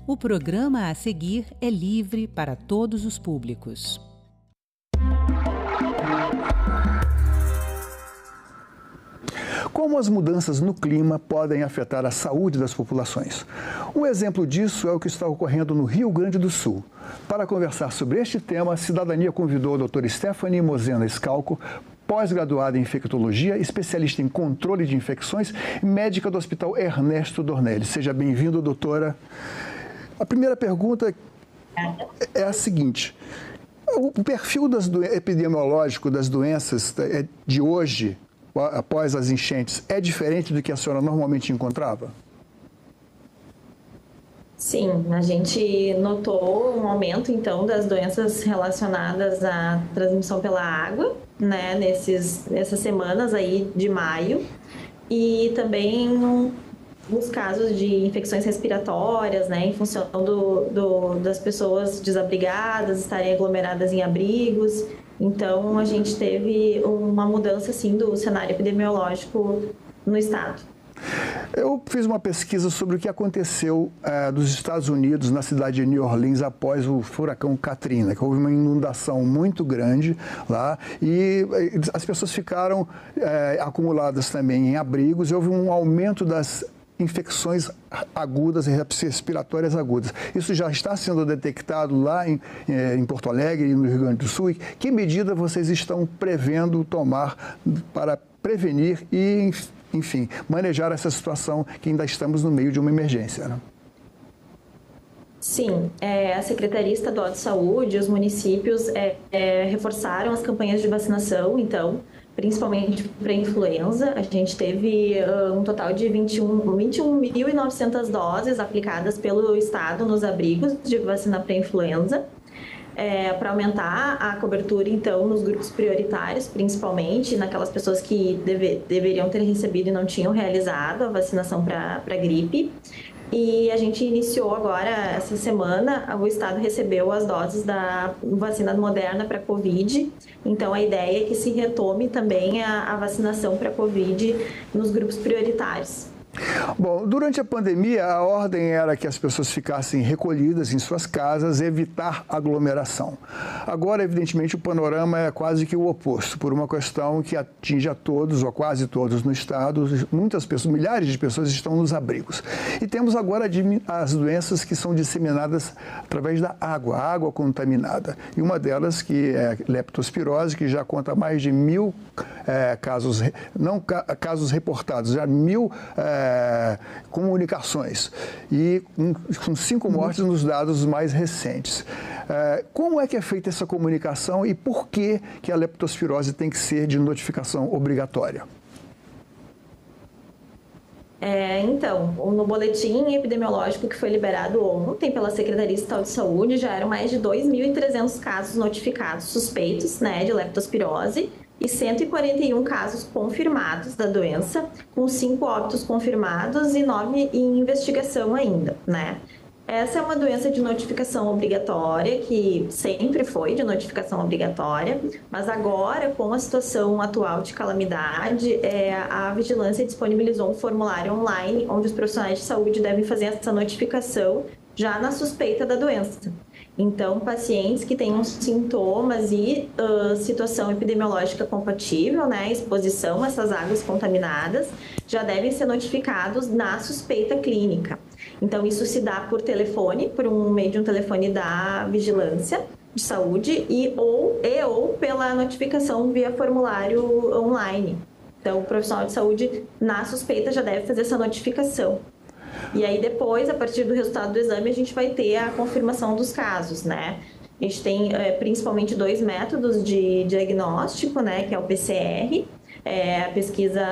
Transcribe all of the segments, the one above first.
O programa a seguir é livre para todos os públicos. Como as mudanças no clima podem afetar a saúde das populações? Um exemplo disso é o que está ocorrendo no Rio Grande do Sul. Para conversar sobre este tema, a Cidadania convidou a doutora Stephanie Mosena Scalco, pós-graduada em infectologia, especialista em controle de infecções e médica do Hospital Ernesto Dornelles. Seja bem-vindo, doutora. A primeira pergunta é a seguinte: o perfil epidemiológico das doenças de hoje, após as enchentes, é diferente do que a senhora normalmente encontrava? Sim, a gente notou um aumento, então, das doenças relacionadas à transmissão pela água, né, nessas semanas aí de maio, e também nos casos de infecções respiratórias, né, em função das pessoas desabrigadas estarem aglomeradas em abrigos. Então, a gente teve uma mudança, sim, do cenário epidemiológico no estado. Eu fiz uma pesquisa sobre o que aconteceu dos Estados Unidos, na cidade de New Orleans, após o furacão Katrina, que houve uma inundação muito grande lá e as pessoas ficaram acumuladas também em abrigos e houve um aumento das infecções agudas e respiratórias agudas. Isso já está sendo detectado lá em Porto Alegre e no Rio Grande do Sul. E que medida vocês estão prevendo tomar para prevenir e, enfim, manejar essa situação que ainda estamos no meio de uma emergência, né? Sim, a Secretaria Estadual de Saúde e os municípios reforçaram as campanhas de vacinação, então, principalmente para a influenza. A gente teve um total de 21.900 doses aplicadas pelo Estado nos abrigos de vacina para a influenza, para aumentar a cobertura, então, nos grupos prioritários, principalmente naquelas pessoas que deveriam ter recebido e não tinham realizado a vacinação para a gripe. E a gente iniciou agora, essa semana, o Estado recebeu as doses da vacina Moderna para Covid. Então, a ideia é que se retome também a vacinação para Covid nos grupos prioritários. Bom, durante a pandemia, a ordem era que as pessoas ficassem recolhidas em suas casas, evitar aglomeração. Agora, evidentemente, o panorama é quase que o oposto, por uma questão que atinge a todos, ou quase todos no estado. Muitas pessoas, milhares de pessoas estão nos abrigos. E temos agora as doenças que são disseminadas através da água contaminada. E uma delas, que é a leptospirose, que já conta mais de 1.000 casos, não casos reportados, já 1.000 comunicações, e com 5 mortes nos dados mais recentes. Como é que é feita essa comunicação e por que a leptospirose tem que ser de notificação obrigatória? Então, no boletim epidemiológico que foi liberado ontem pela Secretaria Estadual de Saúde, já eram mais de 2.300 casos notificados suspeitos, né, de leptospirose, e 141 casos confirmados da doença, com 5 óbitos confirmados e 9 em investigação ainda, né? Essa é uma doença de notificação obrigatória, que sempre foi de notificação obrigatória, mas agora, com a situação atual de calamidade, a Vigilância disponibilizou um formulário online, onde os profissionais de saúde devem fazer essa notificação já na suspeita da doença. Então, pacientes que tenham sintomas e situação epidemiológica compatível, né, exposição a essas águas contaminadas, já devem ser notificados na suspeita clínica. Então, isso se dá por telefone, por um meio de um telefone da Vigilância de Saúde ou pela notificação via formulário online. Então, o profissional de saúde, na suspeita, já deve fazer essa notificação. E aí depois, a partir do resultado do exame, a gente vai ter a confirmação dos casos, né? A gente tem principalmente 2 métodos de diagnóstico, né? Que é o PCR, a pesquisa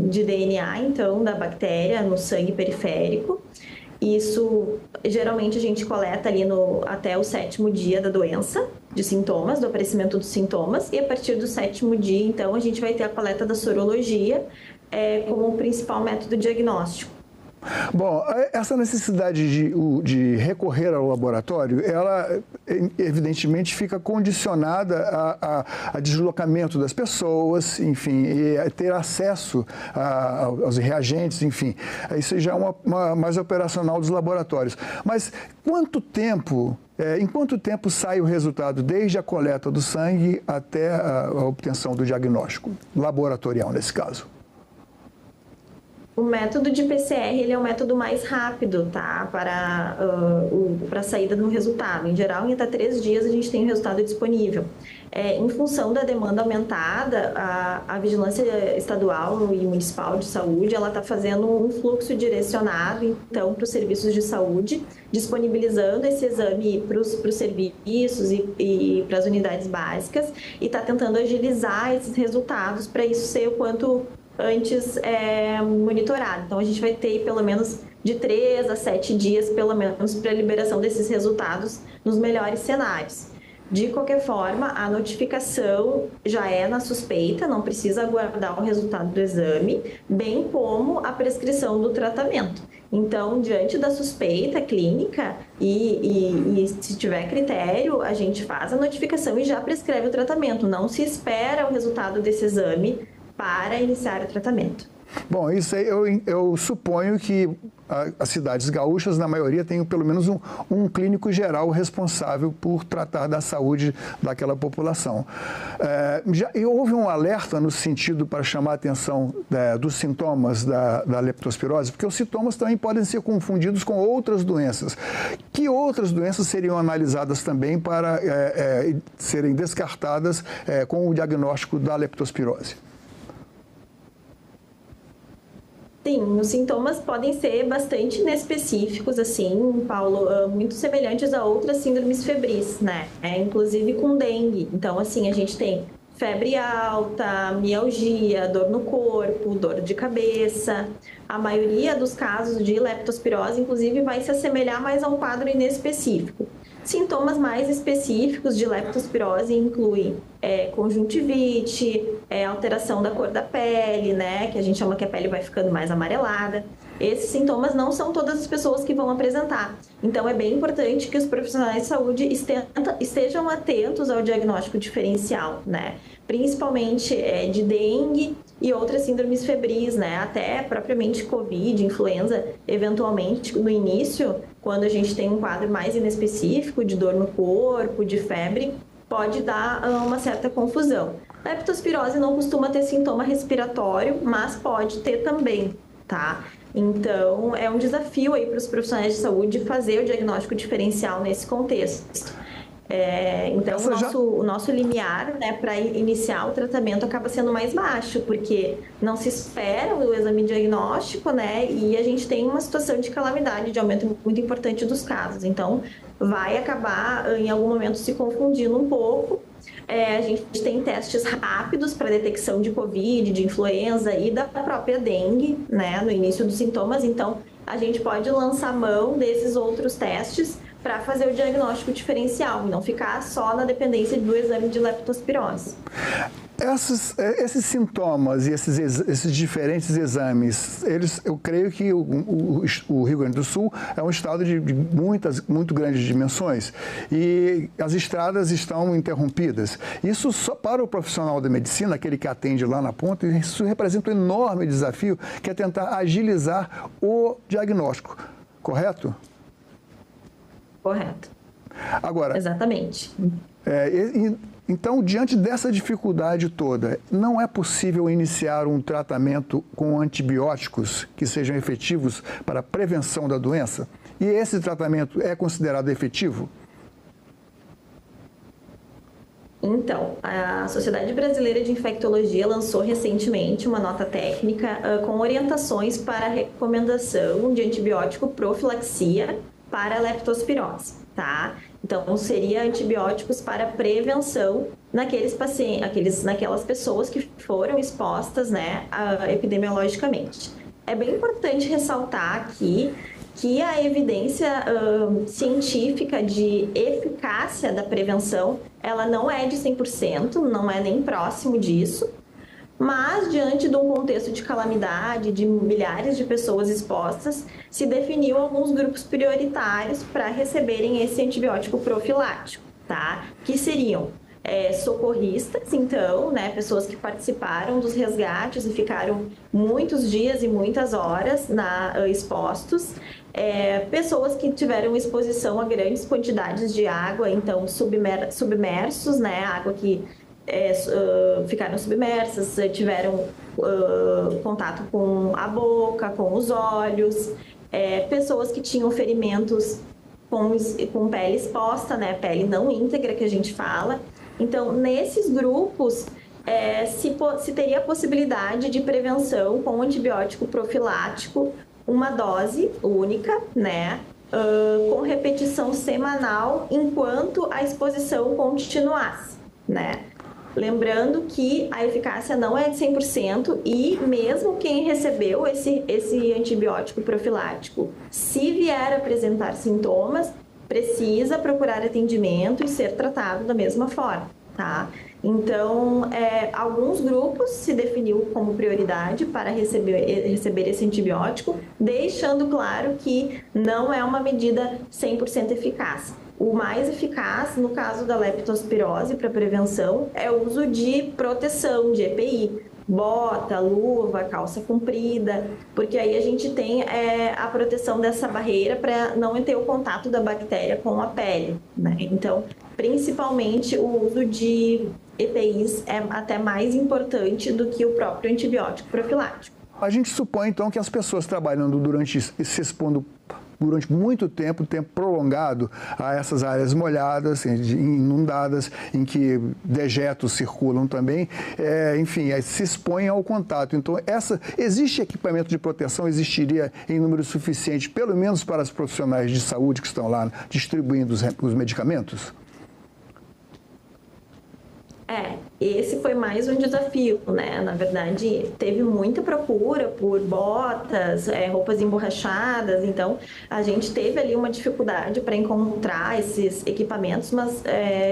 de DNA, então, da bactéria no sangue periférico. Isso, geralmente, a gente coleta ali até o 7º dia da doença, de sintomas, do aparecimento dos sintomas. E a partir do 7º dia, então, a gente vai ter a coleta da sorologia como o principal método diagnóstico. Bom, essa necessidade de recorrer ao laboratório, ela evidentemente fica condicionada a deslocamento das pessoas, enfim, e ter acesso aos reagentes, enfim. Isso já é mais operacional dos laboratórios. Mas em quanto tempo sai o resultado, desde a coleta do sangue até a obtenção do diagnóstico laboratorial, nesse caso? O método de PCR ele é o método mais rápido, tá? Para a saída do resultado. Em geral, em até 3 dias a gente tem o resultado disponível. Em função da demanda aumentada, a Vigilância Estadual e Municipal de Saúde ela está fazendo um fluxo direcionado, então, para os serviços de saúde, disponibilizando esse exame para os serviços e para as unidades básicas e está tentando agilizar esses resultados para isso ser o quanto antes monitorado. Então, a gente vai ter pelo menos de 3 a 7 dias, pelo menos, para a liberação desses resultados nos melhores cenários. De qualquer forma, a notificação já é na suspeita, não precisa aguardar o resultado do exame, bem como a prescrição do tratamento. Então, diante da suspeita clínica e se tiver critério, a gente faz a notificação e já prescreve o tratamento. Não se espera o resultado desse exame para iniciar o tratamento. Bom, isso aí eu suponho que as cidades gaúchas, na maioria, tenham pelo menos um clínico geral responsável por tratar da saúde daquela população. Houve um alerta no sentido para chamar a atenção dos sintomas da leptospirose, porque os sintomas também podem ser confundidos com outras doenças. Que outras doenças seriam analisadas também para serem descartadas com o diagnóstico da leptospirose? Sim, os sintomas podem ser bastante inespecíficos, assim, Paulo, muito semelhantes a outras síndromes febris, né? Inclusive com dengue. Então, assim, a gente tem febre alta, mialgia, dor no corpo, dor de cabeça. A maioria dos casos de leptospirose, inclusive, vai se assemelhar mais a um quadro inespecífico. Sintomas mais específicos de leptospirose incluem conjuntivite, alteração da cor da pele, né, que a gente chama que a pele vai ficando mais amarelada. Esses sintomas não são todas as pessoas que vão apresentar. Então, é bem importante que os profissionais de saúde estejam atentos ao diagnóstico diferencial, né? Principalmente de dengue e outras síndromes febris, né? Até propriamente Covid, influenza, eventualmente no início, quando a gente tem um quadro mais inespecífico de dor no corpo, de febre, pode dar uma certa confusão. A leptospirose não costuma ter sintoma respiratório, mas pode ter também, tá? Então, é um desafio aí para os profissionais de saúde fazer o diagnóstico diferencial nesse contexto. Então, o nosso limiar, né, para iniciar o tratamento acaba sendo mais baixo, porque não se espera o exame diagnóstico, né, e a gente tem uma situação de calamidade, de aumento muito importante dos casos. Então, vai acabar, em algum momento, se confundindo um pouco. A gente tem testes rápidos para detecção de Covid, de influenza e da própria dengue, né, no início dos sintomas. Então, a gente pode lançar mão desses outros testes para fazer o diagnóstico diferencial e não ficar só na dependência do exame de leptospirose. Esses sintomas e esses diferentes exames, eu creio que o Rio Grande do Sul é um estado de muito grandes dimensões e as estradas estão interrompidas. Isso só para o profissional da medicina, aquele que atende lá na ponta, isso representa um enorme desafio, que é tentar agilizar o diagnóstico, correto? Correto. Agora, exatamente. Então, diante dessa dificuldade toda, não é possível iniciar um tratamento com antibióticos que sejam efetivos para a prevenção da doença? E esse tratamento é considerado efetivo? Então, a Sociedade Brasileira de Infectologia lançou recentemente uma nota técnica com orientações para a recomendação de antibiótico profilaxia para a leptospirose, tá? Então, seria antibióticos para prevenção naqueles pacientes, naquelas pessoas que foram expostas, né, epidemiologicamente. É bem importante ressaltar aqui que a evidência científica de eficácia da prevenção, ela não é de 100%, não é nem próximo disso. Mas, diante de um contexto de calamidade, de milhares de pessoas expostas, se definiu alguns grupos prioritários para receberem esse antibiótico profilático, tá? Que seriam socorristas, então, né, pessoas que participaram dos resgates e ficaram muitos dias e muitas horas expostos, pessoas que tiveram exposição a grandes quantidades de água, então submersos, né, água que ficaram submersas, tiveram contato com a boca, com os olhos, pessoas que tinham ferimentos com pele exposta, né, pele não íntegra que a gente fala. Então, nesses grupos, se teria a possibilidade de prevenção com antibiótico profilático, uma dose única, né, com repetição semanal, enquanto a exposição continuasse, né? Lembrando que a eficácia não é de 100% e mesmo quem recebeu esse antibiótico profilático, se vier apresentar sintomas, precisa procurar atendimento e ser tratado da mesma forma, tá? Então, alguns grupos se definiu como prioridade para receber esse antibiótico, deixando claro que não é uma medida 100% eficaz. O mais eficaz, no caso da leptospirose, para prevenção, é o uso de proteção, de EPI, bota, luva, calça comprida, porque aí a gente tem a proteção dessa barreira para não ter o contato da bactéria com a pele, né? Então, principalmente o uso de EPIs é até mais importante do que o próprio antibiótico profilático. A gente supõe, então, que as pessoas trabalhando se expondo durante muito tempo prolongado a essas áreas molhadas, inundadas, em que dejetos circulam também, enfim, se expõem ao contato. Então, existe equipamento de proteção, existiria em número suficiente, pelo menos para os profissionais de saúde que estão lá distribuindo os medicamentos? Esse foi mais um desafio, né? Na verdade, teve muita procura por botas, roupas emborrachadas, então a gente teve ali uma dificuldade para encontrar esses equipamentos, mas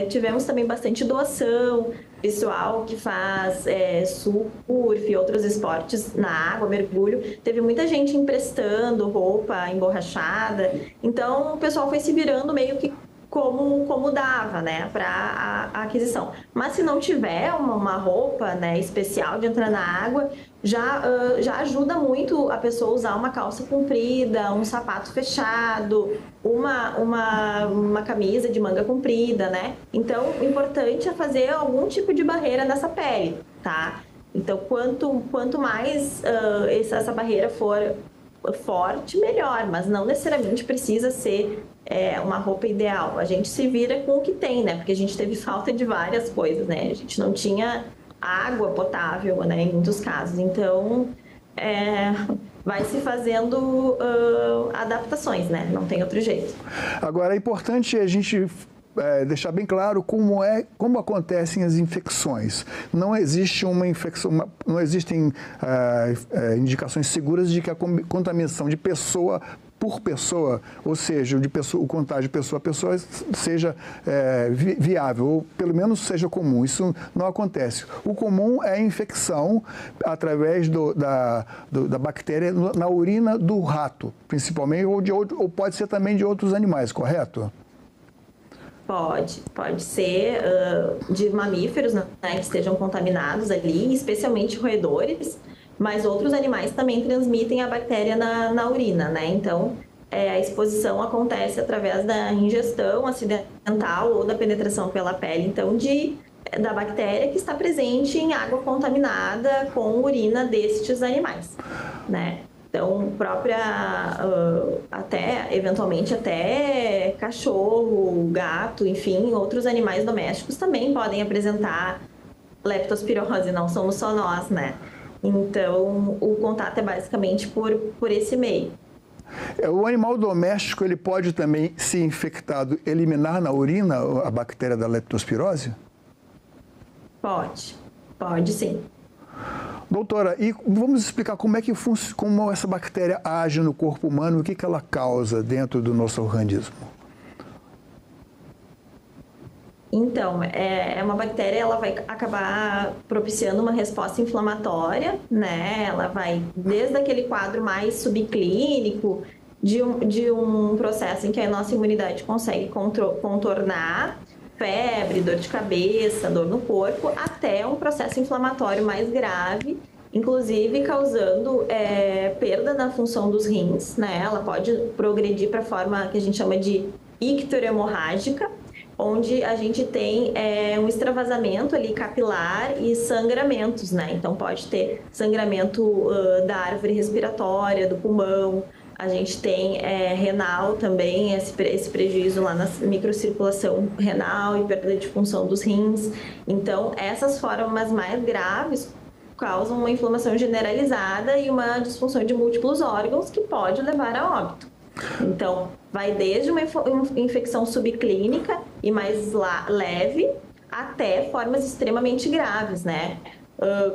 tivemos também bastante doação, pessoal que faz surf e outros esportes na água, mergulho, teve muita gente emprestando roupa emborrachada, então o pessoal foi se virando meio que como dava, né, para a aquisição. Mas se não tiver uma roupa, né, especial de entrar na água, já ajuda muito a pessoa usar uma calça comprida, um sapato fechado, uma camisa de manga comprida, né? Então, o importante é fazer algum tipo de barreira nessa pele, tá? Então, quanto mais essa barreira for forte, melhor, mas não necessariamente precisa ser uma roupa ideal. A gente se vira com o que tem, né? Porque a gente teve falta de várias coisas, né? A gente não tinha água potável, né? Em muitos casos. Então, vai se fazendo adaptações, né? Não tem outro jeito. Agora, é importante a gente deixar bem claro como acontecem as infecções. Não existe uma infecção, não existem indicações seguras de que a contaminação de pessoa por pessoa, ou seja, o contágio de pessoa a pessoa seja viável, ou pelo menos seja comum. Isso não acontece. O comum é a infecção através da bactéria na urina do rato, principalmente, ou pode ser também de outros animais, correto? Pode ser de mamíferos, né, que estejam contaminados ali, especialmente roedores, mas outros animais também transmitem a bactéria na urina, né? Então, a exposição acontece através da ingestão acidental ou da penetração pela pele, então, da bactéria que está presente em água contaminada com urina destes animais, né? Então, eventualmente até cachorro, gato, enfim, outros animais domésticos também podem apresentar leptospirose, não somos só nós, né? Então, o contato é basicamente por esse meio. O animal doméstico, ele pode também, se infectado, eliminar na urina a bactéria da leptospirose? Pode sim. Doutora, e vamos explicar como essa bactéria age no corpo humano, o que ela causa dentro do nosso organismo? Então, é uma bactéria, ela vai acabar propiciando uma resposta inflamatória, né? Ela vai desde aquele quadro mais subclínico, de um processo em que a nossa imunidade consegue contornar, febre, dor de cabeça, dor no corpo, até um processo inflamatório mais grave, inclusive causando perda na função dos rins, né? Ela pode progredir para a forma que a gente chama de icterohemorrágica, onde a gente tem um extravasamento ali capilar e sangramentos, né? Então pode ter sangramento da árvore respiratória, do pulmão. A gente tem renal também, esse prejuízo lá na microcirculação renal e perda de função dos rins. Então, essas formas mais graves causam uma inflamação generalizada e uma disfunção de múltiplos órgãos que pode levar a óbito. Então, vai desde uma infecção subclínica e mais leve até formas extremamente graves, né?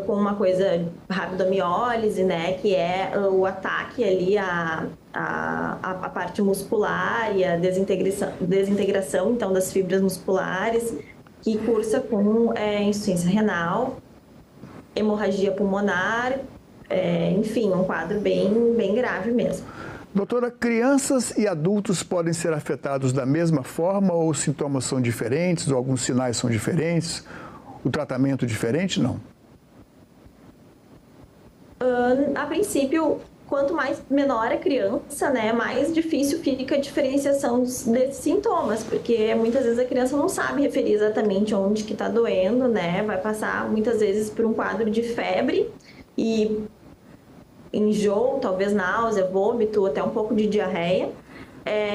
Com uma coisa rabdomiólise, né? Que é o ataque ali à parte muscular e a desintegração então, das fibras musculares, que cursa com insuficiência renal, hemorragia pulmonar, enfim, um quadro bem grave mesmo. Doutora, crianças e adultos podem ser afetados da mesma forma ou os sintomas são diferentes ou alguns sinais são diferentes? O tratamento diferente? Não. A princípio, quanto mais menor a criança, né, mais difícil fica a diferenciação desses sintomas, porque muitas vezes a criança não sabe referir exatamente onde que está doendo, né, vai passar muitas vezes por um quadro de febre e enjoo, talvez náusea, vômito, até um pouco de diarreia.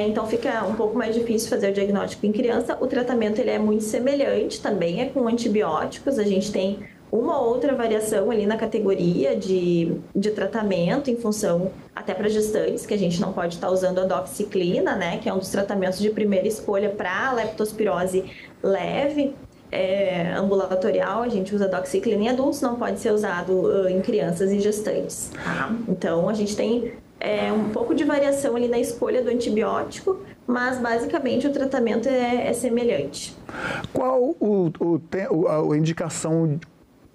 Então fica um pouco mais difícil fazer o diagnóstico em criança. O tratamento ele é muito semelhante também, é com antibióticos. A gente tem uma ou outra variação ali na categoria de tratamento em função até para gestantes, que a gente não pode estar usando a doxiciclina, né, que é um dos tratamentos de primeira escolha para a leptospirose leve. Ambulatorial, a gente usa doxiciclina em adultos, não pode ser usado em crianças e gestantes. Tá? Então, a gente tem um pouco de variação ali na escolha do antibiótico, mas basicamente o tratamento é semelhante. Qual a indicação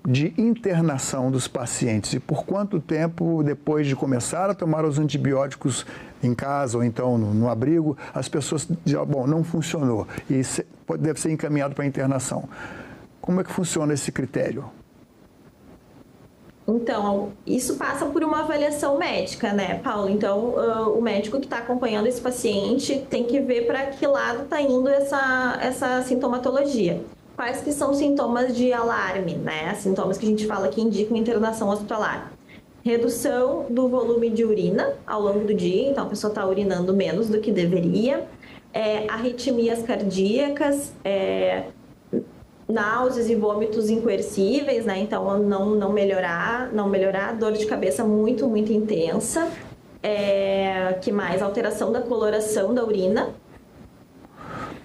de internação dos pacientes e por quanto tempo depois de começar a tomar os antibióticos em casa ou então no abrigo, as pessoas dizem, bom, não funcionou e deve ser encaminhado para a internação. Como é que funciona esse critério? Então, isso passa por uma avaliação médica, né, Paulo? Então, o médico que está acompanhando esse paciente tem que ver para que lado está indo essa sintomatologia. Quais que são sintomas de alarme, né? Sintomas que a gente fala que indicam internação hospitalar. Redução do volume de urina ao longo do dia, então a pessoa está urinando menos do que deveria. Arritmias cardíacas, náuseas e vômitos incoercíveis, né? Então não melhorar, dor de cabeça muito intensa. Que mais? Alteração da coloração da urina.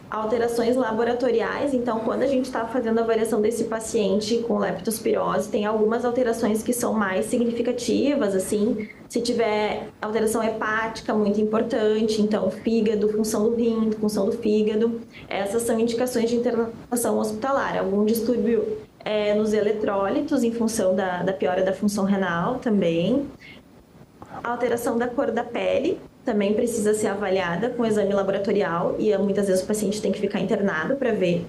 Alterações laboratoriais, então quando a gente está fazendo a avaliação desse paciente com leptospirose, tem algumas alterações que são mais significativas, assim, se tiver alteração hepática muito importante, então fígado, função do rim, função do fígado, essas são indicações de internação hospitalar. Algum distúrbio nos eletrólitos em função da piora da função renal também. Alteração da cor da pele também precisa ser avaliada com exame laboratorial e muitas vezes o paciente tem que ficar internado para ver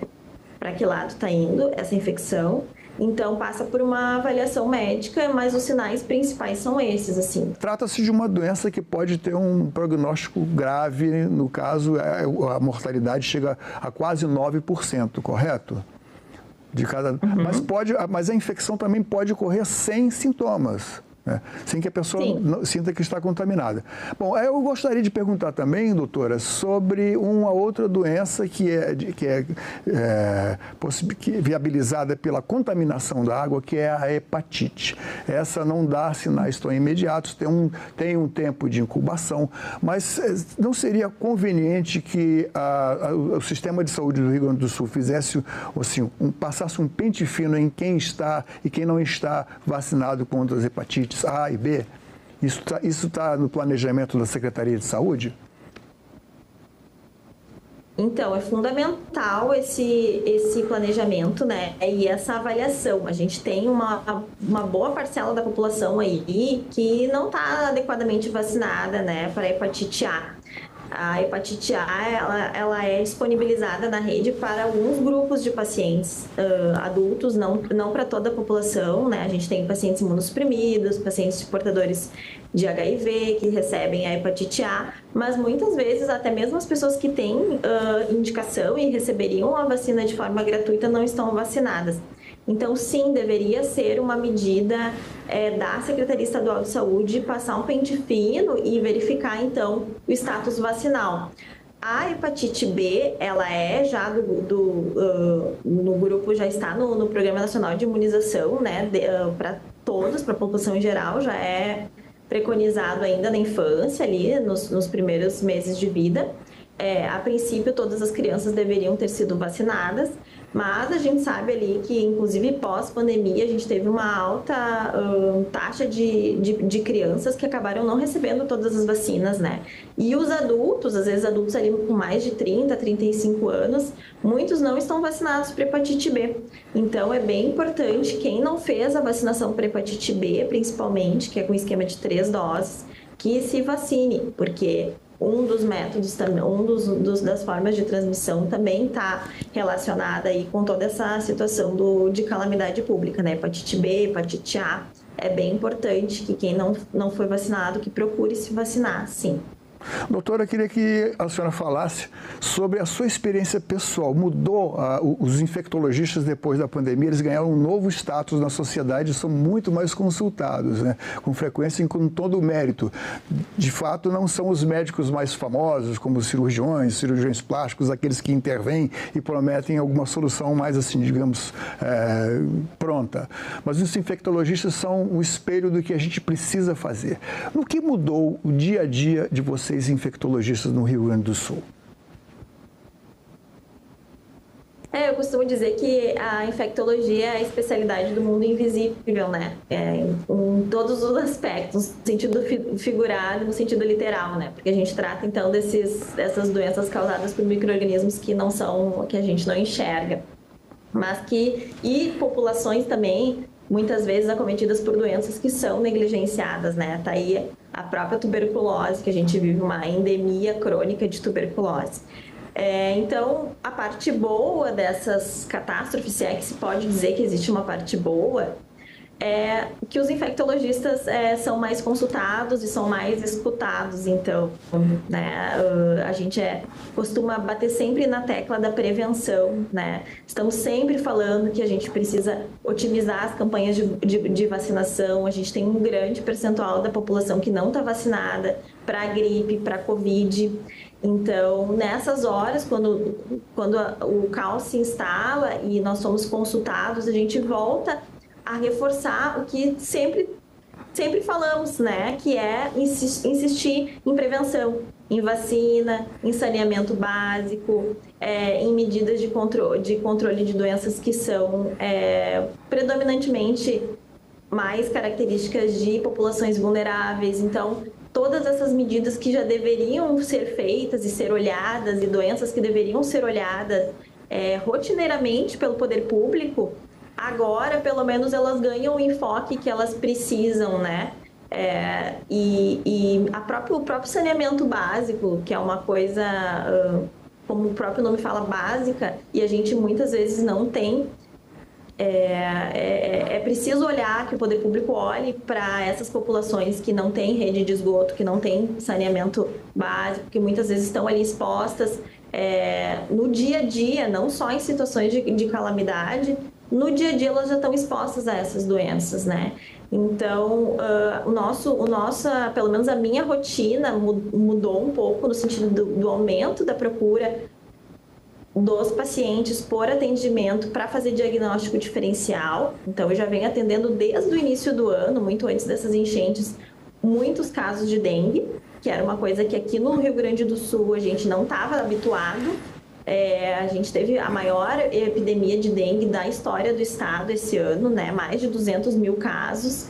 para que lado está indo essa infecção. Então passa por uma avaliação médica, mas os sinais principais são esses, assim. Trata-se de uma doença que pode ter um prognóstico grave, no caso a mortalidade chega a quase 9%, correto? Mas a infecção também pode ocorrer sem sintomas. Sem que a pessoa sinta que está contaminada. Bom, eu gostaria de perguntar também, doutora, sobre uma outra doença que é viabilizada pela contaminação da água, que é a hepatite. Essa não dá sinais tão imediatos, tem um tempo de incubação, mas não seria conveniente que o sistema de saúde do Rio Grande do Sul fizesse, assim, passasse um pente fino em quem está e quem não está vacinado contra as hepatites A e B? Isso tá no planejamento da Secretaria de Saúde? Então, é fundamental esse planejamento, né? E essa avaliação. A gente tem uma boa parcela da população aí que não está adequadamente vacinada, né, para hepatite A. A hepatite A, ela é disponibilizada na rede para alguns grupos de pacientes adultos, não para toda a população, né? A gente tem pacientes imunossuprimidos, pacientes portadores de HIV que recebem a hepatite A, mas muitas vezes até mesmo as pessoas que têm indicação e receberiam a vacina de forma gratuita não estão vacinadas. Então, sim, deveria ser uma medida da Secretaria Estadual de Saúde passar um pente fino e verificar, então, o status vacinal. A hepatite B, ela é já no grupo, já está no Programa Nacional de Imunização, né, para todos, para a população em geral, já é preconizado ainda na infância, ali, nos primeiros meses de vida. A princípio, todas as crianças deveriam ter sido vacinadas, mas a gente sabe ali que, inclusive pós-pandemia, a gente teve uma alta taxa de crianças que acabaram não recebendo todas as vacinas, né? E os adultos, às vezes adultos ali com mais de 30, 35 anos, muitos não estão vacinados para hepatite B. Então, é bem importante, quem não fez a vacinação para hepatite B, principalmente, que é com esquema de 3 doses, que se vacine, porque um dos métodos, das formas de transmissão também está relacionada aí com toda essa situação de calamidade pública, né? Hepatite B, hepatite A. É bem importante que quem não foi vacinado, que procure se vacinar, sim. Doutora, eu queria que a senhora falasse sobre a sua experiência pessoal. Mudou os infectologistas depois da pandemia, eles ganharam um novo status na sociedade e são muito mais consultados, né? Com frequência e com todo o mérito. De fato, não são os médicos mais famosos, como os cirurgiões plásticos, aqueles que intervêm e prometem alguma solução mais, assim, digamos, pronta. Mas os infectologistas são o espelho do que a gente precisa fazer. No que mudou o dia a dia de vocês, infectologistas no Rio Grande do Sul? Eu costumo dizer que a infectologia é a especialidade do mundo invisível, né? Em todos os aspectos, no sentido figurado e no sentido literal, né? Porque a gente trata, então, dessas doenças causadas por micro-organismos que a gente não enxerga. E populações também, muitas vezes acometidas por doenças que são negligenciadas, né? Tá aí a própria tuberculose, que a gente vive uma endemia crônica de tuberculose. Então, a parte boa dessas catástrofes, se é que se pode dizer que existe uma parte boa, é que os infectologistas são mais consultados e são mais escutados. Então, né, a gente costuma bater sempre na tecla da prevenção, né? Estamos sempre falando que a gente precisa otimizar as campanhas de vacinação. A gente tem um grande percentual da população que não está vacinada para a gripe, para a Covid. Então, nessas horas, quando o caos se instala e nós somos consultados, a gente volta a reforçar o que sempre falamos, né? Que é insistir em prevenção, em vacina, em saneamento básico, em medidas de controle de doenças que são predominantemente mais características de populações vulneráveis. Então, todas essas medidas que já deveriam ser feitas e ser olhadas, e doenças que deveriam ser olhadas rotineiramente pelo poder público, agora, pelo menos, elas ganham o enfoque que elas precisam, né? O próprio saneamento básico, que é uma coisa, como o próprio nome fala, básica, e a gente muitas vezes não tem. É preciso olhar, que o poder público olhe para essas populações que não têm rede de esgoto, que não têm saneamento básico, que muitas vezes estão ali expostas no dia a dia, não só em situações de calamidade. No dia a dia elas já estão expostas a essas doenças, né? Então, pelo menos a minha rotina mudou um pouco no sentido do aumento da procura dos pacientes por atendimento para fazer diagnóstico diferencial. Então, eu já venho atendendo desde o início do ano, muito antes dessas enchentes, muitos casos de dengue, que era uma coisa que aqui no Rio Grande do Sul a gente não estava habituado. A gente teve a maior epidemia de dengue da história do estado esse ano, né? Mais de 200 mil casos.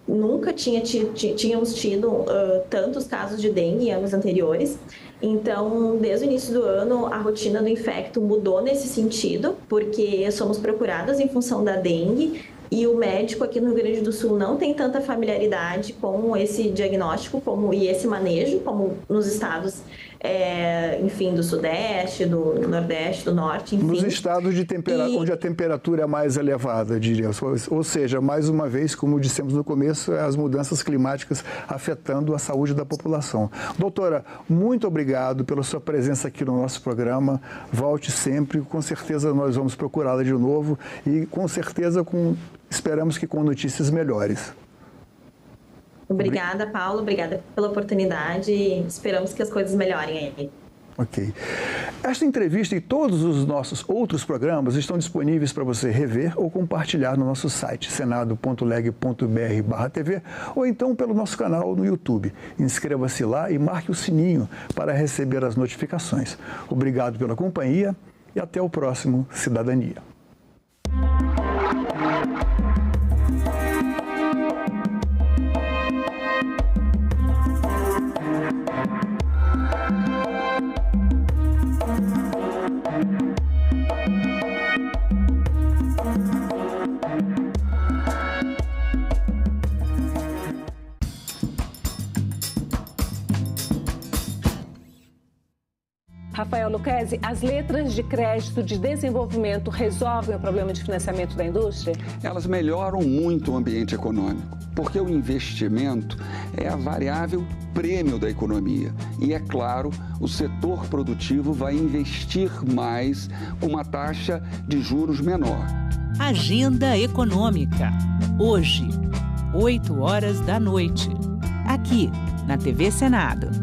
nunca tínhamos tido tantos casos de dengue em anos anteriores. Então, desde o início do ano, a rotina do infecto mudou nesse sentido, porque somos procuradas em função da dengue e o médico aqui no Rio Grande do Sul não tem tanta familiaridade com esse diagnóstico e esse manejo, como nos estados, enfim, do Sudeste, do Nordeste, do Norte, enfim. Nos estados onde a temperatura é mais elevada, diria. Ou seja, mais uma vez, como dissemos no começo, as mudanças climáticas afetando a saúde da população. Doutora, muito obrigado pela sua presença aqui no nosso programa. Volte sempre, com certeza nós vamos procurá-la de novo e com certeza esperamos que com notícias melhores. Obrigada, Paulo. Obrigada pela oportunidade. Esperamos que as coisas melhorem aí. Ok. Esta entrevista e todos os nossos outros programas estão disponíveis para você rever ou compartilhar no nosso site senado.leg.br/TV ou então pelo nosso canal no YouTube. Inscreva-se lá e marque o sininho para receber as notificações. Obrigado pela companhia e até o próximo Cidadania. Rafael Lucchesi, as letras de crédito de desenvolvimento resolvem o problema de financiamento da indústria? Elas melhoram muito o ambiente econômico, porque o investimento é a variável prêmio da economia. E, é claro, o setor produtivo vai investir mais com uma taxa de juros menor. Agenda Econômica. Hoje, 20h, aqui na TV Senado.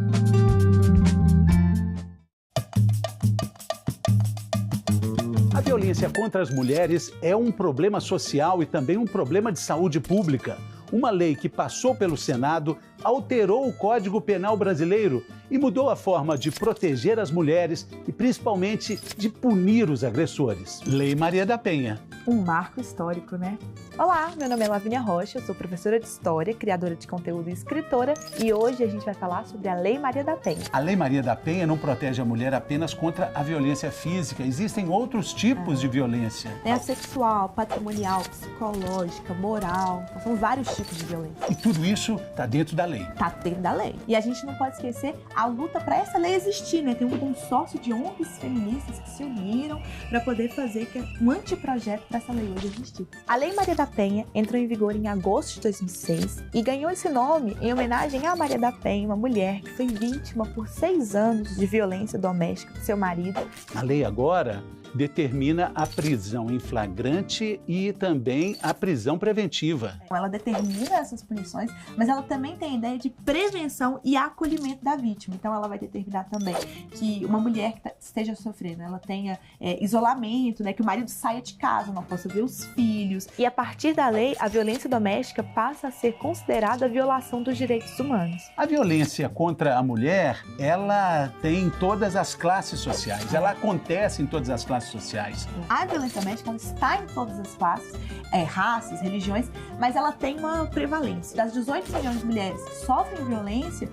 A violência contra as mulheres é um problema social e também um problema de saúde pública. Uma lei que passou pelo Senado alterou o Código Penal brasileiro e mudou a forma de proteger as mulheres e principalmente de punir os agressores. Lei Maria da Penha. Um marco histórico, né? Olá, meu nome é Lavínia Rocha, eu sou professora de História, criadora de conteúdo e escritora, e hoje a gente vai falar sobre a Lei Maria da Penha. A Lei Maria da Penha não protege a mulher apenas contra a violência física, existem outros tipos de violência. É a sexual, patrimonial, psicológica, moral, são vários tipos de violência. E tudo isso está dentro da lei. Está dentro da lei. E a gente não pode esquecer a luta para essa lei existir, né? Tem um consórcio de ONGs feministas que se uniram para poder fazer um anteprojeto para essa lei hoje existir. A Lei Maria da Penha entrou em vigor em agosto de 2006 e ganhou esse nome em homenagem a Maria da Penha, uma mulher que foi vítima por 6 anos de violência doméstica do seu marido. A lei agora determina a prisão em flagrante e também a prisão preventiva. Ela determina essas punições, mas ela também tem a ideia de prevenção e acolhimento da vítima. Então ela vai determinar também que uma mulher que esteja sofrendo, ela tenha isolamento, né, que o marido saia de casa, não possa ver os filhos. E a partir da lei, a violência doméstica passa a ser considerada violação dos direitos humanos. A violência contra a mulher, ela tem em todas as classes sociais, ela acontece em todas as classes sociais. A violência doméstica ela está em todas as classes, raças, religiões, mas ela tem uma prevalência. Das 18 milhões de mulheres que sofrem violência,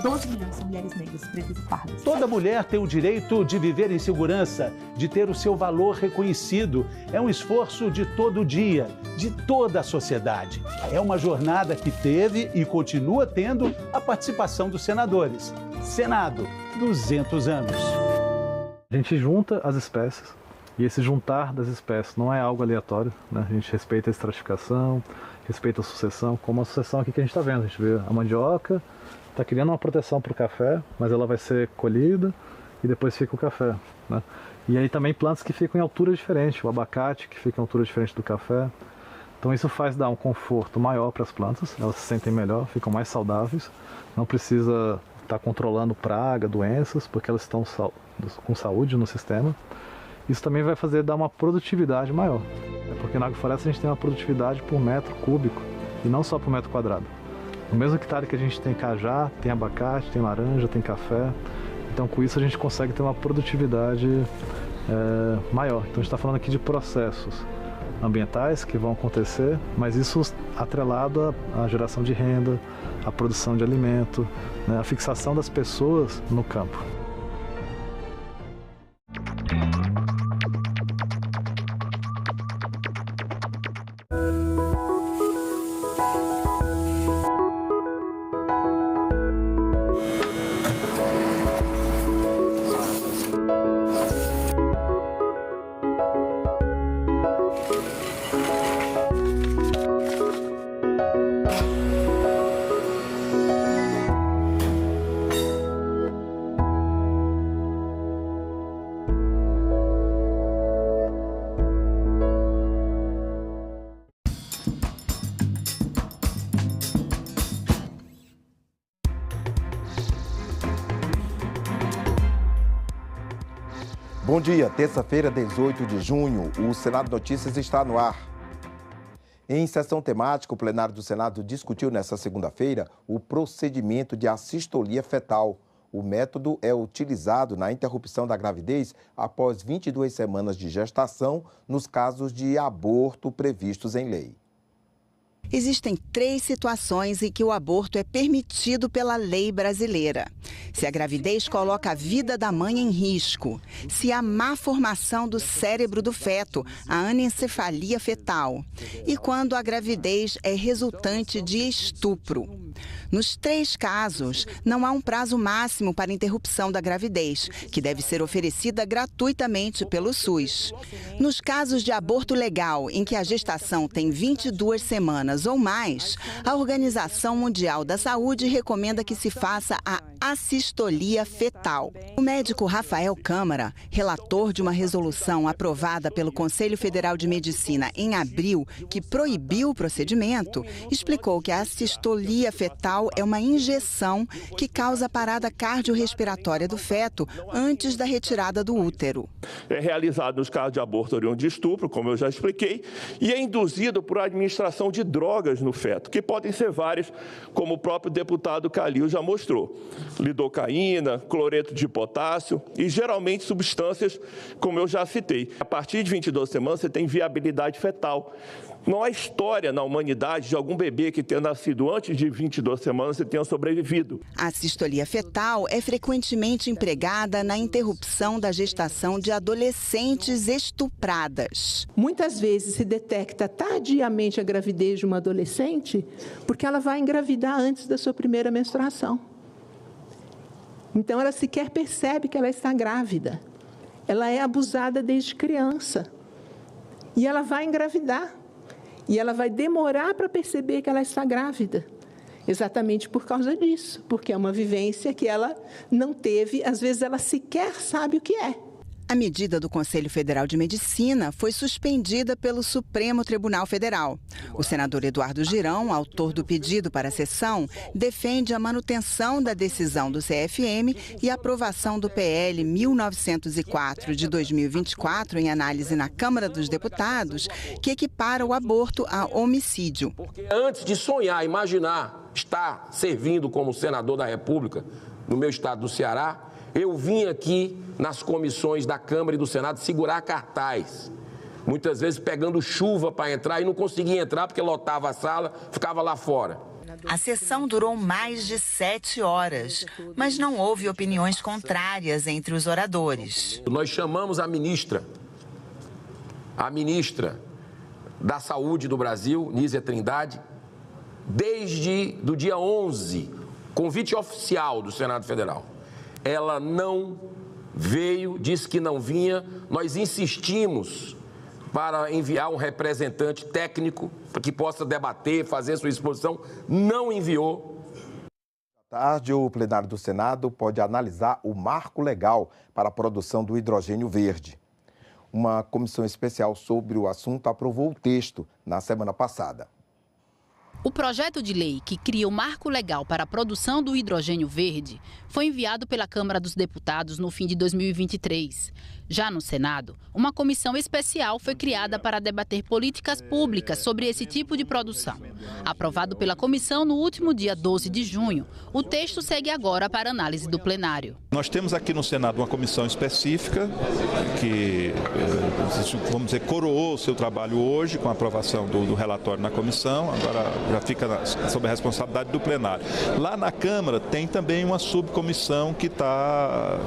12 milhões são mulheres negras, pretas e pardas. Toda mulher tem o direito de viver em segurança, de ter o seu valor reconhecido. É um esforço de todo dia, de toda a sociedade. É uma jornada que teve e continua tendo a participação dos senadores. Senado, 200 anos. A gente junta as espécies e esse juntar das espécies não é algo aleatório, né? A gente respeita a estratificação, respeita a sucessão, como a sucessão aqui que a gente está vendo. A gente vê a mandioca, está criando uma proteção para o café, mas ela vai ser colhida e depois fica o café, né? E aí também plantas que ficam em altura diferente, o abacate que fica em altura diferente do café. Então isso faz dar um conforto maior para as plantas, elas se sentem melhor, ficam mais saudáveis, não precisa estar controlando praga, doenças, porque elas estão com saúde no sistema. Isso também vai fazer dar uma produtividade maior. É porque na agrofloresta a gente tem uma produtividade por metro cúbico e não só por metro quadrado. No mesmo hectare que a gente tem cajá, tem abacate, tem laranja, tem café. Então com isso a gente consegue ter uma produtividade maior. Então a gente está falando aqui de processos. ambientais que vão acontecer, mas isso atrelado à geração de renda, à produção de alimento, né, a fixação das pessoas no campo. Bom dia, terça-feira, 18 de junho, o Senado Notícias está no ar. Em sessão temática, o plenário do Senado discutiu nesta segunda-feira o procedimento de assistolia fetal. O método é utilizado na interrupção da gravidez após 22 semanas de gestação nos casos de aborto previstos em lei. Existem 3 situações em que o aborto é permitido pela lei brasileira. Se a gravidez coloca a vida da mãe em risco, se há má formação do cérebro do feto, a anencefalia fetal, e quando a gravidez é resultante de estupro. Nos 3 casos, não há um prazo máximo para interrupção da gravidez, que deve ser oferecida gratuitamente pelo SUS. Nos casos de aborto legal, em que a gestação tem 22 semanas ou mais, a Organização Mundial da Saúde recomenda que se faça a assistolia fetal. O médico Rafael Câmara, relator de uma resolução aprovada pelo Conselho Federal de Medicina em abril, que proibiu o procedimento, explicou que a assistolia fetal é uma injeção que causa parada cardiorrespiratória do feto antes da retirada do útero. É realizado nos casos de aborto oriundo de estupro, como eu já expliquei, e é induzido por administração de drogas no feto, que podem ser várias, como o próprio deputado Calil já mostrou. Lidocaína, cloreto de potássio e, geralmente, substâncias, como eu já citei. A partir de 22 semanas, você tem viabilidade fetal. Não há história na humanidade de algum bebê que tenha nascido antes de 22 semanas e tenha sobrevivido. A assistolia fetal é frequentemente empregada na interrupção da gestação de adolescentes estupradas. Muitas vezes se detecta tardiamente a gravidez de uma adolescente porque ela vai engravidar antes da sua primeira menstruação. Então, ela sequer percebe que ela está grávida. Ela é abusada desde criança. E ela vai engravidar. E ela vai demorar para perceber que ela está grávida. Exatamente por causa disso. Porque é uma vivência que ela não teve, às vezes ela sequer sabe o que é. A medida do Conselho Federal de Medicina foi suspendida pelo Supremo Tribunal Federal. O senador Eduardo Girão, autor do pedido para a sessão, defende a manutenção da decisão do CFM e a aprovação do PL 1904 de 2024 em análise na Câmara dos Deputados, que equipara o aborto a homicídio. Porque antes de sonhar, imaginar estar servindo como senador da República no meu estado do Ceará, eu vim aqui nas comissões da Câmara e do Senado segurar cartaz. Muitas vezes pegando chuva para entrar e não conseguia entrar porque lotava a sala, ficava lá fora. A sessão durou mais de 7 horas, mas não houve opiniões contrárias entre os oradores. Nós chamamos a ministra da Saúde do Brasil, Nízia Trindade, desde o dia 11, convite oficial do Senado Federal. Ela não veio, disse que não vinha, nós insistimos para enviar um representante técnico para que possa debater, fazer sua exposição, não enviou. À tarde, o plenário do Senado pode analisar o marco legal para a produção do hidrogênio verde. Uma comissão especial sobre o assunto aprovou o texto na semana passada. O projeto de lei que cria o marco legal para a produção do hidrogênio verde foi enviado pela Câmara dos Deputados no fim de 2023. Já no Senado, uma comissão especial foi criada para debater políticas públicas sobre esse tipo de produção. Aprovado pela comissão no último dia 12 de junho, o texto segue agora para análise do plenário. Nós temos aqui no Senado uma comissão específica que, vamos dizer, coroou o seu trabalho hoje com a aprovação do relatório na comissão, agora já fica sob a responsabilidade do plenário. Lá na Câmara tem também uma subcomissão que está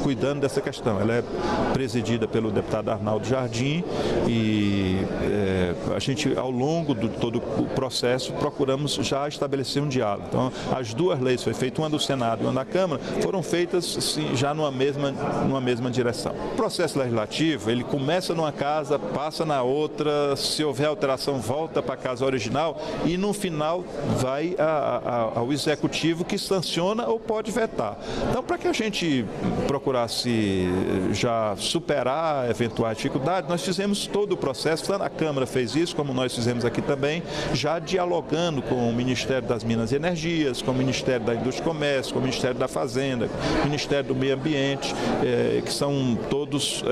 cuidando dessa questão. Ela é presidida pelo deputado Arnaldo Jardim e a gente, ao longo de todo o processo, procuramos já estabelecer um diálogo. Então, as duas leis, foi feita uma do Senado e uma da Câmara, foram feitas sim, já numa mesma direção. O processo legislativo, ele começa numa casa, passa na outra, se houver alteração, volta para a casa original e no final vai ao executivo que sanciona ou pode vetar. Então, para que a gente procurasse já superar eventuais dificuldades, nós fizemos todo o processo, tanto a Câmara fez isso, como nós fizemos aqui também, já dialogando com o Ministério das Minas e Energias, com o Ministério da Indústria e Comércio, com o Ministério da Fazenda, com o Ministério do Meio Ambiente, que são todos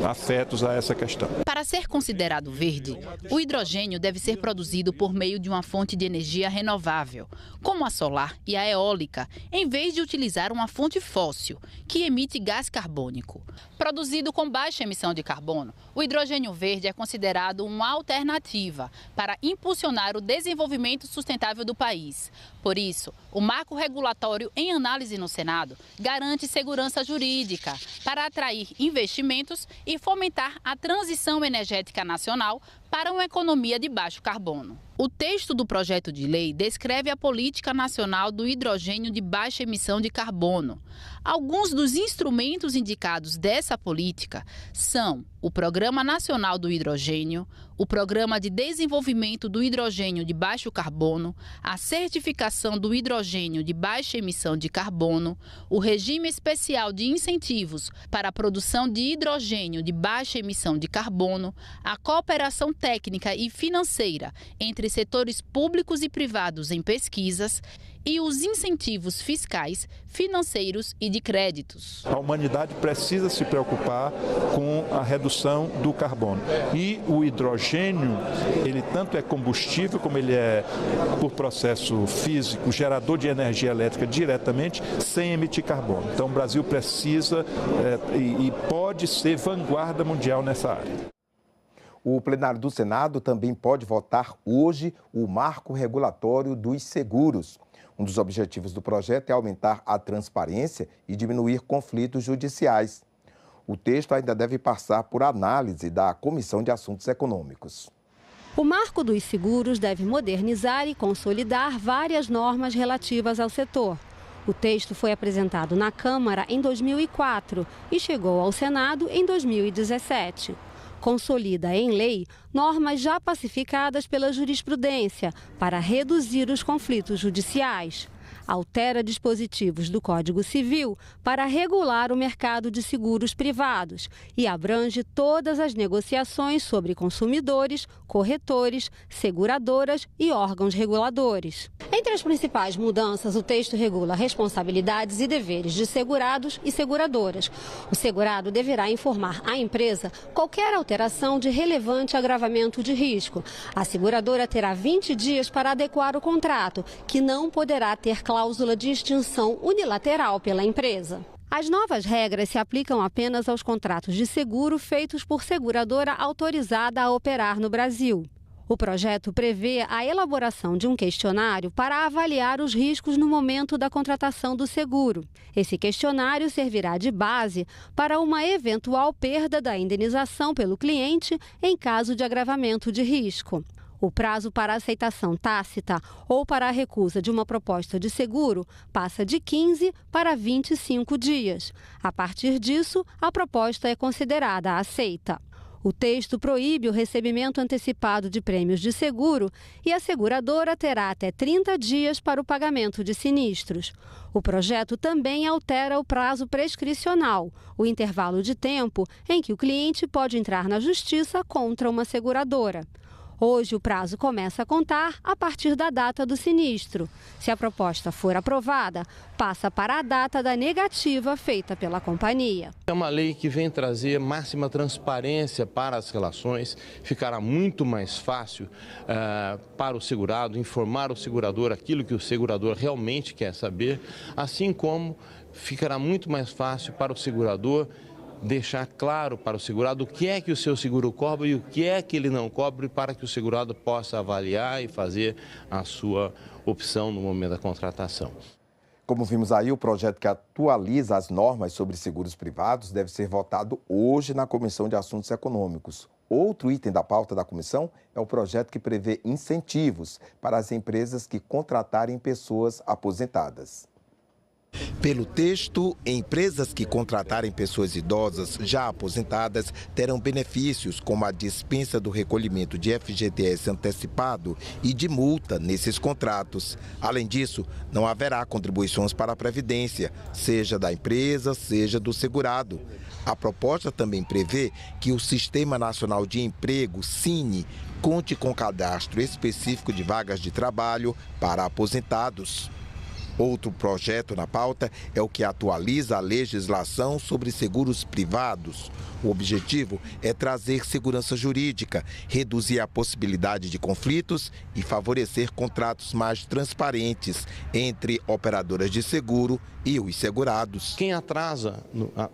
afetos a essa questão. Para ser considerado verde, o hidrogênio deve ser produzido por meio de uma fonte de energia renovável, como a solar e a eólica, em vez de utilizar uma fonte fóssil, que emite gás carbônico. Produzido com baixa emissão de carbono, o hidrogênio verde é considerado uma alternativa para impulsionar o desenvolvimento sustentável do país. Por isso, o marco regulatório em análise no Senado garante segurança jurídica para atrair investimentos e fomentar a transição energética nacional para uma economia de baixo carbono. O texto do projeto de lei descreve a Política Nacional do Hidrogênio de Baixa Emissão de Carbono. Alguns dos instrumentos indicados dessa política são o Programa Nacional do Hidrogênio, o Programa de Desenvolvimento do Hidrogênio de Baixo Carbono, a Certificação do Hidrogênio de Baixa Emissão de Carbono, o Regime Especial de Incentivos para a Produção de Hidrogênio de Baixa Emissão de Carbono, a cooperação técnica e financeira entre setores públicos e privados em pesquisas e os incentivos fiscais, financeiros e de créditos. A humanidade precisa se preocupar com a redução do carbono. E o hidrogênio, ele tanto é combustível, como ele é, por processo físico, gerador de energia elétrica diretamente, sem emitir carbono. Então o Brasil precisa e pode ser vanguarda mundial nessa área. O plenário do Senado também pode votar hoje o marco regulatório dos seguros. Um dos objetivos do projeto é aumentar a transparência e diminuir conflitos judiciais. O texto ainda deve passar por análise da Comissão de Assuntos Econômicos. O marco dos seguros deve modernizar e consolidar várias normas relativas ao setor. O texto foi apresentado na Câmara em 2004 e chegou ao Senado em 2017. Consolida em lei normas já pacificadas pela jurisprudência para reduzir os conflitos judiciais. Altera dispositivos do Código Civil para regular o mercado de seguros privados e abrange todas as negociações sobre consumidores, corretores, seguradoras e órgãos reguladores. Entre as principais mudanças, o texto regula responsabilidades e deveres de segurados e seguradoras. O segurado deverá informar à empresa qualquer alteração de relevante agravamento de risco. A seguradora terá 20 dias para adequar o contrato, que não poderá ter cláusula de extinção unilateral pela empresa. As novas regras se aplicam apenas aos contratos de seguro feitos por seguradora autorizada a operar no Brasil. O projeto prevê a elaboração de um questionário para avaliar os riscos no momento da contratação do seguro. Esse questionário servirá de base para uma eventual perda da indenização pelo cliente em caso de agravamento de risco. O prazo para aceitação tácita ou para a recusa de uma proposta de seguro passa de 15 para 25 dias. A partir disso, a proposta é considerada aceita. O texto proíbe o recebimento antecipado de prêmios de seguro e a seguradora terá até 30 dias para o pagamento de sinistros. O projeto também altera o prazo prescricional, o intervalo de tempo em que o cliente pode entrar na justiça contra uma seguradora. Hoje, o prazo começa a contar a partir da data do sinistro. Se a proposta for aprovada, passa para a data da negativa feita pela companhia. É uma lei que vem trazer máxima transparência para as relações, ficará muito mais fácil para o segurado informar o segurador aquilo que o segurador realmente quer saber, assim como ficará muito mais fácil para o segurador deixar claro para o segurado o que é que o seu seguro cobre e o que é que ele não cobre, para que o segurado possa avaliar e fazer a sua opção no momento da contratação. Como vimos aí, o projeto que atualiza as normas sobre seguros privados deve ser votado hoje na Comissão de Assuntos Econômicos. Outro item da pauta da comissão é o projeto que prevê incentivos para as empresas que contratarem pessoas aposentadas. Pelo texto, empresas que contratarem pessoas idosas já aposentadas terão benefícios como a dispensa do recolhimento de FGTS antecipado e de multa nesses contratos. Além disso, não haverá contribuições para a Previdência, seja da empresa, seja do segurado. A proposta também prevê que o Sistema Nacional de Emprego, SINE, conte com cadastro específico de vagas de trabalho para aposentados. Outro projeto na pauta é o que atualiza a legislação sobre seguros privados. O objetivo é trazer segurança jurídica, reduzir a possibilidade de conflitos e favorecer contratos mais transparentes entre operadoras de seguro e os segurados. Quem atrasa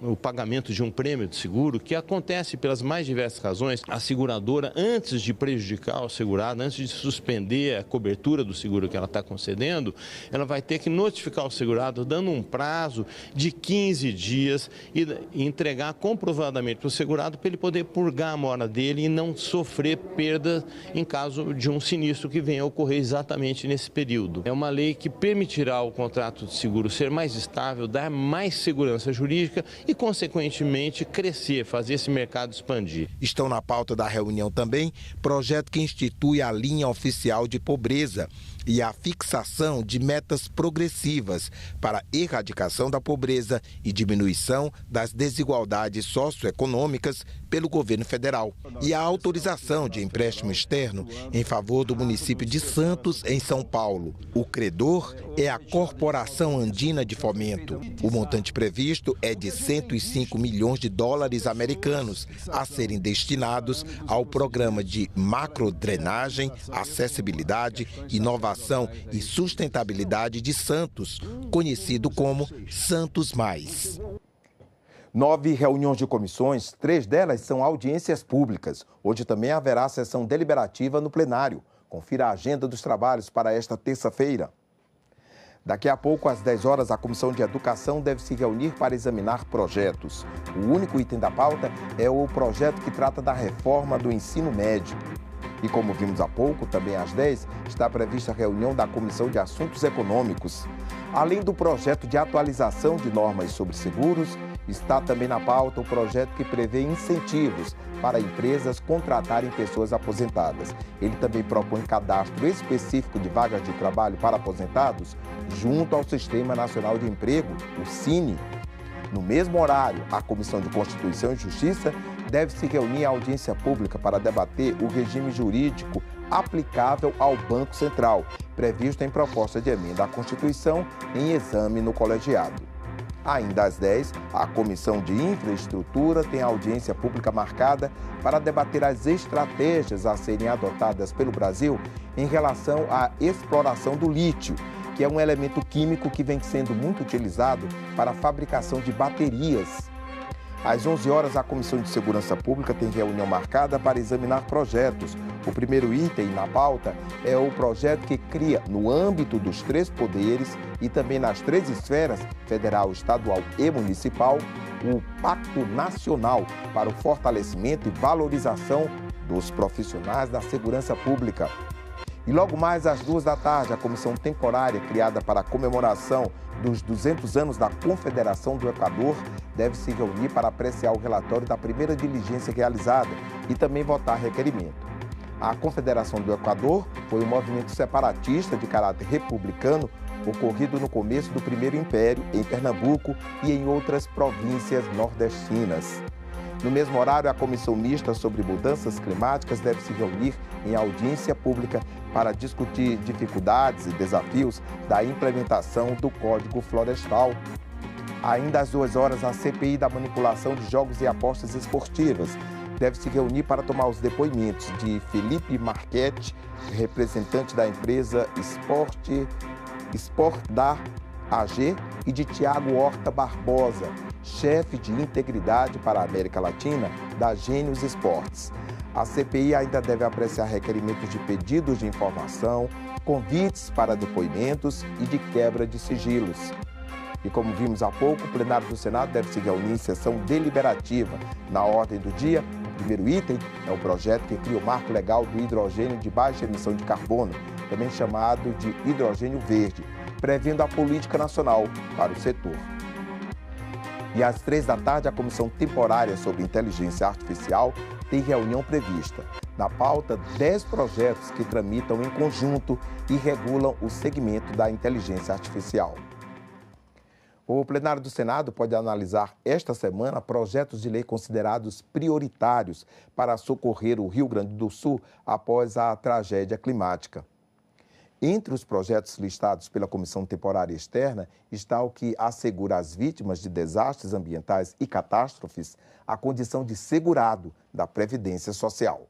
o pagamento de um prêmio de seguro, que acontece pelas mais diversas razões, a seguradora, antes de prejudicar o segurado, antes de suspender a cobertura do seguro que ela está concedendo, ela vai ter que notificar o segurado, dando um prazo de 15 dias e entregar comprovadamente para o segurado, para ele poder purgar a mora dele e não sofrer perda em caso de um sinistro que venha a ocorrer exatamente nesse período. É uma lei que permitirá ao contrato de seguro ser mais estável, dar mais segurança jurídica e, consequentemente, crescer, fazer esse mercado expandir. Estão na pauta da reunião também projeto que institui a linha oficial de pobreza e a fixação de metas progressivas para a erradicação da pobreza e diminuição das desigualdades socioeconômicas pelo governo federal. E a autorização de empréstimo externo em favor do município de Santos, em São Paulo. O credor é a Corporação Andina de Fomento. O montante previsto é de 105 milhões de dólares americanos a serem destinados ao programa de macrodrenagem, acessibilidade, inovação e sustentabilidade de Santos, conhecido como Santos Mais. 9 reuniões de comissões, 3 delas são audiências públicas. Hoje também haverá sessão deliberativa no plenário. Confira a agenda dos trabalhos para esta terça-feira. Daqui a pouco, às 10 horas, a Comissão de Educação deve se reunir para examinar projetos. O único item da pauta é o projeto que trata da reforma do ensino médio. E como vimos há pouco, também às 10, está prevista a reunião da Comissão de Assuntos Econômicos. Além do projeto de atualização de normas sobre seguros, está também na pauta o projeto que prevê incentivos para empresas contratarem pessoas aposentadas. Ele também propõe cadastro específico de vagas de trabalho para aposentados junto ao Sistema Nacional de Emprego, o SINE. No mesmo horário, a Comissão de Constituição e Justiça deve se reunir à audiência pública para debater o regime jurídico aplicável ao Banco Central, previsto em proposta de emenda à Constituição em exame no colegiado. Ainda às 10, a Comissão de Infraestrutura tem audiência pública marcada para debater as estratégias a serem adotadas pelo Brasil em relação à exploração do lítio, que é um elemento químico que vem sendo muito utilizado para a fabricação de baterias. Às 11 horas, a Comissão de Segurança Pública tem reunião marcada para examinar projetos. O primeiro item na pauta é o projeto que cria, no âmbito dos 3 poderes e também nas 3 esferas, federal, estadual e municipal, o Pacto Nacional para o fortalecimento e valorização dos profissionais da segurança pública. E logo mais às 2 da tarde, a comissão temporária criada para a comemoração dos 200 anos da Confederação do Equador deve se reunir para apreciar o relatório da primeira diligência realizada e também votar requerimento. A Confederação do Equador foi um movimento separatista de caráter republicano ocorrido no começo do Primeiro Império, em Pernambuco e em outras províncias nordestinas. No mesmo horário, a Comissão Mista sobre Mudanças Climáticas deve se reunir em audiência pública para discutir dificuldades e desafios da implementação do Código Florestal. Ainda às 2 horas, a CPI da manipulação de jogos e apostas esportivas deve se reunir para tomar os depoimentos de Felipe Marchetti, representante da empresa Sportdar AG, e de Tiago Horta Barbosa, chefe de integridade para a América Latina da Gênios Esportes. A CPI ainda deve apreciar requerimentos de pedidos de informação, convites para depoimentos e de quebra de sigilos. E como vimos há pouco, o plenário do Senado deve se reunir em sessão deliberativa. Na ordem do dia, o primeiro item é o projeto que cria o marco legal do hidrogênio de baixa emissão de carbono, também chamado de hidrogênio verde, prevendo a política nacional para o setor. E às 3 da tarde, a Comissão Temporária sobre Inteligência Artificial tem reunião prevista. Na pauta, 10 projetos que tramitam em conjunto e regulam o segmento da inteligência artificial. O plenário do Senado pode analisar esta semana projetos de lei considerados prioritários para socorrer o Rio Grande do Sul após a tragédia climática. Entre os projetos listados pela Comissão Temporária Externa está o que assegura às vítimas de desastres ambientais e catástrofes a condição de segurado da Previdência Social.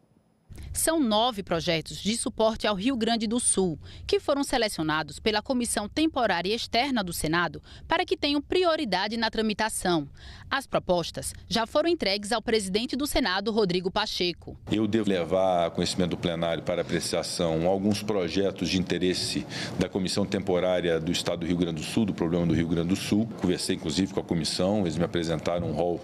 São 9 projetos de suporte ao Rio Grande do Sul, que foram selecionados pela Comissão Temporária Externa do Senado para que tenham prioridade na tramitação. As propostas já foram entregues ao presidente do Senado, Rodrigo Pacheco. Eu devo levar a conhecimento do plenário para apreciação alguns projetos de interesse da Comissão Temporária do Estado do Rio Grande do Sul, do problema do Rio Grande do Sul. Conversei, inclusive, com a comissão, eles me apresentaram um rol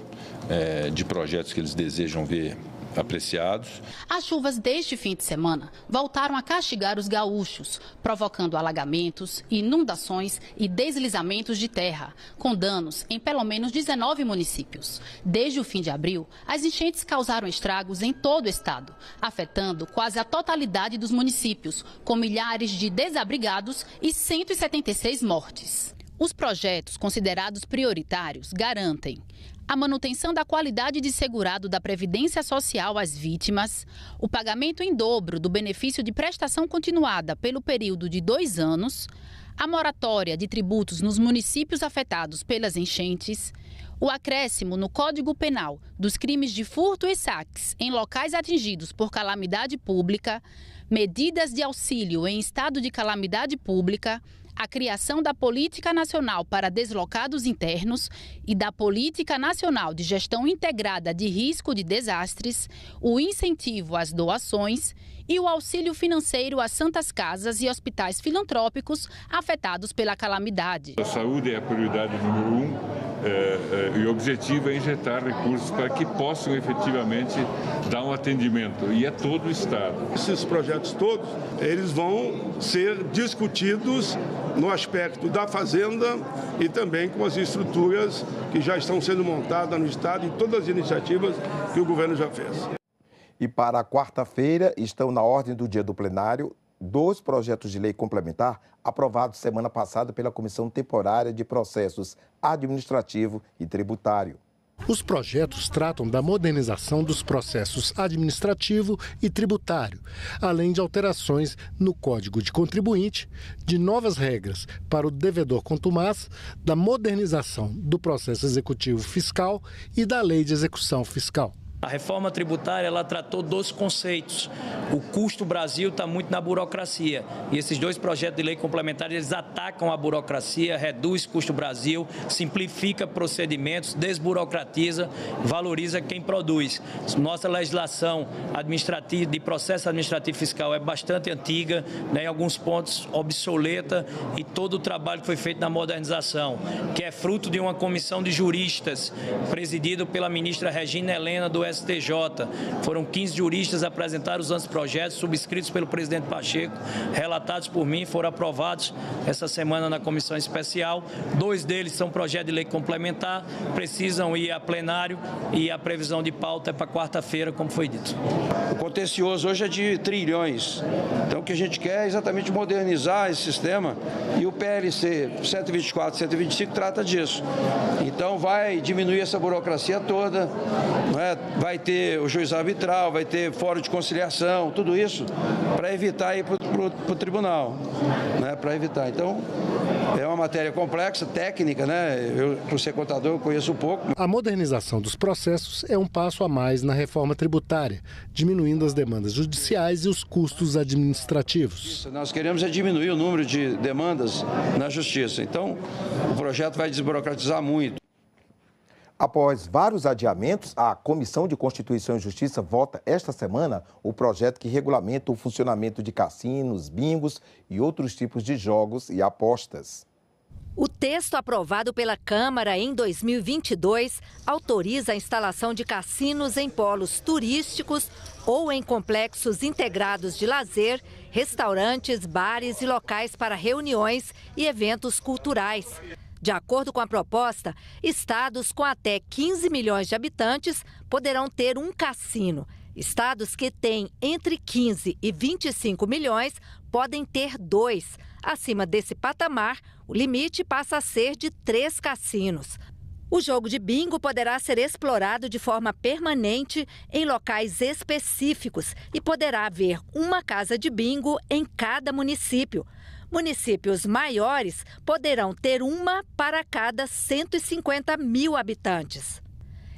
de projetos que eles desejam ver apreciados. As chuvas deste fim de semana voltaram a castigar os gaúchos, provocando alagamentos, inundações e deslizamentos de terra, com danos em pelo menos 19 municípios. Desde o fim de abril, as enchentes causaram estragos em todo o estado, afetando quase a totalidade dos municípios, com milhares de desabrigados e 176 mortes. Os projetos considerados prioritários garantem a manutenção da qualidade de segurado da Previdência Social às vítimas, o pagamento em dobro do benefício de prestação continuada pelo período de 2 anos, a moratória de tributos nos municípios afetados pelas enchentes, o acréscimo no Código Penal dos crimes de furto e saques em locais atingidos por calamidade pública, medidas de auxílio em estado de calamidade pública, a criação da Política Nacional para Deslocados Internos e da Política Nacional de Gestão Integrada de Risco de Desastres, o incentivo às doações e o auxílio financeiro às santas casas e hospitais filantrópicos afetados pela calamidade. A saúde é a prioridade número 1 e o objetivo é injetar recursos para que possam efetivamente dar um atendimento, e é todo o Estado. Esses projetos todos, eles vão ser discutidos no aspecto da Fazenda e também com as estruturas que já estão sendo montadas no Estado e todas as iniciativas que o governo já fez. E para a quarta-feira, estão na ordem do dia do plenário 2 projetos de lei complementar aprovados semana passada pela Comissão Temporária de Processos Administrativo e Tributário. Os projetos tratam da modernização dos processos administrativo e tributário, além de alterações no Código de Contribuinte, de novas regras para o devedor contumaz, da modernização do processo executivo fiscal e da Lei de Execução Fiscal. A reforma tributária, ela tratou 2 conceitos. O custo Brasil está muito na burocracia. E esses 2 projetos de lei complementares, eles atacam a burocracia, reduz o custo Brasil, simplifica procedimentos, desburocratiza, valoriza quem produz. Nossa legislação administrativa, de processo administrativo fiscal é bastante antiga, né, em alguns pontos obsoleta, e todo o trabalho que foi feito na modernização, que é fruto de uma comissão de juristas, presidido pela ministra Regina Helena do STJ. Foram 15 juristas apresentaram os anteprojetos subscritos pelo presidente Pacheco, relatados por mim, foram aprovados essa semana na comissão especial. 2 deles são projeto de lei complementar, precisam ir a plenário e a previsão de pauta é para quarta-feira, como foi dito. O contencioso hoje é de trilhões. Então, o que a gente quer é exatamente modernizar esse sistema e o PLC 124, 125 trata disso. Então, vai diminuir essa burocracia toda, vai ter o juiz arbitral, vai ter fórum de conciliação, tudo isso para evitar ir para o tribunal, para evitar. Então, é uma matéria complexa, técnica, Eu, por ser contador, eu conheço um pouco. A modernização dos processos é um passo a mais na reforma tributária, diminuindo as demandas judiciais e os custos administrativos. Nós queremos diminuir o número de demandas na justiça. Então, o projeto vai desburocratizar muito. Após vários adiamentos, a Comissão de Constituição e Justiça vota esta semana o projeto que regulamenta o funcionamento de cassinos, bingos e outros tipos de jogos e apostas. O texto aprovado pela Câmara em 2022 autoriza a instalação de cassinos em polos turísticos ou em complexos integrados de lazer, restaurantes, bares e locais para reuniões e eventos culturais. De acordo com a proposta, estados com até 15 milhões de habitantes poderão ter um cassino. Estados que têm entre 15 e 25 milhões podem ter 2. Acima desse patamar, o limite passa a ser de 3 cassinos. O jogo de bingo poderá ser explorado de forma permanente em locais específicos e poderá haver uma casa de bingo em cada município. Municípios maiores poderão ter uma para cada 150 mil habitantes.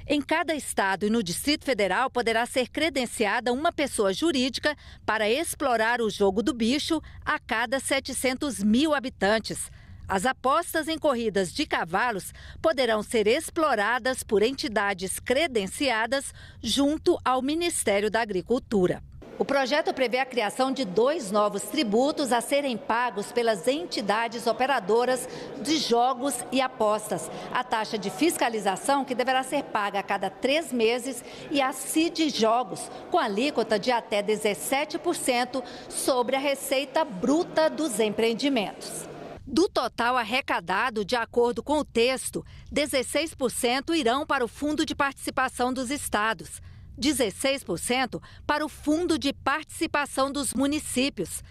Em cada estado e no Distrito Federal poderá ser credenciada uma pessoa jurídica para explorar o jogo do bicho a cada 700 mil habitantes. As apostas em corridas de cavalos poderão ser exploradas por entidades credenciadas junto ao Ministério da Agricultura. O projeto prevê a criação de 2 novos tributos a serem pagos pelas entidades operadoras de jogos e apostas. A taxa de fiscalização, que deverá ser paga a cada 3 meses, e a CID Jogos, com alíquota de até 17% sobre a receita bruta dos empreendimentos. Do total arrecadado, de acordo com o texto, 16% irão para o Fundo de Participação dos Estados, 16% para o Fundo de Participação dos Municípios,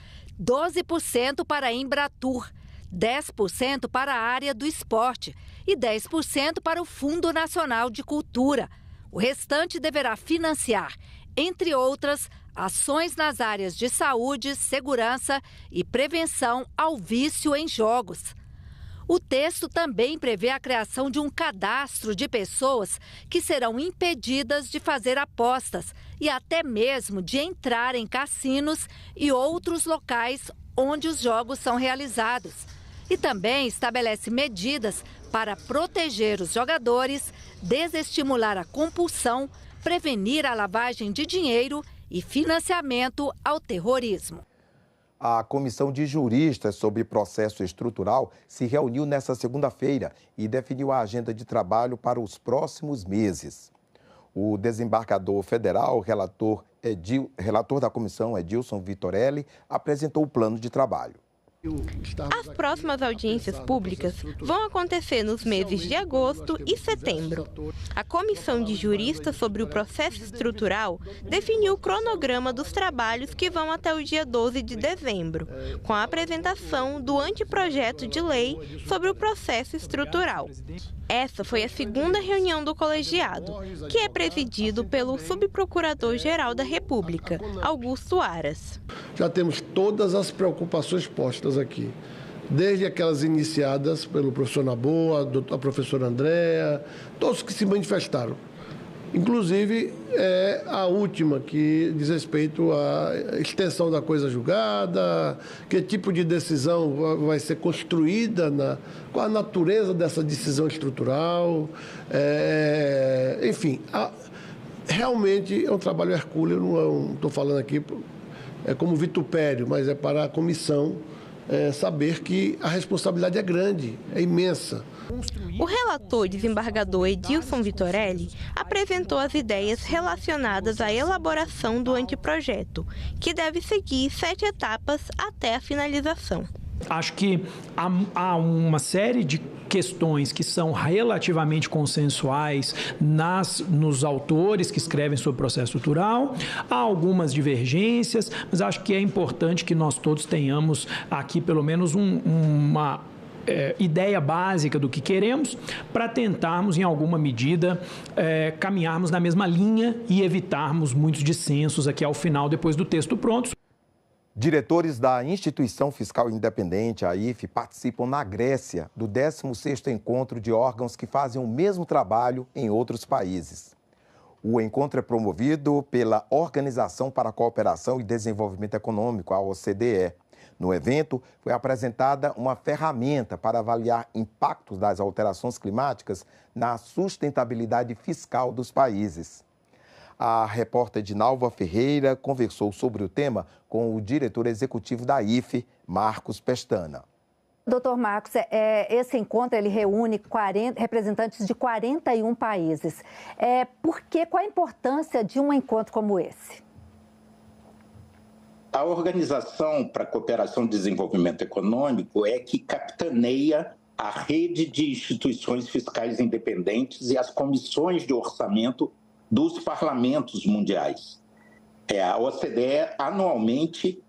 12% para a Embratur, 10% para a área do esporte e 10% para o Fundo Nacional de Cultura. O restante deverá financiar, entre outras, ações nas áreas de saúde, segurança e prevenção ao vício em jogos. O texto também prevê a criação de um cadastro de pessoas que serão impedidas de fazer apostas e até mesmo de entrar em cassinos e outros locais onde os jogos são realizados. E também estabelece medidas para proteger os jogadores, desestimular a compulsão, prevenir a lavagem de dinheiro e financiamento ao terrorismo. A Comissão de Juristas sobre Processo Estrutural se reuniu nesta segunda-feira e definiu a agenda de trabalho para os próximos meses. O desembargador federal, relator da comissão, Edilson Vitorelli, apresentou o plano de trabalho. As próximas audiências públicas vão acontecer nos meses de agosto e setembro. A Comissão de Juristas sobre o Processo Estrutural definiu o cronograma dos trabalhos que vão até o dia 12 de dezembro, com a apresentação do anteprojeto de lei sobre o processo estrutural. Essa foi a segunda reunião do colegiado, que é presidido pelo Subprocurador-Geral da República, Augusto Aras. Já temos todas as preocupações postas aqui, desde aquelas iniciadas pelo professor Naboa, a professora Andréa, todos que se manifestaram. Inclusive, a última, que diz respeito à extensão da coisa julgada, que tipo de decisão vai ser construída, qual a natureza dessa decisão estrutural. Enfim, realmente é um trabalho hercúleo, não estou falando aqui como vitupério, mas é para a comissão saber que a responsabilidade é grande, é imensa. O relator desembargador Edilson Vitorelli apresentou as ideias relacionadas à elaboração do anteprojeto, que deve seguir 7 etapas até a finalização. Acho que há uma série de questões que são relativamente consensuais nos autores que escrevem sobre o processo estrutural, há algumas divergências, mas acho que é importante que nós todos tenhamos aqui pelo menos uma ideia básica do que queremos para tentarmos, em alguma medida, caminharmos na mesma linha e evitarmos muitos dissensos aqui ao final, depois do texto pronto. Diretores da Instituição Fiscal Independente, a IFE, participam na Grécia do 16º Encontro de Órgãos que fazem o mesmo trabalho em outros países. O encontro é promovido pela Organização para a Cooperação e Desenvolvimento Econômico, a OCDE. No evento, foi apresentada uma ferramenta para avaliar impactos das alterações climáticas na sustentabilidade fiscal dos países. A repórter Dinalva Ferreira conversou sobre o tema com o diretor executivo da IFE, Marcos Pestana. Doutor Marcos, esse encontro ele reúne representantes de 41 países. Qual a importância de um encontro como esse? A Organização para a Cooperação e Desenvolvimento Econômico é que capitaneia a rede de instituições fiscais independentes e as comissões de orçamento dos parlamentos mundiais. A OCDE anualmente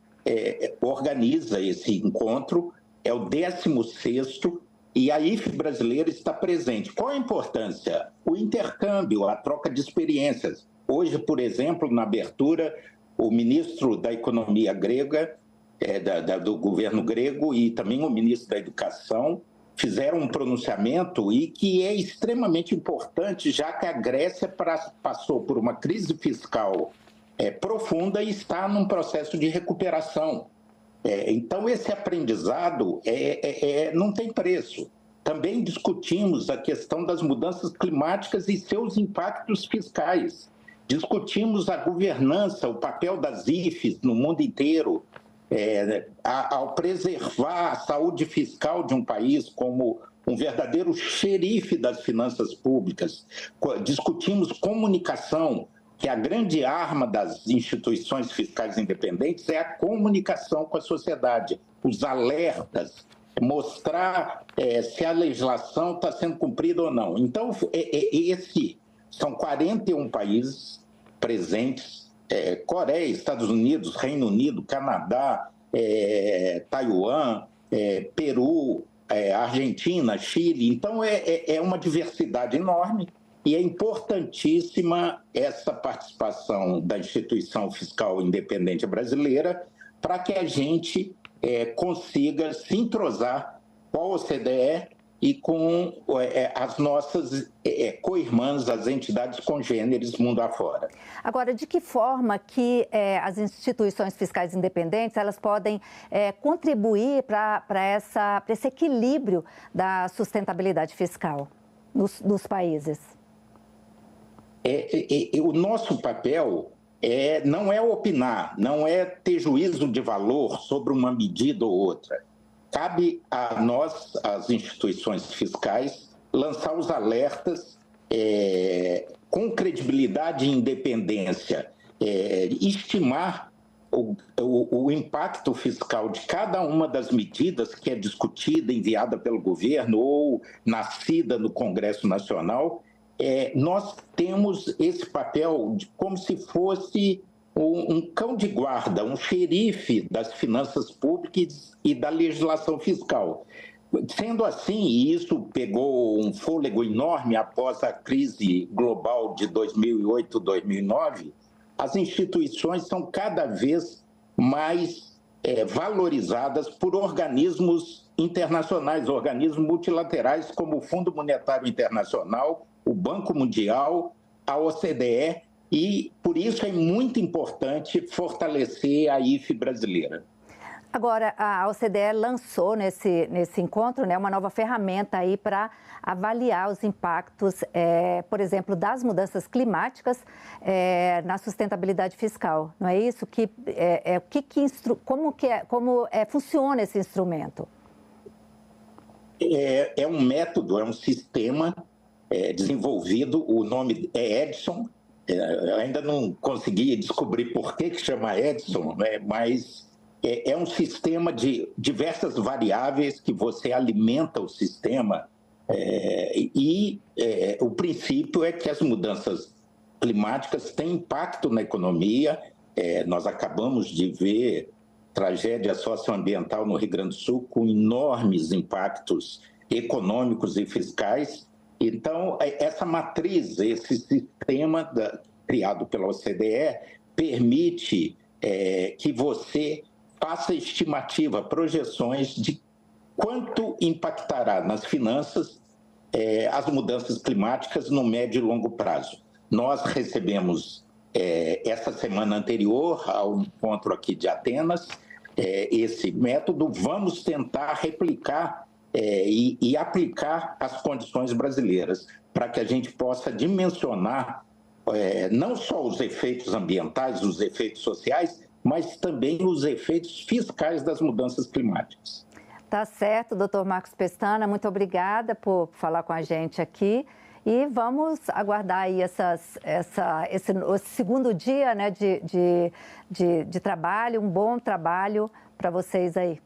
organiza esse encontro, é o 16º, e a IFE brasileira está presente. Qual a importância? O intercâmbio, a troca de experiências. Hoje, por exemplo, na abertura, o ministro da Economia grega, do governo grego, e também o ministro da Educação fizeram um pronunciamento e que é extremamente importante, já que a Grécia passou por uma crise fiscal profunda e está num processo de recuperação. Então, esse aprendizado não tem preço. Também discutimos a questão das mudanças climáticas e seus impactos fiscais. Discutimos a governança, o papel das IFES no mundo inteiro, ao preservar a saúde fiscal de um país como um verdadeiro xerife das finanças públicas. Discutimos comunicação, que a grande arma das instituições fiscais independentes é a comunicação com a sociedade, os alertas, mostrar se a legislação está sendo cumprida ou não. Então, são 41 países presentes, Coreia, Estados Unidos, Reino Unido, Canadá, Taiwan, Peru, Argentina, Chile. Então, é uma diversidade enorme e é importantíssima essa participação da Instituição Fiscal Independente Brasileira para que a gente consiga se entrosar com a OCDE e com as nossas co-irmãs, as entidades congêneres mundo afora. Agora, de que forma que as instituições fiscais independentes elas podem contribuir para esse equilíbrio da sustentabilidade fiscal nos países? O nosso papel não é opinar, não é ter juízo de valor sobre uma medida ou outra. Cabe a nós, as instituições fiscais, lançar os alertas com credibilidade e independência, estimar o impacto fiscal de cada uma das medidas que é discutida, enviada pelo governo ou nascida no Congresso Nacional. Nós temos esse papel como se fosse um cão de guarda, um xerife das finanças públicas e da legislação fiscal. Sendo assim, e isso pegou um fôlego enorme após a crise global de 2008, 2009, as instituições são cada vez mais valorizadas por organismos internacionais, organismos multilaterais como o Fundo Monetário Internacional, o Banco Mundial, a OCDE, e por isso é muito importante fortalecer a IFE brasileira. Agora, a OCDE lançou nesse encontro, né, uma nova ferramenta aí para avaliar os impactos, por exemplo, das mudanças climáticas na sustentabilidade fiscal. Não é isso? Como funciona esse instrumento? É um método, é um sistema desenvolvido, o nome é Edison. Eu ainda não consegui descobrir por que chama Edison, né, mas é um sistema de diversas variáveis que você alimenta o sistema o princípio é que as mudanças climáticas têm impacto na economia. Nós acabamos de ver tragédia socioambiental no Rio Grande do Sul com enormes impactos econômicos e fiscais. Então, essa matriz, esse sistema criado pela OCDE permite que você faça estimativa, projeções de quanto impactará nas finanças as mudanças climáticas no médio e longo prazo. Nós recebemos, essa semana anterior ao encontro aqui de Atenas, esse método. Vamos tentar replicar e aplicar as condições brasileiras, para que a gente possa dimensionar não só os efeitos ambientais, os efeitos sociais, mas também os efeitos fiscais das mudanças climáticas. Tá certo, doutor Marcos Pestana, muito obrigada por falar com a gente aqui. E vamos aguardar aí esse segundo dia, né, de trabalho, um bom trabalho para vocês aí.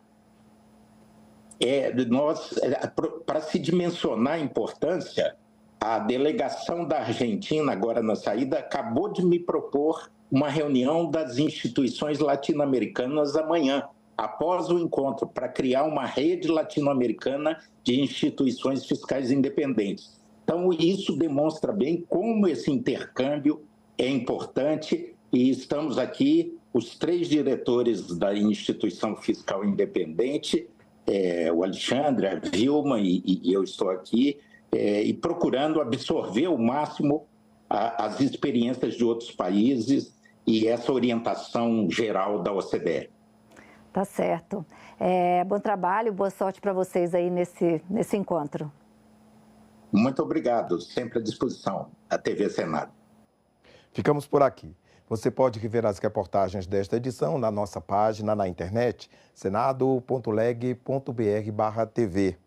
Para se dimensionar a importância, a delegação da Argentina, agora na saída, acabou de me propor uma reunião das instituições latino-americanas amanhã, após o encontro, para criar uma rede latino-americana de instituições fiscais independentes. Então, isso demonstra bem como esse intercâmbio é importante, e estamos aqui, os 3 diretores da instituição fiscal independente, o Alexandre, a Vilma e eu estou aqui, e procurando absorver ao máximo as experiências de outros países e essa orientação geral da OCDE. Tá certo. Bom trabalho, boa sorte para vocês aí nesse encontro. Muito obrigado, sempre à disposição, a TV Senado. Ficamos por aqui. Você pode rever as reportagens desta edição na nossa página na internet, senado.leg.br/tv.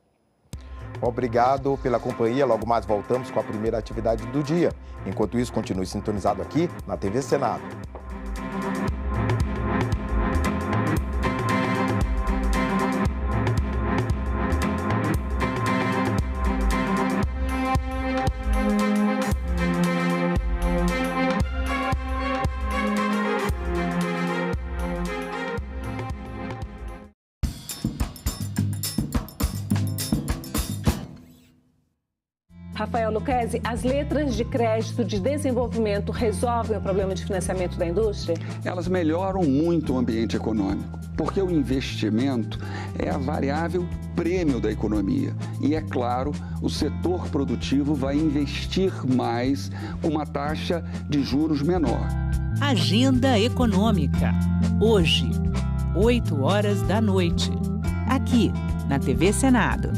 Obrigado pela companhia. Logo mais voltamos com a primeira atividade do dia. Enquanto isso, continue sintonizado aqui na TV Senado. Rafael Lucchesi, as letras de crédito de desenvolvimento resolvem o problema de financiamento da indústria? Elas melhoram muito o ambiente econômico, porque o investimento é a variável prêmio da economia. E, é claro, o setor produtivo vai investir mais com uma taxa de juros menor. Agenda Econômica. Hoje, 20h, aqui na TV Senado.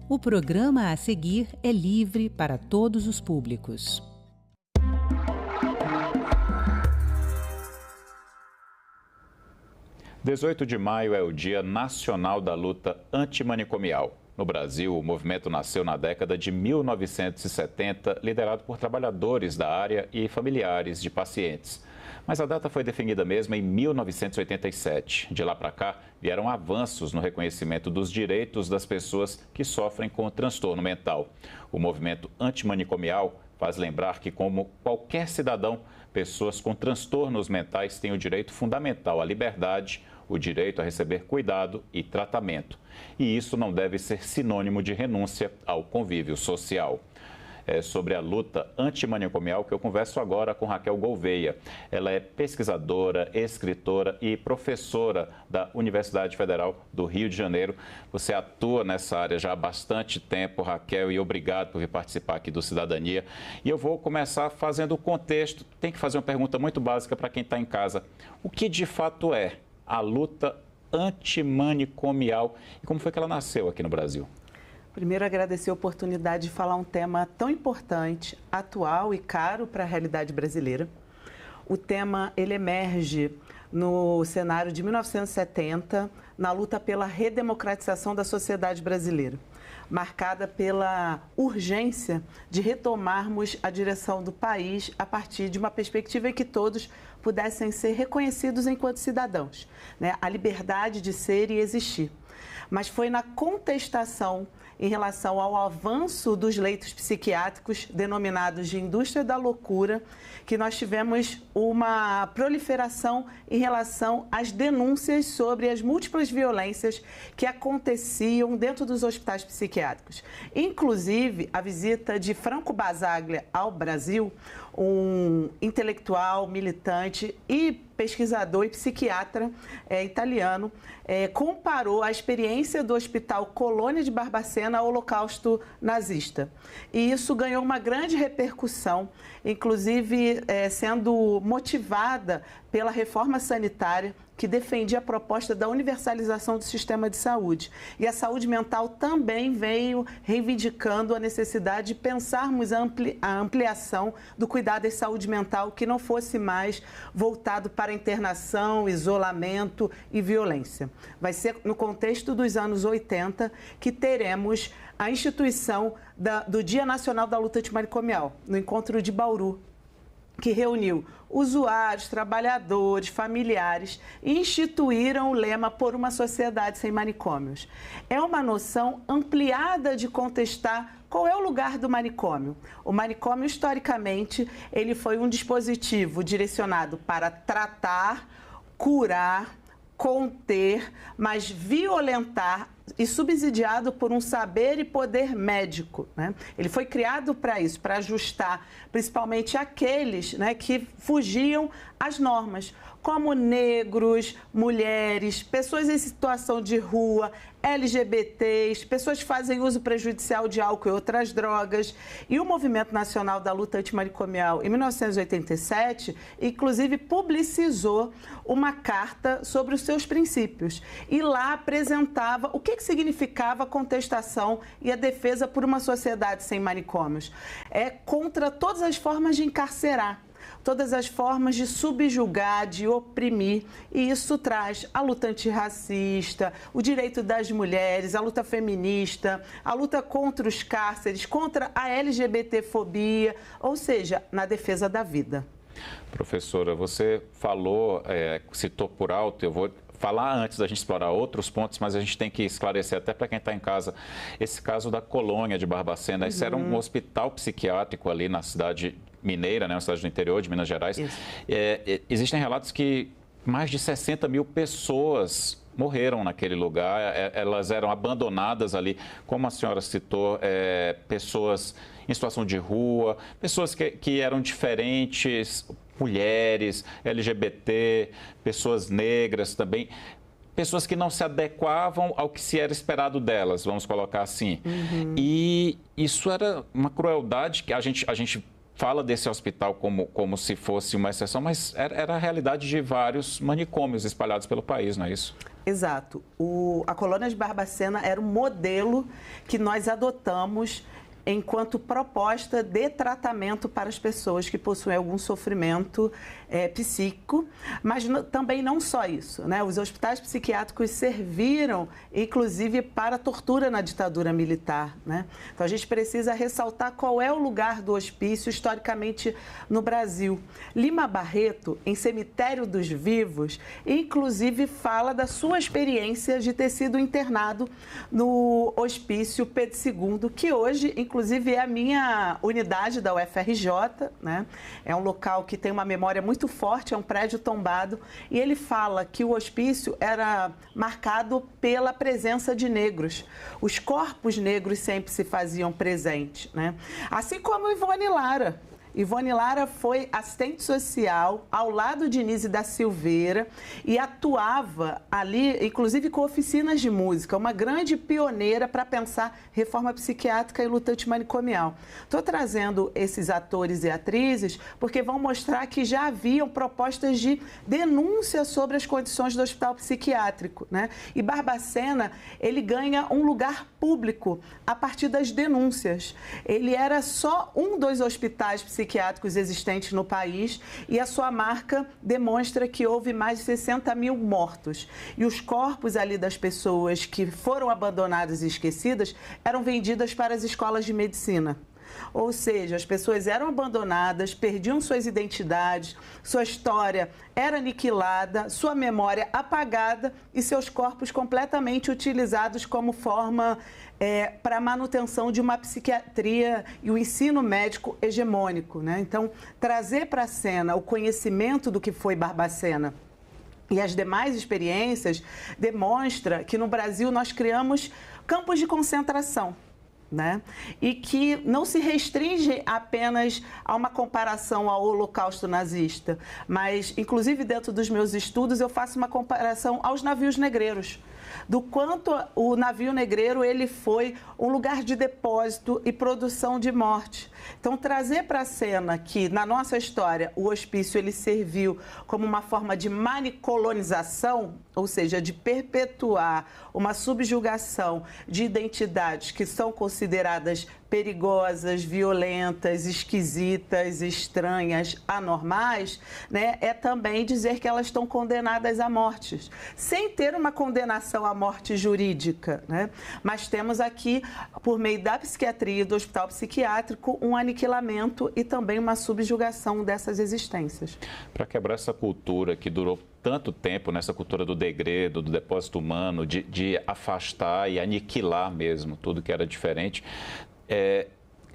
O programa a seguir é livre para todos os públicos. – 18 de maio é o Dia Nacional da Luta Antimanicomial. No Brasil, o movimento nasceu na década de 1970, liderado por trabalhadores da área e familiares de pacientes. Mas a data foi definida mesmo em 1987. De lá para cá, vieram avanços no reconhecimento dos direitos das pessoas que sofrem com transtorno mental. O movimento antimanicomial faz lembrar que, como qualquer cidadão, pessoas com transtornos mentais têm o direito fundamental à liberdade, o direito a receber cuidado e tratamento. E isso não deve ser sinônimo de renúncia ao convívio social. É sobre a luta antimanicomial que eu converso agora com Raquel Gouveia. Ela é pesquisadora, escritora e professora da Universidade Federal do Rio de Janeiro. Você atua nessa área já há bastante tempo, Raquel, e obrigado por vir participar aqui do Cidadania. E eu vou começar fazendo o contexto. Tem que fazer uma pergunta muito básica para quem está em casa. O que de fato é a luta antimanicomial e como foi que ela nasceu aqui no Brasil? Primeiro, agradecer a oportunidade de falar um tema tão importante, atual e caro para a realidade brasileira. O tema, ele emerge no cenário de 1970, na luta pela redemocratização da sociedade brasileira, marcada pela urgência de retomarmos a direção do país a partir de uma perspectiva em que todos pudessem ser reconhecidos enquanto cidadãos, né? A liberdade de ser e existir. Mas foi na contestação em relação ao avanço dos leitos psiquiátricos, denominados de indústria da loucura, que nós tivemos uma proliferação em relação às denúncias sobre as múltiplas violências que aconteciam dentro dos hospitais psiquiátricos. Inclusive, a visita de Franco Basaglia ao Brasil, um intelectual, militante e pesquisador e psiquiatra italiano, comparou a experiência do Hospital Colônia de Barbacena ao Holocausto nazista. E isso ganhou uma grande repercussão, inclusive sendo motivada pela reforma sanitária que defendia a proposta da universalização do sistema de saúde. E a saúde mental também veio reivindicando a necessidade de pensarmos a ampliação do cuidado em saúde mental que não fosse mais voltado para internação, isolamento e violência. Vai ser no contexto dos anos 80 que teremos a instituição do Dia Nacional da Luta Antimanicomial, no encontro de Bauru, que reuniu usuários, trabalhadores, familiares e instituíram o lema Por uma Sociedade Sem Manicômios. É uma noção ampliada de contestar qual é o lugar do manicômio. O manicômio, historicamente, ele foi um dispositivo direcionado para tratar, curar, conter, mas violentar e subsidiado por um saber e poder médico, né? Ele foi criado para isso, para ajustar principalmente aqueles, né, que fugiam às normas, como negros, mulheres, pessoas em situação de rua, LGBTs, pessoas que fazem uso prejudicial de álcool e outras drogas. E o Movimento Nacional da Luta Antimanicomial, em 1987, inclusive publicizou uma carta sobre os seus princípios. E lá apresentava o que significava a contestação e a defesa por uma sociedade sem manicômios. É contra todas as formas de encarcerar, todas as formas de subjugar, de oprimir, e isso traz a luta antirracista, o direito das mulheres, a luta feminista, a luta contra os cárceres, contra a LGBTfobia, ou seja, na defesa da vida. Professora, você falou, citou por alto, eu vou falar antes da gente explorar outros pontos, mas a gente tem que esclarecer até para quem está em casa esse caso da Colônia de Barbacena. Isso era um hospital psiquiátrico ali na cidade mineira, né, uma cidade do interior de Minas Gerais. Existem relatos que mais de 60 mil pessoas morreram naquele lugar, elas eram abandonadas ali, como a senhora citou, pessoas em situação de rua, pessoas que eram diferentes, mulheres, LGBT, pessoas negras também, pessoas que não se adequavam ao que se era esperado delas, vamos colocar assim. E isso era uma crueldade que a gente fala desse hospital como se fosse uma exceção, mas era a realidade de vários manicômios espalhados pelo país, não é isso? Exato. A Colônia de Barbacena era um modelo que nós adotamos enquanto proposta de tratamento para as pessoas que possuem algum sofrimento psíquico, mas também não só isso, né? Os hospitais psiquiátricos serviram, inclusive, para tortura na ditadura militar, né? Então, a gente precisa ressaltar qual é o lugar do hospício historicamente no Brasil. Lima Barreto, em Cemitério dos Vivos, inclusive fala da sua experiência de ter sido internado no Hospício Pedro II, que hoje, inclusive, é a minha unidade da UFRJ, né? É um local que tem uma memória muito forte, é um prédio tombado, e ele fala que o hospício era marcado pela presença de negros. Os corpos negros sempre se faziam presentes, né? Assim como Ivone Lara. Ivone Lara foi assistente social ao lado de Nise da Silveira e atuava ali, inclusive com oficinas de música, uma grande pioneira para pensar reforma psiquiátrica e luta antimanicomial. Estou trazendo esses atores e atrizes porque vão mostrar que já haviam propostas de denúncia sobre as condições do hospital psiquiátrico, né? E Barbacena, ele ganha um lugar público a partir das denúncias. Ele era só um dos hospitais psiquiátricos existentes no país e a sua marca demonstra que houve mais de 60 mil mortos. E os corpos ali das pessoas que foram abandonadas e esquecidas eram vendidas para as escolas de medicina. Ou seja, as pessoas eram abandonadas, perdiam suas identidades, sua história era aniquilada, sua memória apagada e seus corpos completamente utilizados como forma para a manutenção de uma psiquiatria e o ensino médico hegemônico, né? Então, trazer para a cena o conhecimento do que foi Barbacena e as demais experiências demonstra que no Brasil nós criamos campos de concentração, né? E que não se restringe apenas a uma comparação ao Holocausto nazista, mas, inclusive, dentro dos meus estudos, eu faço uma comparação aos navios negreiros, do quanto o navio negreiro ele foi um lugar de depósito e produção de morte. Então, trazer para a cena que, na nossa história, o hospício ele serviu como uma forma de manicolonização, ou seja, de perpetuar uma subjugação de identidades que são consideradas perigosas, violentas, esquisitas, estranhas, anormais, né? É também dizer que elas estão condenadas à morte, sem ter uma condenação à morte jurídica, né? Mas temos aqui, por meio da psiquiatria e do hospital psiquiátrico, um aniquilamento e também uma subjugação dessas existências. Para quebrar essa cultura que durou tanto tempo, nessa cultura do degredo, do depósito humano, de afastar e aniquilar mesmo tudo que era diferente,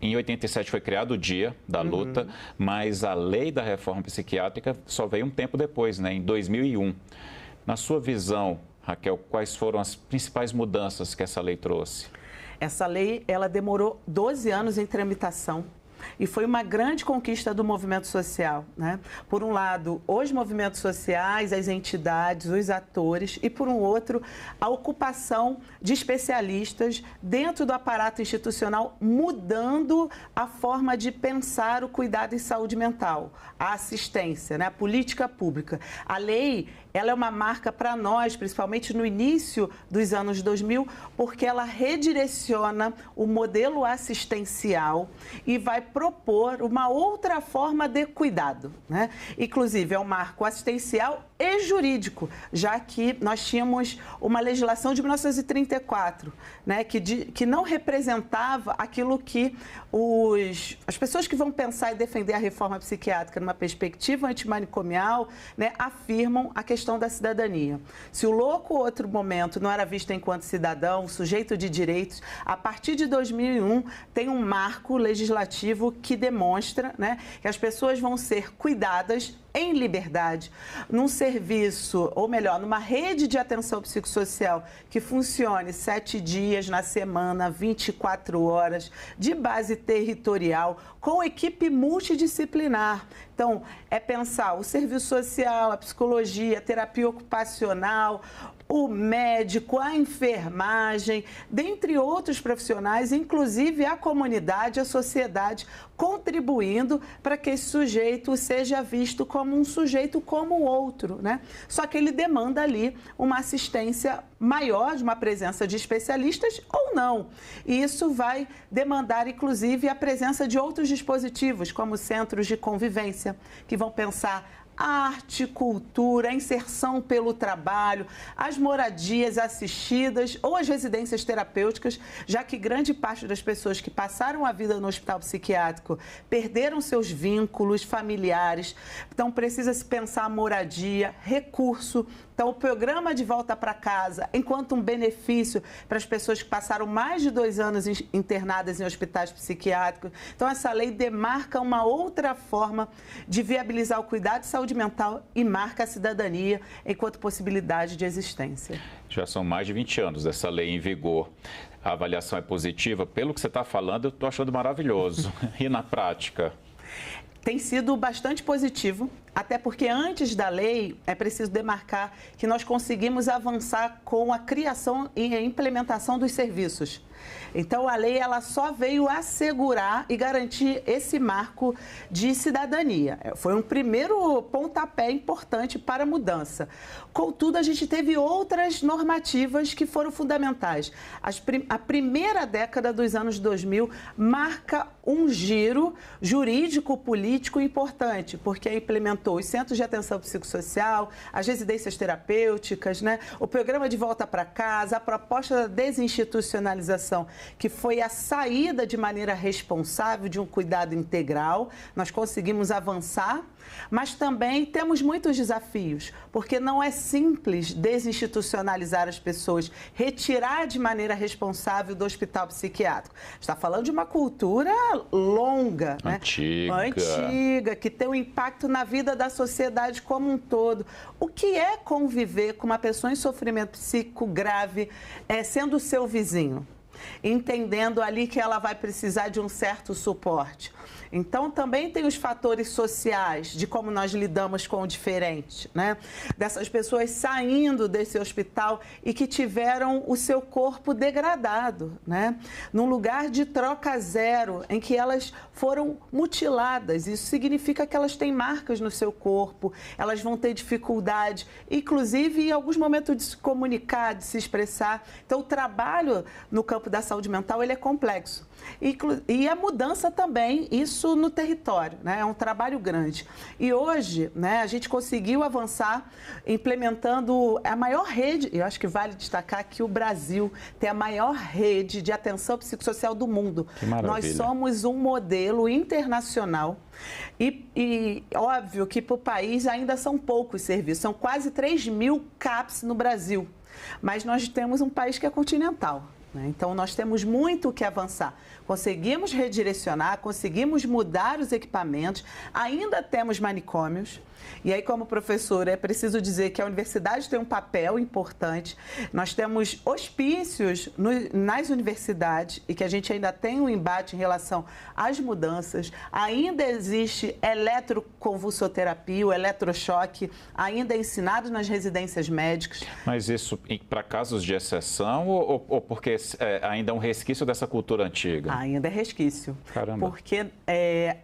em 87 foi criado o Dia da Luta, mas a lei da reforma psiquiátrica só veio um tempo depois, né, em 2001. Na sua visão, Raquel, quais foram as principais mudanças que essa lei trouxe? Essa lei, ela demorou 12 anos em tramitação. E foi uma grande conquista do movimento social, né? Por um lado, os movimentos sociais, as entidades, os atores, e por um outro, a ocupação de especialistas dentro do aparato institucional, mudando a forma de pensar o cuidado em saúde mental, a assistência, né? A política pública. A lei, ela é uma marca para nós, principalmente no início dos anos 2000, porque ela redireciona o modelo assistencial e vai propor uma outra forma de cuidado, né? Inclusive, é um marco assistencial e jurídico, já que nós tínhamos uma legislação de 1934, né, que não representava aquilo que as pessoas que vão pensar e defender a reforma psiquiátrica numa perspectiva antimanicomial, né, afirmam a questão da cidadania. Se o louco, outro momento, não era visto enquanto cidadão, sujeito de direitos, a partir de 2001 tem um marco legislativo que demonstra, né, que as pessoas vão ser cuidadas em liberdade, num serviço, ou melhor, numa rede de atenção psicossocial que funcione 7 dias na semana, 24 horas, de base territorial, com equipe multidisciplinar. Então, é pensar o serviço social, a psicologia, a terapia ocupacional, o médico, a enfermagem, dentre outros profissionais, inclusive a comunidade, a sociedade, contribuindo para que esse sujeito seja visto como como um sujeito como o outro, né? Só que ele demanda ali uma assistência maior, de uma presença de especialistas ou não. E isso vai demandar, inclusive, a presença de outros dispositivos, como centros de convivência, que vão pensar arte, cultura, inserção pelo trabalho, as moradias assistidas ou as residências terapêuticas, já que grande parte das pessoas que passaram a vida no hospital psiquiátrico perderam seus vínculos familiares. Então, precisa-se pensar moradia, recurso. Então, o programa de volta para casa, enquanto um benefício para as pessoas que passaram mais de 2 anos internadas em hospitais psiquiátricos. Então, essa lei demarca uma outra forma de viabilizar o cuidado de saúde mental e marca a cidadania enquanto possibilidade de existência. Já são mais de 20 anos dessa lei em vigor. A avaliação é positiva. Pelo que você está falando, eu estou achando maravilhoso. E na prática? Tem sido bastante positivo, até porque antes da lei é preciso demarcar que nós conseguimos avançar com a criação e a implementação dos serviços. Então, a lei ela só veio assegurar e garantir esse marco de cidadania. Foi um primeiro pontapé importante para a mudança. Contudo, a gente teve outras normativas que foram fundamentais. A primeira década dos anos 2000 marca um giro jurídico-político importante, porque implementou os centros de atenção psicossocial, as residências terapêuticas, né? O programa de volta para casa, a proposta da desinstitucionalização, que foi a saída de maneira responsável de um cuidado integral. Nós conseguimos avançar, mas também temos muitos desafios, porque não é simples desinstitucionalizar as pessoas, retirar de maneira responsável do hospital psiquiátrico. Está falando de uma cultura longa, antiga, que tem um impacto na vida da sociedade como um todo. O que é conviver com uma pessoa em sofrimento psíquico grave, sendo seu vizinho? Entendendo ali que ela vai precisar de um certo suporte. Então, também tem os fatores sociais de como nós lidamos com o diferente, né? Dessas pessoas saindo desse hospital e que tiveram o seu corpo degradado, né? Num lugar de troca zero, em que elas foram mutiladas. Isso significa que elas têm marcas no seu corpo, elas vão ter dificuldade, inclusive em alguns momentos de se comunicar, de se expressar. Então, o trabalho no campo da saúde mental, ele é complexo. E a mudança também, isso no território, né? É um trabalho grande. E hoje, né, a gente conseguiu avançar implementando a maior rede, eu acho que vale destacar que o Brasil tem a maior rede de atenção psicossocial do mundo. Que maravilha. Nós somos um modelo internacional. E óbvio que para o país ainda são poucos serviços, são quase 3.000 CAPs no Brasil. Mas nós temos um país que é continental. Então, nós temos muito o que avançar. Conseguimos redirecionar, conseguimos mudar os equipamentos, ainda temos manicômios. E aí, como professora, é preciso dizer que a universidade tem um papel importante. Nós temos hospícios nas universidades e que a gente ainda tem um embate em relação às mudanças. Ainda existe eletroconvulsoterapia, o eletrochoque, ainda é ensinado nas residências médicas. Mas isso para casos de exceção ou porque ainda é um resquício dessa cultura antiga? Ainda é resquício. Caramba. Porque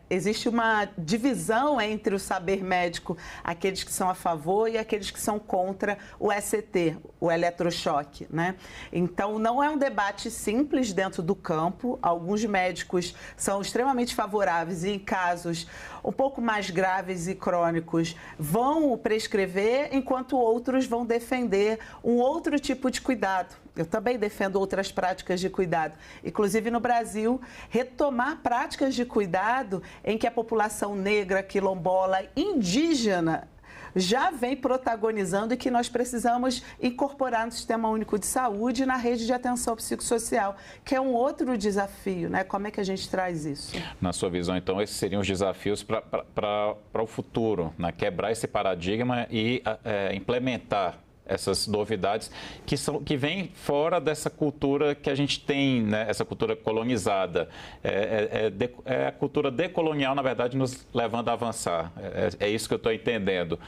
existe uma divisão entre o saber médico, aqueles que são a favor e aqueles que são contra o ECT, o eletrochoque, né? Então, não é um debate simples dentro do campo. Alguns médicos são extremamente favoráveis e, em casos um pouco mais graves e crônicos, vão prescrever, enquanto outros vão defender um outro tipo de cuidado. Eu também defendo outras práticas de cuidado. Inclusive, no Brasil, retomar práticas de cuidado em que a população negra, quilombola, indígena já vem protagonizando e que nós precisamos incorporar no Sistema Único de Saúde e na rede de atenção psicossocial, que é um outro desafio, né? Como é que a gente traz isso? Na sua visão, então, esses seriam os desafios para o futuro, né? Quebrar esse paradigma e implementar essas novidades que vêm fora dessa cultura que a gente tem, né? Essa cultura colonizada. É a cultura decolonial, na verdade, nos levando a avançar. É isso que eu estou entendendo.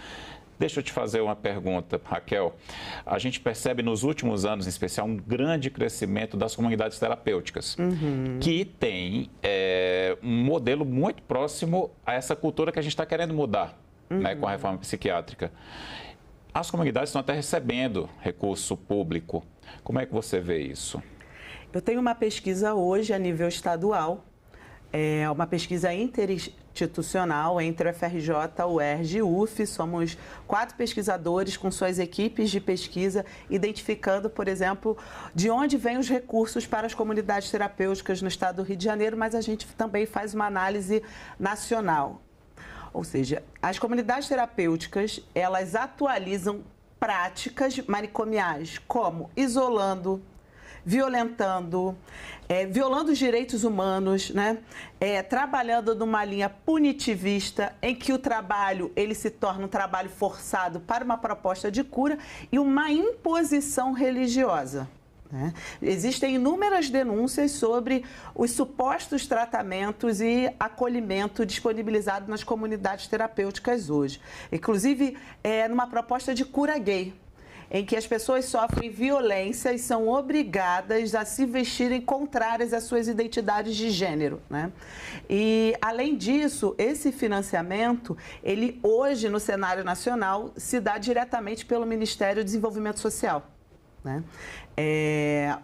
Deixa eu te fazer uma pergunta, Raquel. A gente percebe nos últimos anos, em especial, um grande crescimento das comunidades terapêuticas, que tem um modelo muito próximo a essa cultura que a gente está querendo mudar. né, com a reforma psiquiátrica. As comunidades estão até recebendo recurso público. Como é que você vê isso? Eu tenho uma pesquisa hoje a nível estadual, uma pesquisa interinstitucional entre o FRJ, o UERJ e o UF. Somos 4 pesquisadores com suas equipes de pesquisa, identificando, por exemplo, de onde vêm os recursos para as comunidades terapêuticas no estado do Rio de Janeiro, mas a gente também faz uma análise nacional. Ou seja, as comunidades terapêuticas, elas atualizam práticas manicomiais, como isolando, violentando, violando os direitos humanos, né? Trabalhando numa linha punitivista, em que o trabalho ele se torna um trabalho forçado para uma proposta de cura e uma imposição religiosa. Existem inúmeras denúncias sobre os supostos tratamentos e acolhimento disponibilizado nas comunidades terapêuticas hoje. Inclusive, numa proposta de cura gay, em que as pessoas sofrem violência e são obrigadas a se vestirem contrárias às suas identidades de gênero, né? E, além disso, esse financiamento, ele hoje, no cenário nacional, se dá diretamente pelo Ministério do Desenvolvimento Social, né?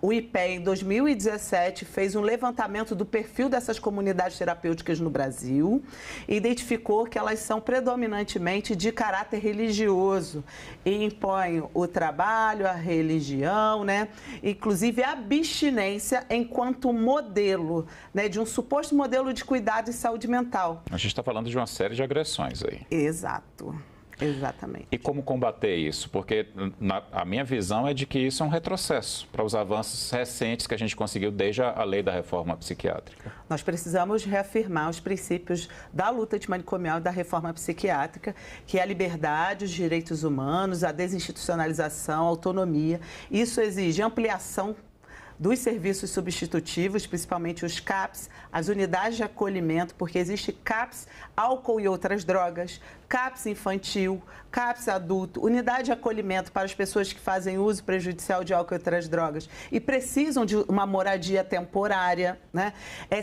O IPEA, em 2017, fez um levantamento do perfil dessas comunidades terapêuticas no Brasil e identificou que elas são predominantemente de caráter religioso e impõem o trabalho, a religião, né? Inclusive a abstinência enquanto modelo, né? De um suposto modelo de cuidado e saúde mental. A gente está falando de uma série de agressões aí. Exato. Exatamente. E como combater isso? Porque a minha visão é de que isso é um retrocesso para os avanços recentes que a gente conseguiu desde a lei da reforma psiquiátrica. Nós precisamos reafirmar os princípios da luta antimanicomial e da reforma psiquiátrica, que é a liberdade, os direitos humanos, a desinstitucionalização, a autonomia. Isso exige ampliação dos serviços substitutivos, principalmente os CAPs, as unidades de acolhimento, porque existe CAPs, álcool e outras drogas, CAPs infantil, CAPs adulto, unidade de acolhimento para as pessoas que fazem uso prejudicial de álcool e outras drogas e precisam de uma moradia temporária, né?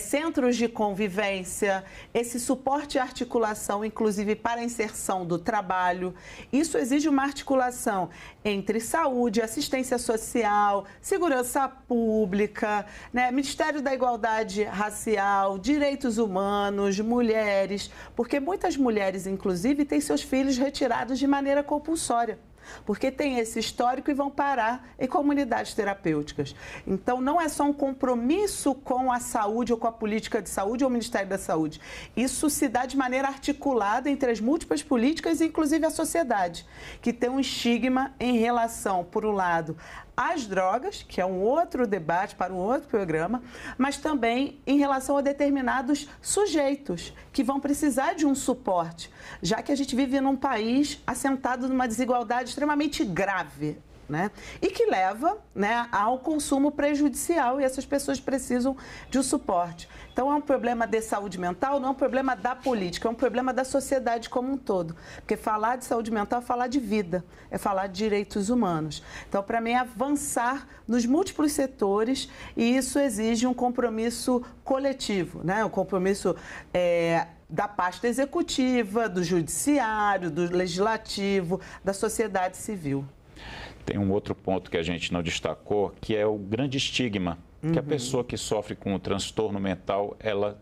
Centros de convivência, esse suporte e articulação, inclusive para a inserção do trabalho. Isso exige uma articulação entre saúde, assistência social, segurança pública, né? Ministério da Igualdade Racial, direitos humanos, mulheres, porque muitas mulheres, inclusive, têm seus filhos retirados de maneira compulsória, porque tem esse histórico e vão parar em comunidades terapêuticas. Então, não é só um compromisso com a saúde ou com a política de saúde ou o Ministério da Saúde. Isso se dá de maneira articulada entre as múltiplas políticas e, inclusive, a sociedade, que tem um estigma em relação, por um lado, às drogas, que é um outro debate para um outro programa, mas também em relação a determinados sujeitos que vão precisar de um suporte, já que a gente vive num país assentado numa desigualdade extremamente grave, né? E que leva, né, ao consumo prejudicial, e essas pessoas precisam de um suporte. Então, é um problema de saúde mental, não é um problema da política, é um problema da sociedade como um todo. Porque falar de saúde mental é falar de vida, é falar de direitos humanos. Então, para mim, é avançar nos múltiplos setores, e isso exige um compromisso coletivo, né? Um compromisso da pasta executiva, do judiciário, do legislativo, da sociedade civil. Tem um outro ponto que a gente não destacou, que é o grande estigma que a pessoa que sofre com o transtorno mental, ela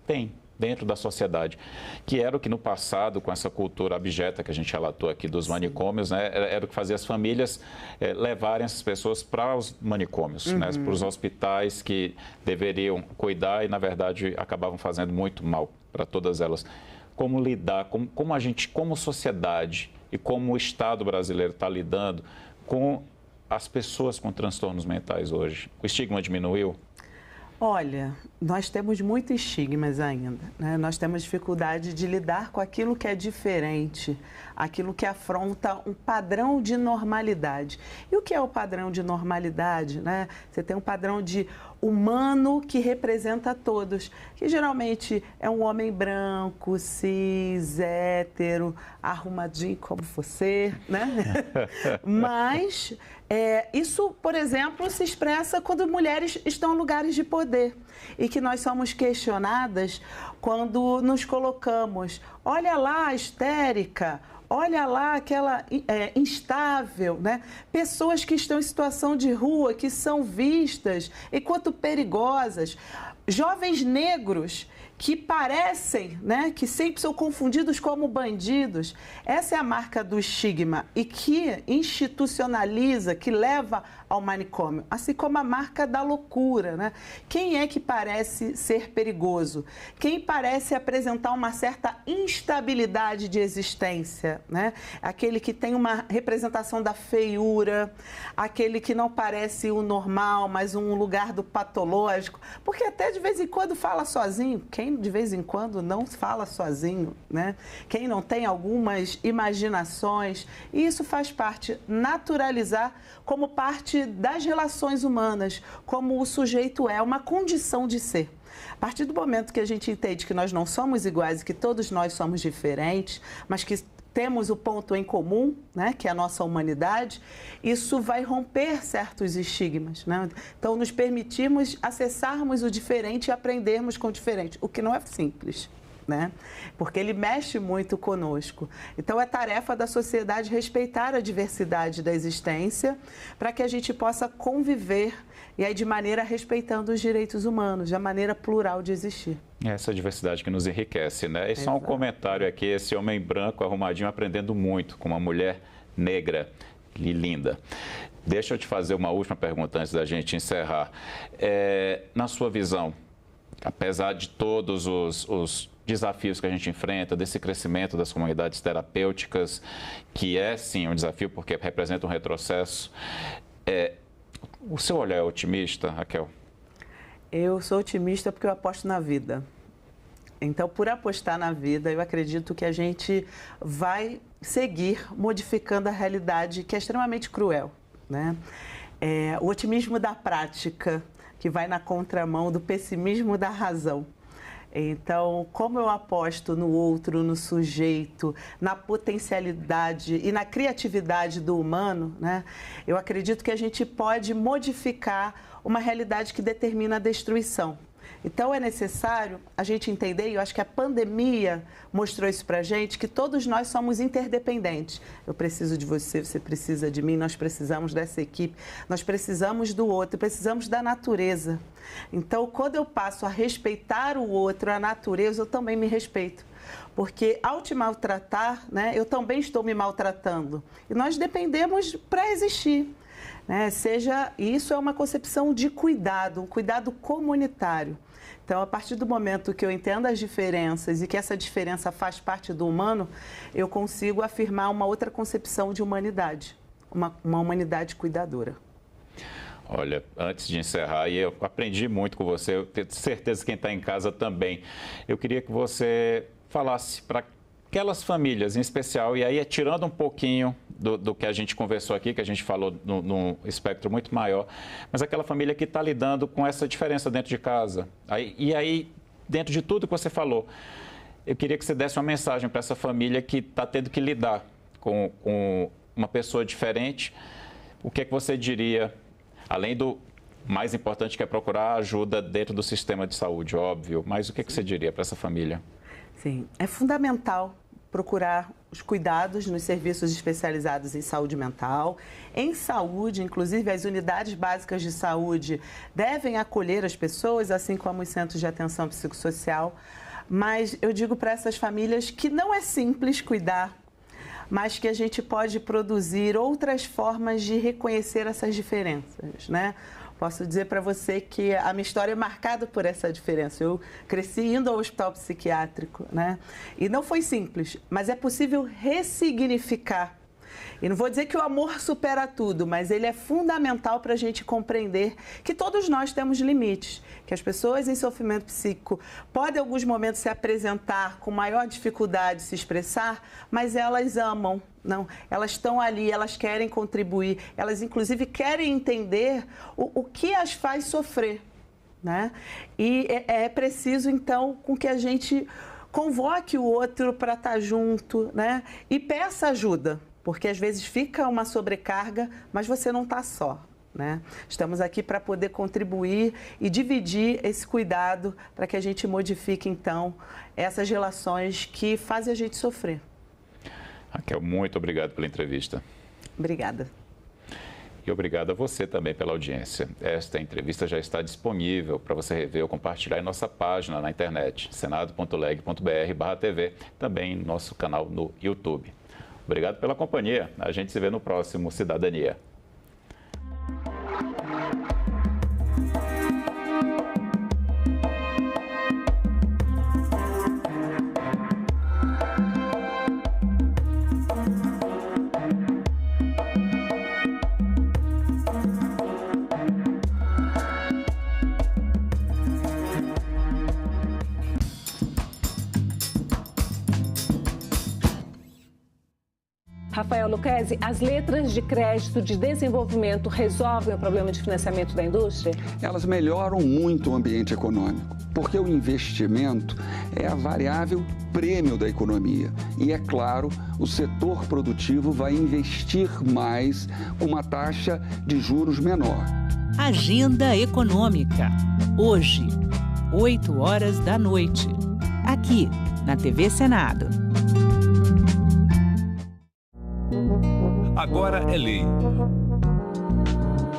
tem dentro da sociedade, que era o que no passado, com essa cultura abjeta que a gente relatou aqui dos manicômios, né, era o que fazia as famílias levarem essas pessoas para os manicômios, né, para os hospitais que deveriam cuidar e, na verdade, acabavam fazendo muito mal para todas elas. Como lidar, como a gente, como sociedade e como o Estado brasileiro está lidando com as pessoas com transtornos mentais hoje? O estigma diminuiu? Olha, nós temos muitos estigmas ainda, né? Nós temos dificuldade de lidar com aquilo que é diferente, aquilo que afronta um padrão de normalidade. E o que é o padrão de normalidade, né? Você tem um padrão de humano que representa todos, que geralmente é um homem branco, cis, hétero, arrumadinho como você, né? Mas isso, por exemplo, se expressa quando mulheres estão em lugares de poder e que nós somos questionadas quando nos colocamos, olha lá, histérica, olha lá aquela instável, né? Pessoas que estão em situação de rua, que são vistas enquanto perigosas, jovens negros que parecem, né, que sempre são confundidos como bandidos. Essa é a marca do estigma e que institucionaliza, que leva ao manicômio, assim como a marca da loucura, né? Quem é que parece ser perigoso? Quem parece apresentar uma certa instabilidade de existência, né? Aquele que tem uma representação da feiura, aquele que não parece o normal, mas um lugar do patológico, porque até de vez em quando fala sozinho. Quem de vez em quando não fala sozinho, né? Quem não tem algumas imaginações, e isso faz parte, naturalizar como parte das relações humanas, como o sujeito é, uma condição de ser. A partir do momento que a gente entende que nós não somos iguais e que todos nós somos diferentes, mas que temos o ponto em comum, né, que é a nossa humanidade, isso vai romper certos estigmas, né? Então, nos permitirmos acessarmos o diferente e aprendermos com o diferente, o que não é simples, né? Porque ele mexe muito conosco. Então, é tarefa da sociedade respeitar a diversidade da existência para que a gente possa conviver e aí de maneira respeitando os direitos humanos, a maneira plural de existir. Essa diversidade que nos enriquece, né? E só um comentário aqui, esse homem branco arrumadinho aprendendo muito com uma mulher negra e linda. Deixa eu te fazer uma última pergunta antes da gente encerrar. Na sua visão, apesar de todos os desafios que a gente enfrenta, desse crescimento das comunidades terapêuticas, que é sim um desafio porque representa um retrocesso, o seu olhar é otimista, Raquel? Eu sou otimista porque eu aposto na vida. Então, por apostar na vida, eu acredito que a gente vai seguir modificando a realidade que é extremamente cruel, né? O otimismo da prática, que vai na contramão do pessimismo da razão. Então, como eu aposto no outro, no sujeito, na potencialidade e na criatividade do humano, né, eu acredito que a gente pode modificar uma realidade que determina a destruição. Então, é necessário a gente entender, e eu acho que a pandemia mostrou isso para a gente, que todos nós somos interdependentes. Eu preciso de você, você precisa de mim, nós precisamos dessa equipe, nós precisamos do outro, precisamos da natureza. Então, quando eu passo a respeitar o outro, a natureza, eu também me respeito. Porque ao te maltratar, né, eu também estou me maltratando. E nós dependemos para existir. Né? Isso é uma concepção de cuidado, um cuidado comunitário. Então, a partir do momento que eu entendo as diferenças e que essa diferença faz parte do humano, eu consigo afirmar uma outra concepção de humanidade, uma humanidade cuidadora. Olha, antes de encerrar, e eu aprendi muito com você, eu tenho certeza que quem está em casa também, eu queria que você falasse para aquelas famílias em especial, e aí tirando um pouquinho do que a gente conversou aqui, que a gente falou num espectro muito maior, mas aquela família que está lidando com essa diferença dentro de casa. E aí, dentro de tudo que você falou, eu queria que você desse uma mensagem para essa família que está tendo que lidar com uma pessoa diferente. O que é que você diria, além do mais importante que é procurar ajuda dentro do sistema de saúde, óbvio, mas o que é que você diria para essa família? Sim, é fundamental procurar os cuidados nos serviços especializados em saúde mental. Em saúde, inclusive, as unidades básicas de saúde devem acolher as pessoas, assim como os centros de atenção psicossocial. Mas eu digo para essas famílias que não é simples cuidar, mas que a gente pode produzir outras formas de reconhecer essas diferenças, né? Posso dizer para você que a minha história é marcada por essa diferença. Eu cresci indo ao hospital psiquiátrico, né? E não foi simples, mas é possível ressignificar. E não vou dizer que o amor supera tudo, mas ele é fundamental para a gente compreender que todos nós temos limites, que as pessoas em sofrimento psíquico podem, em alguns momentos, se apresentar com maior dificuldade de se expressar, mas elas amam. Não, elas estão ali, elas querem contribuir, elas inclusive querem entender o que as faz sofrer. né? E é preciso, então, com que a gente convoque o outro para estar junto, né? E peça ajuda, porque às vezes fica uma sobrecarga, mas você não está só, né? Estamos aqui para poder contribuir e dividir esse cuidado para que a gente modifique, então, essas relações que fazem a gente sofrer. Raquel, muito obrigado pela entrevista. Obrigada. E obrigado a você também pela audiência. Esta entrevista já está disponível para você rever ou compartilhar em nossa página na internet, senado.leg.br/TV, também em nosso canal no YouTube. Obrigado pela companhia. A gente se vê no próximo Cidadania. Rafael Lucchesi, as letras de crédito de desenvolvimento resolvem o problema de financiamento da indústria? Elas melhoram muito o ambiente econômico, porque o investimento é a variável prêmio da economia. E, é claro, o setor produtivo vai investir mais com uma taxa de juros menor. Agenda Econômica. Hoje, 20h, aqui na TV Senado. Agora é lei.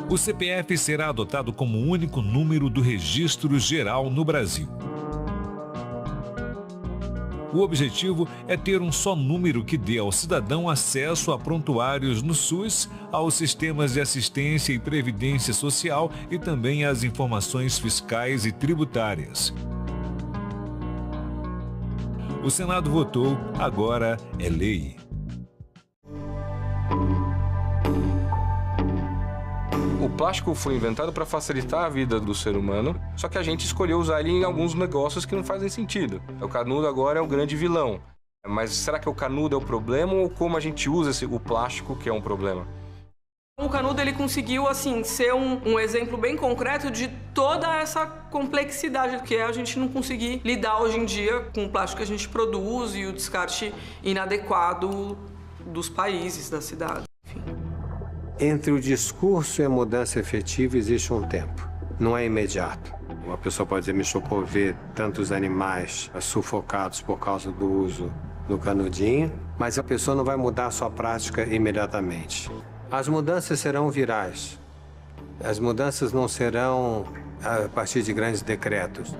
O CPF será adotado como o único número do Registro Geral no Brasil. O objetivo é ter um só número que dê ao cidadão acesso a prontuários no SUS, aos sistemas de assistência e previdência social e também às informações fiscais e tributárias. O Senado votou, agora é lei. O plástico foi inventado para facilitar a vida do ser humano, só que a gente escolheu usar ele em alguns negócios que não fazem sentido. O canudo agora é o grande vilão. Mas será que o canudo é o problema ou como a gente usa o plástico que é um problema? O canudo ele conseguiu assim ser um exemplo bem concreto de toda essa complexidade que é a gente não conseguir lidar hoje em dia com o plástico que a gente produz e o descarte inadequado dos países, da cidade. Enfim. Entre o discurso e a mudança efetiva existe um tempo, não é imediato. Uma pessoa pode dizer, me chocou ver tantos animais sufocados por causa do uso do canudinho, mas a pessoa não vai mudar a sua prática imediatamente. As mudanças serão virais. As mudanças não serão a partir de grandes decretos.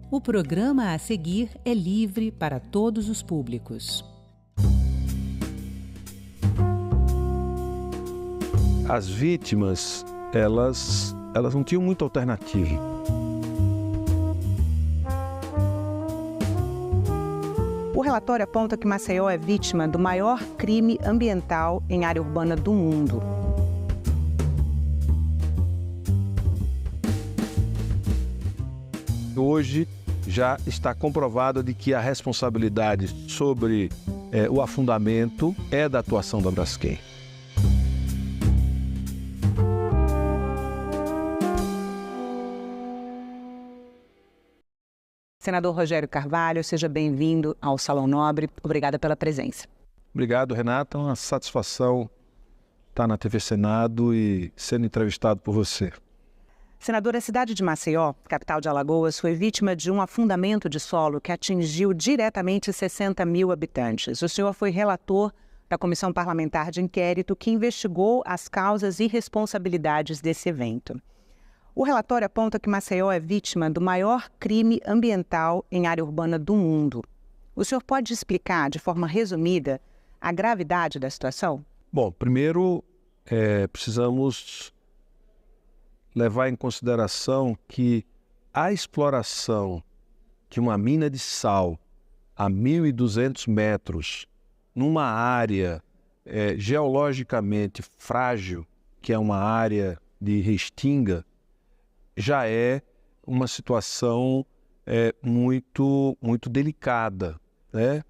O programa a seguir é livre para todos os públicos. As vítimas, elas não tinham muita alternativa. O relatório aponta que Maceió é vítima do maior crime ambiental em área urbana do mundo. Hoje já está comprovado de que a responsabilidade sobre o afundamento é da atuação da Braskem. Senador Rogério Carvalho, seja bem-vindo ao Salão Nobre. Obrigada pela presença. Obrigado, Renata. É uma satisfação estar na TV Senado e sendo entrevistado por você. Senador, a cidade de Maceió, capital de Alagoas, foi vítima de um afundamento de solo que atingiu diretamente 60 mil habitantes. O senhor foi relator da Comissão Parlamentar de Inquérito que investigou as causas e responsabilidades desse evento. O relatório aponta que Maceió é vítima do maior crime ambiental em área urbana do mundo. O senhor pode explicar, de forma resumida, a gravidade da situação? Bom, primeiro precisamos levar em consideração que a exploração de uma mina de sal a 1.200 metros, numa área geologicamente frágil, que é uma área de restinga, já é uma situação muito delicada, né?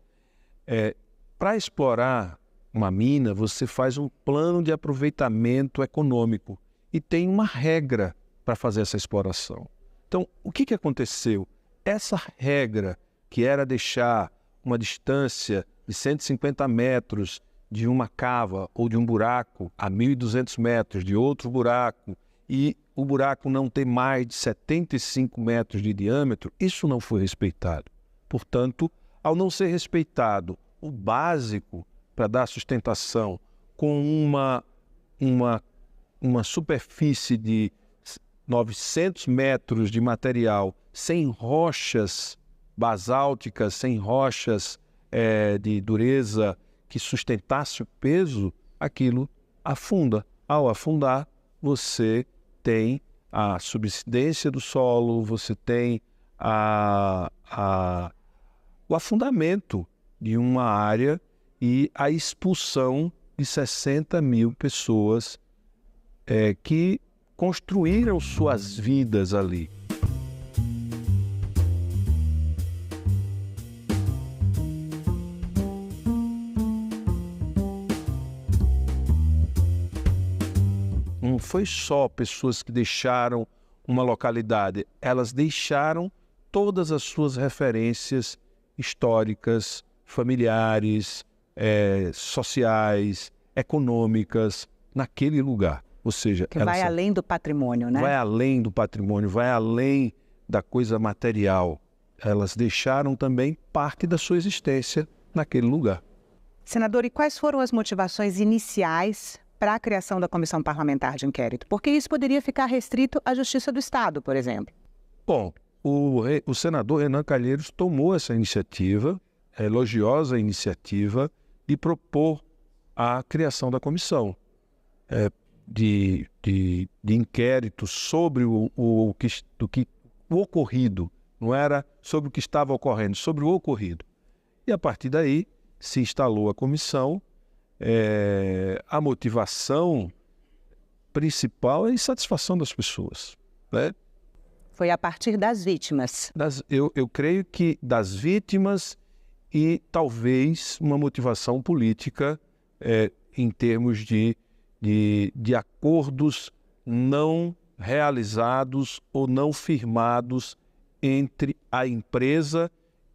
Para explorar uma mina, você faz um plano de aproveitamento econômico e tem uma regra para fazer essa exploração. Então, o que aconteceu? Essa regra, que era deixar uma distância de 150 metros de uma cava ou de um buraco a 1.200 metros de outro buraco, e o buraco não ter mais de 75 metros de diâmetro, isso não foi respeitado. Portanto, ao não ser respeitado o básico para dar sustentação com uma superfície de 900 metros de material, sem rochas basálticas, sem rochas de dureza que sustentasse o peso, aquilo afunda. Ao afundar, você tem a subsidência do solo, você tem o afundamento de uma área e a expulsão de 60 mil pessoas que construíram suas vidas ali. Não foi só pessoas que deixaram uma localidade, elas deixaram todas as suas referências históricas, familiares, sociais, econômicas, naquele lugar. Ou seja, que vai além do patrimônio, né? Vai além do patrimônio, vai além da coisa material. Elas deixaram também parte da sua existência naquele lugar. Senador, e quais foram as motivações iniciais para a criação da comissão parlamentar de inquérito? Porque isso poderia ficar restrito à Justiça do Estado, por exemplo. Bom, o senador Renan Calheiros tomou essa iniciativa, a elogiosa iniciativa, de propor a criação da comissão de inquérito sobre o ocorrido. Não era sobre o que estava ocorrendo, sobre o ocorrido. E a partir daí se instalou a comissão. A motivação principal é a insatisfação das pessoas, né? Foi a partir das vítimas. Eu creio que das vítimas e talvez uma motivação política em termos de acordos não realizados ou não firmados entre a empresa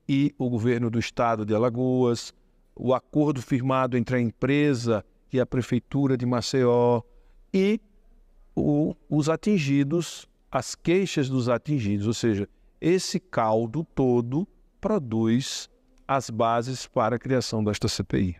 e o governo do estado de Alagoas, o acordo firmado entre a empresa e a prefeitura de Maceió e os atingidos, as queixas dos atingidos. Ou seja, esse caldo todo produz as bases para a criação desta CPI.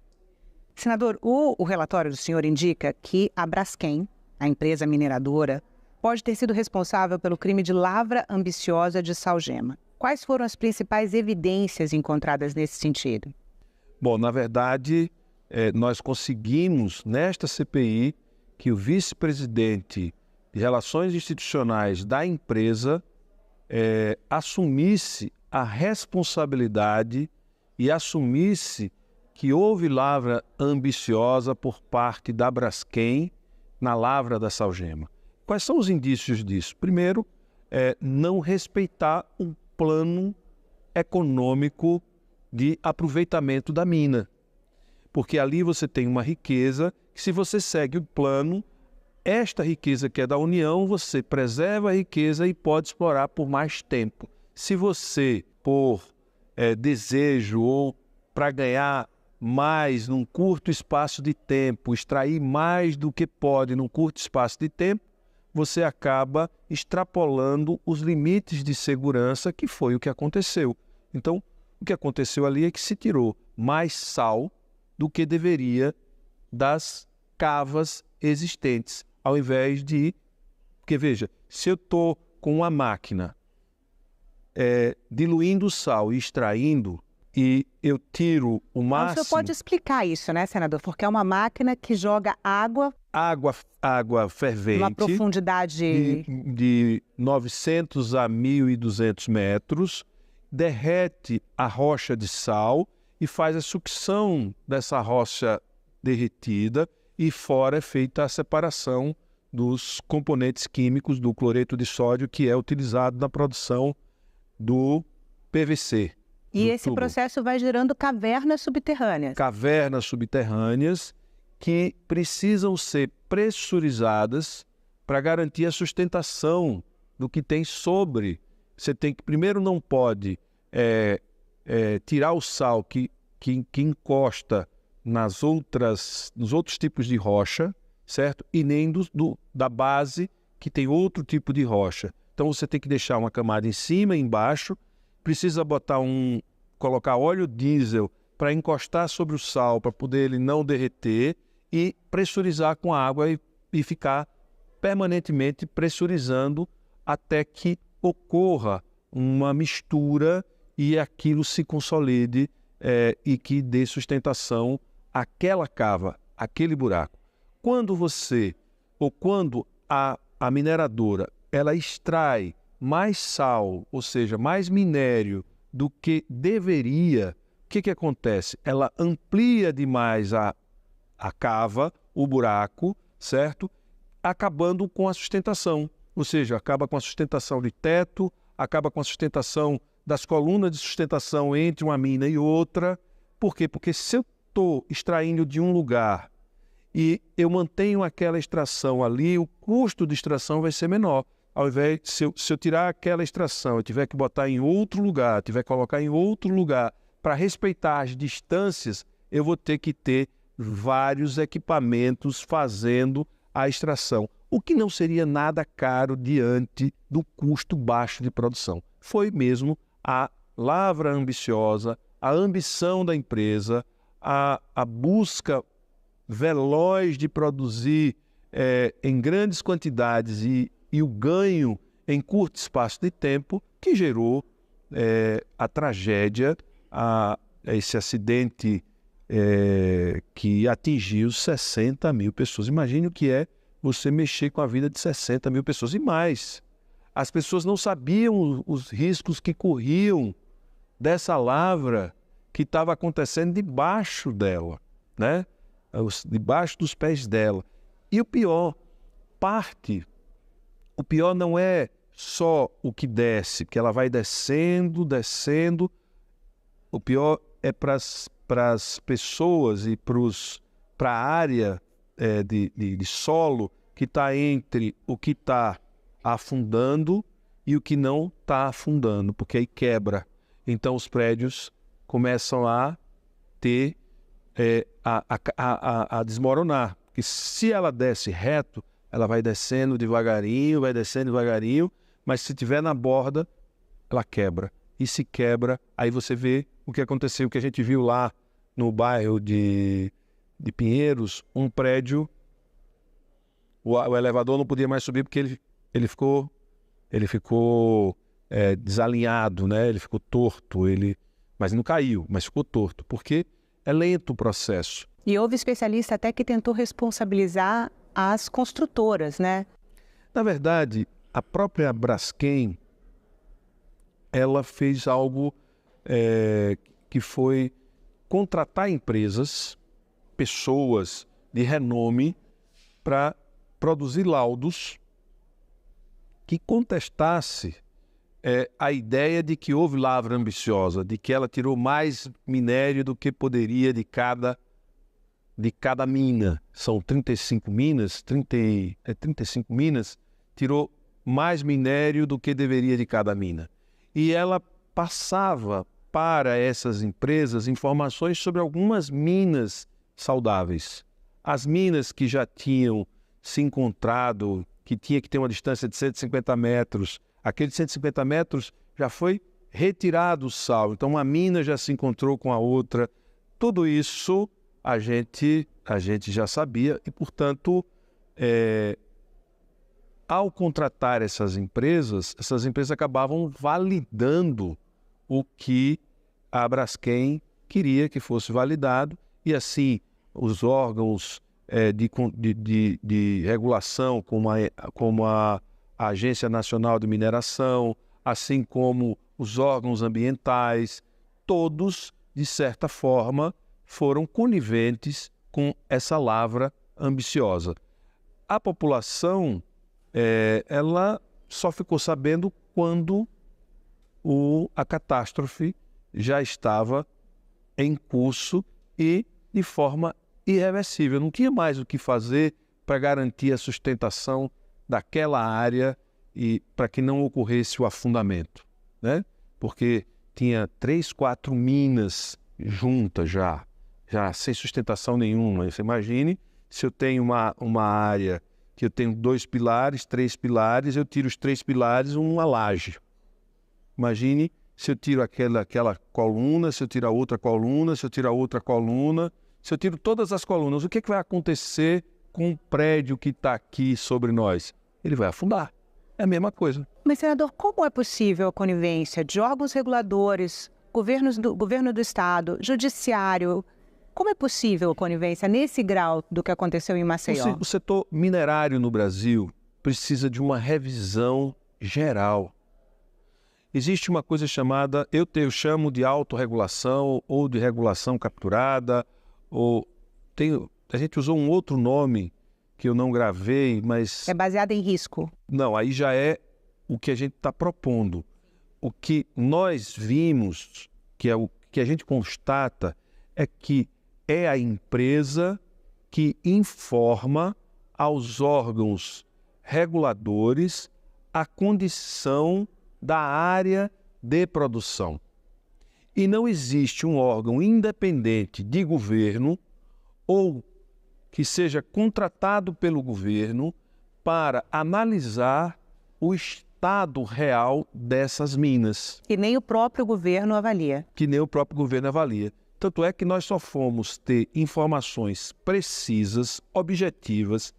Senador, o relatório do senhor indica que a Braskem, a empresa mineradora, pode ter sido responsável pelo crime de lavra ambiciosa de Salgema. Quais foram as principais evidências encontradas nesse sentido? Bom, na verdade, nós conseguimos, nesta CPI, que o vice-presidente de Relações Institucionais da empresa assumisse a responsabilidade e assumisse que houve lavra ambiciosa por parte da Braskem na lavra da Salgema. Quais são os indícios disso? Primeiro, não respeitar um plano econômico de aproveitamento da mina. Porque ali você tem uma riqueza que, se você segue o plano, esta riqueza que é da União, você preserva a riqueza e pode explorar por mais tempo. Se você, por desejo ou para ganhar mais num curto espaço de tempo, extrair mais do que pode num curto espaço de tempo, você acaba extrapolando os limites de segurança, que foi o que aconteceu. Então, o que aconteceu ali é que se tirou mais sal do que deveria das cavas existentes, ao invés de... Porque, veja, Se eu estou com uma máquina diluindo o sal e extraindo, e eu tiro o máximo... Então, o senhor pode explicar isso, né, senador? Porque é uma máquina que joga água fervente, uma profundidade de 900 a 1.200 metros, derrete a rocha de sal e faz a sucção dessa rocha derretida, e fora é feita a separação dos componentes químicos do cloreto de sódio, que é utilizado na produção do PVC. E esse processo vai gerando cavernas subterrâneas. Cavernas subterrâneas que precisam ser pressurizadas para garantir a sustentação do que tem sobre. Você tem que, primeiro, não pode tirar o sal que encosta nos outros tipos de rocha, certo? E nem da base, que tem outro tipo de rocha. Então você tem que deixar uma camada em cima e embaixo, precisa colocar óleo diesel para encostar sobre o sal, para poder ele não derreter, e pressurizar com água e ficar permanentemente pressurizando até que ocorra uma mistura e aquilo se consolide e que dê sustentação àquela cava, àquele buraco. Quando a mineradora ela extrai mais sal, ou seja, mais minério do que deveria, o que acontece? Ela amplia demais a cava, o buraco, certo? Acabando com a sustentação, ou seja, acaba com a sustentação de teto, acaba com a sustentação das colunas de sustentação entre uma mina e outra. Por quê? Porque se eu estou extraindo de um lugar e eu mantenho aquela extração ali, o custo de extração vai ser menor. Ao invés, se eu tirar aquela extração, eu tiver que botar em outro lugar, tiver que colocar em outro lugar, para respeitar as distâncias, eu vou ter que ter vários equipamentos fazendo a extração, o que não seria nada caro diante do custo baixo de produção. Foi mesmo a lavra ambiciosa, a ambição da empresa, a busca veloz de produzir em grandes quantidades e o ganho em curto espaço de tempo que gerou a tragédia, esse acidente que atingiu 60 mil pessoas. Imagine o que é você mexer com a vida de 60 mil pessoas e mais. As pessoas não sabiam os riscos que corriam dessa lavra que estava acontecendo debaixo dela, né? Debaixo dos pés dela. E o pior não é só o que desce, porque ela vai descendo. O pior é para as pessoas e para a área de solo que está entre o que está afundando e o que não está afundando, porque aí quebra. Então os prédios começam a ter a desmoronar, porque se ela desce reto, ela vai descendo devagarinho, mas se tiver na borda, ela quebra. E se quebra, aí você vê o que aconteceu, o que a gente viu lá no bairro de Pinheiros, um prédio, o elevador não podia mais subir porque ele ficou desalinhado, né? Ele ficou torto, mas não caiu, mas ficou torto, porque é lento o processo. E houve especialista até que tentou responsabilizar as construtoras, né? Na verdade, a própria Braskem, ela fez algo que foi contratar empresas, pessoas de renome, para produzir laudos que contestasse a ideia de que houve lavra ambiciosa, de que ela tirou mais minério do que poderia de cada mina. São 35 minas, 35 minas, tirou mais minério do que deveria de cada mina. E ela passava para essas empresas informações sobre algumas minas saudáveis. As minas que já tinham se encontrado, que tinha que ter uma distância de 150 metros, aqueles 150 metros já foi retirado o sal. Então uma mina já se encontrou com a outra. Tudo isso a gente já sabia e, portanto, ao contratar essas empresas acabavam validando o que a Braskem queria que fosse validado, e assim os órgãos de regulação, como a Agência Nacional de Mineração, assim como os órgãos ambientais, todos, de certa forma, foram coniventes com essa lavra ambiciosa. A população, ela só ficou sabendo quando a catástrofe já estava em curso e de forma irreversível. Não tinha mais o que fazer para garantir a sustentação daquela área e para que não ocorresse o afundamento, né? Porque tinha 3, 4 minas juntas já sem sustentação nenhuma. Você imagine, se eu tenho uma área que eu tenho 2 pilares, 3 pilares, eu tiro os 3 pilares, uma laje. Imagine se eu tiro aquela coluna, se eu tiro a outra coluna, se eu tiro a outra coluna, se eu tiro todas as colunas, o que vai acontecer com o prédio que está aqui sobre nós? Ele vai afundar. É a mesma coisa. Mas, senador, como é possível a conivência de órgãos reguladores, governo do Estado, judiciário? Como é possível a conivência nesse grau do que aconteceu em Maceió? O setor minerário no Brasil precisa de uma revisão geral. Existe uma coisa chamada, eu chamo de autorregulação ou de regulação capturada, a gente usou um outro nome que eu não gravei, mas... É baseado em risco. Não, aí já é o que a gente está propondo. O que nós vimos, que é o que a gente constata, é que é a empresa que informa aos órgãos reguladores a condição da área de produção. E não existe um órgão independente de governo ou que seja contratado pelo governo para analisar o estado real dessas minas. Que nem o próprio governo avalia. Tanto é que nós só fomos ter informações precisas, objetivas,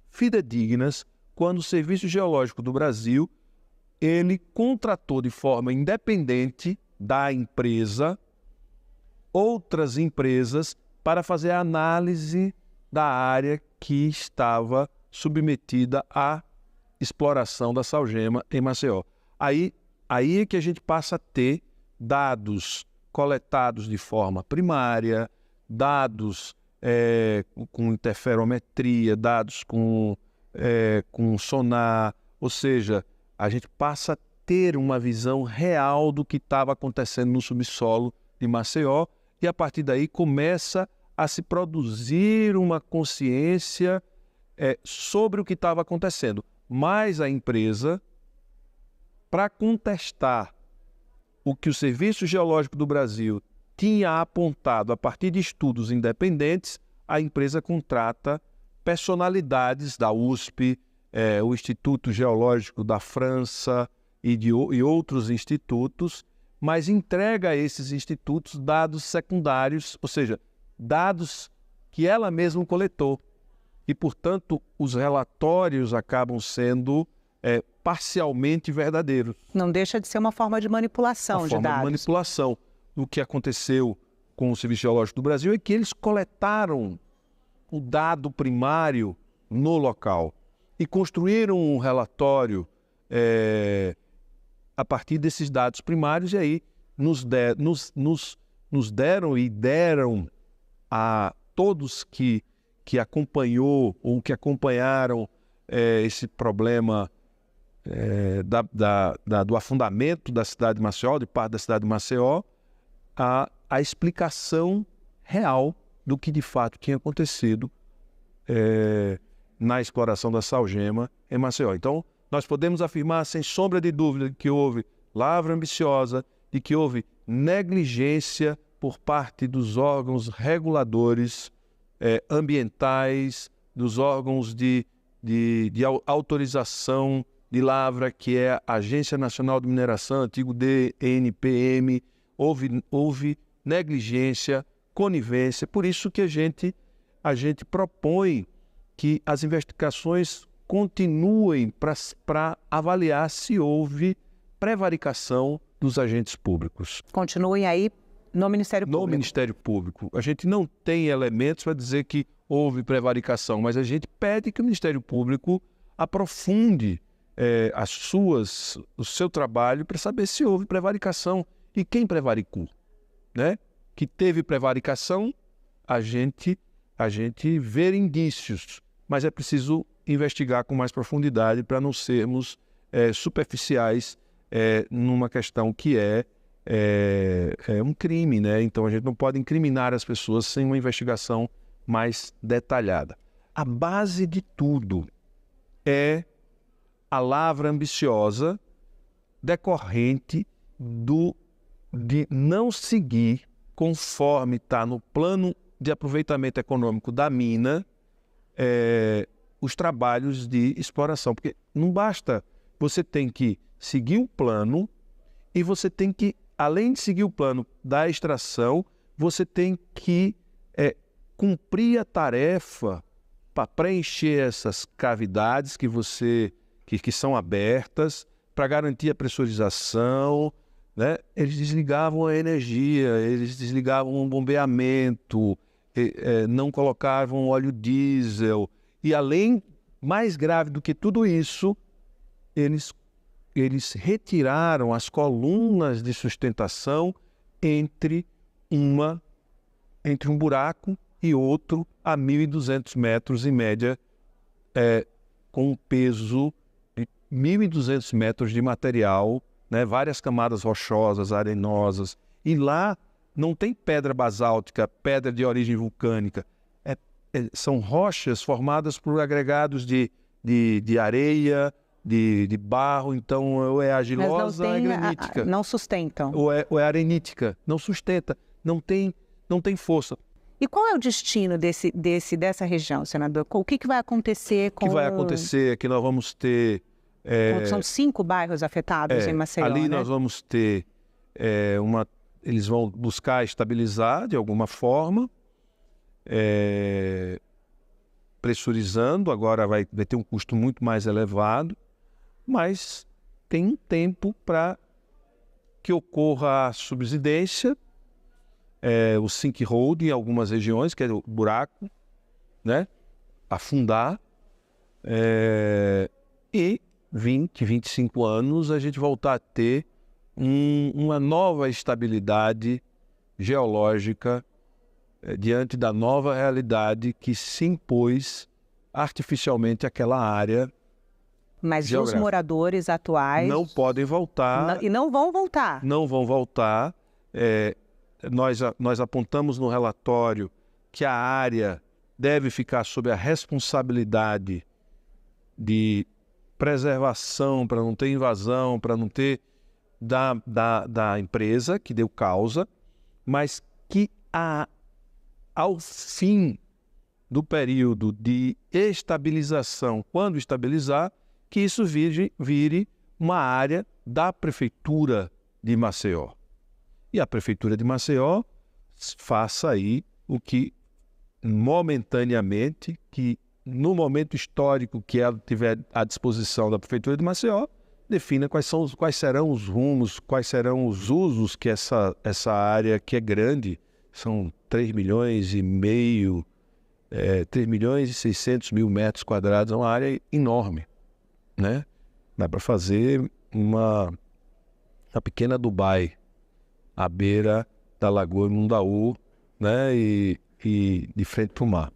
fidedignas, quando o Serviço Geológico do Brasil ele contratou de forma independente da empresa outras empresas para fazer a análise da área que estava submetida à exploração da salgema em Maceió. Aí é que a gente passa a ter dados coletados de forma primária, dados com interferometria, dados com sonar, ou seja, a gente passa a ter uma visão real do que estava acontecendo no subsolo de Maceió e a partir daí começa a se produzir uma consciência sobre o que estava acontecendo. Mas a empresa, para contestar o que o Serviço Geológico do Brasil tinha apontado a partir de estudos independentes, a empresa contrata personalidades da USP, o Instituto Geológico da França e outros institutos, mas entrega a esses institutos dados secundários, ou seja, dados que ela mesma coletou. E, portanto, os relatórios acabam sendo parcialmente verdadeiros. Não deixa de ser uma forma de manipulação de dados. Manipulação. O que aconteceu com o Serviço Geológico do Brasil é que eles coletaram o dado primário no local e construíram um relatório a partir desses dados primários e aí nos deram e deram a todos que acompanhou ou que acompanharam esse problema do afundamento da cidade de Maceió, de parte da cidade de Maceió, a explicação real do que de fato tinha acontecido na exploração da salgema em Maceió. Então, nós podemos afirmar sem sombra de dúvida que houve lavra ambiciosa, de que houve negligência por parte dos órgãos reguladores ambientais, dos órgãos de autorização de lavra, que é a Agência Nacional de Mineração, antigo DNPM, houve negligência, conivência. Por isso que a gente propõe que as investigações continuem para avaliar se houve prevaricação dos agentes públicos. Continuem aí no Ministério Público. No Ministério Público. A gente não tem elementos para dizer que houve prevaricação, mas a gente pede que o Ministério Público aprofunde o seu trabalho para saber se houve prevaricação e quem prevaricou, né? Que teve prevaricação, a gente vê indícios, mas é preciso investigar com mais profundidade para não sermos superficiais numa questão que é um crime, né? Então a gente não pode incriminar as pessoas sem uma investigação mais detalhada. A base de tudo é a lavra ambiciosa decorrente de não seguir conforme está no plano de aproveitamento econômico da mina os trabalhos de exploração. Porque não basta, você tem que seguir o plano e você tem que, além de seguir o plano da extração, você tem que cumprir a tarefa para preencher essas cavidades que são abertas, para garantir a pressurização, né? Eles desligavam a energia, eles desligavam o bombeamento, não colocavam óleo diesel. E além, mais grave do que tudo isso, eles retiraram as colunas de sustentação entre um buraco e outro a 1.200 metros em média, com um peso de 1.200 metros de material, né, várias camadas rochosas, arenosas. E lá não tem pedra basáltica, pedra de origem vulcânica. São rochas formadas por agregados de areia, de barro, então ou é argilosa ou é granítica. Não sustentam. Ou é arenítica, não sustenta, não tem força. E qual é o destino dessa região, senador? O que vai acontecer com... O que vai acontecer é que nós vamos ter... São 5 bairros afetados em Maceió, ali, né? Nós vamos ter eles vão buscar estabilizar de alguma forma, pressurizando, agora vai ter um custo muito mais elevado, mas tem um tempo para que ocorra a subsidência, o sinkhole em algumas regiões, que é o buraco, né? Afundar, e 20, 25 anos a gente voltar a ter uma nova estabilidade geológica diante da nova realidade que se impôs artificialmente àquela área. Mas os moradores atuais... Não podem voltar. E não vão voltar. Não vão voltar. Nós apontamos no relatório que a área deve ficar sob a responsabilidade de preservação, para não ter invasão, para não ter da empresa que deu causa, mas que ao fim do período de estabilização, quando estabilizar, que isso vire uma área da Prefeitura de Maceió. E a Prefeitura de Maceió faça aí o que momentaneamente, que no momento histórico que ela tiver à disposição da Prefeitura de Maceió, defina quais serão os rumos, quais serão os usos que essa área que é grande, são 3,5 milhões, 3 milhões e 600 mil metros quadrados, é uma área enorme, né? Dá para fazer uma pequena Dubai à beira da Lagoa Mundaú, né? E de frente para o mar.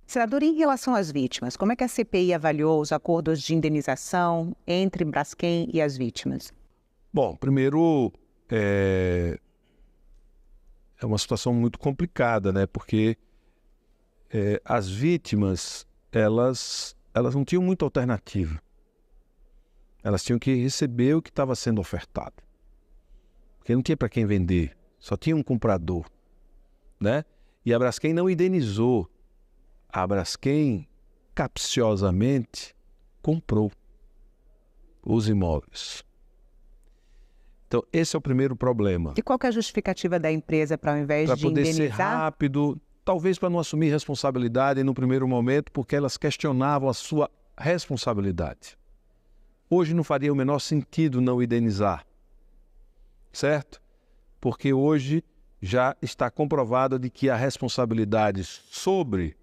Senador, em relação às vítimas, como é que a CPI avaliou os acordos de indenização entre Braskem e as vítimas? Bom, primeiro, é uma situação muito complicada, né? Porque as vítimas, elas não tinham muita alternativa. Elas tinham que receber o que estava sendo ofertado. Porque não tinha para quem vender, só tinha um comprador, né? E a Braskem não indenizou. A Braskem, capciosamente, comprou os imóveis. Então, esse é o primeiro problema. E qual que é a justificativa da empresa para, ao invés de indenizar? Para poder ser rápido, talvez para não assumir responsabilidade no primeiro momento, porque elas questionavam a sua responsabilidade. Hoje não faria o menor sentido não indenizar, certo? Porque hoje já está comprovado de que a responsabilidade sobre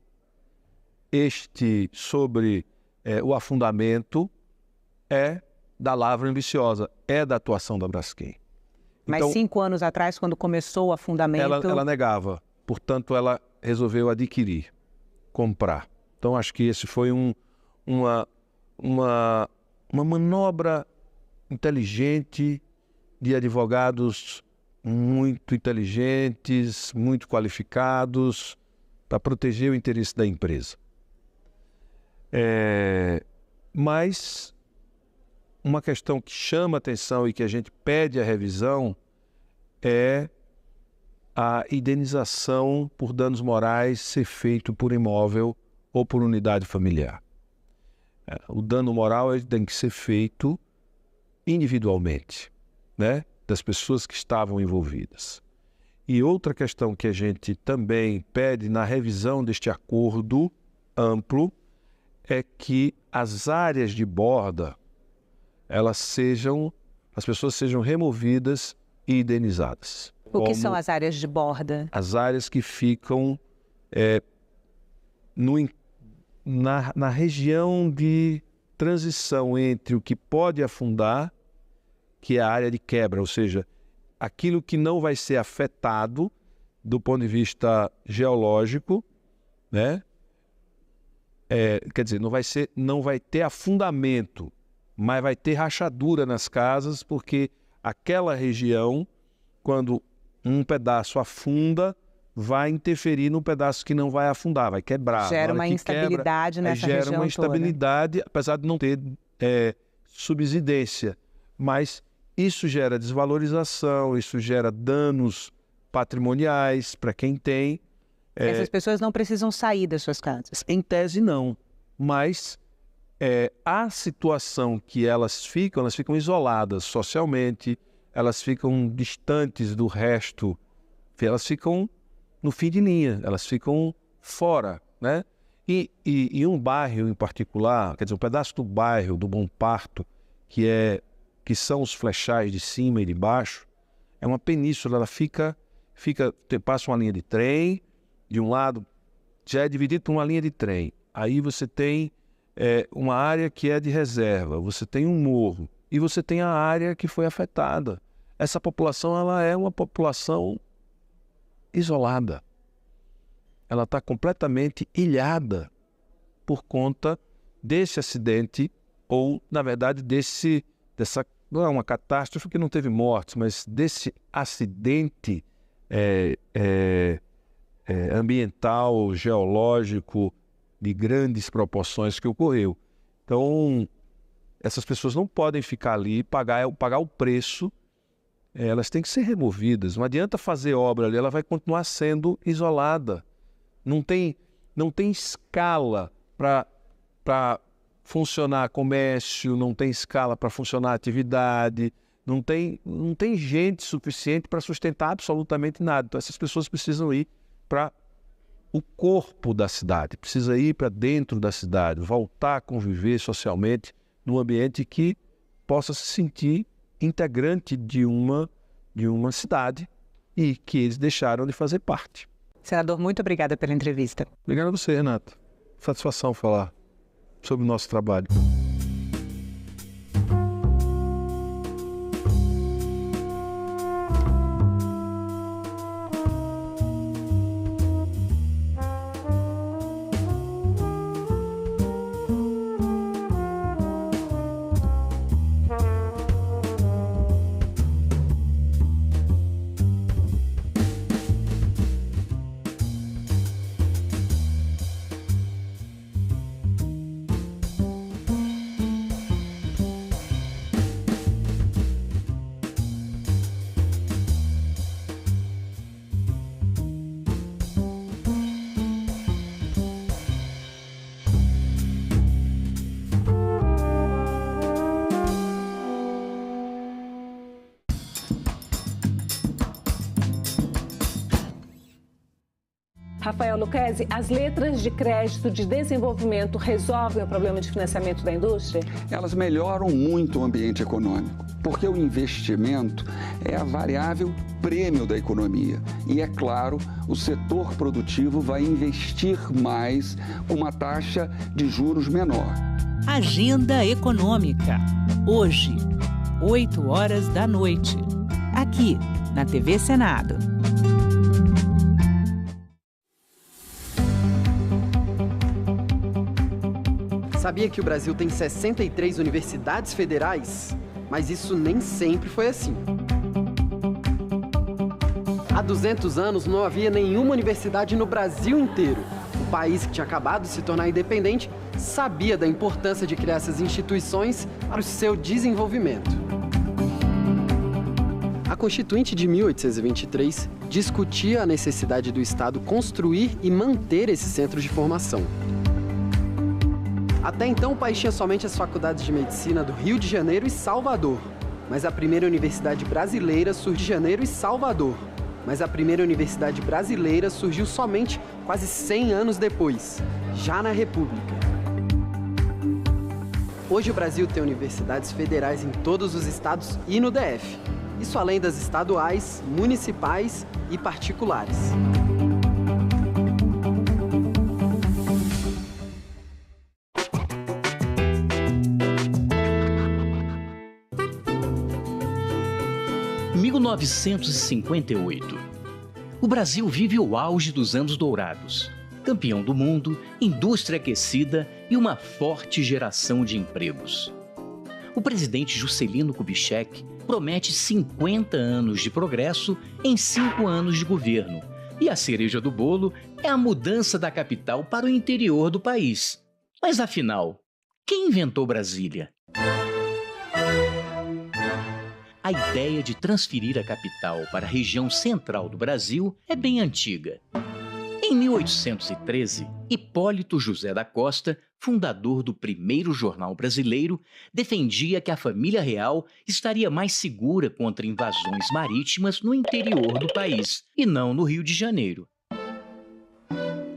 o afundamento é da Lavra Ambiciosa, é da atuação da Braskem. Mas então, 5 anos atrás, quando começou o afundamento... Ela negava, portanto ela resolveu adquirir, comprar. Então acho que esse foi uma manobra inteligente de advogados muito inteligentes, muito qualificados, para proteger o interesse da empresa. Mas uma questão que chama atenção e que a gente pede a revisão é a indenização por danos morais ser feito por imóvel ou por unidade familiar. O dano moral ele tem que ser feito individualmente, né, das pessoas que estavam envolvidas. E outra questão que a gente também pede na revisão deste acordo amplo é que as áreas de borda, as pessoas sejam removidas e indenizadas. O que são as áreas de borda? As áreas que ficam na região de transição entre o que pode afundar, que é a área de quebra, ou seja, aquilo que não vai ser afetado do ponto de vista geológico, né? Quer dizer, não vai ter afundamento, mas vai ter rachadura nas casas, porque aquela região, quando um pedaço afunda, vai interferir no pedaço que não vai afundar, vai quebrar. Gera uma instabilidade nessa região toda. Gera uma instabilidade, apesar de não ter subsidência. Mas isso gera desvalorização, isso gera danos patrimoniais para quem tem. Essas pessoas não precisam sair das suas casas? Em tese não, mas a situação que elas ficam isoladas socialmente, elas ficam distantes do resto, elas ficam no fim de linha, elas ficam fora, né? E um bairro em particular, quer dizer, um pedaço do bairro do Bom Parto, que são os flechais de cima e de baixo, é uma península, ela passa uma linha de trem, de um lado já é dividido por uma linha de trem, aí você tem uma área que é de reserva, você tem um morro e você tem a área que foi afetada. Essa população ela é uma população isolada. Ela está completamente ilhada por conta desse acidente ou, na verdade, não é uma catástrofe que não teve mortes, mas desse acidente ambiental, geológico, de grandes proporções que ocorreu. Então, essas pessoas não podem ficar ali e pagar o preço, elas têm que ser removidas. Não adianta fazer obra ali, ela vai continuar sendo isolada. Não tem escala para funcionar comércio, não tem escala para funcionar atividade, não tem gente suficiente para sustentar absolutamente nada. Então essas pessoas precisam ir para o corpo da cidade, precisa ir para dentro da cidade, voltar a conviver socialmente num ambiente que possa se sentir integrante de uma cidade e que eles deixaram de fazer parte. Senador, muito obrigada pela entrevista. Obrigado a você, Renato. Satisfação falar sobre o nosso trabalho. Rafael Lucchesi, as letras de crédito de desenvolvimento resolvem o problema de financiamento da indústria? Elas melhoram muito o ambiente econômico, porque o investimento é a variável prêmio da economia. E, é claro, o setor produtivo vai investir mais com uma taxa de juros menor. Agenda Econômica. Hoje, 20h, aqui na TV Senado. Sabia que o Brasil tem 63 universidades federais? Mas isso nem sempre foi assim. Há 200 anos não havia nenhuma universidade no Brasil inteiro. O país, que tinha acabado de se tornar independente, sabia da importância de criar essas instituições para o seu desenvolvimento. A Constituinte de 1823 discutia a necessidade do Estado construir e manter esses centros de formação. Até então, o país tinha somente as faculdades de medicina do Rio de Janeiro e Salvador. Mas a primeira universidade brasileira surgiu de Janeiro e Salvador. Mas a primeira universidade brasileira surgiu somente quase 100 anos depois, já na República. Hoje o Brasil tem universidades federais em todos os estados e no DF. Isso além das estaduais, municipais e particulares. Em 1958, o Brasil vive o auge dos anos dourados. Campeão do mundo, indústria aquecida e uma forte geração de empregos. O presidente Juscelino Kubitschek promete 50 anos de progresso em 5 anos de governo. E a cereja do bolo é a mudança da capital para o interior do país. Mas afinal, quem inventou Brasília? A ideia de transferir a capital para a região central do Brasil é bem antiga. Em 1813, Hipólito José da Costa, fundador do primeiro jornal brasileiro, defendia que a família real estaria mais segura contra invasões marítimas no interior do país, e não no Rio de Janeiro.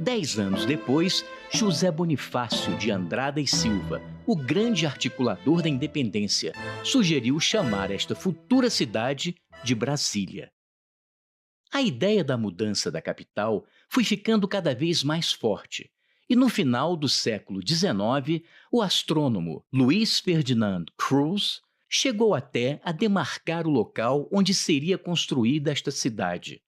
10 anos depois, José Bonifácio de Andrada e Silva, o grande articulador da independência, sugeriu chamar esta futura cidade de Brasília. A ideia da mudança da capital foi ficando cada vez mais forte, e no final do século XIX, o astrônomo Luiz Ferdinand Cruz chegou até a demarcar o local onde seria construída esta cidade.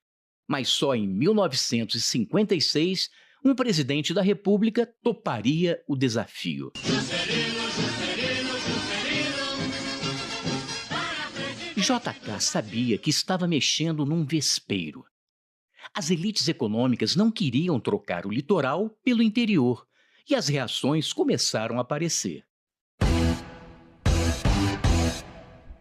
Mas só em 1956, um presidente da República toparia o desafio. JK sabia que estava mexendo num vespeiro. As elites econômicas não queriam trocar o litoral pelo interior, e as reações começaram a aparecer.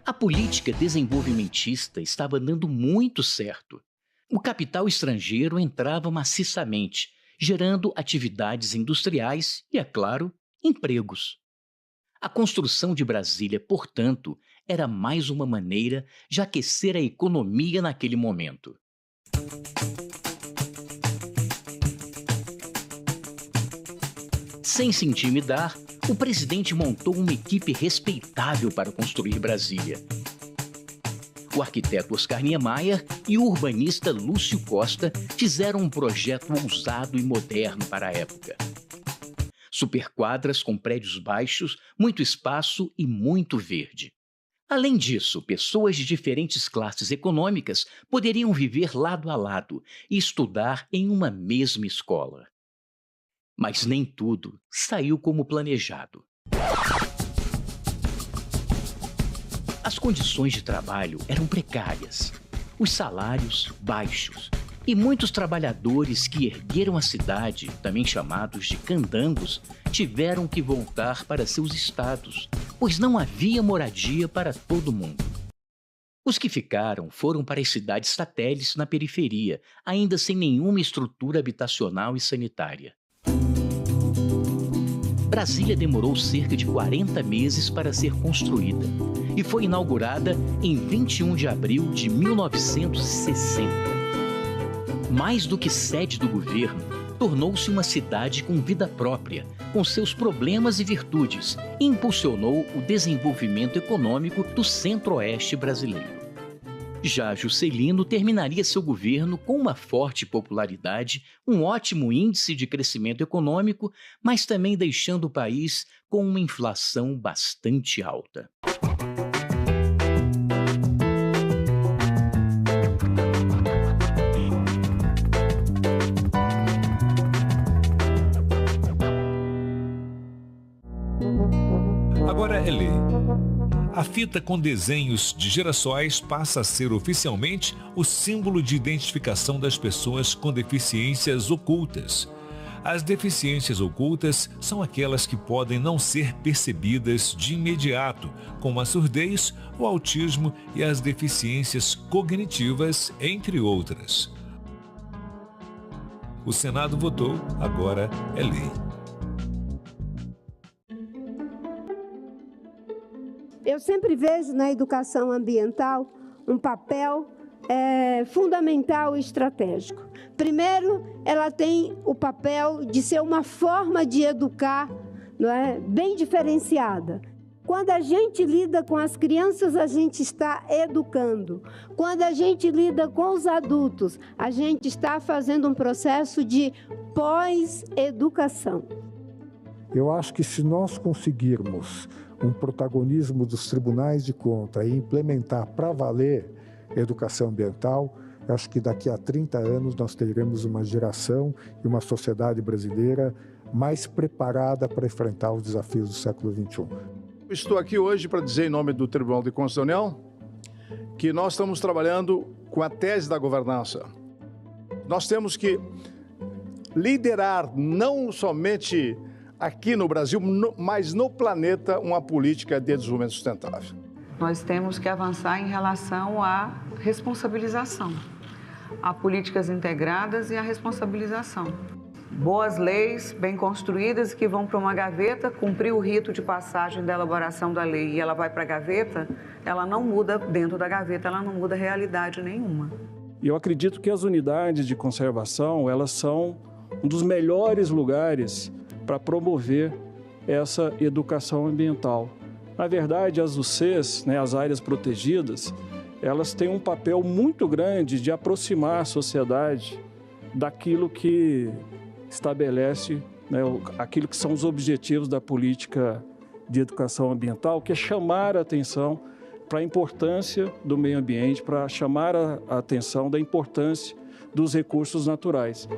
A política desenvolvimentista estava dando muito certo. O capital estrangeiro entrava maciçamente, gerando atividades industriais e, é claro, empregos. A construção de Brasília, portanto, era mais uma maneira de aquecer a economia naquele momento. Sem se intimidar, o presidente montou uma equipe respeitável para construir Brasília. O arquiteto Oscar Niemeyer e o urbanista Lúcio Costa fizeram um projeto ousado e moderno para a época. Superquadras com prédios baixos, muito espaço e muito verde. Além disso, pessoas de diferentes classes econômicas poderiam viver lado a lado e estudar em uma mesma escola. Mas nem tudo saiu como planejado. As condições de trabalho eram precárias, os salários baixos, e muitos trabalhadores que ergueram a cidade, também chamados de candangos, tiveram que voltar para seus estados, pois não havia moradia para todo mundo. Os que ficaram foram para as cidades satélites na periferia, ainda sem nenhuma estrutura habitacional e sanitária. Brasília demorou cerca de 40 meses para ser construída e foi inaugurada em 21 de abril de 1960. Mais do que sede do governo, tornou-se uma cidade com vida própria, com seus problemas e virtudes, e impulsionou o desenvolvimento econômico do centro-oeste brasileiro. Já Juscelino terminaria seu governo com uma forte popularidade, um ótimo índice de crescimento econômico, mas também deixando o país com uma inflação bastante alta. Agora é lei. A fita com desenhos de girassóis passa a ser oficialmente o símbolo de identificação das pessoas com deficiências ocultas. As deficiências ocultas são aquelas que podem não ser percebidas de imediato, como a surdez, o autismo e as deficiências cognitivas, entre outras. O Senado votou, agora é lei. Eu sempre vejo na educação ambiental um papel fundamental e estratégico. Primeiro, ela tem o papel de ser uma forma de educar, não é? Bem diferenciada. Quando a gente lida com as crianças, a gente está educando. Quando a gente lida com os adultos, a gente está fazendo um processo de pós-educação. Eu acho que se nós conseguirmos um protagonismo dos tribunais de contas e implementar para valer a educação ambiental, acho que daqui a 30 anos nós teremos uma geração e uma sociedade brasileira mais preparada para enfrentar os desafios do século XXI. Estou aqui hoje para dizer em nome do Tribunal de Contas da União que nós estamos trabalhando com a tese da governança. Nós temos que liderar não somente aqui no Brasil, mas no planeta, uma política de desenvolvimento sustentável. Nós temos que avançar em relação à responsabilização, a políticas integradas e a responsabilização. Boas leis, bem construídas, que vão para uma gaveta, cumprir o rito de passagem da elaboração da lei e ela vai para a gaveta, ela não muda dentro da gaveta, ela não muda realidade nenhuma. E eu acredito que as unidades de conservação, elas são um dos melhores lugares para promover essa educação ambiental. Na verdade, as UCs, as áreas protegidas, elas têm um papel muito grande de aproximar a sociedade daquilo que estabelece, aquilo que são os objetivos da política de educação ambiental, que é chamar a atenção para a importância do meio ambiente, para chamar a atenção da importância dos recursos naturais.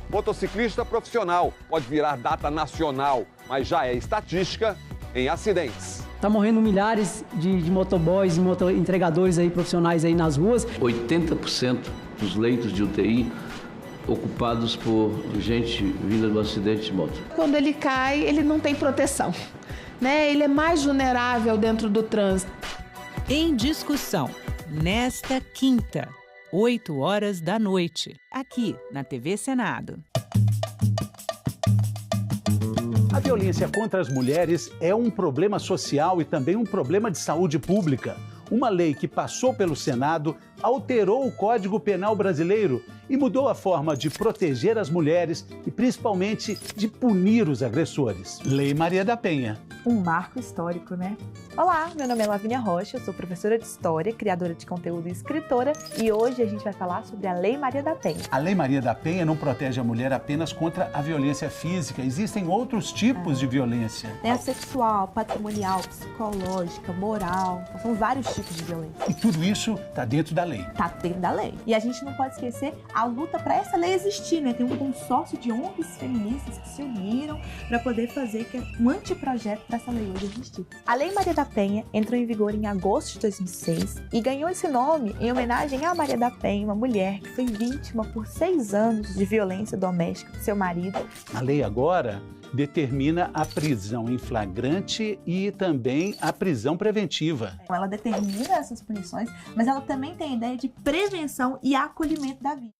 Motociclista profissional pode virar data nacional, mas já é estatística em acidentes. Tá morrendo milhares de motoboys e entregadores aí, profissionais aí nas ruas. 80% dos leitos de UTI ocupados por gente vinda do acidente de moto. Quando ele cai, ele não tem proteção, Ele é mais vulnerável dentro do trânsito. Em discussão, nesta quinta, 20h, aqui na TV Senado. A violência contra as mulheres é um problema social e também um problema de saúde pública. Uma lei que passou pelo Senado alterou o Código Penal brasileiro e mudou a forma de proteger as mulheres e, principalmente, de punir os agressores. Lei Maria da Penha. Um marco histórico, né? Olá, meu nome é Lavínia Rocha, eu sou professora de História, criadora de conteúdo e escritora, e hoje a gente vai falar sobre a Lei Maria da Penha. A Lei Maria da Penha não protege a mulher apenas contra a violência física, existem outros tipos de violência. A sexual, patrimonial, psicológica, moral, são vários tipos de violência. E tudo isso está dentro da lei. Está dentro da lei. E a gente não pode esquecer a luta para essa lei existir, Tem um consórcio de ONGs feministas que se uniram para poder fazer um anteprojeto para essa lei hoje existir. A Lei Maria da Penha entrou em vigor em agosto de 2006 e ganhou esse nome em homenagem a Maria da Penha, uma mulher que foi vítima por 6 anos de violência doméstica de seu marido. A lei agora determina a prisão em flagrante e também a prisão preventiva. Ela determina essas punições, mas ela também tem a ideia de prevenção e acolhimento da vítima.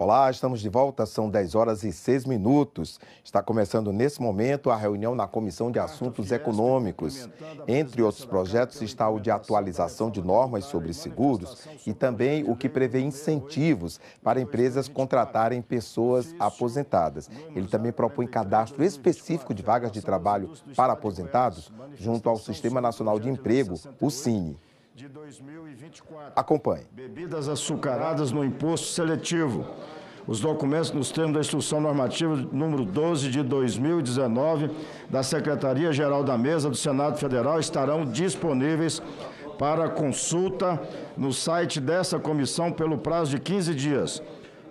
Olá, estamos de volta, são 10 horas e 6 minutos. Está começando nesse momento a reunião na Comissão de Assuntos Econômicos. Entre outros projetos está o de atualização de normas sobre seguros e também o que prevê incentivos para empresas contratarem pessoas aposentadas. Ele também propõe cadastro específico de vagas de trabalho para aposentados junto ao Sistema Nacional de Emprego, o SINE. Acompanhe. Bebidas açucaradas no imposto seletivo. Os documentos nos termos da Instrução Normativa número 12 de 2019 da Secretaria-Geral da Mesa do Senado Federal estarão disponíveis para consulta no site dessa comissão pelo prazo de 15 dias,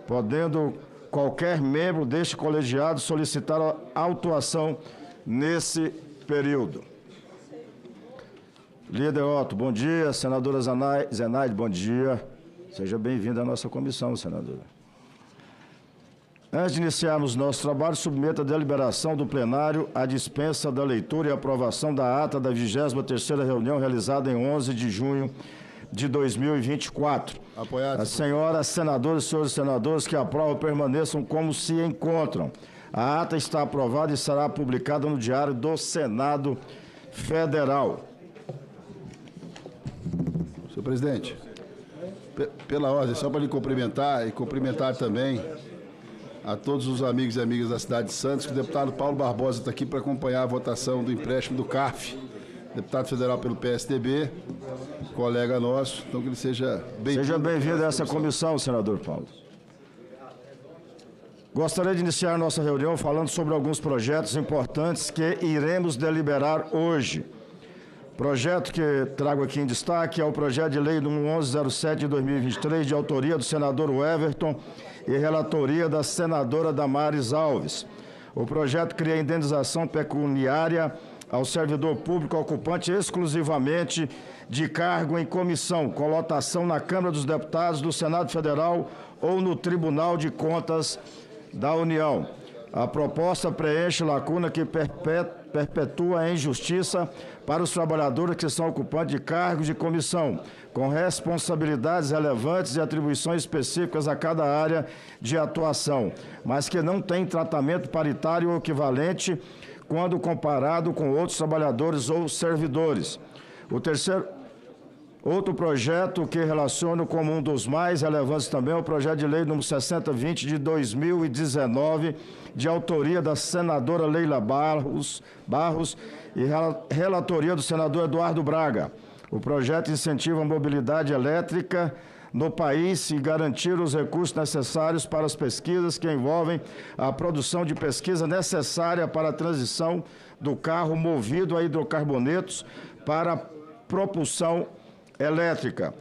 podendo qualquer membro deste colegiado solicitar a autuação nesse período. Líder Otto, bom dia. Senadora Zenaide, bom dia. Seja bem-vinda à nossa comissão, senadora. Antes de iniciarmos nosso trabalho, submeta a deliberação do plenário a dispensa da leitura e aprovação da ata da 23ª reunião realizada em 11 de junho de 2024. Apoiado. As senhoras senadoras e senhores senadores que aprovam permaneçam como se encontram. A ata está aprovada e será publicada no Diário do Senado Federal. Senhor presidente, pela ordem, só para lhe cumprimentar e cumprimentar também a todos os amigos e amigas da cidade de Santos, que o deputado Paulo Barbosa está aqui para acompanhar a votação do empréstimo do CARF, deputado federal pelo PSDB, colega nosso, então que ele seja bem-vindo. Seja bem-vindo a essa comissão, senador Paulo. Gostaria de iniciar nossa reunião falando sobre alguns projetos importantes que iremos deliberar hoje. Projeto que trago aqui em destaque é o projeto de lei número 1107 de 2023, de autoria do senador Everton e relatoria da senadora Damares Alves. O projeto cria indenização pecuniária ao servidor público ocupante exclusivamente de cargo em comissão, com lotação na Câmara dos Deputados, do Senado Federal ou no Tribunal de Contas da União. A proposta preenche lacuna que perpetua a injustiça para os trabalhadores que são ocupantes de cargos de comissão, com responsabilidades relevantes e atribuições específicas a cada área de atuação, mas que não têm tratamento paritário ou equivalente quando comparado com outros trabalhadores ou servidores. Outro projeto que relaciono como um dos mais relevantes também é o projeto de lei número 6020 de 2019, de autoria da senadora Leila Barros e relatoria do senador Eduardo Braga. O projeto incentiva a mobilidade elétrica no país e garantir os recursos necessários para as pesquisas que envolvem a produção de pesquisa necessária para a transição do carro movido a hidrocarbonetos para propulsão elétrica.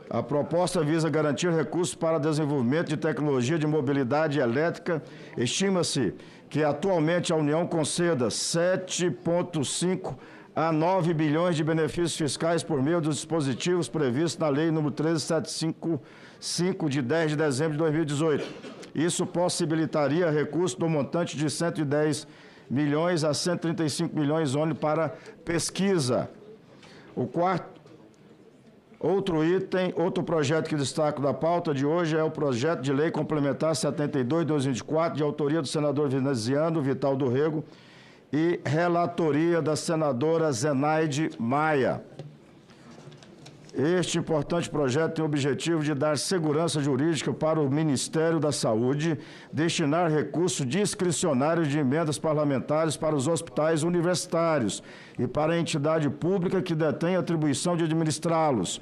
A proposta visa garantir recursos para desenvolvimento de tecnologia de mobilidade elétrica. Estima-se que atualmente a União conceda 7,5 a 9 bilhões de benefícios fiscais por meio dos dispositivos previstos na Lei nº 13755, de 10 de dezembro de 2018. Isso possibilitaria recursos do montante de 110 milhões a 135 milhões ONU para pesquisa. Outro projeto que destaco da pauta de hoje é o projeto de lei complementar 72 de 2024, de autoria do senador veneziano Vital do Rego e relatoria da senadora Zenaide Maia. Este importante projeto tem o objetivo de dar segurança jurídica para o Ministério da Saúde, destinar recursos discricionários de emendas parlamentares para os hospitais universitários e para a entidade pública que detém a atribuição de administrá-los.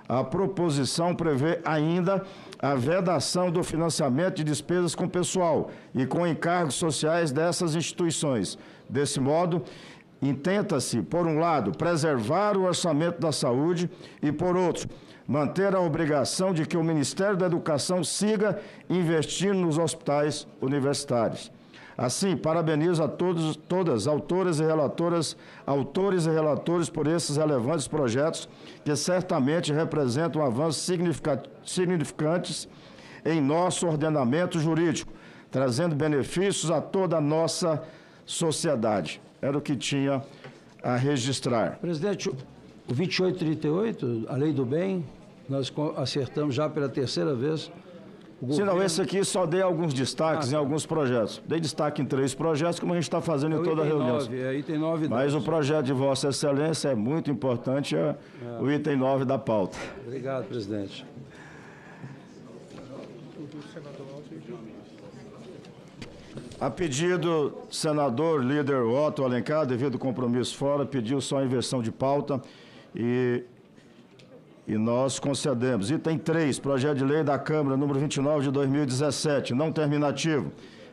A proposição prevê ainda a vedação do financiamento de despesas com pessoal e com encargos sociais dessas instituições. Desse modo, intenta-se, por um lado, preservar o orçamento da saúde e, por outro, manter a obrigação de que o Ministério da Educação siga investindo nos hospitais universitários. Assim, parabenizo a todas, autores e relatores por esses relevantes projetos que certamente representam avanços significantes em nosso ordenamento jurídico, trazendo benefícios a toda a nossa sociedade. Era o que tinha a registrar. Presidente, o 2838, a Lei do Bem, nós acertamos já pela terceira vez Se não, esse aqui só dei alguns destaques em alguns projetos. Dei destaque em 3 projetos, como a gente está fazendo em toda a reunião. Item 9 e 10. Mas o projeto de Vossa Excelência é muito importante, o item 9 da pauta. Obrigado, presidente. A pedido do senador líder Otto Alencar, devido ao compromisso fora, pediu só a inversão de pauta e nós concedemos. Item 3, projeto de lei da Câmara, número 29 de 2017, não terminativo.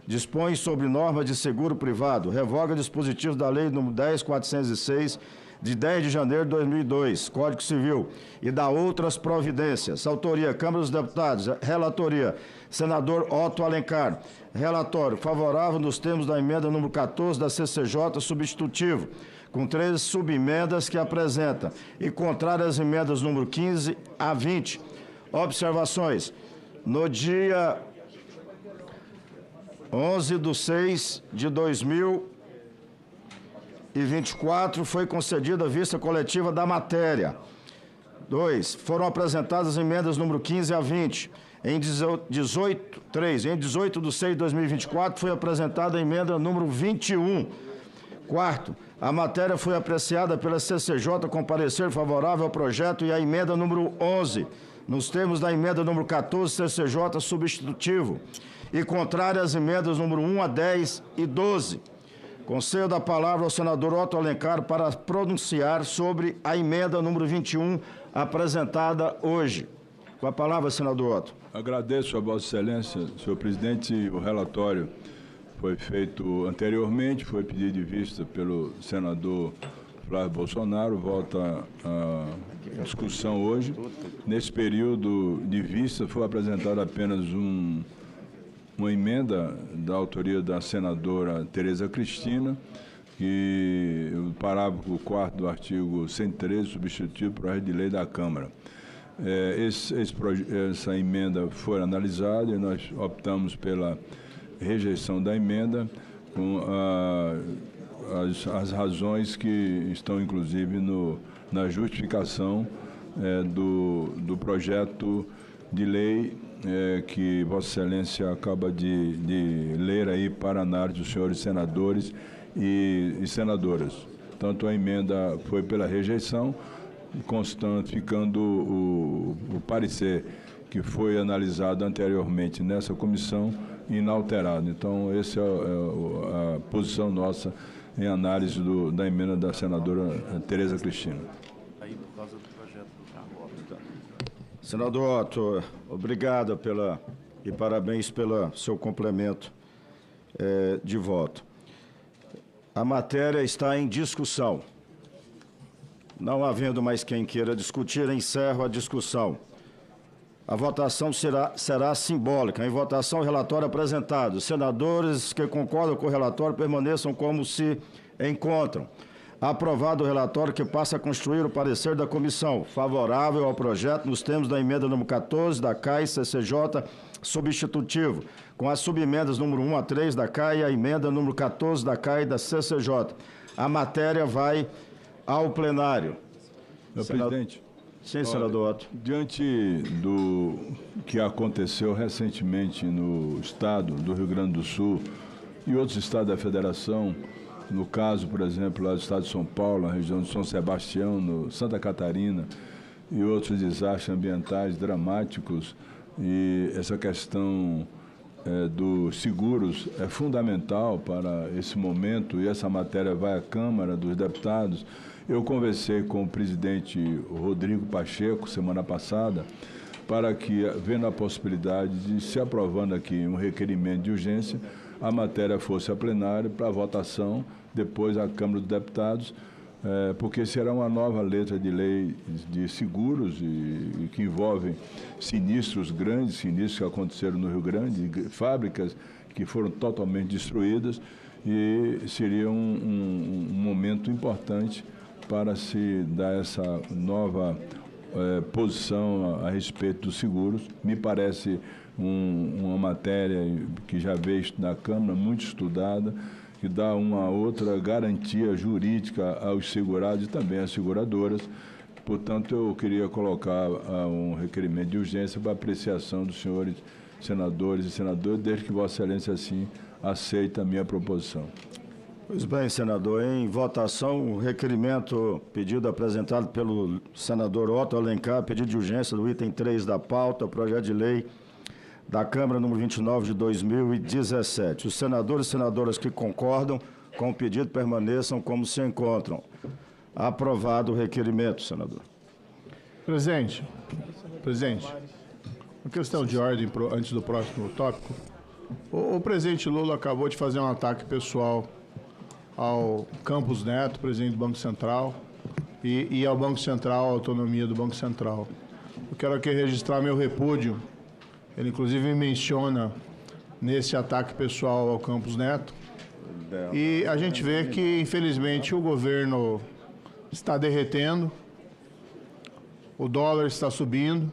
Dispõe sobre normas de seguro privado, revoga dispositivos da lei número 10.406, de 10 de janeiro de 2002, Código Civil, e dá outras providências. Autoria, Câmara dos Deputados. Relatoria, senador Otto Alencar. Relatório, favorável nos termos da emenda número 14 da CCJ, substitutivo, com 13 subemendas que apresenta, e contrário às emendas número 15 a 20. Observações. No dia 11/6/2024, foi concedida a vista coletiva da matéria. 2. Foram apresentadas emendas número 15 a 20. Em 18/6/2024, foi apresentada a emenda número 21. 4. A matéria foi apreciada pela CCJ com parecer favorável ao projeto e a emenda número 11, nos termos da emenda número 14, CCJ substitutivo, e contrária às emendas número 1 a 10 e 12. Concedo a palavra ao senador Otto Alencar para pronunciar sobre a emenda número 21 apresentada hoje. Com a palavra, senador Otto. Agradeço a Vossa Excelência, senhor presidente. O relatório foi feito anteriormente, foi pedido de vista pelo senador Flávio Bolsonaro, volta à discussão hoje. Nesse período de vista, foi apresentada apenas uma emenda da autoria da senadora Tereza Cristina, que o parágrafo 4º do artigo 113, substitutivo para o projeto de lei da Câmara. Essa emenda foi analisada e nós optamos pela rejeição da emenda com as razões que estão, inclusive, na justificação do projeto de lei que Vossa Excelência acaba de ler aí para análise dos senhores senadores e senadoras. Tanto a emenda foi pela rejeição, ficando o parecer que foi analisado anteriormente nessa comissão inalterado. Então, essa é a posição nossa em análise da emenda da senadora Tereza Cristina. Aí, por causa do projeto do senador Otto, obrigado e parabéns pelo seu complemento de voto. A matéria está em discussão. Não havendo mais quem queira discutir, encerro a discussão. A votação será simbólica. Em votação, o relatório apresentado. Os senadores que concordam com o relatório permaneçam como se encontram. Aprovado o relatório, que passa a constituir o parecer da comissão, favorável ao projeto nos termos da emenda número 14 da CAI CCJ substitutivo, com as subemendas número 1 a 3 da CAI e a emenda número 14 da CAI da CCJ. A matéria vai ao plenário. Senhor presidente. Sim, senador Otto. Diante do que aconteceu recentemente no estado do Rio Grande do Sul e outros estados da federação, no caso, por exemplo, lá do estado de São Paulo, na região de São Sebastião, no Santa Catarina, e outros desastres ambientais dramáticos, e essa questão dos seguros é fundamental para esse momento, e essa matéria vai à Câmara dos Deputados. Eu conversei com o presidente Rodrigo Pacheco semana passada para que, vendo a possibilidade de se aprovando aqui um requerimento de urgência, a matéria fosse a plenário para votação, depois à Câmara dos Deputados, porque será uma nova letra de lei de seguros e que envolvem sinistros grandes, sinistros que aconteceram no Rio Grande, fábricas que foram totalmente destruídas, e seria um momento importante para se dar essa nova posição a respeito dos seguros. Me parece uma matéria que já veio na Câmara, muito estudada, que dá uma outra garantia jurídica aos segurados e também às seguradoras. Portanto, eu queria colocar um requerimento de urgência para apreciação dos senhores senadores e senadoras, desde que Vossa Excelência assim aceita a minha proposição. Pois bem, senador, em votação, o requerimento, pedido apresentado pelo senador Otto Alencar, pedido de urgência do item 3 da pauta, projeto de lei da Câmara número 29 de 2017. Os senadores e senadoras que concordam com o pedido permaneçam como se encontram. Aprovado o requerimento, senador. Presidente, uma questão de ordem antes do próximo tópico. O presidente Lula acabou de fazer um ataque pessoal ao Campos Neto, presidente do Banco Central, e ao Banco Central, a autonomia do Banco Central. Eu quero aqui registrar meu repúdio. Ele, inclusive, menciona nesse ataque pessoal ao Campos Neto. E a gente vê que, infelizmente, o governo está derretendo, o dólar está subindo,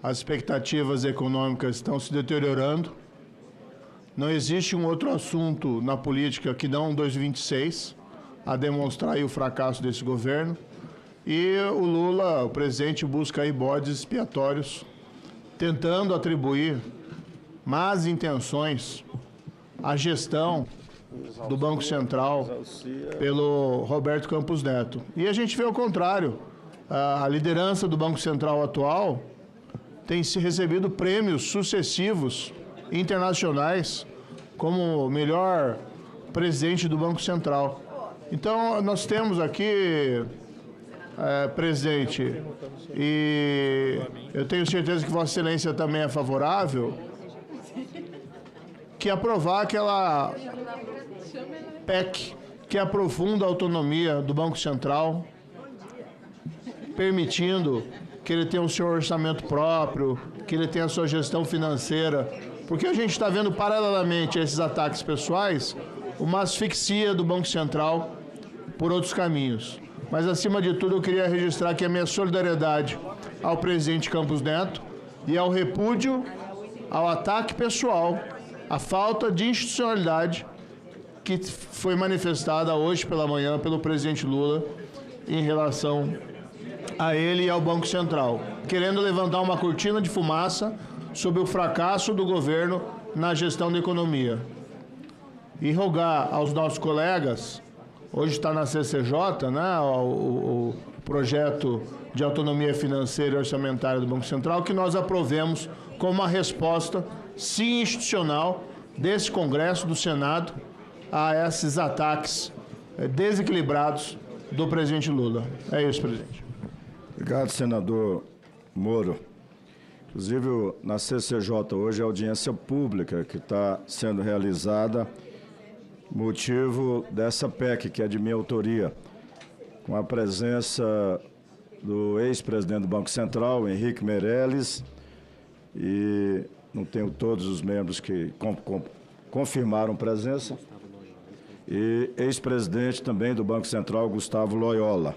as expectativas econômicas estão se deteriorando. Não existe um outro assunto na política que não 2026 a demonstrar aí o fracasso desse governo. E o Lula, o presidente, busca aí bodes expiatórios, tentando atribuir más intenções à gestão do Banco Central pelo Roberto Campos Neto. E a gente vê o contrário. A liderança do Banco Central atual tem se recebido prêmios sucessivos internacionais como o melhor presidente do Banco Central. Então, nós temos aqui, presidente, e eu tenho certeza que Vossa Excelência também é favorável, que aprovar aquela PEC que aprofunda a autonomia do Banco Central, permitindo que ele tenha o seu orçamento próprio, que ele tenha a sua gestão financeira, porque a gente está vendo paralelamente a esses ataques pessoais uma asfixia do Banco Central por outros caminhos. Mas, acima de tudo, eu queria registrar aqui a minha solidariedade ao presidente Campos Neto e ao repúdio ao ataque pessoal, à falta de institucionalidade que foi manifestada hoje pela manhã pelo presidente Lula em relação a ele e ao Banco Central, querendo levantar uma cortina de fumaça sobre o fracasso do governo na gestão da economia. E rogar aos nossos colegas, hoje está na CCJ, né, o projeto de autonomia financeira e orçamentária do Banco Central, que nós aprovemos como uma resposta, sim, institucional desse Congresso, do Senado, a esses ataques desequilibrados do presidente Lula. É isso, presidente. Obrigado, senador Moro. Inclusive, na CCJ hoje, a audiência pública que está sendo realizada, motivo dessa PEC, que é de minha autoria, com a presença do ex-presidente do Banco Central, Henrique Meirelles, e não tenho todos os membros que confirmaram presença, e ex-presidente também do Banco Central, Gustavo Loyola.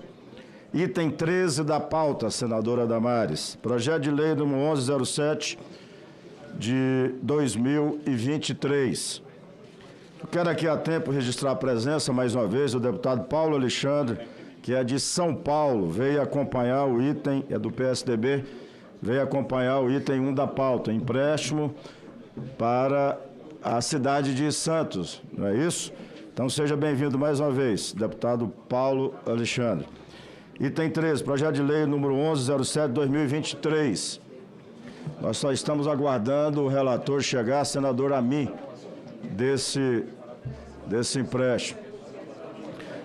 Item 13 da pauta, senadora Damares. Projeto de lei número 1107 de 2023. Eu quero aqui a tempo registrar a presença, mais uma vez, do deputado Paulo Alexandre, que é de São Paulo, veio acompanhar o item, é do PSDB, veio acompanhar o item 1 da pauta, empréstimo para a cidade de Santos, não é isso? Então, seja bem-vindo mais uma vez, deputado Paulo Alexandre. Item 13, projeto de lei número 1107 de 2023. Nós só estamos aguardando o relator chegar, senador Amin, desse empréstimo.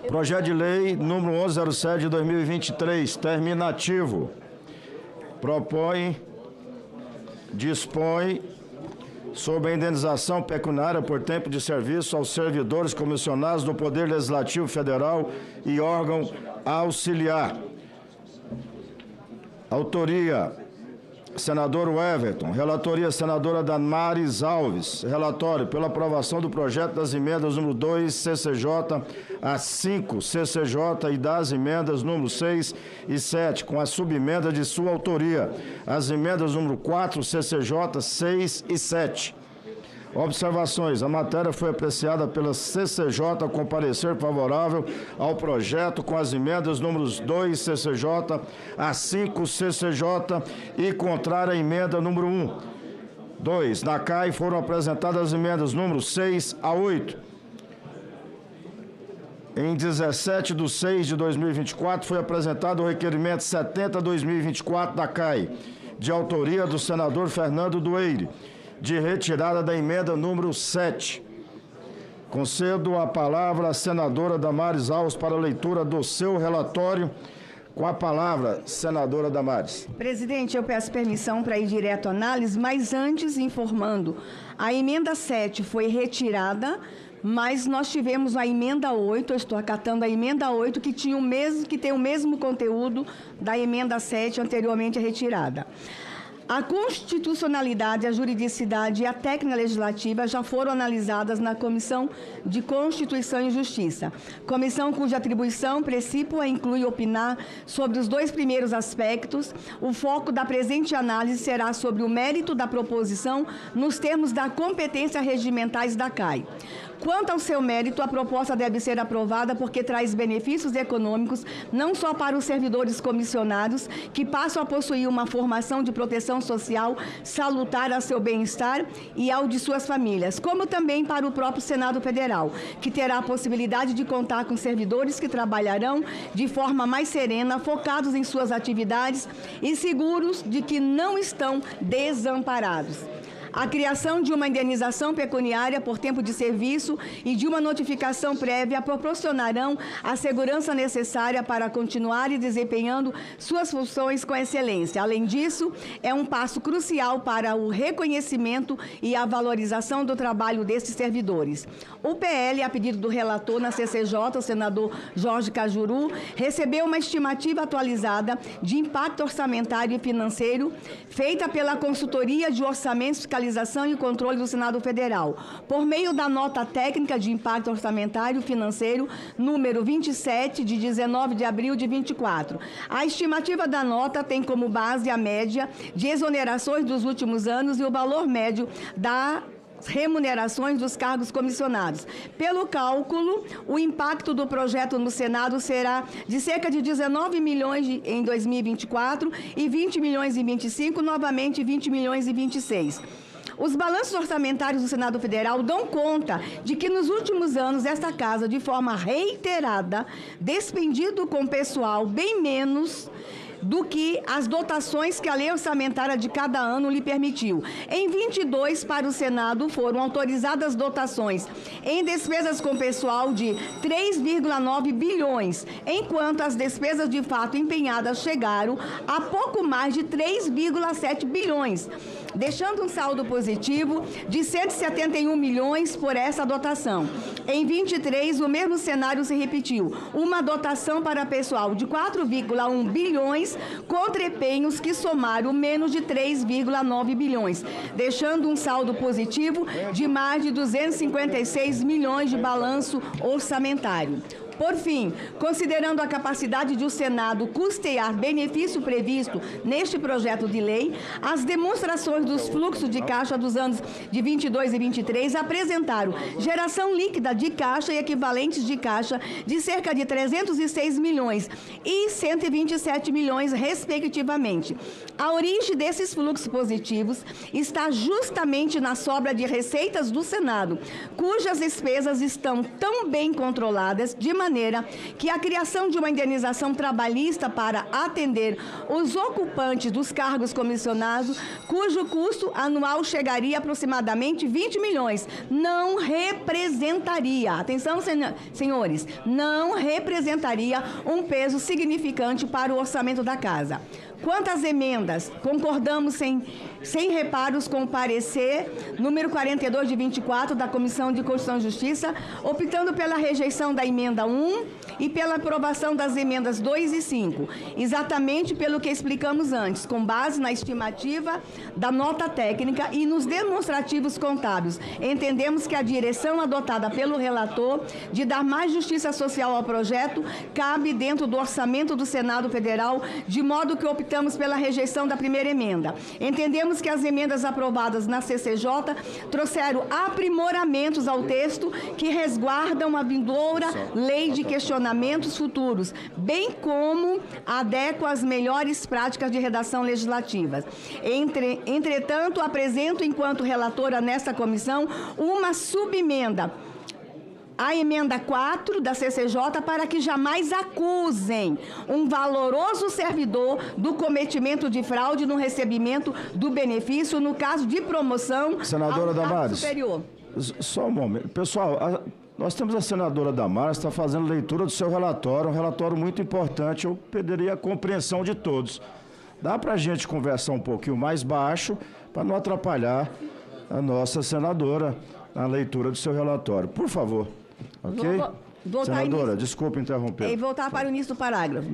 Projeto de lei número 1107 de 2023, terminativo. Dispõe sobre a indenização pecuniária por tempo de serviço aos servidores comissionados do Poder Legislativo Federal e órgão auxiliar. Autoria, senador Everton. Relatoria, senadora Damares Alves. Relatório pela aprovação do projeto das emendas número 2 CCJ a 5 CCJ e das emendas número 6 e 7, com a subemenda de sua autoria. As emendas número 4 CCJ, 6 e 7. Observações. A matéria foi apreciada pela CCJ com parecer favorável ao projeto com as emendas números 2 CCJ a 5 CCJ e contrária à emenda número 1. 2. Na CAI foram apresentadas as emendas números 6 a 8. Em 17/6/2024 foi apresentado o requerimento 70/2024 da CAI, de autoria do senador Fernando Dueire, de retirada da emenda número 7. Concedo a palavra à senadora Damares Alves para a leitura do seu relatório. Com a palavra, senadora Damares. Presidente, eu peço permissão para ir direto à análise, mas antes informando, a emenda 7 foi retirada, mas nós tivemos a emenda 8, eu estou acatando a emenda 8, que tem o mesmo conteúdo da emenda 7 anteriormente retirada. A constitucionalidade, a juridicidade e a técnica legislativa já foram analisadas na Comissão de Constituição e Justiça. Comissão cuja atribuição precípua inclui opinar sobre os dois primeiros aspectos. O foco da presente análise será sobre o mérito da proposição nos termos da competência regimentais da CAI. Quanto ao seu mérito, a proposta deve ser aprovada porque traz benefícios econômicos não só para os servidores comissionados, que passam a possuir uma formação de proteção social salutar a seu bem-estar e ao de suas famílias, como também para o próprio Senado Federal, que terá a possibilidade de contar com servidores que trabalharão de forma mais serena, focados em suas atividades e seguros de que não estão desamparados. A criação de uma indenização pecuniária por tempo de serviço e de uma notificação prévia proporcionarão a segurança necessária para continuar desempenhando suas funções com excelência. Além disso, é um passo crucial para o reconhecimento e a valorização do trabalho desses servidores. O PL, a pedido do relator na CCJ, o senador Jorge Cajuru, recebeu uma estimativa atualizada de impacto orçamentário e financeiro feita pela Consultoria de Orçamentos, Fiscalização e Controle do Senado Federal, por meio da nota técnica de impacto orçamentário financeiro, número 27, de 19 de abril de 24. A estimativa da nota tem como base a média de exonerações dos últimos anos e o valor médio da remunerações dos cargos comissionados. Pelo cálculo, o impacto do projeto no Senado será de cerca de 19 milhões em 2024 e 20 milhões em 25, novamente 20 milhões em 26. Os balanços orçamentários do Senado Federal dão conta de que nos últimos anos esta casa, de forma reiterada, despendido com pessoal bem menos do que as dotações que a lei orçamentária de cada ano lhe permitiu. Em 22, para o Senado, foram autorizadas dotações em despesas com pessoal de 3,9 bilhões, enquanto as despesas de fato empenhadas chegaram a pouco mais de 3,7 bilhões, deixando um saldo positivo de 171 milhões por essa dotação. Em 23, o mesmo cenário se repetiu, uma dotação para pessoal de 4,1 bilhões, contra empenhos que somaram menos de 3,9 bilhões, deixando um saldo positivo de mais de 256 milhões de balanço orçamentário. Por fim, considerando a capacidade de o Senado custear benefício previsto neste projeto de lei, as demonstrações dos fluxos de caixa dos anos de 22 e 23 apresentaram geração líquida de caixa e equivalentes de caixa de cerca de 306 milhões e 127 milhões, respectivamente. A origem desses fluxos positivos está justamente na sobra de receitas do Senado, cujas despesas estão tão bem controladas de maneira que a criação de uma indenização trabalhista para atender os ocupantes dos cargos comissionados, cujo custo anual chegaria a aproximadamente 20 milhões, não representaria, atenção, senhores, não representaria um peso significante para o orçamento da Casa. Quanto às emendas, concordamos sem reparos com o parecer número 42 de 24 da Comissão de Constituição e Justiça, optando pela rejeição da emenda 1 e pela aprovação das emendas 2 e 5, exatamente pelo que explicamos antes, com base na estimativa da nota técnica e nos demonstrativos contábeis. Entendemos que a direção adotada pelo relator de dar mais justiça social ao projeto cabe dentro do orçamento do Senado Federal, de modo que optamos pela rejeição da primeira emenda. Entendemos que as emendas aprovadas na CCJ trouxeram aprimoramentos ao texto que resguardam a vindoura lei de questionamento questionamentos futuros, bem como adequa às melhores práticas de redação legislativa. Entretanto, apresento, enquanto relatora nesta comissão, uma subemenda a emenda 4 da CCJ para que jamais acusem um valoroso servidor do cometimento de fraude no recebimento do benefício no caso de promoção Senadora ao cargo Damares, superior. Só um momento. Pessoal, nós temos a senadora Damares, está fazendo leitura do seu relatório, um relatório muito importante, eu pediria a compreensão de todos. Dá para a gente conversar um pouquinho mais baixo, para não atrapalhar a nossa senadora na leitura do seu relatório. Por favor. Ok? Senadora, desculpe interromper. E voltar para o início do parágrafo.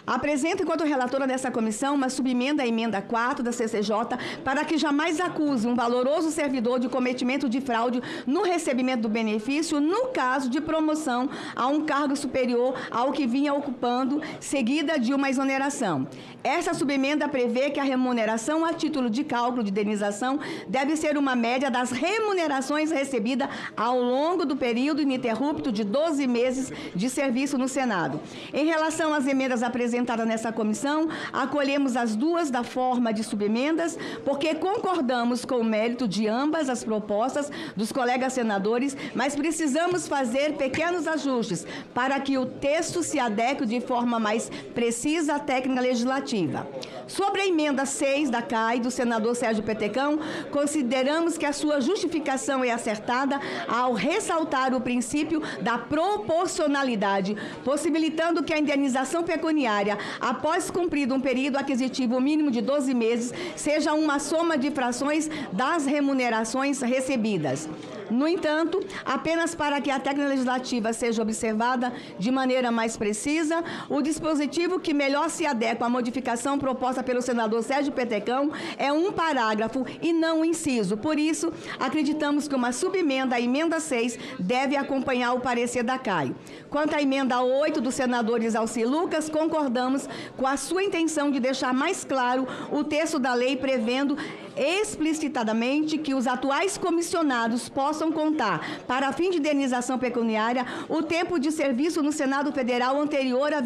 Apresento, enquanto relatora dessa comissão, uma subemenda à emenda 4 da CCJ para que jamais acuse um valoroso servidor de cometimento de fraude no recebimento do benefício no caso de promoção a um cargo superior ao que vinha ocupando, seguida de uma exoneração. Essa subemenda prevê que a remuneração a título de cálculo de indenização deve ser uma média das remunerações recebidas ao longo do período ininterrupto de 12 meses de serviço no Senado. Em relação às emendas apresentadas nessa comissão, acolhemos as duas da forma de subemendas, porque concordamos com o mérito de ambas as propostas dos colegas senadores, mas precisamos fazer pequenos ajustes para que o texto se adeque de forma mais precisa à técnica legislativa. Sobre a emenda 6 da CAI, do senador Sérgio Petecão, consideramos que a sua justificação é acertada ao ressaltar o princípio da proporcionalidade, possibilitando que a indenização pecuniária, após cumprido um período aquisitivo mínimo de 12 meses, seja uma soma de frações das remunerações recebidas. No entanto, apenas para que a técnica legislativa seja observada de maneira mais precisa, o dispositivo que melhor se adequa à modificação proposta pelo senador Sérgio Petecão é um parágrafo e não um inciso. Por isso, acreditamos que uma subemenda à emenda 6 deve acompanhar o parecer da CAI. Quanto à emenda 8 do senador Isalci Lucas, concordamos com a sua intenção de deixar mais claro o texto da lei, prevendo explicitadamente que os atuais comissionados possam contar, para fim de indenização pecuniária, o tempo de serviço no Senado Federal anterior à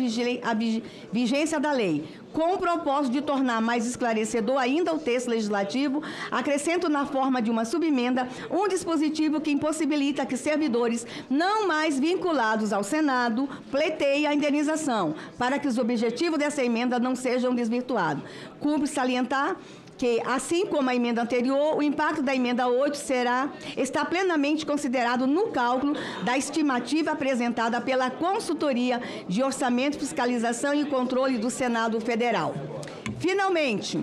vigência da lei. Com o propósito de tornar mais esclarecedor ainda o texto legislativo, acrescento na forma de uma subemenda um dispositivo que impossibilita que servidores não mais vinculados ao Senado pleiteiem a indenização, para que os objetivos dessa emenda não sejam desvirtuados. Cumpre salientar que, assim como a emenda anterior, o impacto da emenda 8 está plenamente considerado no cálculo da estimativa apresentada pela Consultoria de Orçamento, Fiscalização e Controle do Senado Federal. Finalmente,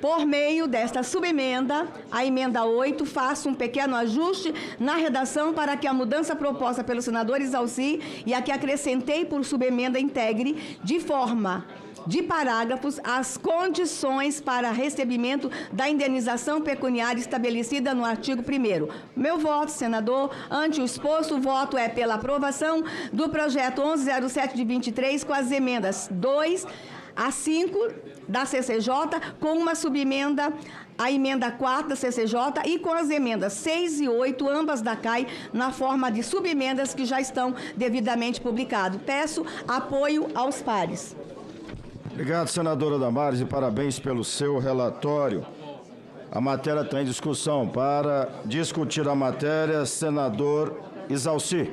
por meio desta subemenda, a emenda 8, faço um pequeno ajuste na redação para que a mudança proposta pelo senador Isalci e a que acrescentei por subemenda integre, de forma de parágrafos, as condições para recebimento da indenização pecuniária estabelecida no artigo 1º. Meu voto, senador, ante o exposto, o voto é pela aprovação do projeto 1107 de 23, com as emendas 2 a 5 da CCJ, com uma subemenda a emenda 4 da CCJ e com as emendas 6 e 8, ambas da CAI, na forma de subemendas que já estão devidamente publicadas. Peço apoio aos pares. Obrigado, senadora Damares, e parabéns pelo seu relatório. A matéria está em discussão. Para discutir a matéria, senador Isalci.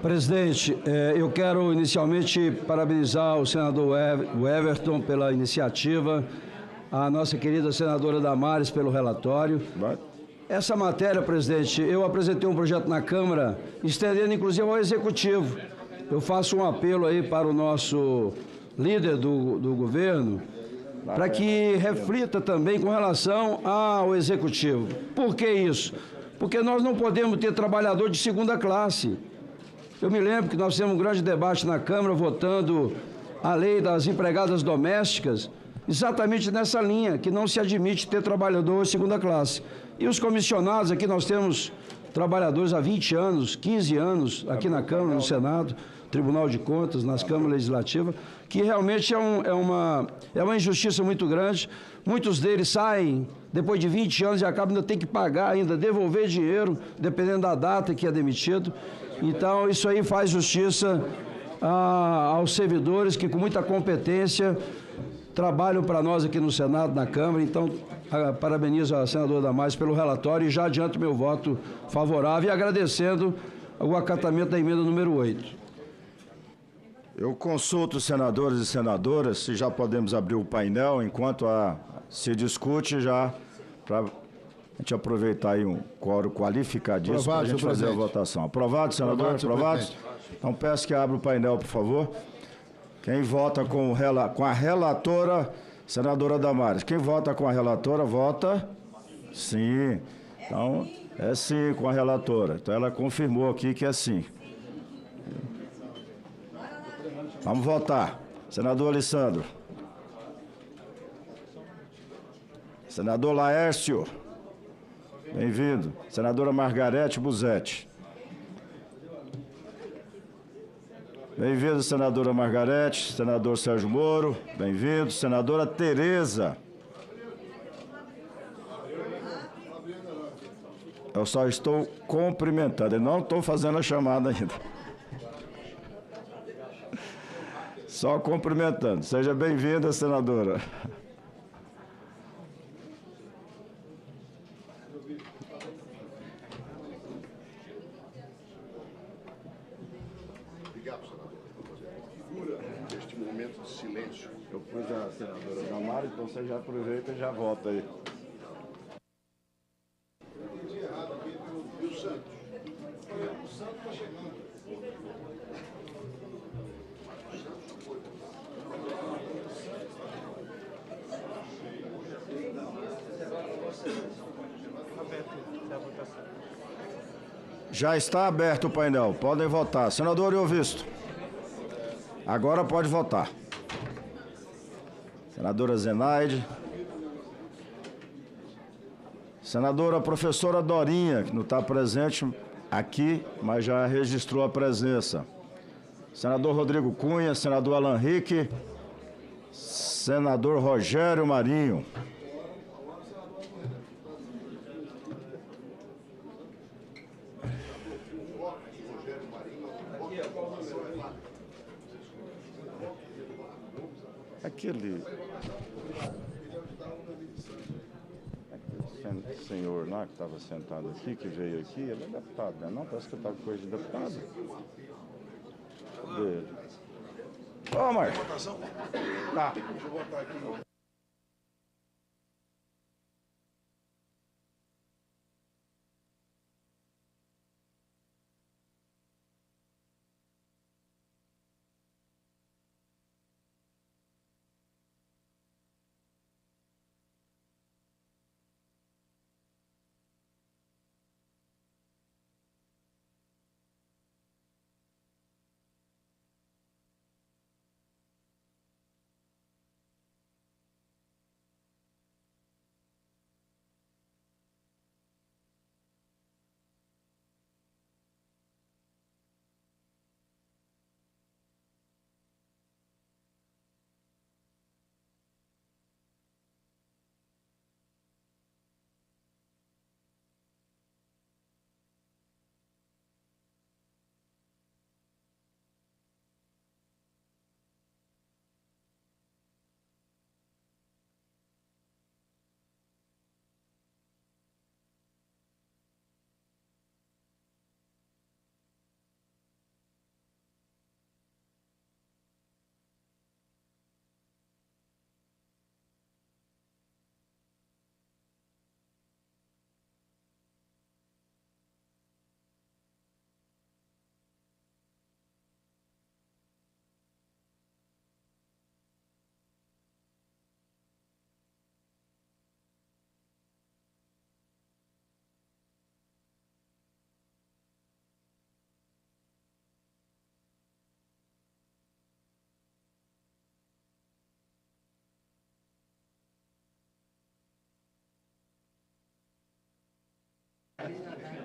Presidente, eu quero inicialmente parabenizar o senador Everton pela iniciativa, a nossa querida senadora Damares pelo relatório. Essa matéria, presidente, eu apresentei um projeto na Câmara, estendendo inclusive ao Executivo. Eu faço um apelo aí para o nosso líder do governo, para que reflita também com relação ao Executivo. Por que isso? Porque nós não podemos ter trabalhador de segunda classe. Eu me lembro que nós fizemos um grande debate na Câmara, votando a lei das empregadas domésticas, exatamente nessa linha, que não se admite ter trabalhador de segunda classe. E os comissionados, aqui nós temos trabalhadores há 20 anos, 15 anos, aqui na Câmara, no Senado, Tribunal de Contas, nas câmaras legislativas, que realmente é uma injustiça muito grande. Muitos deles saem depois de 20 anos e acabam ainda ter que pagar, ainda devolver dinheiro, dependendo da data que é demitido. Então, isso aí faz justiça aos servidores que, com muita competência, trabalham para nós aqui no Senado, na Câmara. Então, parabenizo a senadora Damares pelo relatório e já adianto meu voto favorável e agradecendo o acatamento da emenda número 8. Eu consulto os senadores e senadoras se já podemos abrir o painel enquanto se discute já para a gente aproveitar aí um quórum qualificadíssimo para a gente fazer a votação. Aprovado, senador? Aprovado? Então peço que abra o painel, por favor. Quem vota com a relatora, senadora Damares. Quem vota com a relatora, vota sim. Então, é sim com a relatora. Então, ela confirmou aqui que é sim. Vamos votar. Senador Alessandro. Senador Laércio. Bem-vindo. Senadora Margarete Busetti. Bem-vindo, senadora Margarete. Senador Sérgio Moro. Bem-vindo. Senadora Tereza. Eu só estou cumprimentando, eu não estou fazendo a chamada ainda. Só cumprimentando. Seja bem-vinda, senadora. Obrigado, senador. Neste momento de silêncio. Eu pus a senadora Damares, então você já aproveita e já vota aí. Já está aberto o painel. Podem votar. Senador Euvisto. Agora pode votar. Senadora Zenaide. Senadora professora Dorinha, que não está presente aqui, mas já registrou a presença. Senador Rodrigo Cunha, senador Alan Rique, senador Rogério Marinho. Aquele senhor lá que estava sentado aqui, que veio aqui, ele é deputado, né? Não, parece que está com coisa de deputado. Cadê? Ô, Marcos. Tá. Deixa eu botar aqui.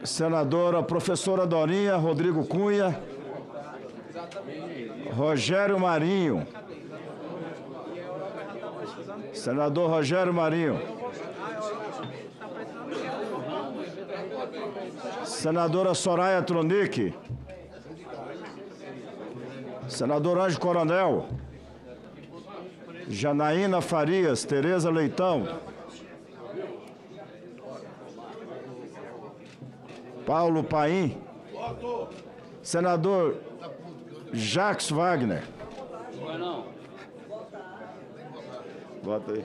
Senadora professora Dorinha, Rodrigo Cunha, Rogério Marinho. Senador Rogério Marinho. Senadora Soraya Tronic. Senador Ângelo Coronel. Janaína Farias, Tereza Leitão. Paulo Paim. Senador Jacques Wagner. Bota aí.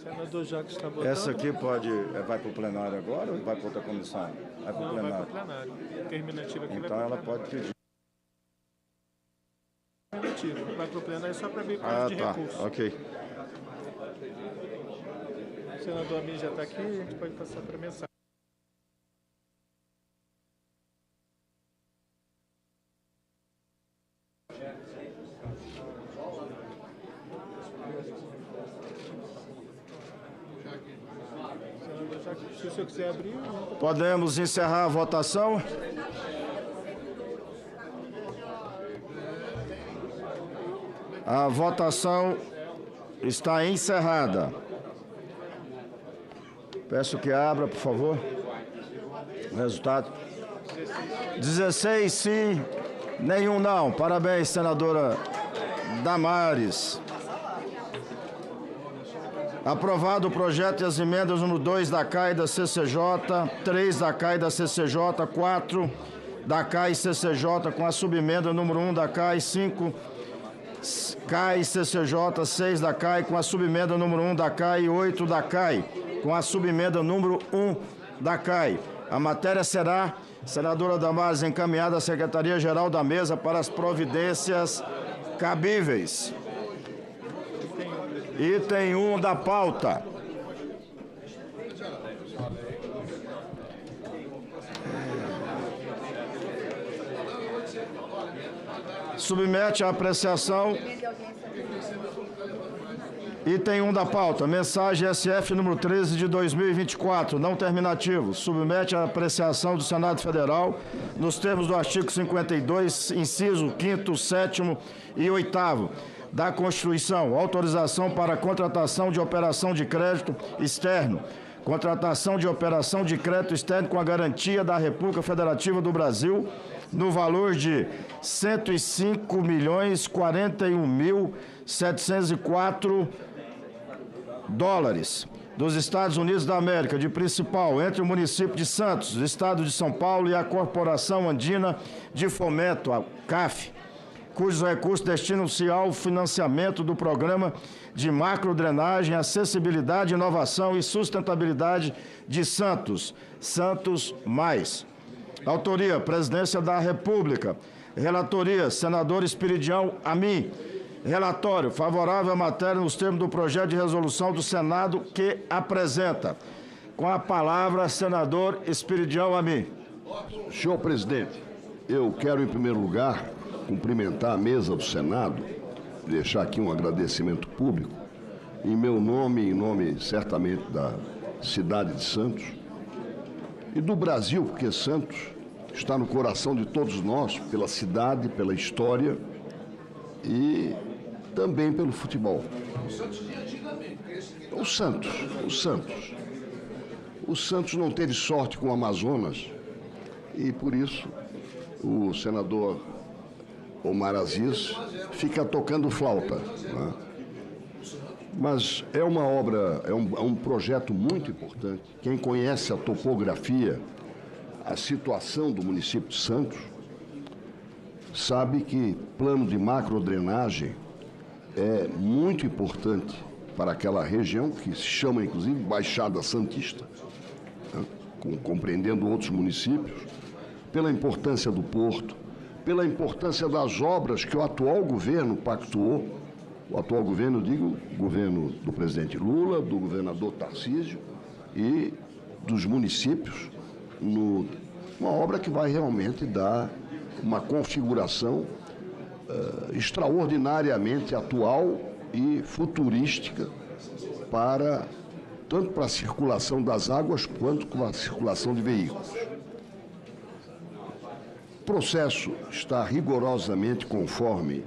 Senador Jacques está votando. Essa aqui vai para o plenário agora ou vai para outra comissão? Vai para o plenário. Vai para o plenário. Terminativa aqui então ela pode pedir. Vai para o plenário só para ver causa de recurso. Ok. O senador Amin já está aqui, a gente pode passar para a mensagem. Se o senhor quiser abrir... Podemos encerrar a votação? A votação está encerrada. Peço que abra, por favor. O resultado. 16 sim, nenhum não. Parabéns, senadora Damares. Aprovado o projeto e as emendas número 2 da CAI e da CCJ, 3 da CAI e da CCJ, 4 da CAI e CCJ com a subemenda número 1 da CAI, 5 CAI e CCJ, 6 da CAI com a subemenda número 1 da CAI e 8 da CAI com a subemenda número 1 da CAI. A matéria será, senadora Damares, encaminhada à Secretaria-Geral da Mesa para as providências cabíveis. Item 1 da pauta. Submete à apreciação. Item 1 da pauta. Mensagem SF número 13 de 2024, não terminativo. Submete à apreciação do Senado Federal, nos termos do artigo 52, inciso 5º, 7º e 8º. Da Constituição, autorização para contratação de operação de crédito externo, contratação de operação de crédito externo com a garantia da República Federativa do Brasil no valor de $105.041.704 dos Estados Unidos da América, de principal, entre o município de Santos, do Estado de São Paulo e a Corporação Andina de Fomento, a CAF, cujos recursos destinam-se ao financiamento do Programa de Macrodrenagem, Acessibilidade, Inovação e Sustentabilidade de Santos, Santos Mais. Autoria, Presidência da República. Relatoria, senador Espiridião Amin. Relatório, favorável à matéria nos termos do projeto de resolução do Senado que apresenta. Com a palavra, senador Espiridião Amin. Senhor presidente, eu quero, em primeiro lugar, cumprimentar a mesa do Senado, deixar aqui um agradecimento público, em meu nome e em nome, certamente, da cidade de Santos e do Brasil, porque Santos está no coração de todos nós, pela cidade, pela história e também pelo futebol. O Santos não teve sorte com o Amazonas e, por isso, o senador Omar Aziz fica tocando flauta, né? Mas é uma obra, é um projeto muito importante. Quem conhece a topografia, a situação do município de Santos, sabe que plano de macrodrenagem é muito importante para aquela região, que se chama, inclusive, Baixada Santista, né? Compreendendo outros municípios, pela importância do porto, pela importância das obras que o atual governo pactuou. O atual governo, eu digo, o governo do presidente Lula, do governador Tarcísio e dos municípios no Uma obra que vai realmente dar uma configuração extraordinariamente atual e futurística tanto para a circulação das águas quanto para a circulação de veículos. O processo está rigorosamente conforme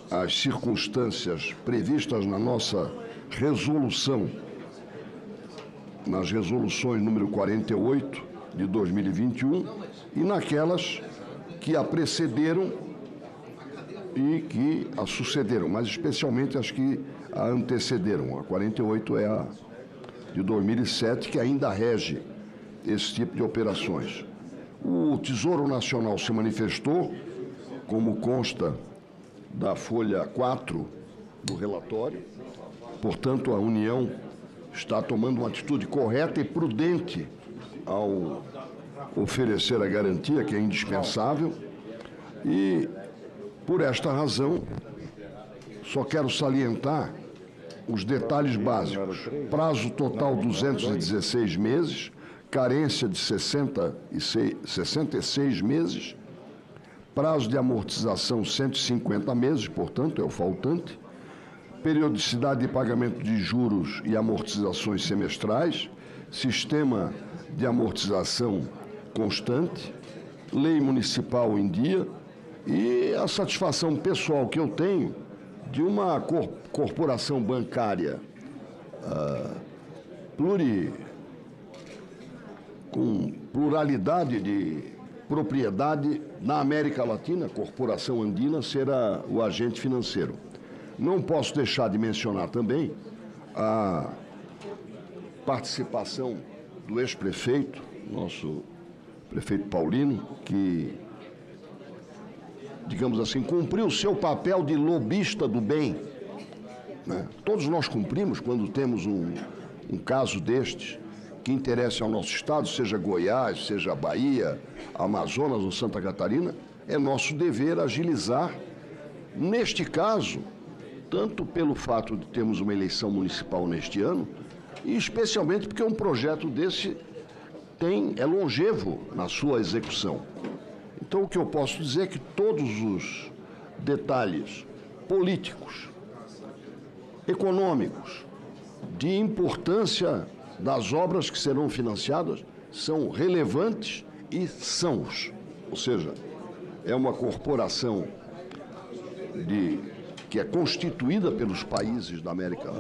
as circunstâncias previstas na nossa resolução, nas resoluções número 48 de 2021 e naquelas que a precederam e que a sucederam, mas especialmente as que a antecederam. A 48 é a de 2007, que ainda rege esse tipo de operações. O Tesouro Nacional se manifestou, como consta da folha 4 do relatório. Portanto, a União está tomando uma atitude correta e prudente ao oferecer a garantia, que é indispensável. E, por esta razão, só quero salientar os detalhes básicos. Prazo total 216 meses, carência de 66 meses, prazo de amortização 150 meses, portanto, é o faltante, periodicidade de pagamento de juros e amortizações semestrais, sistema de amortização constante, lei municipal em dia e a satisfação pessoal que eu tenho de uma corporação bancária com pluralidade de propriedade na América Latina, a Corporação Andina, será o agente financeiro. Não posso deixar de mencionar também a participação do ex-prefeito, nosso prefeito Paulino, que, digamos assim, cumpriu o seu papel de lobista do bem, né? Todos nós cumprimos quando temos um caso destes que interessa ao nosso estado, seja Goiás, seja Bahia, Amazonas ou Santa Catarina, é nosso dever agilizar. Neste caso, tanto pelo fato de termos uma eleição municipal neste ano, e especialmente porque um projeto desse é longevo na sua execução. Então, o que eu posso dizer é que todos os detalhes políticos, econômicos, de importância das obras que serão financiadas são relevantes e sãos. Ou seja, é uma corporação que é constituída pelos países da América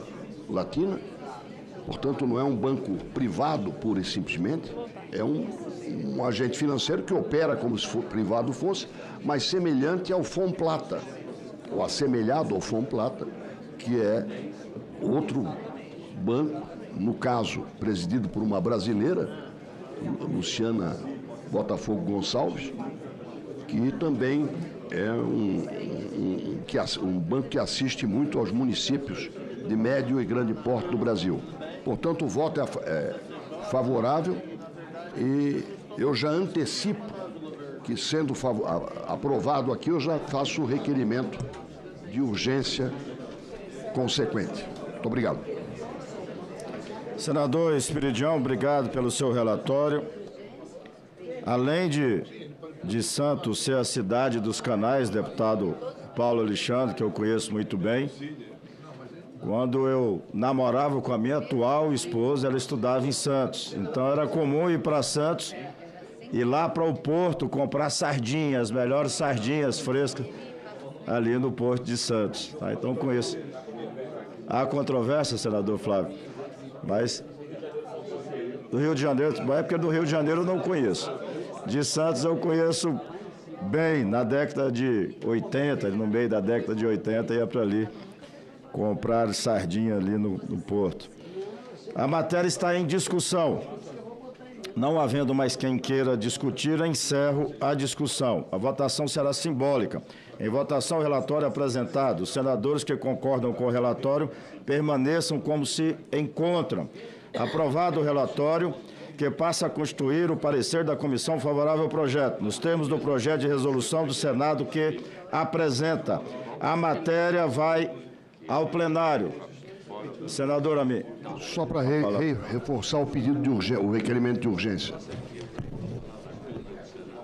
Latina, portanto, não é um banco privado pura e simplesmente, é um agente financeiro que opera como se privado fosse, mas semelhante ao Fomplata, ou assemelhado ao Fomplata, que é outro banco, no caso, presidido por uma brasileira, Luciana Botafogo Gonçalves, que também é um banco que assiste muito aos municípios de médio e grande porte do Brasil. Portanto, o voto é favorável e eu já antecipo que, sendo aprovado aqui, eu já faço o requerimento de urgência consequente. Muito obrigado. Senador Esperidião, obrigado pelo seu relatório. Além de Santos ser a cidade dos canais, deputado Paulo Alexandre, que eu conheço muito bem, quando eu namorava com a minha atual esposa, ela estudava em Santos. Então era comum ir para Santos, ir lá para o porto, comprar sardinhas, as melhores sardinhas frescas, ali no Porto de Santos. Tá? Então conheço. Há controvérsia, senador Flávio, mas do Rio de Janeiro, é porque do Rio de Janeiro eu não conheço. De Santos eu conheço bem, na década de 80, no meio da década de 80, ia para ali comprar sardinha ali no Porto. A matéria está em discussão. Não havendo mais quem queira discutir, encerro a discussão. A votação será simbólica. Em votação, o relatório apresentado. Os senadores que concordam com o relatório permaneçam como se encontram. Aprovado o relatório, que passa a constituir o parecer da comissão favorável ao projeto, nos termos do projeto de resolução do Senado que apresenta. A matéria vai ao plenário. Senador Amin. Só para reforçar o pedido de urgência, o requerimento de urgência.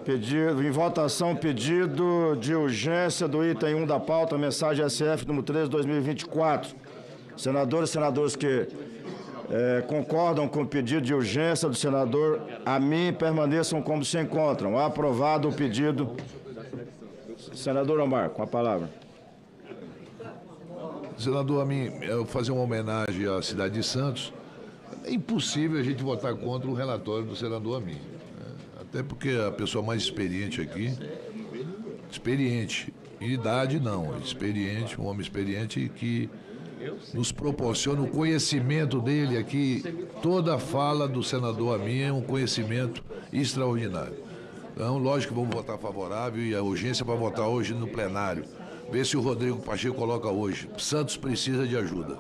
Em votação, pedido de urgência do item 1 da pauta, mensagem SF número 13, 2024. Senadores e senadoras que concordam com o pedido de urgência do senador Amin, permaneçam como se encontram. Aprovado o pedido. Senador Omar, com a palavra. Senador Amin, eu vou fazer uma homenagem à cidade de Santos. É impossível a gente votar contra o relatório do senador Amin. Até porque a pessoa mais experiente aqui, experiente, em idade não, experiente, um homem experiente que nos proporciona o conhecimento dele aqui. Toda a fala do senador Amin é um conhecimento extraordinário. Então, lógico que vamos votar favorável e a urgência para votar hoje no plenário. Vê se o Rodrigo Pacheco coloca hoje. Santos precisa de ajuda.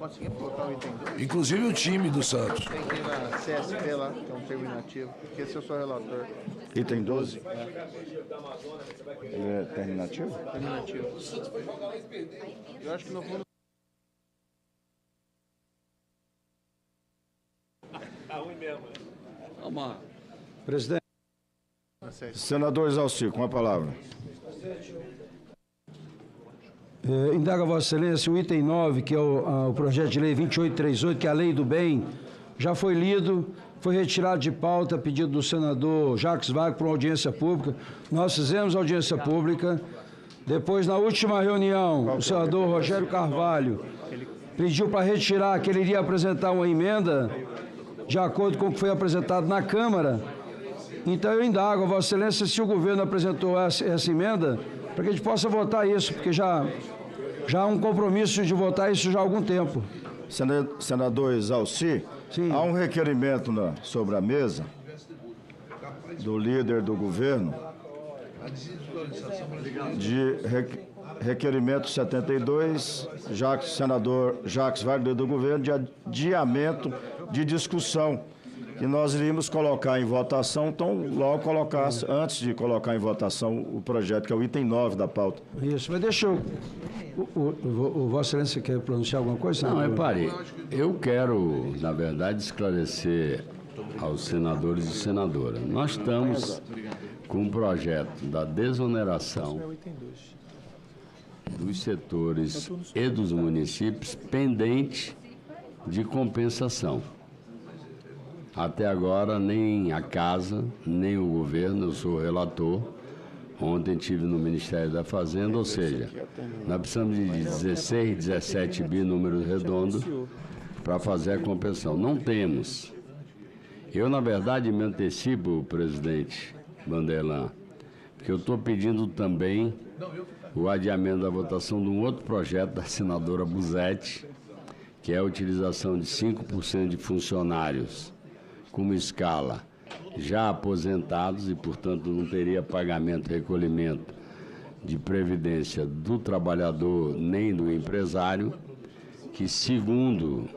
Inclusive o time do Santos. Tem que ir na CSP lá, que é um terminativo, porque esse eu sou relator. Item 12. Ele é terminativo? Terminativo. Eu acho que no fundo... Vamos lá. Presidente. Senador Exaustivo, com a palavra. Indaga Vossa Excelência, o item 9, que é o projeto de lei 2838, que é a lei do bem, já foi lido, foi retirado de pauta a pedido do senador Jacques Wagner para uma audiência pública. Nós fizemos audiência pública. Depois, na última reunião, o senador Rogério Carvalho pediu para retirar, que ele iria apresentar uma emenda de acordo com o que foi apresentado na Câmara. Então, eu indago a Vossa Excelência se o governo apresentou essa emenda para que a gente possa votar isso, porque já há um compromisso de votar isso já há algum tempo. Senador Exausti, há um requerimento sobre a mesa do líder do governo de requerimento 72, senador Jacques Wagner do governo, de adiamento de discussão, que nós iríamos colocar em votação, então logo colocar, antes de colocar em votação o projeto, que é o item 9 da pauta. Isso, mas deixa eu... O Vossa Excelência quer pronunciar alguma coisa? Não, repare, eu quero, na verdade, esclarecer aos senadores e senadoras. Nós estamos com um projeto da desoneração dos setores e dos municípios pendente de compensação. Até agora, nem a Casa, nem o governo, eu sou relator. Ontem estive no Ministério da Fazenda, ou seja, nós precisamos de 16, 17 bi, números redondos, para fazer a compensação. Não temos. Eu, na verdade, me antecipo, presidente Vanderlan, porque eu estou pedindo também o adiamento da votação de um outro projeto da senadora Busetti, que é a utilização de 5% de funcionários como escala já aposentados e, portanto, não teria pagamento, recolhimento de previdência do trabalhador nem do empresário, que, segundo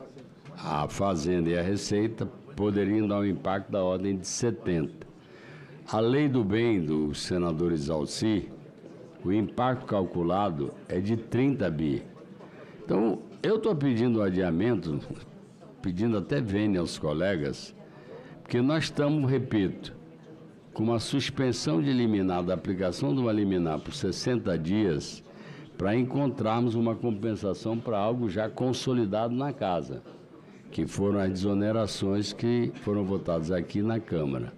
a Fazenda e a Receita, poderiam dar um impacto da ordem de 70. A lei do bem do senador Exausti, o impacto calculado é de 30 bi. Então, eu estou pedindo o adiamento, pedindo até vênia aos colegas, porque nós estamos, repito, com uma suspensão de liminar, da aplicação de uma liminar por 60 dias, para encontrarmos uma compensação para algo já consolidado na Casa, que foram as desonerações que foram votadas aqui na Câmara.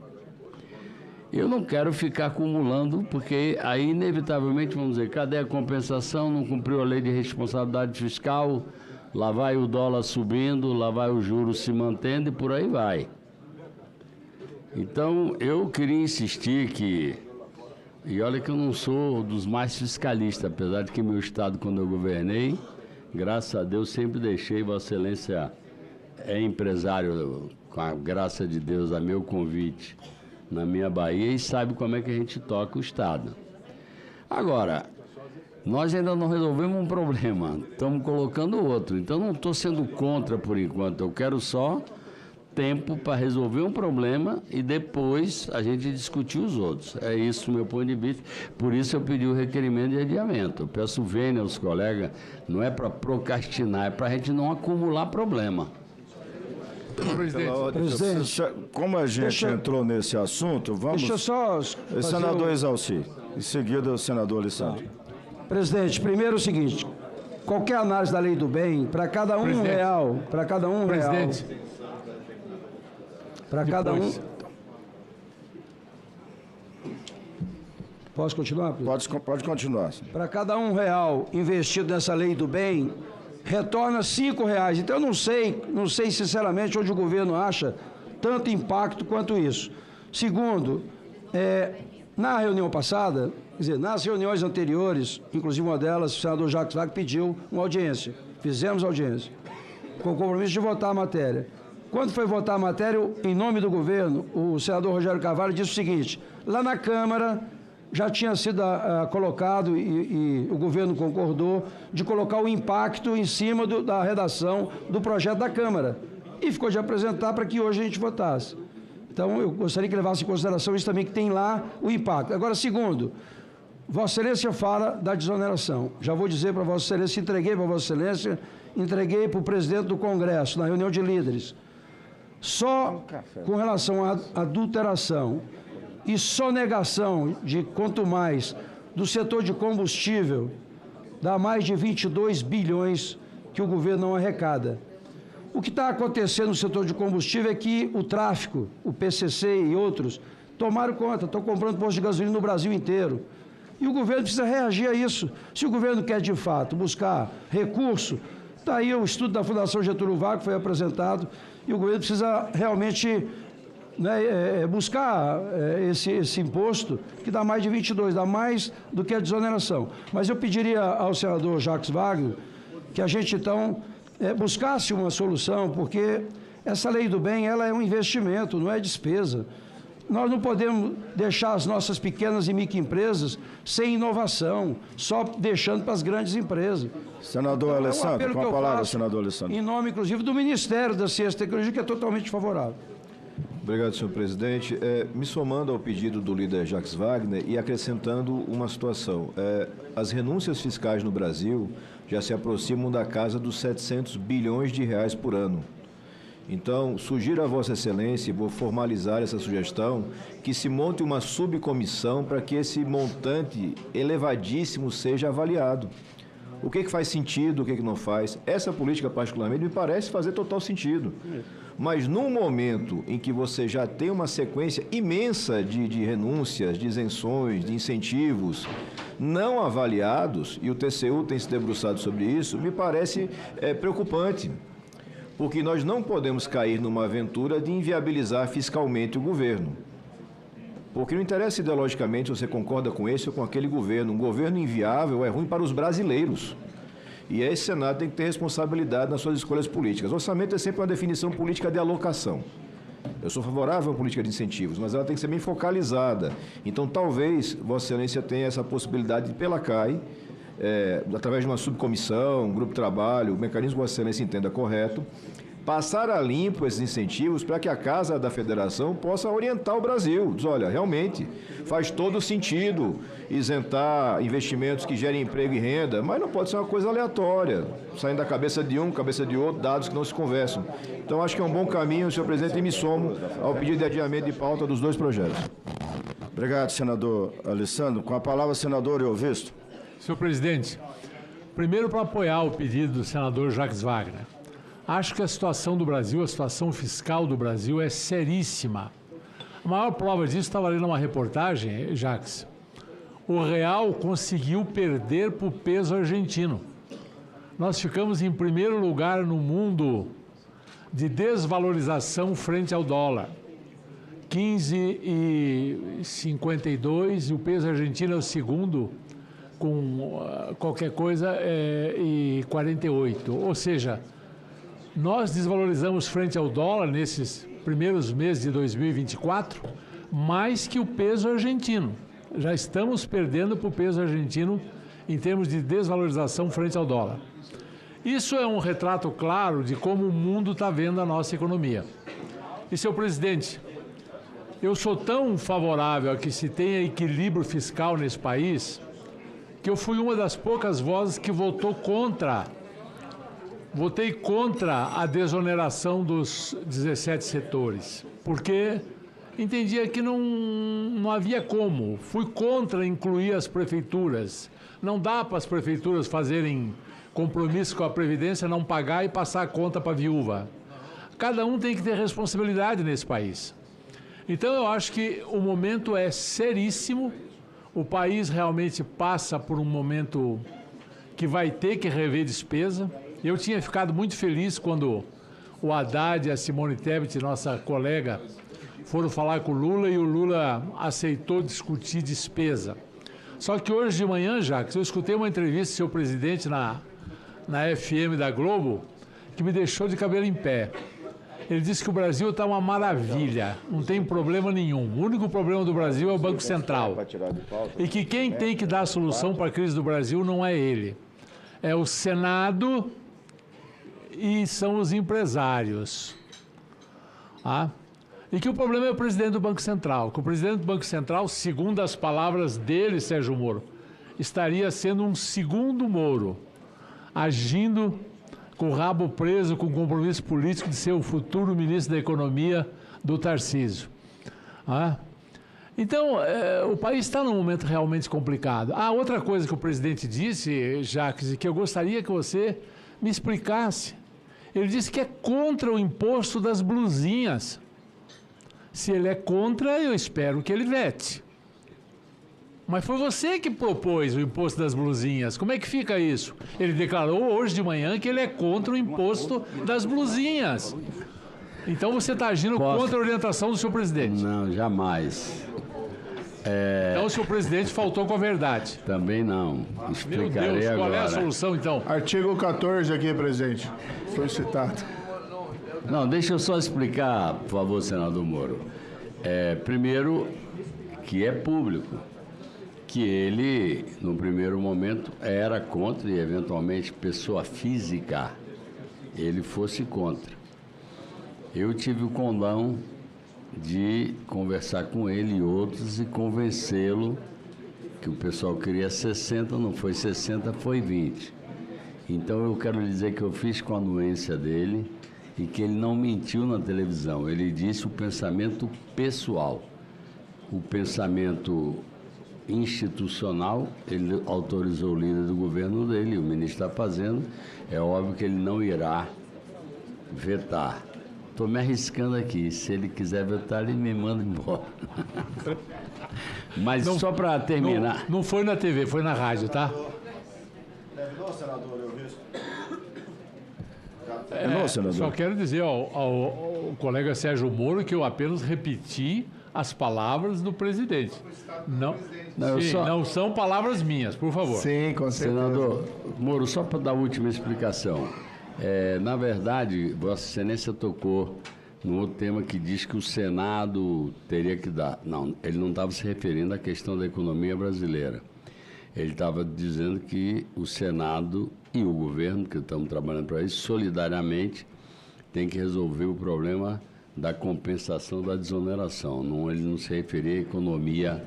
Eu não quero ficar acumulando, porque aí, inevitavelmente, vamos dizer, cadê a compensação? Não cumpriu a lei de responsabilidade fiscal, lá vai o dólar subindo, lá vai o juro se mantendo e por aí vai. Então, eu queria insistir que, e olha que eu não sou dos mais fiscalistas, apesar de que meu estado, quando eu governei, graças a Deus, sempre deixei, Vossa Excelência é empresário, com a graça de Deus, a meu convite, na minha Bahia, e sabe como é que a gente toca o estado. Agora, nós ainda não resolvemos um problema, estamos colocando outro, então não estou sendo contra por enquanto, eu quero só tempo para resolver um problema e depois a gente discutir os outros. É isso o meu ponto de vista, por isso eu pedi o requerimento de adiamento. Eu peço vênia aos colegas, não é para procrastinar, é para a gente não acumular problema. Presidente, como a gente entrou nesse assunto, vamos... Deixa eu só... Senador Exalci, em seguida o senador Alessandro. Presidente, primeiro é o seguinte, qualquer análise da lei do bem, para cada um real, para cada um real... Para cada um... Posso continuar? Pode continuar. Para cada R$1 investido nessa lei do bem, retorna R$5. Então, eu não sei sinceramente onde o governo acha tanto impacto quanto isso. Segundo, na reunião passada, quer dizer, nas reuniões anteriores, inclusive uma delas, o senador Jacques Wagner pediu uma audiência. Fizemos audiência, com o compromisso de votar a matéria. Quando foi votar a matéria, em nome do governo, o senador Rogério Carvalho disse o seguinte: lá na Câmara já tinha sido colocado, e o governo concordou, de colocar o impacto em cima da redação do projeto da Câmara. E ficou de apresentar para que hoje a gente votasse. Então, eu gostaria que levasse em consideração isso também, que tem lá o impacto. Agora, segundo, Vossa Excelência fala da desoneração. Já vou dizer para Vossa Excelência, entreguei para Vossa Excelência, entreguei para o presidente do Congresso, na reunião de líderes. Só com relação à adulteração e sonegação de quanto mais do setor de combustível, dá mais de 22 bilhões que o governo não arrecada. O que está acontecendo no setor de combustível é que o tráfico, o PCC e outros, tomaram conta, estão comprando posto de gasolina no Brasil inteiro. E o governo precisa reagir a isso. Se o governo quer, de fato, buscar recurso, está aí o estudo da Fundação Getúlio Vargas, que foi apresentado, e o governo precisa realmente buscar esse imposto, que dá mais de 22, dá mais do que a desoneração. Mas eu pediria ao senador Jacques Wagner que a gente, então, buscasse uma solução, porque essa lei do bem, ela é um investimento, não é despesa. Nós não podemos deixar as nossas pequenas e microempresas sem inovação, só deixando para as grandes empresas. Senador Alessandro, com a palavra, senador Alessandro. Em nome, inclusive, do Ministério da Ciência e Tecnologia, que é totalmente favorável. Obrigado, senhor presidente. Me somando ao pedido do líder Jacques Wagner e acrescentando uma situação. As renúncias fiscais no Brasil já se aproximam da casa dos 700 bilhões de reais por ano. Então, sugiro a Vossa Excelência, e vou formalizar essa sugestão, que se monte uma subcomissão para que esse montante elevadíssimo seja avaliado. O que faz sentido, o que não faz. Essa política, particularmente, me parece fazer total sentido. Mas num momento em que você já tem uma sequência imensa de renúncias, de isenções, de incentivos não avaliados, e o TCU tem se debruçado sobre isso, me parece preocupante. Porque nós não podemos cair numa aventura de inviabilizar fiscalmente o governo. Porque não interessa ideologicamente se você concorda com esse ou com aquele governo. Um governo inviável é ruim para os brasileiros. E esse Senado tem que ter responsabilidade nas suas escolhas políticas. O orçamento é sempre uma definição política de alocação. Eu sou favorável à política de incentivos, mas ela tem que ser bem focalizada. Então, talvez Vossa Excelência tenha essa possibilidade de, pela CAI, através de uma subcomissão, um grupo de trabalho, o mecanismo que Vossa Excelência entenda correto, passar a limpo esses incentivos para que a Casa da Federação possa orientar o Brasil. Diz, olha, realmente faz todo sentido isentar investimentos que gerem emprego e renda, mas não pode ser uma coisa aleatória, saindo da cabeça de um, cabeça de outro, dados que não se conversam. Então, acho que é um bom caminho, senhor presidente, e me somo ao pedido de adiamento de pauta dos dois projetos. Obrigado, senador Alessandro. Com a palavra, senador Eovisto. Senhor presidente, primeiro para apoiar o pedido do senador Jacques Wagner. Acho que a situação do Brasil, a situação fiscal do Brasil é seríssima. A maior prova disso, estava lendo uma reportagem, Jacques. O real conseguiu perder para o peso argentino. Nós ficamos em primeiro lugar no mundo de desvalorização frente ao dólar. 15,52 e o peso argentino é o segundo, com qualquer coisa, e 48. Ou seja, nós desvalorizamos frente ao dólar nesses primeiros meses de 2024 mais que o peso argentino. Já estamos perdendo para o peso argentino em termos de desvalorização frente ao dólar. Isso é um retrato claro de como o mundo está vendo a nossa economia. E, senhor presidente, eu sou tão favorável a que se tenha equilíbrio fiscal nesse país que eu fui uma das poucas vozes que votou contra votei contra a desoneração dos 17 setores, porque entendia que não havia como. Fui contra incluir as prefeituras. Não dá para as prefeituras fazerem compromisso com a Previdência, não pagar e passar a conta para a viúva. Cada um tem que ter responsabilidade nesse país. Então, eu acho que o momento é seríssimo. O país realmente passa por um momento que vai ter que rever despesa. Eu tinha ficado muito feliz quando o Haddad e a Simone Tebet, nossa colega, foram falar com o Lula e o Lula aceitou discutir despesa. Só que hoje de manhã, Jacques, eu escutei uma entrevista do seu presidente na FM da Globo que me deixou de cabelo em pé. Ele disse que o Brasil está uma maravilha, não tem problema nenhum. O único problema do Brasil é o Banco Central. E que quem tem que dar a solução para a crise do Brasil não é ele. É o Senado e são os empresários. E que o problema é o presidente do Banco Central. Que o presidente do Banco Central, segundo as palavras dele, Sérgio Moro, estaria sendo um segundo Moro, agindo com o rabo preso, com o compromisso político de ser o futuro ministro da Economia do Tarcísio. Então, o país está num momento realmente complicado. Outra coisa que o presidente disse, Jacques, e que eu gostaria que você me explicasse. Ele disse que é contra o imposto das blusinhas. Se ele é contra, eu espero que ele vete. Mas foi você que propôs o imposto das blusinhas. Como é que fica isso? Ele declarou hoje de manhã que ele é contra o imposto das blusinhas. Então você está agindo contra a orientação do seu presidente. Não, jamais. Então o seu presidente faltou com a verdade. Também não. Explicarei Meu Deus, qual agora. é a solução então? Artigo 14 aqui, presidente. Foi citado. Não, deixa eu só explicar, por favor, senador Moro. Primeiro, que é público, que ele, no primeiro momento, era contra e, eventualmente, pessoa física, ele fosse contra. Eu tive o condão de conversar com ele e outros e convencê-lo que o pessoal queria 60, não foi 60, foi 20. Então, eu quero lhe dizer que eu fiz com a anuência dele e que ele não mentiu na televisão. Ele disse o pensamento pessoal. O pensamento institucional, ele autorizou o líder do governo dele, o ministro está fazendo, é óbvio que ele não irá vetar. Estou me arriscando aqui, se ele quiser vetar, ele me manda embora. Mas não, só para terminar... Não foi na TV, foi na rádio, tá? Só quero dizer ao colega Sérgio Moro que eu apenas repeti as palavras do presidente. Não são palavras minhas, por favor. Sim, com certeza. Senador Moro, só para dar a última explicação. Na verdade, Vossa Excelência tocou num outro tema que diz que o Senado teria que dar. Não, ele não estava se referindo à questão da economia brasileira. Ele estava dizendo que o Senado e o governo, que estamos trabalhando para isso, solidariamente, tem que resolver o problema da compensação da desoneração. Ele não se referia à economia.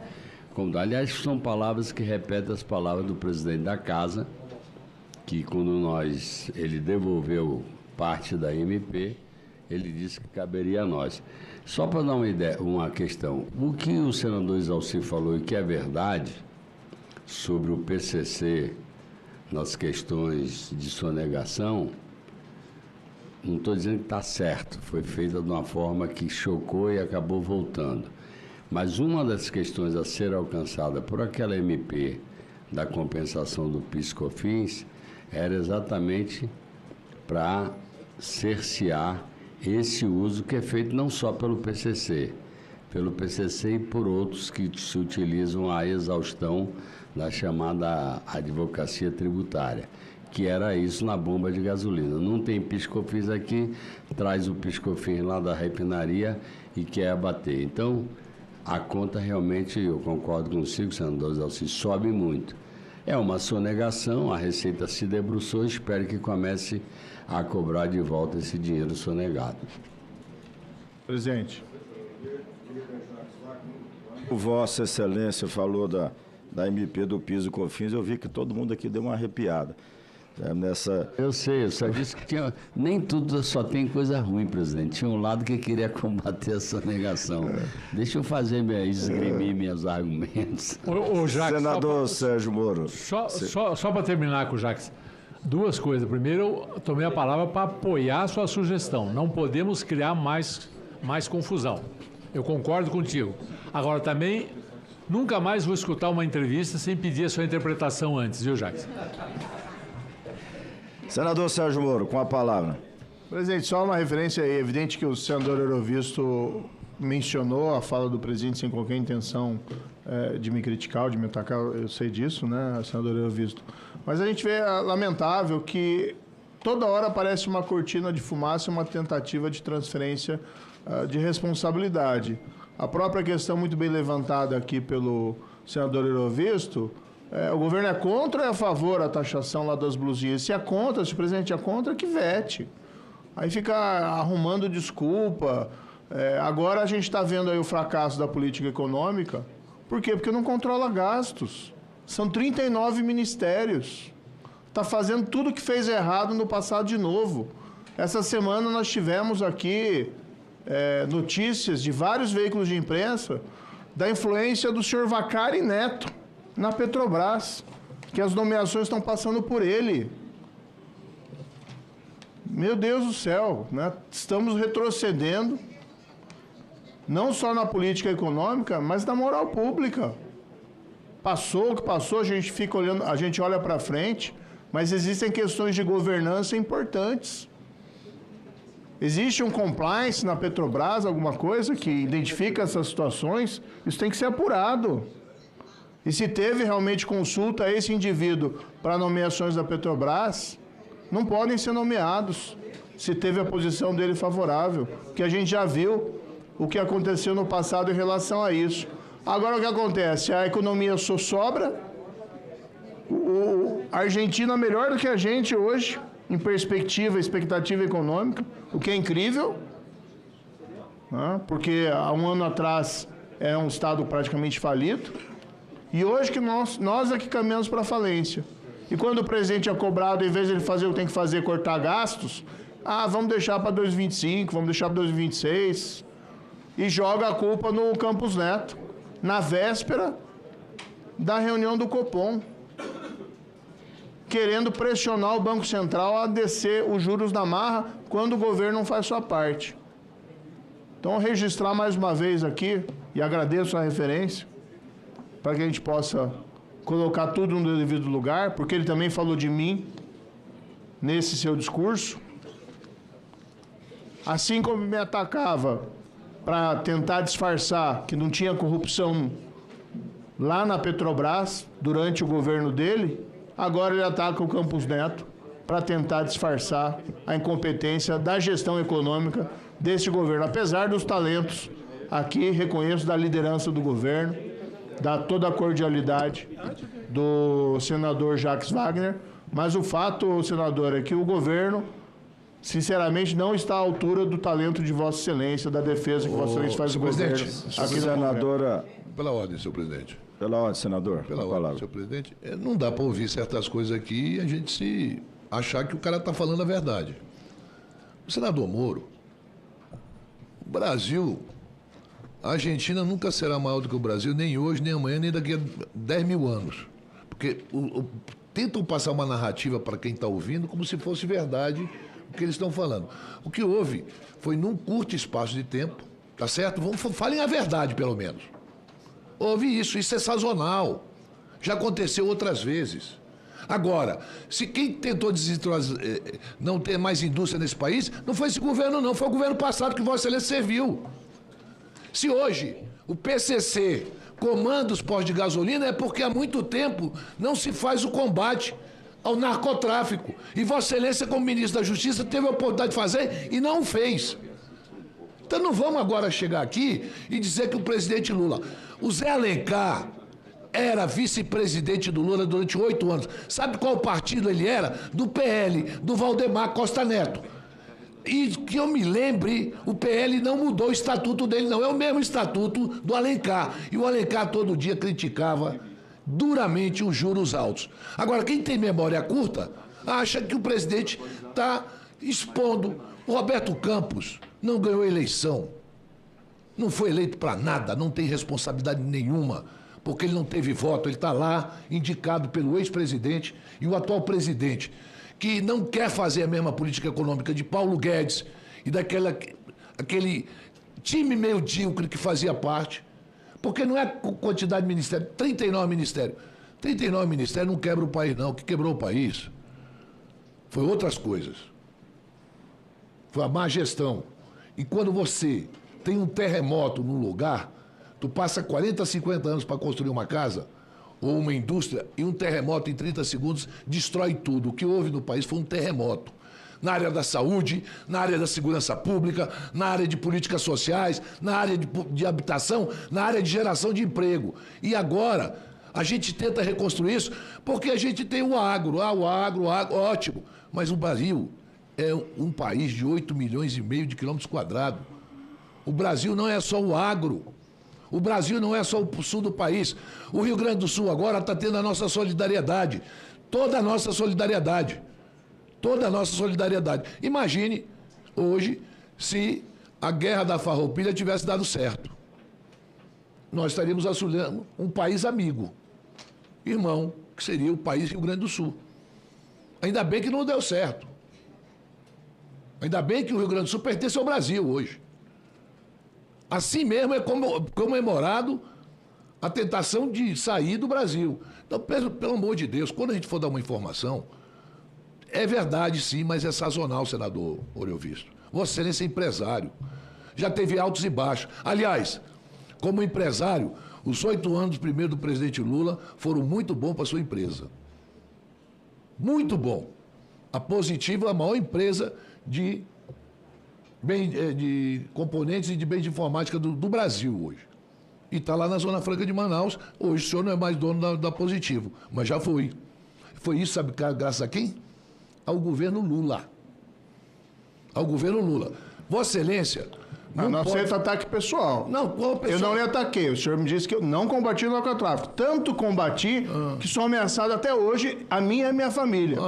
Aliás, são palavras que repetem as palavras do presidente da Casa, que quando ele devolveu parte da MP, ele disse que caberia a nós. Só para dar uma ideia, uma questão. O que o senador Exalcir falou e que é verdade sobre o PCC nas questões de sonegação, não estou dizendo que está certo, foi feita de uma forma que chocou e acabou voltando. Mas uma das questões a ser alcançada por aquela MP da compensação do PIS/COFINS era exatamente para cercear esse uso que é feito não só pelo PCC e por outros que se utilizam a exaustão da chamada advocacia tributária, que era isso na bomba de gasolina. Não tem PIS/COFINS aqui, traz o PIS/COFINS lá da refinaria e quer abater. Então, a conta realmente, eu concordo consigo, senador Exalcir, sobe muito. É uma sonegação, a Receita se debruçou e espero que comece a cobrar de volta esse dinheiro sonegado. Presidente, o Vossa Excelência falou da MP do PIS e COFINS, eu vi que todo mundo aqui deu uma arrepiada. Eu sei, eu só disse que nem tudo só tem coisa ruim, presidente. Tinha um lado que queria combater essa negação. Deixa eu esgrimir meus argumentos. Ô, Jacques, senador Sérgio Moro. Só para terminar com o Jacques, duas coisas. Primeiro, eu tomei a palavra para apoiar a sua sugestão. Não podemos criar mais confusão. Eu concordo contigo. Agora, também, nunca mais vou escutar uma entrevista sem pedir a sua interpretação antes, viu, Jacques? Senador Sérgio Moro, com a palavra. Presidente, só uma referência aí. É evidente que o senador Eurovisto mencionou a fala do presidente sem qualquer intenção de me criticar ou de me atacar, eu sei disso, né, senador Eurovisto. Mas a gente vê lamentável que toda hora aparece uma cortina de fumaça, uma tentativa de transferência de responsabilidade. A própria questão muito bem levantada aqui pelo senador Eurovisto, o governo é contra ou é a favor da taxação lá das blusinhas? Se é contra, se o presidente é contra, que vete. Aí fica arrumando desculpa. Agora a gente está vendo aí o fracasso da política econômica. Por quê? Porque não controla gastos. São 39 ministérios. Está fazendo tudo que fez errado no passado de novo. Essa semana nós tivemos aqui notícias de vários veículos de imprensa da influência do senhor Vacari Neto na Petrobras, que as nomeações estão passando por ele. Meu Deus do céu, né? Estamos retrocedendo, não só na política econômica, mas na moral pública. Passou o que passou, a gente fica olhando, a gente olha para frente, mas existem questões de governança importantes. Existe um compliance na Petrobras, alguma coisa que identifica essas situações, isso tem que ser apurado. E se teve realmente consulta a esse indivíduo para nomeações da Petrobras, não podem ser nomeados se teve a posição dele favorável, que a gente já viu o que aconteceu no passado em relação a isso. Agora o que acontece? A economia só sobra, a Argentina é melhor do que a gente hoje, em perspectiva, expectativa econômica, o que é incrível, né? Porque há um ano atrás era um estado praticamente falido, e hoje que nós é que caminhamos para a falência. E quando o presidente é cobrado, em vez de ele fazer o que tem que fazer, cortar gastos, vamos deixar para 2025, vamos deixar para 2026, e joga a culpa no Campos Neto, na véspera da reunião do Copom, querendo pressionar o Banco Central a descer os juros na marra quando o governo não faz sua parte. Então, registrar mais uma vez aqui, e agradeço a referência, para que a gente possa colocar tudo no devido lugar, porque ele também falou de mim nesse seu discurso. Assim como me atacava para tentar disfarçar que não tinha corrupção lá na Petrobras durante o governo dele, agora ele ataca o Campos Neto para tentar disfarçar a incompetência da gestão econômica desse governo. Apesar dos talentos, aqui reconheço da liderança do governo, da toda a cordialidade do senador Jacques Wagner, mas o fato, senador, é que o governo, sinceramente, não está à altura do talento de Vossa Excelência, da defesa que Vossa Excelência faz do governo. Aqui, senadora... Pela ordem, senhor presidente. Pela ordem, senador. Pela ordem, senhor presidente. Não dá para ouvir certas coisas aqui e a gente se achar que o cara está falando a verdade. O senador Moro, o Brasil, a Argentina nunca será maior do que o Brasil, nem hoje, nem amanhã, nem daqui a 10 mil anos. Porque tentam passar uma narrativa para quem está ouvindo como se fosse verdade o que eles estão falando. O que houve foi num curto espaço de tempo, tá certo? Falem a verdade, pelo menos. Houve isso é sazonal. Já aconteceu outras vezes. Agora, se quem tentou não ter mais indústria nesse país, não foi esse governo não, foi o governo passado que Vossa Excelência serviu. Se hoje o PCC comanda os postos de gasolina é porque há muito tempo não se faz o combate ao narcotráfico. E Vossa Excelência, como ministro da Justiça, teve a oportunidade de fazer e não fez. Então não vamos agora chegar aqui e dizer que o presidente Lula... O Zé Alencar era vice-presidente do Lula durante 8 anos. Sabe qual partido ele era? Do PL, do Valdemar Costa Neto. E que eu me lembre, o PL não mudou o estatuto dele, não. É o mesmo estatuto do Alencar. E o Alencar todo dia criticava duramente os juros altos. Agora, quem tem memória curta, acha que o presidente está expondo. O Roberto Campos não ganhou eleição. Não foi eleito para nada, não tem responsabilidade nenhuma, porque ele não teve voto. Ele está lá, indicado pelo ex-presidente e o atual presidente, que não quer fazer a mesma política econômica de Paulo Guedes e aquele time medíocre que fazia parte. Porque não é quantidade de ministério, 39 ministérios. 39 ministérios não quebra o país, não. O que quebrou o país foi outras coisas. Foi a má gestão. E quando você tem um terremoto num lugar, tu passa 40, 50 anos para construir uma casa ou uma indústria e um terremoto em 30 segundos destrói tudo. O que houve no país foi um terremoto. Na área da saúde, na área da segurança pública, na área de políticas sociais, na área de habitação, na área de geração de emprego. E agora, a gente tenta reconstruir isso porque a gente tem o agro. O agro, ótimo. Mas o Brasil é um país de 8,5 milhões de quilômetros quadrados. O Brasil não é só o agro. O Brasil não é só o sul do país. O Rio Grande do Sul agora está tendo a nossa solidariedade. Toda a nossa solidariedade. Toda a nossa solidariedade. Imagine, hoje, se a guerra da Farroupilha tivesse dado certo. Nós estaríamos assolando um país amigo, irmão, que seria o país Rio Grande do Sul. Ainda bem que não deu certo. Ainda bem que o Rio Grande do Sul pertence ao Brasil hoje. Assim mesmo é comemorado a tentação de sair do Brasil. Então, pelo amor de Deus, quando a gente for dar uma informação, é verdade sim, mas é sazonal, senador Oriovisto. Vossa Excelência é empresário. Já teve altos e baixos. Aliás, como empresário, os 8 anos primeiro do presidente Lula foram muito bons para a sua empresa. Muito bom. A Positivo é a maior empresa de componentes e de bens de informática do Brasil hoje. E está lá na Zona Franca de Manaus. Hoje o senhor não é mais dono da Positivo, mas já foi. Foi isso, sabe, graças a quem? Ao governo Lula. Ao governo Lula. Vossa Excelência... Não aceita ataque pessoal. Não, qual pessoal? Eu não lhe ataquei. O senhor me disse que eu não combati o narcotráfico. Tanto combati que sou ameaçado até hoje, a minha e a minha família.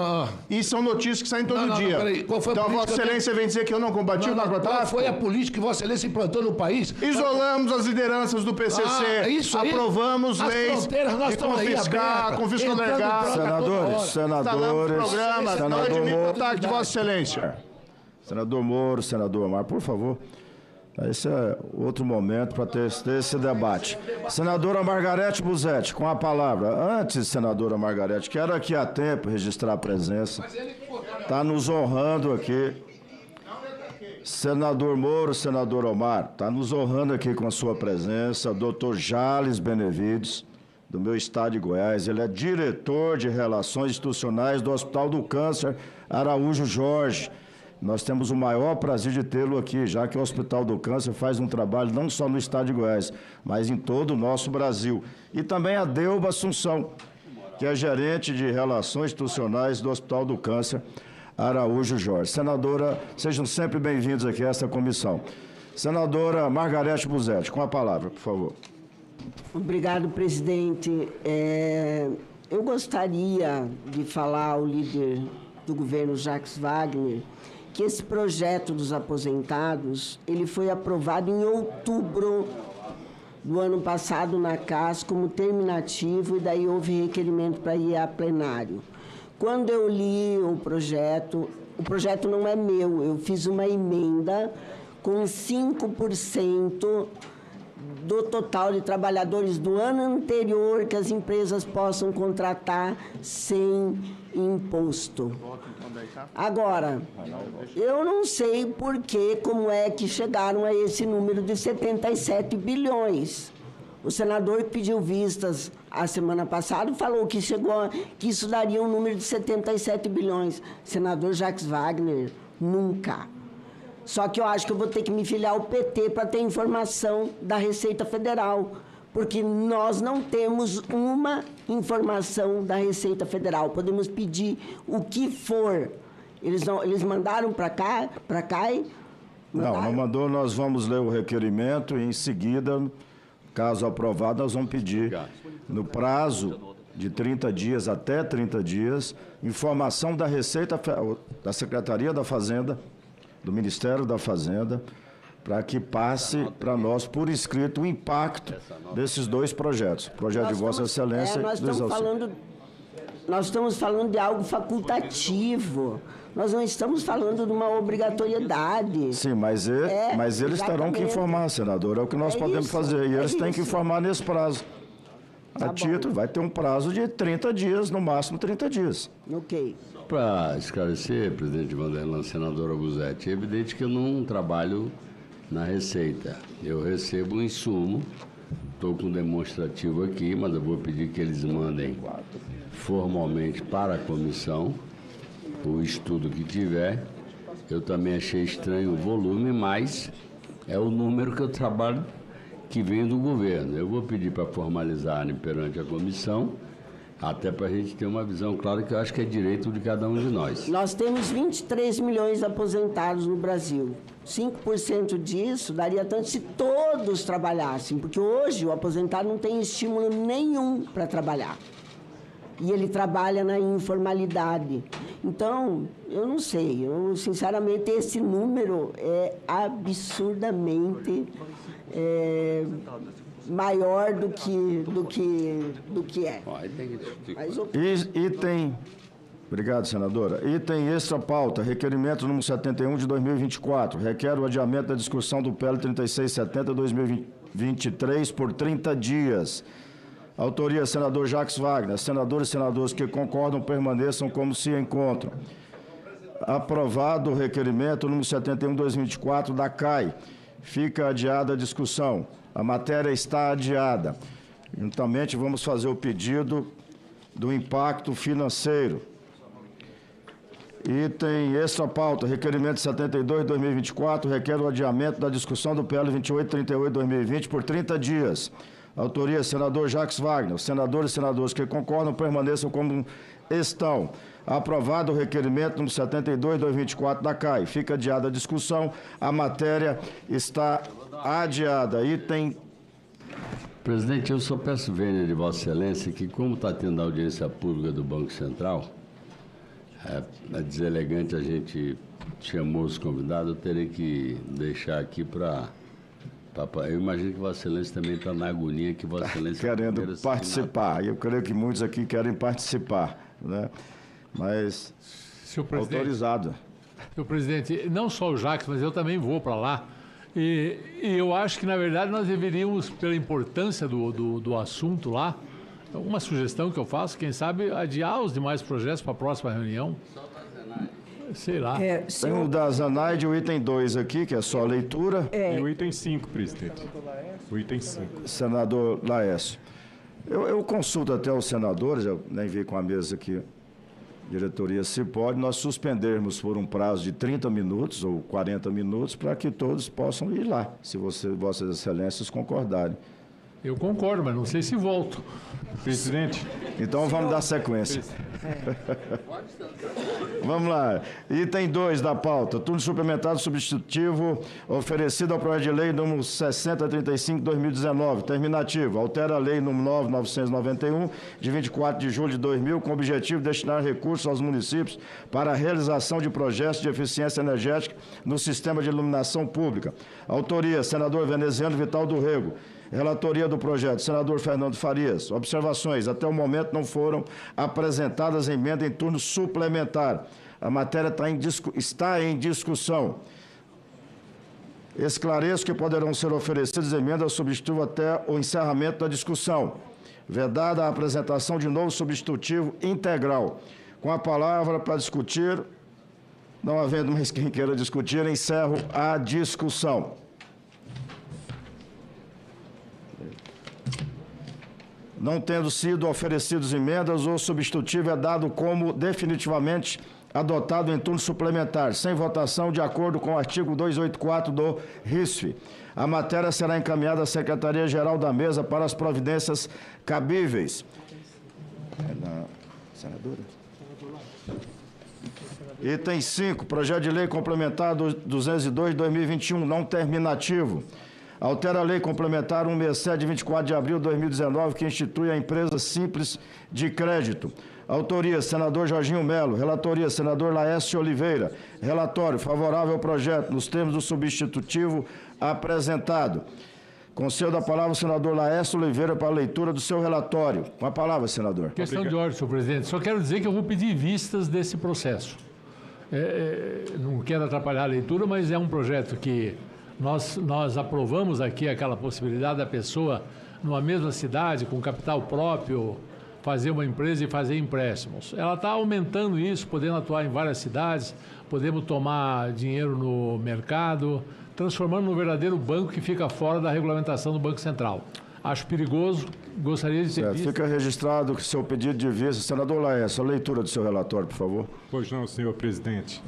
E são notícias que saem todo dia. Peraí. Qual foi a então, Vossa Excelência vem dizer que eu não combati o narcotráfico? Qual foi a política que Vossa Excelência implantou no país? Isolamos as lideranças do PCC. Isso aí. Aprovamos leis de confiscar, confisconegar. Senadores, programas. Não admito ataque de Vossa Excelência. Senador Moro, senador Omar, por favor. Esse é outro momento para ter esse debate. Senadora Margarete Busetti, com a palavra. Antes, senadora Margarete, quero aqui a tempo registrar a presença. Está nos honrando aqui. Senador Moro, senador Omar, está nos honrando aqui com a sua presença. Doutor Jales Benevides, do meu estado de Goiás. Ele é diretor de Relações Institucionais do Hospital do Câncer Araújo Jorge. Nós temos o maior prazer de tê-lo aqui, já que o Hospital do Câncer faz um trabalho não só no estado de Goiás, mas em todo o nosso Brasil. E também a Delba Assunção, que é gerente de Relações Institucionais do Hospital do Câncer Araújo Jorge. Senadora, sejam sempre bem-vindos aqui a esta comissão. Senadora Margarete Busetti, com a palavra, por favor. Obrigado, presidente. Eu gostaria de falar ao líder do governo Jacques Wagner que esse projeto dos aposentados, ele foi aprovado em outubro do ano passado na CAS como terminativo e daí houve requerimento para ir a plenário. Quando eu li o projeto não é meu, eu fiz uma emenda com 5% do total de trabalhadores do ano anterior que as empresas possam contratar sem imposto. Agora, eu não sei como é que chegaram a esse número de 77 bilhões. O senador que pediu vistas a semana passada falou que que isso daria um número de 77 bilhões. Senador Jacques Wagner, nunca. Só que eu acho que eu vou ter que me filiar ao PT para ter informação da Receita Federal, porque nós não temos uma informação da Receita Federal. Podemos pedir o que for. Eles mandaram para cá e... Não mandou, nós vamos ler o requerimento e, em seguida, caso aprovado, nós vamos pedir, no prazo de 30 dias até 30 dias, informação da Receita, da Secretaria da Fazenda, do Ministério da Fazenda, para que passe para nós, por escrito, o impacto desses dois projetos. O projeto de Vossa Excelência e do Exaustor. Nós estamos falando de algo facultativo. Nós não estamos falando de uma obrigatoriedade. Sim, mas eles terão que informar, senador. É o que nós podemos fazer. E eles têm que informar nesse prazo. A título, vai ter um prazo de 30 dias, no máximo 30 dias. Ok. Para esclarecer, presidente Vanderlan, senadora Guzete, é evidente que eu não trabalho na Receita. Eu recebo um insumo, estou com um demonstrativo aqui, mas eu vou pedir que eles mandem formalmente para a comissão o estudo que tiver. Eu também achei estranho o volume, mas é o número que eu trabalho que vem do governo. Eu vou pedir para formalizarem perante a comissão, até para a gente ter uma visão clara, que eu acho que é direito de cada um de nós. Nós temos 23 milhões de aposentados no Brasil. 5% disso daria tanto se todos trabalhassem, porque hoje o aposentado não tem estímulo nenhum para trabalhar. E ele trabalha na informalidade. Então, eu não sei, sinceramente, esse número é absurdamente maior do que é. Item... Obrigado, senadora. Item extra pauta, requerimento número 71 de 2024. Requer o adiamento da discussão do PL 3670-2023 por 30 dias. Autoria, senador Jacques Wagner. Senadores e senadoras que concordam permaneçam como se encontram. Aprovado o requerimento número 71-2024 da CAI. Fica adiada a discussão. A matéria está adiada. Juntamente vamos fazer o pedido do impacto financeiro. Item extra pauta, requerimento 72-2024, requer o adiamento da discussão do PL 2838-2020 por 30 dias. Autoria, senador Jacques Wagner. Os senadores e senadoras que concordam permaneçam como estão. Aprovado o requerimento número 72-2024 da CAI. Fica adiada a discussão. A matéria está adiada. Item... Presidente, eu só peço vênia de Vossa Excelência que, como está tendo a audiência pública do Banco Central, é deselegante, a gente chamou os convidados, eu terei que deixar aqui para... Eu imagino que Vossa Excelência também está na agonia que Vossa Excelência... Querendo participar. Eu creio que muitos aqui querem participar, né? Mas autorizado. Senhor presidente, não só o Jacques, mas eu também vou para lá. E eu acho que, na verdade, nós deveríamos, pela importância do assunto lá, uma sugestão que eu faço, quem sabe, adiar os demais projetos para a próxima reunião. Sei lá. Tem o da Zanaide, o item 2 aqui, que é só leitura. E o item 5, presidente. O item 5. Senador Laércio. Eu consulto até os senadores, eu nem vi com a mesa aqui, diretoria, se pode nós suspendermos por um prazo de 30 minutos ou 40 minutos para que todos possam ir lá, se Vossas Excelências concordarem. Eu concordo, mas não sei se volto. Presidente. Então vamos dar sequência. Vamos lá. Item 2 da pauta. Turno suplementado substitutivo oferecido ao projeto de lei número 6035/2019. Terminativo. Altera a lei número 9.991, de 24 de julho de 2000, com o objetivo de destinar recursos aos municípios para a realização de projetos de eficiência energética no sistema de iluminação pública. Autoria, senador Veneziano Vital do Rego. Relatoria do projeto, senador Fernando Farias. Observações, até o momento não foram apresentadas emenda em turno suplementar. A matéria está em discussão. Esclareço que poderão ser oferecidas emendas substitutivas até o encerramento da discussão. Vedada a apresentação de novo substitutivo integral. Com a palavra para discutir, não havendo mais quem queira discutir, encerro a discussão. Não tendo sido oferecidas emendas, o substitutivo é dado como definitivamente adotado em turno suplementar, sem votação, de acordo com o artigo 284 do RISF. A matéria será encaminhada à Secretaria-Geral da Mesa para as providências cabíveis. Senadora? Item 5, projeto de lei complementar 202/2021, não terminativo. Altera a Lei Complementar 167, de 24 de abril de 2019, que institui a Empresa Simples de Crédito. Autoria, senador Jorginho Melo. Relatoria, senador Laércio Oliveira. Relatório favorável ao projeto, nos termos do substitutivo apresentado. Concedo a palavra ao senador Laércio Oliveira para a leitura do seu relatório. Com a palavra, senador. Questão de ordem, senhor presidente. Só quero dizer que eu vou pedir vistas desse processo. Não quero atrapalhar a leitura, mas é um projeto que nós aprovamos aqui aquela possibilidade da pessoa, numa mesma cidade, com capital próprio, fazer uma empresa e fazer empréstimos. Ela está aumentando isso, podendo atuar em várias cidades, podemos tomar dinheiro no mercado, transformando num verdadeiro banco que fica fora da regulamentação do Banco Central. Acho perigoso, gostaria de ter visto. Fica registrado o seu pedido de vista. Senador Laércio, a leitura do seu relatório, por favor. Pois não, senhor presidente.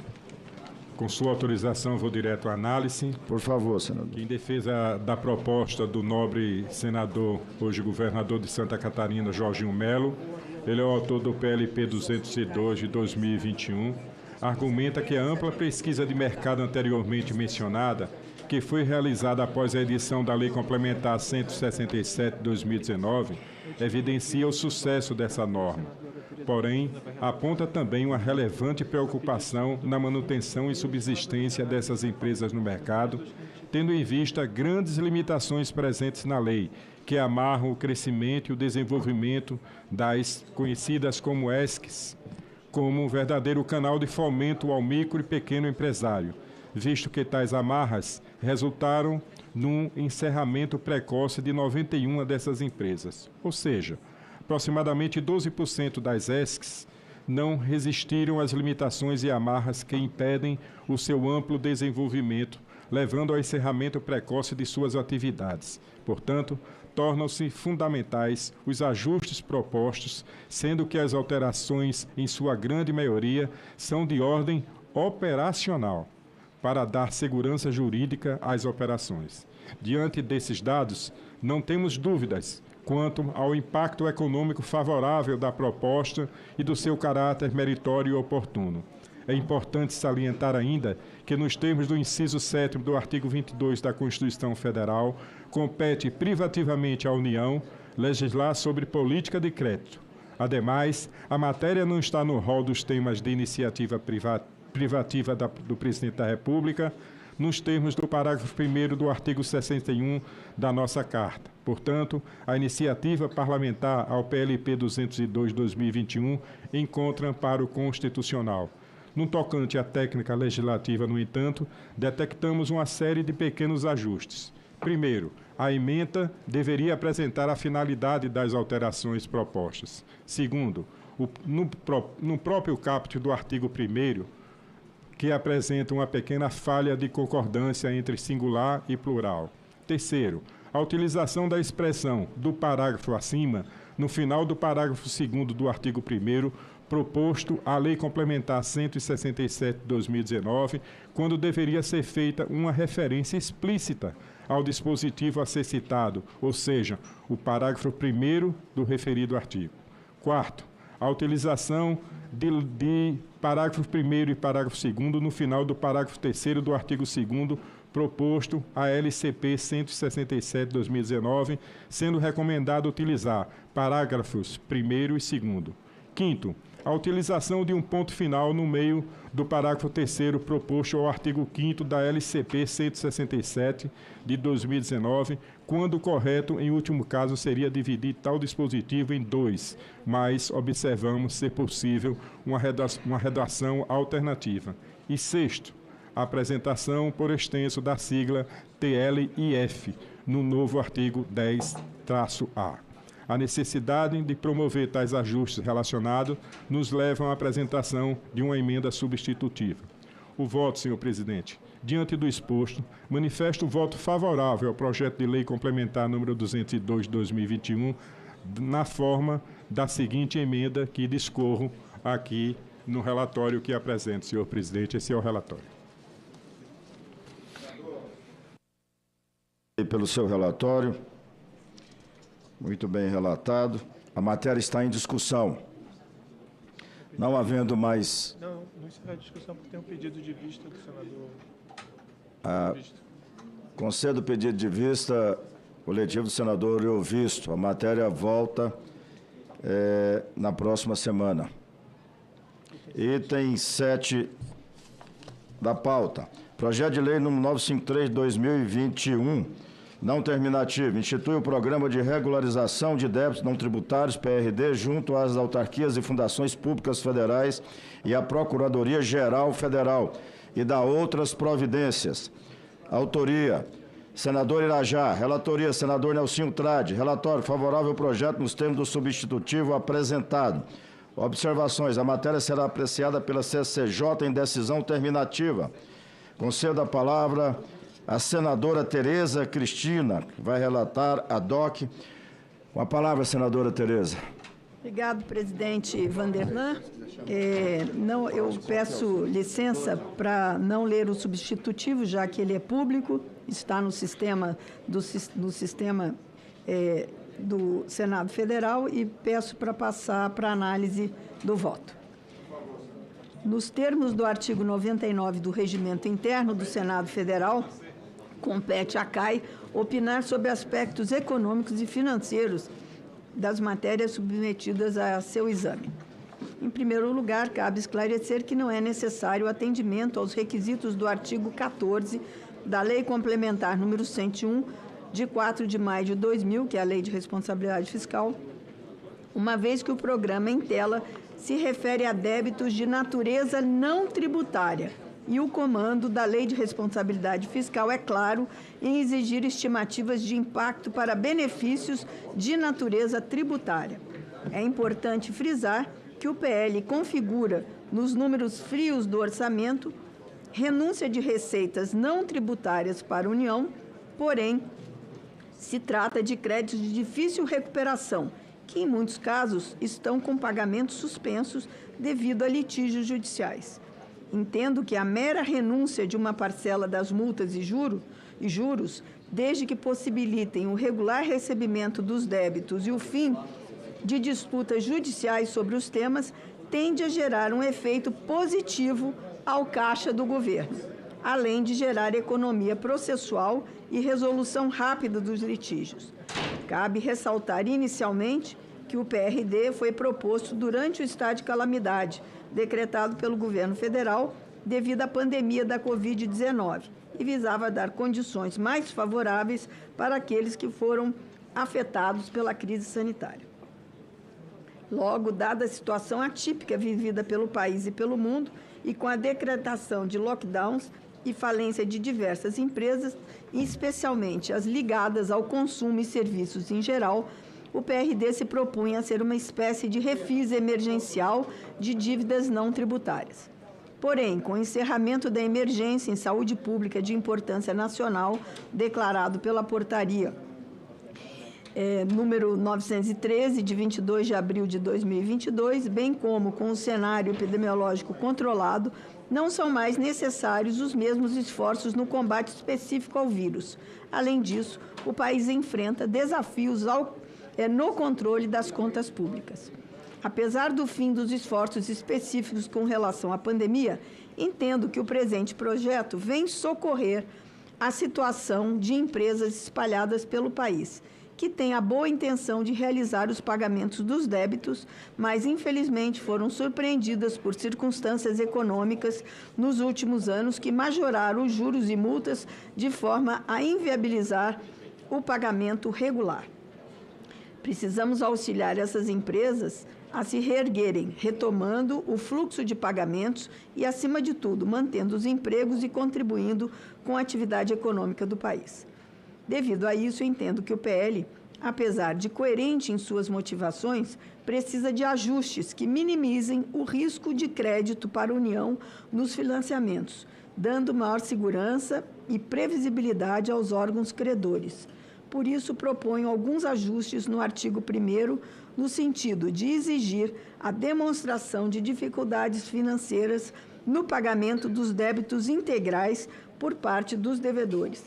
Com sua autorização, vou direto à análise. Por favor, senador. Em defesa da proposta do nobre senador, hoje governador de Santa Catarina, Jorginho Melo, ele é o autor do PLP 202 de 2021, argumenta que a ampla pesquisa de mercado anteriormente mencionada, que foi realizada após a edição da Lei Complementar 167 de 2019, evidencia o sucesso dessa norma. Porém, aponta também uma relevante preocupação na manutenção e subsistência dessas empresas no mercado, tendo em vista grandes limitações presentes na lei, que amarram o crescimento e o desenvolvimento das conhecidas como ESCs, como um verdadeiro canal de fomento ao micro e pequeno empresário, visto que tais amarras resultaram num encerramento precoce de 91 dessas empresas. Ou seja, aproximadamente 12% das ESCs não resistiram às limitações e amarras que impedem o seu amplo desenvolvimento, levando ao encerramento precoce de suas atividades. Portanto, tornam-se fundamentais os ajustes propostos, sendo que as alterações, em sua grande maioria, são de ordem operacional, para dar segurança jurídica às operações. Diante desses dados, não temos dúvidas quanto ao impacto econômico favorável da proposta e do seu caráter meritório e oportuno. É importante salientar ainda que, nos termos do inciso 7º do artigo 22 da Constituição Federal, compete privativamente à União legislar sobre política de crédito. Ademais, a matéria não está no rol dos temas de iniciativa privativa do Presidente da República, nos termos do parágrafo 1º do artigo 61 da nossa Carta. Portanto, a iniciativa parlamentar ao PLP 202/2021 encontra amparo constitucional. No tocante à técnica legislativa, no entanto, detectamos uma série de pequenos ajustes. Primeiro, a ementa deveria apresentar a finalidade das alterações propostas. Segundo, no próprio caput do artigo 1º, que apresenta uma pequena falha de concordância entre singular e plural. Terceiro, a utilização da expressão do parágrafo acima no final do parágrafo 2º do artigo 1º, proposto à Lei Complementar 167 de 2019, quando deveria ser feita uma referência explícita ao dispositivo a ser citado, ou seja, o parágrafo 1º do referido artigo. Quarto, a utilização de parágrafo 1º e parágrafo 2º no final do parágrafo 3º do artigo 2º proposto à LCP 167 de 2019, sendo recomendado utilizar parágrafos 1º e 2º. Quinto, a utilização de um ponto final no meio do parágrafo 3º proposto ao artigo 5º da LCP 167 de 2019, quando correto, em último caso, seria dividir tal dispositivo em dois, mas observamos ser possível uma redação alternativa. E sexto, a apresentação por extenso da sigla TLIF no novo artigo 10-A. A necessidade de promover tais ajustes relacionados nos leva à apresentação de uma emenda substitutiva. O voto, senhor presidente. Diante do exposto, manifesto o voto favorável ao projeto de lei complementar número 202 de 2021, na forma da seguinte emenda que discorro aqui no relatório que apresento, senhor presidente. Esse é o relatório. Pelo seu relatório, muito bem relatado. A matéria está em discussão. Não havendo mais... Não encerra a discussão porque tem um pedido de vista do senador. Concedo o pedido de vista coletivo do senador Eovisto. A matéria volta na próxima semana. Item 7 da pauta. Projeto de lei número 953/2021, não terminativo, institui o Programa de Regularização de Débitos Não Tributários, PRD, junto às autarquias e fundações públicas federais e à Procuradoria-Geral Federal e dá outras providências. Autoria, senador Irajá. Relatoria, senador Nelsinho Trade. Relatório favorável ao projeto nos termos do substitutivo apresentado. Observações, a matéria será apreciada pela CCJ em decisão terminativa. Concedo a palavra à senadora Tereza Cristina, que vai relatar a DOC. Com a palavra, senadora Tereza. Obrigado, presidente Vanderlan. Eu peço licença para não ler o substitutivo, já que ele é público, está no sistema do Senado Federal, e peço para passar para análise do voto. Nos termos do artigo 99 do Regimento Interno do Senado Federal, compete à CAI opinar sobre aspectos econômicos e financeiros das matérias submetidas a seu exame. Em primeiro lugar, cabe esclarecer que não é necessário o atendimento aos requisitos do artigo 14 da Lei Complementar número 101, de 4 de maio de 2000, que é a Lei de Responsabilidade Fiscal, uma vez que o programa em tela se refere a débitos de natureza não tributária, e o comando da Lei de Responsabilidade Fiscal é claro em exigir estimativas de impacto para benefícios de natureza tributária. É importante frisar que o PL configura, nos números frios do orçamento, renúncia de receitas não tributárias para a União, porém, se trata de créditos de difícil recuperação, que em muitos casos estão com pagamentos suspensos devido a litígios judiciais. Entendo que a mera renúncia de uma parcela das multas e juros, desde que possibilitem o regular recebimento dos débitos e o fim de disputas judiciais sobre os temas, tende a gerar um efeito positivo ao caixa do governo, além de gerar economia processual e resolução rápida dos litígios. Cabe ressaltar inicialmente que o PRD foi proposto durante o estado de calamidade, decretado pelo governo federal devido à pandemia da Covid-19, e visava dar condições mais favoráveis para aqueles que foram afetados pela crise sanitária. Logo, dada a situação atípica vivida pelo país e pelo mundo, e com a decretação de lockdowns e falência de diversas empresas, especialmente as ligadas ao consumo e serviços em geral, o PRD se propunha a ser uma espécie de refis emergencial de dívidas não tributárias. Porém, com o encerramento da emergência em saúde pública de importância nacional, declarado pela portaria número 913, de 22 de abril de 2022, bem como com o cenário epidemiológico controlado, não são mais necessários os mesmos esforços no combate específico ao vírus. Além disso, o país enfrenta desafios no controle das contas públicas. Apesar do fim dos esforços específicos com relação à pandemia, entendo que o presente projeto vem socorrer a situação de empresas espalhadas pelo país, que têm a boa intenção de realizar os pagamentos dos débitos, mas infelizmente foram surpreendidas por circunstâncias econômicas nos últimos anos que majoraram os juros e multas de forma a inviabilizar o pagamento regular. Precisamos auxiliar essas empresas a se reerguerem, retomando o fluxo de pagamentos e, acima de tudo, mantendo os empregos e contribuindo com a atividade econômica do país. Devido a isso, entendo que o PL, apesar de coerente em suas motivações, precisa de ajustes que minimizem o risco de crédito para a União nos financiamentos, dando maior segurança e previsibilidade aos órgãos credores. Por isso, proponho alguns ajustes no artigo 1º, no sentido de exigir a demonstração de dificuldades financeiras no pagamento dos débitos integrais por parte dos devedores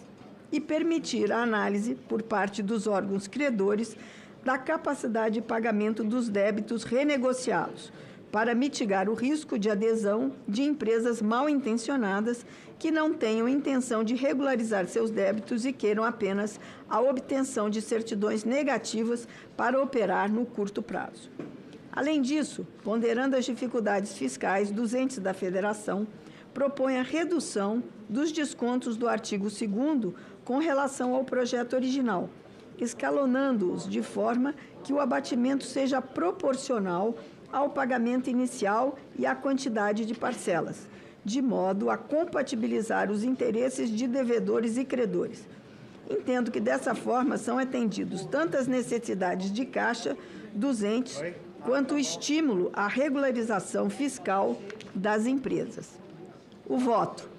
e permitir a análise, por parte dos órgãos credores, da capacidade de pagamento dos débitos renegociados, para mitigar o risco de adesão de empresas mal intencionadas que não tenham intenção de regularizar seus débitos e queiram apenas a obtenção de certidões negativas para operar no curto prazo. Além disso, ponderando as dificuldades fiscais dos entes da Federação, propõe a redução dos descontos do artigo 2º com relação ao projeto original, escalonando-os de forma que o abatimento seja proporcional ao pagamento inicial e à quantidade de parcelas, de modo a compatibilizar os interesses de devedores e credores. Entendo que, dessa forma, são atendidos tanto as necessidades de caixa dos entes, quanto o estímulo à regularização fiscal das empresas. O voto.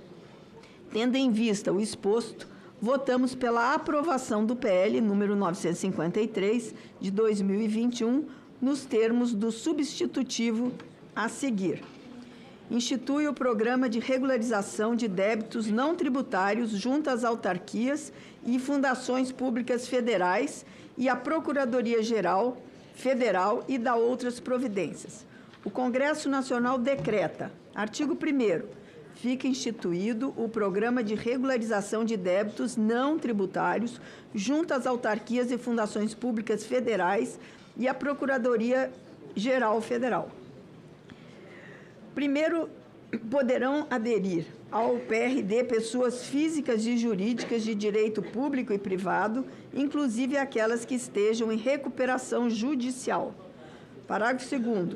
Tendo em vista o exposto, votamos pela aprovação do PL número 953, de 2021, nos termos do substitutivo a seguir. Institui o Programa de Regularização de Débitos Não Tributários junto às autarquias e fundações públicas federais e à Procuradoria-Geral Federal e dá outras providências. O Congresso Nacional decreta, artigo 1º, fica instituído o Programa de Regularização de Débitos Não Tributários junto às autarquias e fundações públicas federais e à Procuradoria-Geral Federal. Primeiro, poderão aderir ao PRD pessoas físicas e jurídicas de direito público e privado, inclusive aquelas que estejam em recuperação judicial. Parágrafo 2º.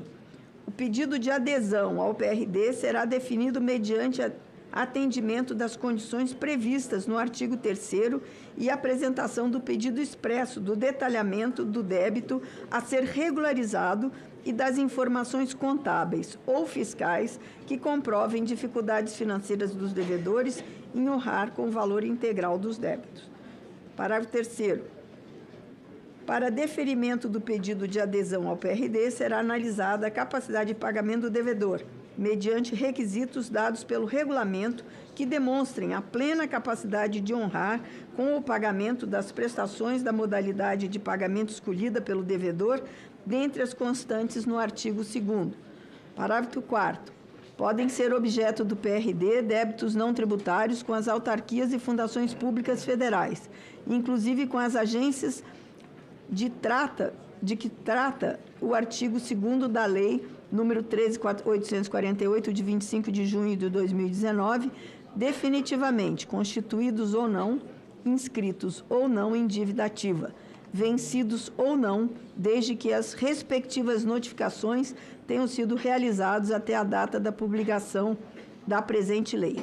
O pedido de adesão ao PRD será definido mediante atendimento das condições previstas no artigo 3º e apresentação do pedido expresso do detalhamento do débito a ser regularizado e das informações contábeis ou fiscais que comprovem dificuldades financeiras dos devedores em honrar com o valor integral dos débitos. Parágrafo 3º. Para deferimento do pedido de adesão ao PRD, será analisada a capacidade de pagamento do devedor, mediante requisitos dados pelo regulamento que demonstrem a plena capacidade de honrar com o pagamento das prestações da modalidade de pagamento escolhida pelo devedor, dentre as constantes no artigo 2º. Parágrafo 4º. Podem ser objeto do PRD débitos não tributários com as autarquias e fundações públicas federais, inclusive com as agências de que trata o artigo 2º da Lei número 13.848, de 25 de junho de 2019, definitivamente constituídos ou não, inscritos ou não em dívida ativa, vencidos ou não, desde que as respectivas notificações tenham sido realizadas até a data da publicação da presente lei.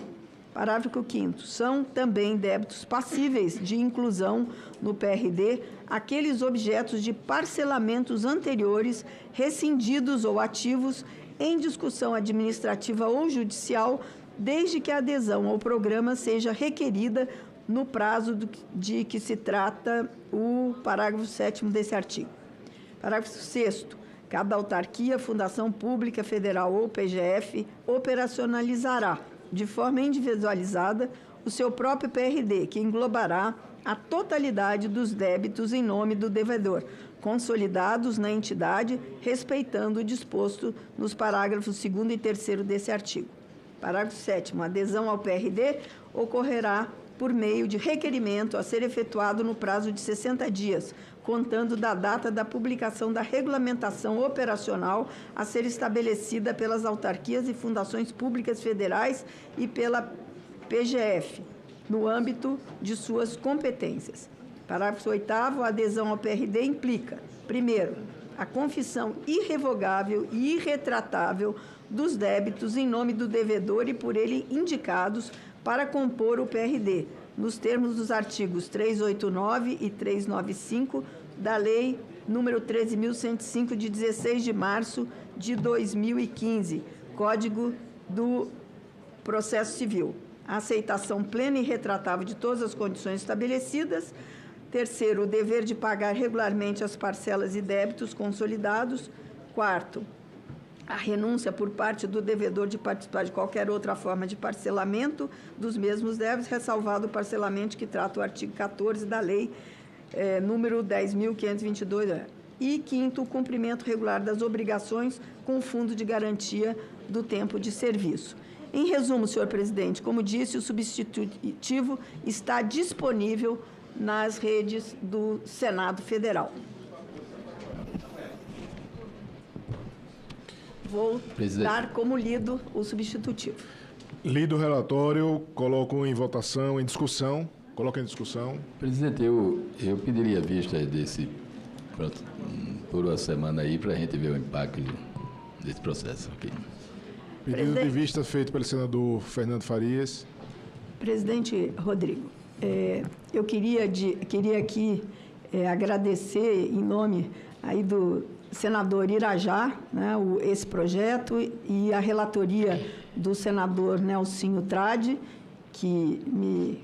Parágrafo 5º. São também débitos passíveis de inclusão no PRD aqueles objetos de parcelamentos anteriores, rescindidos ou ativos, em discussão administrativa ou judicial, desde que a adesão ao programa seja requerida no prazo de que se trata o parágrafo 7º desse artigo. Parágrafo 6º. Cada autarquia, fundação pública federal ou PGF operacionalizará, de forma individualizada, o seu próprio PRD, que englobará a totalidade dos débitos em nome do devedor, consolidados na entidade, respeitando o disposto nos parágrafos 2º e 3º desse artigo. Parágrafo 7º. A adesão ao PRD ocorrerá por meio de requerimento a ser efetuado no prazo de 60 dias, contando da data da publicação da regulamentação operacional a ser estabelecida pelas autarquias e fundações públicas federais e pela PGF, no âmbito de suas competências. Parágrafo 8º. A adesão ao PRD implica, primeiro, a confissão irrevogável e irretratável dos débitos em nome do devedor e por ele indicados para compor o PRD, nos termos dos artigos 389 e 395 da Lei número 13.105, de 16 de março de 2015, Código do Processo Civil. A aceitação plena e irretratável de todas as condições estabelecidas. Terceiro, o dever de pagar regularmente as parcelas e débitos consolidados. Quarto, a renúncia por parte do devedor de participar de qualquer outra forma de parcelamento dos mesmos débitos, ressalvado o parcelamento que trata o artigo 14 da Lei número 10.522. E, quinto, o cumprimento regular das obrigações com o Fundo de Garantia do Tempo de Serviço. Em resumo, senhor presidente, como disse, o substitutivo está disponível nas redes do Senado Federal. Vou dar como lido o substitutivo. Lido o relatório, coloco em votação, em discussão. Coloca em discussão. Presidente, eu pediria vista desse por uma semana aí para a gente ver o impacto desse processo aqui. Pedido de vista feito pelo senador Fernando Farias. Presidente Rodrigo, eu queria aqui agradecer em nome aí do senador Irajá, né, esse projeto, e a relatoria do senador Nelsinho Trade, que me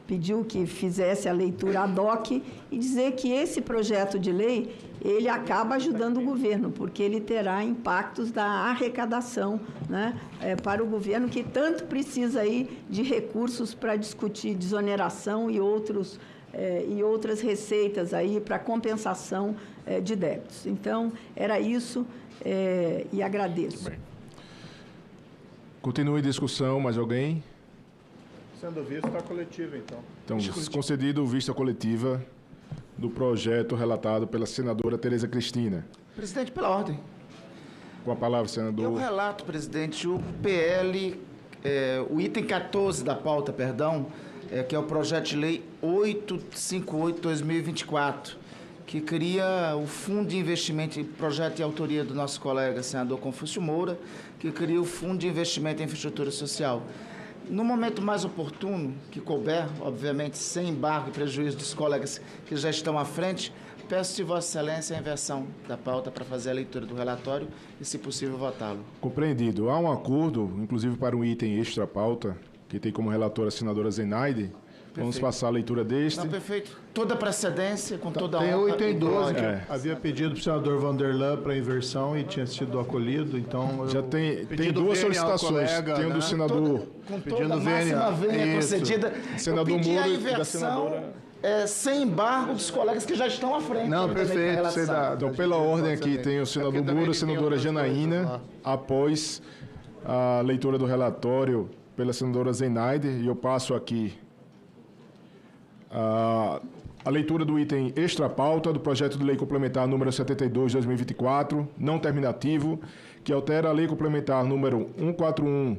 pediu que fizesse a leitura ad hoc, e dizer que esse projeto de lei, ele acaba ajudando o governo, porque ele terá impactos da arrecadação, né, para o governo, que tanto precisa aí de recursos para discutir desoneração e outras receitas aí para compensação de débitos. Então, era isso, e agradeço. Bem. Continue a discussão, mais alguém? Sendo vista a coletiva, então. Então, concedido vista coletiva do projeto relatado pela senadora Tereza Cristina. Presidente, pela ordem. Com a palavra, senador. Eu relato, presidente, o PL, o item 14 da pauta, perdão, que é o projeto de lei 858/2024, que cria o Fundo de Investimento, projeto de autoria do nosso colega senador Confúcio Moura, que cria o Fundo de Investimento em Infraestrutura Social. No momento mais oportuno, que couber, obviamente, sem embargo e prejuízo dos colegas que já estão à frente, peço de Vossa Excelência a inversão da pauta para fazer a leitura do relatório e, se possível, votá-lo. Compreendido. Há um acordo, inclusive para um item extra-pauta, que tem como relatora a senadora Zenaide. Vamos passar a leitura deste. Não, perfeito. Toda precedência, com toda a honra. Tem 8 e 12. Havia pedido para o senador Vanderlan para inversão e tinha sido acolhido, então... Já tem duas solicitações. Tem um do senador... Com toda a máxima vênia concedida. Senador Moura a inversão, da senadora... sem embargo dos colegas que já estão à frente. Não, perfeito. Então, pela ordem aqui, tem o senador Moura, a senadora Janaína, após a leitura do relatório pela senadora Zenaide, e eu passo aqui a leitura do item extra-pauta do projeto de lei complementar número 72/2024, não terminativo, que altera a lei complementar número 141,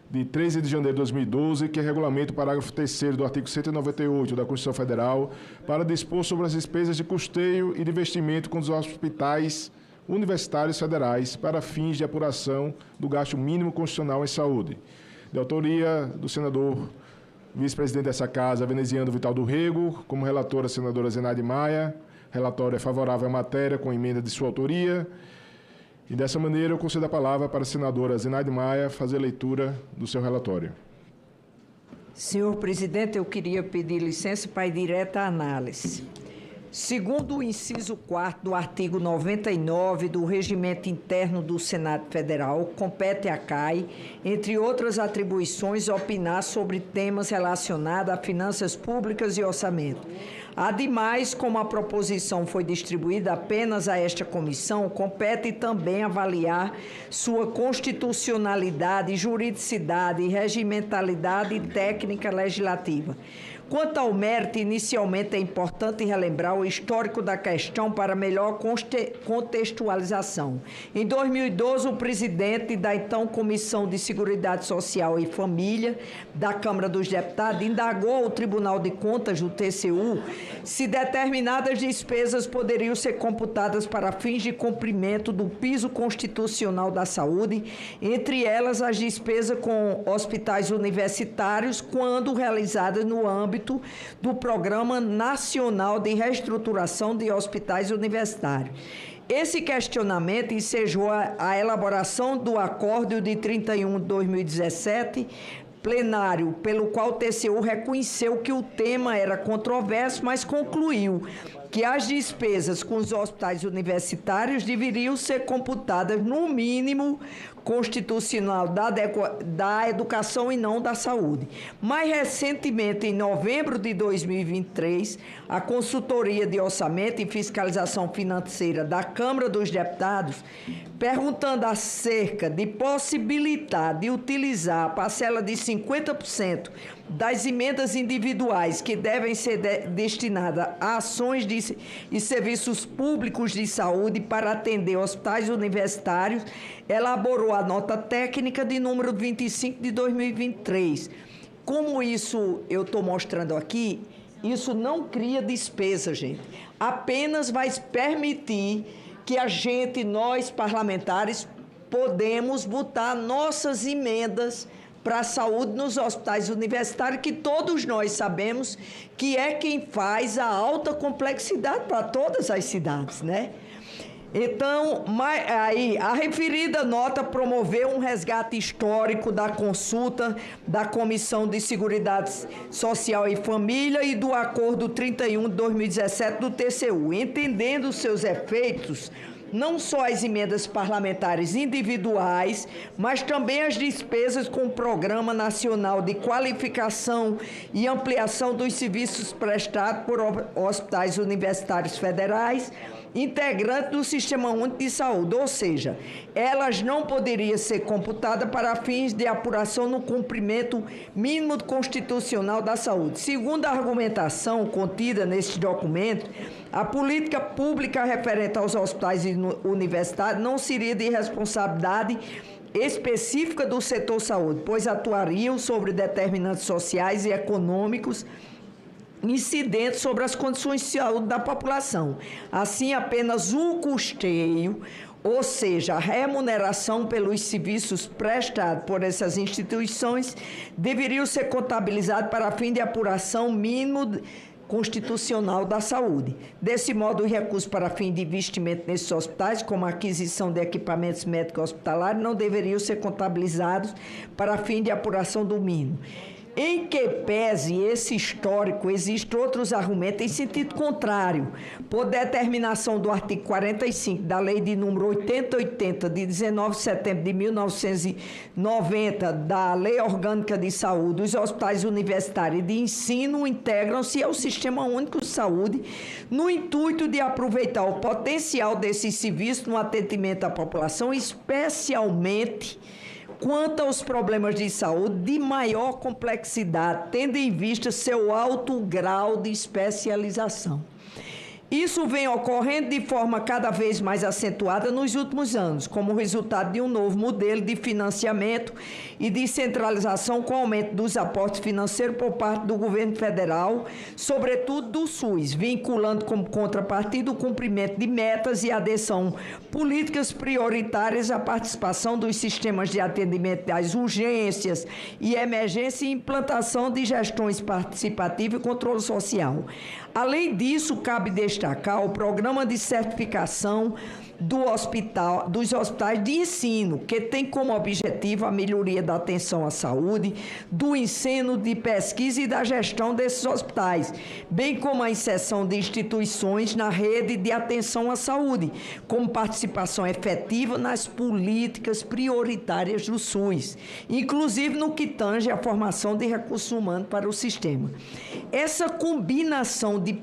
de 13 de janeiro de 2012, que regulamenta o parágrafo 3º do artigo 198 da Constituição Federal, para dispor sobre as despesas de custeio e de investimento com os hospitais universitários federais para fins de apuração do gasto mínimo constitucional em saúde. De autoria do senador vice-presidente dessa Casa, Veneziano Vital do Rego, como relatora, a senadora Zenaide Maia. Relatório é favorável à matéria, com emenda de sua autoria. E, dessa maneira, eu concedo a palavra para a senadora Zenaide Maia fazer a leitura do seu relatório. Senhor presidente, eu queria pedir licença para ir direto à análise. Segundo o inciso 4º do artigo 99 do Regimento Interno do Senado Federal, compete à CAI, entre outras atribuições, opinar sobre temas relacionados a finanças públicas e orçamento. Ademais, como a proposição foi distribuída apenas a esta comissão, compete também avaliar sua constitucionalidade, juridicidade, regimentalidade e técnica legislativa. Quanto ao mérito, inicialmente é importante relembrar o histórico da questão para melhor contextualização. Em 2012, o presidente da então Comissão de Seguridade Social e Família da Câmara dos Deputados indagou ao Tribunal de Contas do TCU se determinadas despesas poderiam ser computadas para fins de cumprimento do piso constitucional da saúde, entre elas as despesas com hospitais universitários, quando realizadas no âmbito do Programa Nacional de Reestruturação de Hospitais Universitários. Esse questionamento ensejou a elaboração do Acórdão de 31 de 2017 plenário, pelo qual o TCU reconheceu que o tema era controverso, mas concluiu que as despesas com os hospitais universitários deveriam ser computadas no mínimo constitucional da educação e não da saúde. Mais recentemente, em novembro de 2023, a Consultoria de Orçamento e Fiscalização Financeira da Câmara dos Deputados, perguntando acerca de possibilitar de utilizar a parcela de 50% das emendas individuais que devem ser destinadas a ações e serviços públicos de saúde para atender hospitais universitários, elaborou a nota técnica de número 25 de 2023. Como isso eu estou mostrando aqui, isso não cria despesa, gente. Apenas vai permitir que nós parlamentares, podemos botar nossas emendas para a saúde nos hospitais universitários, que todos nós sabemos que é quem faz a alta complexidade para todas as cidades, né? Então, aí, a referida nota promoveu um resgate histórico da consulta da Comissão de Seguridade Social e Família e do Acordo 31 de 2017 do TCU, entendendo seus efeitos não só as emendas parlamentares individuais, mas também as despesas com o Programa Nacional de Qualificação e Ampliação dos Serviços prestados por hospitais universitários federais, integrantes do Sistema Único de Saúde, ou seja, elas não poderiam ser computadas para fins de apuração no cumprimento mínimo constitucional da saúde. Segundo a argumentação contida neste documento, a política pública referente aos hospitais universitários não seria de responsabilidade específica do setor saúde, pois atuariam sobre determinantes sociais e econômicos incidentes sobre as condições de saúde da população. Assim, apenas o custeio, ou seja, a remuneração pelos serviços prestados por essas instituições, deveriam ser contabilizados para fim de apuração mínimo constitucional da saúde. Desse modo, os recursos para fim de investimento nesses hospitais, como a aquisição de equipamentos médicos hospitalares, não deveriam ser contabilizados para fim de apuração do mínimo. Em que pese esse histórico, existem outros argumentos em sentido contrário. Por determinação do artigo 45 da Lei de número 8080, de 19 de setembro de 1990, da Lei Orgânica de Saúde, os hospitais universitários de ensino integram-se ao Sistema Único de Saúde no intuito de aproveitar o potencial desses serviços no atendimento à população, especialmente quanto aos problemas de saúde de maior complexidade, tendo em vista seu alto grau de especialização. Isso vem ocorrendo de forma cada vez mais acentuada nos últimos anos, como resultado de um novo modelo de financiamento e descentralização com aumento dos aportes financeiros por parte do governo federal, sobretudo do SUS, vinculando como contrapartida o cumprimento de metas e adesão políticas prioritárias à participação dos sistemas de atendimento das urgências e emergência e implantação de gestões participativas e controle social. Além disso, cabe destacar o programa de certificação dos hospitais de ensino, que tem como objetivo a melhoria da atenção à saúde, do ensino, de pesquisa e da gestão desses hospitais, bem como a inserção de instituições na rede de atenção à saúde, como participação efetiva nas políticas prioritárias do SUS, inclusive no que tange à formação de recursos humanos para o sistema. Essa combinação de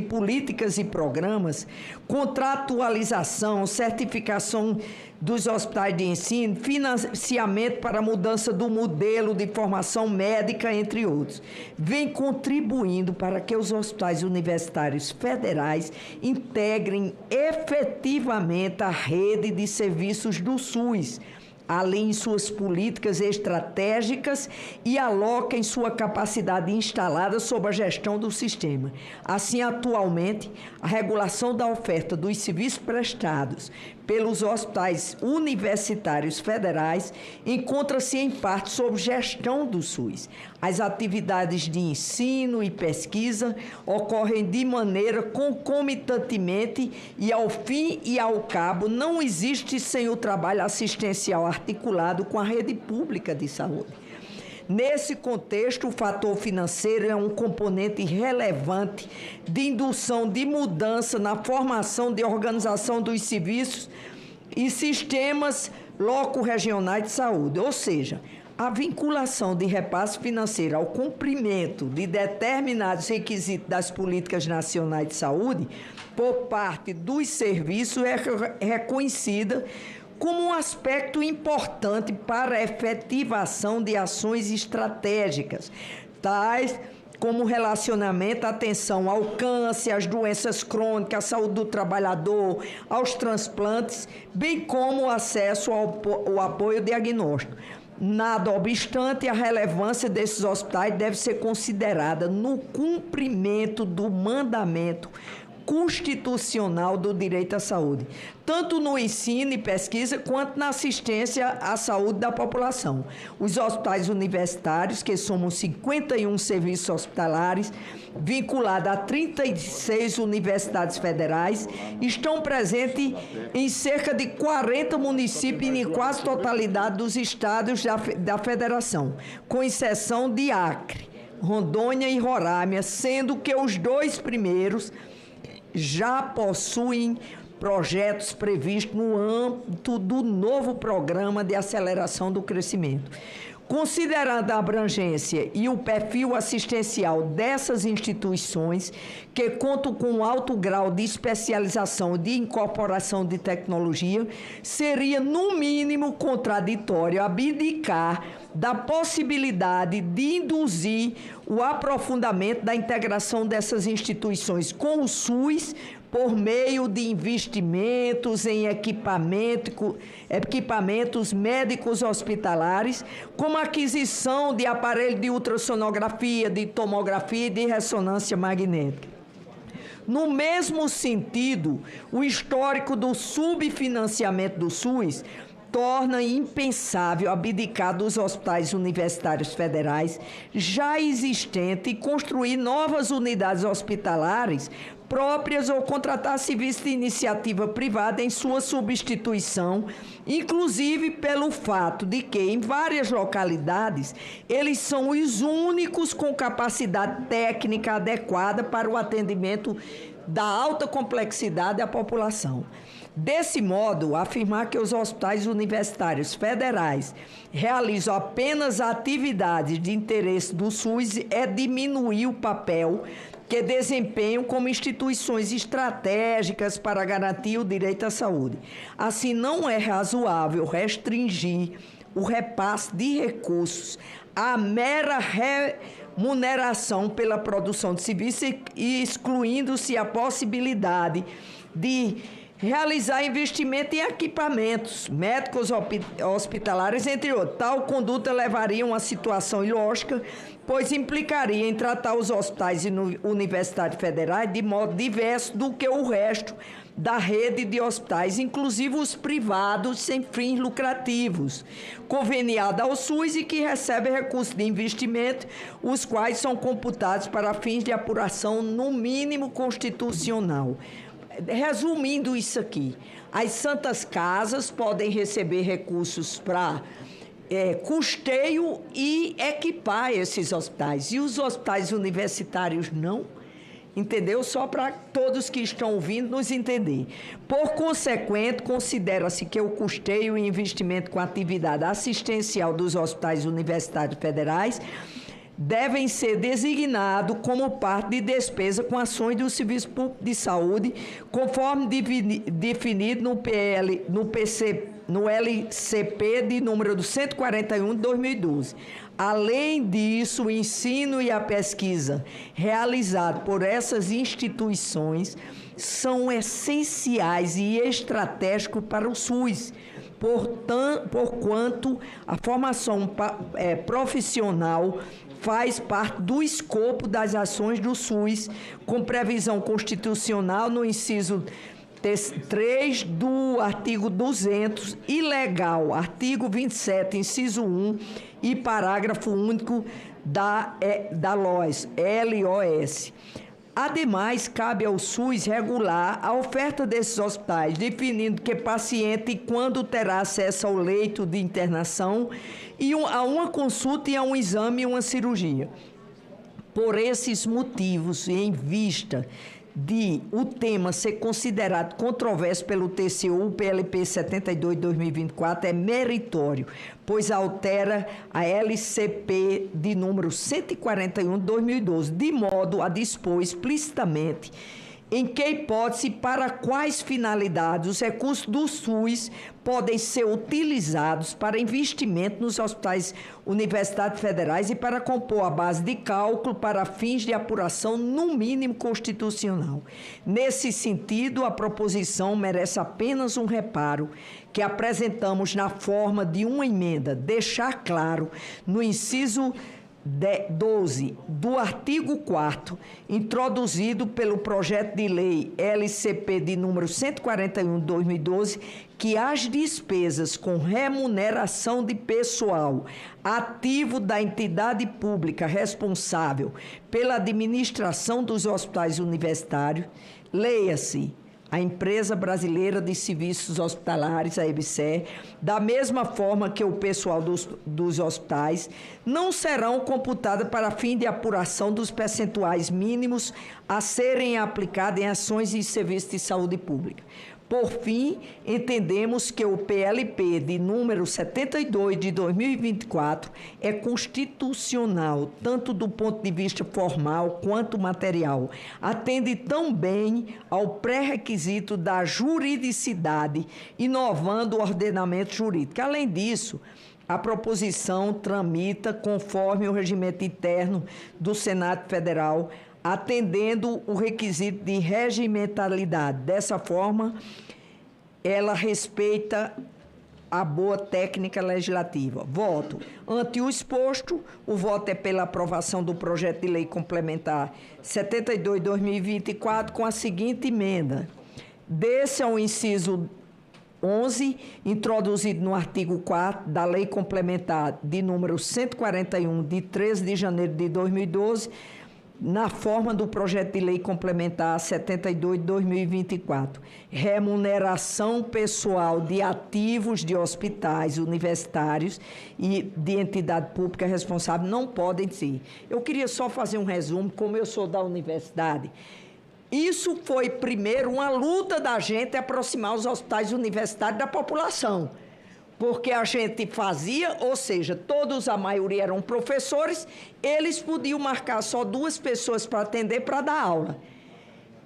políticas e programas, contratualização, certificação dos hospitais de ensino, financiamento para a mudança do modelo de formação médica, entre outros, vem contribuindo para que os hospitais universitários federais integrem efetivamente a rede de serviços do SUS, além de suas políticas estratégicas e aloquem sua capacidade instalada sob a gestão do sistema. Assim, atualmente, a regulação da oferta dos serviços prestados pelos hospitais universitários federais encontra-se em parte sob gestão do SUS. As atividades de ensino e pesquisa ocorrem de maneira concomitantemente e, ao fim e ao cabo, não existe sem o trabalho assistencial articulado com a rede pública de saúde. Nesse contexto, o fator financeiro é um componente relevante de indução de mudança na formação de organização dos serviços e sistemas loco-regionais de saúde, ou seja, a vinculação de repasse financeiro ao cumprimento de determinados requisitos das políticas nacionais de saúde por parte dos serviços é reconhecida como um aspecto importante para a efetivação de ações estratégicas, tais como relacionamento, atenção ao câncer, às doenças crônicas, à saúde do trabalhador, aos transplantes, bem como o acesso ao apoio diagnóstico. Nada obstante, a relevância desses hospitais deve ser considerada no cumprimento do mandamento constitucional do direito à saúde, tanto no ensino e pesquisa quanto na assistência à saúde da população. Os hospitais universitários, que somam 51 serviços hospitalares, vinculados a 36 universidades federais, estão presentes em cerca de 40 municípios e em quase totalidade dos estados da federação, com exceção de Acre, Rondônia e Roraima, sendo que os dois primeiros já possuem projetos previstos no âmbito do novo programa de aceleração do crescimento. Considerando a abrangência e o perfil assistencial dessas instituições, que contam com alto grau de especialização e de incorporação de tecnologia, seria, no mínimo, contraditório abdicar da possibilidade de induzir o aprofundamento da integração dessas instituições com o SUS por meio de investimentos em equipamentos médicos hospitalares, como a aquisição de aparelhos de ultrassonografia, de tomografia e de ressonância magnética. No mesmo sentido, o histórico do subfinanciamento do SUS torna impensável abdicar dos hospitais universitários federais já existentes e construir novas unidades hospitalares próprias ou contratar serviços de iniciativa privada em sua substituição, inclusive pelo fato de que, em várias localidades, eles são os únicos com capacidade técnica adequada para o atendimento da alta complexidade da população. Desse modo, afirmar que os hospitais universitários federais realizam apenas atividades de interesse do SUS é diminuir o papel que desempenham como instituições estratégicas para garantir o direito à saúde. Assim, não é razoável restringir o repasse de recursos à mera remuneração pela produção de serviços, excluindo-se a possibilidade de realizar investimento em equipamentos médicos hospitalares, entre outros. Tal conduta levaria a uma situação ilógica, pois implicaria em tratar os hospitais e universidades federais de modo diverso do que o resto da rede de hospitais, inclusive os privados sem fins lucrativos, conveniada ao SUS e que recebem recursos de investimento, os quais são computados para fins de apuração no mínimo constitucional. Resumindo isso aqui, as santas casas podem receber recursos para custeio e equipar esses hospitais. E os hospitais universitários não? Entendeu? Só para todos que estão ouvindo nos entender. Por consequente, considera-se que o custeio e investimento com a atividade assistencial dos hospitais universitários federais devem ser designados como parte de despesa com ações do Serviço Público de Saúde, conforme definido no LCP de número 141 de 2012. Além disso, o ensino e a pesquisa realizados por essas instituições são essenciais e estratégicos para o SUS, porquanto a formação profissional faz parte do escopo das ações do SUS, com previsão constitucional no inciso 3 do artigo 200 e legal, artigo 27, inciso 1 e parágrafo único da LOS. Ademais, cabe ao SUS regular a oferta desses hospitais, definindo que paciente e quando terá acesso ao leito de internação e a uma consulta e a um exame e uma cirurgia. Por esses motivos, em vista de o tema ser considerado controverso pelo TCU, o PLP 72 de 2024 é meritório, pois altera a LCP de número 141 de 2012, de modo a dispor explicitamente em que hipótese e para quais finalidades os recursos do SUS podem ser utilizados para investimento nos hospitais universitários federais e para compor a base de cálculo para fins de apuração, no mínimo constitucional. Nesse sentido, a proposição merece apenas um reparo que apresentamos na forma de uma emenda, deixar claro no inciso 12 do artigo 4º, introduzido pelo projeto de lei LCP de número 141 de 2012, que as despesas com remuneração de pessoal ativo da entidade pública responsável pela administração dos hospitais universitários, leia-se a Empresa Brasileira de Serviços Hospitalares, a EBSER, da mesma forma que o pessoal dos hospitais, não serão computadas para fim de apuração dos percentuais mínimos a serem aplicados em ações e serviços de saúde pública. Por fim, entendemos que o PLP de número 72 de 2024 é constitucional, tanto do ponto de vista formal quanto material. Atende também ao pré-requisito da juridicidade, inovando o ordenamento jurídico. Além disso, a proposição tramita conforme o regimento interno do Senado Federal, atendendo o requisito de regimentalidade. Dessa forma, ela respeita a boa técnica legislativa. Voto. Ante o exposto, o voto é pela aprovação do projeto de lei complementar 72 de 2024 com a seguinte emenda. Desse ao inciso 11, introduzido no artigo 4º da Lei Complementar de número 141, de 13 de janeiro de 2012, na forma do projeto de lei complementar 72 de 2024. Remuneração pessoal de ativos de hospitais universitários e de entidade pública responsável não podem ser. Eu queria só fazer um resumo, como eu sou da universidade. Isso foi, primeiro, uma luta da gente aproximar os hospitais universitários da população. Porque a gente fazia, ou seja, todos, a maioria eram professores, eles podiam marcar só 2 pessoas para atender, para dar aula.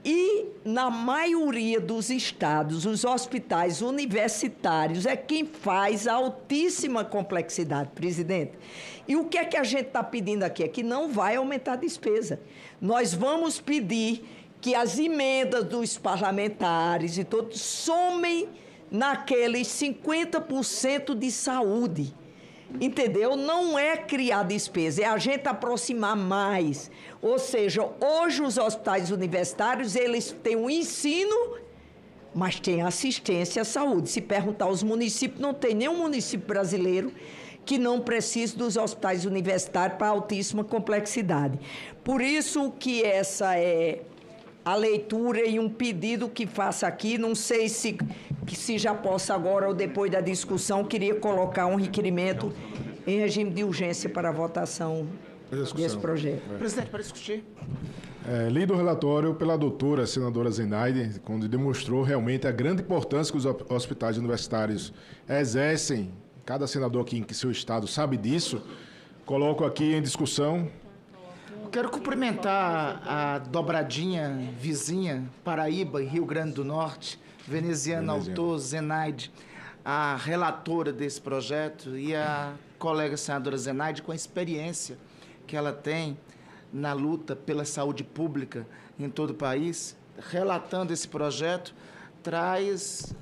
E, na maioria dos estados, os hospitais universitários é quem faz a altíssima complexidade, presidente. E o que é que a gente está pedindo aqui? É que não vai aumentar a despesa. Nós vamos pedir que as emendas dos parlamentares e todos somem naqueles 50% de saúde, entendeu? Não é criar despesa, é a gente aproximar mais. Ou seja, hoje os hospitais universitários, eles têm um ensino, mas tem assistência à saúde. Se perguntar aos municípios, não tem nenhum município brasileiro que não precise dos hospitais universitários para altíssima complexidade. Por isso que essa é a leitura e um pedido que faça aqui, não sei se já posso agora ou depois da discussão, queria colocar um requerimento em regime de urgência para a votação desse projeto. Presidente, para discutir. Lido o relatório pela doutora senadora Zenaide, quando demonstrou realmente a grande importância que os hospitais universitários exercem. Cada senador aqui em seu estado sabe disso. Coloco aqui em discussão. Quero cumprimentar a dobradinha vizinha, Paraíba e Rio Grande do Norte, veneziana autor Zenaide, a relatora desse projeto, e a colega senadora Zenaide, com a experiência que ela tem na luta pela saúde pública em todo o país, relatando esse projeto, traz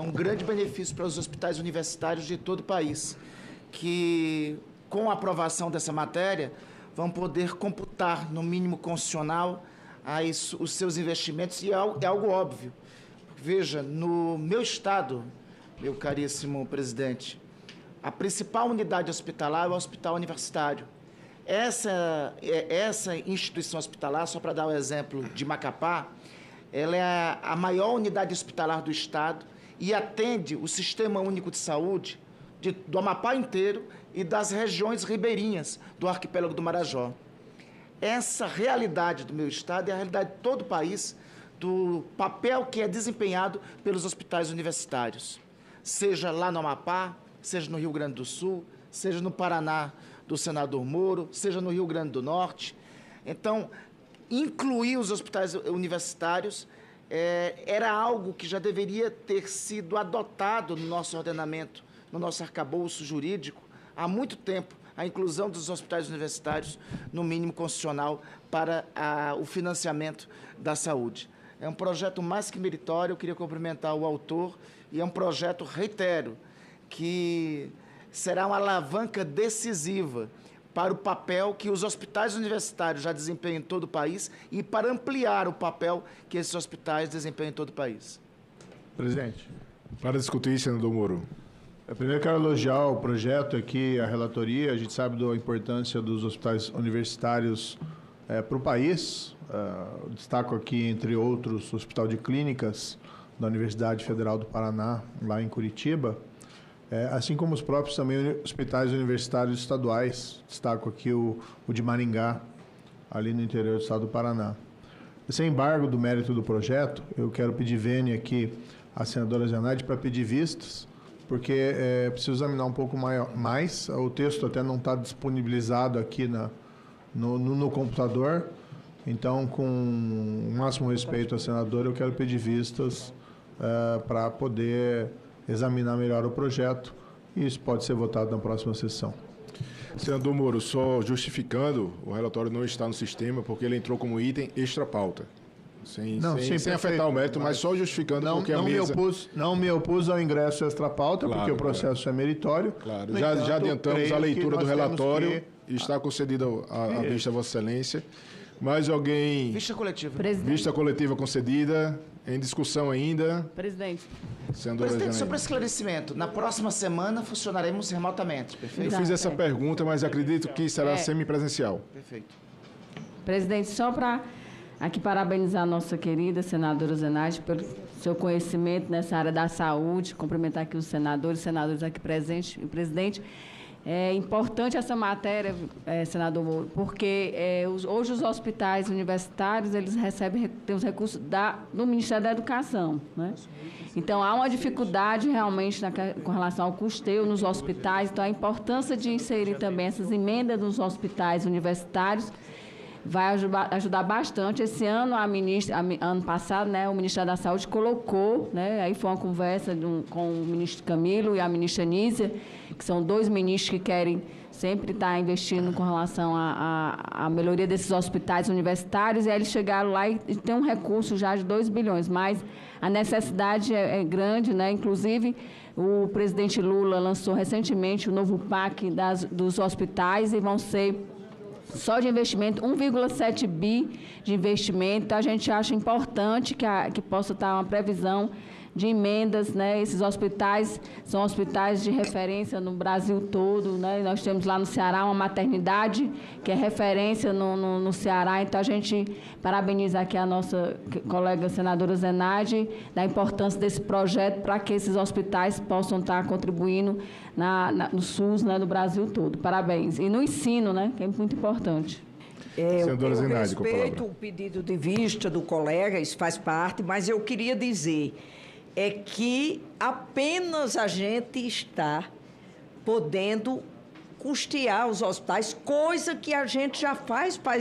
um grande benefício para os hospitais universitários de todo o país, que com a aprovação dessa matéria vão poder computar no mínimo constitucional os seus investimentos, e é algo óbvio. Veja, no meu estado, meu caríssimo presidente, a principal unidade hospitalar é o hospital universitário. Essa instituição hospitalar, só para dar o exemplo de Macapá, ela é a maior unidade hospitalar do Estado e atende o Sistema Único de Saúde do Amapá inteiro e das regiões ribeirinhas do arquipélago do Marajó. Essa realidade do meu Estado é a realidade de todo o país, do papel que é desempenhado pelos hospitais universitários, seja lá no Amapá, seja no Rio Grande do Sul, seja no Paraná do senador Moro, seja no Rio Grande do Norte. Então, incluir os hospitais universitários era algo que já deveria ter sido adotado no nosso ordenamento, no nosso arcabouço jurídico, há muito tempo, a inclusão dos hospitais universitários no mínimo constitucional para o financiamento da saúde. É um projeto mais que meritório, eu queria cumprimentar o autor, e é um projeto, reitero, que será uma alavanca decisiva para o papel que os hospitais universitários já desempenham em todo o país e para ampliar o papel que esses hospitais desempenham em todo o país. Presidente. Para discutir, senador Moro. Primeiro, quero elogiar o projeto aqui, a relatoria. A gente sabe da importância dos hospitais universitários para o país. Destaco aqui, entre outros, o Hospital de Clínicas da Universidade Federal do Paraná, lá em Curitiba, assim como os próprios também hospitais universitários estaduais. Destaco aqui o de Maringá, ali no interior do estado do Paraná. Sem embargo do mérito do projeto, eu quero pedir vênia aqui à senadora Zenaide para pedir vistas, porque preciso examinar um pouco mais. O texto até não está disponibilizado aqui no computador. Então, com o máximo respeito à senadora, eu quero pedir vistas para poder examinar melhor o projeto, e isso pode ser votado na próxima sessão. Senador Moro, só justificando, o relatório não está no sistema porque ele entrou como item extra-pauta. Sem afetar o mérito, mas só justificando porque a mesa... Não me opus ao ingresso extra-pauta, porque o processo é meritório. Claro, já adiantamos a leitura do relatório e está concedida a vista a Vossa Excelência. Mais alguém... Vista coletiva. Presidente. Vista coletiva concedida. Em discussão ainda. Presidente. Presidente, só para esclarecimento, na próxima semana funcionaremos remotamente, perfeito? Eu fiz essa pergunta, mas acredito que será semipresencial. Perfeito. Presidente, só para aqui parabenizar a nossa querida senadora Zenaide pelo seu conhecimento nessa área da saúde, cumprimentar aqui os senadores aqui presentes, e presidente. É importante essa matéria, senador Moro, porque hoje os hospitais universitários eles têm os recursos do Ministério da Educação, né? Então, há uma dificuldade realmente com relação ao custeio nos hospitais, então a importância de inserir também essas emendas nos hospitais universitários vai ajudar bastante. Esse ano, ano passado, né, o Ministério da Saúde colocou, né, aí foi uma conversa com o ministro Camilo e a ministra Nízia, que são dois ministros que querem sempre estar investindo com relação à melhoria desses hospitais universitários, e aí eles chegaram lá e tem um recurso já de 2 bilhões, mas a necessidade é grande, né? Inclusive, o presidente Lula lançou recentemente o novo PAC dos hospitais, e vão ser só de investimento, 1,7 bi de investimento. A gente acha importante que possa estar uma previsão de emendas, né? Esses hospitais são hospitais de referência no Brasil todo, né? Nós temos lá no Ceará uma maternidade que é referência no Ceará, então a gente parabeniza aqui a nossa colega senadora Zenaide da importância desse projeto para que esses hospitais possam estar contribuindo no SUS, né, do Brasil todo. Parabéns. E no ensino, né, que é muito importante. Eu respeito o pedido de vista do colega, isso faz parte, mas eu queria dizer que apenas a gente está podendo custear os hospitais, coisa que a gente já faz para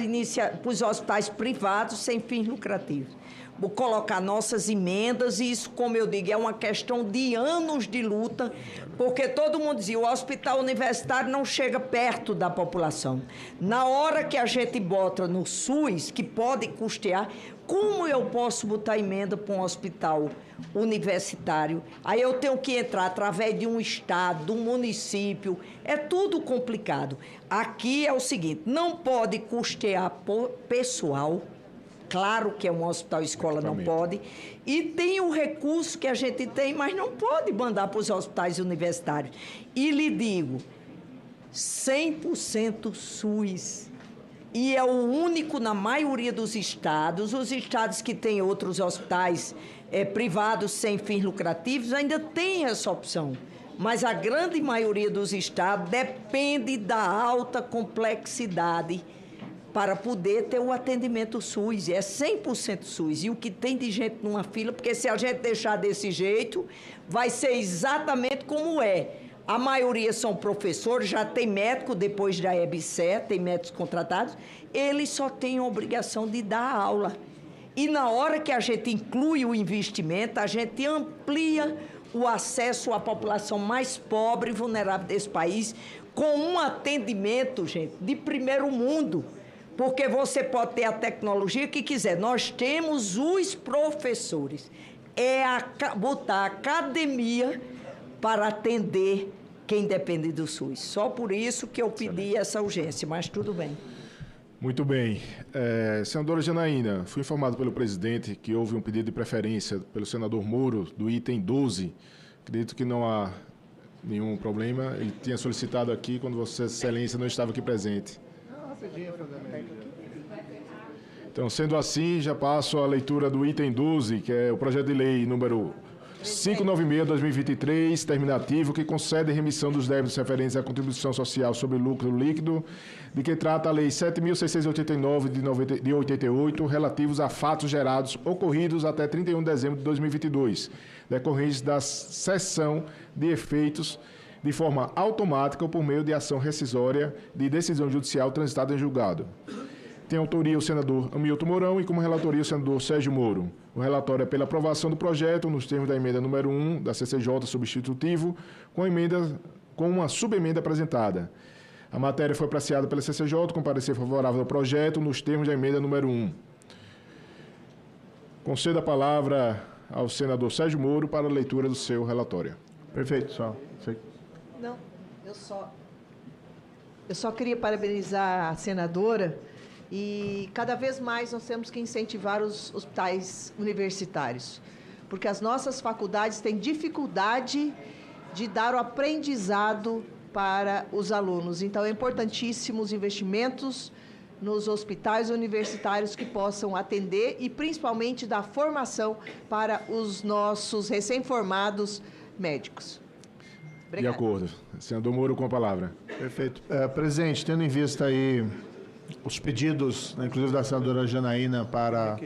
os hospitais privados sem fins lucrativos. Vou colocar nossas emendas, e isso, como eu digo, é uma questão de anos de luta, porque todo mundo dizia, o hospital universitário não chega perto da população. Na hora que a gente bota no SUS, que pode custear, como eu posso botar emenda para um hospital universitário? Aí eu tenho que entrar através de um estado, de um município, é tudo complicado. Aqui é o seguinte, não pode custear pessoal, claro que é um hospital-escola, não pode, e tem o recurso que a gente tem, mas não pode mandar para os hospitais universitários. E lhe digo, 100% SUS. E é o único na maioria dos estados. Os estados que têm outros hospitais privados sem fins lucrativos ainda têm essa opção. Mas a grande maioria dos estados depende da alta complexidade para poder ter o atendimento SUS. É 100% SUS. E o que tem de gente numa fila, porque se a gente deixar desse jeito, vai ser exatamente como é. A maioria são professores, já tem médico depois da EBSER, tem médicos contratados, eles só têm a obrigação de dar aula. E na hora que a gente inclui o investimento, a gente amplia o acesso à população mais pobre e vulnerável desse país, com um atendimento, gente, de primeiro mundo. Porque você pode ter a tecnologia que quiser. Nós temos os professores. É botar a academia para atender quem depende do SUS. Só por isso que eu pedi essa urgência, mas tudo bem. Muito bem. Senadora Janaína, fui informado pelo presidente que houve um pedido de preferência pelo senador Moro, do item 12. Acredito que não há nenhum problema. Ele tinha solicitado aqui quando Vossa Excelência não estava aqui presente. Então, sendo assim, já passo à leitura do item 12, que é o projeto de lei número 596/2023, terminativo, que concede remissão dos débitos referentes à contribuição social sobre lucro líquido, de que trata a Lei 7.689 de 88, relativos a fatos gerados ocorridos até 31 de dezembro de 2022, decorrentes da cessão de efeitos de forma automática ou por meio de ação rescisória de decisão judicial transitada em julgado. Tem autoria o senador Hamilton Mourão e como relatoria o senador Sérgio Moro. O relatório é pela aprovação do projeto nos termos da emenda número 1 da CCJ substitutivo, com uma subemenda apresentada. A matéria foi apreciada pela CCJ com parecer favorável ao projeto nos termos da emenda número 1. Concedo a palavra ao senador Sérgio Moro para a leitura do seu relatório. Perfeito, só. Não, eu só queria parabenizar a senadora. E cada vez mais nós temos que incentivar os hospitais universitários, porque as nossas faculdades têm dificuldade de dar o aprendizado para os alunos. Então, é importantíssimo os investimentos nos hospitais universitários que possam atender e, principalmente, dar formação para os nossos recém-formados médicos. Obrigada. De acordo. Senador Moro, com a palavra. Perfeito. Presidente, tendo em vista aí os pedidos, inclusive da senadora Janaína, para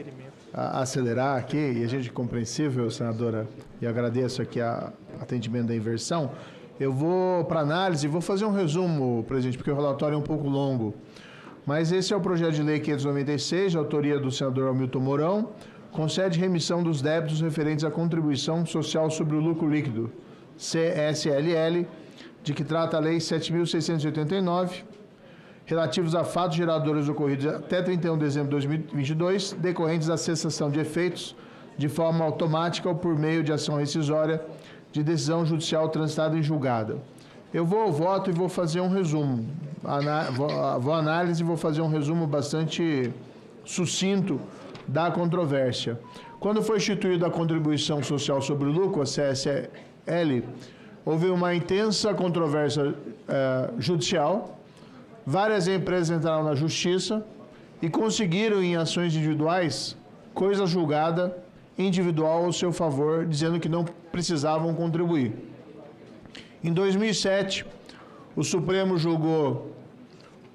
acelerar aqui, e a gente é compreensível, senadora, e agradeço aqui o atendimento da inversão, eu vou para análise e vou fazer um resumo, presidente, porque o relatório é um pouco longo. Mas esse é o projeto de lei 596, de autoria do senador Hamilton Mourão, concede remissão dos débitos referentes à contribuição social sobre o lucro líquido, CSLL, de que trata a Lei 7.689, relativos a fatos geradores ocorridos até 31 de dezembro de 2022, decorrentes da cessação de efeitos de forma automática ou por meio de ação rescisória de decisão judicial transitada em julgado. Eu vou ao voto e vou fazer um resumo. Vou à análise e vou fazer um resumo bastante sucinto da controvérsia. Quando foi instituída a contribuição social sobre o lucro, a CSL, houve uma intensa controvérsia judicial. Várias empresas entraram na justiça e conseguiram, em ações individuais, coisa julgada individual ao seu favor, dizendo que não precisavam contribuir. Em 2007, o Supremo julgou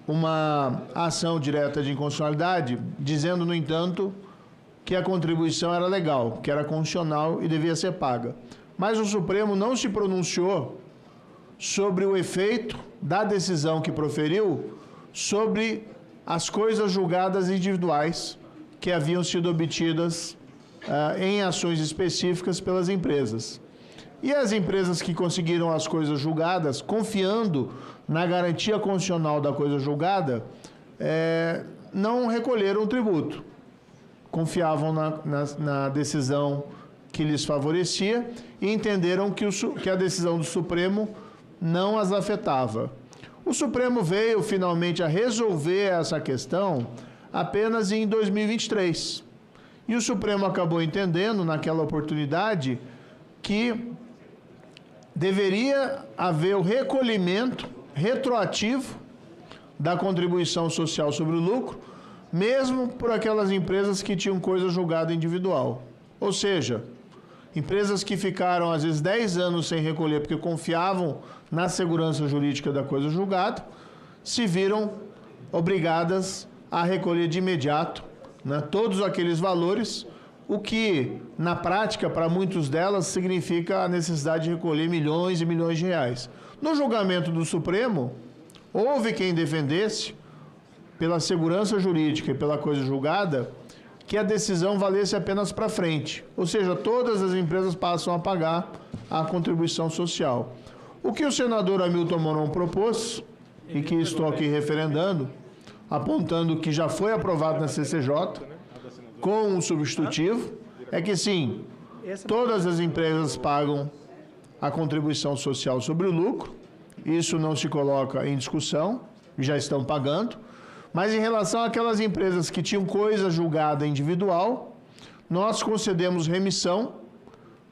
uma ação direta de inconstitucionalidade, dizendo, no entanto, que a contribuição era legal, que era constitucional e devia ser paga. Mas o Supremo não se pronunciou sobre o efeito da decisão que proferiu sobre as coisas julgadas individuais que haviam sido obtidas em ações específicas pelas empresas. E as empresas que conseguiram as coisas julgadas, confiando na garantia constitucional da coisa julgada, não recolheram o tributo. Confiavam na decisão que lhes favorecia e entenderam que a decisão do Supremo não as afetava. O Supremo veio finalmente a resolver essa questão apenas em 2023. E o Supremo acabou entendendo, naquela oportunidade, que deveria haver o recolhimento retroativo da contribuição social sobre o lucro, mesmo por aquelas empresas que tinham coisa julgada individual. Ou seja, empresas que ficaram, às vezes, 10 anos sem recolher porque confiavam na segurança jurídica da coisa julgada, se viram obrigadas a recolher de imediato, né, todos aqueles valores, o que, na prática, para muitas delas, significa a necessidade de recolher milhões e milhões de reais. No julgamento do Supremo, houve quem defendesse, pela segurança jurídica e pela coisa julgada, que a decisão valesse apenas para frente. Ou seja, todas as empresas passam a pagar a contribuição social. O que o senador Hamilton Mourão propôs, e que estou aqui referendando, apontando que já foi aprovado na CCJ, com um substitutivo, é que sim, todas as empresas pagam a contribuição social sobre o lucro, isso não se coloca em discussão, já estão pagando, mas em relação àquelas empresas que tinham coisa julgada individual, nós concedemos remissão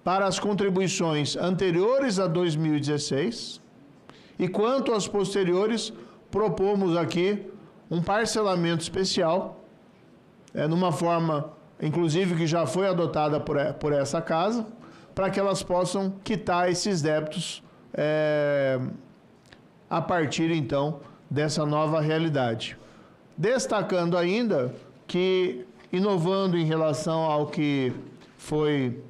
para as contribuições anteriores a 2016 e quanto às posteriores, propomos aqui um parcelamento especial, numa forma, inclusive, que já foi adotada por essa casa, para que elas possam quitar esses débitos a partir, então, dessa nova realidade. Destacando ainda que, inovando em relação ao que foi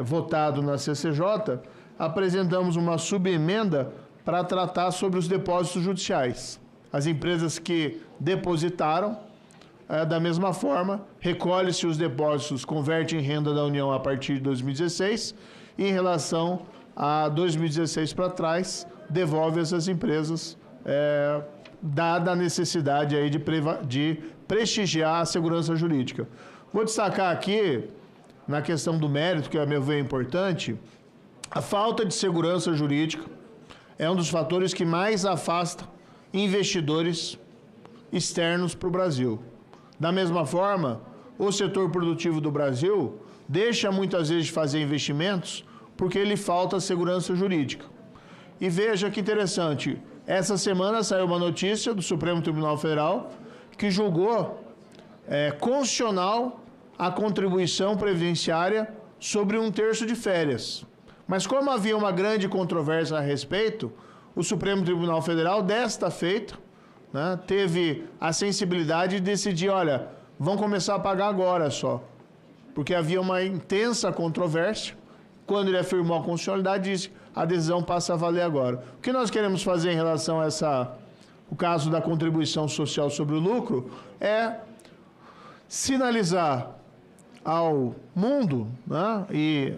votado na CCJ, apresentamos uma subemenda para tratar sobre os depósitos judiciais. As empresas que depositaram, da mesma forma, recolhe-se os depósitos, converte em renda da União a partir de 2016, e em relação a 2016 para trás, devolve essas empresas, dada a necessidade aí de prestigiar a segurança jurídica. Vou destacar aqui, na questão do mérito, que a meu ver é importante, a falta de segurança jurídica é um dos fatores que mais afasta investidores externos para o Brasil. Da mesma forma, o setor produtivo do Brasil deixa muitas vezes de fazer investimentos porque lhe falta segurança jurídica. E veja que interessante, essa semana saiu uma notícia do Supremo Tribunal Federal que julgou constitucional a contribuição previdenciária sobre 1/3 de férias. Mas como havia uma grande controvérsia a respeito, o Supremo Tribunal Federal, desta feita, né, teve a sensibilidade de decidir, olha, vão começar a pagar agora só. Porque havia uma intensa controvérsia. Quando ele afirmou a constitucionalidade, disse, a decisão passa a valer agora. O que nós queremos fazer em relação a o caso da contribuição social sobre o lucro é sinalizar ao mundo, né, e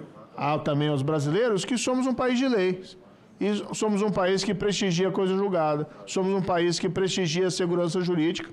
também aos brasileiros que somos um país de leis. E somos um país que prestigia a coisa julgada. Somos um país que prestigia a segurança jurídica.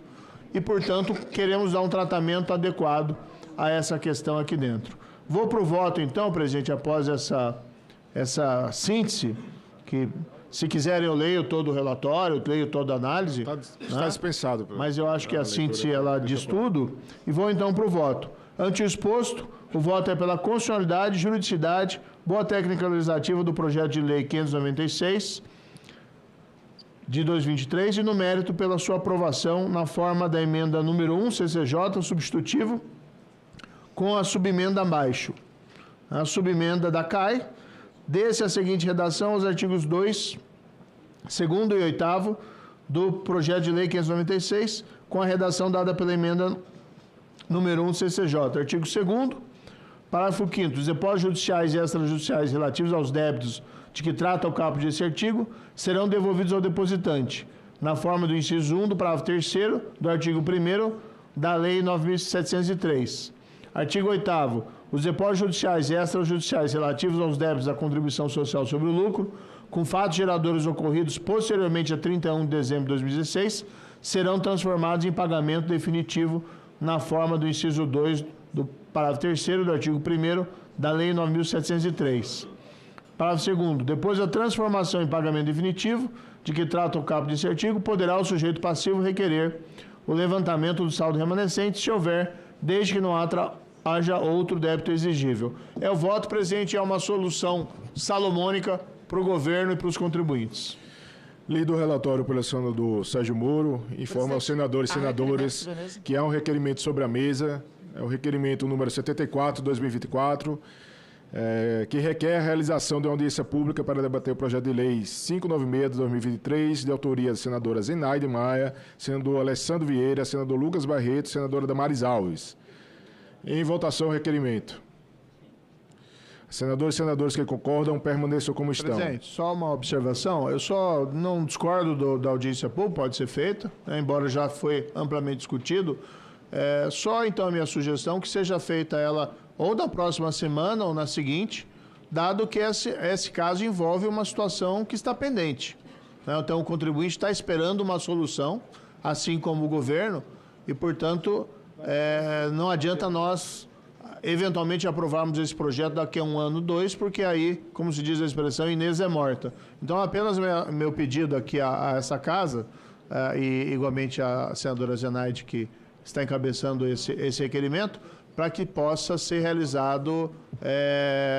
E, portanto, queremos dar um tratamento adequado a essa questão aqui dentro. Vou para o voto, então, presidente, após essa síntese, que, se quiserem, eu leio todo o relatório, eu leio toda a análise. Está dispensado. Mas eu acho que a síntese, ela diz tudo. E vou, então, para o voto. Ante o exposto, o voto é pela constitucionalidade, juridicidade, boa técnica legislativa do projeto de lei 596 de 2023 e no mérito pela sua aprovação na forma da emenda número 1, CCJ, substitutivo, com a subemenda abaixo. A subemenda da CAI, desse a seguinte redação aos artigos 2, 2º e 8º do projeto de lei 596, com a redação dada pela emenda número 1, CCJ. Artigo 2º, parágrafo 5º. Os depósitos judiciais e extrajudiciais relativos aos débitos de que trata o caput desse artigo serão devolvidos ao depositante, na forma do inciso 1 do parágrafo 3º do artigo 1º da Lei 9.703. Artigo 8º. Os depósitos judiciais e extrajudiciais relativos aos débitos da contribuição social sobre o lucro, com fatos geradores ocorridos posteriormente a 31 de dezembro de 2016, serão transformados em pagamento definitivo na forma do inciso 2 do parágrafo 3º do artigo 1º da Lei 9.703. Parágrafo 2º. Depois da transformação em pagamento definitivo, de que trata o caput desse artigo, poderá o sujeito passivo requerer o levantamento do saldo remanescente, se houver, desde que não haja outro débito exigível. O voto, presidente, é uma solução salomônica para o governo e para os contribuintes. Lido o relatório pelo senador Sérgio Moro, informa aos senadores e senadoras que há um requerimento sobre a mesa, é o requerimento número 74/2024, que requer a realização de uma audiência pública para debater o projeto de lei 596/2023, de autoria da senadora Zenaide Maia, senador Alessandro Vieira, senador Lucas Barreto, senadora Damares Alves. Em votação, o requerimento. Senadores e senadoras que concordam, permaneçam como estão. Presidente, só uma observação. Eu só não discordo da audiência pública, pode ser feita, né, embora já foi amplamente discutido. Só então a minha sugestão que seja feita ela ou na próxima semana ou na seguinte, dado que esse caso envolve uma situação que está pendente, né? Então o contribuinte está esperando uma solução, assim como o governo, e portanto não adianta nós eventualmente aprovarmos esse projeto daqui a 1 ano, 2, porque aí, como se diz a expressão, Inês é morta. Então, apenas meu pedido aqui a essa casa, e igualmente a senadora Zenaide, que está encabeçando esse requerimento, para que possa ser realizado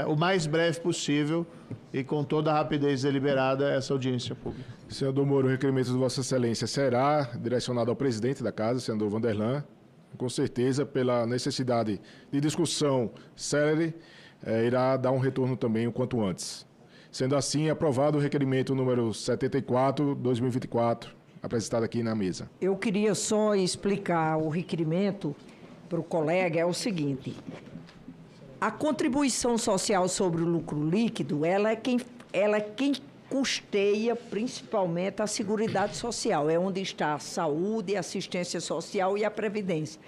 o mais breve possível e com toda a rapidez deliberada essa audiência pública. Senador Moro, o requerimento de Vossa Excelência será direcionado ao presidente da casa, senador Vanderlan. Com certeza, pela necessidade de discussão célere, irá dar um retorno também o quanto antes. Sendo assim, aprovado o requerimento número 74/2024, apresentado aqui na mesa. Eu queria só explicar o requerimento para o colega, é o seguinte: a contribuição social sobre o lucro líquido, ela é quem custeia principalmente a Seguridade Social, é onde está a saúde, a assistência social e a previdência.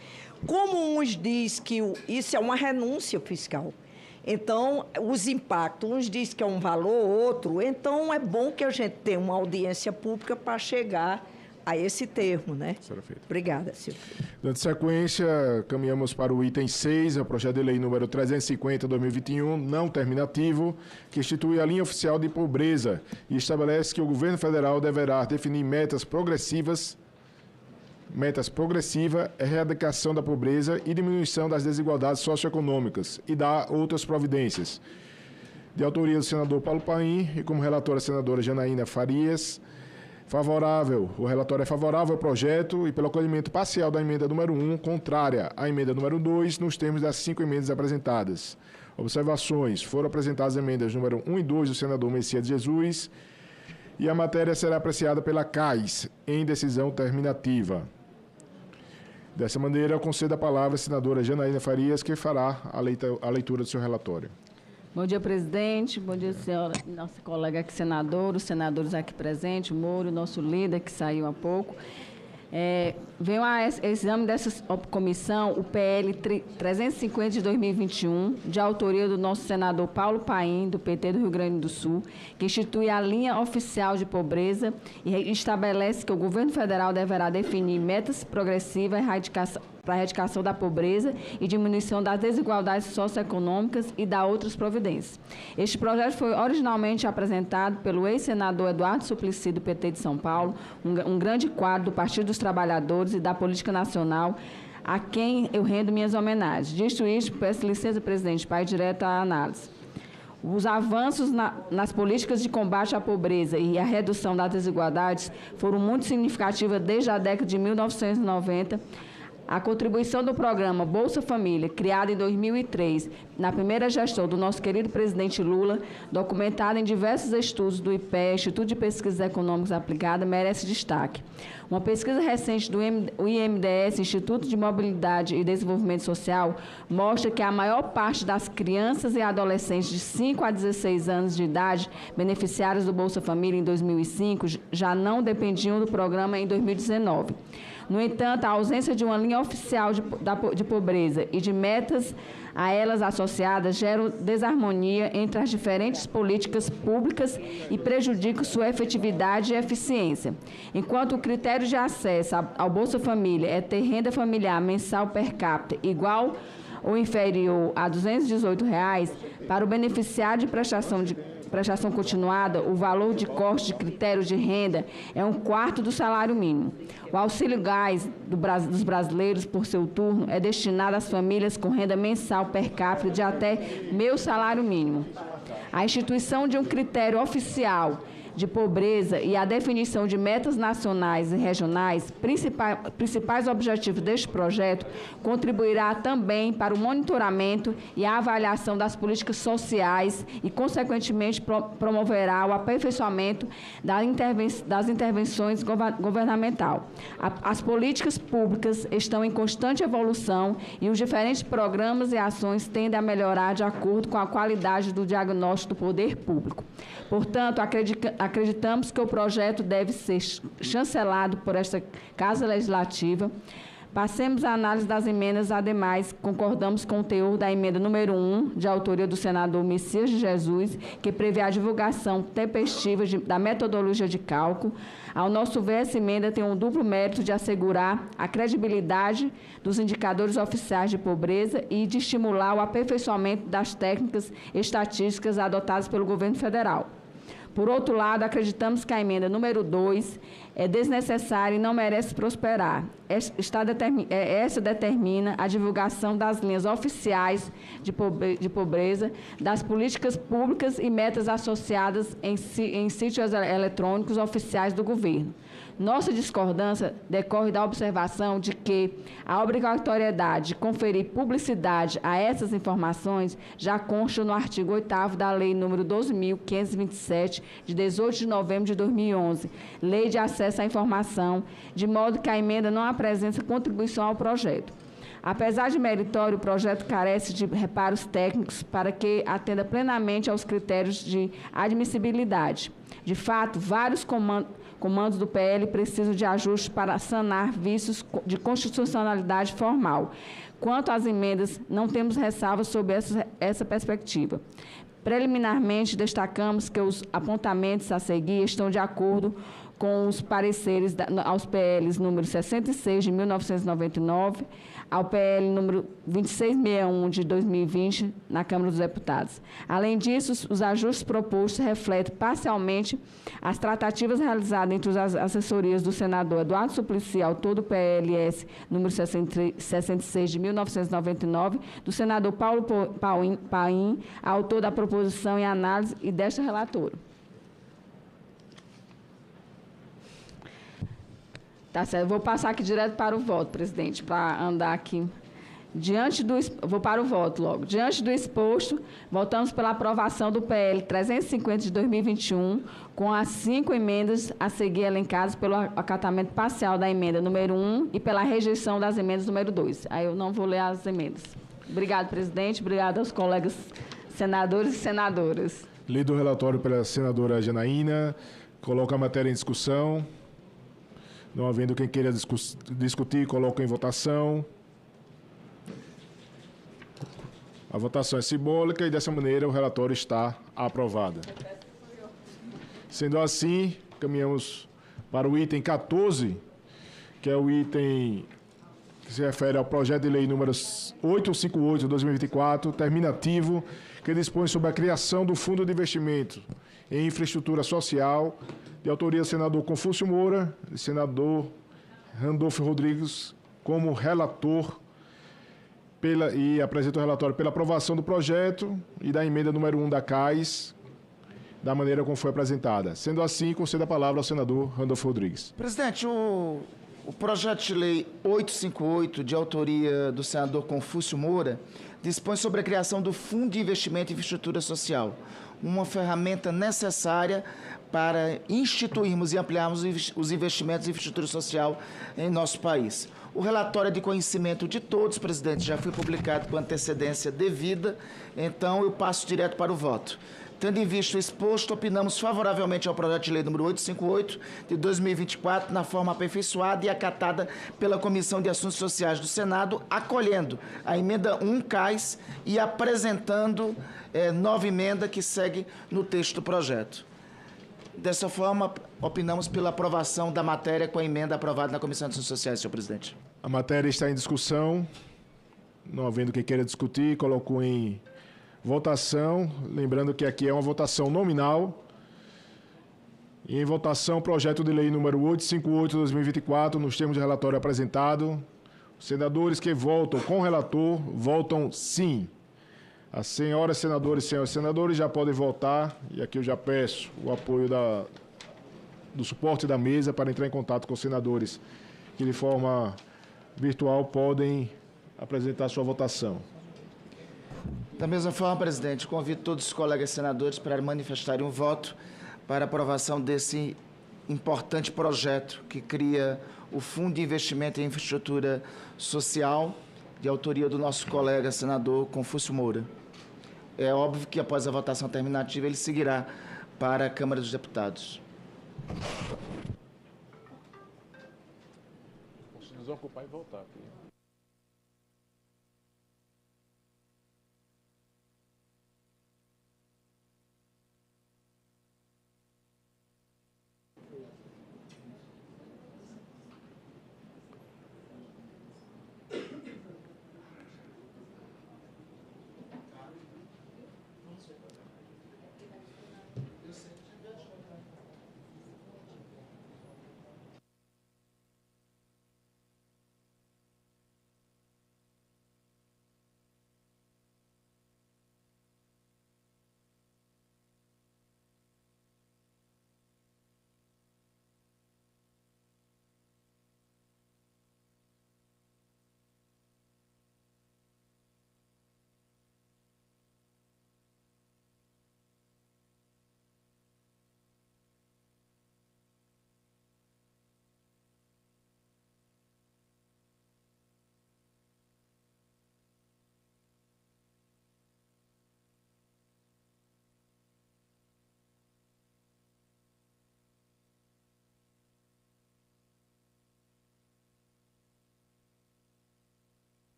Como uns dizem que isso é uma renúncia fiscal, então os impactos, uns dizem que é um valor, outro, então é bom que a gente tenha uma audiência pública para chegar a esse termo, né? Obrigada, Silvio. Dando sequência, caminhamos para o item 6, o projeto de lei número 350/2021, não terminativo, que institui a linha oficial de pobreza e estabelece que o governo federal deverá definir metas progressivas, erradicação da pobreza e diminuição das desigualdades socioeconômicas e dar outras providências. De autoria do senador Paulo Paim e como relatora a senadora Janaína Farias. Favorável. O relatório é favorável ao projeto e pelo acolhimento parcial da emenda número 1, contrária à emenda número 2, nos termos das 5 emendas apresentadas. Observações. Foram apresentadas emendas número 1 e 2 do senador Messias de Jesus e a matéria será apreciada pela CAIS em decisão terminativa. Dessa maneira, eu concedo a palavra à senadora Janaína Farias, que fará a leitura do seu relatório. Bom dia, presidente. Bom dia, senhora, nossa colega aqui, senador, os senadores aqui presentes, o Moro, nosso líder, que saiu há pouco. Venho a exame dessa comissão o PL 350 de 2021, de autoria do nosso senador Paulo Paim, do PT do Rio Grande do Sul, que institui a linha oficial de pobreza e estabelece que o governo federal deverá definir metas progressivas para a erradicação da pobreza e diminuição das desigualdades socioeconômicas e dar outras providências. Este projeto foi originalmente apresentado pelo ex-senador Eduardo Suplicy, do PT de São Paulo, um grande quadro do Partido dos Trabalhadores e da Política Nacional, a quem eu rendo minhas homenagens. Dito isto, peço licença, presidente, para ir direto à análise. Os avanços nas políticas de combate à pobreza e a redução das desigualdades foram muito significativas desde a década de 1990, A contribuição do programa Bolsa Família, criado em 2003, na primeira gestão do nosso querido presidente Lula, documentada em diversos estudos do IPE, Instituto de Pesquisas Econômicas Aplicadas, merece destaque. Uma pesquisa recente do IMDS, Instituto de Mobilidade e Desenvolvimento Social, mostra que a maior parte das crianças e adolescentes de 5 a 16 anos de idade beneficiárias do Bolsa Família em 2005 já não dependiam do programa em 2019. No entanto, a ausência de uma linha oficial de pobreza e de metas a elas associadas gera desarmonia entre as diferentes políticas públicas e prejudica sua efetividade e eficiência. Enquanto o critério de acesso ao Bolsa Família é ter renda familiar mensal per capita igual ou inferior a R$ 218, para o beneficiário de prestação continuada, o valor de corte de critério de renda é 1/4 do salário mínimo. O auxílio gás dos brasileiros, por seu turno, é destinado às famílias com renda mensal per capita de até meio salário mínimo. A instituição de um critério oficial de pobreza e a definição de metas nacionais e regionais, principais objetivos deste projeto, contribuirá também para o monitoramento e a avaliação das políticas sociais e, consequentemente, promoverá o aperfeiçoamento das intervenções governamentais. As políticas públicas estão em constante evolução e os diferentes programas e ações tendem a melhorar de acordo com a qualidade do diagnóstico do poder público. Portanto, acreditamos que o projeto deve ser chancelado por esta Casa Legislativa. Passemos à análise das emendas. Ademais, concordamos com o teor da emenda número 1, de autoria do senador Messias de Jesus, que prevê a divulgação tempestiva da metodologia de cálculo. Ao nosso ver, essa emenda tem um duplo mérito de assegurar a credibilidade dos indicadores oficiais de pobreza e de estimular o aperfeiçoamento das técnicas estatísticas adotadas pelo governo federal. Por outro lado, acreditamos que a emenda número 2 é desnecessária e não merece prosperar. Essa determina a divulgação das linhas oficiais de pobreza, das políticas públicas e metas associadas em sítios eletrônicos oficiais do governo. Nossa discordância decorre da observação de que a obrigatoriedade de conferir publicidade a essas informações já consta no artigo 8º da Lei nº 12.527, de 18 de novembro de 2011, Lei de Acesso à Informação, de modo que a emenda não apresenta contribuição ao projeto. Apesar de meritório, o projeto carece de reparos técnicos para que atenda plenamente aos critérios de admissibilidade. De fato, vários comandos do PL precisam de ajustes para sanar vícios de constitucionalidade formal. Quanto às emendas, não temos ressalvas sobre essa perspectiva. Preliminarmente, destacamos que os apontamentos a seguir estão de acordo com os pareceres aos PLs número 66, de 1999, ao PL número 2661, de 2020, na Câmara dos Deputados. Além disso, os ajustes propostos refletem parcialmente as tratativas realizadas entre as assessorias do senador Eduardo Suplicy, autor do PLS número 66, de 1999, do senador Paulo Paim, autor da proposição e análise e desta relatora. Tá certo, eu vou passar aqui direto para o voto, presidente, para andar aqui. Vou para o voto logo. Diante do exposto, votamos pela aprovação do PL 350 de 2021, com as 5 emendas a seguir elencadas pelo acatamento parcial da emenda número 1 e pela rejeição das emendas número 2. Aí eu não vou ler as emendas. Obrigado, presidente. Obrigado aos colegas senadores e senadoras. Lido o relatório pela senadora Janaína. Coloca a matéria em discussão. Não havendo quem queira discutir, coloca em votação. A votação é simbólica e, dessa maneira, o relatório está aprovado. Sendo assim, caminhamos para o item 14, que é o item que se refere ao projeto de lei número 858/2024, terminativo, que dispõe sobre a criação do Fundo de Investimento em Infraestrutura Social, de autoria do senador Confúcio Moura e senador Randolfo Rodrigues, como relator, e apresenta o relatório pela aprovação do projeto e da emenda número 1 da CAIS, da maneira como foi apresentada. Sendo assim, concedo a palavra ao senador Randolfo Rodrigues. Presidente, o projeto de lei 858, de autoria do senador Confúcio Moura, dispõe sobre a criação do Fundo de Investimento em Infraestrutura Social, uma ferramenta necessária para instituirmos e ampliarmos os investimentos em infraestrutura social em nosso país. O relatório é de conhecimento de todos, presidente, já foi publicado com antecedência devida, então eu passo direto para o voto. Tendo em vista o exposto, opinamos favoravelmente ao projeto de lei número 858 de 2024, na forma aperfeiçoada e acatada pela Comissão de Assuntos Sociais do Senado, acolhendo a emenda 1 CAIS e apresentando nova emenda que segue no texto do projeto. Dessa forma, opinamos pela aprovação da matéria com a emenda aprovada na Comissão de Assuntos Sociais, senhor presidente. A matéria está em discussão. Não havendo quem queira discutir, coloco em votação. Lembrando que aqui é uma votação nominal. E em votação, projeto de lei número 858/2024, nos termos de relatório apresentado. Os senadores que votam com o relator, votam sim. As senhoras senadoras e senhores senadores já podem votar, e aqui eu já peço o apoio da do suporte da mesa para entrar em contato com os senadores que, de forma virtual, podem apresentar sua votação. Da mesma forma, presidente, convido todos os colegas senadores para manifestarem um voto para aprovação desse importante projeto que cria o Fundo de Investimento em Infraestrutura Social, de autoria do nosso colega senador Confúcio Moura. É óbvio que, após a votação terminativa, ele seguirá para a Câmara dos Deputados. Nós vamos ocupar e voltar aqui.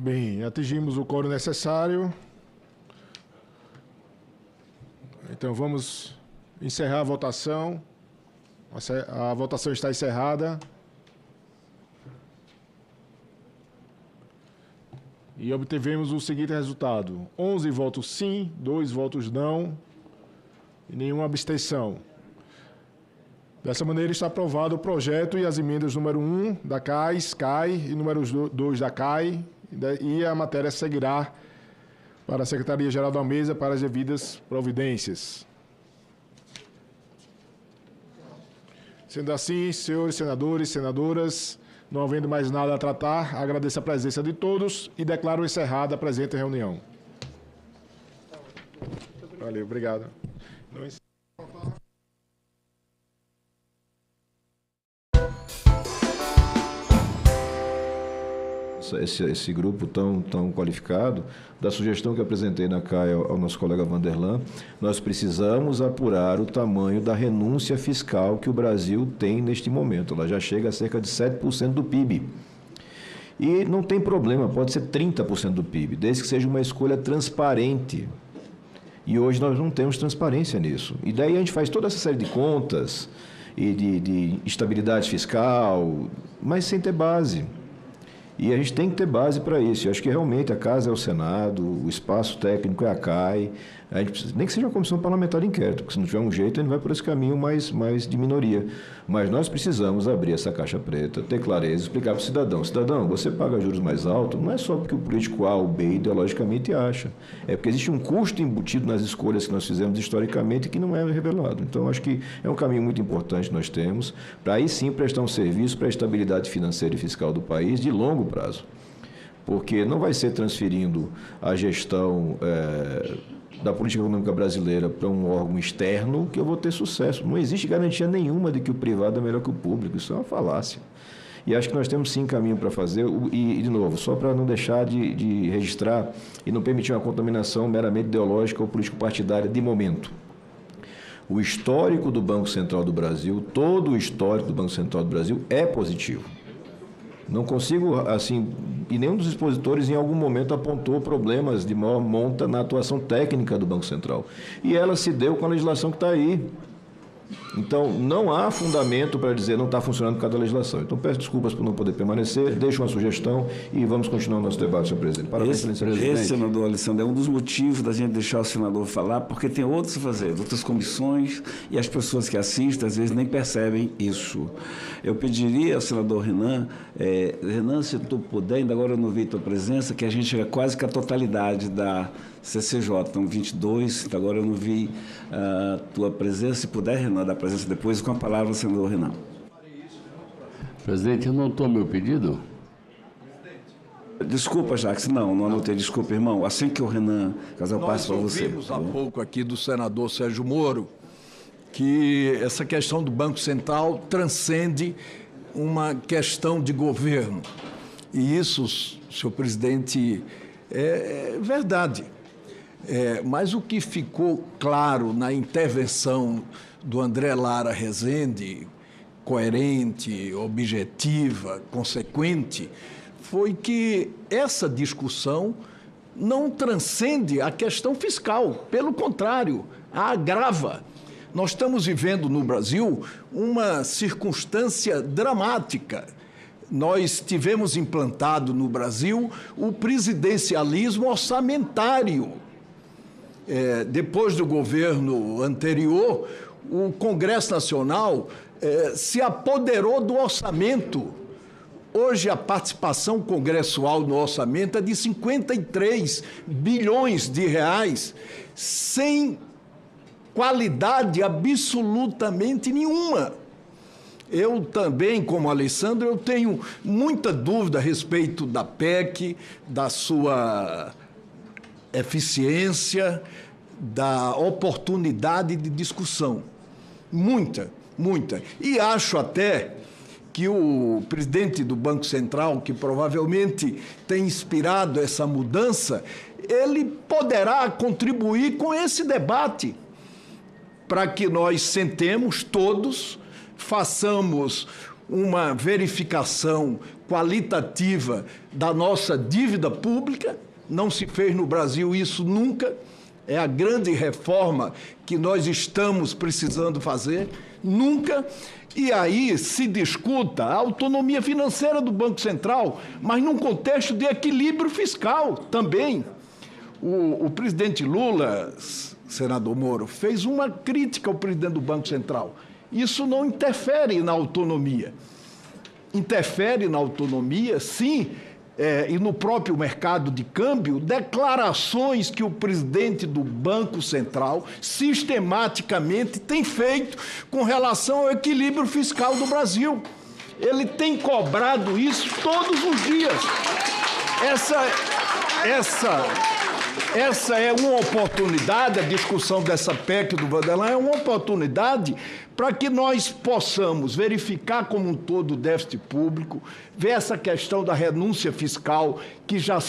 Bem, atingimos o quórum necessário. Então, vamos encerrar a votação. A votação está encerrada. E obtivemos o seguinte resultado: 11 votos sim, 2 votos não e nenhuma abstenção. Dessa maneira, está aprovado o projeto e as emendas número 1 da CAIS, CAI, e número 2 da CAI, e a matéria seguirá para a Secretaria-Geral da Mesa para as devidas providências. Sendo assim, senhores senadores e senadoras, não havendo mais nada a tratar, agradeço a presença de todos e declaro encerrada a presente reunião. Valeu, obrigado. Esse grupo tão qualificado, da sugestão que apresentei na CAI ao nosso colega Vanderlan, nós precisamos apurar o tamanho da renúncia fiscal que o Brasil tem neste momento. Ela já chega a cerca de 7% do PIB. E não tem problema, pode ser 30% do PIB, desde que seja uma escolha transparente. E hoje nós não temos transparência nisso. E daí a gente faz toda essa série de contas e de estabilidade fiscal, mas sem ter base. E a gente tem que ter base para isso. Eu acho que realmente a casa é o Senado, o espaço técnico é a CAI. A gente precisa, nem que seja uma comissão parlamentar de inquérito, porque se não tiver um jeito, a gente vai por esse caminho mais de minoria. Mas nós precisamos abrir essa caixa preta, ter clareza, explicar para o cidadão. Cidadão, você paga juros mais altos, não é só porque o político A ou B ideologicamente acha. É porque existe um custo embutido nas escolhas que nós fizemos historicamente que não é revelado. Então, acho que é um caminho muito importante que nós temos para aí sim prestar um serviço para a estabilidade financeira e fiscal do país de longo prazo. Porque não vai ser transferindo a gestão da política econômica brasileira para um órgão externo que eu vou ter sucesso. Não existe garantia nenhuma de que o privado é melhor que o público. Isso é uma falácia. E acho que nós temos sim caminho para fazer. E, de novo, só para não deixar de registrar e não permitir uma contaminação meramente ideológica ou político-partidária de momento. O histórico do Banco Central do Brasil, todo o histórico do Banco Central do Brasil é positivo. Não consigo, assim, e nenhum dos expositores em algum momento apontou problemas de maior monta na atuação técnica do Banco Central. E ela se deu com a legislação que está aí. Então, não há fundamento para dizer não está funcionando por causa da legislação. Então, peço desculpas por não poder permanecer, deixo uma sugestão e vamos continuar o nosso debate, senhor presidente. Parabéns, Esse, senador Alessandro, é um dos motivos da gente deixar o senador falar, porque tem outros a fazer, outras comissões, e as pessoas que assistem, às vezes, nem percebem isso. Eu pediria ao senador Renan, Renan, se tu puder, ainda agora eu não vi tua presença, que a gente chega quase que a totalidade da CCJ, então 22, então agora eu não vi a tua presença. Se puder, Renan, dar presença depois, com a palavra, senador Renan. Presidente, eu não estou meu pedido? Desculpa, Jacques, não anotei, desculpa, irmão. Assim que o Renan Casal passe para você. Nós ouvimos há pouco aqui do senador Sérgio Moro que essa questão do Banco Central transcende uma questão de governo. E isso, senhor presidente, é verdade. Mas o que ficou claro na intervenção do André Lara Rezende, coerente, objetiva, consequente, foi que essa discussão não transcende a questão fiscal. Pelo contrário, a agrava. Nós estamos vivendo no Brasil uma circunstância dramática. Nós tivemos implantado no Brasil o presidencialismo orçamentário. Depois do governo anterior, o Congresso Nacional se apoderou do orçamento. Hoje, a participação congressual no orçamento é de 53 bilhões de reais, sem qualidade absolutamente nenhuma. Eu também, como Alessandro, eu tenho muita dúvida a respeito da PEC, da sua eficiência, da oportunidade de discussão. Muita. E acho até que o presidente do Banco Central, que provavelmente tem inspirado essa mudança, ele poderá contribuir com esse debate para que nós sentemos todos, façamos uma verificação qualitativa da nossa dívida pública. Não se fez no Brasil isso nunca. É a grande reforma que nós estamos precisando fazer. Nunca. E aí se discuta a autonomia financeira do Banco Central, mas num contexto de equilíbrio fiscal também. O presidente Lula, senador Moro, fez uma crítica ao presidente do Banco Central. Isso não interfere na autonomia. Interfere na autonomia, sim, e no próprio mercado de câmbio, declarações que o presidente do Banco Central sistematicamente tem feito com relação ao equilíbrio fiscal do Brasil. Ele tem cobrado isso todos os dias. Essa é uma oportunidade, a discussão dessa PEC do Vanderlan é uma oportunidade para que nós possamos verificar como um todo o déficit público, ver essa questão da renúncia fiscal, que já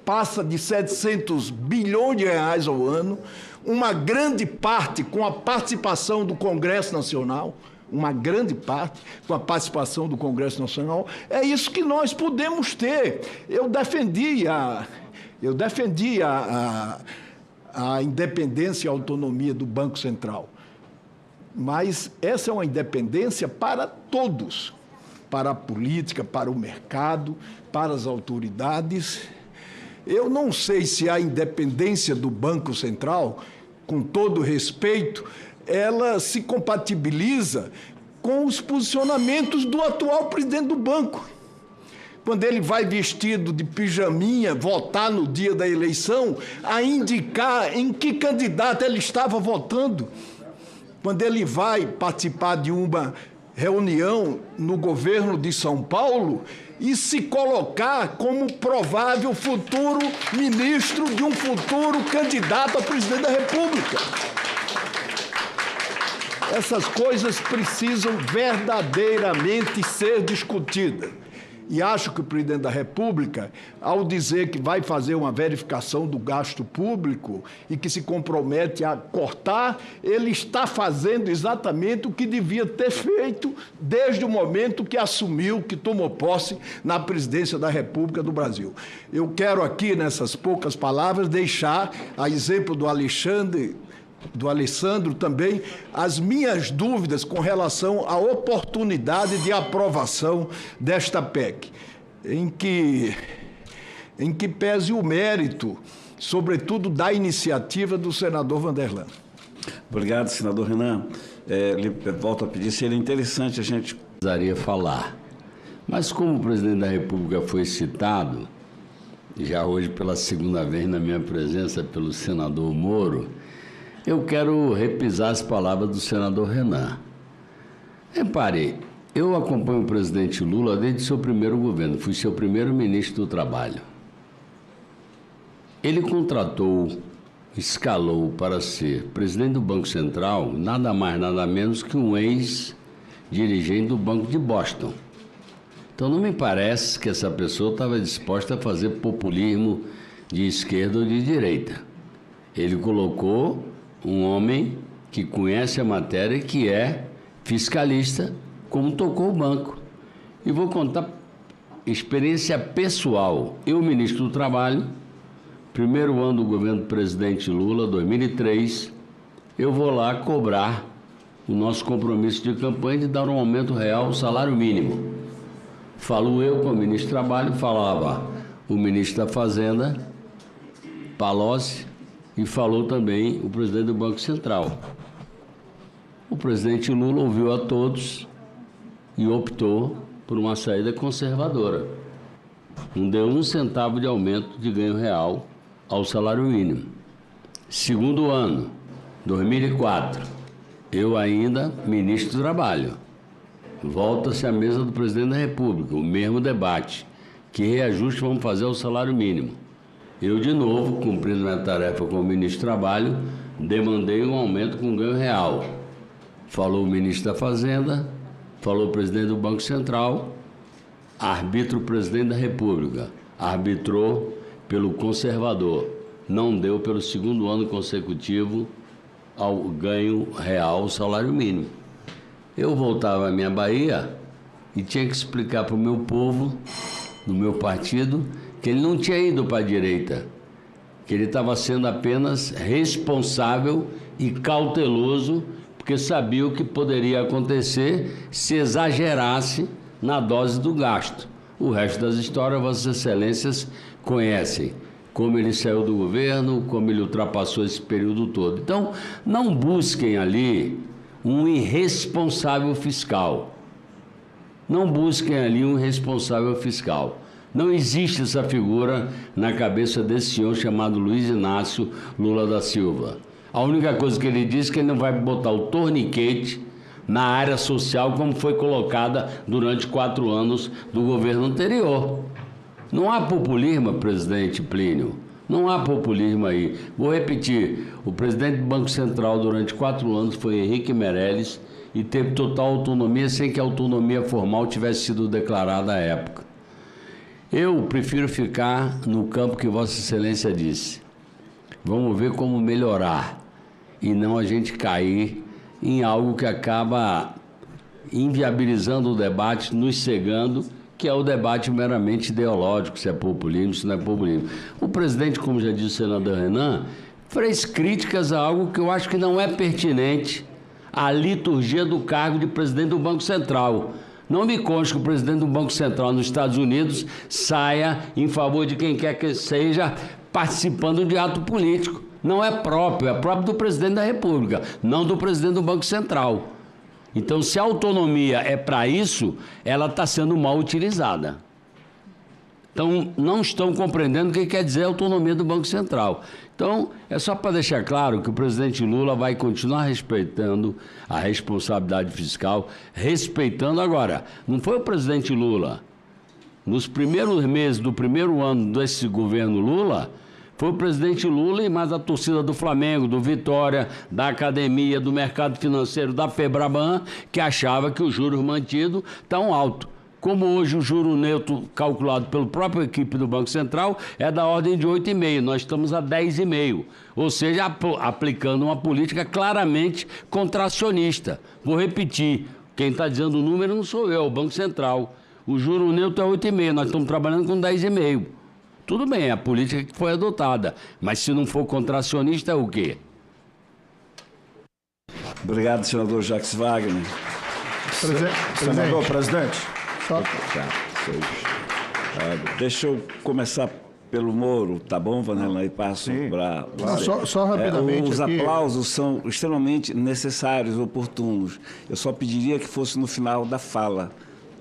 passa de 700 bilhões de reais ao ano, uma grande parte com a participação do Congresso Nacional, uma grande parte com a participação do Congresso Nacional. É isso que nós podemos ter. Eu defendi a independência e a autonomia do Banco Central. Mas essa é uma independência para todos, para a política, para o mercado, para as autoridades. Eu não sei se a independência do Banco Central, com todo respeito, ela se compatibiliza com os posicionamentos do atual presidente do banco. Quando ele vai vestido de pijaminha votar no dia da eleição, a indicar em que candidato ele estava votando. Quando ele vai participar de uma reunião no governo de São Paulo e se colocar como provável futuro ministro de um futuro candidato a presidente da República. Essas coisas precisam verdadeiramente ser discutidas. E acho que o presidente da República, ao dizer que vai fazer uma verificação do gasto público e que se compromete a cortar, ele está fazendo exatamente o que devia ter feito desde o momento que assumiu, que tomou posse na presidência da República do Brasil. Eu quero aqui, nessas poucas palavras, deixar, a exemplo do Alessandro também, as minhas dúvidas com relação à oportunidade de aprovação desta PEC, em que pese o mérito, sobretudo da iniciativa do senador Vanderlan. Obrigado, senador Renan. Volto a pedir, seria interessante a gente... Precisaria falar, mas como o presidente da República foi citado, já hoje pela segunda vez na minha presença pelo senador Moro, eu quero repisar as palavras do senador Renan. Repare, eu acompanho o presidente Lula desde seu primeiro governo, fui seu primeiro ministro do Trabalho. Ele contratou, escalou para ser presidente do Banco Central, nada mais, nada menos que um ex-dirigente do Banco de Boston. Então não me parece que essa pessoa estava disposta a fazer populismo de esquerda ou de direita. Ele colocou um homem que conhece a matéria e que é fiscalista, como tocou o banco. E vou contar experiência pessoal. Eu, ministro do Trabalho, primeiro ano do governo do presidente Lula, 2003, eu vou lá cobrar o nosso compromisso de campanha de dar um aumento real ao salário mínimo. Falo eu com o ministro do Trabalho, falava o ministro da Fazenda, Palocci, e falou também o presidente do Banco Central. O presidente Lula ouviu a todos e optou por uma saída conservadora. Não deu um centavo de aumento de ganho real ao salário mínimo. Segundo ano, 2004, eu ainda ministro do Trabalho. Volta-se à mesa do presidente da República, o mesmo debate. Que reajuste vamos fazer ao salário mínimo? Eu, de novo, cumprindo minha tarefa como ministro do Trabalho, demandei um aumento com ganho real. Falou o ministro da Fazenda, falou o presidente do Banco Central, arbitra o presidente da República, arbitrou pelo conservador, não deu pelo segundo ano consecutivo ao ganho real, ao salário mínimo. Eu voltava à minha Bahia e tinha que explicar para o meu povo, do meu partido, que ele não tinha ido para a direita, que ele estava sendo apenas responsável e cauteloso, porque sabia o que poderia acontecer se exagerasse na dose do gasto. O resto das histórias, Vossas Excelências conhecem, como ele saiu do governo, como ele ultrapassou esse período todo. Então, não busquem ali um irresponsável fiscal. Não busquem ali um responsável fiscal. Não existe essa figura na cabeça desse senhor chamado Luiz Inácio Lula da Silva. A única coisa que ele diz é que ele não vai botar o torniquete na área social como foi colocada durante 4 anos do governo anterior. Não há populismo, presidente Plínio. Não há populismo aí. Vou repetir, o presidente do Banco Central durante 4 anos foi Henrique Meirelles e teve total autonomia sem que a autonomia formal tivesse sido declarada à época. Eu prefiro ficar no campo que Vossa Excelência disse. Vamos ver como melhorar e não a gente cair em algo que acaba inviabilizando o debate, nos cegando, que é o debate meramente ideológico, se é populismo, se não é populismo. O presidente, como já disse o senador Renan, fez críticas a algo que eu acho que não é pertinente à liturgia do cargo de presidente do Banco Central. Não me consta que o presidente do Banco Central nos Estados Unidos saia em favor de quem quer que seja participando de ato político. Não é próprio, é próprio do presidente da República, não do presidente do Banco Central. Então, se a autonomia é para isso, ela está sendo mal utilizada. Então, não estão compreendendo o que quer dizer a autonomia do Banco Central. Então, é só para deixar claro que o presidente Lula vai continuar respeitando a responsabilidade fiscal, respeitando agora. Não foi o presidente Lula. Nos primeiros meses do primeiro ano desse governo Lula, foi o presidente Lula e mais a torcida do Flamengo, do Vitória, da Academia, do Mercado Financeiro, da FEBRABAN, que achava que os juros mantidos estão altos. Como hoje o juro neutro calculado pela própria equipe do Banco Central é da ordem de 8,5, nós estamos a 10,5, ou seja, aplicando uma política claramente contracionista. Vou repetir, quem está dizendo o número não sou eu, é o Banco Central. O juro neutro é 8,5, nós estamos trabalhando com 10,5. Tudo bem, é a política que foi adotada, mas se não for contracionista, é o quê? Obrigado, senador Jacques Wagner. Senador, presidente. Deixa eu começar pelo Moro, tá bom, Vanderlei? Passo para você. Só rapidamente os aqui. aplausos são extremamente necessários, oportunos. Eu só pediria que fosse no final da fala.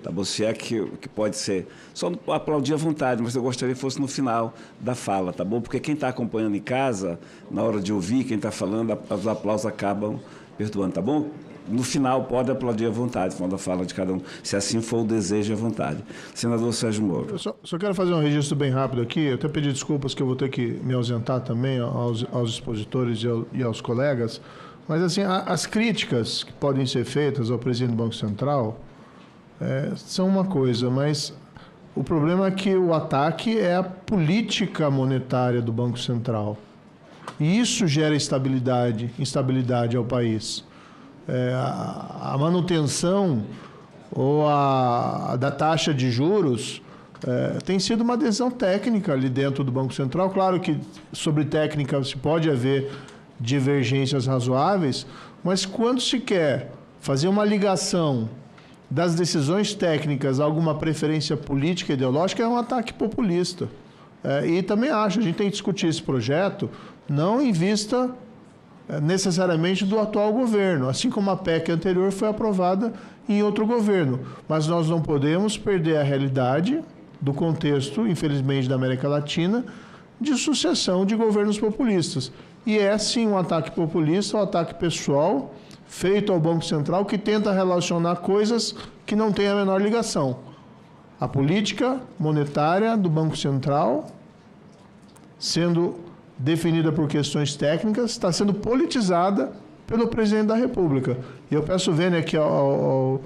Tá bom? Se é que pode ser. Só aplaudir à vontade, mas eu gostaria que fosse no final da fala, tá bom? Porque quem está acompanhando em casa, na hora de ouvir quem está falando, os aplausos acabam perturbando, tá bom? No final, pode aplaudir à vontade, no final da fala de cada um, se assim for o desejo à vontade. Senador Sérgio Moro. Eu só quero fazer um registro bem rápido aqui. Eu até pedi desculpas que eu vou ter que me ausentar também aos expositores e aos colegas. Mas, assim, as críticas que podem ser feitas ao presidente do Banco Central são uma coisa, mas o problema é que o ataque é a política monetária do Banco Central. E isso gera instabilidade ao país. A manutenção ou da taxa de juros tem sido uma decisão técnica ali dentro do Banco Central. Claro que sobre técnica se pode haver divergências razoáveis, mas quando se quer fazer uma ligação das decisões técnicas a alguma preferência política e ideológica, é um ataque populista. E também acho, a gente tem que discutir esse projeto não em vista necessariamente do atual governo, assim como a PEC anterior foi aprovada em outro governo. Mas nós não podemos perder a realidade do contexto, infelizmente, da América Latina, de sucessão de governos populistas. E é, sim, um ataque populista, um ataque pessoal, feito ao Banco Central, que tenta relacionar coisas que não têm a menor ligação. A política monetária do Banco Central, sendo definida por questões técnicas, está sendo politizada pelo presidente da República. E eu peço vênia aqui ao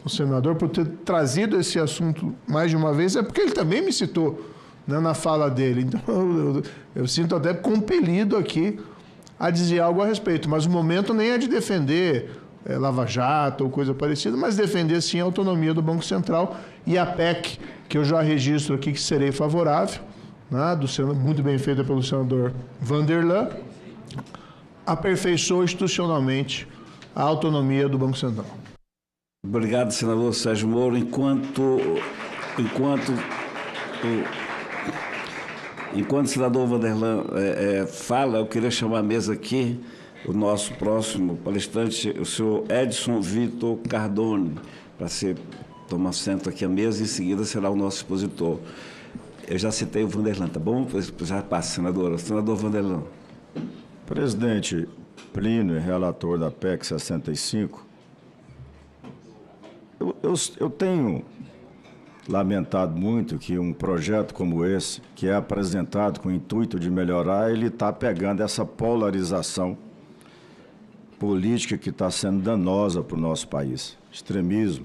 senador por ter trazido esse assunto mais de uma vez, é porque ele também me citou, né, na fala dele. Então eu sinto até compelido aqui a dizer algo a respeito, mas o momento nem é de defender Lava Jato ou coisa parecida, mas defender sim a autonomia do Banco Central e a PEC, que eu já registro aqui que serei favorável, né, muito bem feita pelo senador Vanderlan, aperfeiçoa institucionalmente a autonomia do Banco Central. Obrigado, senador Sérgio Moro. Enquanto o senador Vanderlan fala, eu queria chamar à mesa aqui o nosso próximo palestrante, o senhor Edson Vitor Cardone, para tomar assento aqui à mesa, e em seguida será o nosso expositor. Eu já citei o Vanderlan, tá bom? Já passa, senadora. Senador Vanderlan. Presidente Plínio, relator da PEC 65, eu tenho lamentado muito que um projeto como esse, que é apresentado com o intuito de melhorar, ele está pegando essa polarização política que está sendo danosa para o nosso país, extremismo.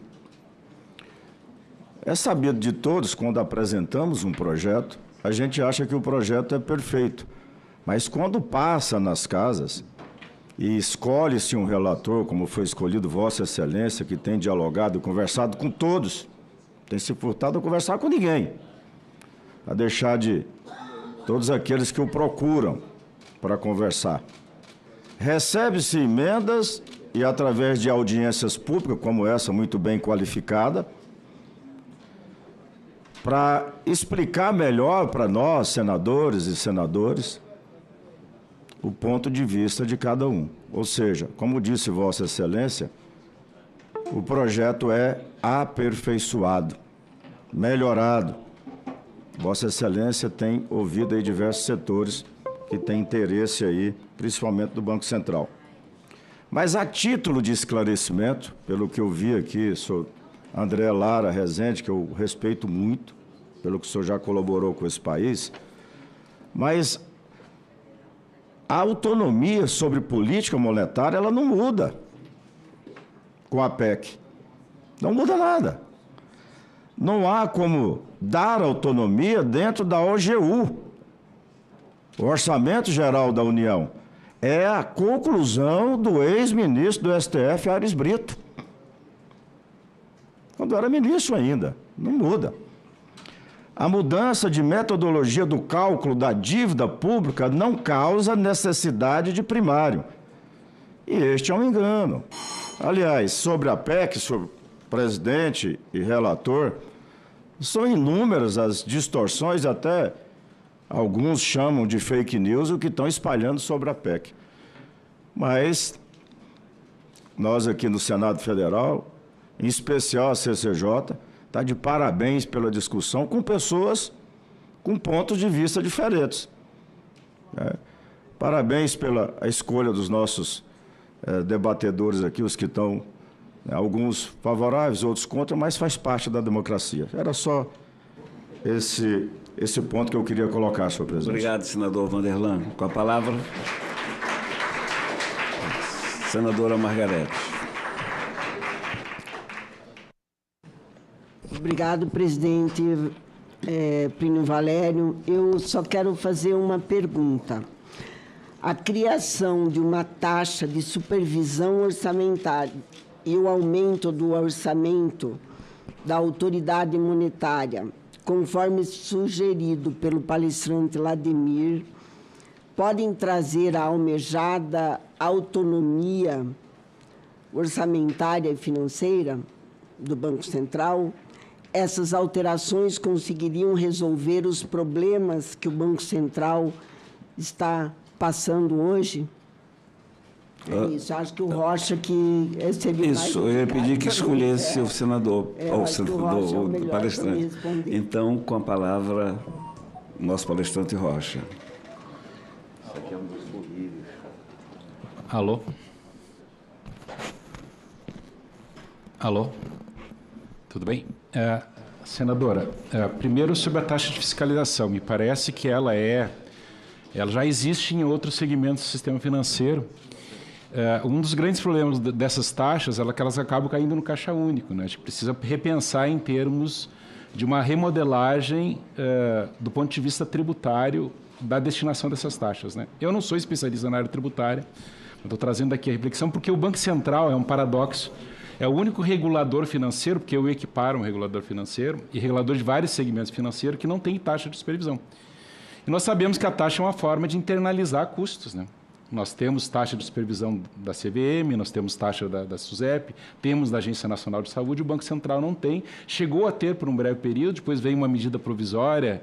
É sabido de todos, quando apresentamos um projeto, a gente acha que o projeto é perfeito, mas quando passa nas casas e escolhe-se um relator, como foi escolhido Vossa Excelência, que tem dialogado e conversado com todos, tem se furtado a conversar com ninguém, a deixar de todos aqueles que o procuram para conversar. Recebe-se emendas e, através de audiências públicas, como essa, muito bem qualificada, para explicar melhor para nós, senadores e senadores, o ponto de vista de cada um. Ou seja, como disse Vossa Excelência, o projeto é aperfeiçoado, melhorado. Vossa Excelência tem ouvido aí diversos setores que têm interesse aí, principalmente do Banco Central. Mas a título de esclarecimento, pelo que eu vi aqui, sou André Lara Rezende, que eu respeito muito, pelo que o senhor já colaborou com esse país, mas a autonomia sobre política monetária, ela não muda com a PEC. Não muda nada. Não há como dar autonomia dentro da OGU, o Orçamento Geral da União. É a conclusão do ex-ministro do STF, Aires Brito. Quando era ministro ainda. Não muda. A mudança de metodologia do cálculo da dívida pública não causa necessidade de primário. E este é um engano. Aliás, sobre a PEC, sobre o presidente e relator, são inúmeras as distorções, até alguns chamam de fake news, o que estão espalhando sobre a PEC. Mas nós aqui no Senado Federal, em especial a CCJ, está de parabéns pela discussão com pessoas com pontos de vista diferentes. Parabéns pela escolha dos nossos debatedores aqui, os que estão, alguns favoráveis, outros contra, mas faz parte da democracia. Era só esse ponto que eu queria colocar, senhor presidente. Obrigado, senador Vanderlan. Com a palavra, senadora Margarete. Obrigado, presidente Plínio Valério. Eu só quero fazer uma pergunta. A criação de uma taxa de supervisão orçamentária e o aumento do orçamento da autoridade monetária, conforme sugerido pelo palestrante Lademir, podem trazer a almejada autonomia orçamentária e financeira do Banco Central? Essas alterações conseguiriam resolver os problemas que o Banco Central está passando hoje? Isso, acho que o Rocha que seria isso, eu ia pedir que escolhesse o senador, ou o senador, o palestrante. Então, com a palavra, o nosso palestrante Rocha. Isso aqui é um dos corridos. Alô? Alô? Tudo bem? Senadora, primeiro sobre a taxa de fiscalização. Me parece que ela já existe em outros segmentos do sistema financeiro. Um dos grandes problemas dessas taxas é que elas acabam caindo no caixa único, né? A gente precisa repensar em termos de uma remodelagem do ponto de vista tributário da destinação dessas taxas, né? Eu não sou especialista na área tributária, Estou trazendo aqui a reflexão porque o Banco Central é um paradoxo. É o único regulador financeiro, porque eu equiparo um regulador financeiro e regulador de vários segmentos financeiros que não tem taxa de supervisão. E nós sabemos que a taxa é uma forma de internalizar custos, né? Nós temos taxa de supervisão da CVM, nós temos taxa da SUSEP, temos da Agência Nacional de Saúde, o Banco Central não tem. Chegou a ter por um breve período, depois veio uma medida provisória,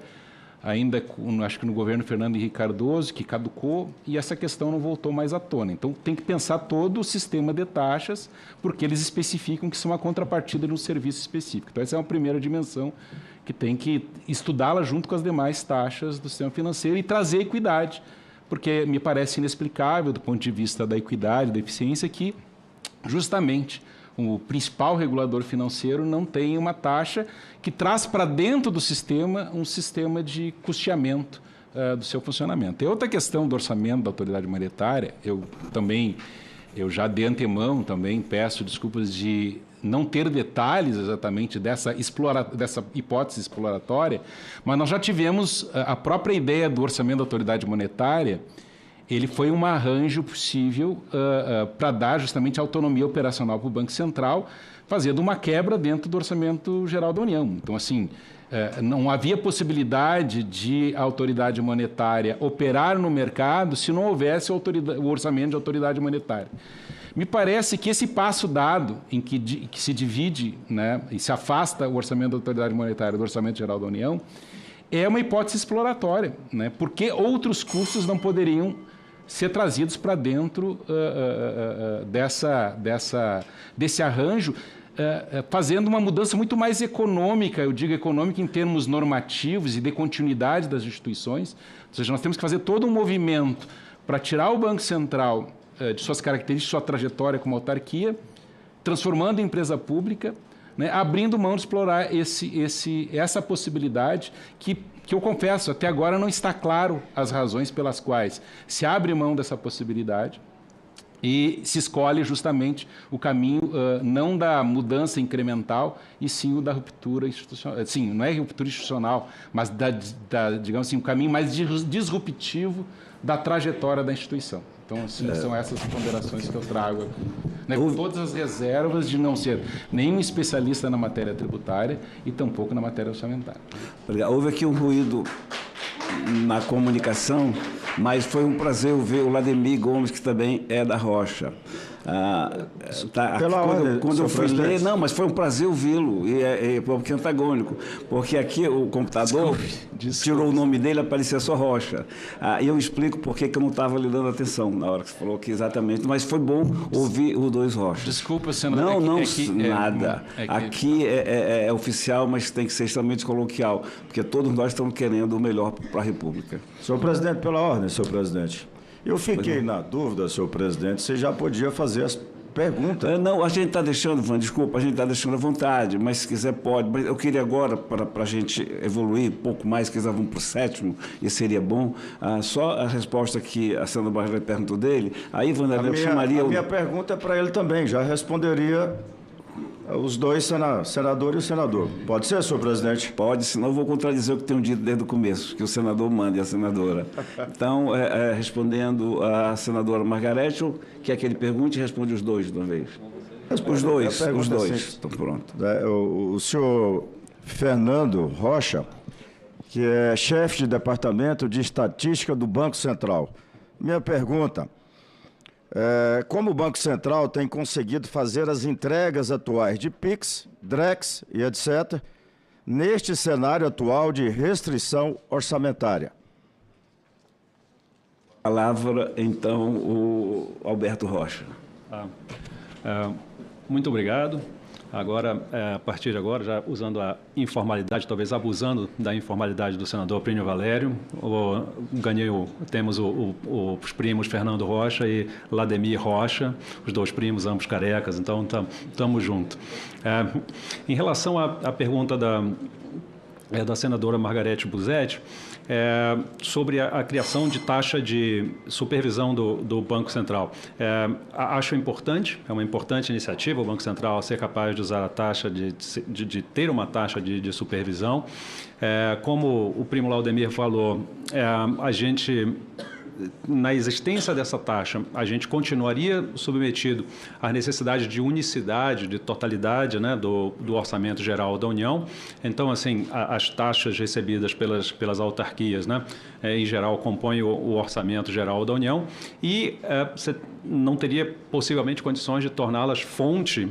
ainda acho que no governo Fernando Henrique Cardoso, que caducou, e essa questão não voltou mais à tona. Então, tem que pensar todo o sistema de taxas, porque eles especificam que são uma contrapartida de um serviço específico. Então, essa é uma primeira dimensão que tem que estudá-la junto com as demais taxas do sistema financeiro e trazer equidade, porque me parece inexplicável, do ponto de vista da equidade, da eficiência, que justamente o principal regulador financeiro não tem uma taxa que traz para dentro do sistema um sistema de custeamento do seu funcionamento. E outra questão do orçamento da autoridade monetária, eu já de antemão também peço desculpas de não ter detalhes exatamente dessa hipótese exploratória, mas nós já tivemos a própria ideia do orçamento da autoridade monetária. Ele foi um arranjo possível para dar justamente autonomia operacional para o Banco Central, fazendo uma quebra dentro do Orçamento Geral da União. Então, assim, não havia possibilidade de a autoridade monetária operar no mercado se não houvesse o orçamento de autoridade monetária. Me parece que esse passo dado, em que se divide, né, e se afasta o orçamento da autoridade monetária do Orçamento Geral da União, é uma hipótese exploratória, né, porque outros custos não poderiam ser trazidos para dentro desse arranjo, fazendo uma mudança muito mais econômica, eu digo econômica em termos normativos e de continuidade das instituições. Ou seja, nós temos que fazer todo um movimento para tirar o Banco Central de suas características, de sua trajetória como autarquia, transformando em empresa pública, né, abrindo mão de explorar essa possibilidade que eu confesso, até agora não está claro as razões pelas quais se abre mão dessa possibilidade e se escolhe justamente o caminho não da mudança incremental, e sim o da ruptura institucional. Sim, não é ruptura institucional, mas digamos assim, um caminho mais disruptivo da trajetória da instituição. Então, assim, são essas ponderações que eu trago aqui. Né, com todas as reservas de não ser nenhum especialista na matéria tributária e tampouco na matéria orçamentária. Houve aqui um ruído na comunicação, mas foi um prazer ver o Lademir Gomes, que também é da Rocha. Quando eu fui ler, não, mas foi um prazer ouvi-lo, porque é antagônico, porque aqui o computador tirou o nome dele, aparecia só Rocha. E eu explico por que eu não estava lhe dando atenção na hora que você falou que exatamente, mas foi bom ouvir os dois Rochas. Desculpa, senador. Nada. Aqui é oficial, mas tem que ser extremamente coloquial, porque todos nós estamos querendo o melhor para a República. Senhor presidente, pela ordem, senhor presidente. Eu fiquei na dúvida, senhor presidente, você já podia fazer as perguntas. Não, a gente está deixando, Ivan, desculpa, a gente está deixando à vontade, mas se quiser pode. Mas eu queria agora, para a gente evoluir um pouco mais, quiser vamos para o 7º, e seria bom, só a resposta que a senadora Margarete perguntou dele, aí, Ivan, eu chamaria... A minha pergunta é para ele também, já responderia os dois, senador e o senador. Pode ser, senhor presidente? Pode, senão eu vou contradizer o que tenho dito desde o começo, que o senador manda e a senadora. Então, respondendo a senadora Margarete, quer que ele pergunte e responde os dois de uma vez? Os dois. Estão pronto. O senhor Fernando Rocha, que é chefe de departamento de estatística do Banco Central. Minha pergunta: como o Banco Central tem conseguido fazer as entregas atuais de PIX, DREX e etc., neste cenário atual de restrição orçamentária? Palavra, então, o Alberto Rocha. Muito obrigado. Agora, a partir de agora, já usando a informalidade, talvez abusando da informalidade do senador Plínio Valério, temos os primos Fernando Rocha e Lademir Rocha, os dois primos, ambos carecas, então estamos juntos. Em relação à pergunta da senadora Margarete Busetti, sobre a criação de taxa de supervisão do Banco Central. Acho importante, é uma importante iniciativa o Banco Central ser capaz de usar a taxa, de ter uma taxa de supervisão. Como o primo Laudemir falou, a gente na existência dessa taxa, a gente continuaria submetido à necessidade de unicidade, de totalidade, né, do orçamento geral da União. Então, assim, as taxas recebidas pelas autarquias, né, em geral, compõem o orçamento geral da União e você não teria possivelmente condições de torná-las fonte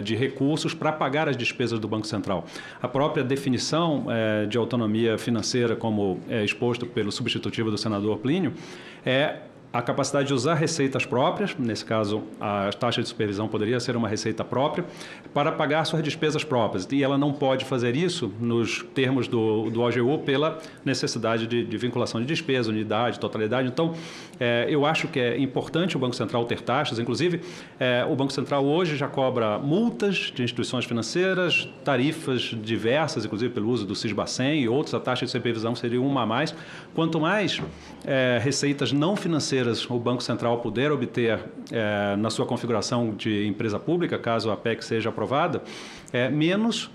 de recursos para pagar as despesas do Banco Central. A própria definição de autonomia financeira, como exposto pelo substitutivo do senador Plínio, é a capacidade de usar receitas próprias, nesse caso a taxa de supervisão poderia ser uma receita própria, para pagar suas despesas próprias. E ela não pode fazer isso nos termos do OGU pela necessidade de vinculação de despesa, unidade, totalidade. Então, eu acho que é importante o Banco Central ter taxas. Inclusive, o Banco Central hoje já cobra multas de instituições financeiras, tarifas diversas, inclusive pelo uso do Sisbacen e outros. A taxa de supervisão seria uma a mais. Quanto mais receitas não financeiras o Banco Central puder obter na sua configuração de empresa pública, caso a PEC seja aprovada, menos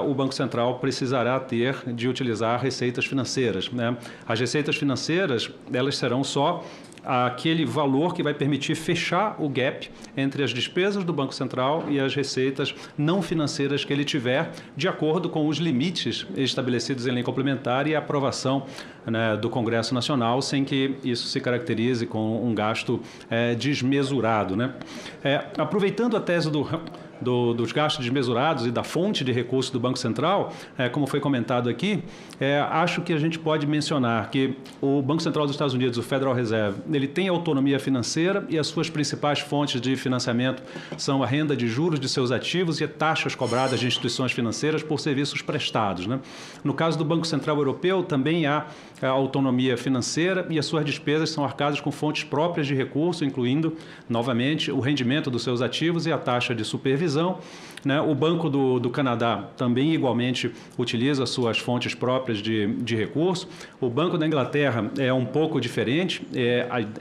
o Banco Central precisará ter de utilizar receitas financeiras, né? As receitas financeiras, elas serão só aquele valor que vai permitir fechar o gap entre as despesas do Banco Central e as receitas não financeiras que ele tiver, de acordo com os limites estabelecidos em lei complementar e a aprovação, né, do Congresso Nacional, sem que isso se caracterize com um gasto desmesurado, né? Aproveitando a tese dos gastos desmesurados e da fonte de recursos do Banco Central, como foi comentado aqui, acho que a gente pode mencionar que o Banco Central dos Estados Unidos, o Federal Reserve, ele tem autonomia financeira e as suas principais fontes de financiamento são a renda de juros de seus ativos e taxas cobradas de instituições financeiras por serviços prestados, né? No caso do Banco Central Europeu, também há autonomia financeira e as suas despesas são arcadas com fontes próprias de recurso, incluindo, novamente, o rendimento dos seus ativos e a taxa de supervisão, né? O Banco do Canadá também igualmente utiliza suas fontes próprias de recurso. O Banco da Inglaterra é um pouco diferente.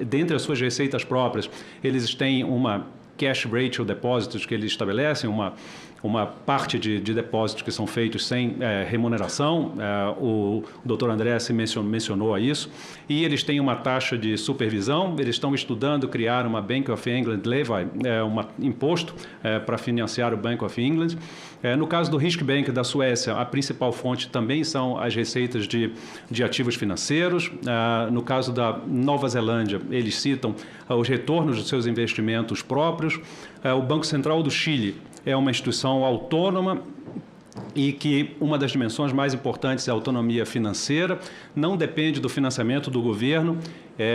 Dentre as suas receitas próprias, eles têm uma cash ratio depósitos que eles estabelecem, uma parte de depósitos que são feitos sem remuneração. O doutor André se mencionou a isso. E eles têm uma taxa de supervisão. Eles estão estudando criar uma Bank of England levy, um imposto para financiar o Bank of England. No caso do Riksbank da Suécia, a principal fonte também são as receitas de ativos financeiros. No caso da Nova Zelândia, eles citam os retornos dos seus investimentos próprios. O Banco Central do Chile é uma instituição autônoma e que uma das dimensões mais importantes é a autonomia financeira, não depende do financiamento do governo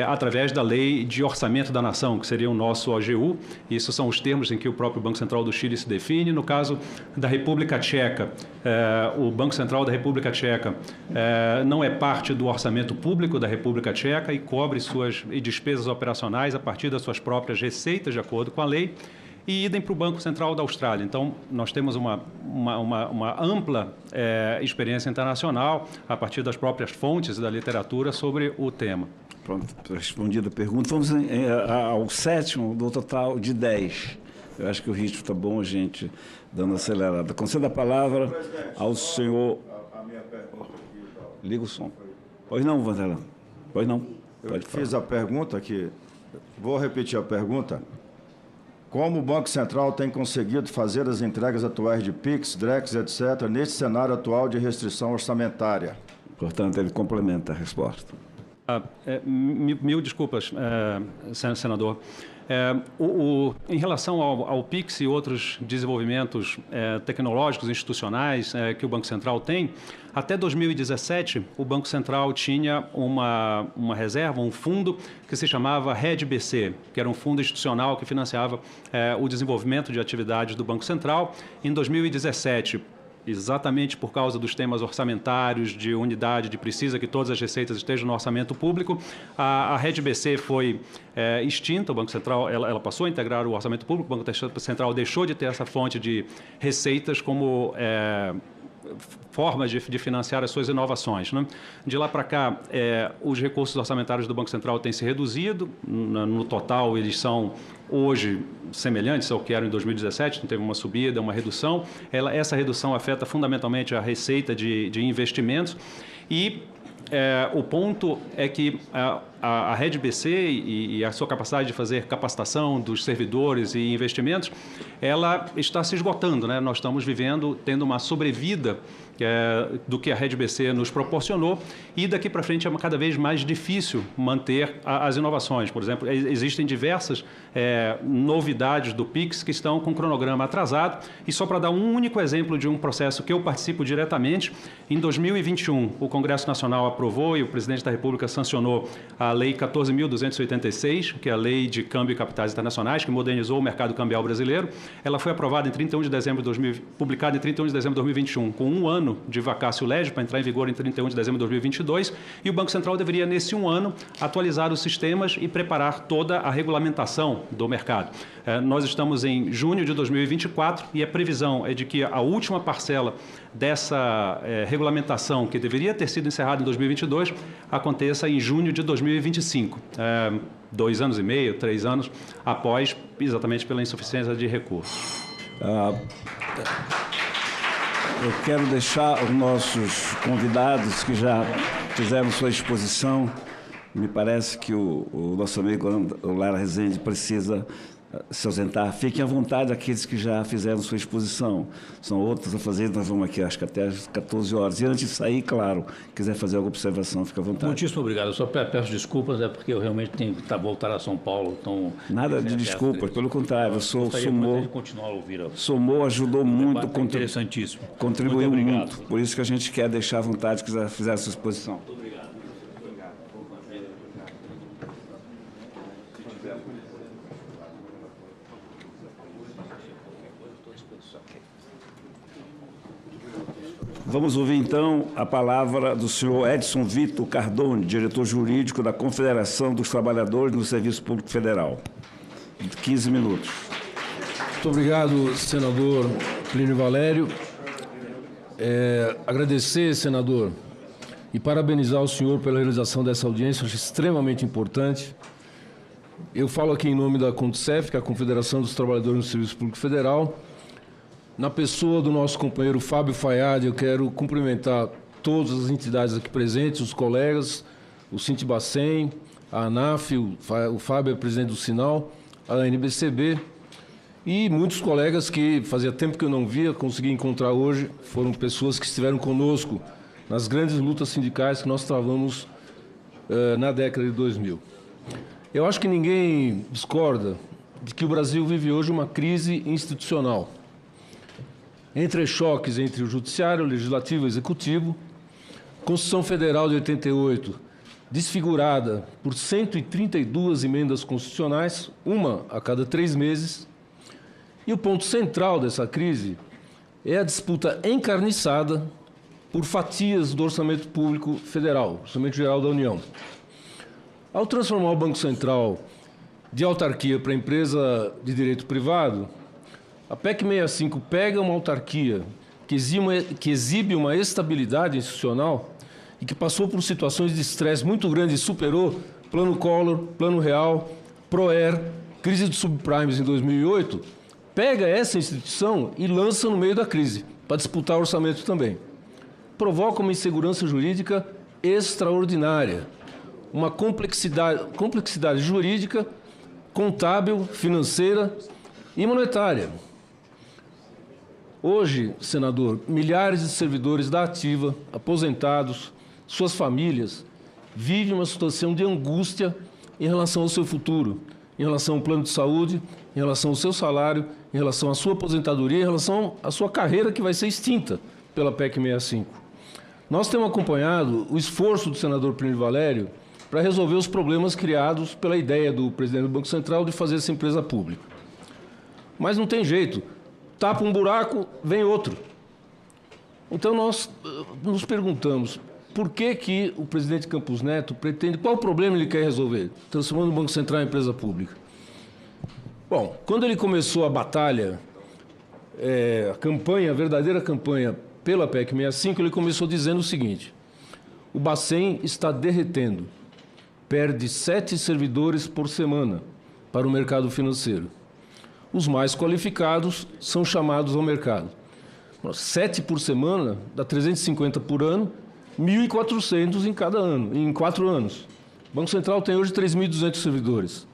através da Lei de Orçamento da Nação, que seria o nosso OGU. Isso são os termos em que o próprio Banco Central do Chile se define. No caso da República Tcheca, o Banco Central da República Tcheca não é parte do orçamento público da República Tcheca e cobre suas despesas operacionais a partir das suas próprias receitas, de acordo com a lei. E idem para o Banco Central da Austrália. Então, nós temos uma ampla experiência internacional, a partir das próprias fontes da literatura, sobre o tema. Pronto, respondida a pergunta. Vamos ao sétimo do total de 10. Eu acho que o ritmo está bom, a gente dando acelerada. Concedo a palavra ao senhor... Liga o som. Pois não, Vanderlan? Pois não. Eu fiz a pergunta aqui. Vou repetir a pergunta. Como o Banco Central tem conseguido fazer as entregas atuais de PIX, DREX, etc., neste cenário atual de restrição orçamentária? Portanto, ele complementa a resposta. Mil desculpas, senador. Em relação ao PIX e outros desenvolvimentos tecnológicos institucionais que o Banco Central tem, até 2017, o Banco Central tinha uma reserva, um fundo que se chamava RED-BC, que era um fundo institucional que financiava o desenvolvimento de atividades do Banco Central. Em 2017, exatamente por causa dos temas orçamentários, de unidade, de precisa que todas as receitas estejam no orçamento público, a RED-BC foi extinta. O Banco Central ela passou a integrar o orçamento público. O Banco Central deixou de ter essa fonte de receitas como formas de financiar as suas inovações, né? De lá para cá, os recursos orçamentários do Banco Central têm se reduzido. No total, eles são hoje semelhantes ao que eram em 2017, não teve uma subida, uma redução. Essa redução afeta fundamentalmente a receita de investimentos e o ponto é que a Rede BC e a sua capacidade de fazer capacitação dos servidores e investimentos, ela está se esgotando, né? Nós estamos tendo uma sobrevida do que a Rede BC nos proporcionou, e daqui para frente é cada vez mais difícil manter as inovações. Por exemplo, existem diversas novidades do PIX que estão com cronograma atrasado, e só para dar um único exemplo de um processo que eu participo diretamente, em 2021 o Congresso Nacional aprovou e o Presidente da República sancionou a Lei 14.286, que é a Lei de Câmbio e Capitais Internacionais, que modernizou o mercado cambial brasileiro. Ela foi aprovada em 31 de dezembro de publicada em 31 de dezembro de 2021, com um ano de vacácio legis para entrar em vigor em 31 de dezembro de 2022, e o Banco Central deveria, nesse um ano, atualizar os sistemas e preparar toda a regulamentação do mercado. Nós estamos em junho de 2024 e a previsão é de que a última parcela dessa regulamentação, que deveria ter sido encerrada em 2022, aconteça em junho de 2025, 2 anos e meio, 3 anos após, exatamente pela insuficiência de recursos. Eu quero deixar os nossos convidados que já fizeram sua exposição. Me parece que o nosso amigo o Lara Rezende precisa se ausentar. Fiquem à vontade aqueles que já fizeram sua exposição. São outros a fazer, nós vamos aqui, acho que até às 14 horas. E antes de sair, claro, quiser fazer alguma observação, fica à vontade. Muitíssimo obrigado. Eu só peço desculpas, porque eu realmente tenho que voltar a São Paulo. Então, nada de desculpas, pelo contrário, eu somou, continuar a ouvir. Somou, ajudou muito. Interessantíssimo. Contribuiu muito. Por isso que a gente quer deixar à vontade, quiser fazer essa exposição. Muito obrigado. Vamos ouvir, então, a palavra do senhor Edson Vitor Cardone, diretor jurídico da Confederação dos Trabalhadores no Serviço Público Federal. 15 minutos. Muito obrigado, senador Plínio Valério. Agradecer, senador, e parabenizar o senhor pela realização dessa audiência, acho extremamente importante. Eu falo aqui em nome da CONTSEF, que é a Confederação dos Trabalhadores no Serviço Público Federal. Na pessoa do nosso companheiro Fábio Fayad, eu quero cumprimentar todas as entidades aqui presentes, os colegas, o Sintibacem, a ANAF, o Fábio é presidente do Sinal, a NBCB e muitos colegas que fazia tempo que eu não via, consegui encontrar hoje, foram pessoas que estiveram conosco nas grandes lutas sindicais que nós travamos na década de 2000. Eu acho que ninguém discorda de que o Brasil vive hoje uma crise institucional. Entre choques entre o Judiciário, o Legislativo e o Executivo, Constituição Federal de 88, desfigurada por 132 emendas constitucionais, uma a cada 3 meses, e o ponto central dessa crise é a disputa encarniçada por fatias do orçamento público federal, orçamento geral da União. Ao transformar o Banco Central de autarquia para empresa de direito privado, a PEC 65 pega uma autarquia que exibe uma estabilidade institucional e que passou por situações de estresse muito grande e superou Plano Collor, Plano Real, PROER, crise dos subprimes em 2008, pega essa instituição e lança no meio da crise, para disputar o orçamento também. Provoca uma insegurança jurídica extraordinária, uma complexidade jurídica, contábil, financeira e monetária. Hoje, senador, milhares de servidores da ativa, aposentados, suas famílias, vivem uma situação de angústia em relação ao seu futuro, em relação ao plano de saúde, em relação ao seu salário, em relação à sua aposentadoria, em relação à sua carreira que vai ser extinta pela PEC 65. Nós temos acompanhado o esforço do senador Plínio Valério para resolver os problemas criados pela ideia do presidente do Banco Central de fazer essa empresa pública. Mas não tem jeito. Tapa um buraco, vem outro. Então, nós nos perguntamos por que o presidente Campos Neto pretende, qual o problema ele quer resolver, transformando o Banco Central em empresa pública. Bom, quando ele começou a batalha, a verdadeira campanha pela PEC 65, ele começou dizendo o seguinte: o Bacen está derretendo, perde 7 servidores por semana para o mercado financeiro. Os mais qualificados são chamados ao mercado. 7 por semana, dá 350 por ano, 1.400 em cada ano, em 4 anos. O Banco Central tem hoje 3.200 servidores.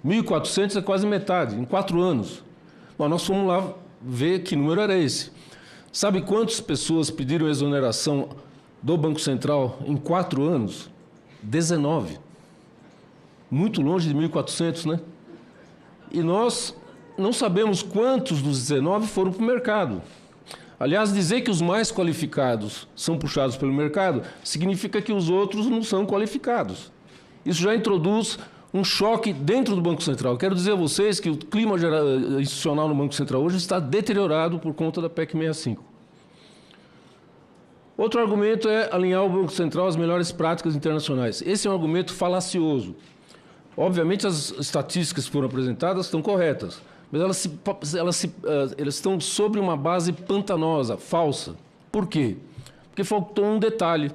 1.400 é quase metade, em 4 anos. Bom, nós fomos lá ver que número era esse. Sabe quantas pessoas pediram exoneração do Banco Central em 4 anos? 19. Muito longe de 1.400, né? E nós não sabemos quantos dos 19 foram para o mercado. Aliás, dizer que os mais qualificados são puxados pelo mercado significa que os outros não são qualificados. Isso já introduz um choque dentro do Banco Central. Quero dizer a vocês que o clima institucional no Banco Central hoje está deteriorado por conta da PEC 65. Outro argumento é alinhar o Banco Central às melhores práticas internacionais. Esse é um argumento falacioso. Obviamente, as estatísticas que foram apresentadas estão corretas, mas elas estão sobre uma base pantanosa, falsa. Por quê? Porque faltou um detalhe: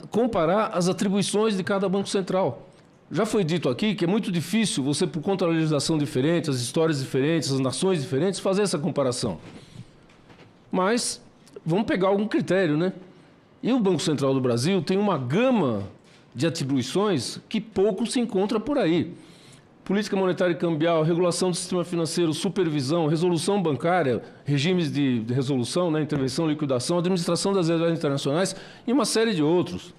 comparar as atribuições de cada Banco Central. Já foi dito aqui que é muito difícil você, por conta da legislação diferente, as histórias diferentes, as nações diferentes, fazer essa comparação. Mas vamos pegar algum critério, né? E o Banco Central do Brasil tem uma gama de atribuições que pouco se encontra por aí. Política monetária e cambial, regulação do sistema financeiro, supervisão, resolução bancária, regimes de resolução, né, intervenção, liquidação, administração das reservas internacionais e uma série de outros.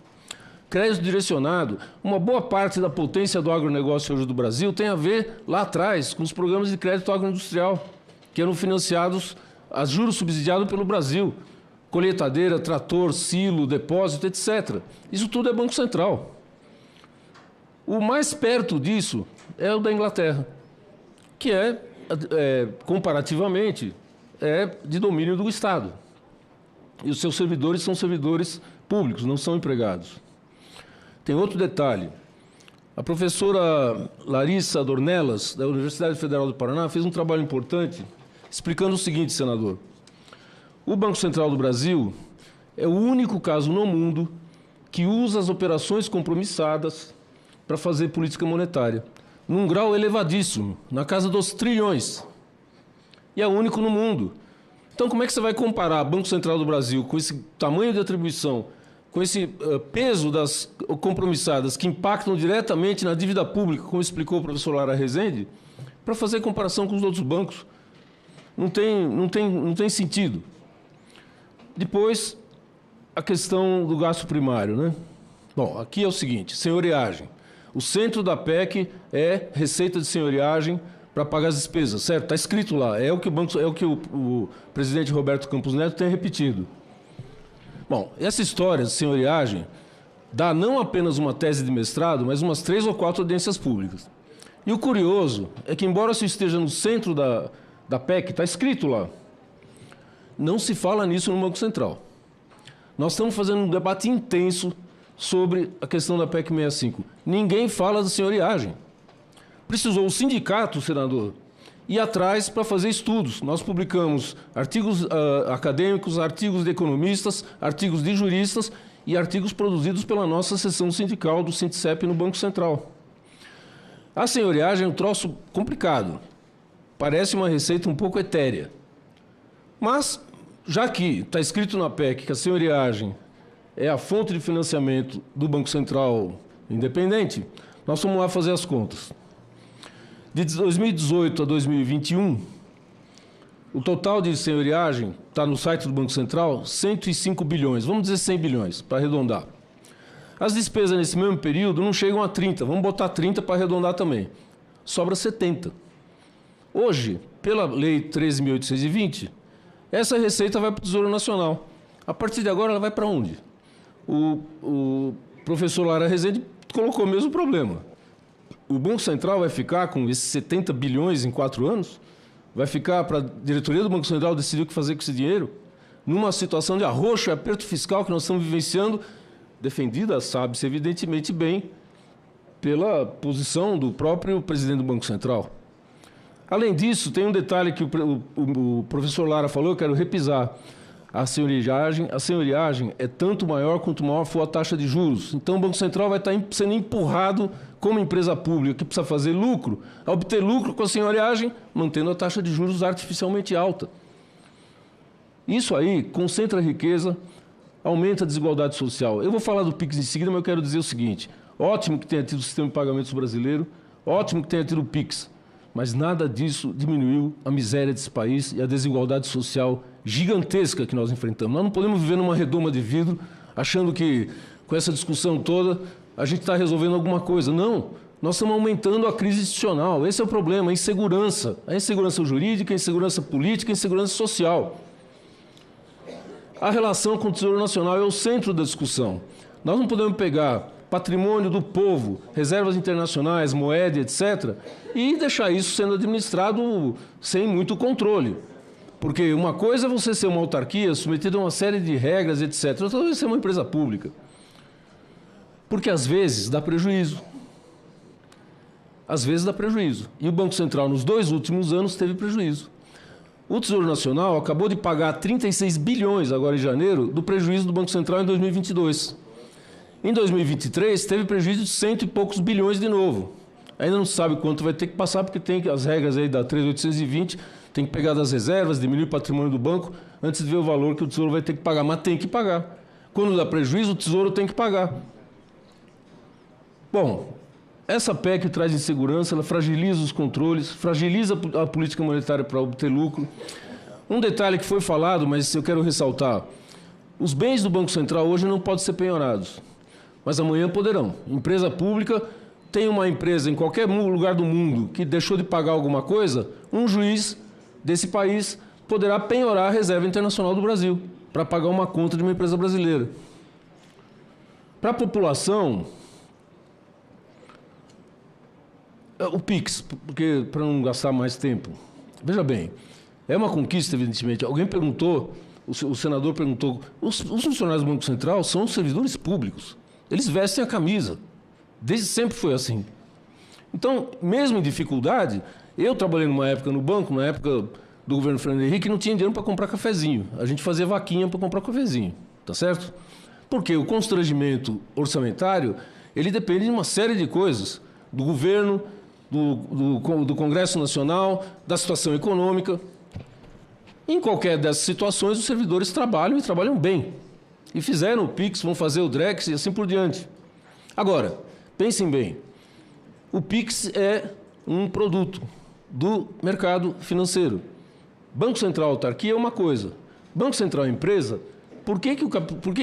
Crédito direcionado. Uma boa parte da potência do agronegócio hoje do Brasil tem a ver, lá atrás, com os programas de crédito agroindustrial, que eram financiados a juros subsidiados pelo Brasil. Colheitadeira, trator, silo, depósito, etc. Isso tudo é Banco Central. O mais perto disso é o da Inglaterra, que comparativamente, de domínio do Estado. E os seus servidores são servidores públicos, não são empregados. Tem outro detalhe. A professora Larissa Dornelas, da Universidade Federal do Paraná, fez um trabalho importante explicando o seguinte, senador. O Banco Central do Brasil é o único caso no mundo que usa as operações compromissadas para fazer política monetária, num grau elevadíssimo, na casa dos trilhões. E é o único no mundo. Então, como é que você vai comparar Banco Central do Brasil com esse tamanho de atribuição, com esse peso das compromissadas que impactam diretamente na dívida pública, como explicou o professor Lara Rezende, para fazer comparação com os outros bancos? Não tem sentido. Depois, a questão do gasto primário, né? Bom, aqui é o seguinte, senhoriagem. O centro da PEC é receita de senhoriagem para pagar as despesas, certo? Está escrito lá, é o que o presidente Roberto Campos Neto tem repetido. Bom, essa história de senhoriagem dá não apenas uma tese de mestrado, mas umas 3 ou 4 audiências públicas. E o curioso é que, embora isso esteja no centro da PEC, está escrito lá, não se fala nisso no Banco Central. Nós estamos fazendo um debate intenso sobre a questão da PEC 65. Ninguém fala da senhoriagem. Precisou o sindicato, senador, ir atrás para fazer estudos. Nós publicamos artigos acadêmicos, artigos de economistas, artigos de juristas e artigos produzidos pela nossa seção sindical do Sindicep no Banco Central. A senhoriagem é um troço complicado. Parece uma receita um pouco etérea. Mas, já que está escrito na PEC que a senhoriagem é a fonte de financiamento do Banco Central independente, nós vamos lá fazer as contas. De 2018 a 2021, o total de senhoriagem está no site do Banco Central, 105 bilhões, vamos dizer 100 bilhões, para arredondar. As despesas nesse mesmo período não chegam a 30, vamos botar 30 para arredondar também. Sobra 70. Hoje, pela Lei 13.820, essa receita vai para o Tesouro Nacional. A partir de agora, ela vai para onde? O professor Lara Rezende colocou o mesmo problema. O Banco Central vai ficar com esses 70 bilhões em 4 anos? Vai ficar para a diretoria do Banco Central decidir o que fazer com esse dinheiro? Numa situação de arroxo e aperto fiscal que nós estamos vivenciando, defendida, sabe-se evidentemente bem, pela posição do próprio presidente do Banco Central. Além disso, tem um detalhe que o professor Lara falou, eu quero repisar. A senhoriagem é tanto maior quanto maior for a taxa de juros. Então, o Banco Central vai estar sendo empurrado como empresa pública que precisa fazer lucro, a obter lucro com a senhoriagem, mantendo a taxa de juros artificialmente alta. Isso aí concentra a riqueza, aumenta a desigualdade social. Eu vou falar do PIX em seguida, mas eu quero dizer o seguinte: ótimo que tenha tido o sistema de pagamentos brasileiro, ótimo que tenha tido o PIX, mas nada disso diminuiu a miséria desse país e a desigualdade social gigantesca que nós enfrentamos. Nós não podemos viver numa redoma de vidro achando que, com essa discussão toda, a gente está resolvendo alguma coisa. Não, nós estamos aumentando a crise institucional. Esse é o problema, a insegurança jurídica, a insegurança política, a insegurança social. A relação com o Tesouro Nacional é o centro da discussão. Nós não podemos pegar patrimônio do povo, reservas internacionais, moeda, etc., e deixar isso sendo administrado sem muito controle. Porque uma coisa é você ser uma autarquia submetida a uma série de regras, etc., outra coisa é ser uma empresa pública. Porque às vezes dá prejuízo. Às vezes dá prejuízo. E o Banco Central, nos 2 últimos anos, teve prejuízo. O Tesouro Nacional acabou de pagar 36 bilhões, agora em janeiro, do prejuízo do Banco Central em 2022. Em 2023, teve prejuízo de 100 e poucos bilhões de novo. Ainda não se sabe quanto vai ter que passar, porque tem as regras aí da 3.820, tem que pegar das reservas, diminuir o patrimônio do banco, antes de ver o valor que o Tesouro vai ter que pagar. Mas tem que pagar. Quando dá prejuízo, o Tesouro tem que pagar. Bom, essa PEC traz insegurança, ela fragiliza os controles, fragiliza a política monetária para obter lucro. Um detalhe que foi falado, mas eu quero ressaltar: os bens do Banco Central hoje não podem ser penhorados, mas amanhã poderão. Empresa pública, tem uma empresa em qualquer lugar do mundo que deixou de pagar alguma coisa, um juiz desse país poderá penhorar a Reserva Internacional do Brasil para pagar uma conta de uma empresa brasileira. Para a população, o PIX, porque para não gastar mais tempo, veja bem, é uma conquista, evidentemente. Alguém perguntou, o senador perguntou, os funcionários do Banco Central são servidores públicos, eles vestem a camisa, desde sempre foi assim. Então, mesmo em dificuldade, eu trabalhei numa época no banco, na época do governo Fernando Henrique, não tinha dinheiro para comprar cafezinho, a gente fazia vaquinha para comprar cafezinho, tá certo? Porque o constrangimento orçamentário, ele depende de uma série de coisas, do governo, do Congresso Nacional, da situação econômica. Em qualquer dessas situações, os servidores trabalham e trabalham bem. E fizeram o PIX, vão fazer o DREX e assim por diante. Agora, pensem bem, o PIX é um produto do mercado financeiro. Banco Central autarquia é uma coisa. Banco Central empresa, por que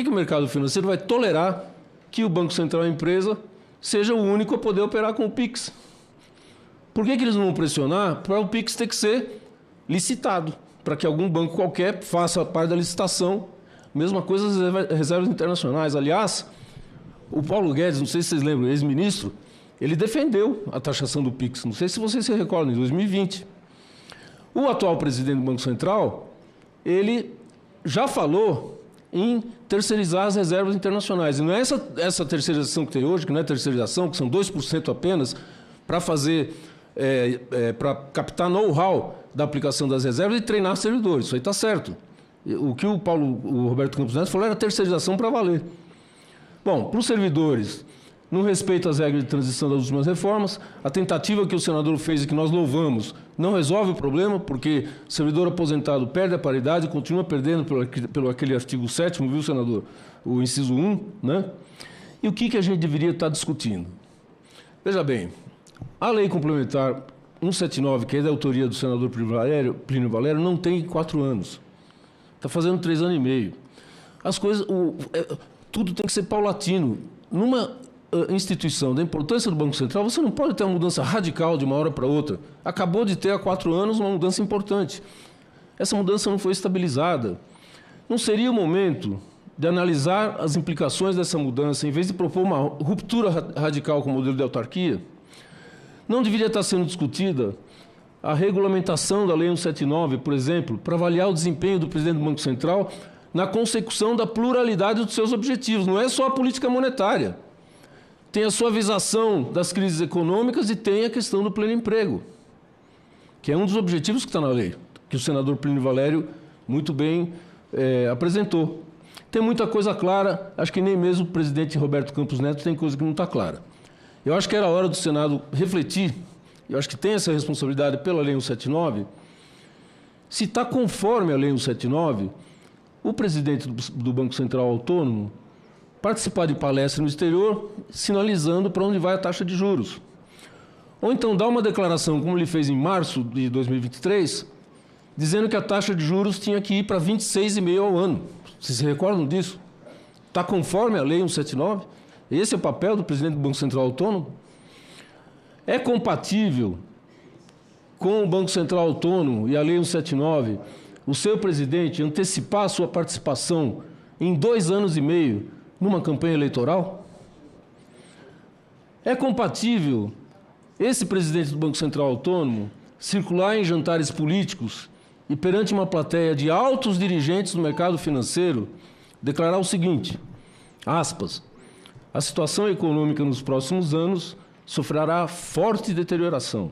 o mercado financeiro vai tolerar que o Banco Central empresa seja o único a poder operar com o PIX? Por que eles não vão pressionar para o PIX ter que ser licitado, para que algum banco qualquer faça parte da licitação? Mesma coisa as reservas internacionais. Aliás, o Paulo Guedes, não sei se vocês lembram, ex-ministro, ele defendeu a taxação do PIX. Não sei se vocês se recordam, em 2020. O atual presidente do Banco Central, ele já falou em terceirizar as reservas internacionais. E não é essa terceirização que tem hoje, que não é terceirização, que são 2% apenas, para fazer... para captar know-how da aplicação das reservas e treinar servidores. Isso aí está certo. O que o Roberto Campos Neto falou era terceirização para valer. Bom, para os servidores, no respeito às regras de transição das últimas reformas, a tentativa que o senador fez e que nós louvamos não resolve o problema, porque o servidor aposentado perde a paridade, continua perdendo pelo aquele artigo 7º, viu, senador? O inciso 1, né? E o que a gente deveria estar discutindo? Veja bem, a lei complementar 179, que é da autoria do senador Plínio Valério, não tem 4 anos. Está fazendo 3 anos e meio. As coisas, tudo tem que ser paulatino. Numa instituição da importância do Banco Central, você não pode ter uma mudança radical de uma hora para outra. Acabou de ter há 4 anos uma mudança importante. Essa mudança não foi estabilizada. Não seria o momento de analisar as implicações dessa mudança, em vez de propor uma ruptura radical com o modelo de autarquia? Não deveria estar sendo discutida a regulamentação da Lei 179, por exemplo, para avaliar o desempenho do presidente do Banco Central na consecução da pluralidade dos seus objetivos. Não é só a política monetária. Tem a suavização das crises econômicas e tem a questão do pleno emprego, que é um dos objetivos que está na lei, que o senador Plínio Valério muito bem apresentou. Tem muita coisa clara, acho que nem mesmo o presidente Roberto Campos Neto tem coisa que não está clara. Eu acho que era hora do Senado refletir, eu acho que tem essa responsabilidade pela Lei 179, se está conforme a Lei 179 o presidente do Banco Central Autônomo participar de palestra no exterior, sinalizando para onde vai a taxa de juros. Ou então dar uma declaração, como ele fez em março de 2023, dizendo que a taxa de juros tinha que ir para 26,5% ao ano. Vocês se recordam disso? Está conforme a Lei 179? Esse é o papel do presidente do Banco Central Autônomo? É compatível com o Banco Central Autônomo e a Lei 179 o seu presidente antecipar a sua participação em 2 anos e meio numa campanha eleitoral? É compatível esse presidente do Banco Central Autônomo circular em jantares políticos e, perante uma plateia de altos dirigentes do mercado financeiro, declarar o seguinte, aspas, a situação econômica nos próximos anos sofrerá forte deterioração,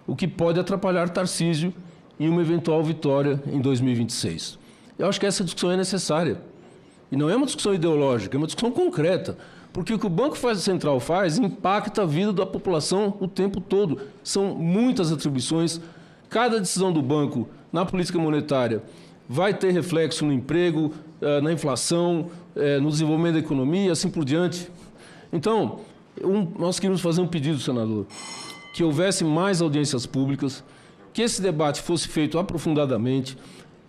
o que pode atrapalhar Tarcísio em uma eventual vitória em 2026. Eu acho que essa discussão é necessária. E não é uma discussão ideológica, é uma discussão concreta. Porque o que o Banco Central faz impacta a vida da população o tempo todo. São muitas atribuições. Cada decisão do banco na política monetária vai ter reflexo no emprego, na inflação, no desenvolvimento da economia e assim por diante. Então, nós queríamos fazer um pedido, senador, que houvesse mais audiências públicas, que esse debate fosse feito aprofundadamente.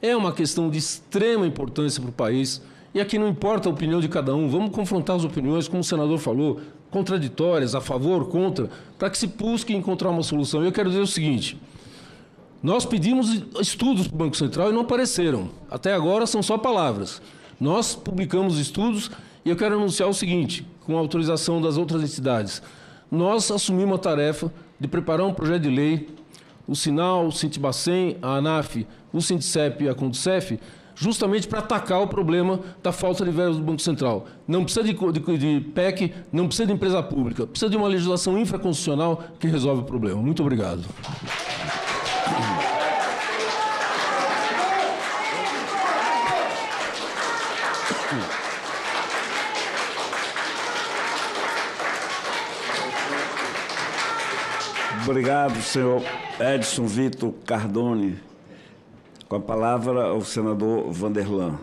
É uma questão de extrema importância para o país. E aqui não importa a opinião de cada um, vamos confrontar as opiniões, como o senador falou, contraditórias, a favor, contra, para que se busque encontrar uma solução. Eu quero dizer o seguinte, nós pedimos estudos para o Banco Central e não apareceram. Até agora são só palavras. Nós publicamos estudos e eu quero anunciar o seguinte, com a autorização das outras entidades. Nós assumimos a tarefa de preparar um projeto de lei, o Sinal, o Sintibacem, a ANAF, o Sinticep e a Conducef, justamente para atacar o problema da falta de verbas do Banco Central. Não precisa de PEC, não precisa de empresa pública, precisa de uma legislação infraconstitucional que resolve o problema. Muito obrigado. Obrigado, senhor Edson Vitor Cardone. Com a palavra, o senador Vanderlan.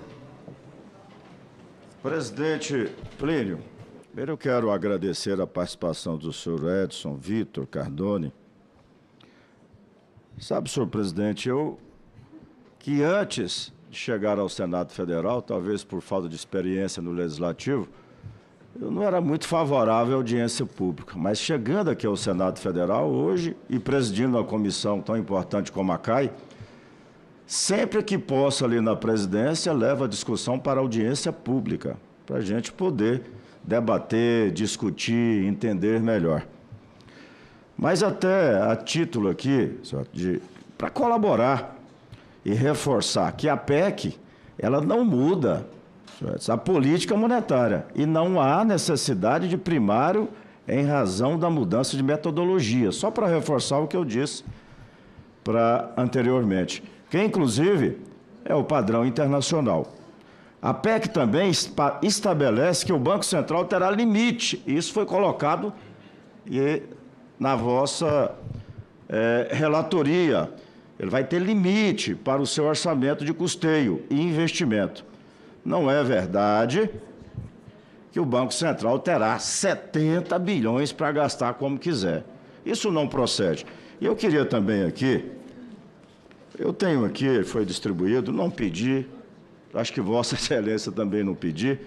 Presidente Plínio, primeiro eu quero agradecer a participação do senhor Edson Vitor Cardone. Sabe, senhor presidente, que antes de chegar ao Senado Federal, talvez por falta de experiência no Legislativo, eu não era muito favorável à audiência pública. Mas chegando aqui ao Senado Federal hoje e presidindo uma comissão tão importante como a CAI, sempre que posso ali na presidência, levo a discussão para a audiência pública, para a gente poder debater, discutir, entender melhor. Mas até a título aqui, para colaborar e reforçar que a PEC, ela não muda a política monetária e não há necessidade de primário em razão da mudança de metodologia, só para reforçar o que eu disse anteriormente, que inclusive é o padrão internacional. A PEC também estabelece que o Banco Central terá limite, e isso foi colocado na vossa relatoria. Ele vai ter limite para o seu orçamento de custeio e investimento. Não é verdade que o Banco Central terá 70 bilhões para gastar como quiser. Isso não procede. E eu queria também aqui, eu tenho aqui, foi distribuído, não pedi, acho que Vossa Excelência também não pedi,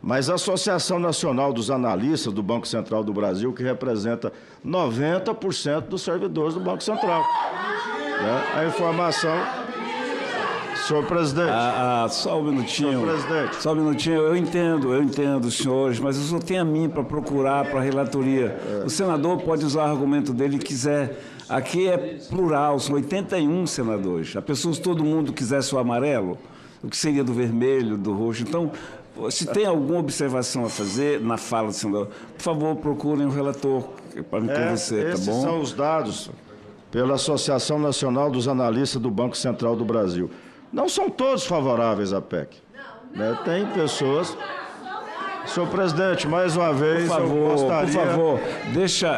mas a Associação Nacional dos Analistas do Banco Central do Brasil, que representa 90% dos servidores do Banco Central. A informação... Senhor presidente. Só um minutinho. Senhor presidente. Só um minutinho. Eu entendo, senhores, mas eu só tenho a mim para procurar para a relatoria. O senador pode usar o argumento dele que quiser. Aqui é plural, são 81 senadores. A pessoa, se todo mundo quisesse o amarelo, o que seria do vermelho, do roxo? Então, se tem alguma observação a fazer na fala do senador, por favor, procurem o relator para me convencer, tá bom? Esses são os dados pela Associação Nacional dos Analistas do Banco Central do Brasil. Não são todos favoráveis à PEC. Tem pessoas... Senhor presidente, mais uma vez, por favor, eu gostaria... Por favor,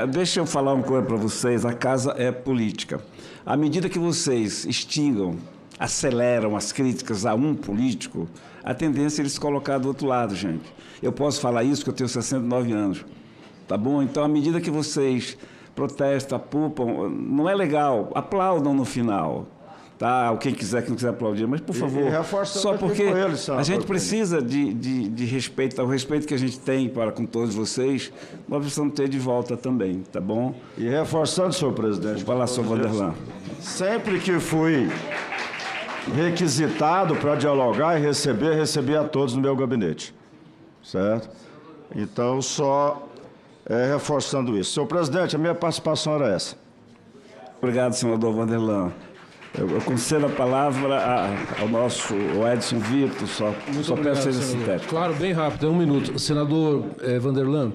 deixa eu falar uma coisa para vocês. A casa é política. À medida que vocês instigam aceleram as críticas a um político, a tendência é ele se colocar do outro lado, gente. Eu posso falar isso porque eu tenho 69 anos, tá bom? Então, à medida que vocês protestam, apupam, não é legal, aplaudam no final. Tá, quem não quiser aplaudir, mas, por favor, só porque a gente precisa de respeito, o respeito que a gente tem para com todos vocês, nós precisamos ter de volta também, tá bom? E reforçando, senhor presidente, vai lá, senhor Vanderlan. Sempre que fui requisitado para dialogar e recebi a todos no meu gabinete, certo? Então, só reforçando isso. Senhor presidente, a minha participação era essa. Obrigado, senador Vanderlan. Eu concedo a palavra ao nosso Edson Vitor, só peço esse sintético. Claro, bem rápido, 1 minuto. Senador Vanderlan,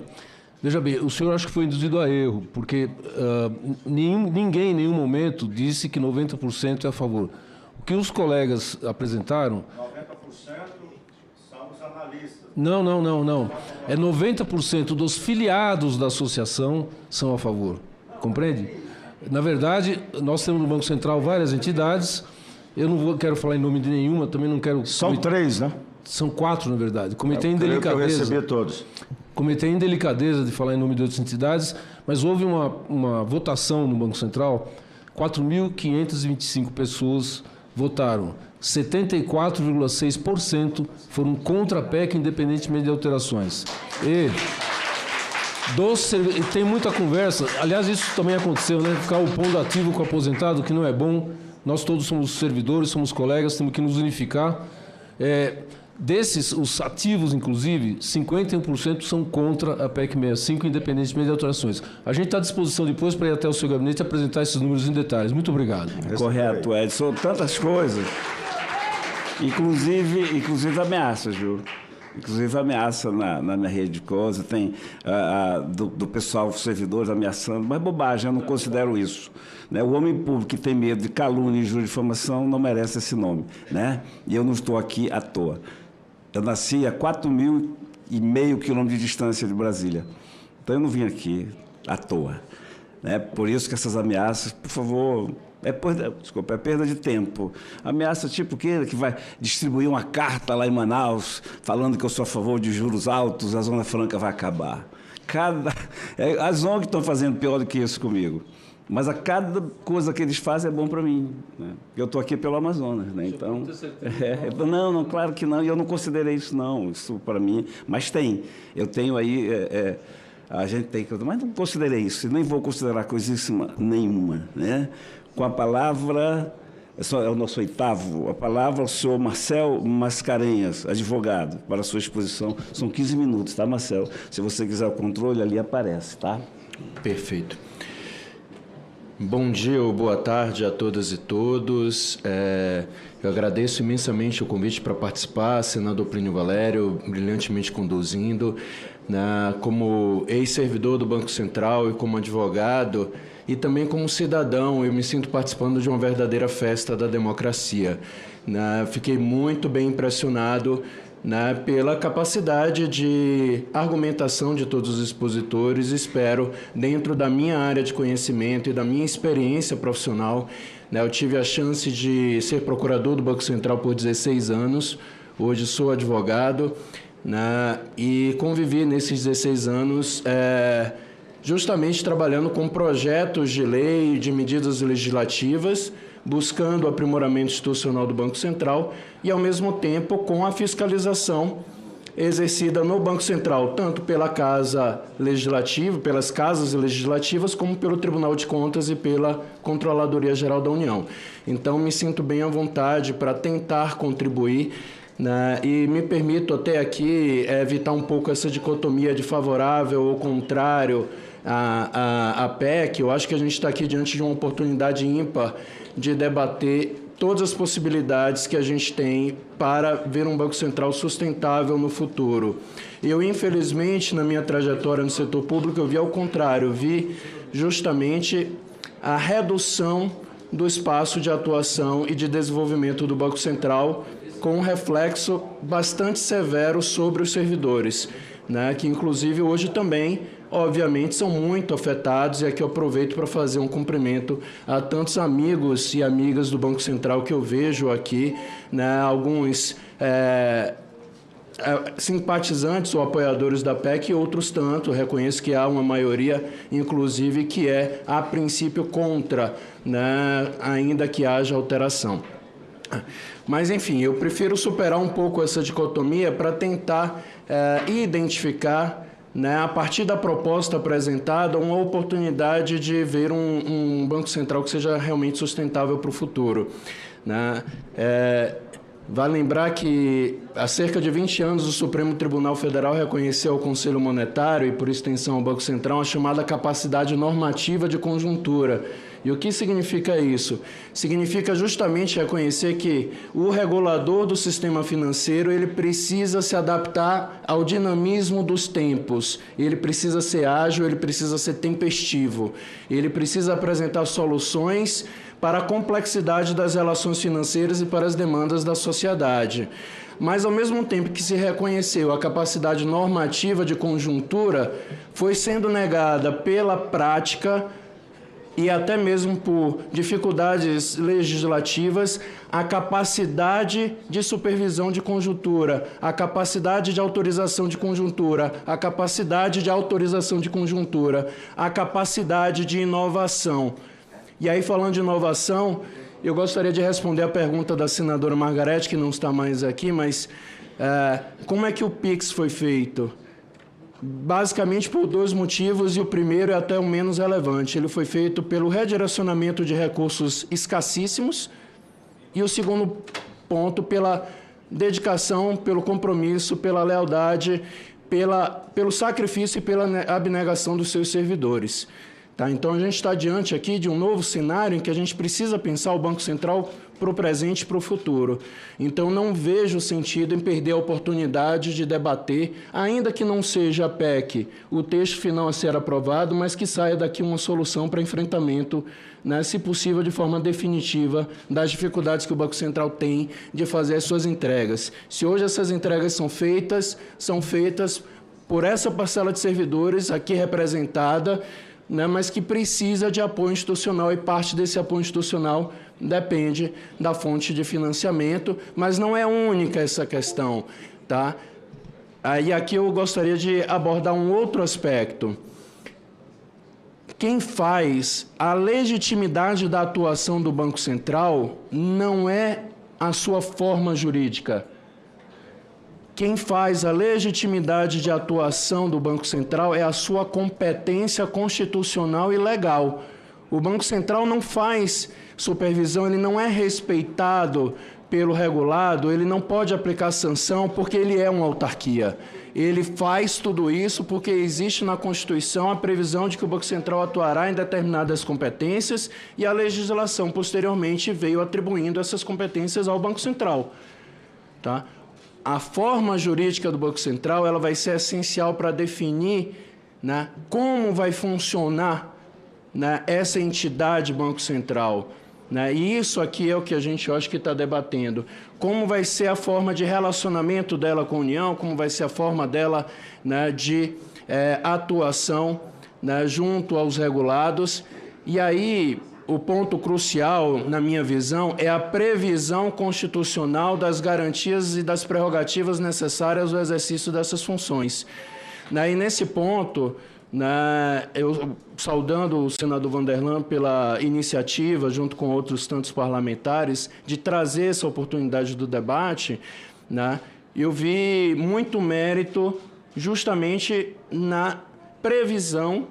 veja bem, o senhor acho que foi induzido a erro, porque ninguém em nenhum momento disse que 90% é a favor. O que os colegas apresentaram... 90% são os analistas. Não. É 90% dos filiados da associação são a favor. Compreende? Na verdade, nós temos no Banco Central várias entidades. Eu não quero falar em nome de nenhuma, também não quero... São 3, né? São 4, na verdade. Cometei indelicadeza. Eu recebi todos. Cometei indelicadeza de falar em nome de outras entidades, mas houve uma votação no Banco Central, 4.525 pessoas votaram. 74,6% foram contra a PEC, independentemente de alterações. Tem muita conversa, aliás, isso também aconteceu, né? Ficar opondo ativo com o aposentado, que não é bom. Nós todos somos servidores, somos colegas, temos que nos unificar. Desses, os ativos, inclusive, 51% são contra a PEC 65, independentemente de alterações. A gente está à disposição depois para ir até o seu gabinete e apresentar esses números em detalhes. Muito obrigado. Correto, Edson. Tantas coisas, inclusive ameaças, viu? Inclusive ameaça na minha rede de coisa, tem do pessoal, servidores ameaçando, mas bobagem, eu não considero isso. Né? O homem público que tem medo de calúnia, injúria e difamação não merece esse nome. Né? E eu não estou aqui à toa. Eu nasci a 4.500 quilômetros de distância de Brasília. Então eu não vim aqui à toa. Né? Por isso que essas ameaças, por favor... É perda de tempo. Ameaça tipo que vai distribuir uma carta lá em Manaus falando que eu sou a favor de juros altos, a Zona Franca vai acabar. As ONGs estão fazendo pior do que isso comigo. Mas a cada coisa que eles fazem é bom para mim. Né? Eu estou aqui pelo Amazonas. Né? Então, não, claro que não. E eu não considerei isso, não. Isso para mim... Mas tem. Eu tenho aí... a gente tem que... Mas não considerei isso. Nem vou considerar coisíssima nenhuma. Né? Com a palavra, é o nosso 8º, a palavra ao senhor Marcel Mascarenhas, advogado, para a sua exposição. São 15 minutos, tá, Marcel? Se você quiser o controle, ali aparece, tá? Perfeito. Bom dia ou boa tarde a todas e todos. Eu agradeço imensamente o convite para participar, senador Plínio Valério, brilhantemente conduzindo. Como ex-servidor do Banco Central e como advogado, e também como cidadão, eu me sinto participando de uma verdadeira festa da democracia. Fiquei muito bem impressionado pela capacidade de argumentação de todos os expositores. Espero, dentro da minha área de conhecimento e da minha experiência profissional, eu tive a chance de ser procurador do Banco Central por 16 anos, hoje sou advogado, e convivi nesses 16 anos... justamente trabalhando com projetos de lei, de medidas legislativas, buscando o aprimoramento institucional do Banco Central e, ao mesmo tempo, com a fiscalização exercida no Banco Central, tanto pela Casa Legislativa, pelas casas legislativas, como pelo Tribunal de Contas e pela Controladoria Geral da União. Então, me sinto bem à vontade para tentar contribuir, e me permito até aqui evitar um pouco essa dicotomia de favorável ou contrário à PEC. Eu acho que a gente está aqui diante de uma oportunidade ímpar de debater todas as possibilidades que a gente tem para ver um Banco Central sustentável no futuro. Eu, infelizmente, na minha trajetória no setor público, eu vi ao contrário, vi justamente a redução do espaço de atuação e de desenvolvimento do Banco Central, com um reflexo bastante severo sobre os servidores, que inclusive hoje também obviamente, são muito afetados, e aqui eu aproveito para fazer um cumprimento a tantos amigos e amigas do Banco Central que eu vejo aqui, né, alguns simpatizantes ou apoiadores da PEC e outros tanto. Reconheço que há uma maioria, inclusive, que é, a princípio, contra, né, ainda que haja alteração. Mas, enfim, eu prefiro superar um pouco essa dicotomia para tentar identificar, né, a partir da proposta apresentada, uma oportunidade de ver um Banco Central que seja realmente sustentável para o futuro, né? Vale lembrar que há cerca de 20 anos o Supremo Tribunal Federal reconheceu ao Conselho Monetário e, por extensão, ao Banco Central, a chamada capacidade normativa de conjuntura. E o que significa isso? Significa justamente reconhecer que o regulador do sistema financeiro, ele precisa se adaptar ao dinamismo dos tempos, ele precisa ser ágil, ele precisa ser tempestivo, ele precisa apresentar soluções para a complexidade das relações financeiras e para as demandas da sociedade. Mas, ao mesmo tempo que se reconheceu a capacidade normativa de conjuntura, foi sendo negada pela prática e até mesmo por dificuldades legislativas a capacidade de supervisão de conjuntura, a capacidade de autorização de conjuntura, a capacidade de autorização de conjuntura, a capacidade de inovação. E aí, falando de inovação, eu gostaria de responder a pergunta da senadora Margarete, que não está mais aqui, mas como é que o PIX foi feito? Basicamente por dois motivos, e o primeiro é até o menos relevante. Ele foi feito pelo redirecionamento de recursos escassíssimos, e o segundo ponto, pela dedicação, pelo compromisso, pela lealdade, pelo sacrifício e pela abnegação dos seus servidores. Tá? Então, a gente está diante aqui de um novo cenário em que a gente precisa pensar o Banco Central para o presente e para o futuro. Então, não vejo sentido em perder a oportunidade de debater, ainda que não seja a PEC, o texto final a ser aprovado, mas que saia daqui uma solução para enfrentamento, né, se possível, de forma definitiva, das dificuldades que o Banco Central tem de fazer as suas entregas. Se hoje essas entregas são feitas por essa parcela de servidores aqui representada, né, mas que precisa de apoio institucional, e parte desse apoio institucional depende da fonte de financiamento, mas não é única essa questão, tá? Aí aqui eu gostaria de abordar um outro aspecto. Quem faz a legitimidade da atuação do Banco Central não é a sua forma jurídica. Quem faz a legitimidade de atuação do Banco Central é a sua competência constitucional e legal. O Banco Central não faz supervisão, ele não é respeitado pelo regulado, ele não pode aplicar sanção porque ele é uma autarquia. Ele faz tudo isso porque existe na Constituição a previsão de que o Banco Central atuará em determinadas competências, e a legislação posteriormente veio atribuindo essas competências ao Banco Central. Tá? A forma jurídica do Banco Central, ela vai ser essencial para definir, né, como vai funcionar, né, essa entidade Banco Central. Né? E isso aqui é o que a gente acha que está debatendo. Como vai ser a forma de relacionamento dela com a União, como vai ser a forma dela, né, de atuação, né, junto aos regulados. E aí, o ponto crucial, na minha visão, é a previsão constitucional das garantias e das prerrogativas necessárias ao exercício dessas funções. E nesse ponto, eu saudando o senador Vanderlan pela iniciativa, junto com outros tantos parlamentares, de trazer essa oportunidade do debate, eu vi muito mérito justamente na previsão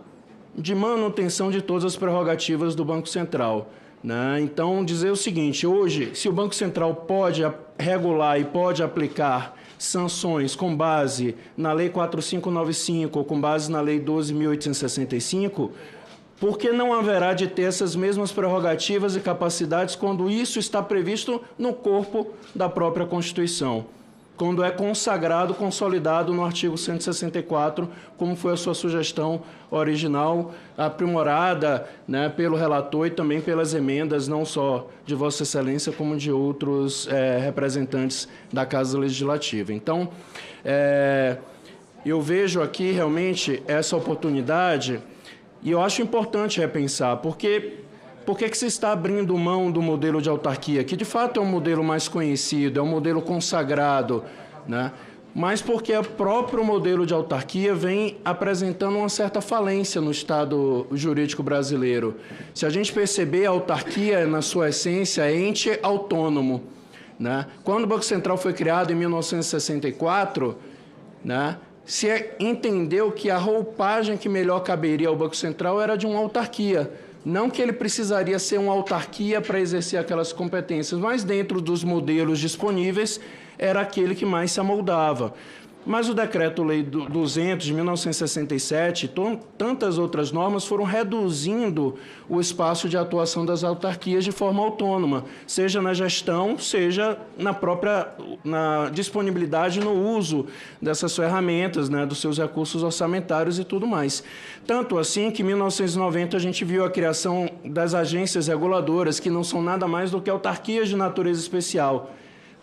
de manutenção de todas as prerrogativas do Banco Central. Então, dizer o seguinte: hoje, se o Banco Central pode regular e pode aplicar sanções com base na Lei 4595 ou com base na Lei 12.865, por que não haverá de ter essas mesmas prerrogativas e capacidades quando isso está previsto no corpo da própria Constituição? Quando é consagrado, consolidado no artigo 164, como foi a sua sugestão original, aprimorada, né, pelo relator e também pelas emendas, não só de Vossa Excelência, como de outros representantes da Casa Legislativa. Então, eu vejo aqui realmente essa oportunidade e eu acho importante repensar, porque por que se está abrindo mão do modelo de autarquia, que de fato é um modelo mais conhecido, é um modelo consagrado, né? Mas porque o próprio modelo de autarquia vem apresentando uma certa falência no Estado jurídico brasileiro. Se a gente perceber, a autarquia, na sua essência, é ente autônomo, né? Quando o Banco Central foi criado em 1964, né, se entendeu que a roupagem que melhor caberia ao Banco Central era de uma autarquia. Não que ele precisaria ser uma autarquia para exercer aquelas competências, mas dentro dos modelos disponíveis, era aquele que mais se amoldava. Mas o Decreto-Lei 200 de 1967 e tantas outras normas foram reduzindo o espaço de atuação das autarquias de forma autônoma, seja na gestão, seja na disponibilidade no uso dessas ferramentas, né, dos seus recursos orçamentários e tudo mais. Tanto assim que em 1990 a gente viu a criação das agências reguladoras, que não são nada mais do que autarquias de natureza especial,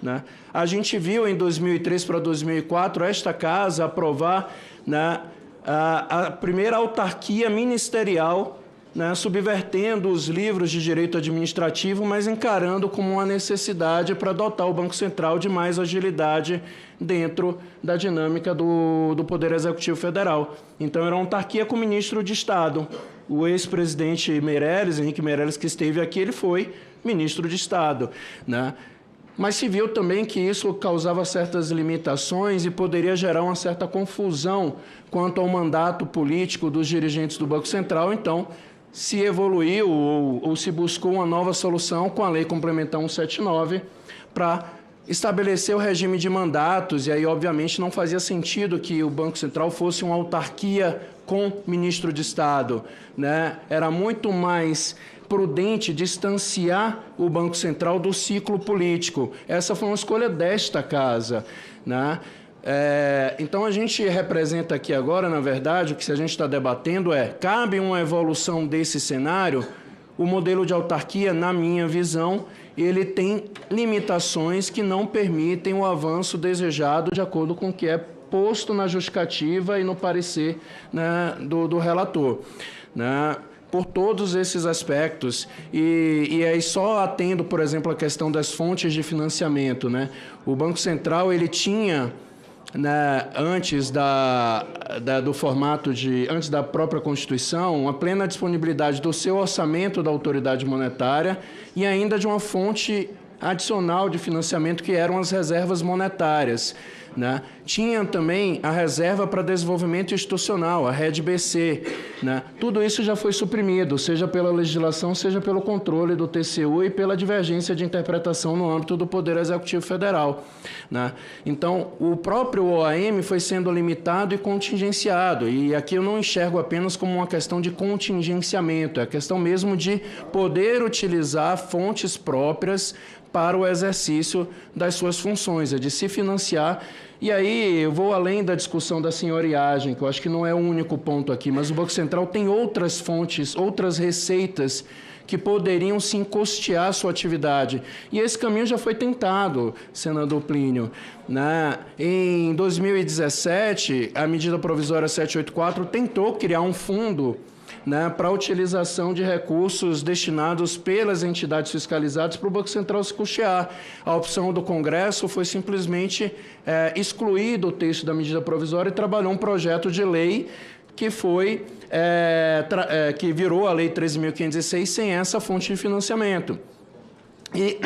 né? A gente viu em 2003 para 2004 esta casa aprovar, né, a primeira autarquia ministerial, né, subvertendo os livros de direito administrativo, mas encarando como uma necessidade para dotar o Banco Central de mais agilidade dentro da dinâmica do Poder Executivo Federal. Então, era uma autarquia com o ministro de Estado. O ex-presidente Meirelles, Henrique Meirelles, que esteve aqui, ele foi ministro de Estado, né? Mas se viu também que isso causava certas limitações e poderia gerar uma certa confusão quanto ao mandato político dos dirigentes do Banco Central. Então, se evoluiu ou se buscou uma nova solução com a Lei Complementar 179 para estabelecer o regime de mandatos. E aí, obviamente, não fazia sentido que o Banco Central fosse uma autarquia com ministro de Estado, né? Era muito mais prudente distanciar o Banco Central do ciclo político. Essa foi uma escolha desta casa, né? Então, a gente representa aqui agora, na verdade, o que a gente está debatendo cabe uma evolução desse cenário. O modelo de autarquia, na minha visão, ele tem limitações que não permitem o avanço desejado de acordo com o que é posto na justificativa e no parecer, né, do relator, né? Por todos esses aspectos, e aí só atendo, por exemplo, a questão das fontes de financiamento, né? O Banco Central, ele tinha, né, antes do formato antes da própria Constituição, a plena disponibilidade do seu orçamento da autoridade monetária e ainda de uma fonte adicional de financiamento que eram as reservas monetárias, né? Tinha também a reserva para desenvolvimento institucional, a RED-BC, né? Tudo isso já foi suprimido, seja pela legislação, seja pelo controle do TCU e pela divergência de interpretação no âmbito do Poder Executivo Federal, né? Então, o próprio OAM foi sendo limitado e contingenciado, e aqui eu não enxergo apenas como uma questão de contingenciamento, é a questão mesmo de poder utilizar fontes próprias para o exercício das suas funções, de se financiar. E aí eu vou além da discussão da senhoriagem, que eu acho que não é o único ponto aqui, mas o Banco Central tem outras fontes, outras receitas que poderiam sim custear a sua atividade. E esse caminho já foi tentado, senador Plínio, né? Em 2017, a medida provisória 784 tentou criar um fundo, né, para a utilização de recursos destinados pelas entidades fiscalizadas para o Banco Central se custear. A opção do Congresso foi simplesmente excluir do texto da medida provisória e trabalhou um projeto de lei que foi que virou a Lei 13.506 sem essa fonte de financiamento. E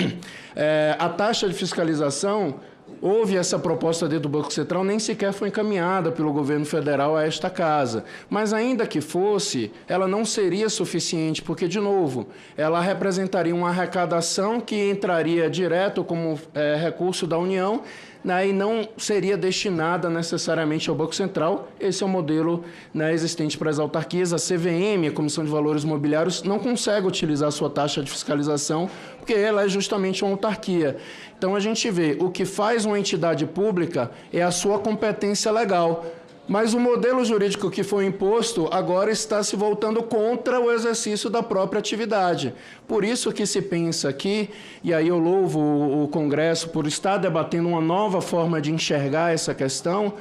a taxa de fiscalização, houve essa proposta dentro do Banco Central, nem sequer foi encaminhada pelo governo federal a esta casa. Mas ainda que fosse, ela não seria suficiente, porque, de novo, ela representaria uma arrecadação que entraria direto como recurso da União, né, e não seria destinada necessariamente ao Banco Central. Esse é o modelo, né, existente para as autarquias. A CVM, a Comissão de Valores Mobiliários, não consegue utilizar a sua taxa de fiscalização, porque ela é justamente uma autarquia. Então, a gente vê, o que faz uma entidade pública é a sua competência legal. Mas o modelo jurídico que foi imposto agora está se voltando contra o exercício da própria atividade. Por isso que se pensa aqui, e aí eu louvo o Congresso por estar debatendo uma nova forma de enxergar essa questão,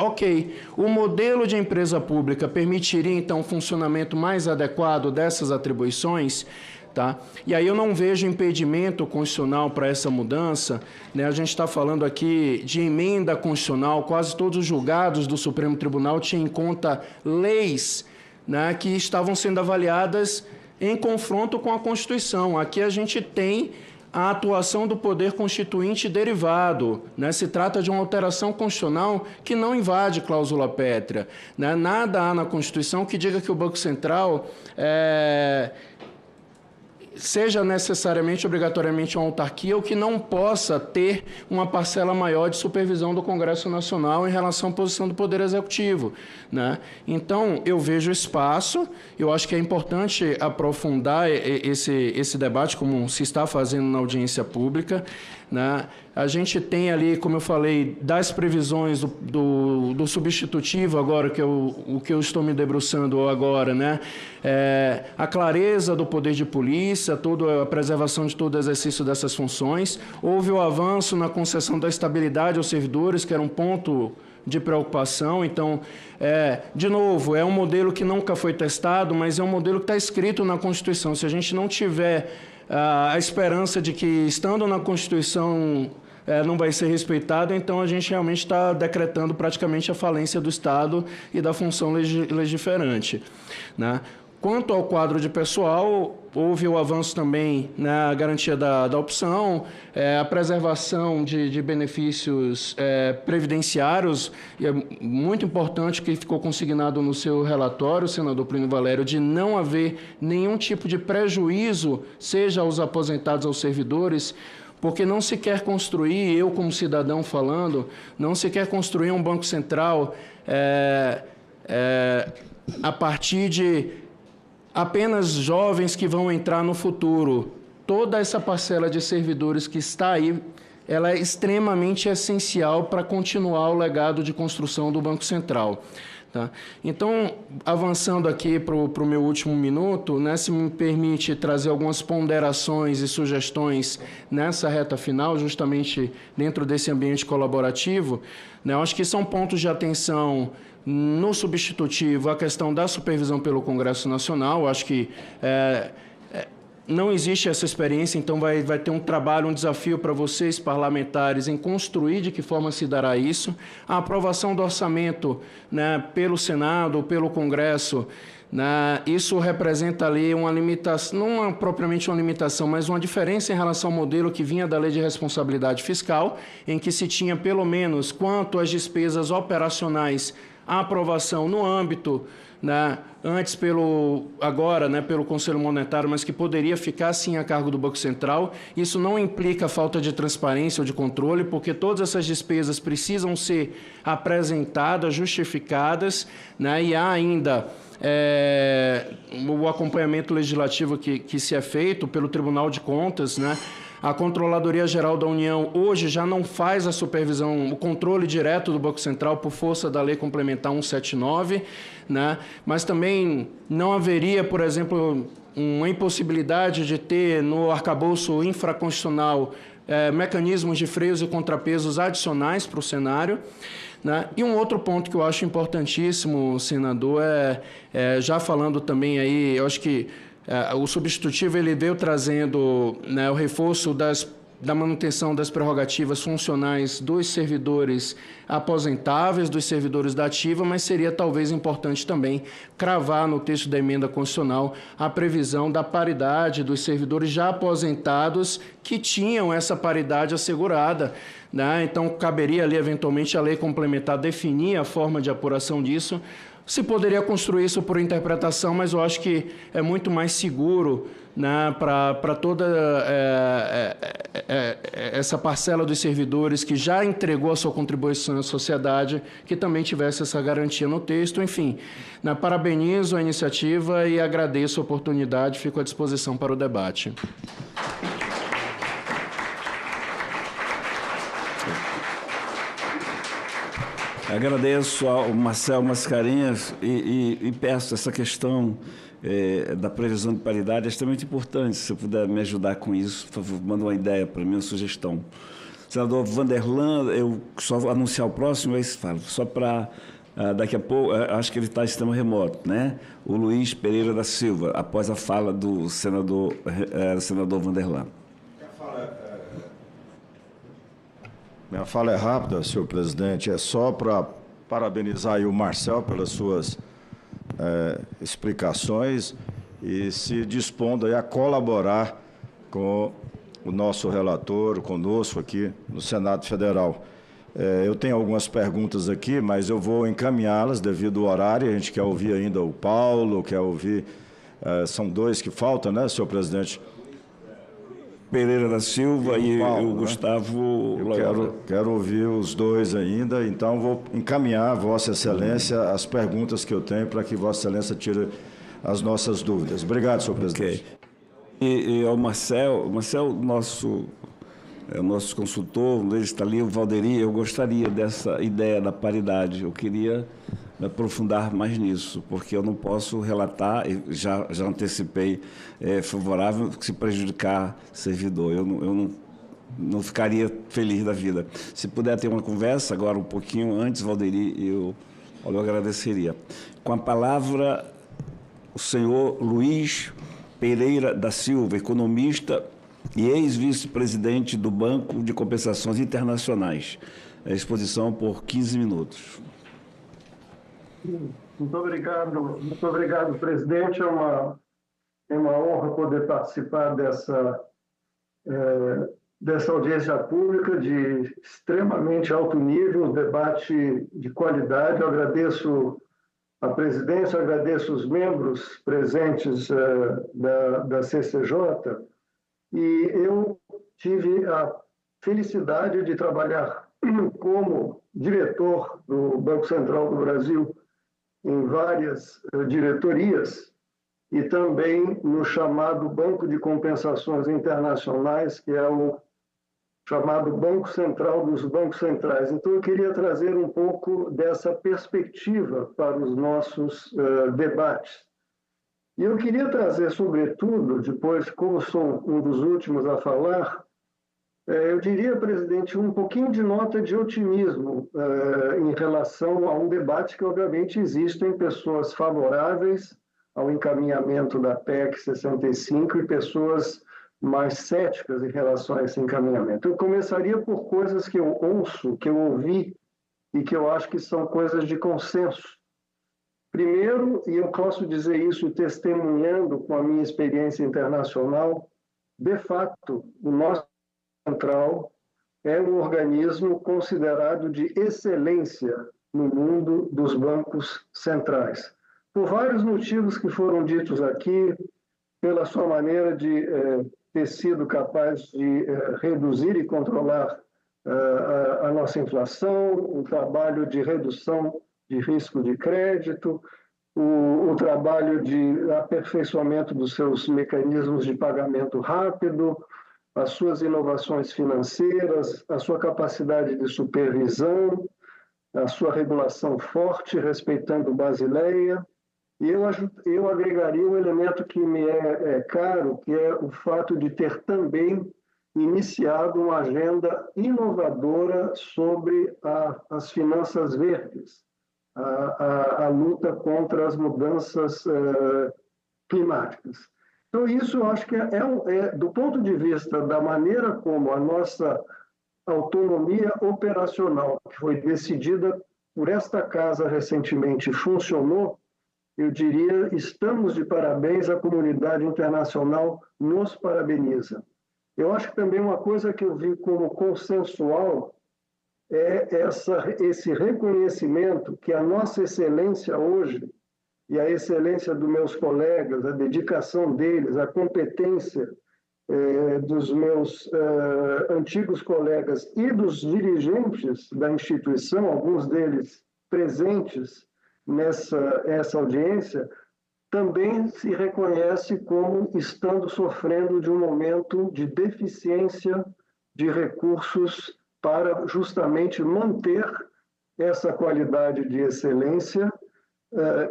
ok, o modelo de empresa pública permitiria então um funcionamento mais adequado dessas atribuições? Tá? E aí eu não vejo impedimento constitucional para essa mudança, né? A gente está falando aqui de emenda constitucional, quase todos os julgados do Supremo Tribunal tinham em conta leis, né, que estavam sendo avaliadas em confronto com a Constituição. Aqui a gente tem a atuação do poder constituinte derivado, né? Se trata de uma alteração constitucional que não invade cláusula pétrea, né? Nada há na Constituição que diga que o Banco Central seja necessariamente, obrigatoriamente uma autarquia ou que não possa ter uma parcela maior de supervisão do Congresso Nacional em relação à posição do Poder Executivo, né? Então, eu vejo espaço, eu acho que é importante aprofundar esse debate, como se está fazendo na audiência pública, né? A gente tem ali, como eu falei, das previsões do substitutivo agora, o que eu estou me debruçando agora, né? A clareza do poder de polícia, toda a preservação de todo o exercício dessas funções. Houve o avanço na concessão da estabilidade aos servidores, que era um ponto de preocupação. Então, de novo, é um modelo que nunca foi testado, mas é um modelo que está escrito na Constituição. Se a gente não tiver a esperança de que, estando na Constituição, não vai ser respeitado, então a gente realmente está decretando praticamente a falência do Estado e da função legiferante, né? Quanto ao quadro de pessoal, houve o avanço também na garantia da opção, a preservação de benefícios previdenciários, e é muito importante que ficou consignado no seu relatório, senador Plínio Valério, de não haver nenhum tipo de prejuízo, seja aos aposentados ou aos servidores, porque não se quer construir, eu como cidadão falando, não se quer construir um Banco Central a partir de apenas jovens que vão entrar no futuro. Toda essa parcela de servidores que está aí, ela é extremamente essencial para continuar o legado de construção do Banco Central, tá? Então, avançando aqui para o meu último minuto, né, se me permite trazer algumas ponderações e sugestões nessa reta final, justamente dentro desse ambiente colaborativo, né, eu acho que são pontos de atenção no substitutivo, a questão da supervisão pelo Congresso Nacional. Acho que não existe essa experiência, então vai ter um trabalho, um desafio para vocês, parlamentares, em construir de que forma se dará isso. A aprovação do orçamento, né, pelo Senado, pelo Congresso, né, isso representa ali uma limitação, não é propriamente uma limitação, mas uma diferença em relação ao modelo que vinha da Lei de Responsabilidade Fiscal, em que se tinha, pelo menos, quanto às despesas operacionais, a aprovação no âmbito, né, antes agora, né, pelo Conselho Monetário, mas que poderia ficar sim a cargo do Banco Central. Isso não implica falta de transparência ou de controle, porque todas essas despesas precisam ser apresentadas, justificadas, né, e há ainda o acompanhamento legislativo que se é feito pelo Tribunal de Contas, né? A Controladoria Geral da União hoje já não faz a supervisão, o controle direto do Banco Central por força da Lei Complementar 179, né? Mas também não haveria, por exemplo, uma impossibilidade de ter no arcabouço infraconstitucional mecanismos de freios e contrapesos adicionais para o cenário, né? E um outro ponto que eu acho importantíssimo, senador, já falando também aí, eu acho que o substitutivo ele veio trazendo, né, o reforço da manutenção das prerrogativas funcionais dos servidores aposentáveis, dos servidores da ativa, mas seria talvez importante também cravar no texto da emenda constitucional a previsão da paridade dos servidores já aposentados que tinham essa paridade assegurada, né? Então, caberia ali, eventualmente, a lei complementar definir a forma de apuração disso. Se poderia construir isso por interpretação, mas eu acho que é muito mais seguro, né, para toda essa parcela dos servidores que já entregou a sua contribuição à sociedade, que também tivesse essa garantia no texto. Enfim, né, parabenizo a iniciativa e agradeço a oportunidade, fico à disposição para o debate. Agradeço ao Marcel Mascarenhas e peço essa questão da previsão de paridade é extremamente importante. Se você puder me ajudar com isso, por favor, manda uma ideia para mim, uma sugestão. Senador Vanderlan, eu só anunciar o próximo, aí se fala. Só para daqui a pouco, acho que ele está em sistema remoto, né? O Luiz Pereira da Silva, após a fala do senador Vanderlan. Minha fala é rápida, senhor presidente. É só para parabenizar aí o Marcel pelas suas explicações e se dispondo aí a colaborar com o nosso relator, conosco aqui no Senado Federal. Eu tenho algumas perguntas aqui, mas eu vou encaminhá-las devido ao horário. A gente quer ouvir ainda o Paulo, quer ouvir... são dois que faltam, né, senhor presidente? Pereira da Silva e Paulo, o Gustavo... Eu quero ouvir os dois ainda, então vou encaminhar, Vossa Excelência, as perguntas que eu tenho para que Vossa Excelência tire as nossas dúvidas. Obrigado, senhor presidente. E ao Marcel, nosso consultor, ele está ali, o Valderi, eu gostaria dessa ideia da paridade. Eu queria me aprofundar mais nisso, porque eu não posso relatar, já antecipei, favorável, se prejudicar servidor. Eu não ficaria feliz da vida. Se puder ter uma conversa agora um pouquinho antes, Valderi, eu agradeceria. Com a palavra, o senhor Luiz Pereira da Silva, economista e ex-vice-presidente do Banco de Compensações Internacionais. A exposição por 15 minutos. Muito obrigado, presidente. É uma honra poder participar dessa audiência pública de extremamente alto nível, um debate de qualidade. Eu agradeço a presidência, eu agradeço os membros presentes da CCJ, e eu tive a felicidade de trabalhar como diretor do Banco Central do Brasil em várias diretorias e também no chamado Banco de Compensações Internacionais, que é o chamado Banco Central dos Bancos Centrais. Então, eu queria trazer um pouco dessa perspectiva para os nossos debates. E eu queria trazer, sobretudo, depois, como sou um dos últimos a falar, eu diria, presidente, um pouquinho de nota de otimismo em relação a um debate que, obviamente, existem pessoas favoráveis ao encaminhamento da PEC 65 e pessoas mais céticas em relação a esse encaminhamento. Eu começaria por coisas que eu ouço, que eu ouvi e que eu acho que são coisas de consenso. Primeiro, e eu posso dizer isso testemunhando com a minha experiência internacional, de fato, o nosso Central é um organismo considerado de excelência no mundo dos bancos centrais. Por vários motivos que foram ditos aqui, pela sua maneira de ter sido capaz de reduzir e controlar a nossa inflação, o trabalho de redução de risco de crédito, o trabalho de aperfeiçoamento dos seus mecanismos de pagamento rápido, as suas inovações financeiras, a sua capacidade de supervisão, a sua regulação forte, respeitando Basileia. E eu agregaria um elemento que me é caro, que é o fato de ter também iniciado uma agenda inovadora sobre as finanças verdes, a luta contra as mudanças climáticas. Então, isso eu acho que do ponto de vista da maneira como a nossa autonomia operacional, que foi decidida por esta casa recentemente, funcionou, eu diria, estamos de parabéns, a comunidade internacional nos parabeniza. Eu acho que também uma coisa que eu vi como consensual é esse reconhecimento que a nossa excelência hoje, e a excelência dos meus colegas, a dedicação deles, a competência dos meus antigos colegas e dos dirigentes da instituição, alguns deles presentes nessa audiência, também se reconhece como estando sofrendo de um momento de deficiência de recursos para justamente manter essa qualidade de excelência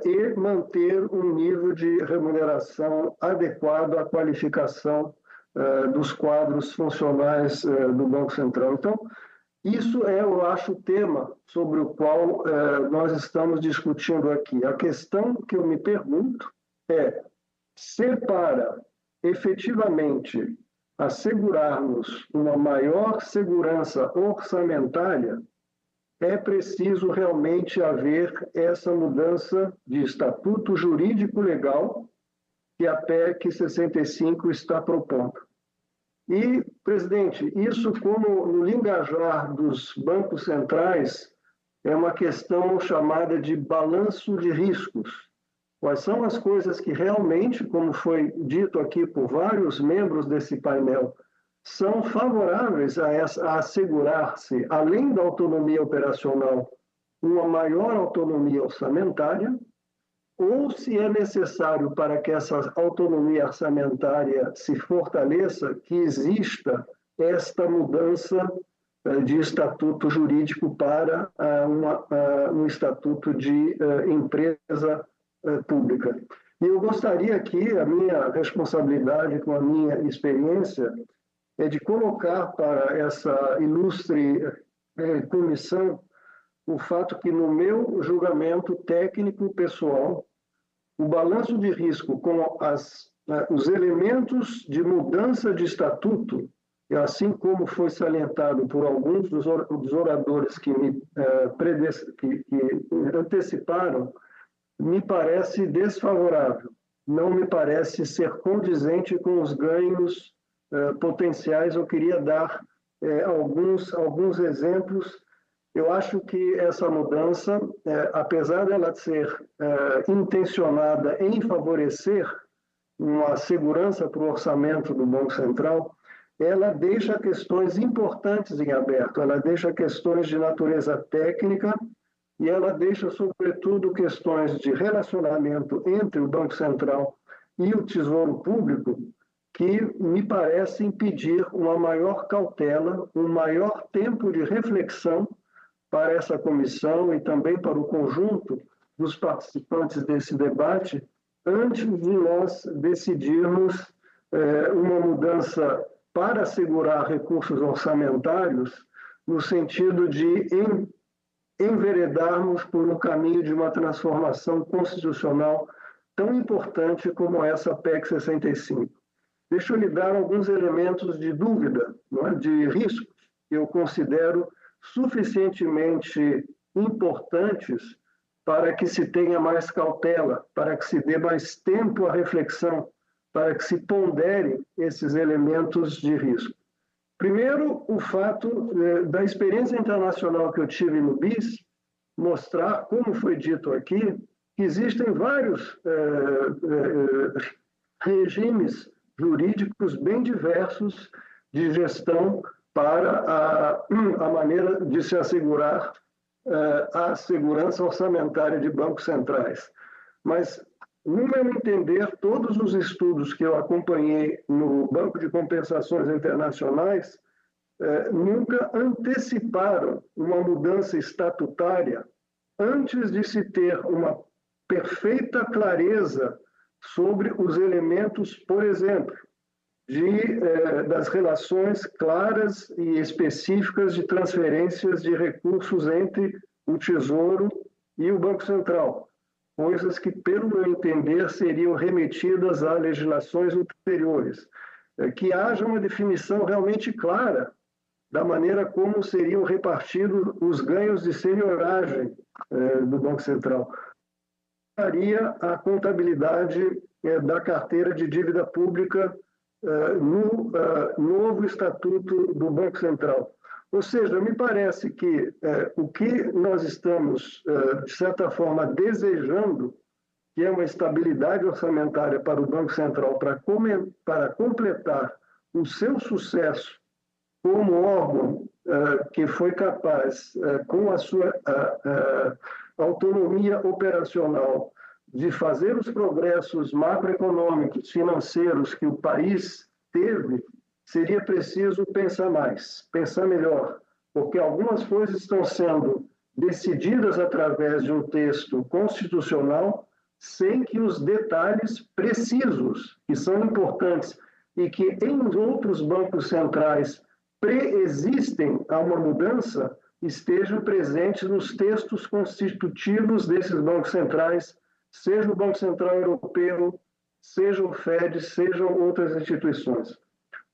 e manter um nível de remuneração adequado à qualificação dos quadros funcionais do Banco Central. Então, isso é, eu acho, o tema sobre o qual nós estamos discutindo aqui. A questão que eu me pergunto é se para efetivamente assegurarmos uma maior segurança orçamentária, é preciso realmente haver essa mudança de estatuto jurídico legal que a PEC 65 está propondo. E, presidente, isso, como no linguajar dos bancos centrais, é uma questão chamada de balanço de riscos. Quais são as coisas que realmente, como foi dito aqui por vários membros desse painel, são favoráveis a assegurar-se, além da autonomia operacional, uma maior autonomia orçamentária, ou se é necessário para que essa autonomia orçamentária se fortaleça, que exista esta mudança de estatuto jurídico para um estatuto de empresa pública. E eu gostaria aqui, a minha responsabilidade com a minha experiência, é de colocar para essa ilustre comissão o fato que, no meu julgamento técnico pessoal, o balanço de risco com os elementos de mudança de estatuto, e assim como foi salientado por alguns dos oradores que me anteciparam, me parece desfavorável, não me parece ser condizente com os ganhos potenciais. Eu queria dar alguns exemplos. Eu acho que essa mudança, apesar dela ser intencionada em favorecer uma segurança para o orçamento do Banco Central, ela deixa questões importantes em aberto, ela deixa questões de natureza técnica e ela deixa, sobretudo, questões de relacionamento entre o Banco Central e o Tesouro Público, que me parece impedir uma maior cautela, um maior tempo de reflexão para essa comissão e também para o conjunto dos participantes desse debate, antes de nós decidirmos uma mudança para assegurar recursos orçamentários, no sentido de enveredarmos por um caminho de uma transformação constitucional tão importante como essa PEC 65. Deixa eu lhe dar alguns elementos de dúvida, não é? De riscos, que eu considero suficientemente importantes para que se tenha mais cautela, para que se dê mais tempo à reflexão, para que se ponderem esses elementos de risco. Primeiro, o fato da experiência internacional que eu tive no BIS mostrar, como foi dito aqui, que existem vários regimes jurídicos bem diversos de gestão para a maneira de se assegurar a segurança orçamentária de bancos centrais. Mas, no meu entender, todos os estudos que eu acompanhei no Banco de Compensações Internacionais nunca anteciparam uma mudança estatutária antes de se ter uma perfeita clareza sobre os elementos, por exemplo, das relações claras e específicas de transferências de recursos entre o Tesouro e o Banco Central, coisas que, pelo meu entender, seriam remetidas a legislações ulteriores, que haja uma definição realmente clara da maneira como seriam repartidos os ganhos de senioragem do Banco Central. Faria a contabilidade da carteira de dívida pública no novo estatuto do Banco Central. Ou seja, me parece que o que nós estamos, de certa forma, desejando, que é uma estabilidade orçamentária para o Banco Central, para completar o seu sucesso como órgão que foi capaz, com a sua autonomia operacional, de fazer os progressos macroeconômicos, financeiros que o país teve, seria preciso pensar mais, pensar melhor, porque algumas coisas estão sendo decididas através de um texto constitucional, sem que os detalhes precisos, que são importantes e que em outros bancos centrais preexistem a uma mudança, estejam presentes nos textos constitutivos desses bancos centrais, seja o Banco Central Europeu, seja o FED, sejam outras instituições.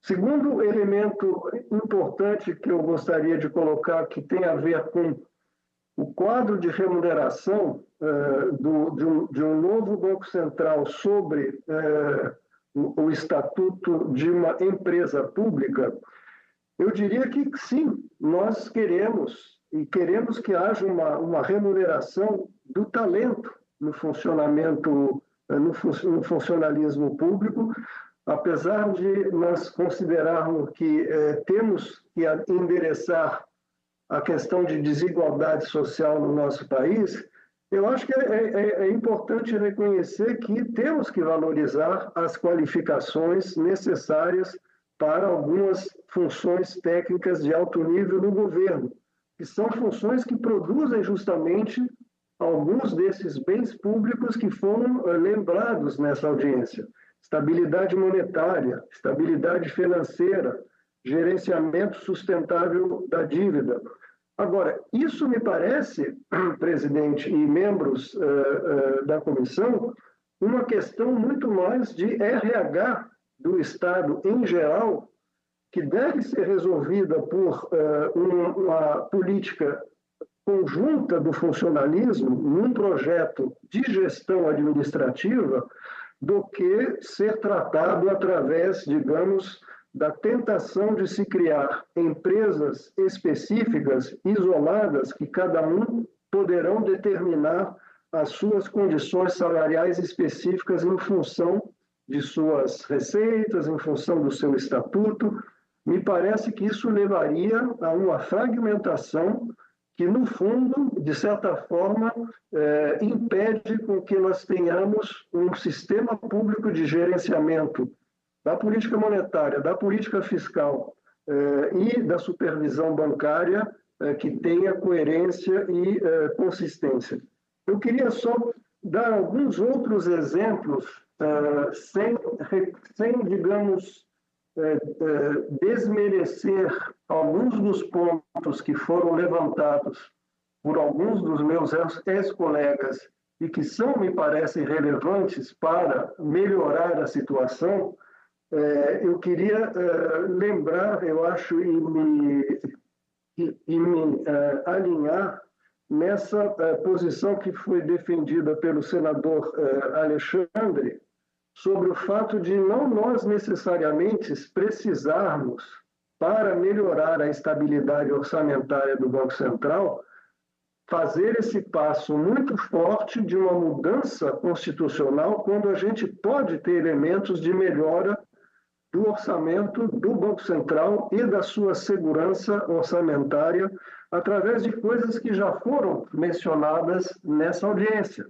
Segundo elemento importante que eu gostaria de colocar, que tem a ver com o quadro de remuneração de um novo Banco Central sobre o estatuto de uma empresa pública, eu diria que sim, nós queremos que haja uma remuneração do talento no funcionamento, no funcionalismo público, apesar de nós considerarmos que temos que endereçar a questão de desigualdade social no nosso país. Eu acho que é importante reconhecer que temos que valorizar as qualificações necessárias para algumas funções técnicas de alto nível no governo, que são funções que produzem justamente alguns desses bens públicos que foram lembrados nessa audiência. Estabilidade monetária, estabilidade financeira, gerenciamento sustentável da dívida. Agora, isso me parece, presidente e membros da comissão, uma questão muito mais de RH do Estado em geral, que deve ser resolvida por uma política conjunta do funcionalismo num projeto de gestão administrativa, do que ser tratado através, digamos, da tentação de se criar empresas específicas, isoladas, que cada um poderão determinar as suas condições salariais específicas em função de suas receitas, em função do seu estatuto. Me parece que isso levaria a uma fragmentação que, no fundo, de certa forma, impede com que nós tenhamos um sistema público de gerenciamento da política monetária, da política fiscal e da supervisão bancária que tenha coerência e consistência. Eu queria só dar alguns outros exemplos, sem digamos, desmerecer alguns dos pontos que foram levantados por alguns dos meus ex-colegas e que são, me parecem, relevantes para melhorar a situação. Eu queria lembrar, eu acho, e me alinhar nessa posição que foi defendida pelo senador Alexandre, sobre o fato de não nós necessariamente precisarmos, para melhorar a estabilidade orçamentária do Banco Central, fazer esse passo muito forte de uma mudança constitucional, quando a gente pode ter elementos de melhora do orçamento do Banco Central e da sua segurança orçamentária, através de coisas que já foram mencionadas nessa audiência.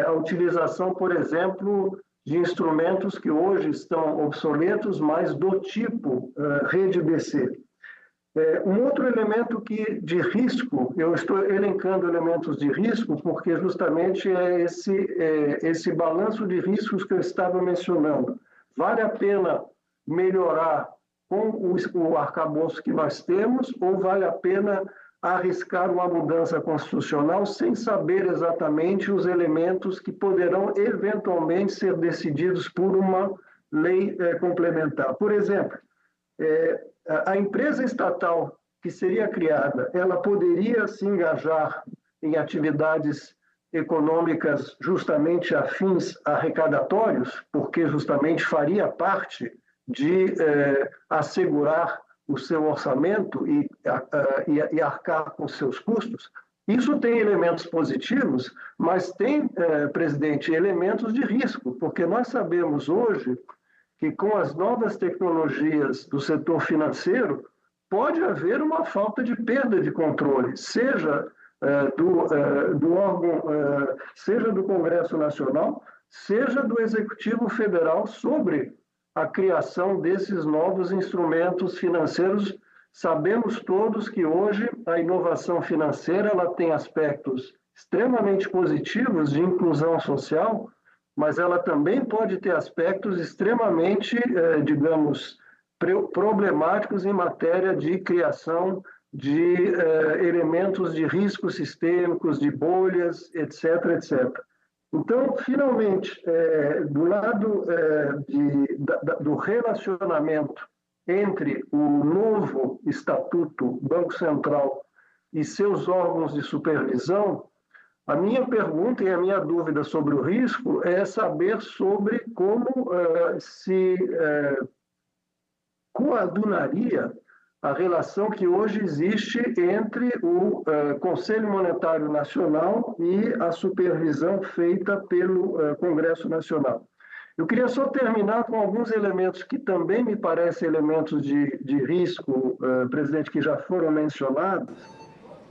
A utilização, por exemplo, de instrumentos que hoje estão obsoletos, mas do tipo rede BC. Um outro elemento de risco, eu estou elencando elementos de risco, porque justamente é esse balanço de riscos que eu estava mencionando. Vale a pena melhorar com o arcabouço que nós temos, ou vale a pena arriscar uma mudança constitucional sem saber exatamente os elementos que poderão eventualmente ser decididos por uma lei complementar? Por exemplo, a empresa estatal que seria criada, ela poderia se engajar em atividades econômicas justamente a fins arrecadatórios, porque justamente faria parte de assegurar o seu orçamento e arcar com seus custos. Isso tem elementos positivos, mas tem, presidente, elementos de risco, porque nós sabemos hoje que com as novas tecnologias do setor financeiro pode haver uma falta de perda de controle, seja do órgão, seja do Congresso Nacional, seja do Executivo Federal, sobre a criação desses novos instrumentos financeiros, Sabemos todos que hoje a inovação financeira ela tem aspectos extremamente positivos de inclusão social, mas ela também pode ter aspectos extremamente, digamos, problemáticos em matéria de criação de elementos de riscos sistêmicos, de bolhas, etc., etc. Então, finalmente, do lado do relacionamento entre o novo Estatuto Banco Central e seus órgãos de supervisão, a minha pergunta e a minha dúvida sobre o risco é saber sobre como se coadunaria a relação que hoje existe entre o Conselho Monetário Nacional e a supervisão feita pelo Congresso Nacional. Eu queria só terminar com alguns elementos que também me parecem elementos de risco, presidente, que já foram mencionados,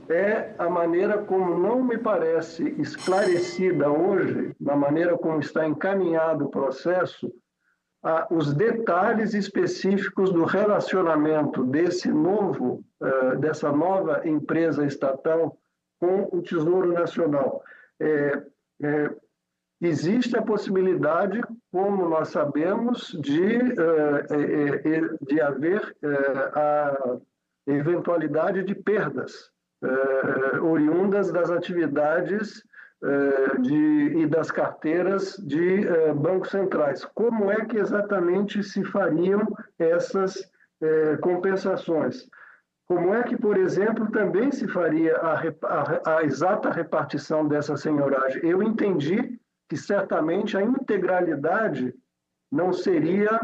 é a maneira como não me parece esclarecida hoje, na maneira como está encaminhado o processo, os detalhes específicos do relacionamento dessa nova empresa estatal com o Tesouro Nacional. Existe a possibilidade, como nós sabemos, de haver a eventualidade de perdas oriundas das atividades e das carteiras de bancos centrais. Como é que exatamente se fariam essas compensações? Como é que, por exemplo, também se faria a exata repartição dessa senhoragem? Eu entendi que certamente a integralidade não seria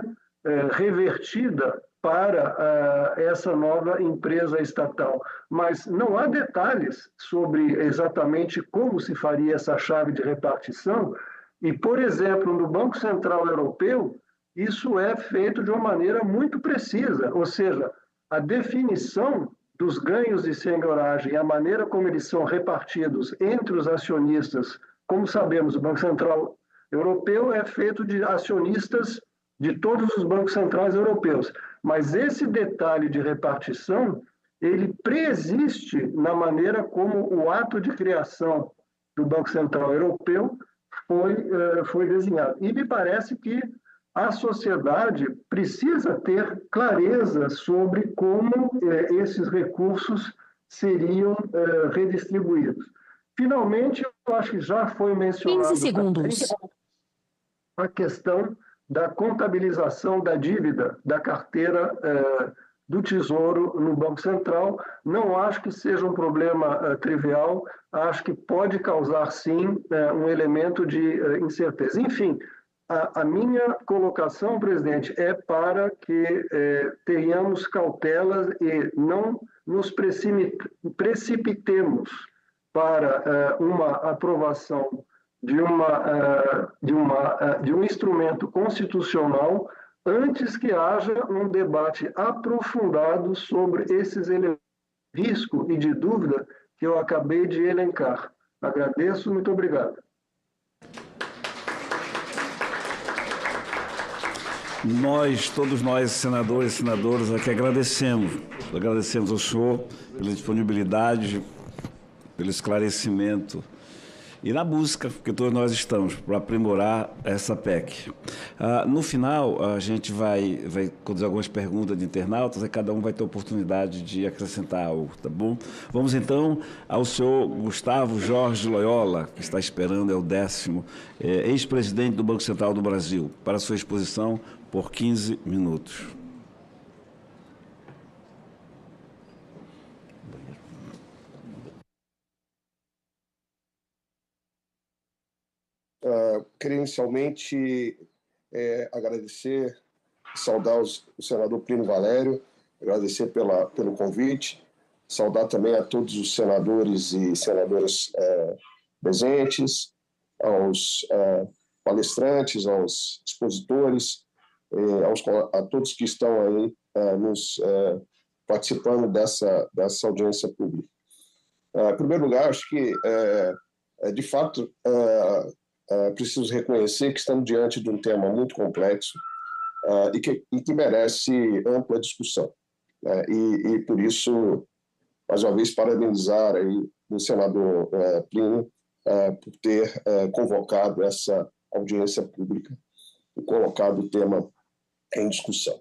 revertida para essa nova empresa estatal. Mas não há detalhes sobre exatamente como se faria essa chave de repartição e, por exemplo, no Banco Central Europeu, isso é feito de uma maneira muito precisa, ou seja, a definição dos ganhos de senhoragem, a maneira como eles são repartidos entre os acionistas, como sabemos, o Banco Central Europeu é feito de acionistas de todos os bancos centrais europeus. Mas esse detalhe de repartição, ele preexiste na maneira como o ato de criação do Banco Central Europeu foi desenhado. E me parece que a sociedade precisa ter clareza sobre como esses recursos seriam redistribuídos. Finalmente, eu acho que já foi mencionado 15 segundos. A questão da contabilização da dívida da carteira do Tesouro no Banco Central. Não acho que seja um problema trivial, acho que pode causar, sim, um elemento de incerteza. Enfim, a minha colocação, presidente, é para que tenhamos cautelas e não nos precipitemos para uma aprovação de um instrumento constitucional antes que haja um debate aprofundado sobre esses elementos de risco e de dúvida que eu acabei de elencar. Agradeço, muito obrigado. Todos nós, senadores e senadoras, aqui agradecemos ao senhor pela disponibilidade, pelo esclarecimento e na busca que todos nós estamos para aprimorar essa PEC. No final, a gente vai conduzir algumas perguntas de internautas e cada um vai ter a oportunidade de acrescentar algo, tá bom? Vamos então ao senhor Gustavo Jorge Loyola, que está esperando, é o 10º, ex-presidente do Banco Central do Brasil, para a sua exposição por 15 minutos. Queria inicialmente agradecer, saudar o senador Plínio Valério, agradecer pelo convite, saudar também a todos os senadores e senadoras presentes, aos palestrantes, aos expositores, a todos que estão aí participando dessa audiência pública. Em primeiro lugar, acho que, de fato, preciso reconhecer que estamos diante de um tema muito complexo e que merece ampla discussão. E por isso, mais uma vez, parabenizar aí o senador Plínio por ter convocado essa audiência pública e colocado o tema em discussão.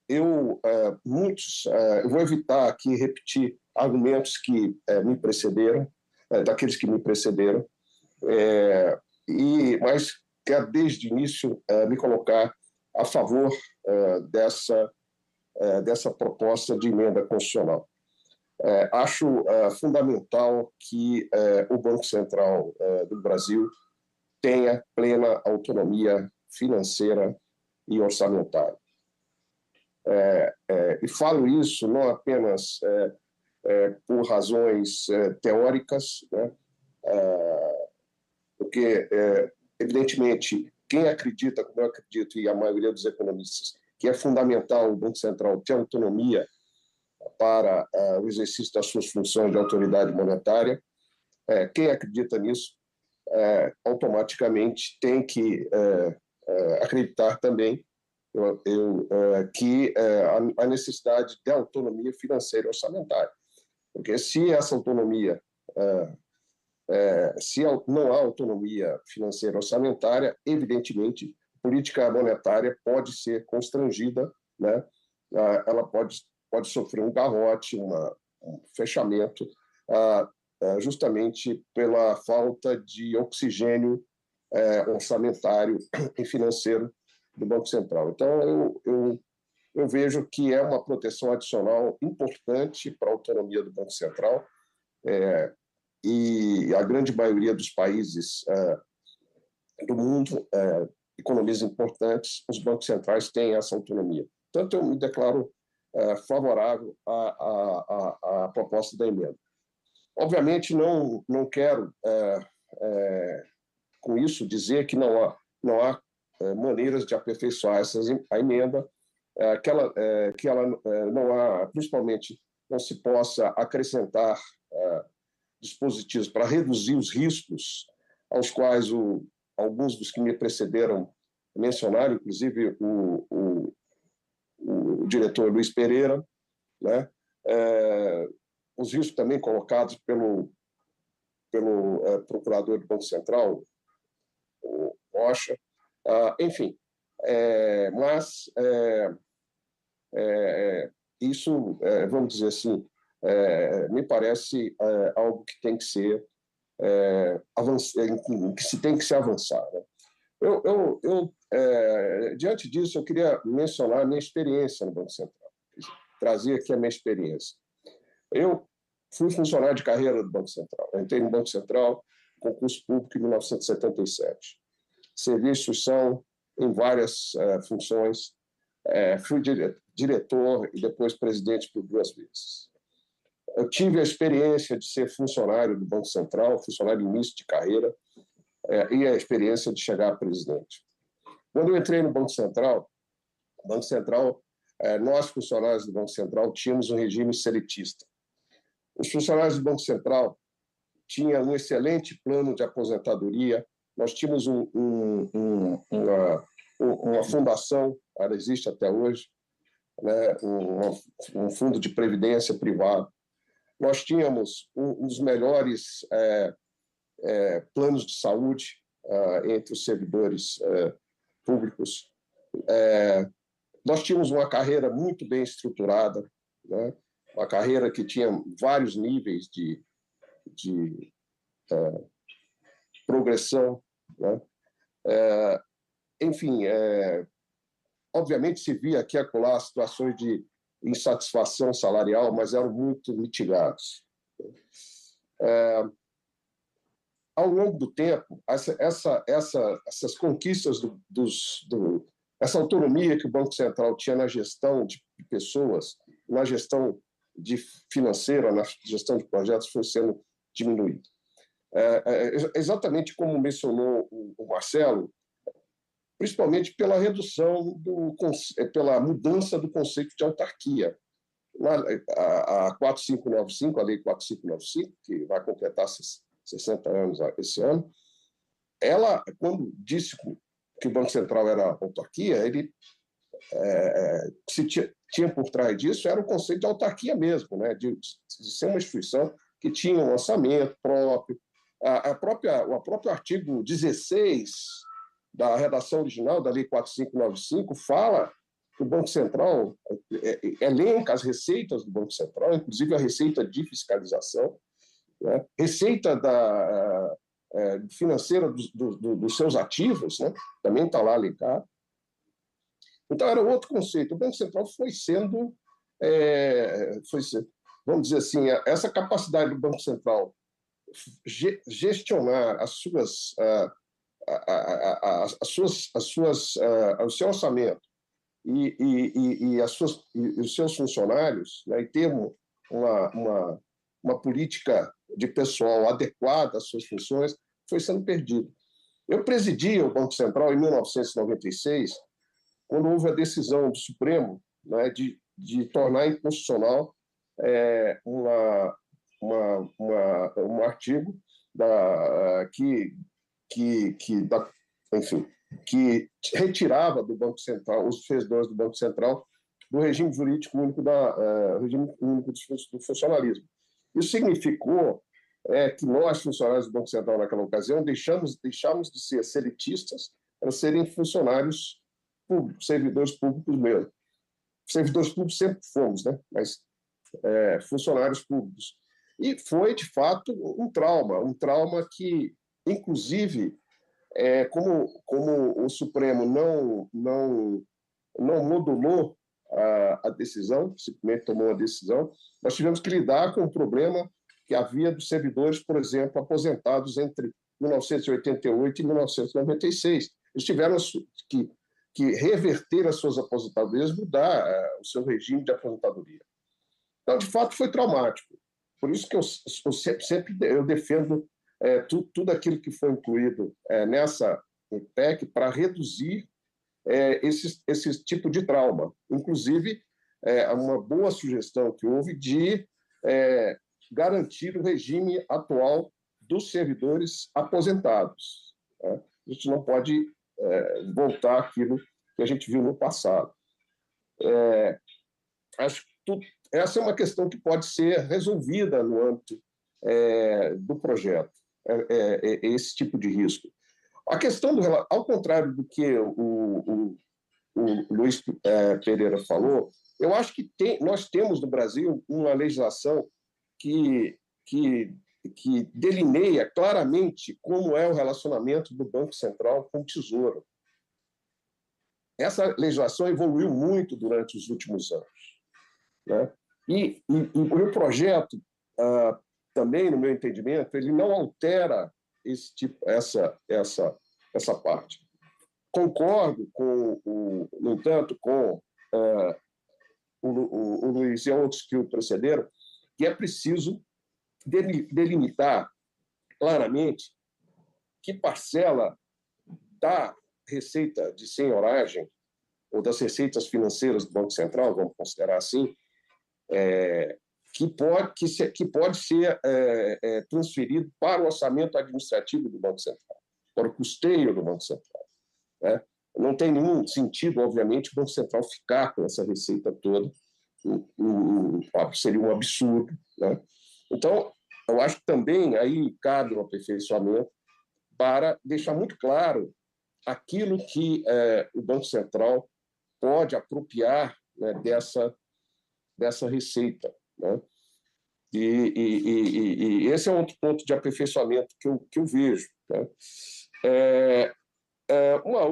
Eu vou evitar aqui repetir argumentos que me precederam, daqueles que me precederam, mas quero desde o início me colocar a favor dessa proposta de emenda constitucional. Acho fundamental que o Banco Central do Brasil tenha plena autonomia financeira e orçamentária. E falo isso não apenas por razões teóricas, né? Porque, evidentemente, quem acredita, como eu acredito, e a maioria dos economistas, que é fundamental o Banco Central ter autonomia para o exercício das suas funções de autoridade monetária, quem acredita nisso automaticamente tem que acreditar também que a necessidade de autonomia financeira e orçamentária. Porque se essa autonomia, se não há autonomia financeira e orçamentária, evidentemente, a política monetária pode ser constrangida, né? Ela pode sofrer um garrote, um fechamento, justamente pela falta de oxigênio orçamentário e financeiro do Banco Central. Então, eu vejo que é uma proteção adicional importante para a autonomia do Banco Central, e a grande maioria dos países do mundo, economias importantes, os bancos centrais têm essa autonomia. Portanto, eu me declaro favorável à proposta da emenda. Obviamente, não quero, com isso, dizer que não há maneiras de aperfeiçoar a emenda, que ela não há, principalmente, não se possa acrescentar dispositivos para reduzir os riscos aos quais alguns dos que me precederam mencionaram, inclusive o diretor Luiz Pereira, né? Os riscos também colocados pelo procurador do Banco Central, o Rocha, enfim, mas isso, vamos dizer assim, me parece algo que tem que ser que se tem que se avançar, né? Diante disso, eu queria mencionar a minha experiência no Banco Central, trazer aqui a minha experiência. Eu fui funcionário de carreira do Banco Central. Eu entrei no Banco Central, concurso público, em 1977. Servi a instituição em várias funções. Fui diretor e depois presidente por 2 vezes. Eu tive a experiência de ser funcionário do Banco Central, funcionário de início de carreira, e a experiência de chegar a presidente. Quando eu entrei no Banco Central, nós, funcionários do Banco Central, tínhamos um regime seletista. Os funcionários do Banco Central tinham um excelente plano de aposentadoria, nós tínhamos uma fundação, ela existe até hoje, né, um fundo de previdência privado. Nós tínhamos um dos melhores planos de saúde entre os servidores públicos. Nós tínhamos uma carreira muito bem estruturada, né? Uma carreira que tinha vários níveis de progressão, né? Enfim, obviamente se via aqui e acolá situações de insatisfação salarial, mas eram muito mitigados. Ao longo do tempo, essas conquistas essa autonomia que o Banco Central tinha na gestão de pessoas, na gestão financeira, na gestão de projetos, foi sendo diminuída. Exatamente como mencionou o Marcelo, principalmente pela redução, pela mudança do conceito de autarquia. A 4595, a Lei 4595, que vai completar 60 anos esse ano, ela, quando disse que o Banco Central era autarquia, ele se tinha por trás disso era o conceito de autarquia mesmo, né? de ser uma instituição que tinha um orçamento próprio. O próprio artigo 16 da redação original da Lei 4595 fala que o Banco Central elenca as receitas do Banco Central, inclusive a receita de fiscalização, né? Receita financeira dos seus ativos, né? Também está lá elencado. Então, era outro conceito. O Banco Central foi sendo, vamos dizer assim, essa capacidade do Banco Central gestionar o seu orçamento e os seus funcionários, né, e ter uma política de pessoal adequada às suas funções, foi sendo perdido. Eu presidi o Banco Central em 1996, quando houve a decisão do Supremo, né, de tornar inconstitucional um artigo que retirava do Banco Central, os servidores do Banco Central, do regime jurídico único do funcionalismo. Isso significou que nós, funcionários do Banco Central naquela ocasião, deixamos de ser seletistas para serem funcionários públicos, servidores públicos mesmo. Servidores públicos sempre fomos, né? Mas funcionários públicos. E foi, de fato, um trauma que, inclusive, como o Supremo não modulou a decisão, simplesmente tomou a decisão, nós tivemos que lidar com o problema que havia dos servidores, por exemplo, aposentados entre 1988 e 1996. Eles tiveram que reverter as suas aposentadorias, mudar o seu regime de aposentadoria. Então, de fato, foi traumático. Por isso que eu sempre defendo tudo aquilo que foi incluído nessa PEC para reduzir esse tipo de trauma. Inclusive, uma boa sugestão que houve de garantir o regime atual dos servidores aposentados, né? A gente não pode voltar àquilo que a gente viu no passado. Acho que essa é uma questão que pode ser resolvida no âmbito do projeto, esse tipo de risco. A questão ao contrário do que o Luiz Pereira falou, eu acho que nós temos no Brasil uma legislação que delineia claramente como é o relacionamento do Banco Central com o Tesouro. Essa legislação evoluiu muito durante os últimos anos, né? E o projeto, também, no meu entendimento, ele não altera essa parte. Concordo, no entanto, com o Luiz e outros que o precederam, que é preciso delimitar claramente que parcela da receita de senhoragem ou das receitas financeiras do Banco Central, vamos considerar assim, que pode ser transferido para o orçamento administrativo do Banco Central, para o custeio do Banco Central, né? Não tem nenhum sentido, obviamente, o Banco Central ficar com essa receita toda, seria um absurdo, né? Então, eu acho que também aí cabe um aperfeiçoamento para deixar muito claro aquilo que o Banco Central pode apropriar, né, dessa receita, né? E esse é outro ponto de aperfeiçoamento que eu vejo, né? Uma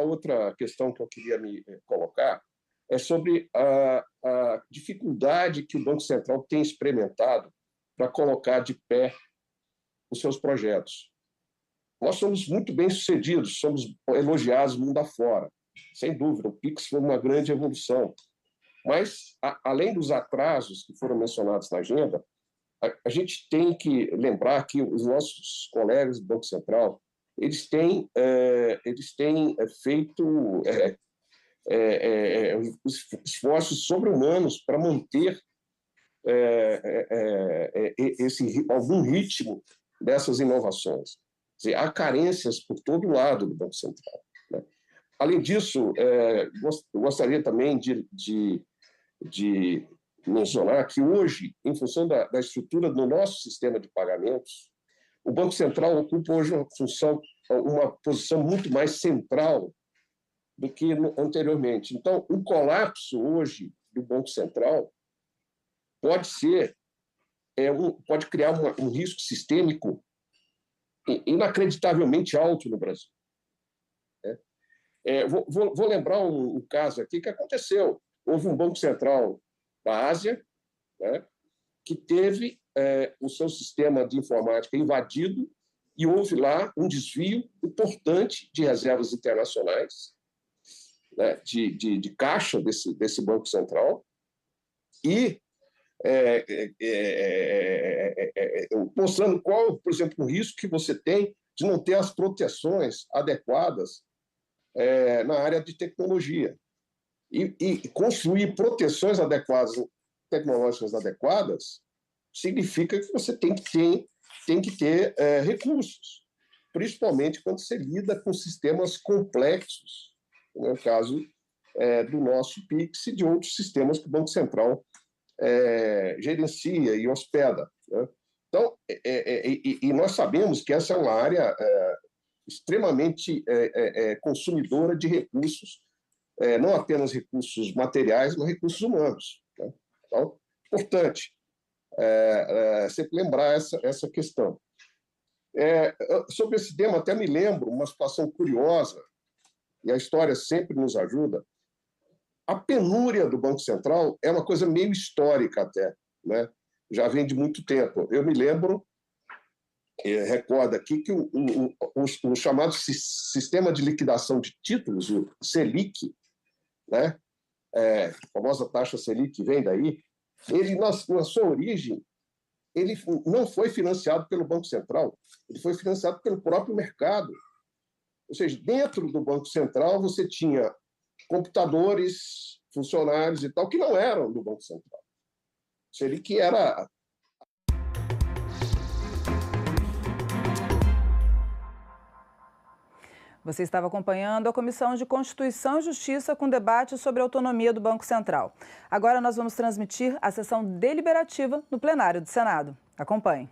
outra questão que eu queria me colocar é sobre a dificuldade que o Banco Central tem experimentado para colocar de pé os seus projetos. Nós somos muito bem-sucedidos, somos elogiados mundo afora, sem dúvida. O PIX foi uma grande evolução. Mas, além dos atrasos que foram mencionados na agenda, a gente tem que lembrar que os nossos colegas do Banco Central eles têm feito esforços sobre-humanos para manter algum ritmo dessas inovações. Quer dizer, há carências por todo lado do Banco Central, né? Além disso, gostaria também de mencionar que hoje, em função da estrutura do nosso sistema de pagamentos, o Banco Central ocupa hoje uma posição muito mais central do que anteriormente. Então, o colapso hoje do Banco Central pode criar um risco sistêmico inacreditavelmente alto no Brasil. Vou lembrar um caso aqui que aconteceu. Houve um Banco Central da Ásia, né, que teve o seu sistema de informática invadido e houve lá um desvio importante de reservas internacionais, né, de caixa desse Banco Central, e mostrando qual, por exemplo, o risco que você tem de não ter as proteções adequadas na área de tecnologia. E construir proteções adequadas, tecnológicas adequadas, significa que você tem que ter recursos, principalmente quando você lida com sistemas complexos, como é o caso do nosso PIX e de outros sistemas que o Banco Central gerencia e hospeda, né? Então, e nós sabemos que essa é uma área extremamente consumidora de recursos, não apenas recursos materiais, mas recursos humanos, né? Então, importante sempre lembrar essa questão. Sobre esse tema, até me lembro uma situação curiosa, e a história sempre nos ajuda. A penúria do Banco Central é uma coisa meio histórica até, né? Já vem de muito tempo. Eu me lembro, recordo aqui, que o chamado Sistema de Liquidação de Títulos, o Selic, né? A famosa taxa Selic vem daí, ele, na sua origem, ele não foi financiado pelo Banco Central, ele foi financiado pelo próprio mercado. Ou seja, dentro do Banco Central você tinha computadores, funcionários e tal, que não eram do Banco Central. Selic era... Você estava acompanhando a Comissão de Constituição e Justiça com debate sobre a autonomia do Banco Central. Agora nós vamos transmitir a sessão deliberativa no plenário do Senado. Acompanhe.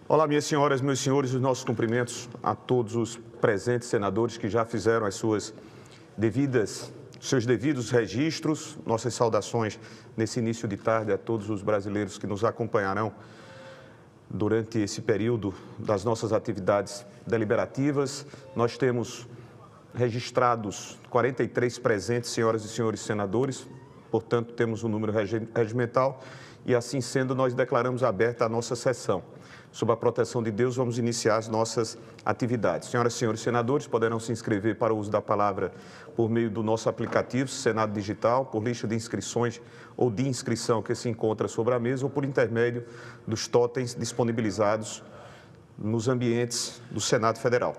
Olá, minhas senhoras, meus senhores, os nossos cumprimentos a todos os presentes senadores que já fizeram seus devidos registros. Nossas saudações nesse início de tarde a todos os brasileiros que nos acompanharão durante esse período das nossas atividades deliberativas. Nós temos registrados 43 presentes, senhoras e senhores senadores, portanto, temos um número regimental e, assim sendo, nós declaramos aberta a nossa sessão. Sob a proteção de Deus, vamos iniciar as nossas atividades. Senhoras e senhores senadores, poderão se inscrever para o uso da palavra por meio do nosso aplicativo Senado Digital, por lista de inscrições ou de inscrição que se encontra sobre a mesa ou por intermédio dos totens disponibilizados nos ambientes do Senado Federal.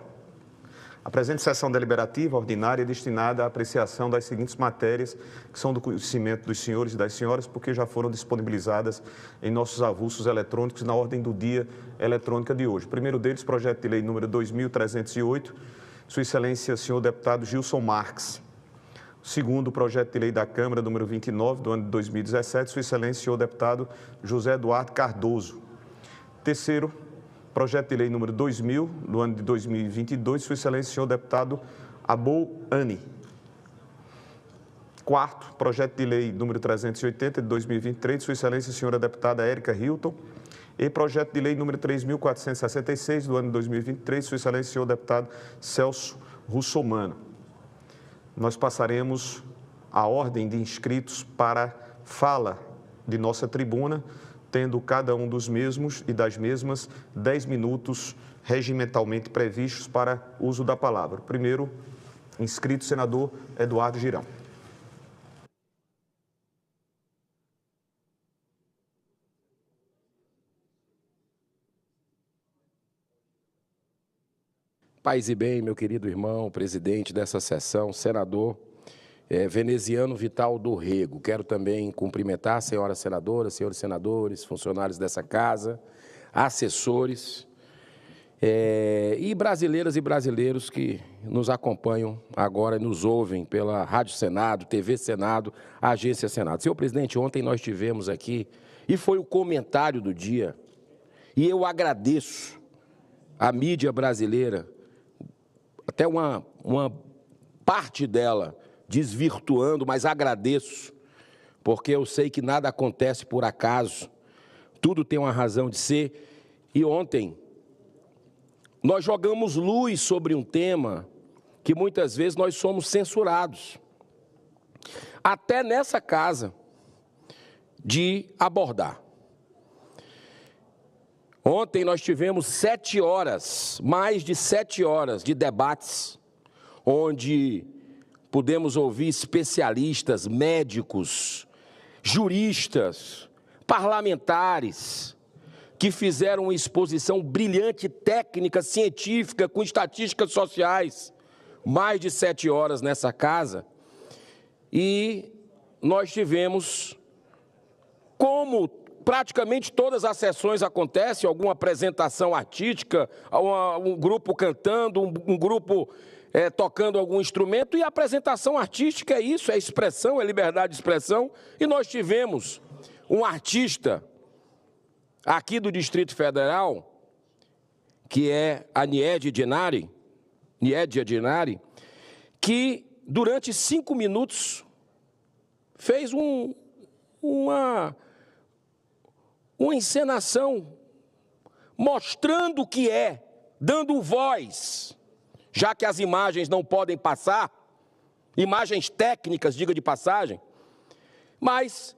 A presente sessão deliberativa ordinária é destinada à apreciação das seguintes matérias, que são do conhecimento dos senhores e das senhoras, porque já foram disponibilizadas em nossos avulsos eletrônicos na ordem do dia eletrônica de hoje. O primeiro deles, projeto de lei número 2308, Sua Excelência, senhor deputado Gilson Marques. O segundo, projeto de lei da Câmara número 29, do ano de 2017, Sua Excelência, senhor deputado José Eduardo Cardoso. Terceiro, projeto de lei número 2000, do ano de 2022, Sua Excelência, senhor deputado Abou Ani. Quarto, projeto de lei número 380, de 2023, Sua Excelência, senhora deputada Érica Hilton. E projeto de lei número 3.466, do ano de 2023, Sua Excelência, senhor deputado Celso Russomano. Nós passaremos a ordem de inscritos para fala de nossa tribuna, tendo cada um dos mesmos e das mesmas 10 minutos regimentalmente previstos para uso da palavra. Primeiro, inscrito, senador Eduardo Girão. Paz e bem, meu querido irmão, presidente dessa sessão, senador Veneziano Vital do Rego. Quero também cumprimentar a senhora senadora, senhores senadores, funcionários dessa casa, assessores e brasileiras e brasileiros que nos acompanham agora e nos ouvem pela Rádio Senado, TV Senado, Agência Senado. Senhor presidente, ontem nós tivemos aqui, e foi o comentário do dia, e eu agradeço a mídia brasileira, até uma parte dela desvirtuando, mas agradeço, porque eu sei que nada acontece por acaso, tudo tem uma razão de ser. E ontem nós jogamos luz sobre um tema que muitas vezes nós somos censurados, até nessa casa, de abordar. Ontem nós tivemos 7 horas, mais de 7 horas de debates, onde pudemos ouvir especialistas, médicos, juristas, parlamentares, que fizeram uma exposição brilhante, técnica, científica, com estatísticas sociais, mais de 7 horas nessa casa, e nós tivemos, como praticamente todas as sessões acontecem, alguma apresentação artística, um grupo cantando, um grupo tocando algum instrumento, e a apresentação artística é isso, é expressão, é liberdade de expressão, e nós tivemos um artista aqui do Distrito Federal, que é a Niedia Dinari, que durante 5 minutos fez uma encenação mostrando o que é, dando voz, já que as imagens não podem passar, imagens técnicas, diga de passagem, mas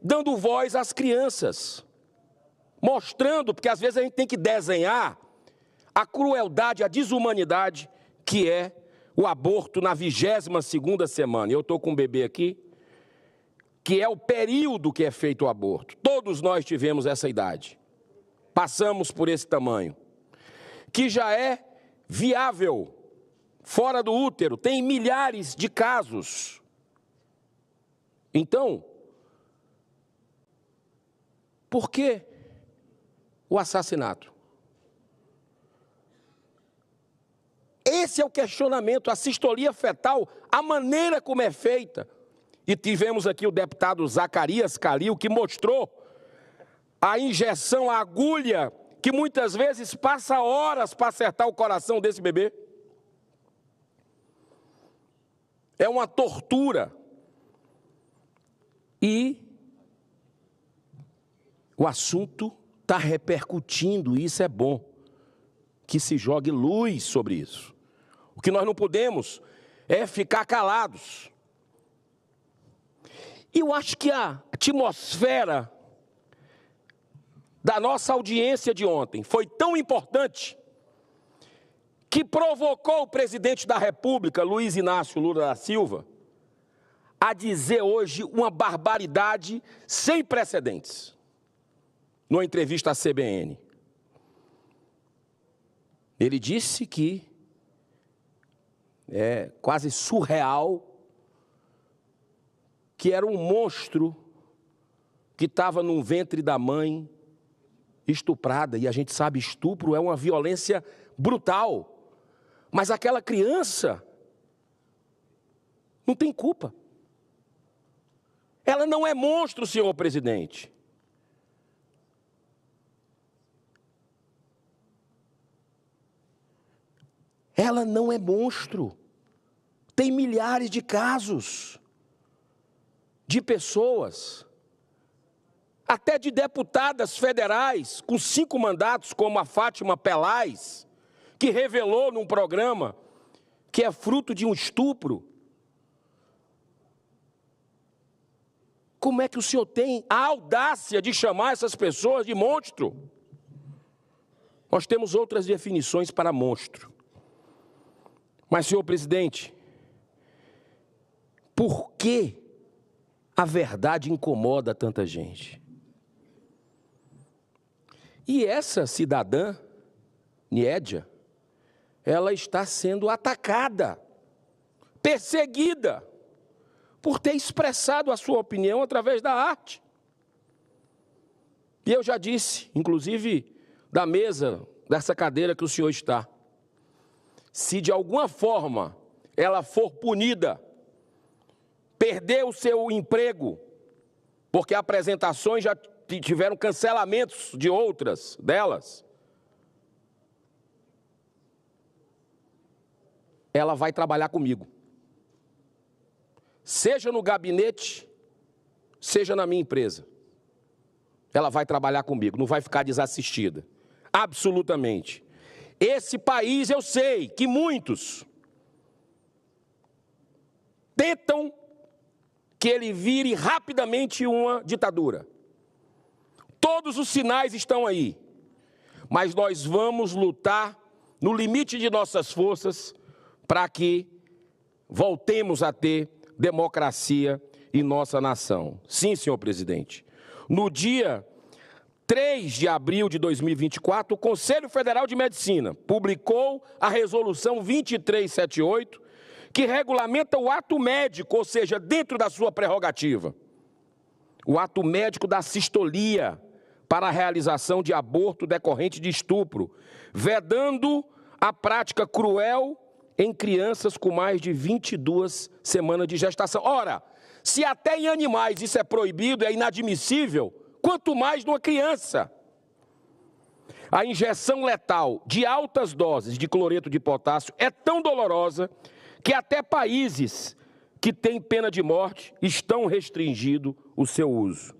dando voz às crianças, mostrando, porque às vezes a gente tem que desenhar a crueldade, a desumanidade que é o aborto na 22ª semana. Eu estou com um bebê aqui, que é o período que é feito o aborto. Todos nós tivemos essa idade, passamos por esse tamanho, que já é viável, fora do útero, tem milhares de casos. Então, por que o assassinato? Esse é o questionamento, a sistolia fetal, a maneira como é feita. E tivemos aqui o deputado Zacarias Calil, que mostrou a injeção, a agulha, que muitas vezes passa horas para acertar o coração desse bebê. É uma tortura. E o assunto está repercutindo, e isso é bom, que se jogue luz sobre isso. O que nós não podemos é ficar calados. E eu acho que a atmosfera da nossa audiência de ontem foi tão importante que provocou o presidente da República, Luiz Inácio Lula da Silva, a dizer hoje uma barbaridade sem precedentes, numa entrevista à CBN. Ele disse que é quase surreal, que era um monstro que estava no ventre da mãe, estuprada, e a gente sabe, estupro é uma violência brutal, mas aquela criança não tem culpa. Ela não é monstro, senhor presidente. Ela não é monstro. Tem milhares de casos de pessoas, até de deputadas federais com 5 mandatos, como a Fátima Pelaz, que revelou num programa que é fruto de um estupro. Como é que o senhor tem a audácia de chamar essas pessoas de monstro? Nós temos outras definições para monstro. Mas, senhor presidente, por que a verdade incomoda tanta gente? E essa cidadã, Niedia, ela está sendo atacada, perseguida, por ter expressado a sua opinião através da arte. E eu já disse, inclusive, da mesa, dessa cadeira que o senhor está. Se de alguma forma ela for punida, perder o seu emprego, porque apresentações já tiveram cancelamentos de outras delas, ela vai trabalhar comigo. Seja no gabinete, seja na minha empresa. Ela vai trabalhar comigo, não vai ficar desassistida. Absolutamente. Esse país, eu sei que muitos tentam que ele vire rapidamente uma ditadura. Todos os sinais estão aí. Mas nós vamos lutar no limite de nossas forças para que voltemos a ter democracia em nossa nação. Sim, senhor presidente. No dia 3 de abril de 2024, o Conselho Federal de Medicina publicou a Resolução 2378, que regulamenta o ato médico, ou seja, dentro da sua prerrogativa, o ato médico da sistolia para a realização de aborto decorrente de estupro, vedando a prática cruel em crianças com mais de 22 semanas de gestação. Ora, se até em animais isso é proibido, é inadmissível, quanto mais numa criança. A injeção letal de altas doses de cloreto de potássio é tão dolorosa que até países que têm pena de morte estão restringindo o seu uso.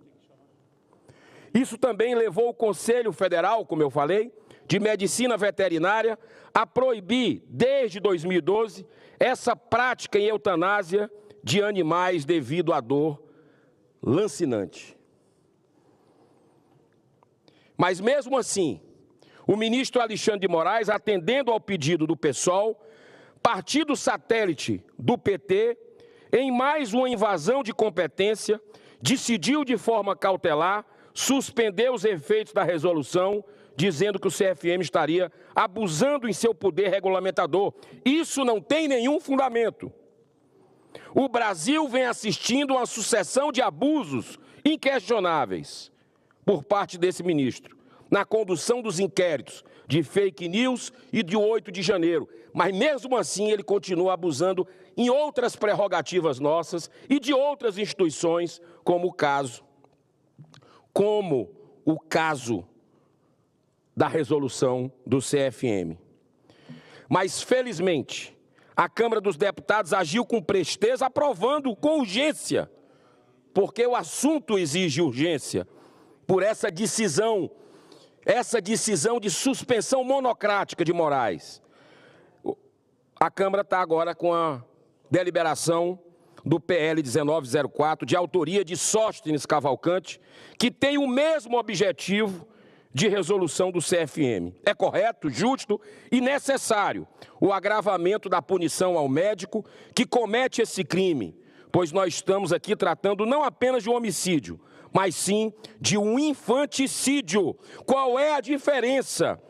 Isso também levou o Conselho Federal, como eu falei, de Medicina Veterinária a proibir, desde 2012, essa prática em eutanásia de animais devido à dor lancinante. Mas mesmo assim, o ministro Alexandre de Moraes, atendendo ao pedido do PSOL, partido satélite do PT, em mais uma invasão de competência, decidiu de forma cautelar suspender os efeitos da resolução, dizendo que o CFM estaria abusando em seu poder regulamentador. Isso não tem nenhum fundamento. O Brasil vem assistindo a uma sucessão de abusos inquestionáveis por parte desse ministro, na condução dos inquéritos de fake news e de 8 de janeiro. Mas, mesmo assim, ele continua abusando em outras prerrogativas nossas e de outras instituições, como o caso da resolução do CFM. Mas, felizmente, a Câmara dos Deputados agiu com presteza, aprovando com urgência, porque o assunto exige urgência, por essa decisão de suspensão monocrática de Moraes. A Câmara está agora com a deliberação do PL 1904, de autoria de Sóstenes Cavalcante, que tem o mesmo objetivo de resolução do CFM. É correto, justo e necessário o agravamento da punição ao médico que comete esse crime, pois nós estamos aqui tratando não apenas de um homicídio, mas sim de um infanticídio. Qual é a diferença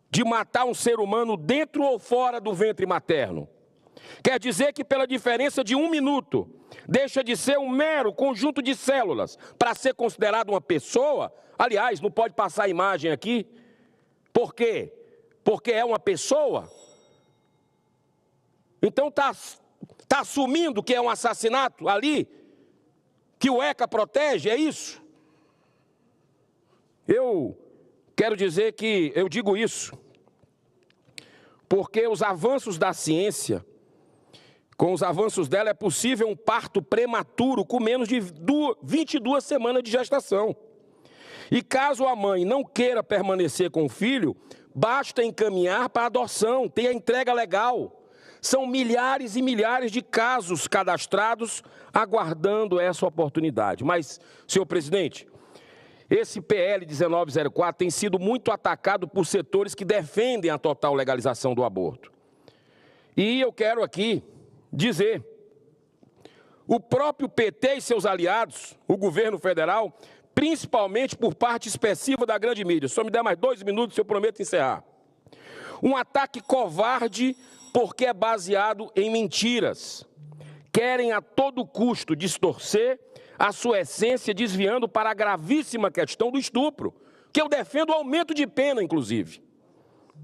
de matar um ser humano dentro ou fora do ventre materno? Quer dizer que pela diferença de 1 minuto, deixa de ser um mero conjunto de células para ser considerado uma pessoa? Aliás, não pode passar a imagem aqui. Por quê? Porque é uma pessoa? Então está assumindo que é um assassinato ali? Que o ECA protege, é isso? Eu quero dizer que eu digo isso porque os avanços da ciência, com os avanços dela, é possível um parto prematuro com menos de 22 semanas de gestação. E caso a mãe não queira permanecer com o filho, basta encaminhar para adoção, tem a entrega legal. São milhares e milhares de casos cadastrados aguardando essa oportunidade. Mas, senhor presidente, esse PL 1904 tem sido muito atacado por setores que defendem a total legalização do aborto. E eu quero aqui dizer, o próprio PT e seus aliados, o governo federal, principalmente por parte expressiva da grande mídia, só me der mais 2 minutos, eu prometo encerrar. Um ataque covarde porque é baseado em mentiras. Querem a todo custo distorcer a sua essência, desviando para a gravíssima questão do estupro, que eu defendo o aumento de pena, inclusive.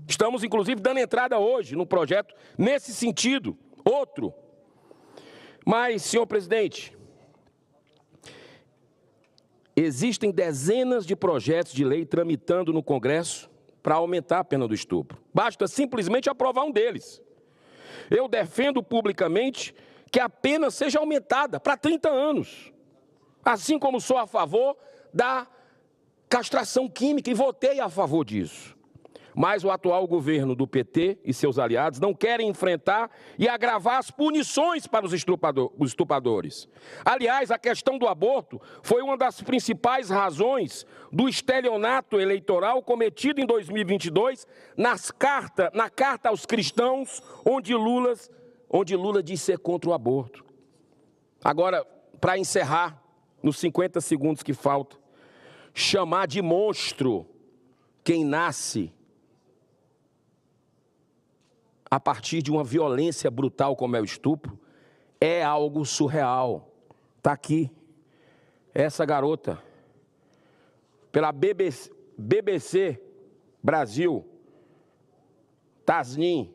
Estamos, inclusive, dando entrada hoje no projeto nesse sentido. Outro. Mas, senhor presidente, existem dezenas de projetos de lei tramitando no Congresso para aumentar a pena do estupro. Basta simplesmente aprovar um deles. Eu defendo publicamente que a pena seja aumentada para 30 anos. Assim como sou a favor da castração química e votei a favor disso. Mas o atual governo do PT e seus aliados não querem enfrentar e agravar as punições para os estupradores. Aliás, a questão do aborto foi uma das principais razões do estelionato eleitoral cometido em 2022 na carta aos cristãos, onde Lula diz ser contra o aborto. Agora, para encerrar, nos 50 segundos que faltam, chamar de monstro quem nasce a partir de uma violência brutal como é o estupro, é algo surreal. Está aqui, essa garota, pela BBC Brasil, Tasnim,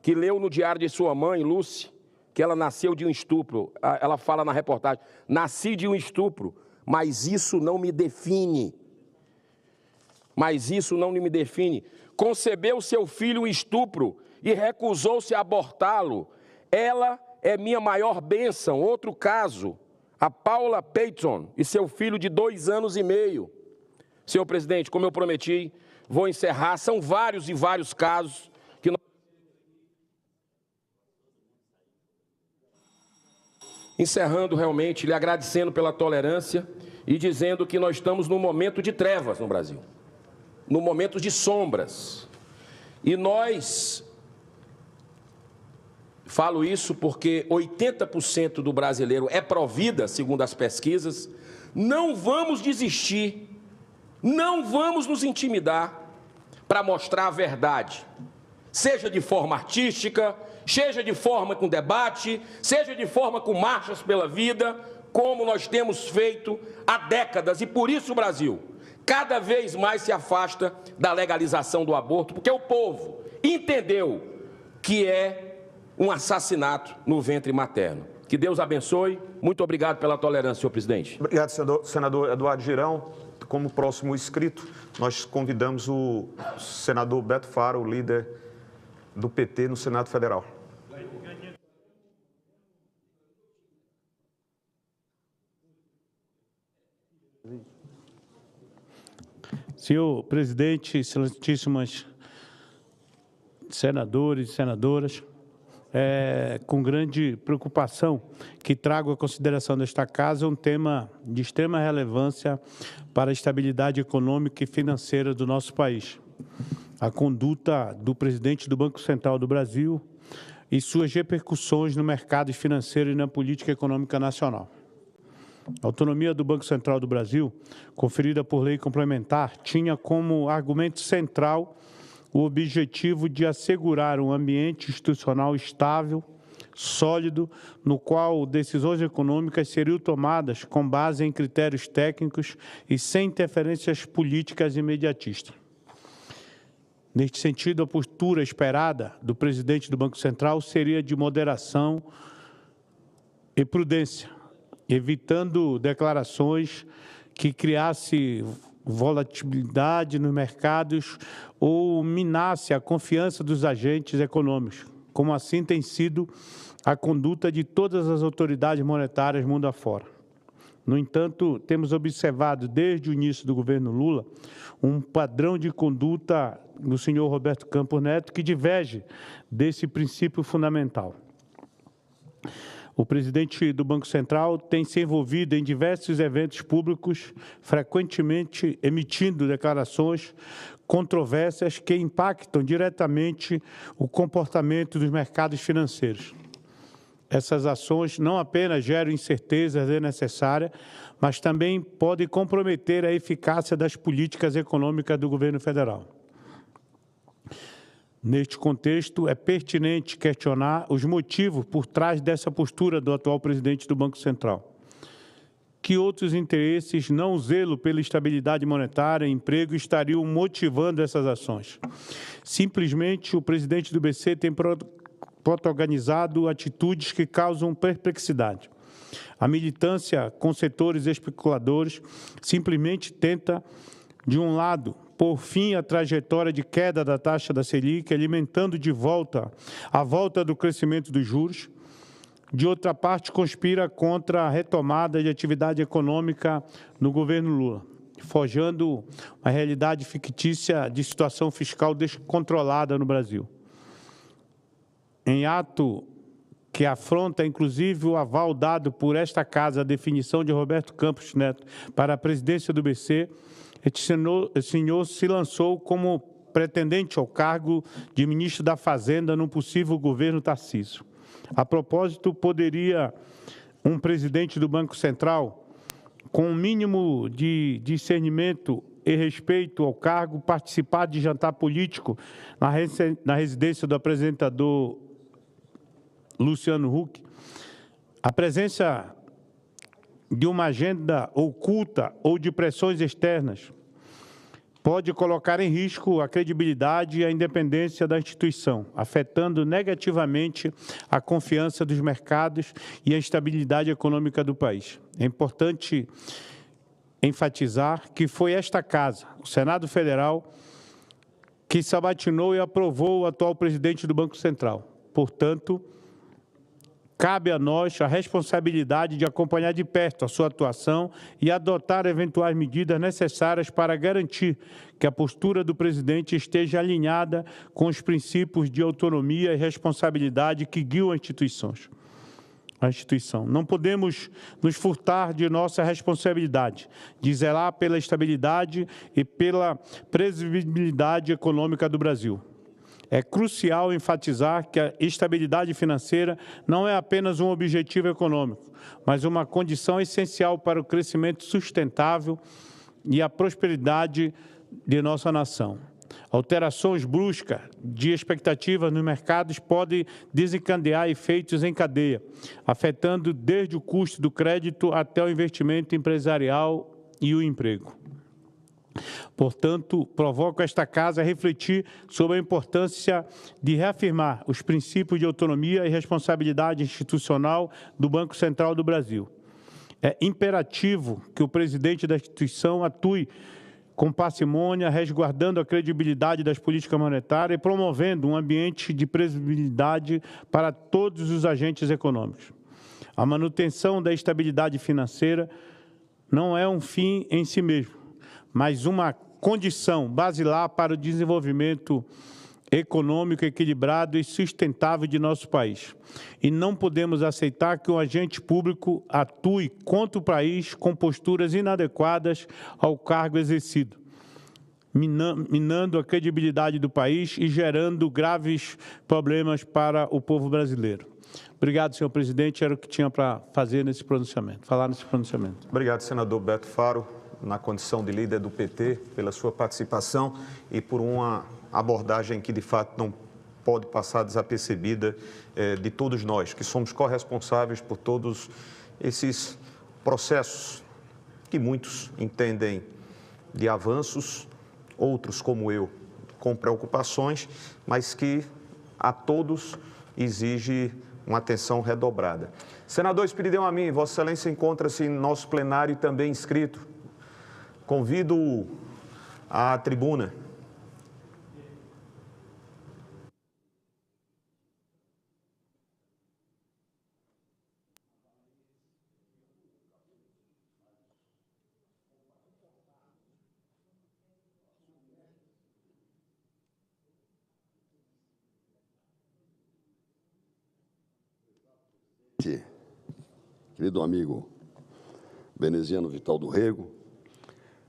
que leu no diário de sua mãe, Lucy, que ela nasceu de um estupro. Ela fala na reportagem, nasci de um estupro, mas isso não me define. Mas isso não me define. Concebeu seu filho um estupro e recusou-se a abortá-lo. Ela é minha maior bênção. Outro caso, a Paula Peyton e seu filho de 2 anos e meio. Senhor presidente, como eu prometi, vou encerrar. São vários e vários casos que nós... Encerrando realmente, lhe agradecendo pela tolerância e dizendo que nós estamos num momento de trevas no Brasil, num momento de sombras. E nós... Falo isso porque 80% do brasileiro é pró-vida, segundo as pesquisas. Não vamos desistir, não vamos nos intimidar para mostrar a verdade, seja de forma artística, seja de forma com debate, seja de forma com marchas pela vida, como nós temos feito há décadas. E por isso o Brasil cada vez mais se afasta da legalização do aborto, porque o povo entendeu que é um assassinato no ventre materno. Que Deus abençoe. Muito obrigado pela tolerância, senhor presidente. Obrigado, senador Eduardo Girão. Como próximo inscrito, nós convidamos o senador Beto Faro, líder do PT no Senado Federal. Senhor presidente, excelentíssimas senadores e senadoras, com grande preocupação que trago à consideração desta Casa um tema de extrema relevância para a estabilidade econômica e financeira do nosso país. A conduta do presidente do Banco Central do Brasil e suas repercussões no mercado financeiro e na política econômica nacional. A autonomia do Banco Central do Brasil, conferida por lei complementar, tinha como argumento central o objetivo de assegurar um ambiente institucional estável, sólido, no qual decisões econômicas seriam tomadas com base em critérios técnicos e sem interferências políticas imediatistas. Neste sentido, a postura esperada do presidente do Banco Central seria de moderação e prudência, evitando declarações que criassem volatilidade nos mercados ou minasse a confiança dos agentes econômicos, como assim tem sido a conduta de todas as autoridades monetárias mundo afora. No entanto, temos observado desde o início do governo Lula um padrão de conduta do senhor Roberto Campos Neto que diverge desse princípio fundamental. O presidente do Banco Central tem se envolvido em diversos eventos públicos, frequentemente emitindo declarações controversas que impactam diretamente o comportamento dos mercados financeiros. Essas ações não apenas geram incertezas desnecessárias, mas também podem comprometer a eficácia das políticas econômicas do governo federal. Neste contexto, é pertinente questionar os motivos por trás dessa postura do atual presidente do Banco Central. que outros interesses, não o zelo pela estabilidade monetária e emprego, estariam motivando essas ações. Simplesmente, o presidente do BC tem protagonizado atitudes que causam perplexidade. A militância com setores especuladores simplesmente tenta, de um lado, por fim à trajetória de queda da taxa da Selic, alimentando de volta a volta do crescimento dos juros. De outra parte, conspira contra a retomada de atividade econômica no governo Lula, forjando uma realidade fictícia de situação fiscal descontrolada no Brasil. Em ato que afronta, inclusive, o aval dado por esta Casa à definição de Roberto Campos Neto para a presidência do BC, esse senhor se lançou como pretendente ao cargo de ministro da Fazenda num possível governo Tarcísio. A propósito, poderia um presidente do Banco Central, com um mínimo de discernimento e respeito ao cargo, participar de jantar político na residência do apresentador Luciano Huck? A presença de uma agenda oculta ou de pressões externas pode colocar em risco a credibilidade e a independência da instituição, afetando negativamente a confiança dos mercados e a estabilidade econômica do país. É importante enfatizar que foi esta Casa, o Senado Federal, que sabatinou e aprovou o atual presidente do Banco Central. Portanto, cabe a nós a responsabilidade de acompanhar de perto a sua atuação e adotar eventuais medidas necessárias para garantir que a postura do presidente esteja alinhada com os princípios de autonomia e responsabilidade que guiam a instituição. Não podemos nos furtar de nossa responsabilidade de zelar pela estabilidade e pela previsibilidade econômica do Brasil. É crucial enfatizar que a estabilidade financeira não é apenas um objetivo econômico, mas uma condição essencial para o crescimento sustentável e a prosperidade de nossa nação. Alterações bruscas de expectativas nos mercados podem desencadear efeitos em cadeia, afetando desde o custo do crédito até o investimento empresarial e o emprego. Portanto, provoco esta Casa a refletir sobre a importância de reafirmar os princípios de autonomia e responsabilidade institucional do Banco Central do Brasil. É imperativo que o presidente da instituição atue com parcimônia, resguardando a credibilidade das políticas monetárias e promovendo um ambiente de previsibilidade para todos os agentes econômicos. A manutenção da estabilidade financeira não é um fim em si mesmo, mas uma condição basilar para o desenvolvimento econômico equilibrado e sustentável de nosso país. E não podemos aceitar que um agente público atue contra o país com posturas inadequadas ao cargo exercido, minando a credibilidade do país e gerando graves problemas para o povo brasileiro. Obrigado, senhor presidente. Era o que tinha para fazer nesse pronunciamento, falar nesse pronunciamento. Obrigado, senador Beto Faro, na condição de líder do PT, pela sua participação e por uma abordagem que, de fato, não pode passar desapercebida de todos nós, que somos corresponsáveis por todos esses processos que muitos entendem de avanços, outros, como eu, com preocupações, mas que a todos exige uma atenção redobrada. Senador Espiridão Amin, Vossa Excelência encontra-se em nosso plenário também inscrito. Convido-o à tribuna. Querido amigo veneziano Vital do Rego,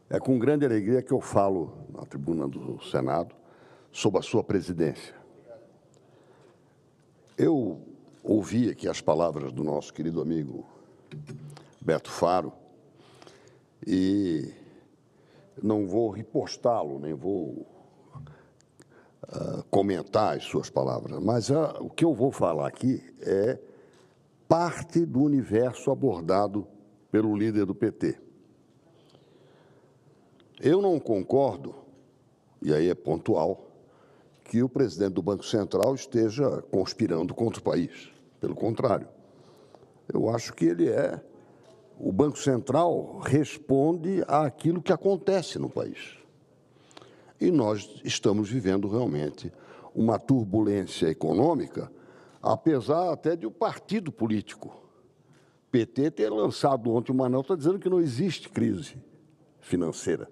é com grande alegria que eu falo na tribuna do Senado sob a sua presidência. Eu ouvi aqui as palavras do nosso querido amigo Beto Faro e não vou repostá-lo, nem vou comentar as suas palavras, mas o que eu vou falar aqui é parte do universo abordado pelo líder do PT. Eu não concordo, e aí é pontual, que o presidente do Banco Central esteja conspirando contra o país. Pelo contrário, eu acho que o Banco Central responde àquilo que acontece no país. E nós estamos vivendo realmente uma turbulência econômica, apesar até de um partido político, PT, ter lançado ontem uma nota dizendo que não existe crise financeira.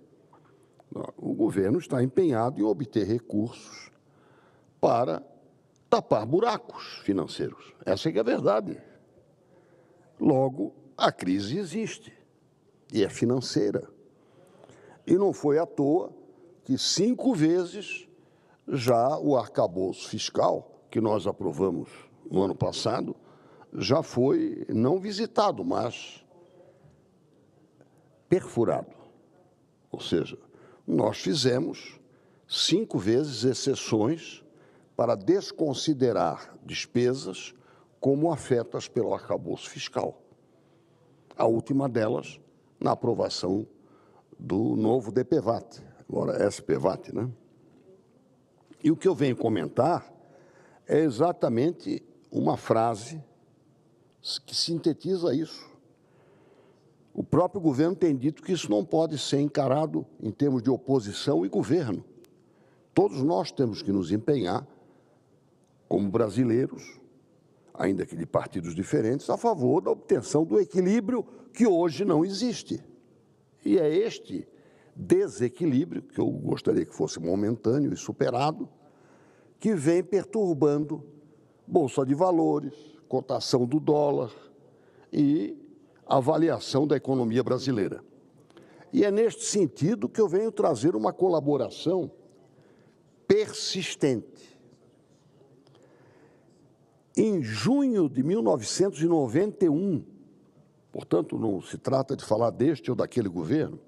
O governo está empenhado em obter recursos para tapar buracos financeiros. Essa é que é a verdade. Logo, a crise existe e é financeira. E não foi à toa que 5 vezes já o arcabouço fiscal, que nós aprovamos no ano passado, já foi não visitado, mas perfurado. Ou seja, nós fizemos 5 vezes exceções para desconsiderar despesas como afetas pelo arcabouço fiscal. A última delas, na aprovação do novo DPVAT, agora SPVAT, né? E o que eu venho comentar é exatamente uma frase que sintetiza isso. O próprio governo tem dito que isso não pode ser encarado em termos de oposição e governo. Todos nós temos que nos empenhar, como brasileiros, ainda que de partidos diferentes, a favor da obtenção do equilíbrio que hoje não existe. E é este desequilíbrio, que eu gostaria que fosse momentâneo e superado, que vem perturbando Bolsa de Valores, cotação do dólar e avaliação da economia brasileira. E é neste sentido que eu venho trazer uma colaboração persistente. Em junho de 1991, portanto, não se trata de falar deste ou daquele governo,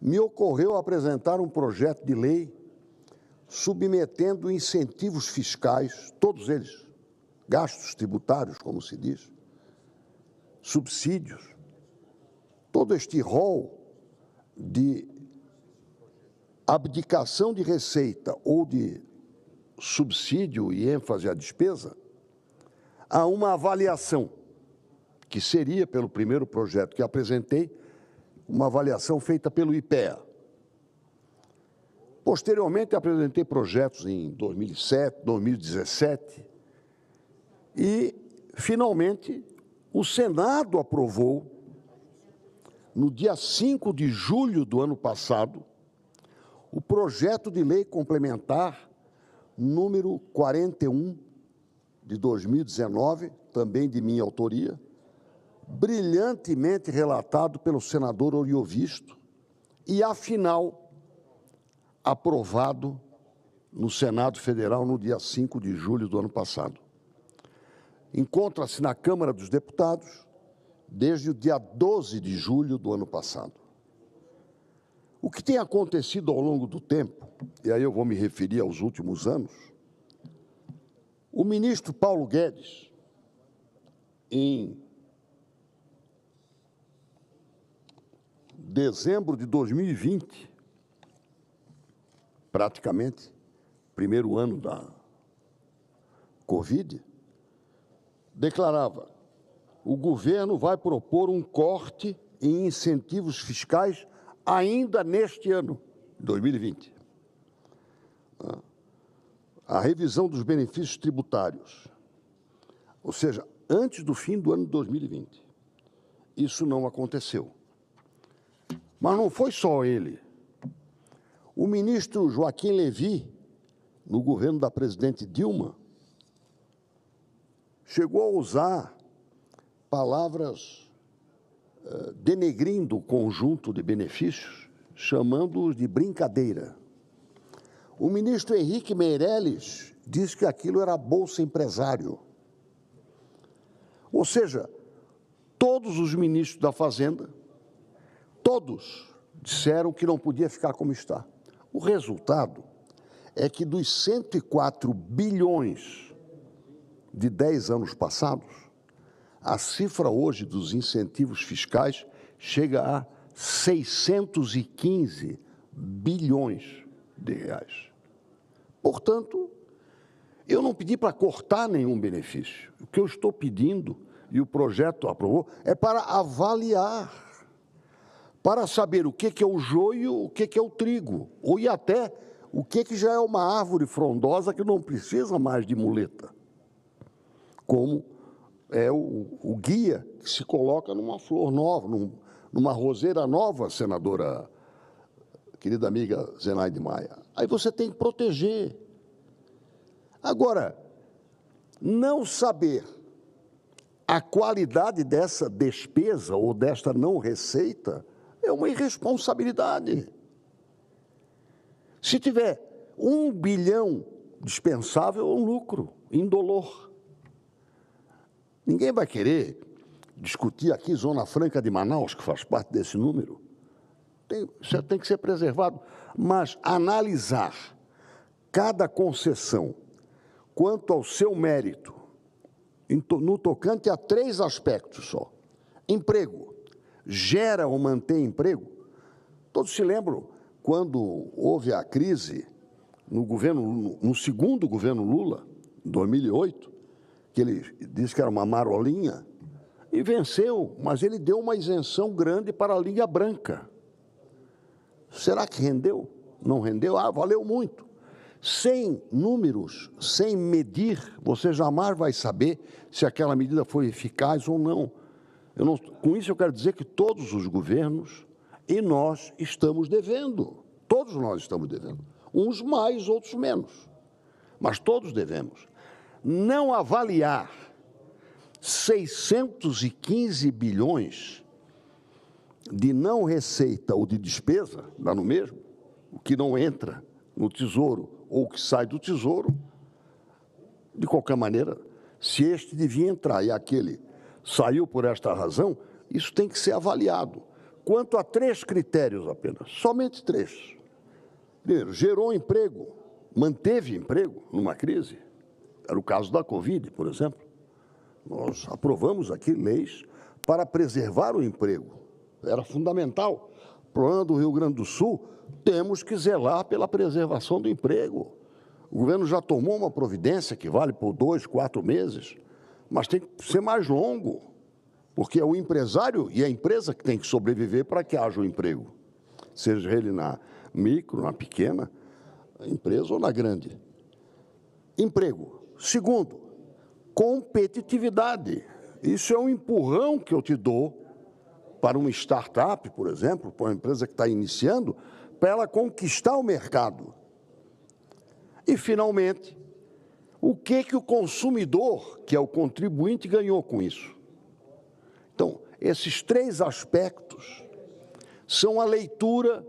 me ocorreu apresentar um projeto de lei submetendo incentivos fiscais, todos eles, gastos tributários, como se diz, subsídios, todo este rol de abdicação de receita ou de subsídio e ênfase à despesa, a uma avaliação, que seria, pelo primeiro projeto que apresentei, uma avaliação feita pelo IPEA. Posteriormente, apresentei projetos em 2007, 2017 e, finalmente, o Senado aprovou, no dia 5 de julho do ano passado, o projeto de lei complementar número 41 de 2019, também de minha autoria, brilhantemente relatado pelo senador Oriovisto e, afinal, aprovado no Senado Federal no dia 5 de julho do ano passado. Encontra-se na Câmara dos Deputados desde o dia 12 de julho do ano passado. O que tem acontecido ao longo do tempo, e aí eu vou me referir aos últimos anos, o ministro Paulo Guedes, em dezembro de 2020, praticamente, primeiro ano da Covid, declarava: o governo vai propor um corte em incentivos fiscais ainda neste ano, 2020. A revisão dos benefícios tributários, ou seja, antes do fim do ano de 2020. Isso não aconteceu. Mas não foi só ele. O ministro Joaquim Levy, no governo da presidente Dilma, chegou a usar palavras denegrindo o conjunto de benefícios, chamando-os de brincadeira. O ministro Henrique Meirelles disse que aquilo era Bolsa Empresário. Ou seja, todos os ministros da Fazenda, todos disseram que não podia ficar como está. O resultado é que dos 104 bilhões de 10 anos passados, A cifra hoje dos incentivos fiscais chega a 615 bilhões de reais. Portanto, eu não pedi para cortar nenhum benefício. O que eu estou pedindo, e o projeto aprovou, é para avaliar, para saber o que é o joio, o que é o trigo, ou e até o que já é uma árvore frondosa que não precisa mais de muleta, como é o guia que se coloca numa flor nova, numa roseira nova, senadora, querida amiga Zenaide Maia. Aí você tem que proteger. Agora, não saber a qualidade dessa despesa ou desta não receita é uma irresponsabilidade. Se tiver 1 bilhão dispensável, é um lucro, indolor. Ninguém vai querer discutir aqui Zona Franca de Manaus, que faz parte desse número. Isso tem que ser preservado. Mas analisar cada concessão quanto ao seu mérito, no tocante a 3 aspectos só. Emprego. Gera ou mantém emprego? Todos se lembram quando houve a crise no segundo governo Lula, em 2008, que ele disse que era uma marolinha, e venceu, mas ele deu uma isenção grande para a linha branca. Será que rendeu? Não rendeu? Ah, valeu muito. Sem números, sem medir, você jamais vai saber se aquela medida foi eficaz ou não. Com isso eu quero dizer que todos os governos e nós estamos devendo. Todos nós estamos devendo. Uns mais, outros menos. Mas todos devemos. Não avaliar 615 bilhões de não receita ou de despesa, dá no mesmo, o que não entra no Tesouro ou o que sai do Tesouro, de qualquer maneira, se este devia entrar e aquele saiu por esta razão, isso tem que ser avaliado. Quanto a 3 critérios apenas, somente 3. Primeiro, gerou emprego, manteve emprego numa crise. Era o caso da Covid, por exemplo. Nós aprovamos aqui leis para preservar o emprego. Era fundamental. O problema do Rio Grande do Sul, temos que zelar pela preservação do emprego. O governo já tomou uma providência que vale por 2, 4 meses, mas tem que ser mais longo, porque é o empresário e a empresa que tem que sobreviver para que haja o emprego, seja ele na micro, na pequena empresa ou na grande. Emprego. Segundo, competitividade. Isso é um empurrão que eu te dou para uma startup, por exemplo, para uma empresa que está iniciando, para ela conquistar o mercado. E, finalmente, o que o consumidor, que é o contribuinte, ganhou com isso? Então, esses 3 aspectos são a leitura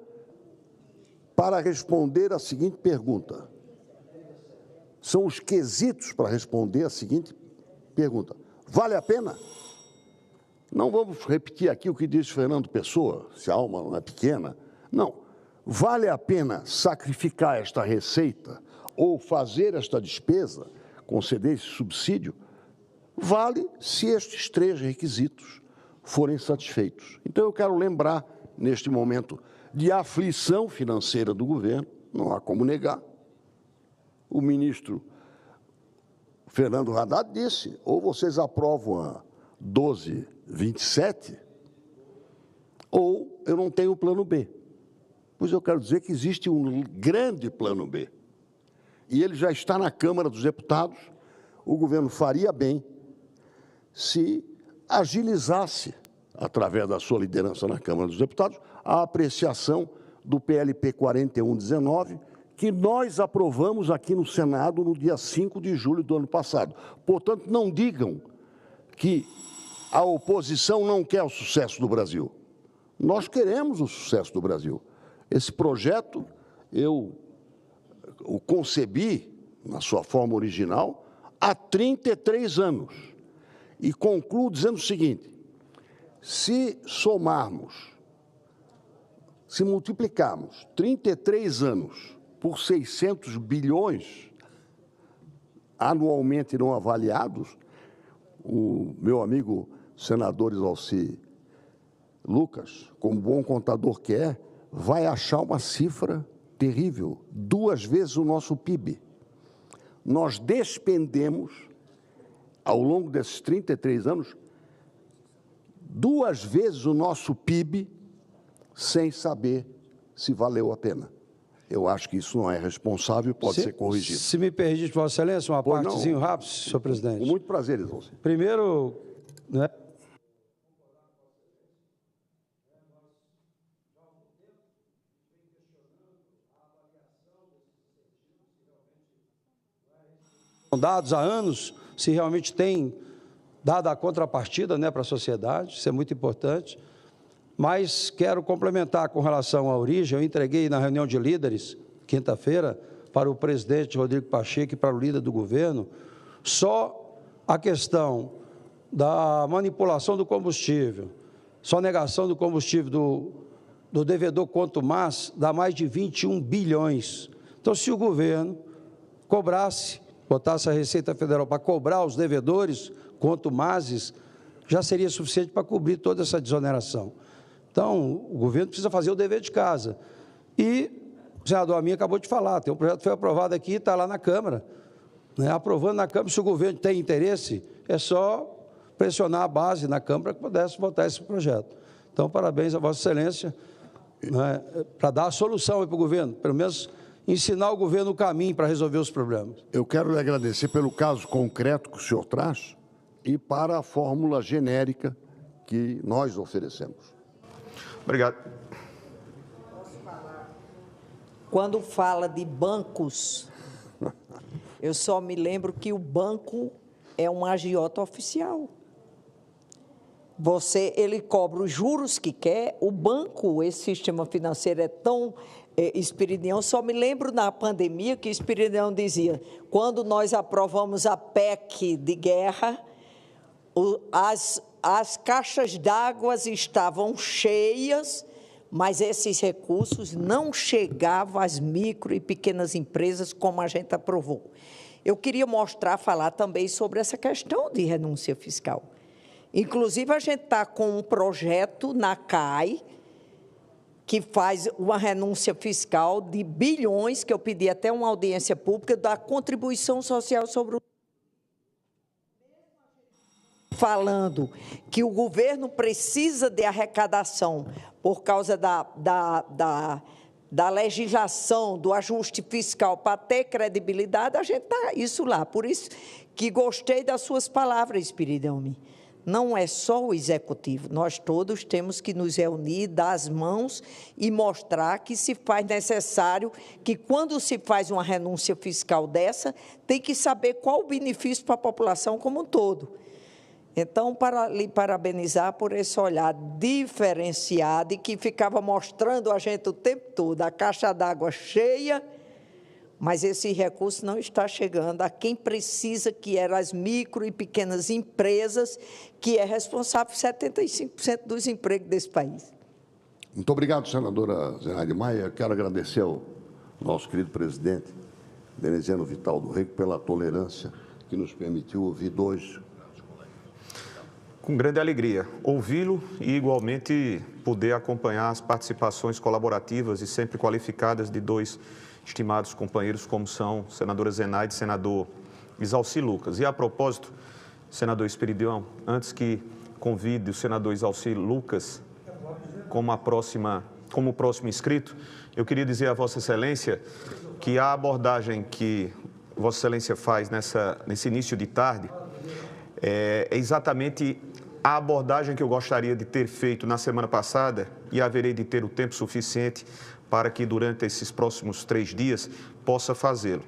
para responder a seguinte pergunta. São os quesitos para responder a seguinte pergunta. Vale a pena? Não vamos repetir aqui o que disse Fernando Pessoa, se a alma não é pequena. Não. Vale a pena sacrificar esta receita ou fazer esta despesa, conceder esse subsídio? Vale se estes 3 requisitos forem satisfeitos. Então, eu quero lembrar, neste momento de aflição financeira do governo, não há como negar, o ministro Fernando Haddad disse, ou vocês aprovam a 1227, ou eu não tenho plano B. Pois eu quero dizer que existe um grande plano B. E ele já está na Câmara dos Deputados. O governo faria bem se agilizasse, através da sua liderança na Câmara dos Deputados, a apreciação do PLP 4119, que nós aprovamos aqui no Senado no dia 5 de julho do ano passado. Portanto, não digam que a oposição não quer o sucesso do Brasil. Nós queremos o sucesso do Brasil. Esse projeto, eu o concebi, na sua forma original, há 33 anos. E concluo dizendo o seguinte, se somarmos, se multiplicarmos 33 anos por 600 bilhões anualmente não avaliados, o meu amigo senador Exalci Lucas, como bom contador que é, vai achar uma cifra terrível, 2 vezes o nosso PIB. Nós despendemos, ao longo desses 33 anos, 2 vezes o nosso PIB sem saber se valeu a pena. Eu acho que isso não é responsável e pode ser corrigido. Se me permite, Vossa Excelência, uma partezinho rápido, senhor presidente. Com muito prazer, Exalci. Primeiro, né? Dados há anos, se realmente tem dado a contrapartida, né, para a sociedade, isso é muito importante. Mas quero complementar com relação à origem. Eu entreguei na reunião de líderes, quinta-feira, para o presidente Rodrigo Pacheco e para o líder do governo, só a questão da manipulação do combustível, só negação do combustível do devedor quanto mais, dá mais de 21 bilhões. Então, se o governo cobrasse, botasse a Receita Federal para cobrar os devedores quanto mais, já seria suficiente para cobrir toda essa desoneração. Então, o governo precisa fazer o dever de casa. E o senador Amin acabou de falar, tem um projeto que foi aprovado aqui e está lá na Câmara. Né? Aprovando na Câmara, se o governo tem interesse, é só pressionar a base na Câmara para que pudesse votar esse projeto. Então, parabéns a Vossa Excelência, né, para dar a solução para o governo, pelo menos ensinar o governo o caminho para resolver os problemas. Eu quero lhe agradecer pelo caso concreto que o senhor traz e para a fórmula genérica que nós oferecemos. Obrigado. Quando fala de bancos, eu só me lembro que o banco é um agiota oficial. Ele cobra os juros que quer, o banco, esse sistema financeiro é tão Espiridião, só me lembro na pandemia que Espiridião dizia, quando nós aprovamos a PEC de guerra, as caixas d'água estavam cheias, mas esses recursos não chegavam às micro e pequenas empresas como a gente aprovou. Eu queria falar também sobre essa questão de renúncia fiscal. Inclusive, a gente está com um projeto na CAI, que faz uma renúncia fiscal de bilhões, que eu pedi até uma audiência pública, da contribuição social sobre o... Falando que o governo precisa de arrecadação por causa da legislação, do ajuste fiscal, para ter credibilidade, a gente está isso lá. Por isso que gostei das suas palavras, Espiridião. Não é só o executivo, nós todos temos que nos reunir, dar as mãos e mostrar que se faz necessário, que quando se faz uma renúncia fiscal dessa, tem que saber qual o benefício para a população como um todo. Então, para lhe parabenizar por esse olhar diferenciado e que ficava mostrando a gente o tempo todo, a caixa d'água cheia, mas esse recurso não está chegando a quem precisa, que eram as micro e pequenas empresas, que é responsável por 75% dos empregos desse país. Muito obrigado, senadora Zenaide Maia. Eu quero agradecer ao nosso querido presidente, Veneziano Vital do Rego, pela tolerância que nos permitiu ouvir dois. Com grande alegria, ouvi-lo e, igualmente, poder acompanhar as participações colaborativas e sempre qualificadas de dois estimados companheiros, como são a senadora Zenaide e o senador Exalci Lucas. E, a propósito, senador Espiridião, antes que convide o senador Exalci Lucas como próximo inscrito, eu queria dizer a Vossa Excelência que a abordagem que Vossa Excelência faz nesse início de tarde é exatamente a abordagem que eu gostaria de ter feito na semana passada e haverei de ter o tempo suficiente para que durante esses próximos 3 dias possa fazê-lo.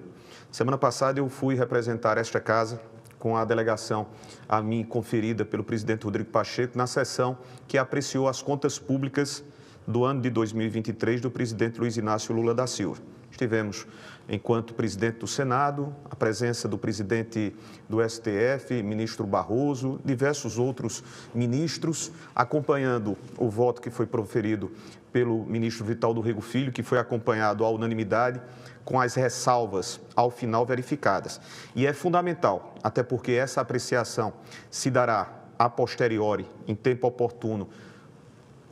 Semana passada eu fui representar esta casa com a delegação a mim conferida pelo presidente Rodrigo Pacheco na sessão que apreciou as contas públicas do ano de 2023 do presidente Luiz Inácio Lula da Silva. Estivemos, enquanto presidente do Senado, a presença do presidente do STF, ministro Barroso, diversos outros ministros, acompanhando o voto que foi proferido pelo ministro Vital do Rego Filho, que foi acompanhado à unanimidade, com as ressalvas ao final verificadas. E é fundamental, até porque essa apreciação se dará a posteriori, em tempo oportuno,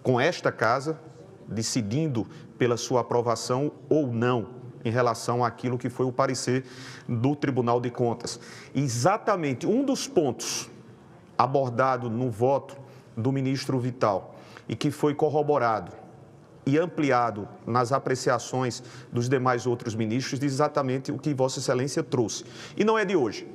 com esta Casa, decidindo pela sua aprovação ou não em relação àquilo que foi o parecer do Tribunal de Contas. Exatamente um dos pontos abordado no voto do ministro Vital e que foi corroborado e ampliado nas apreciações dos demais outros ministros, diz exatamente o que Vossa Excelência trouxe. E não é de hoje.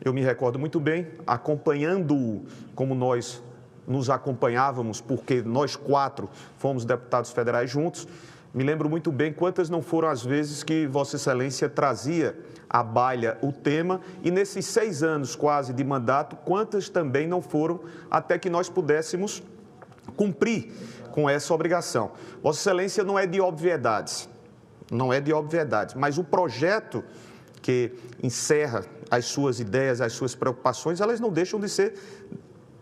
Eu me recordo muito bem, acompanhando-o como nós nos acompanhávamos, porque nós 4 fomos deputados federais juntos, me lembro muito bem quantas não foram as vezes que Vossa Excelência trazia à baila o tema e nesses 6 anos quase de mandato, quantas também não foram até que nós pudéssemos cumprir com essa obrigação. Vossa Excelência não é de obviedades, mas o projeto que encerra as suas ideias, as suas preocupações, elas não deixam de ser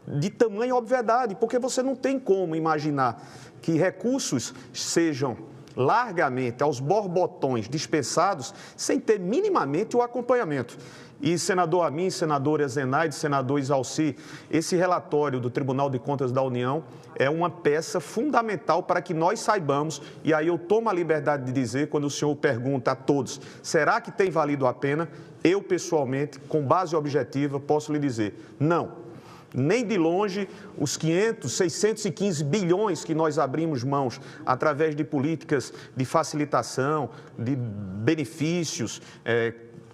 de tamanha obviedade, porque você não tem como imaginar que recursos sejam largamente, aos borbotões, dispensados, sem ter minimamente o acompanhamento. E, senador Amin, senadora Zenaide, senador Isalci, esse relatório do Tribunal de Contas da União é uma peça fundamental para que nós saibamos, e aí eu tomo a liberdade de dizer, quando o senhor pergunta a todos, será que tem valido a pena? Eu, pessoalmente, com base objetiva, posso lhe dizer, não. Nem de longe os 615 bilhões que nós abrimos mãos através de políticas de facilitação, de benefícios,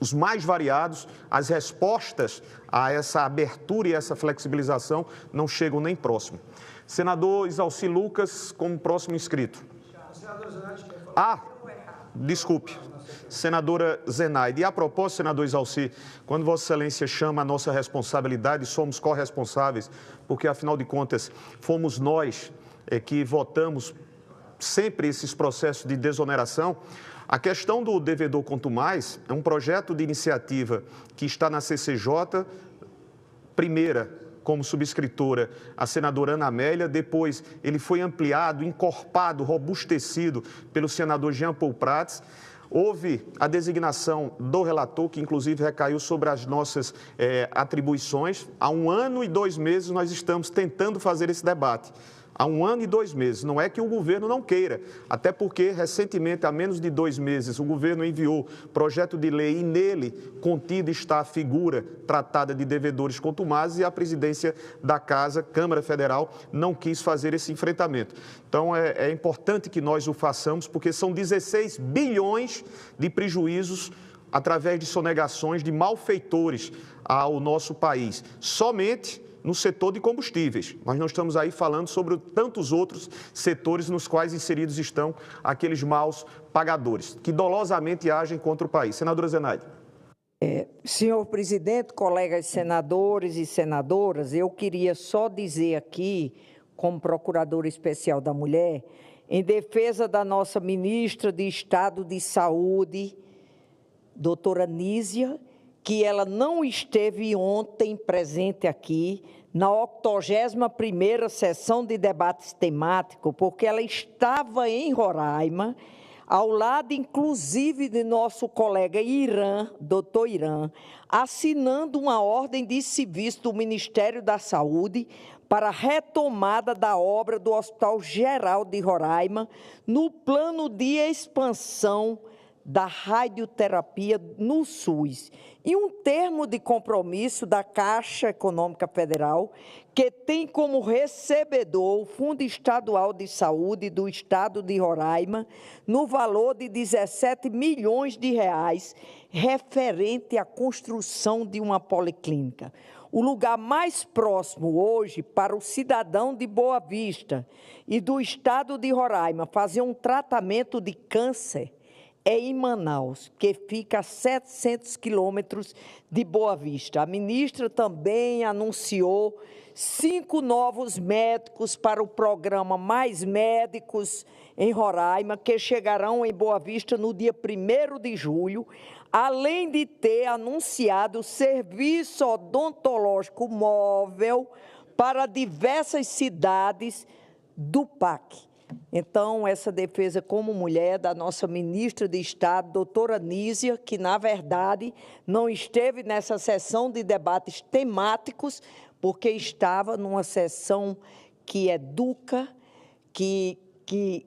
os mais variados, as respostas a essa abertura e essa flexibilização não chegam nem próximo. Senador Isalci Lucas, como próximo inscrito. Desculpe. Senadora Zenaide. E a propósito, senador Isalci, quando Vossa Excelência chama a nossa responsabilidade, somos corresponsáveis, porque, afinal de contas, fomos nós que votamos sempre esses processos de desoneração. A questão do devedor quanto mais é um projeto de iniciativa que está na CCJ, primeira, como subscritora, a senadora Ana Amélia, depois ele foi ampliado, encorpado, robustecido pelo senador Jean Paul Prats. Houve a designação do relator, que inclusive recaiu sobre as nossas atribuições. Há 1 ano e 2 meses nós estamos tentando fazer esse debate. Há 1 ano e 2 meses. Não é que o governo não queira, até porque recentemente, há menos de 2 meses, o governo enviou projeto de lei e nele contida está a figura tratada de devedores contumazes e a presidência da Casa, Câmara Federal, não quis fazer esse enfrentamento. Então, é importante que nós o façamos, porque são 16 bilhões de prejuízos através de sonegações de malfeitores ao nosso país. Somente no setor de combustíveis. Nós não estamos aí falando sobre tantos outros setores nos quais inseridos estão aqueles maus pagadores, que dolosamente agem contra o país. Senadora Zenaide. Senhor presidente, colegas senadores e senadoras, eu queria só dizer aqui, como procuradora especial da mulher, em defesa da nossa ministra de Estado de Saúde, doutora Nízia, que ela não esteve ontem presente aqui na 81ª sessão de debates temático, porque ela estava em Roraima, ao lado, inclusive, de nosso colega Irã, doutor Irã, assinando uma ordem de serviço do Ministério da Saúde para a retomada da obra do Hospital Geral de Roraima no plano de expansão da radioterapia no SUS, e um termo de compromisso da Caixa Econômica Federal, que tem como recebedor o Fundo Estadual de Saúde do Estado de Roraima, no valor de 17 milhões de reais, referente à construção de uma policlínica. O lugar mais próximo hoje para o cidadão de Boa Vista e do Estado de Roraima fazer um tratamento de câncer é em Manaus, que fica a 700 quilômetros de Boa Vista. A ministra também anunciou 5 novos médicos para o programa Mais Médicos em Roraima, que chegarão em Boa Vista no dia 1º de julho, além de ter anunciado serviço odontológico móvel para diversas cidades do PAC. Então, essa defesa como mulher da nossa ministra de Estado, doutora Nízia, que, na verdade, não esteve nessa sessão de debates temáticos, porque estava numa sessão que educa, que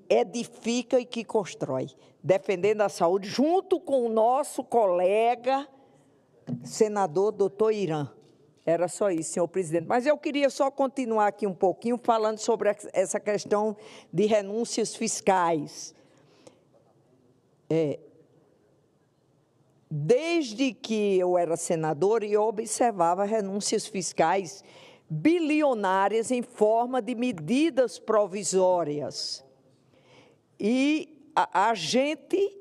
edifica e que constrói, defendendo a saúde, junto com o nosso colega, senador doutor Irã. Era só isso, senhor presidente. Mas eu queria só continuar aqui um pouquinho falando sobre essa questão de renúncias fiscais. Desde que eu era senadora, eu observava renúncias fiscais bilionárias em forma de medidas provisórias. E a gente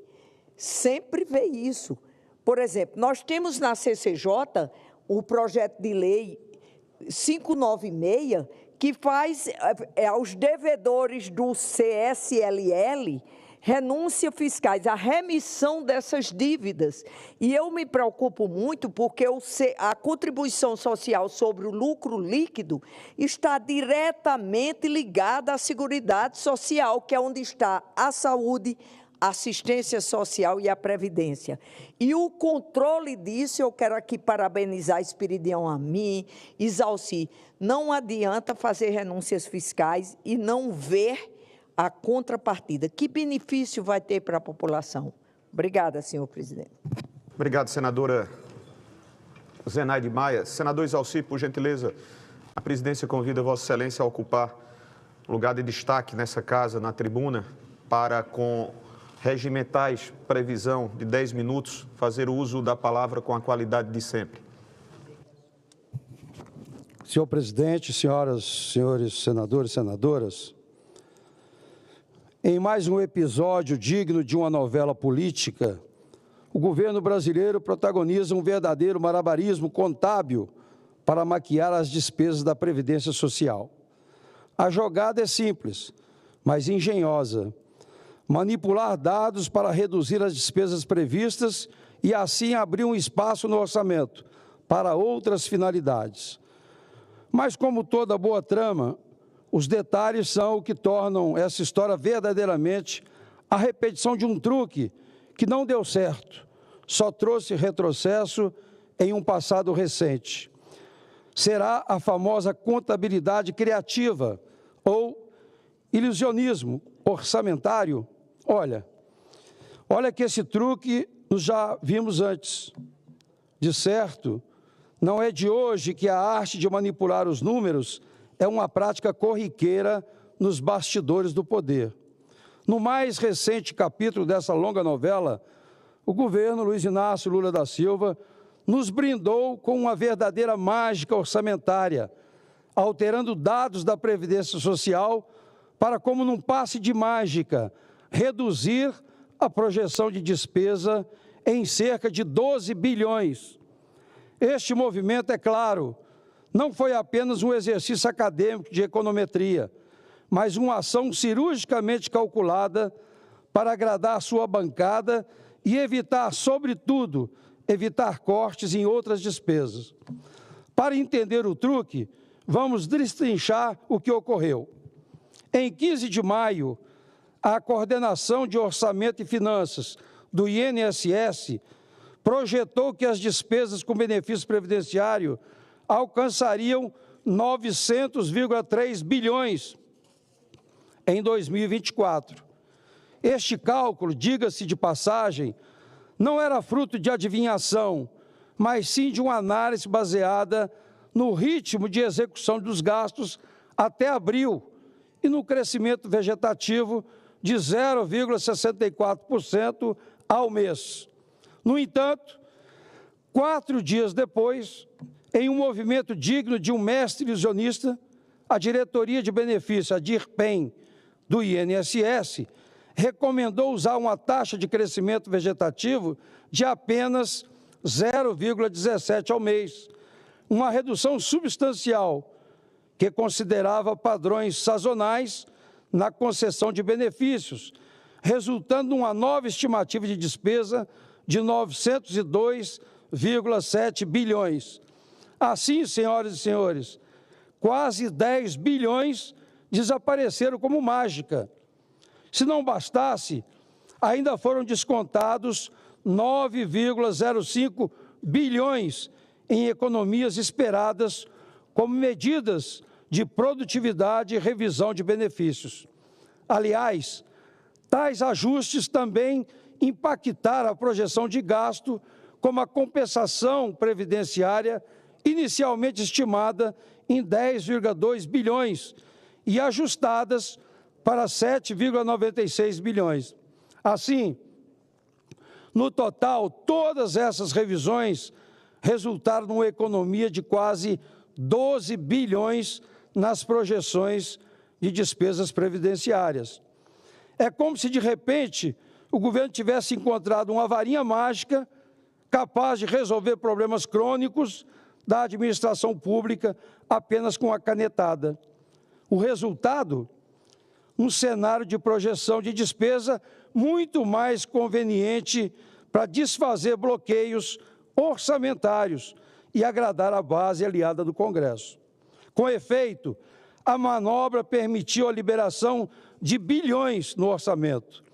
sempre vê isso. Por exemplo, nós temos na CCJ o projeto de lei 596, que faz aos devedores do CSLL renúncia fiscais, a remissão dessas dívidas. E eu me preocupo muito porque a contribuição social sobre o lucro líquido está diretamente ligada à Seguridade Social, que é onde está a saúde, a assistência social e a previdência. E o controle disso, eu quero aqui parabenizar Espiridião Amin, Isalci. Não adianta fazer renúncias fiscais e não ver a contrapartida. Que benefício vai ter para a população? Obrigada, senhor presidente. Obrigado, senadora Zenaide Maia. Senador Isalci, por gentileza, a presidência convida Vossa Excelência a ocupar lugar de destaque nessa casa, na tribuna, para, com regimentais previsão de 10 minutos, fazer uso da palavra com a qualidade de sempre. Senhor presidente, senhoras, senhores senadores e senadoras, em mais um episódio digno de uma novela política, o governo brasileiro protagoniza um verdadeiro malabarismo contábil para maquiar as despesas da Previdência Social. A jogada é simples, mas engenhosa. Manipular dados para reduzir as despesas previstas e assim abrir um espaço no orçamento para outras finalidades. Mas, como toda boa trama, os detalhes são o que tornam essa história verdadeiramente a repetição de um truque que não deu certo, só trouxe retrocesso em um passado recente. Será a famosa contabilidade criativa ou ilusionismo orçamentário? Olha que esse truque nós já vimos antes. De certo, não é de hoje que a arte de manipular os números é uma prática corriqueira nos bastidores do poder. No mais recente capítulo dessa longa novela, o governo Luiz Inácio Lula da Silva nos brindou com uma verdadeira mágica orçamentária, alterando dados da Previdência Social para, como num passe de mágica, reduzir a projeção de despesa em cerca de 12 bilhões. Este movimento, é claro, não foi apenas um exercício acadêmico de econometria, mas uma ação cirurgicamente calculada para agradar a sua bancada e evitar, sobretudo, cortes em outras despesas. Para entender o truque, vamos destrinchar o que ocorreu. Em 15 de maio, a Coordenação de Orçamento e Finanças do INSS projetou que as despesas com benefício previdenciário alcançariam 900,3 bilhões em 2024. Este cálculo, diga-se de passagem, não era fruto de adivinhação, mas sim de uma análise baseada no ritmo de execução dos gastos até abril e no crescimento vegetativo de 0,64% ao mês. No entanto, 4 dias depois, em um movimento digno de um mestre ilusionista, a Diretoria de Benefício, a DIRPEN, do INSS, recomendou usar uma taxa de crescimento vegetativo de apenas 0,17 ao mês, uma redução substancial que considerava padrões sazonais na concessão de benefícios, resultando numa nova estimativa de despesa de 902,7 bilhões. Assim, senhoras e senhores, quase 10 bilhões desapareceram como mágica. Se não bastasse, ainda foram descontados 9,05 bilhões em economias esperadas como medidas de produtividade e revisão de benefícios. Aliás, tais ajustes também impactaram a projeção de gasto, como a compensação previdenciária inicialmente estimada em 10,2 bilhões e ajustadas para 7,96 bilhões. Assim, no total, todas essas revisões resultaram numa economia de quase 12 bilhões nas projeções de despesas previdenciárias. É como se, de repente, o governo tivesse encontrado uma varinha mágica capaz de resolver problemas crônicos da administração pública apenas com a canetada. O resultado? Um cenário de projeção de despesa muito mais conveniente para desfazer bloqueios orçamentários e agradar a base aliada do Congresso. Com efeito, a manobra permitiu a liberação de bilhões no orçamento.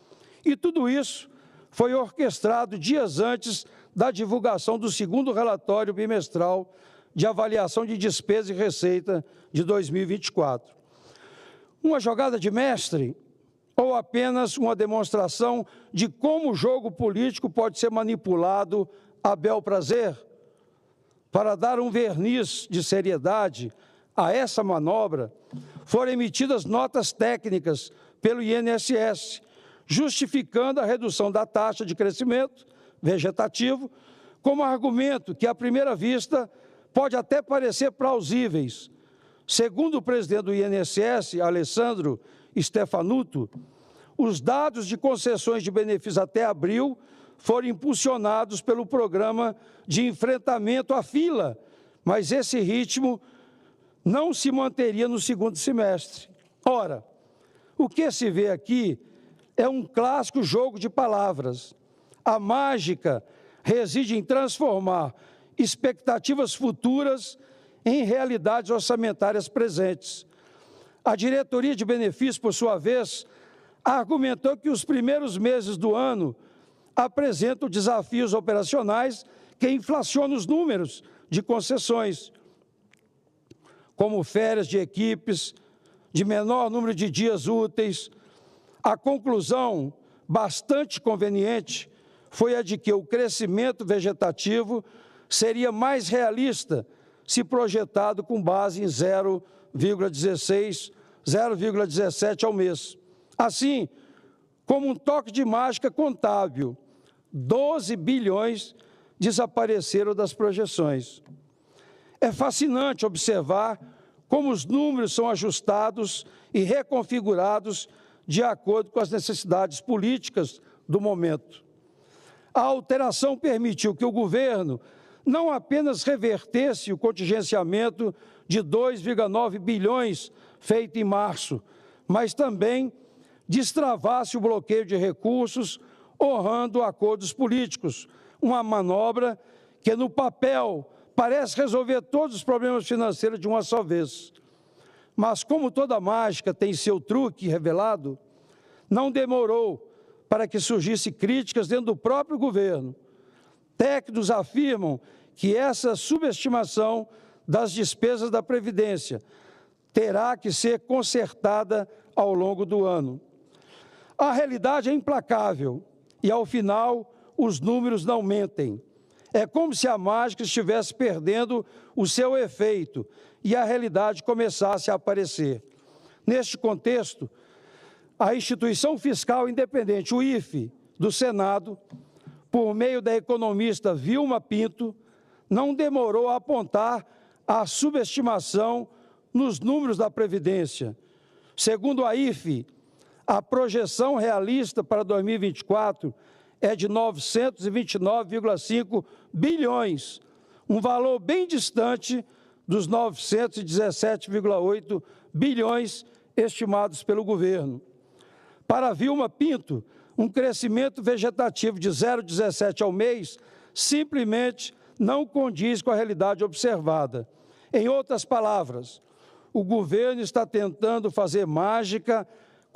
E tudo isso foi orquestrado dias antes da divulgação do segundo relatório bimestral de avaliação de despesa e receita de 2024. Uma jogada de mestre ou apenas uma demonstração de como o jogo político pode ser manipulado a bel prazer? Para dar um verniz de seriedade a essa manobra, foram emitidas notas técnicas pelo INSS, justificando a redução da taxa de crescimento vegetativo, como argumento que, à primeira vista, pode até parecer plausíveis. Segundo o presidente do INSS, Alessandro Stefanuto, os dados de concessões de benefícios até abril foram impulsionados pelo programa de enfrentamento à fila, mas esse ritmo não se manteria no segundo semestre. Ora, o que se vê aqui é um clássico jogo de palavras. A mágica reside em transformar expectativas futuras em realidades orçamentárias presentes. A diretoria de benefícios, por sua vez, argumentou que os primeiros meses do ano apresentam desafios operacionais que inflacionam os números de concessões, como férias de equipes, de menor número de dias úteis. A conclusão, bastante conveniente, foi a de que o crescimento vegetativo seria mais realista se projetado com base em 0,16, 0,17 ao mês. Assim, como um toque de mágica contábil, 12 bilhões desapareceram das projeções. É fascinante observar como os números são ajustados e reconfigurados de acordo com as necessidades políticas do momento. A alteração permitiu que o governo não apenas revertesse o contingenciamento de 2,9 bilhões feito em março, mas também destravasse o bloqueio de recursos, honrando acordos políticos, uma manobra que, no papel, parece resolver todos os problemas financeiros de uma só vez. Mas, como toda mágica tem seu truque revelado, não demorou para que surgissem críticas dentro do próprio governo. Técnicos afirmam que essa subestimação das despesas da Previdência terá que ser consertada ao longo do ano. A realidade é implacável e, ao final, os números não mentem. É como se a mágica estivesse perdendo o seu efeito e a realidade começasse a aparecer. Neste contexto, a instituição fiscal independente, o IFE, do Senado, por meio da economista Vilma Pinto, não demorou a apontar a subestimação nos números da Previdência. Segundo a IFE, a projeção realista para 2024 é de 929,5 bilhões, um valor bem distante dos 917,8 bilhões estimados pelo governo. Para Vilma Pinto, um crescimento vegetativo de 0,17 ao mês simplesmente não condiz com a realidade observada. Em outras palavras, o governo está tentando fazer mágica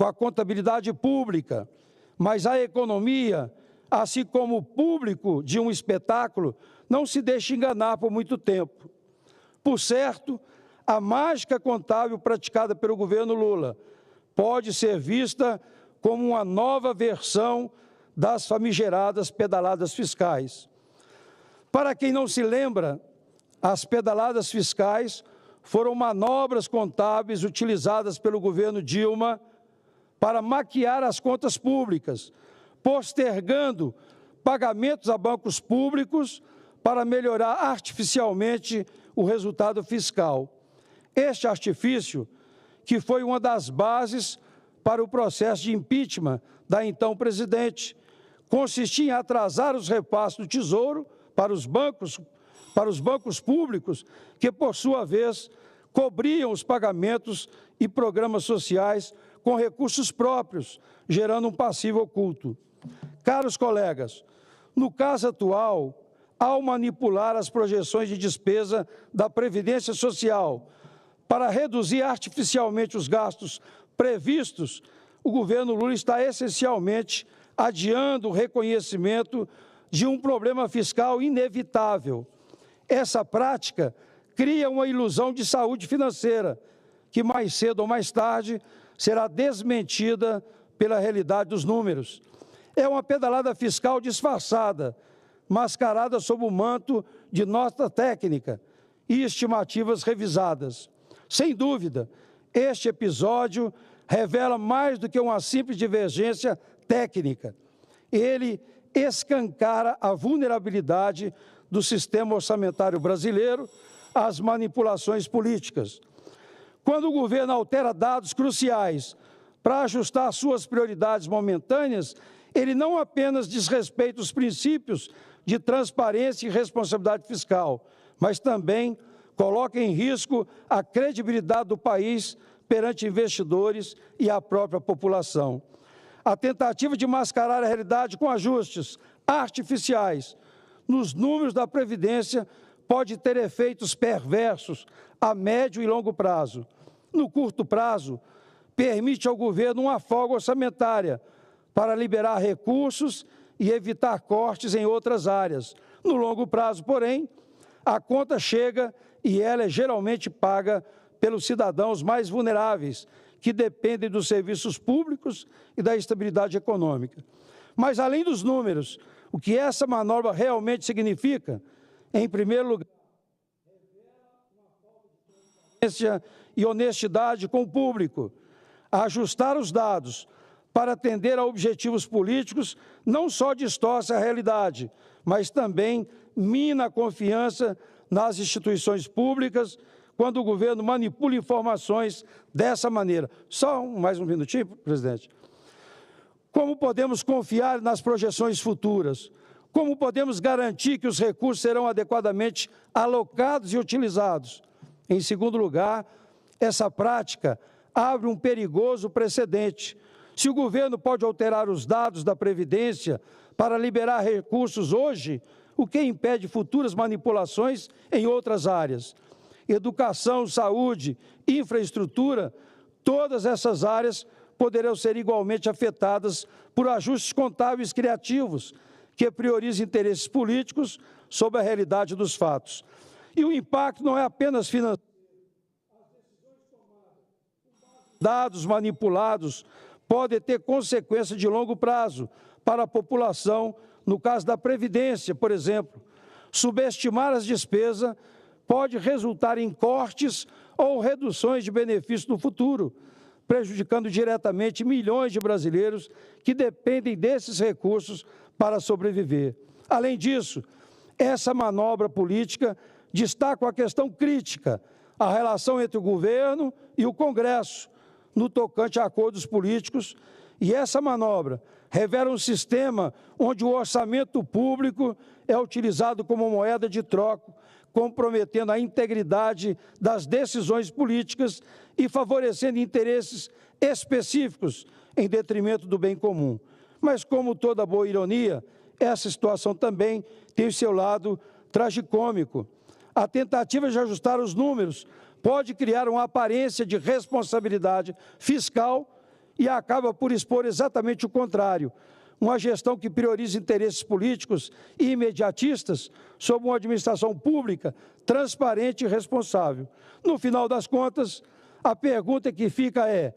com a contabilidade pública, mas a economia, assim como o público de um espetáculo, não se deixa enganar por muito tempo. Por certo, a mágica contábil praticada pelo governo Lula pode ser vista como uma nova versão das famigeradas pedaladas fiscais. Para quem não se lembra, as pedaladas fiscais foram manobras contábeis utilizadas pelo governo Dilma para maquiar as contas públicas, postergando pagamentos a bancos públicos para melhorar artificialmente o resultado fiscal. Este artifício, que foi uma das bases para o processo de impeachment da então presidente, consistia em atrasar os repasses do Tesouro para os bancos públicos, que, por sua vez, cobriam os pagamentos e programas sociais com recursos próprios, gerando um passivo oculto. Caros colegas, no caso atual, ao manipular as projeções de despesa da Previdência Social para reduzir artificialmente os gastos previstos, o governo Lula está essencialmente adiando o reconhecimento de um problema fiscal inevitável. Essa prática cria uma ilusão de saúde financeira, que mais cedo ou mais tarde será desmentida pela realidade dos números. É uma pedalada fiscal disfarçada, mascarada sob o manto de nota técnica e estimativas revisadas. Sem dúvida, este episódio revela mais do que uma simples divergência técnica. Ele escancara a vulnerabilidade do sistema orçamentário brasileiro às manipulações políticas. Quando o governo altera dados cruciais para ajustar suas prioridades momentâneas, ele não apenas desrespeita os princípios de transparência e responsabilidade fiscal, mas também coloca em risco a credibilidade do país perante investidores e a própria população. A tentativa de mascarar a realidade com ajustes artificiais nos números da Previdência pode ter efeitos perversos a médio e longo prazo. No curto prazo, permite ao governo uma folga orçamentária para liberar recursos e evitar cortes em outras áreas. No longo prazo, porém, a conta chega e ela é geralmente paga pelos cidadãos mais vulneráveis, que dependem dos serviços públicos e da estabilidade econômica. Mas, além dos números, o que essa manobra realmente significa? Em primeiro lugar, e honestidade com o público, ajustar os dados para atender a objetivos políticos não só distorce a realidade, mas também mina a confiança nas instituições públicas quando o governo manipula informações dessa maneira. Só mais um minutinho, presidente. Como podemos confiar nas projeções futuras? Como podemos garantir que os recursos serão adequadamente alocados e utilizados? Em segundo lugar, essa prática abre um perigoso precedente. Se o governo pode alterar os dados da Previdência para liberar recursos hoje, o que impede futuras manipulações em outras áreas? Educação, saúde, infraestrutura, todas essas áreas poderão ser igualmente afetadas por ajustes contábeis criativos que priorizam interesses políticos sobre a realidade dos fatos. E o impacto não é apenas financeiro. Dados manipulados podem ter consequências de longo prazo para a população, no caso da Previdência, por exemplo. Subestimar as despesas pode resultar em cortes ou reduções de benefícios no futuro, prejudicando diretamente milhões de brasileiros que dependem desses recursos para sobreviver. Além disso, essa manobra política destaca a questão crítica, a relação entre o governo e o Congresso, no tocante a acordos políticos, e essa manobra revela um sistema onde o orçamento público é utilizado como moeda de troca, comprometendo a integridade das decisões políticas e favorecendo interesses específicos em detrimento do bem comum. Mas, como toda boa ironia, essa situação também tem o seu lado tragicômico. A tentativa de ajustar os números pode criar uma aparência de responsabilidade fiscal e acaba por expor exatamente o contrário, uma gestão que prioriza interesses políticos e imediatistas sobre uma administração pública transparente e responsável. No final das contas, a pergunta que fica é: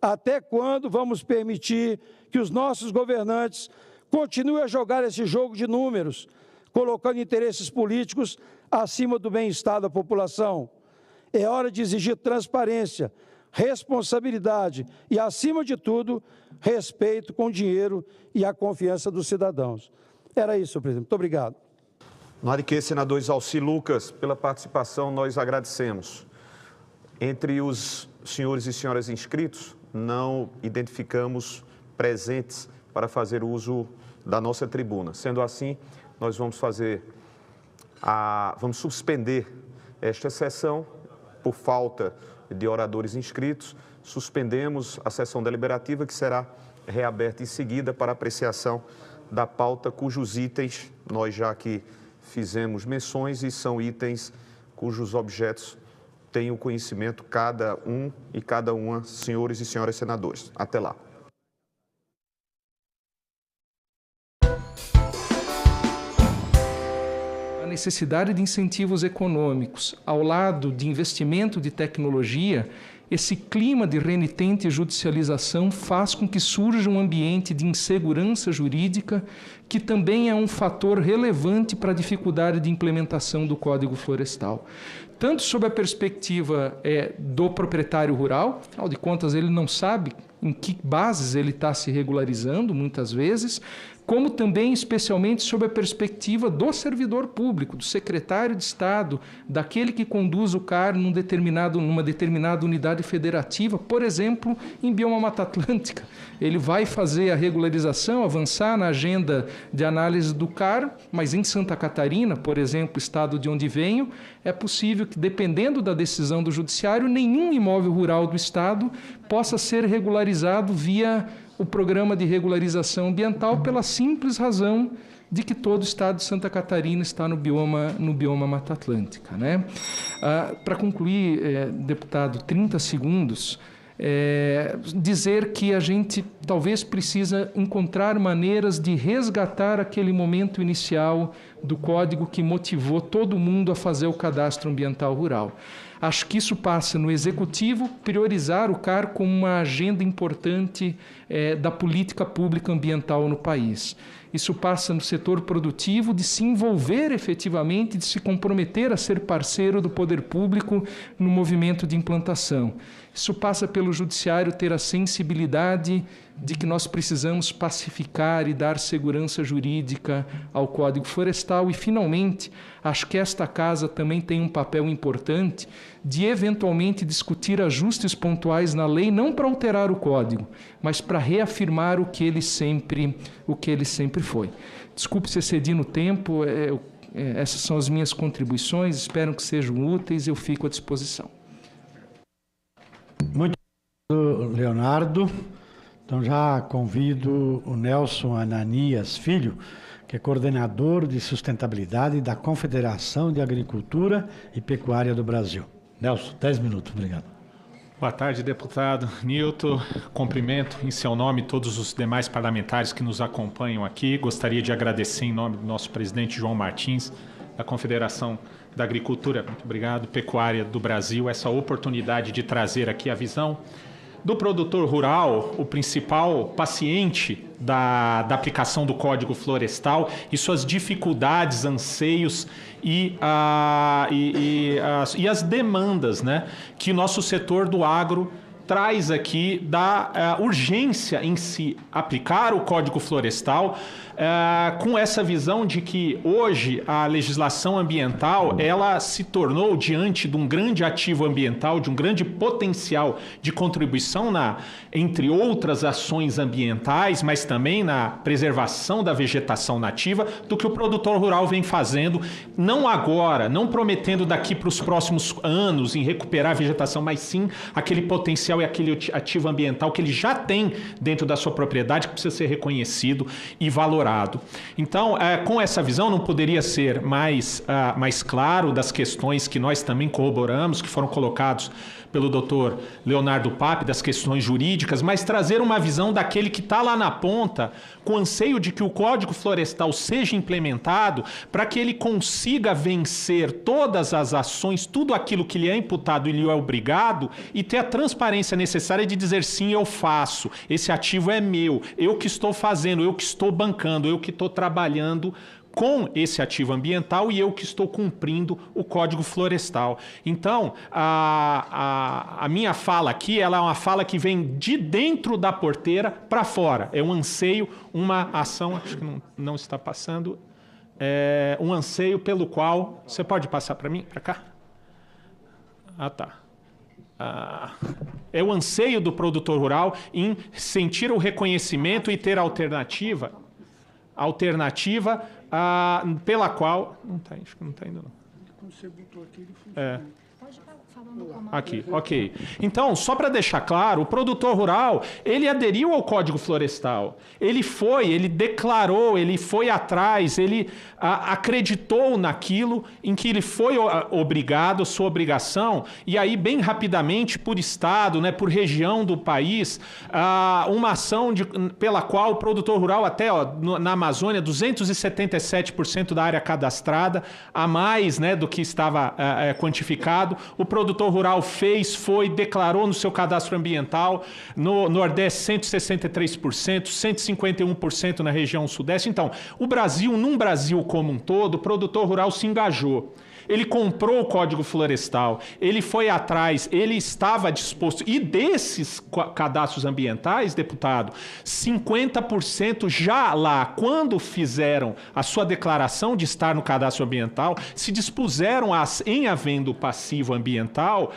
até quando vamos permitir que os nossos governantes continuem a jogar esse jogo de números, colocando interesses políticos acima do bem-estar da população? É hora de exigir transparência, responsabilidade e, acima de tudo, respeito com o dinheiro e a confiança dos cidadãos. Era isso, senhor presidente. Muito obrigado. No ar de que, senador Isalci Lucas, pela participação, nós agradecemos. Entre os senhores e senhoras inscritos, não identificamos presentes para fazer uso da nossa tribuna. Sendo assim, nós vamos suspender esta sessão por falta de oradores inscritos. Suspendemos a sessão deliberativa, que será reaberta em seguida para apreciação da pauta, cujos itens nós já aqui fizemos menções e são itens cujos objetos têm o conhecimento cada um e cada uma, senhores e senhoras senadores. Até lá. A necessidade de incentivos econômicos, ao lado de investimento de tecnologia, esse clima de renitente judicialização faz com que surja um ambiente de insegurança jurídica, que também é um fator relevante para a dificuldade de implementação do Código Florestal. Tanto sob a perspectiva do proprietário rural, afinal de contas ele não sabe em que bases ele está se regularizando, muitas vezes, como também, especialmente, sob a perspectiva do servidor público, do secretário de Estado, daquele que conduz o CAR numa determinada unidade federativa, por exemplo, em bioma Mata Atlântica. Ele vai fazer a regularização, avançar na agenda de análise do CAR, mas em Santa Catarina, por exemplo, estado de onde venho, é possível que, dependendo da decisão do judiciário, nenhum imóvel rural do estado possa ser regularizado via o programa de regularização ambiental, pela simples razão de que todo o estado de Santa Catarina está no bioma Mata Atlântica, né? Para concluir, deputado, 30 segundos, dizer que a gente talvez precisa encontrar maneiras de resgatar aquele momento inicial do Código que motivou todo mundo a fazer o cadastro ambiental rural. Acho que isso passa no Executivo priorizar o CAR como uma agenda importante da política pública ambiental no país. Isso passa no setor produtivo de se envolver efetivamente, de se comprometer a ser parceiro do poder público no movimento de implantação. Isso passa pelo Judiciário ter a sensibilidade de que nós precisamos pacificar e dar segurança jurídica ao Código Florestal. E, finalmente, acho que esta Casa também tem um papel importante de, eventualmente, discutir ajustes pontuais na lei, não para alterar o Código, mas para reafirmar o que ele sempre foi. Desculpe se excedi no tempo, essas são as minhas contribuições, espero que sejam úteis, eu fico à disposição. Muito obrigado, Leonardo. Então já convido o Nelson Ananias Filho, que é coordenador de sustentabilidade da Confederação de Agricultura e Pecuária do Brasil. Nelson, 10 minutos, obrigado. Boa tarde, deputado Nilton. Cumprimento em seu nome todos os demais parlamentares que nos acompanham aqui. Gostaria de agradecer em nome do nosso presidente João Martins, da Confederação da Agricultura, muito obrigado, Pecuária do Brasil, essa oportunidade de trazer aqui a visão do produtor rural, o principal paciente da aplicação do Código Florestal e suas dificuldades, anseios e as demandas, né, que o nosso setor do agro traz aqui da urgência em se aplicar o Código Florestal, com essa visão de que hoje a legislação ambiental ela se tornou, diante de um grande ativo ambiental, de um grande potencial de contribuição entre outras ações ambientais, mas também na preservação da vegetação nativa, do que o produtor rural vem fazendo, não agora, não prometendo daqui para os próximos anos em recuperar a vegetação, mas sim aquele potencial social é aquele ativo ambiental que ele já tem dentro da sua propriedade, que precisa ser reconhecido e valorado. Então, com essa visão, não poderia ser mais claro das questões que nós também corroboramos, que foram colocados pelo Dr. Leonardo Pape, das questões jurídicas, mas trazer uma visão daquele que está lá na ponta, com anseio de que o Código Florestal seja implementado para que ele consiga vencer todas as ações, tudo aquilo que lhe é imputado e lhe é obrigado, e ter a transparência necessária de dizer sim, eu faço, esse ativo é meu, eu que estou fazendo, eu que estou bancando, eu que estou trabalhando com esse ativo ambiental e eu que estou cumprindo o Código Florestal. Então, a minha fala aqui, ela é uma fala que vem de dentro da porteira para fora. É um anseio, uma ação, acho que não está passando, um anseio pelo qual... Você pode passar para mim, para cá? Tá. É o anseio do produtor rural em sentir o reconhecimento e ter alternativa pela qual... acho que não está indo, não. Quando você botou aqui, ele funciona. Pode falar no comando. Aqui, ok. Então, só para deixar claro, o produtor rural, ele aderiu ao Código Florestal. Ele declarou, ele foi atrás, ele acreditou naquilo em que ele foi obrigado, sua obrigação, e aí, bem rapidamente, por estado, né, por região do país, uma ação pela qual o produtor rural, até na Amazônia, 277% da área cadastrada, a mais, né, do que estava quantificado, o produtor rural declarou no seu cadastro ambiental, no Nordeste 163%, 151% na região Sudeste. Então, num Brasil como um todo, o produtor rural se engajou. Ele comprou o Código Florestal, ele foi atrás, ele estava disposto. E desses cadastros ambientais, deputado, 50% já lá, quando fizeram a sua declaração de estar no cadastro ambiental, se dispuseram em havendo passivo ambiental,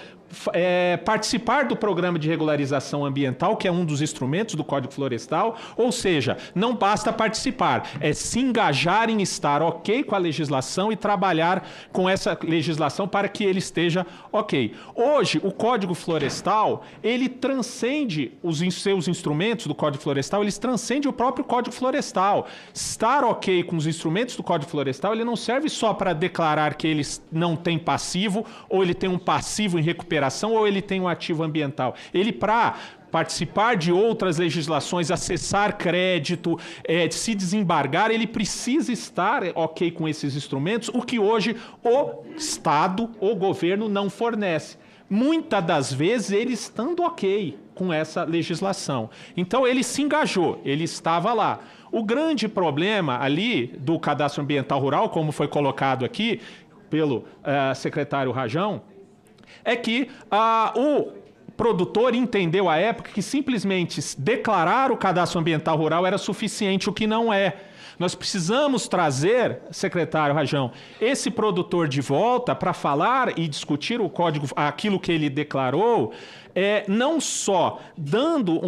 participar do programa de regularização ambiental, que é um dos instrumentos do Código Florestal, ou seja, não basta participar, é se engajar em estar ok com a legislação e trabalhar com essa legislação para que ele esteja ok. Hoje, o Código Florestal, ele transcende os seus instrumentos do Código Florestal, eles transcendem o próprio Código Florestal. Estar ok com os instrumentos do Código Florestal, ele não serve só para declarar que ele não tem passivo, ou ele tem um passivo em recuperação, ou ele tem um ativo ambiental. Ele, para participar de outras legislações, acessar crédito, se desembargar, ele precisa estar ok com esses instrumentos, o que hoje o Estado, o governo não fornece. Muitas das vezes ele estando ok com essa legislação. Então ele se engajou, ele estava lá. O grande problema ali do cadastro ambiental rural, como foi colocado aqui pelo secretário Rajão, é que o produtor entendeu à época que simplesmente declarar o cadastro ambiental rural era suficiente, o que não é. Nós precisamos trazer, secretário Rajão, esse produtor de volta para falar e discutir o código, aquilo que ele declarou, não só dando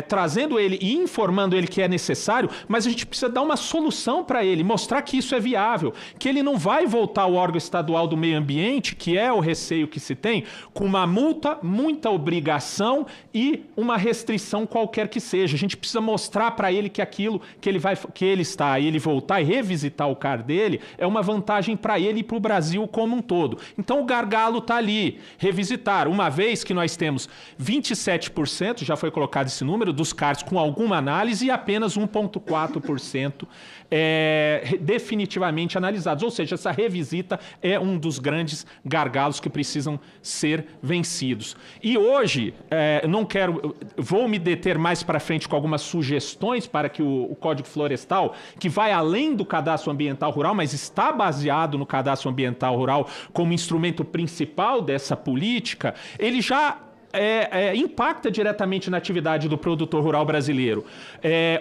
trazendo ele e informando ele que é necessário, mas a gente precisa dar uma solução para ele, mostrar que isso é viável, que ele não vai voltar ao órgão estadual do meio ambiente, que é o receio que se tem, com uma multa, muita obrigação e uma restrição qualquer que seja. A gente precisa mostrar para ele que aquilo que ele está e ele voltar e revisitar o CAR dele é uma vantagem para ele e para o Brasil como um todo. Então o gargalo está ali, revisitar, uma vez que nós temos 27%, já foi colocado esse número, dos CARs com alguma análise e apenas 1,4% definitivamente analisados. Ou seja, essa revisita é um dos grandes gargalos que precisam ser vencidos. E hoje, vou me deter mais para frente com algumas sugestões para que o Código Florestal, que vai além do cadastro ambiental rural, mas está baseado no cadastro ambiental rural como instrumento principal dessa política, ele já impacta diretamente na atividade do produtor rural brasileiro.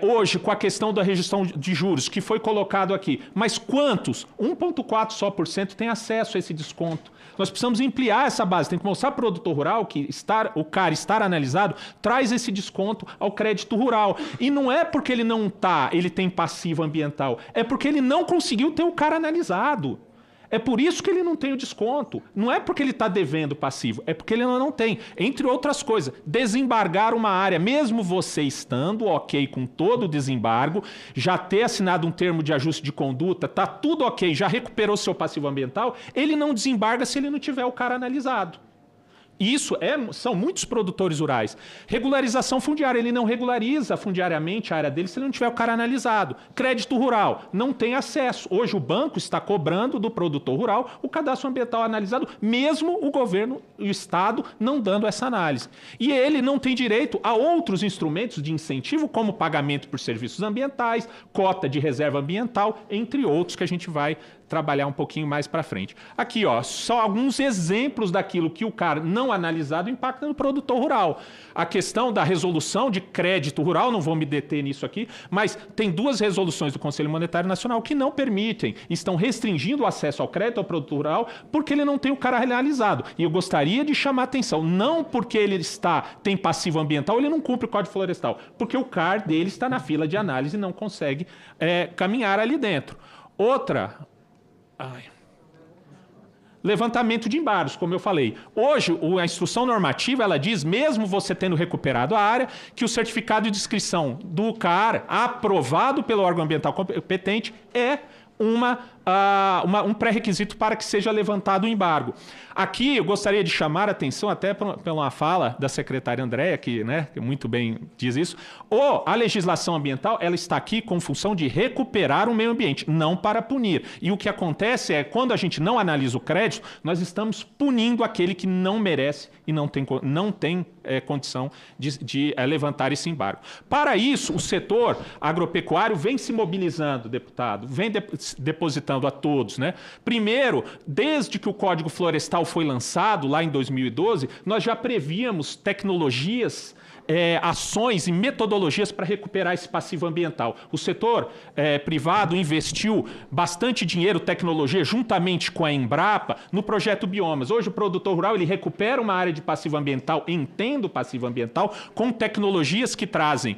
Hoje, com a questão da redução de juros, que foi colocado aqui, mas quantos? 1,4% só tem acesso a esse desconto. Nós precisamos ampliar essa base, tem que mostrar para o produtor rural que o CAR estar analisado traz esse desconto ao crédito rural. E não é porque ele tem passivo ambiental, é porque ele não conseguiu ter o CAR analisado. É por isso que ele não tem o desconto. Não é porque ele está devendo passivo, é porque ele não tem. Entre outras coisas, desembargar uma área, mesmo você estando ok com todo o desembargo, já ter assinado um termo de ajuste de conduta, tá tudo ok, já recuperou seu passivo ambiental, ele não desembarga se ele não tiver o CAR analisado. Isso são muitos produtores rurais. Regularização fundiária, ele não regulariza fundiariamente a área dele se ele não tiver o CAR analisado. Crédito rural, não tem acesso. Hoje o banco está cobrando do produtor rural o cadastro ambiental analisado, mesmo o governo e o Estado não dando essa análise. E ele não tem direito a outros instrumentos de incentivo, como pagamento por serviços ambientais, cota de reserva ambiental, entre outros que a gente vai trabalhar um pouquinho mais para frente. Aqui, ó, só alguns exemplos daquilo que o CAR não analisado impacta no produtor rural. A questão da resolução de crédito rural, não vou me deter nisso aqui, mas tem 2 resoluções do Conselho Monetário Nacional que não permitem, estão restringindo o acesso ao crédito ao produtor rural porque ele não tem o CAR analisado. E eu gostaria de chamar a atenção, não porque ele tem passivo ambiental, ele não cumpre o Código Florestal, porque o CAR dele está na fila de análise e não consegue caminhar ali dentro. Outra... levantamento de embargos, como eu falei. Hoje, a instrução normativa, ela diz, mesmo você tendo recuperado a área, que o certificado de inscrição do CAR, aprovado pelo órgão ambiental competente, é um pré-requisito para que seja levantado o embargo. Aqui eu gostaria de chamar a atenção, até por uma fala da secretária Andréa, que muito bem diz isso, a legislação ambiental ela está aqui com função de recuperar o meio ambiente, não para punir. E o que acontece é, quando a gente não analisa o crédito, nós estamos punindo aquele que não merece e não tem condição de levantar esse embargo. Para isso, o setor agropecuário vem se mobilizando, deputado, vem depositando a todos, né? Primeiro, desde que o Código Florestal foi lançado lá em 2012, nós já prevíamos tecnologias, ações e metodologias para recuperar esse passivo ambiental. O setor privado investiu bastante dinheiro, tecnologia, juntamente com a Embrapa, no projeto Biomas. Hoje o produtor rural ele recupera uma área de passivo ambiental, entende o passivo ambiental, com tecnologias que trazem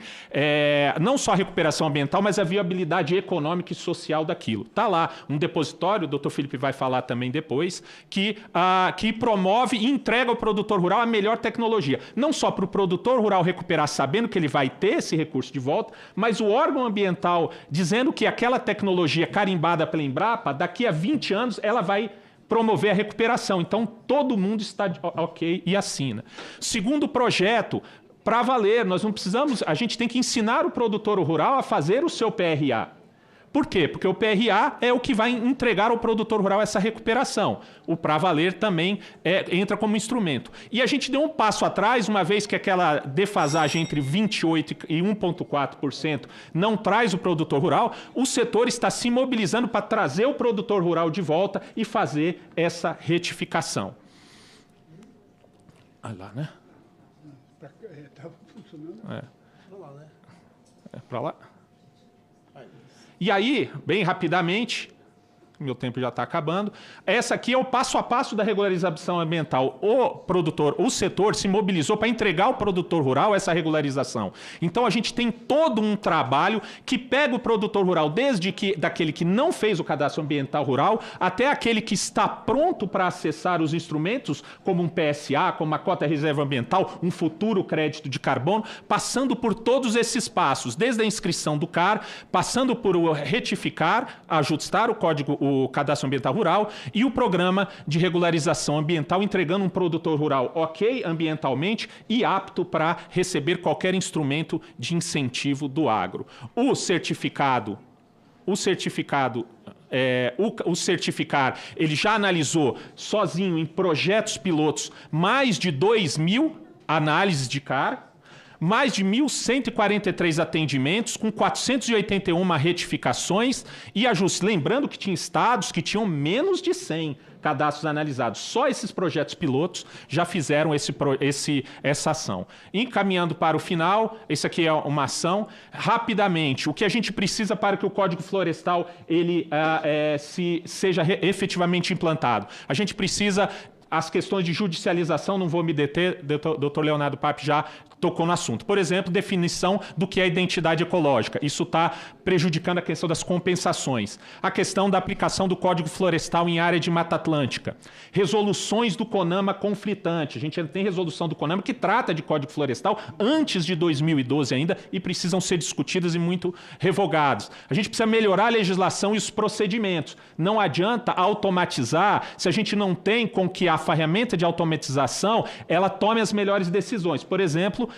não só a recuperação ambiental, mas a viabilidade econômica e social daquilo. Está lá um depositório, o doutor Felipe vai falar também depois, que promove e entrega ao produtor rural a melhor tecnologia. Não só para o produtor rural recuperar sabendo que ele vai ter esse recurso de volta, mas o órgão ambiental dizendo que aquela tecnologia carimbada pela Embrapa, daqui a 20 anos ela vai promover a recuperação. Então todo mundo está ok e assina. Segundo projeto, para valer, nós não precisamos, a gente tem que ensinar o produtor rural a fazer o seu PRA. Por quê? Porque o PRA é o que vai entregar ao produtor rural essa recuperação. O pra valer também entra como instrumento. E a gente deu um passo atrás, uma vez que aquela defasagem entre 28% e 1,4% não traz o produtor rural, o setor está se mobilizando para trazer o produtor rural de volta e fazer essa retificação. Olha lá, né? Estava funcionando. Para lá. E aí, bem rapidamente, meu tempo já está acabando, essa aqui é o passo a passo da regularização ambiental. O setor se mobilizou para entregar ao produtor rural essa regularização. Então a gente tem todo um trabalho que pega o produtor rural desde daquele que não fez o cadastro ambiental rural até aquele que está pronto para acessar os instrumentos, como um PSA, como uma cota de reserva ambiental, um futuro crédito de carbono, passando por todos esses passos, desde a inscrição do CAR, passando por retificar, ajustar o cadastro ambiental rural e o programa de regularização ambiental, entregando um produtor rural ok ambientalmente e apto para receber qualquer instrumento de incentivo do agro. O certificar, ele já analisou sozinho em projetos pilotos mais de 2.000 análises de CAR, mais de 1.143 atendimentos, com 481 retificações e ajustes. Lembrando que tinha estados que tinham menos de 100 cadastros analisados. Só esses projetos pilotos já fizeram essa ação. Encaminhando para o final, esse aqui é uma ação. Rapidamente, o que a gente precisa para que o Código Florestal seja efetivamente implantado? A gente precisa as questões de judicialização, não vou me deter, doutor Leonardo Pape já tocou no assunto. Por exemplo, definição do que é identidade ecológica. Isso está prejudicando a questão das compensações. A questão da aplicação do Código Florestal em área de Mata Atlântica. Resoluções do CONAMA conflitante. A gente tem resolução do CONAMA que trata de Código Florestal antes de 2012 ainda e precisam ser discutidas e muito revogadas. A gente precisa melhorar a legislação e os procedimentos. Não adianta automatizar se a gente não tem com que a ferramenta de automatização ela tome as melhores decisões. Por exemplo,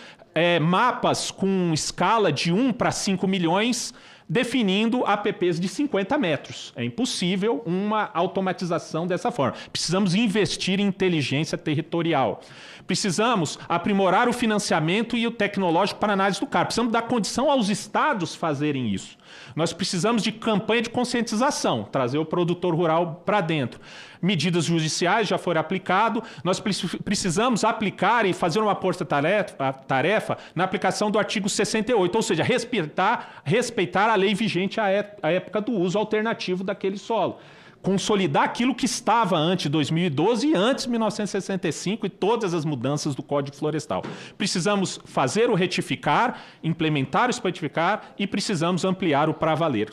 mapas com escala de 1 para 5 milhões definindo APPs de 50 metros. É impossível uma automatização dessa forma. Precisamos investir em inteligência territorial. Precisamos aprimorar o financiamento e o tecnológico para análise do CAR. Precisamos dar condição aos estados fazerem isso. Nós precisamos de campanha de conscientização, trazer o produtor rural para dentro. Medidas judiciais já foram aplicadas. Nós precisamos aplicar e fazer uma força-tarefa na aplicação do artigo 68, ou seja, respeitar a lei vigente à época do uso alternativo daquele solo. Consolidar aquilo que estava antes de 2012 e antes de 1965 e todas as mudanças do Código Florestal. Precisamos fazer o retificar, implementar o especificar e precisamos ampliar o pra valer.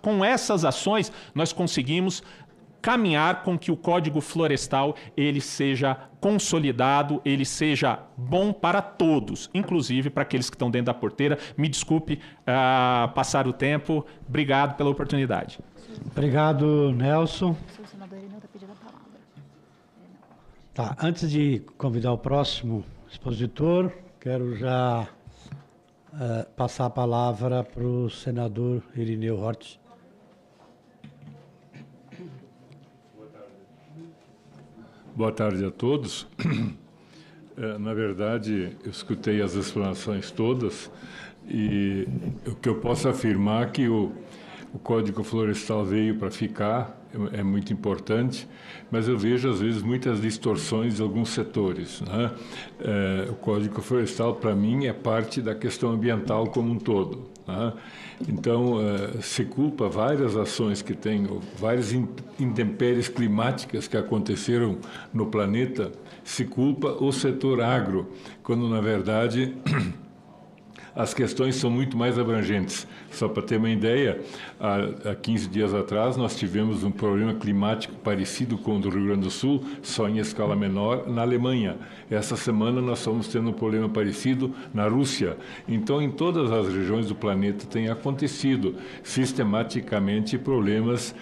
Com essas ações, nós conseguimos caminhar com que o Código Florestal ele seja consolidado, ele seja bom para todos, inclusive para aqueles que estão dentro da porteira. Me desculpe passar o tempo. Obrigado pela oportunidade. Obrigado, Nelson. Tá, antes de convidar o próximo expositor, quero já passar a palavra para o senador Irineu Hortz. Boa tarde a todos. Na verdade, eu escutei as explanações todas e o que eu posso afirmar é que o Código Florestal veio para ficar, é muito importante, mas eu vejo, às vezes, muitas distorções em alguns setores, né? O Código Florestal, para mim, é parte da questão ambiental como um todo, né? Então, se culpa várias ações que tem, várias intempéries climáticas que aconteceram no planeta, se culpa o setor agro, quando, na verdade, as questões são muito mais abrangentes. Só para ter uma ideia, há 15 dias atrás nós tivemos um problema climático parecido com o do Rio Grande do Sul, só em escala menor, na Alemanha. Essa semana nós estamos tendo um problema parecido na Rússia. Então, em todas as regiões do planeta tem acontecido sistematicamente problemas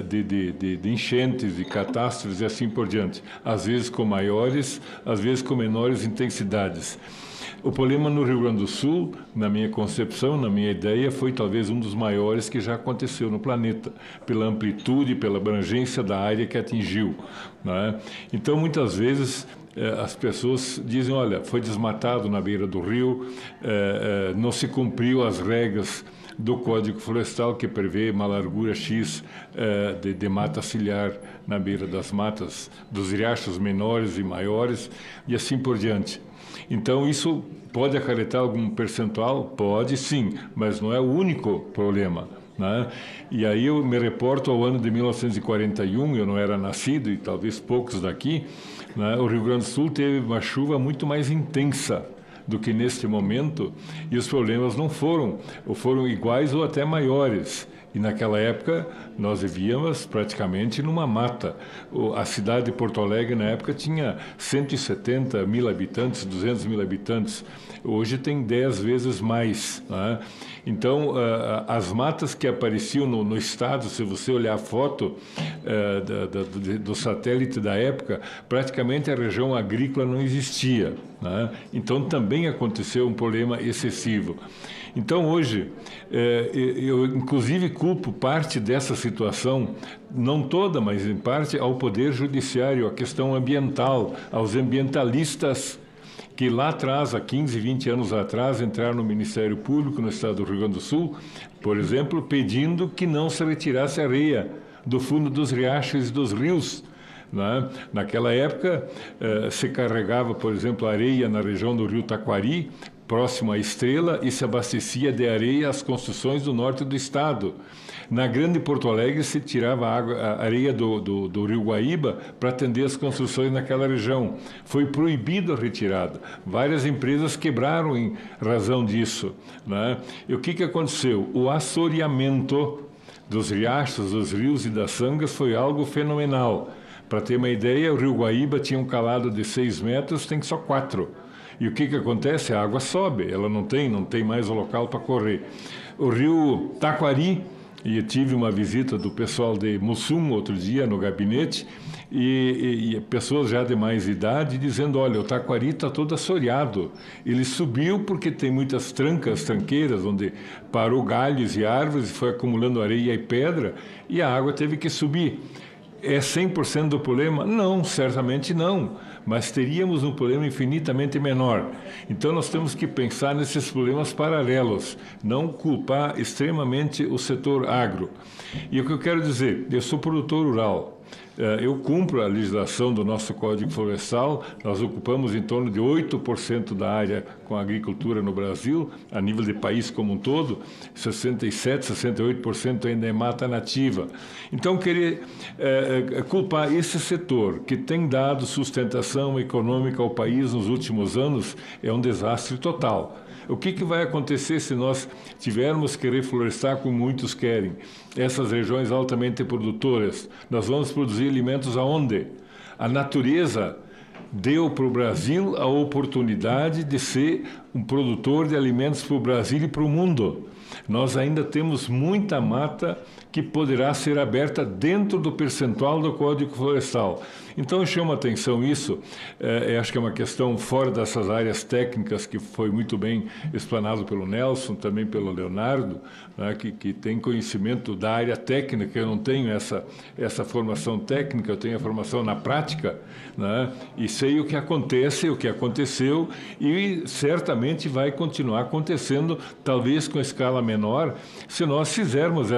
de enchentes, de catástrofes e assim por diante. Às vezes com maiores, às vezes com menores intensidades. O problema no Rio Grande do Sul, na minha concepção, na minha ideia, foi talvez um dos maiores que já aconteceu no planeta, pela amplitude, pela abrangência da área que atingiu, né? Então, muitas vezes, as pessoas dizem, olha, foi desmatado na beira do rio, não se cumpriu as regras do Código Florestal, que prevê uma largura X de mata ciliar na beira das matas, dos riachos menores e maiores, e assim por diante. Então, isso pode acarretar algum percentual? Pode, sim, mas não é o único problema, né? E aí eu me reporto ao ano de 1941, eu não era nascido, e talvez poucos daqui, né? O Rio Grande do Sul teve uma chuva muito mais intensa do que neste momento, e os problemas não foram, ou foram iguais ou até maiores. E naquela época nós vivíamos praticamente numa mata. A cidade de Porto Alegre na época tinha 170 mil habitantes, 200 mil habitantes. Hoje tem 10 vezes mais, né? Então, as matas que apareciam no estado, se você olhar a foto do satélite da época, praticamente a região agrícola não existia, né? Então, também aconteceu um problema excessivo. Então, hoje, eu inclusive culpo parte dessa situação, não toda, mas em parte, ao Poder Judiciário, à questão ambiental, aos ambientalistas que lá atrás, há 15, 20 anos atrás, entraram no Ministério Público no estado do Rio Grande do Sul, por exemplo, pedindo que não se retirasse areia do fundo dos riachos e dos rios, né? Naquela época, se carregava, por exemplo, areia na região do rio Taquari, próximo à Estrela, e se abastecia de areia às construções do norte do estado. Na Grande Porto Alegre se tirava a areia do Rio Guaíba para atender as construções naquela região. Foi proibido a retirada. Várias empresas quebraram em razão disso, né? E o que aconteceu? O assoreamento dos riachos, dos rios e das sangas foi algo fenomenal. Para ter uma ideia, o Rio Guaíba tinha um calado de 6 metros, tem só 4. E o que acontece? A água sobe, ela não tem mais o local para correr. O rio Taquari, e eu tive uma visita do pessoal de Mussum outro dia no gabinete, e pessoas já de mais idade dizendo, olha, o Taquari está todo assoreado. Ele subiu porque tem muitas tranqueiras, onde parou galhos e árvores, foi acumulando areia e pedra, e a água teve que subir. É 100% do problema? Não, certamente não, mas teríamos um problema infinitamente menor. Então nós temos que pensar nesses problemas paralelos, não culpar extremamente o setor agro. E o que eu quero dizer, eu sou produtor rural, eu cumpro a legislação do nosso Código Florestal, nós ocupamos em torno de 8% da área com a agricultura no Brasil, a nível de país como um todo, 67%, 68% ainda é mata nativa. Então, querer culpar esse setor que tem dado sustentação econômica ao país nos últimos anos é um desastre total. O que vai acontecer se nós tivermos que reflorestar como muitos querem? Essas regiões altamente produtoras, nós vamos produzir alimentos aonde? A natureza deu para o Brasil a oportunidade de ser um produtor de alimentos para o Brasil e para o mundo. Nós ainda temos muita mata que poderá ser aberta dentro do percentual do Código Florestal. Então, chama atenção isso, acho que é uma questão fora dessas áreas técnicas que foi muito bem explanado pelo Nelson, também pelo Leonardo, né, que tem conhecimento da área técnica. Eu não tenho essa formação técnica, eu tenho a formação na prática, né, e sei o que acontece, o que aconteceu, e certamente vai continuar acontecendo, talvez com escala menor, se nós fizermos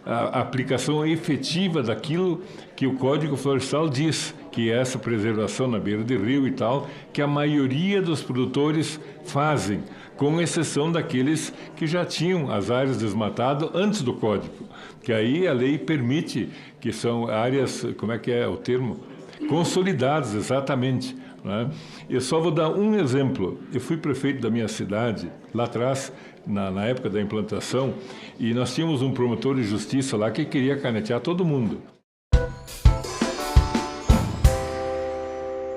a aplicação efetiva daquilo que o Código Florestal diz, que é essa preservação na beira de rio e tal, que a maioria dos produtores fazem, com exceção daqueles que já tinham as áreas desmatadas antes do Código, que aí a lei permite, que são áreas, como é que é o termo? Consolidadas, exatamente. Né? Eu só vou dar um exemplo. Eu fui prefeito da minha cidade, lá atrás, na época da implantação, e nós tínhamos um promotor de justiça lá que queria canetear todo mundo.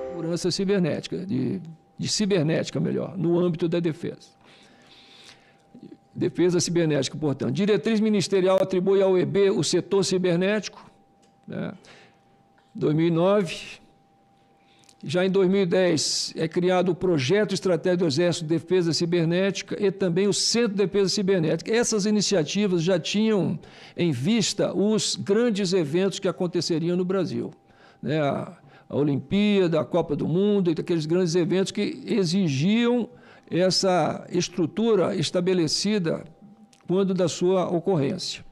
Segurança cibernética, de cibernética, melhor, no âmbito da defesa. Defesa cibernética, portanto. Diretriz ministerial atribui ao EB o setor cibernético, né? 2009. Já em 2010, é criado o Projeto Estratégico do Exército de Defesa Cibernética e também o Centro de Defesa Cibernética. Essas iniciativas já tinham em vista os grandes eventos que aconteceriam no Brasil, né? A Olimpíada, a Copa do Mundo, e aqueles grandes eventos que exigiam essa estrutura estabelecida quando da sua ocorrência.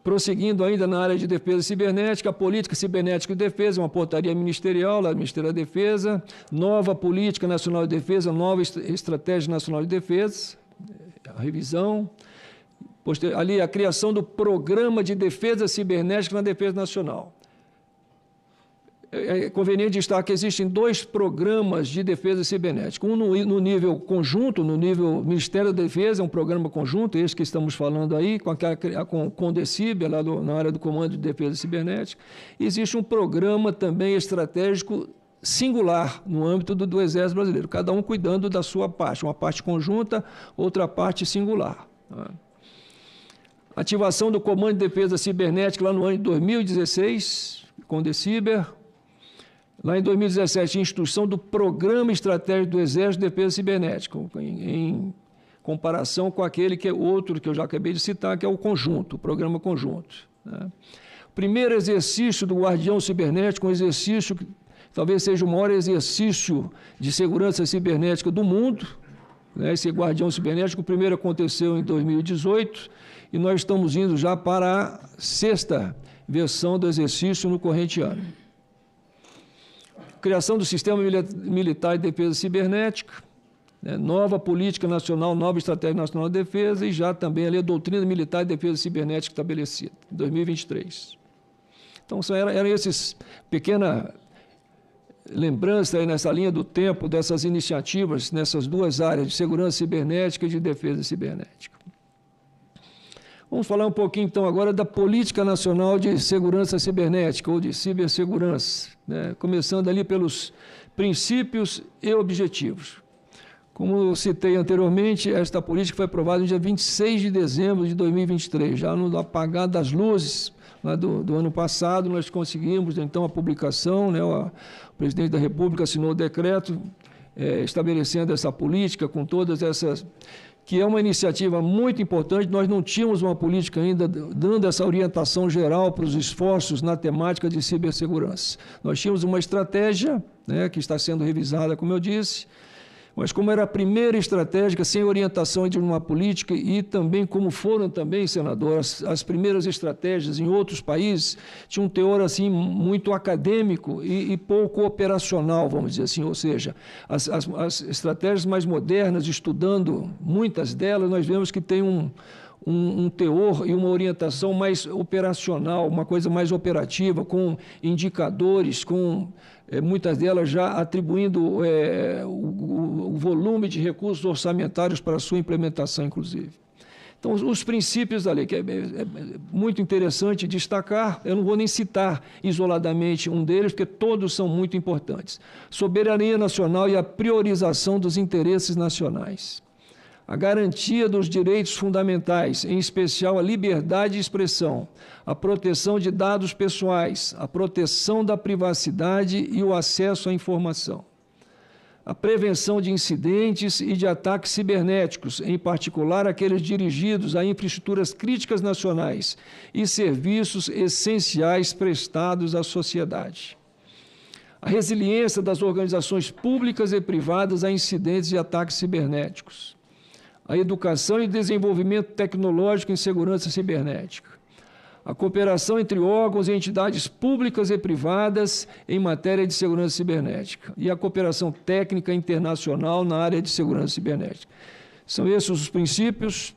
Prosseguindo ainda na área de defesa cibernética, a política cibernética de defesa, uma portaria ministerial lá do Ministério da Defesa, nova política nacional de defesa, nova estratégia nacional de defesa, a revisão, ali a criação do programa de defesa cibernética na defesa nacional. É conveniente destacar que existem 2 programas de defesa cibernética, um no nível conjunto, no nível Ministério da Defesa, é um programa conjunto, esse que estamos falando aí, com o CONDECIB, lá na área do Comando de Defesa Cibernética. Existe um programa também estratégico singular no âmbito do Exército Brasileiro, cada um cuidando da sua parte, uma parte conjunta, outra parte singular. Ativação do Comando de Defesa Cibernética lá no ano de 2016, CONDECIBER. Lá em 2017, instrução do Programa Estratégico do Exército de Defesa Cibernética, em comparação com aquele que é outro que eu já acabei de citar, que é o conjunto, o programa conjunto. Né? O primeiro exercício do Guardião Cibernético, um exercício que talvez seja o maior exercício de segurança cibernética do mundo, né? Esse Guardião Cibernético, o primeiro aconteceu em 2018, e nós estamos indo já para a 6ª versão do exercício no corrente ano. criação do Sistema Militar de Defesa Cibernética, né, nova política nacional, nova estratégia nacional de defesa e já também ali a doutrina militar de defesa cibernética estabelecida, em 2023. Então, eram esses pequena lembrança aí nessa linha do tempo dessas iniciativas, nessas duas áreas de segurança cibernética e de defesa cibernética. Vamos falar um pouquinho, então, agora da Política Nacional de Segurança Cibernética, ou de cibersegurança, né? Começando ali pelos princípios e objetivos. Como eu citei anteriormente, esta política foi aprovada no dia 26 de dezembro de 2023, já no apagar das luzes lá do ano passado, nós conseguimos, então, a publicação, né? O presidente da República assinou o decreto estabelecendo essa política com todas essas... que é uma iniciativa muito importante. Nós não tínhamos uma política ainda dando essa orientação geral para os esforços na temática de cibersegurança. Nós tínhamos uma estratégia, né, que está sendo revisada, como eu disse, mas como era a primeira estratégia, sem orientação de uma política, e também como foram também, senador, as primeiras estratégias em outros países, tinham um teor assim, muito acadêmico e pouco operacional, vamos dizer assim, ou seja, as estratégias mais modernas, estudando muitas delas, nós vemos que tem um teor e uma orientação mais operacional, uma coisa mais operativa, com indicadores, com muitas delas já atribuindo o volume de recursos orçamentários para a sua implementação, inclusive. Então, os princípios da lei, que é muito interessante destacar, eu não vou nem citar isoladamente um deles, porque todos são muito importantes. Soberania nacional e a priorização dos interesses nacionais. A garantia dos direitos fundamentais, em especial a liberdade de expressão, a proteção de dados pessoais, a proteção da privacidade e o acesso à informação. A prevenção de incidentes e de ataques cibernéticos, em particular aqueles dirigidos a infraestruturas críticas nacionais e serviços essenciais prestados à sociedade. A resiliência das organizações públicas e privadas a incidentes e ataques cibernéticos. A educação e desenvolvimento tecnológico em segurança cibernética, a cooperação entre órgãos e entidades públicas e privadas em matéria de segurança cibernética e a cooperação técnica internacional na área de segurança cibernética. São esses os princípios.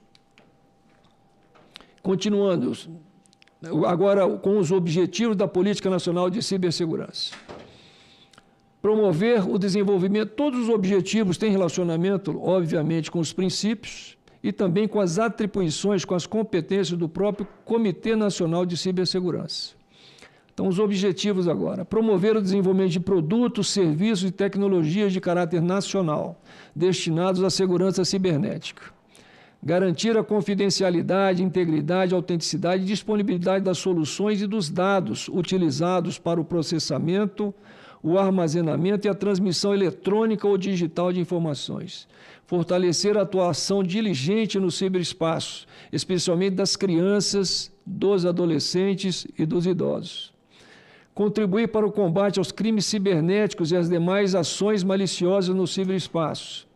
Continuando, agora com os objetivos da Política Nacional de Cibersegurança. Promover o desenvolvimento, todos os objetivos têm relacionamento, obviamente, com os princípios e também com as atribuições, com as competências do próprio Comitê Nacional de Cibersegurança. Então, os objetivos agora. Promover o desenvolvimento de produtos, serviços e tecnologias de caráter nacional, destinados à segurança cibernética. Garantir a confidencialidade, integridade, autenticidade e disponibilidade das soluções e dos dados utilizados para o processamento, o armazenamento e a transmissão eletrônica ou digital de informações. Fortalecer a atuação diligente no ciberespaço, especialmente das crianças, dos adolescentes e dos idosos. Contribuir para o combate aos crimes cibernéticos e às demais ações maliciosas no ciberespaço.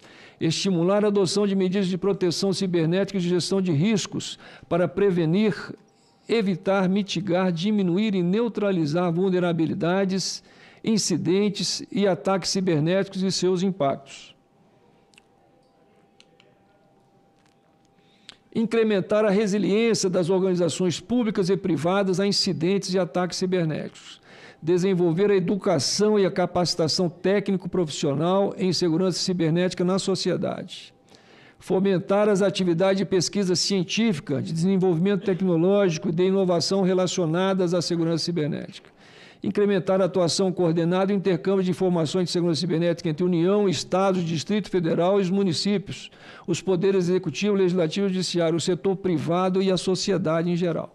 Estimular a adoção de medidas de proteção cibernética e de gestão de riscos para prevenir, evitar, mitigar, diminuir e neutralizar vulnerabilidades, incidentes e ataques cibernéticos e seus impactos. Incrementar a resiliência das organizações públicas e privadas a incidentes e ataques cibernéticos. Desenvolver a educação e a capacitação técnico-profissional em segurança cibernética na sociedade. Fomentar as atividades de pesquisa científica, de desenvolvimento tecnológico e de inovação relacionadas à segurança cibernética. Incrementar a atuação coordenada e intercâmbio de informações de segurança cibernética entre União, Estados, Distrito Federal e os municípios, os poderes executivo, legislativo e judiciário, o setor privado e a sociedade em geral.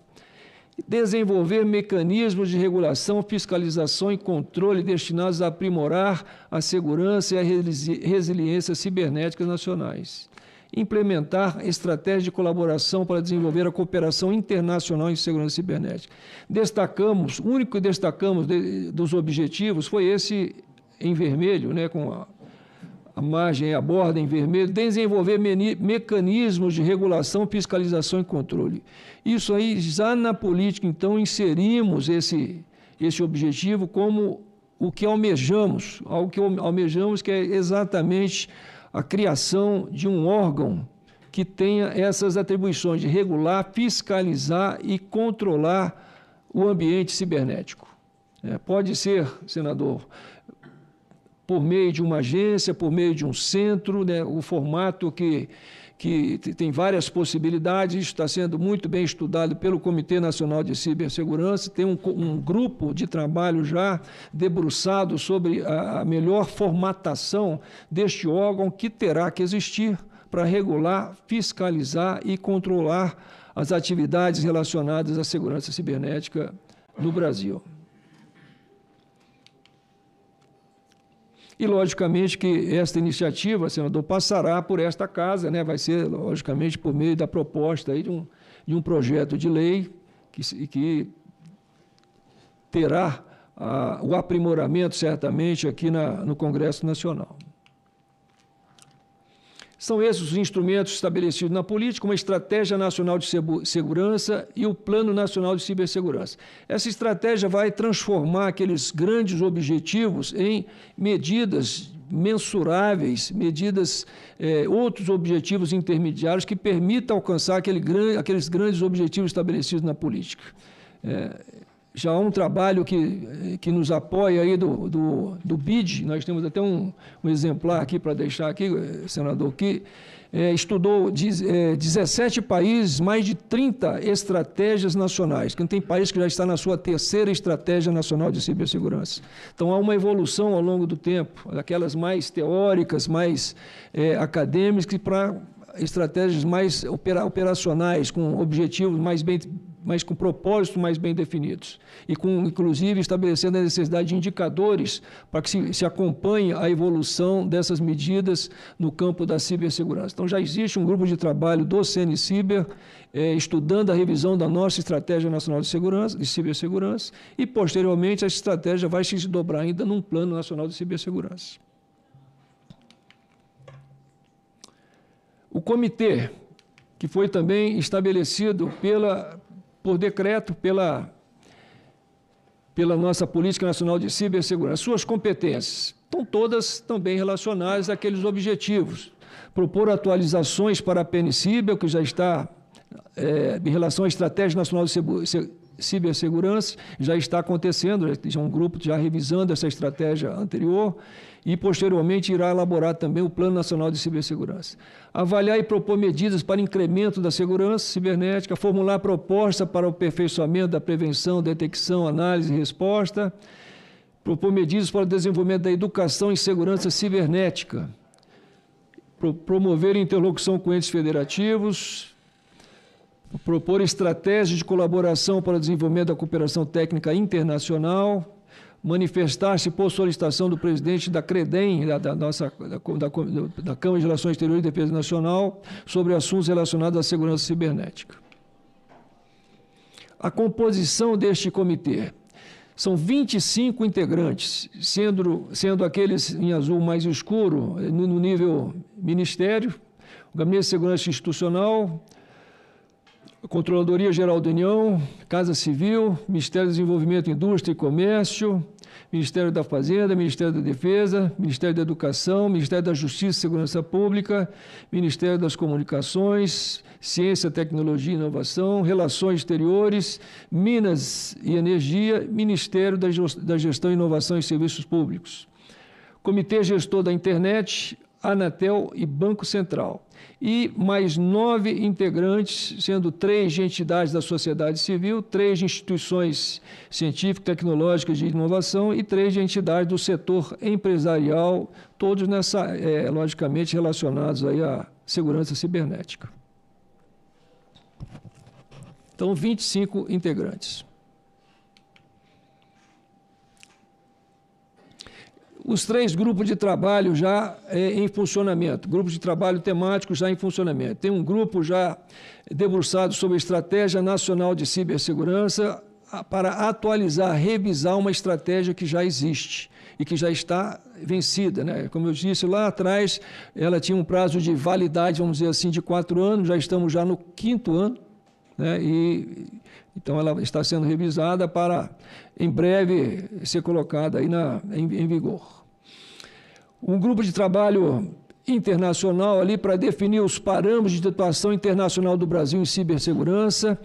Desenvolver mecanismos de regulação, fiscalização e controle destinados a aprimorar a segurança e a resiliência cibernéticas nacionais. Implementar estratégias de colaboração para desenvolver a cooperação internacional em segurança cibernética. Destacamos, o único que destacamos dos objetivos foi esse em vermelho, né, com a margem, a borda em vermelho, desenvolver mecanismos de regulação, fiscalização e controle. Isso aí, já na política, então, inserimos esse objetivo como o que almejamos, algo que almejamos, que é exatamente a criação de um órgão que tenha essas atribuições de regular, fiscalizar e controlar o ambiente cibernético. Pode ser, senador, por meio de uma agência, por meio de um centro, né, o formato que tem várias possibilidades, isso está sendo muito bem estudado pelo Comitê Nacional de Cibersegurança, tem um grupo de trabalho já debruçado sobre a melhor formatação deste órgão que terá que existir para regular, fiscalizar e controlar as atividades relacionadas à segurança cibernética no Brasil. E, logicamente, que esta iniciativa, senador, passará por esta casa, né? Vai ser, logicamente, por meio da proposta aí de um projeto de lei que terá o aprimoramento, certamente, aqui no Congresso Nacional. São esses os instrumentos estabelecidos na política, uma estratégia nacional de segurança e o Plano Nacional de Cibersegurança. Essa estratégia vai transformar aqueles grandes objetivos em medidas mensuráveis, medidas, outros objetivos intermediários que permitam alcançar aqueles grandes objetivos estabelecidos na política. Já há um trabalho que nos apoia aí do BID, nós temos até um exemplar aqui para deixar aqui, senador, que estudou 17 países, mais de 30 estratégias nacionais, que tem país que já está na sua terceira estratégia nacional de cibersegurança. Então, há uma evolução ao longo do tempo, daquelas mais teóricas, mais acadêmicas, para estratégias mais operacionais, com objetivos mais com propósitos mais bem definidos e com, inclusive, estabelecendo a necessidade de indicadores para que se acompanhe a evolução dessas medidas no campo da cibersegurança. Então, já existe um grupo de trabalho do CNCiber estudando a revisão da nossa Estratégia Nacional de Cibersegurança e, posteriormente, essa estratégia vai se desdobrar ainda num Plano Nacional de Cibersegurança. O comitê, que foi também estabelecido por decreto pela nossa Política Nacional de Cibersegurança. Suas competências estão todas também relacionadas àqueles objetivos. Propor atualizações para a PNCiber, que já está em relação à Estratégia Nacional de Cibersegurança, já está acontecendo, já um grupo já revisando essa estratégia anterior, e, posteriormente, irá elaborar também o Plano Nacional de Cibersegurança. Avaliar e propor medidas para incremento da segurança cibernética, formular proposta para o aperfeiçoamento da prevenção, detecção, análise e resposta, propor medidas para o desenvolvimento da educação em segurança cibernética, promover interlocução com entes federativos, propor estratégias de colaboração para o desenvolvimento da cooperação técnica internacional, manifestar-se por solicitação do presidente da CREDEM, da Câmara de Relações Exteriores e Defesa Nacional, sobre assuntos relacionados à segurança cibernética. A composição deste comitê. São 25 integrantes, sendo aqueles em azul mais escuro, no nível Ministério, o Gabinete de Segurança Institucional, Controladoria Geral da União, Casa Civil, Ministério do Desenvolvimento, Indústria e Comércio, Ministério da Fazenda, Ministério da Defesa, Ministério da Educação, Ministério da Justiça e Segurança Pública, Ministério das Comunicações, Ciência, Tecnologia e Inovação, Relações Exteriores, Minas e Energia, Ministério da Gestão, Inovação e Serviços Públicos. Comitê Gestor da Internet, Anatel e Banco Central. E mais 9 integrantes, sendo 3 de entidades da sociedade civil, 3 de instituições científicas, tecnológicas de inovação e 3 de entidades do setor empresarial, todos logicamente relacionados aí à segurança cibernética. Então, 25 integrantes. Os 3 grupos de trabalho já em funcionamento, grupos de trabalho temáticos já em funcionamento. Tem um grupo já debruçado sobre a Estratégia Nacional de Cibersegurança para atualizar, revisar uma estratégia que já existe e que já está vencida, né? Como eu disse lá atrás, ela tinha um prazo de validade, vamos dizer assim, de 4 anos, já estamos já no 5º ano, né? Então, ela está sendo revisada para, em breve, ser colocada aí em vigor. Um grupo de trabalho internacional ali para definir os parâmetros de atuação internacional do Brasil em cibersegurança.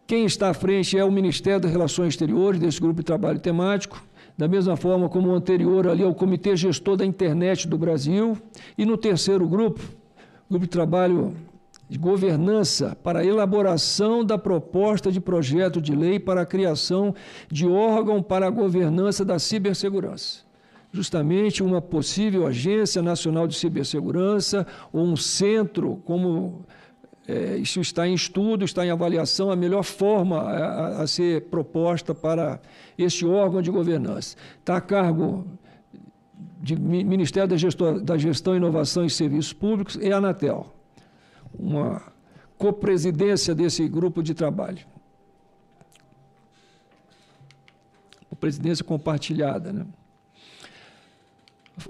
Quem está à frente é o Ministério das Relações Exteriores, desse grupo de trabalho temático, da mesma forma como o anterior ali é o Comitê Gestor da Internet do Brasil. E no terceiro grupo de trabalho de governança para a elaboração da proposta de projeto de lei para a criação de órgão para a governança da cibersegurança. Justamente uma possível agência nacional de cibersegurança ou um centro, como isso está em estudo, está em avaliação, a melhor forma a ser proposta para este órgão de governança. Está a cargo do Ministério da Gestão, Inovação e Serviços Públicos e a Anatel, uma copresidência desse grupo de trabalho. Presidência compartilhada, né?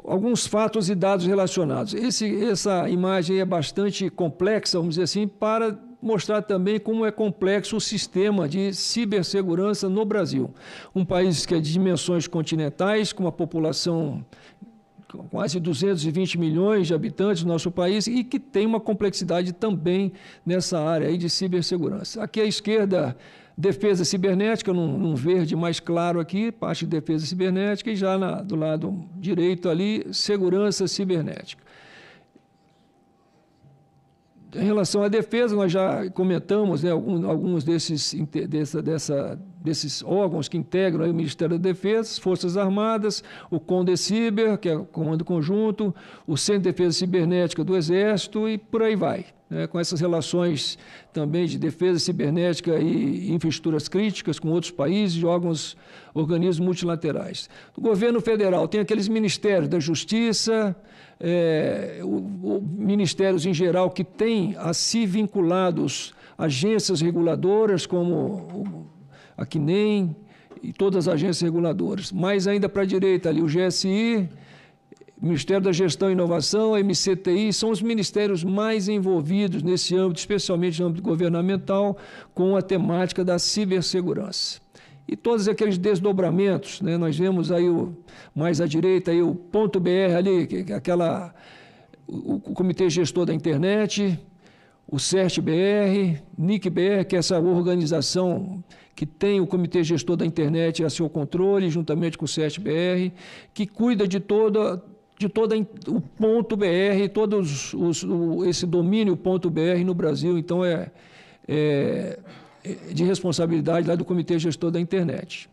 Alguns fatos e dados relacionados. Essa imagem é bastante complexa, vamos dizer assim, para mostrar também como é complexo o sistema de cibersegurança no Brasil. Um país que é de dimensões continentais, com uma população com quase 220 milhões de habitantes no nosso país e que tem uma complexidade também nessa área aí de cibersegurança. Aqui à esquerda, defesa cibernética, num verde mais claro aqui, parte de defesa cibernética, e já do lado direito ali, segurança cibernética. Em relação à defesa, nós já comentamos, né, alguns desses órgãos que integram aí o Ministério da Defesa, as Forças Armadas, o CONDECIBER, que é o Comando Conjunto, o Centro de Defesa Cibernética do Exército e por aí vai, né, com essas relações também de defesa cibernética e infraestruturas críticas com outros países e organismos multilaterais. O governo federal tem aqueles ministérios da Justiça, ministérios em geral que têm a si vinculados agências reguladoras como a CNEM e todas as agências reguladoras. Mais ainda para a direita ali, o GSI, Ministério da Gestão e Inovação, a MCTI, são os ministérios mais envolvidos nesse âmbito, especialmente no âmbito governamental, com a temática da cibersegurança. E todos aqueles desdobramentos, né? Nós vemos aí mais à direita aí o .br ali, o Comitê Gestor da Internet, o CERT-BR, NIC-BR, que é essa organização que tem o Comitê Gestor da Internet a seu controle, juntamente com o CERT-BR, que cuida de todo o .br, esse domínio .br no Brasil. Então, de responsabilidade lá do Comitê Gestor da Internet.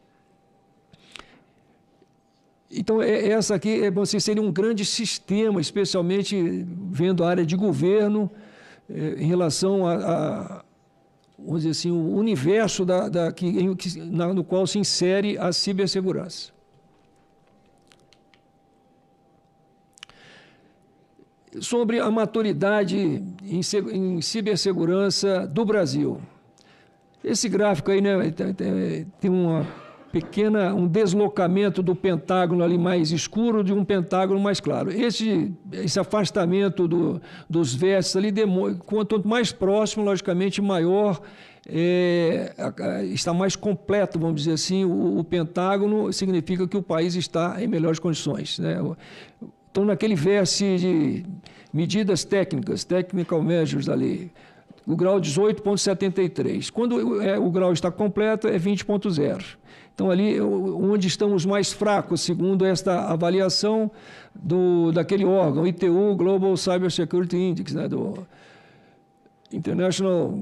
Então, essa aqui seria um grande sistema, especialmente vendo a área de governo, em relação vamos dizer assim, o universo no qual se insere a cibersegurança. Sobre a maturidade em cibersegurança do Brasil. Esse gráfico aí, né, tem um deslocamento do pentágono ali mais escuro de um pentágono mais claro. Esse afastamento dos vértices ali, quanto mais próximo, logicamente, maior, está mais completo, vamos dizer assim, o pentágono significa que o país está em melhores condições, né? Então, naquele vértice de medidas técnicas, technical measures ali, o grau 18,73. Quando o grau está completo, é 20,0. Então, ali onde estamos mais fracos, segundo esta avaliação daquele órgão, ITU, Global Cyber Security Index, né, do International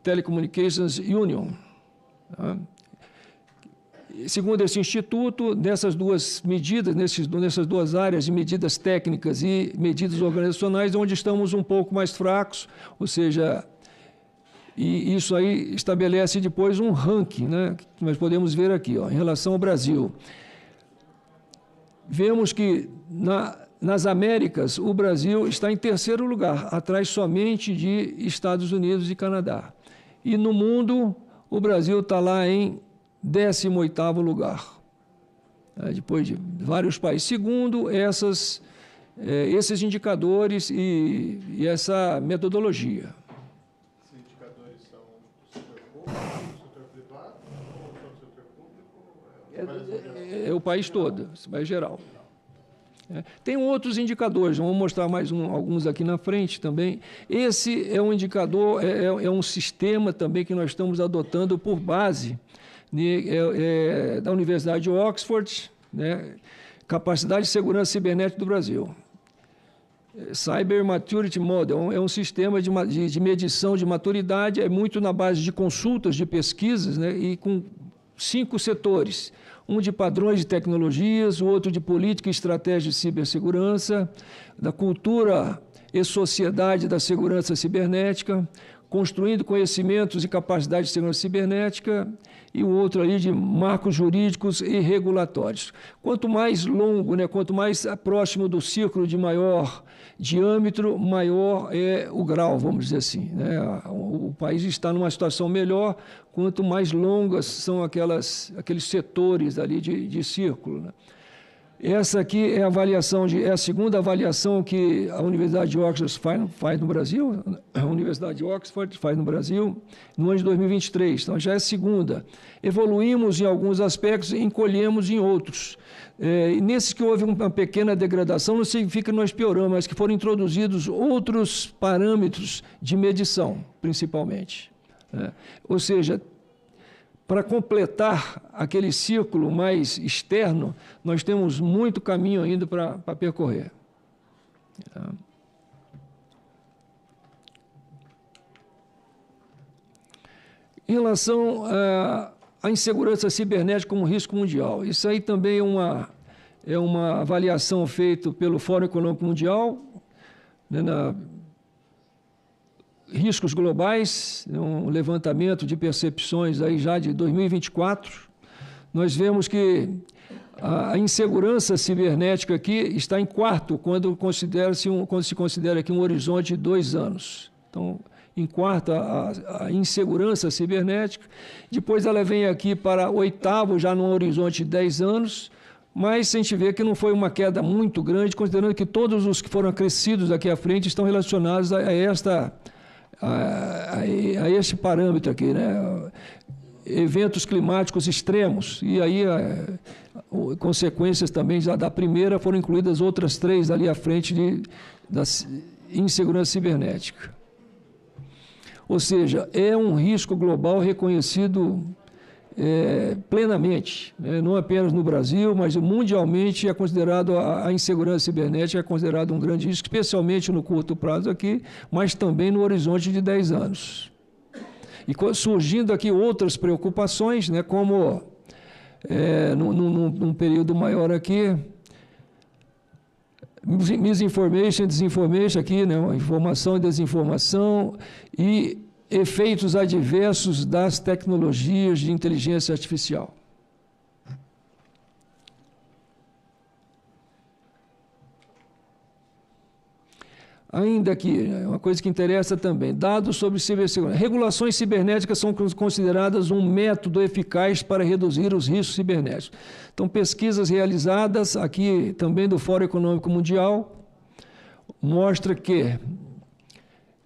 Telecommunications Union. Tá? Segundo esse instituto, nessas duas medidas, nessas duas áreas de medidas técnicas e medidas organizacionais, onde estamos um pouco mais fracos, ou seja, e isso aí estabelece depois um ranking, né, que nós podemos ver aqui, ó, em relação ao Brasil. Vemos que nas Américas o Brasil está em terceiro lugar, atrás somente de Estados Unidos e Canadá. E no mundo o Brasil está lá em 18º lugar, depois de vários países, segundo esses indicadores e essa metodologia. Esses indicadores É o país todo, é geral. Tem outros indicadores, vamos mostrar mais alguns aqui na frente também. Esse é um indicador, é um sistema também que nós estamos adotando por base da Universidade de Oxford, né? Capacidade de segurança cibernética do Brasil. Cyber Maturity Model é um sistema de medição de maturidade, é muito na base de consultas, de pesquisas, né? E com 5 setores. Um de padrões de tecnologias, o outro de política e estratégia de cibersegurança, da cultura e sociedade da segurança cibernética, construindo conhecimentos e capacidade de segurança cibernética, e o outro ali de marcos jurídicos e regulatórios. Quanto mais longo, né, quanto mais próximo do círculo de maior diâmetro, maior é o grau, vamos dizer assim, né? O país está numa situação melhor, quanto mais longas são aqueles setores ali de círculo, né? Essa aqui é a segunda avaliação que a Universidade de Oxford faz no Brasil, a Universidade de Oxford faz no Brasil, no ano de 2023. Então, já é a segunda. Evoluímos em alguns aspectos e encolhemos em outros. Nesses que houve uma pequena degradação, não significa que nós pioramos, mas que foram introduzidos outros parâmetros de medição, principalmente. Ou seja, para completar aquele círculo mais externo, nós temos muito caminho ainda para percorrer. Em relação à insegurança cibernética como risco mundial, isso aí também é uma avaliação feita pelo Fórum Econômico Mundial, né, riscos globais, um levantamento de percepções aí já de 2024, nós vemos que a insegurança cibernética aqui está em quarto quando se considera aqui um horizonte de 2 anos. Então, em quarto a insegurança cibernética, depois ela vem aqui para 8º, já num horizonte de 10 anos, mas a gente vê que não foi uma queda muito grande, considerando que todos os que foram acrescidos aqui à frente estão relacionados a este parâmetro aqui, né? Eventos climáticos extremos, e aí consequências também já da primeira foram incluídas outras 3 ali à frente da insegurança cibernética. Ou seja, é um risco global reconhecido plenamente, né? Não apenas no Brasil, mas mundialmente é considerado, a insegurança cibernética é considerado um grande risco, especialmente no curto prazo aqui, mas também no horizonte de 10 anos. E surgindo aqui outras preocupações, né, como num período maior aqui, misinformation, desinformation aqui, né, informação e desinformação, e efeitos adversos das tecnologias de inteligência artificial. Ainda aqui, uma coisa que interessa também, dados sobre cibersegurança. Regulações cibernéticas são consideradas um método eficaz para reduzir os riscos cibernéticos. Então, pesquisas realizadas aqui também do Fórum Econômico Mundial mostra que,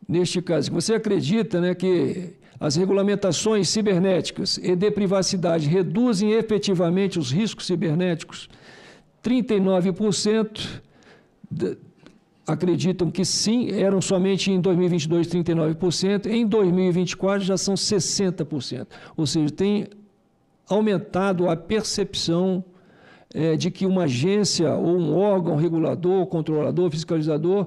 neste caso, você acredita, né, que as regulamentações cibernéticas e de privacidade reduzem efetivamente os riscos cibernéticos? 39% acreditam que sim, eram somente em 2022 39%, em 2024 já são 60%. Ou seja, tem aumentado a percepção de que uma agência ou um órgão regulador, controlador, fiscalizador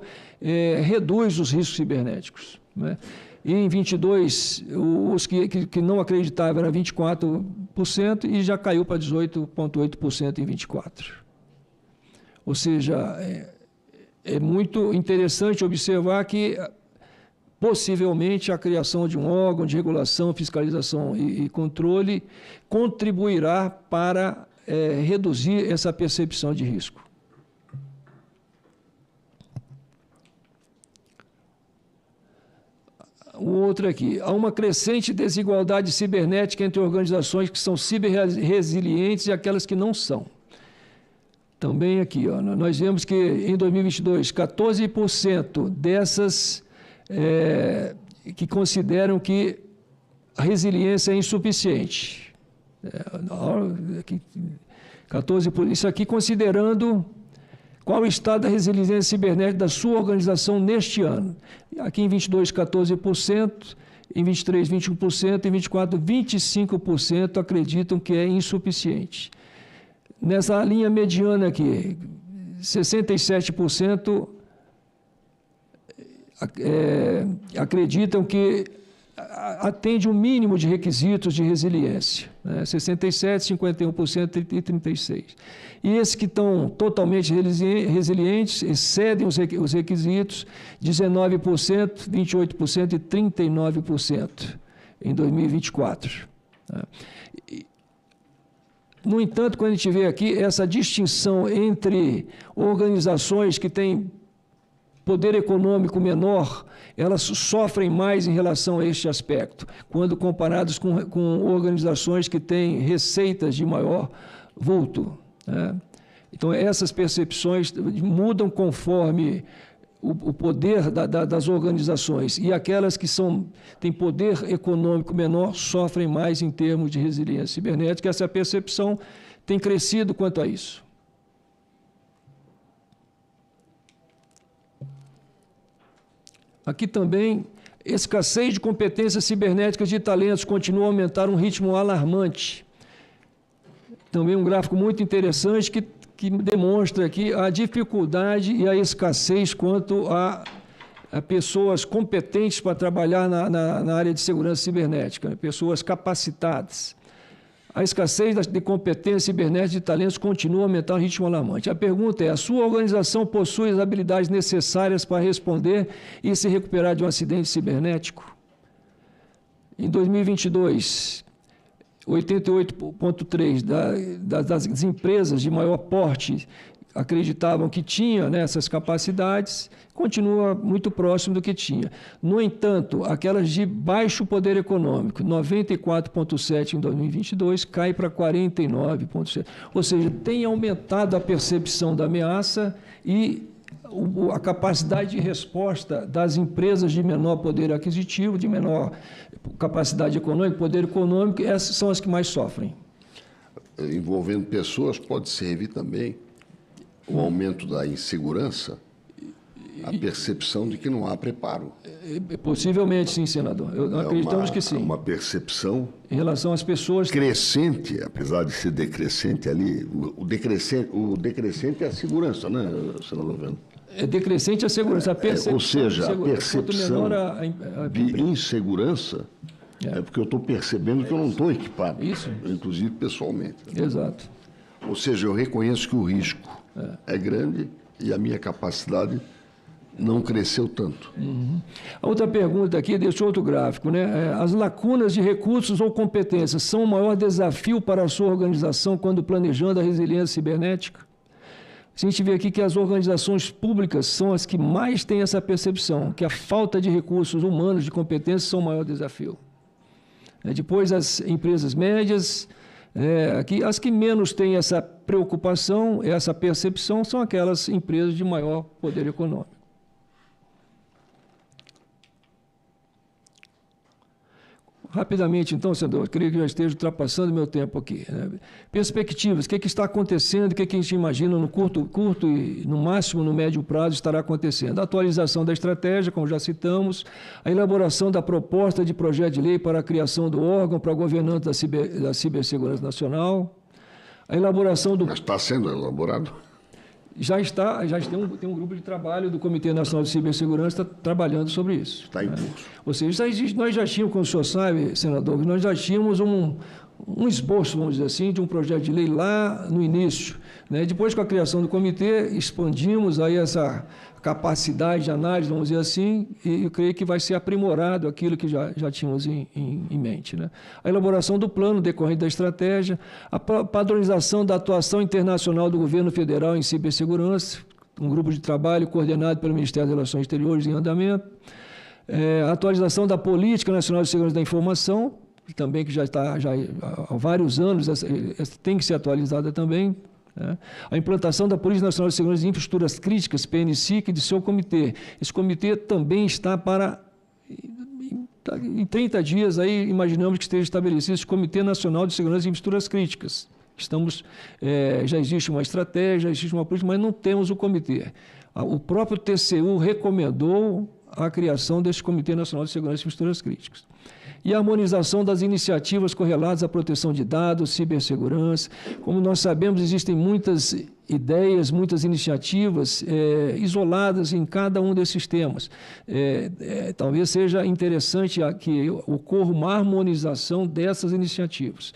reduz os riscos cibernéticos, né? E em 22, os que não acreditavam era 24% e já caiu para 18,8% em 24. Ou seja, é muito interessante observar que, possivelmente, a criação de um órgão de regulação, fiscalização e controle contribuirá para reduzir essa percepção de risco. O outro aqui, há uma crescente desigualdade cibernética entre organizações que são ciberresilientes e aquelas que não são. Também aqui, ó, nós vemos que em 2022, 14% dessas que consideram que a resiliência é insuficiente. Isso aqui considerando qual o estado da resiliência cibernética da sua organização neste ano. Aqui em 22, 14%, em 23, 21%, em 24, 25% acreditam que é insuficiente. Nessa linha mediana aqui, 67% acreditam que atende o mínimo de requisitos de resiliência, né? 67%, 51% e 36%. E esses que estão totalmente resilientes excedem os requisitos, 19%, 28% e 39% em 2024. Né? No entanto, quando a gente vê aqui essa distinção entre organizações que têm poder econômico menor, elas sofrem mais em relação a este aspecto, quando comparados com organizações que têm receitas de maior vulto, né? Então, essas percepções mudam conforme o poder das organizações, e aquelas que têm poder econômico menor sofrem mais em termos de resiliência cibernética. Essa percepção tem crescido quanto a isso. Aqui também, escassez de competências cibernéticas de talentos continua a aumentar um ritmo alarmante. Também um gráfico muito interessante que demonstra aqui a dificuldade e a escassez quanto a pessoas competentes para trabalhar na área de segurança cibernética, pessoas capacitadas. A escassez de competências cibernéticas de talentos continua a aumentar um ritmo alarmante. A pergunta é: a sua organização possui as habilidades necessárias para responder e se recuperar de um acidente cibernético? Em 2022, 88,3% das empresas de maior porte acreditavam que tinha, né, essas capacidades, continua muito próximo do que tinha. No entanto, aquelas de baixo poder econômico, 94,7% em 2022, cai para 49,7%. Ou seja, tem aumentado a percepção da ameaça e a capacidade de resposta das empresas de menor poder aquisitivo, de menor capacidade econômica, poder econômico, essas são as que mais sofrem. Envolvendo pessoas, pode servir também o aumento da insegurança, a percepção de que não há preparo. Possivelmente, sim, senador. Acreditamos que sim. É uma percepção em relação às pessoas crescente, apesar de ser decrescente ali. O decrescente é a segurança, né, senador Vendo? É decrescente a segurança, a percepção. Ou seja, a percepção de insegurança é porque eu estou percebendo que eu não estou equipado, inclusive pessoalmente. Exato. Ou seja, eu reconheço que o risco é grande e a minha capacidade não cresceu tanto. Uhum. A outra pergunta aqui, deixa outro gráfico, né? As lacunas de recursos ou competências são o maior desafio para a sua organização quando planejando a resiliência cibernética? A gente vê aqui que as organizações públicas são as que mais têm essa percepção, que a falta de recursos humanos, de competências, são o maior desafio. Depois, as empresas médias, aqui, as que menos têm essa preocupação, essa percepção, são aquelas empresas de maior poder econômico. Rapidamente, então, senador, creio que já esteja ultrapassando o meu tempo aqui, né? Perspectivas, o que está acontecendo, o que a gente imagina no curto e, no máximo, no médio prazo estará acontecendo? A atualização da estratégia, como já citamos, a elaboração da proposta de projeto de lei para a criação do órgão para a governança da cibersegurança nacional, a elaboração do... Mas está sendo elaborado? Já tem um grupo de trabalho do Comitê Nacional de Cibersegurança trabalhando sobre isso. Está em curso. Ou seja, nós já tínhamos, como o senhor sabe, senador, nós já tínhamos um esboço, vamos dizer assim, de um projeto de lei lá no início, né? Depois, com a criação do comitê, expandimos aí essa capacidade de análise, vamos dizer assim, e eu creio que vai ser aprimorado aquilo que já tínhamos em mente, né? A elaboração do plano decorrente da estratégia, a padronização da atuação internacional do governo federal em cibersegurança, um grupo de trabalho coordenado pelo Ministério das Relações Exteriores em andamento, a atualização da Política Nacional de Segurança da Informação, também que já está há vários anos, essa tem que ser atualizada também, né? A implantação da Política Nacional de Segurança de Infraestruturas Críticas, PNCIC, e de seu comitê. Esse comitê também está para em 30 dias, aí imaginamos que esteja estabelecido esse Comitê Nacional de Segurança de Infraestruturas Críticas. Já existe uma estratégia, já existe uma política, mas não temos o comitê. O próprio TCU recomendou a criação desse Comitê Nacional de Segurança de Infraestruturas Críticas. E a harmonização das iniciativas correlatas à proteção de dados, cibersegurança. Como nós sabemos, existem muitas ideias, muitas iniciativas isoladas em cada um desses temas. Talvez seja interessante que ocorra uma harmonização dessas iniciativas.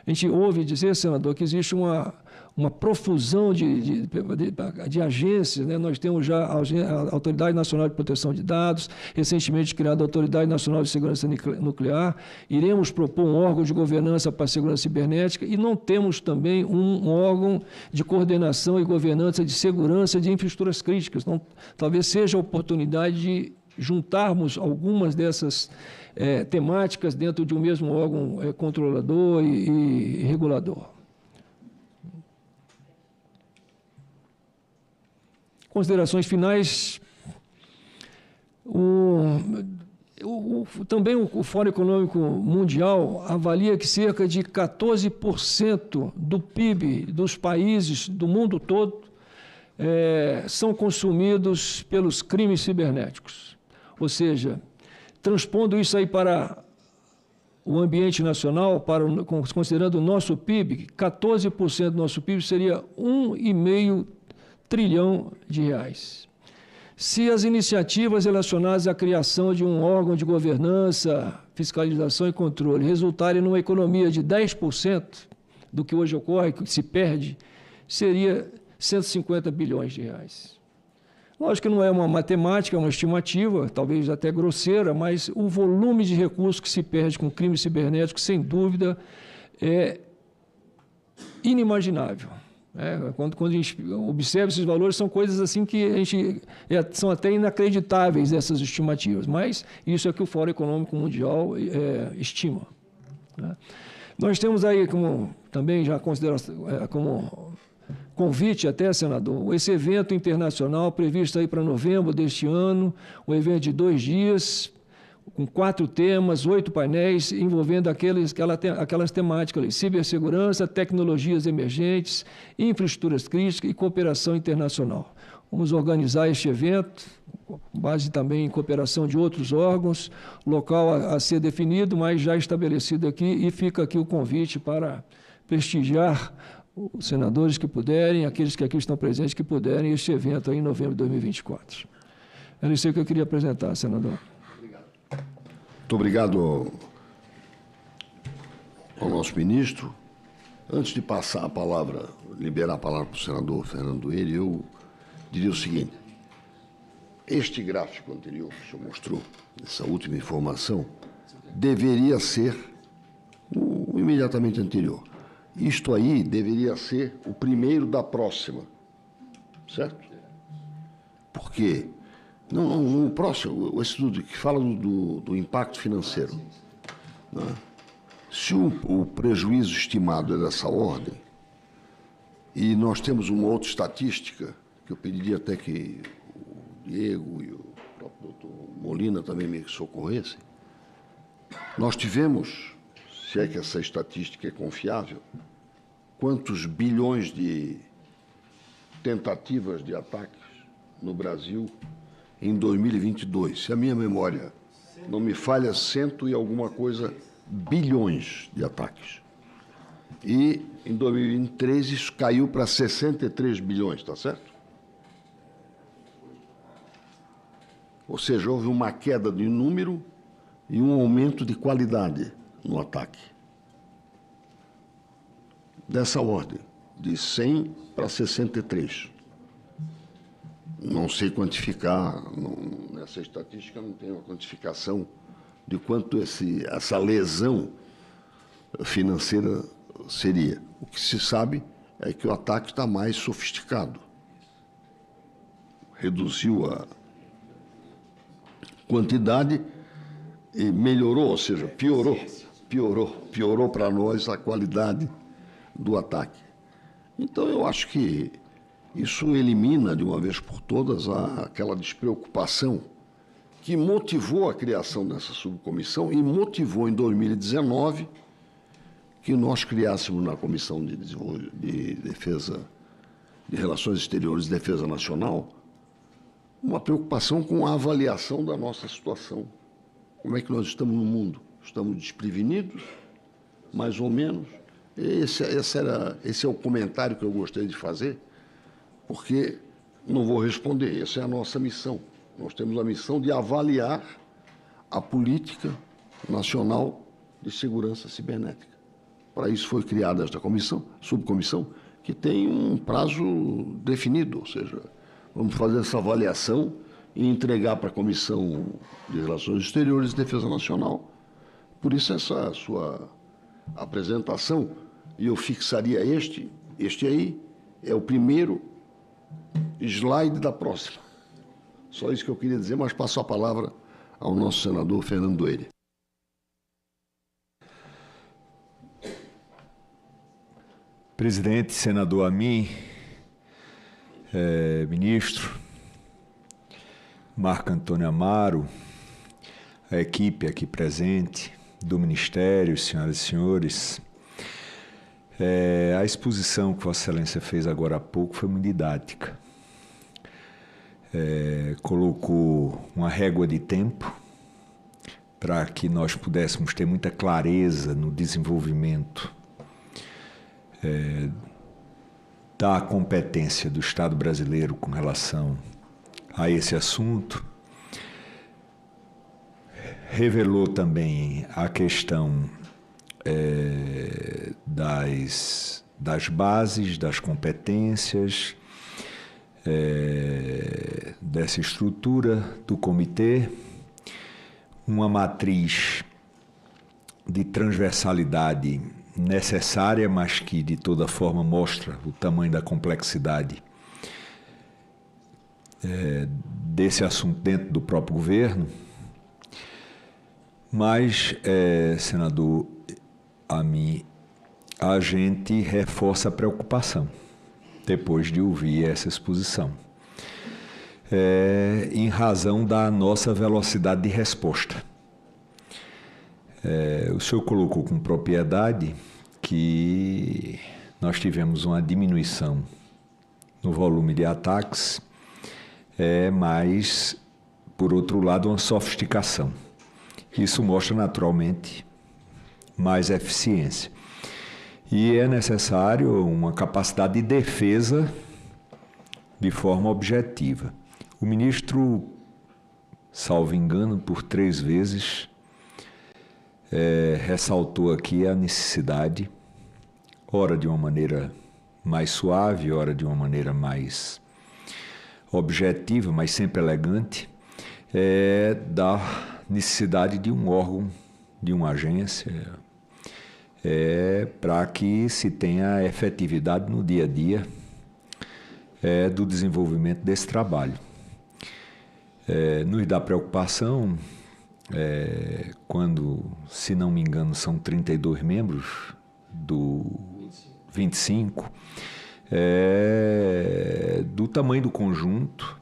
A gente ouve dizer, senador, que existe uma profusão de agências, né? Nós temos já a Autoridade Nacional de Proteção de Dados, recentemente criada a Autoridade Nacional de Segurança Nuclear, iremos propor um órgão de governança para a segurança cibernética e não temos também um órgão de coordenação e governança de segurança de infraestruturas críticas. Então, talvez seja a oportunidade de juntarmos algumas dessas temáticas dentro de um mesmo órgão controlador e regulador. Considerações finais. Também o Fórum Econômico Mundial avalia que cerca de 14% do PIB dos países do mundo todo são consumidos pelos crimes cibernéticos. Ou seja, transpondo isso aí para o ambiente nacional, considerando o nosso PIB, 14% do nosso PIB seria 1,5 trilhão de reais. Se as iniciativas relacionadas à criação de um órgão de governança, fiscalização e controle resultarem numa economia de 10% do que hoje ocorre, que se perde, seria 150 bilhões de reais. Lógico que não é uma matemática, é uma estimativa, talvez até grosseira, mas o volume de recursos que se perde com crimes cibernéticos, sem dúvida, é inimaginável. Quando a gente observa esses valores, são coisas assim que são até inacreditáveis, essas estimativas, mas isso é que o Fórum Econômico Mundial estima. Né? Nós temos aí, também já como convite até, senador, esse evento internacional previsto aí para novembro deste ano, um evento de 2 dias, com 4 temas, 8 painéis, envolvendo aquelas temáticas ali: cibersegurança, tecnologias emergentes, infraestruturas críticas e cooperação internacional. Vamos organizar este evento, com base também em cooperação de outros órgãos, local a ser definido, mas já estabelecido aqui, e fica aqui o convite para prestigiar os senadores que puderem, aqueles que aqui estão presentes que puderem, este evento aí em novembro de 2024. Era isso que eu queria apresentar, senador. Muito obrigado ao nosso ministro. Antes de passar a palavra, liberar a palavra para o senador Fernando Dueire, eu diria o seguinte: este gráfico anterior que o senhor mostrou, essa última informação, deveria ser o imediatamente anterior. Isto aí deveria ser o primeiro da próxima, certo? Por quê? No próximo, o estudo que fala do impacto financeiro, né? Se o prejuízo estimado é dessa ordem, e nós temos uma outra estatística, que eu pediria até que o Diego e o próprio doutor Molina também me socorressem, nós tivemos, se é que essa estatística é confiável, quantos bilhões de tentativas de ataques no Brasil em 2022. Se a minha memória não me falha, 100 e alguma coisa bilhões de ataques. E em 2023 isso caiu para 63 bilhões, está certo? Ou seja, houve uma queda de número e um aumento de qualidade no ataque. Dessa ordem, de 100 para 63. Não sei quantificar, nessa estatística não tem uma quantificação de quanto essa lesão financeira seria. O que se sabe é que o ataque está mais sofisticado. Reduziu a quantidade e melhorou, ou seja, piorou para nós a qualidade do ataque. Então, eu acho que isso elimina, de uma vez por todas, aquela despreocupação que motivou a criação dessa subcomissão e motivou em 2019 que nós criássemos na Comissão de Defesa, de Relações Exteriores e Defesa Nacional, uma preocupação com a avaliação da nossa situação. Como é que nós estamos no mundo? Estamos desprevenidos, mais ou menos? Esse é o comentário que eu gostaria de fazer, porque não vou responder, essa é a nossa missão. Nós temos a missão de avaliar a política nacional de segurança cibernética. Para isso foi criada esta comissão, subcomissão, que tem um prazo definido, ou seja, vamos fazer essa avaliação e entregar para a Comissão de Relações Exteriores e Defesa Nacional. Por isso essa sua apresentação, e eu fixaria este aí é o primeiro slide da próxima. Só isso que eu queria dizer, mas passo a palavra ao nosso senador Fernando Doerre. Presidente, senador Amin, ministro, Marco Antônio Amaro, a equipe aqui presente do Ministério, senhoras e senhores, a exposição que Vossa Excelência fez agora há pouco foi muito didática. Colocou uma régua de tempo para que nós pudéssemos ter muita clareza no desenvolvimento da competência do Estado brasileiro com relação a esse assunto. Revelou também a questão das bases, das competências, dessa estrutura do comitê, uma matriz de transversalidade necessária, mas que de toda forma mostra o tamanho da complexidade desse assunto dentro do próprio governo. Mas, senador Amin, a gente reforça a preocupação depois de ouvir essa exposição, em razão da nossa velocidade de resposta. O senhor colocou com propriedade que nós tivemos uma diminuição no volume de ataques, mas, por outro lado, uma sofisticação. Isso mostra, naturalmente, mais eficiência. E é necessário uma capacidade de defesa de forma objetiva. O ministro, salvo engano, por 3 vezes, ressaltou aqui a necessidade, ora de uma maneira mais suave, ora de uma maneira mais objetiva, mas sempre elegante, da necessidade de um órgão, de uma agência, para que se tenha efetividade no dia a dia do desenvolvimento desse trabalho. Nos dá preocupação quando, se não me engano, são 32 membros do 25, do tamanho do conjunto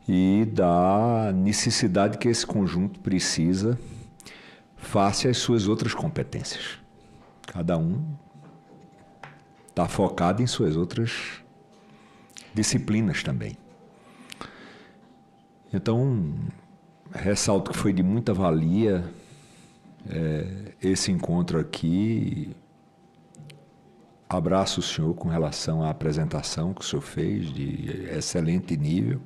e da necessidade que esse conjunto precisa face às suas outras competências. Cada um está focado em suas outras disciplinas também. Então, ressalto que foi de muita valia esse encontro aqui. Abraço o senhor com relação à apresentação que o senhor fez, de excelente nível,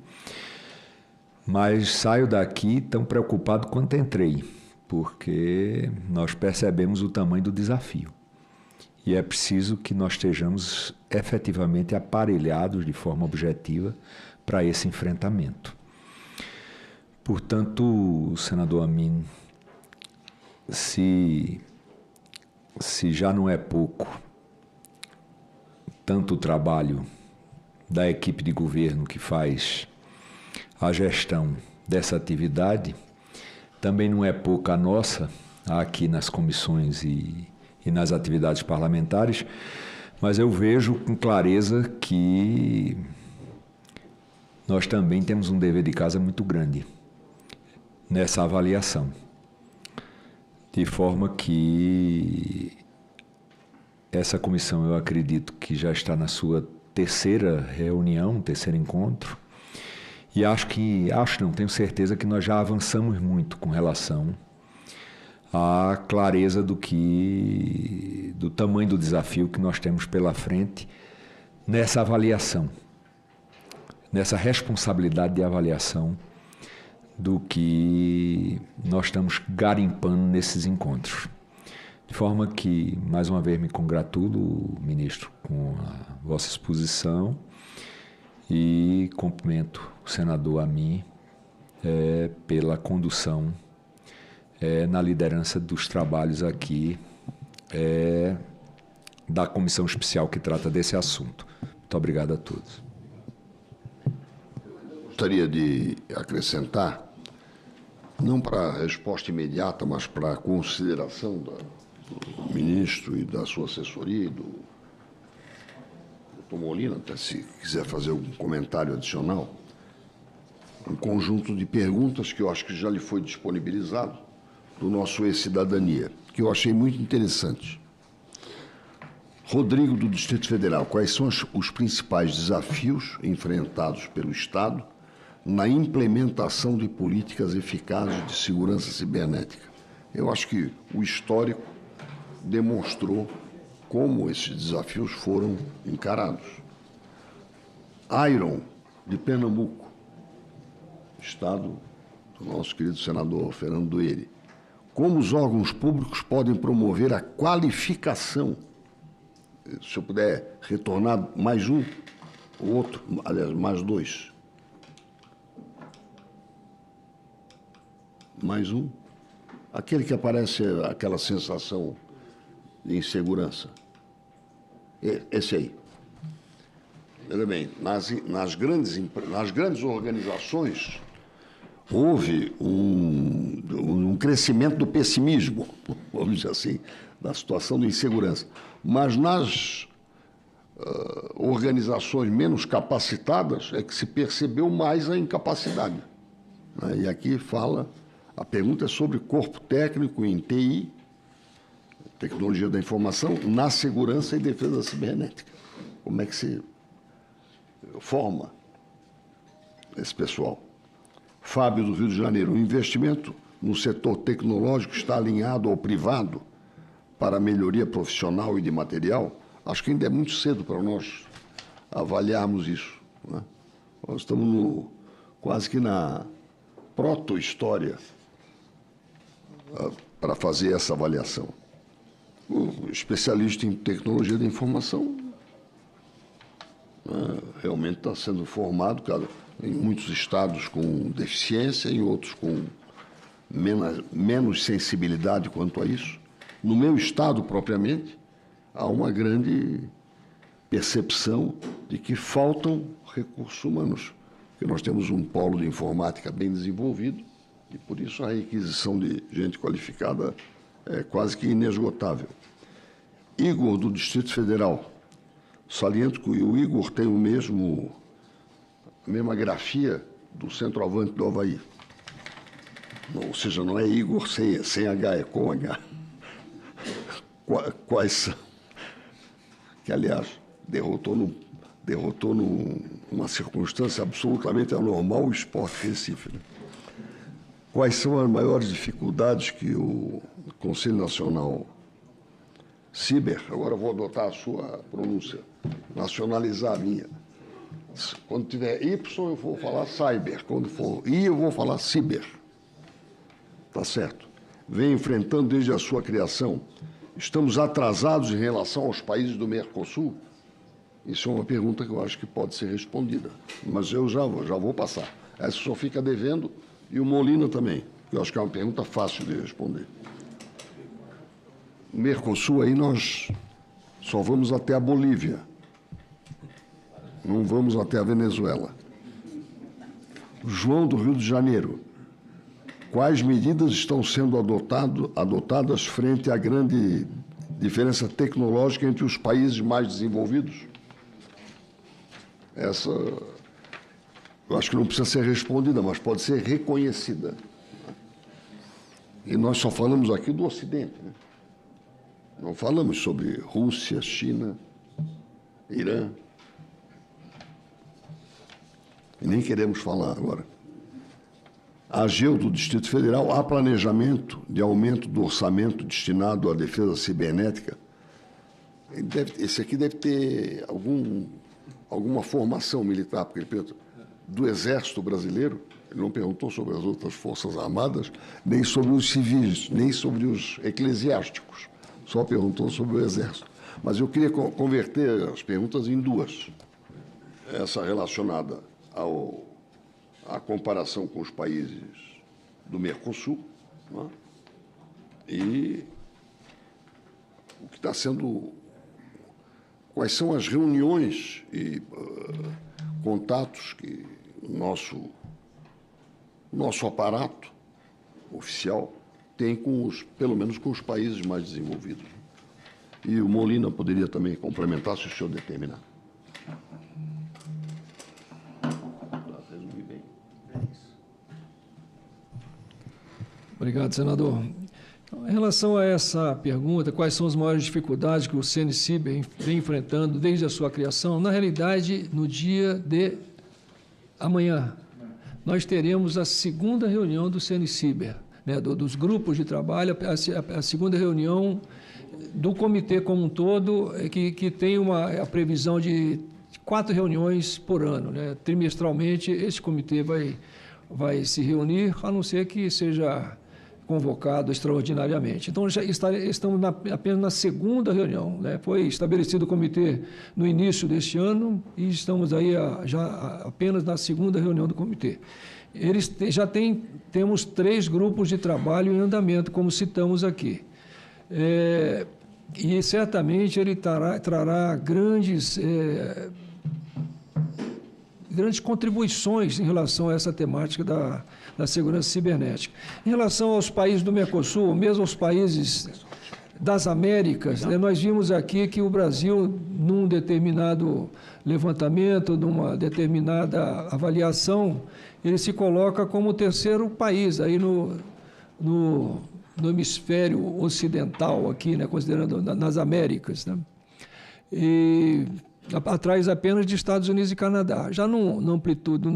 mas saio daqui tão preocupado quanto entrei, porque nós percebemos o tamanho do desafio. E é preciso que nós estejamos efetivamente aparelhados de forma objetiva para esse enfrentamento. Portanto, senador Amin, se já não é pouco tanto o trabalho da equipe de governo que faz a gestão dessa atividade, também não é pouca a nossa, aqui nas comissões e nas atividades parlamentares, mas eu vejo com clareza que nós também temos um dever de casa muito grande. nessa avaliação. De forma que essa comissão, eu acredito que já está na sua terceira reunião, terceiro encontro, e tenho certeza que nós já avançamos muito com relação à clareza do tamanho do desafio que nós temos pela frente nessa avaliação, nessa responsabilidade de avaliação do que nós estamos garimpando nesses encontros. De forma que, mais uma vez, me congratulo, ministro, com a vossa exposição e cumprimento o senador Amin pela condução na liderança dos trabalhos aqui da comissão especial que trata desse assunto. Muito obrigado a todos. Gostaria de acrescentar, não para a resposta imediata, mas para a consideração do ministro e da sua assessoria, e do doutor Molina, até se quiser fazer algum comentário adicional, um conjunto de perguntas que eu acho que já lhe foi disponibilizado do nosso E-Cidadania, que eu achei muito interessante. Rodrigo, do Distrito Federal, quais são os principais desafios enfrentados pelo Estado na implementação de políticas eficazes de segurança cibernética? Eu acho que o histórico demonstrou como esses desafios foram encarados. Iron, de Pernambuco, estado do nosso querido senador Fernando Doeri. Como os órgãos públicos podem promover a qualificação? Se eu puder retornar mais um, ou outro, aliás, mais dois. Mais um. Aquele que aparece aquela sensação de insegurança. Esse aí. Veja bem, nas grandes organizações houve um crescimento do pessimismo, vamos dizer assim, da situação de insegurança. Mas nas organizações menos capacitadas é que se percebeu mais a incapacidade. E aqui a pergunta é sobre corpo técnico em TI, tecnologia da informação, na segurança e defesa cibernética. Como é que se forma esse pessoal? Fábio, do Rio de Janeiro, o investimento no setor tecnológico está alinhado ao privado para a melhoria profissional e de material? Acho que ainda é muito cedo para nós avaliarmos isso, né? Nós estamos quase que na proto-história para fazer essa avaliação. O especialista em tecnologia da informação realmente está sendo formado em muitos estados com deficiência, em outros com menos sensibilidade quanto a isso. No meu estado, propriamente, há uma grande percepção de que faltam recursos humanos, porque nós temos um polo de informática bem desenvolvido e, por isso, a requisição de gente qualificada é quase que inesgotável. Igor, do Distrito Federal. Saliento que o Igor tem a mesma grafia do centroavante do Avaí. Não, ou seja, não é Igor sem H, é com H. Quais são? Que, aliás, derrotou numa circunstância absolutamente anormal o Sport Recife, né? Quais são as maiores dificuldades que o Conselho Nacional Ciber, agora eu vou adotar a sua pronúncia, nacionalizar a minha. Quando tiver Y, eu vou falar cyber. Quando for I, eu vou falar ciber. Tá certo? Vem enfrentando desde a sua criação. Estamos atrasados em relação aos países do Mercosul? Isso é uma pergunta que eu acho que pode ser respondida. Mas eu já vou passar. Essa só fica devendo, e o Molina também. Eu acho que é uma pergunta fácil de responder. No Mercosul, aí nós só vamos até a Bolívia. Não vamos até a Venezuela. João, do Rio de Janeiro. Quais medidas estão sendo adotadas frente à grande diferença tecnológica entre os países mais desenvolvidos? Essa, eu acho que não precisa ser respondida, mas pode ser reconhecida. E nós só falamos aqui do Ocidente, né? Não falamos sobre Rússia, China, Irã. E nem queremos falar agora. A AGEU do Distrito Federal, há planejamento de aumento do orçamento destinado à defesa cibernética. Esse aqui deve ter alguma formação militar, porque ele pergunta, do Exército Brasileiro. Ele não perguntou sobre as outras Forças Armadas, nem sobre os civis, nem sobre os eclesiásticos. Só perguntou sobre o Exército. Mas eu queria converter as perguntas em duas. Essa relacionada à comparação com os países do Mercosul, né? E o que está sendo... Quais são as reuniões e contatos que o nosso aparato oficial tem pelo menos com os países mais desenvolvidos. E o Molina poderia também complementar, se o senhor determinar. Obrigado, senador. Em relação a essa pergunta, quais são as maiores dificuldades que o CNCiber vem enfrentando desde a sua criação? Na realidade, no dia de amanhã, nós teremos a segunda reunião do CNCiber, né, dos grupos de trabalho, a segunda reunião do comitê como um todo, que tem a previsão de 4 reuniões por ano, né? Trimestralmente, esse comitê vai se reunir, a não ser que seja convocado extraordinariamente. Então, já estamos apenas na segunda reunião, né? Foi estabelecido o comitê no início deste ano e estamos aí já apenas na segunda reunião do comitê. Eles temos 3 grupos de trabalho em andamento, como citamos aqui. E certamente ele trará grandes contribuições em relação a essa temática da segurança cibernética. Em relação aos países do Mercosul, mesmo aos países das Américas, né, nós vimos aqui que o Brasil, num determinado levantamento, numa determinada avaliação, ele se coloca como o 3º país aí no hemisfério ocidental, aqui, né, considerando nas Américas, né? E atrás apenas de Estados Unidos e Canadá. Já no amplitude,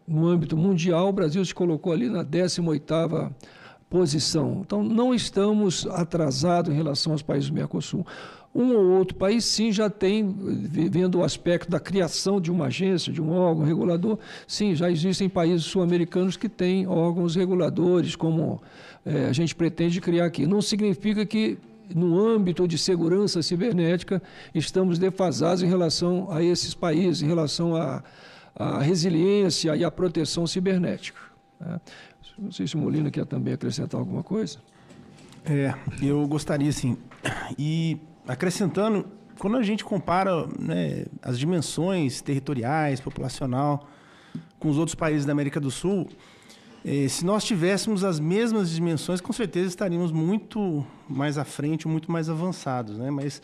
no âmbito mundial, o Brasil se colocou ali na 18ª posição. Então, não estamos atrasados em relação aos países do Mercosul. Um ou outro país, sim, já tem, vendo o aspecto da criação de uma agência, de um órgão regulador, sim, já existem países sul-americanos que têm órgãos reguladores, como a gente pretende criar aqui. Não significa que, no âmbito de segurança cibernética, estamos defasados em relação a esses países, em relação à resiliência e à proteção cibernética, né? Não sei se o Molina quer também acrescentar alguma coisa. Eu gostaria, sim. E acrescentando, quando a gente compara, né, as dimensões territoriais, populacional, com os outros países da América do Sul, se nós tivéssemos as mesmas dimensões, com certeza estaríamos muito mais à frente, muito mais avançados, né? Mas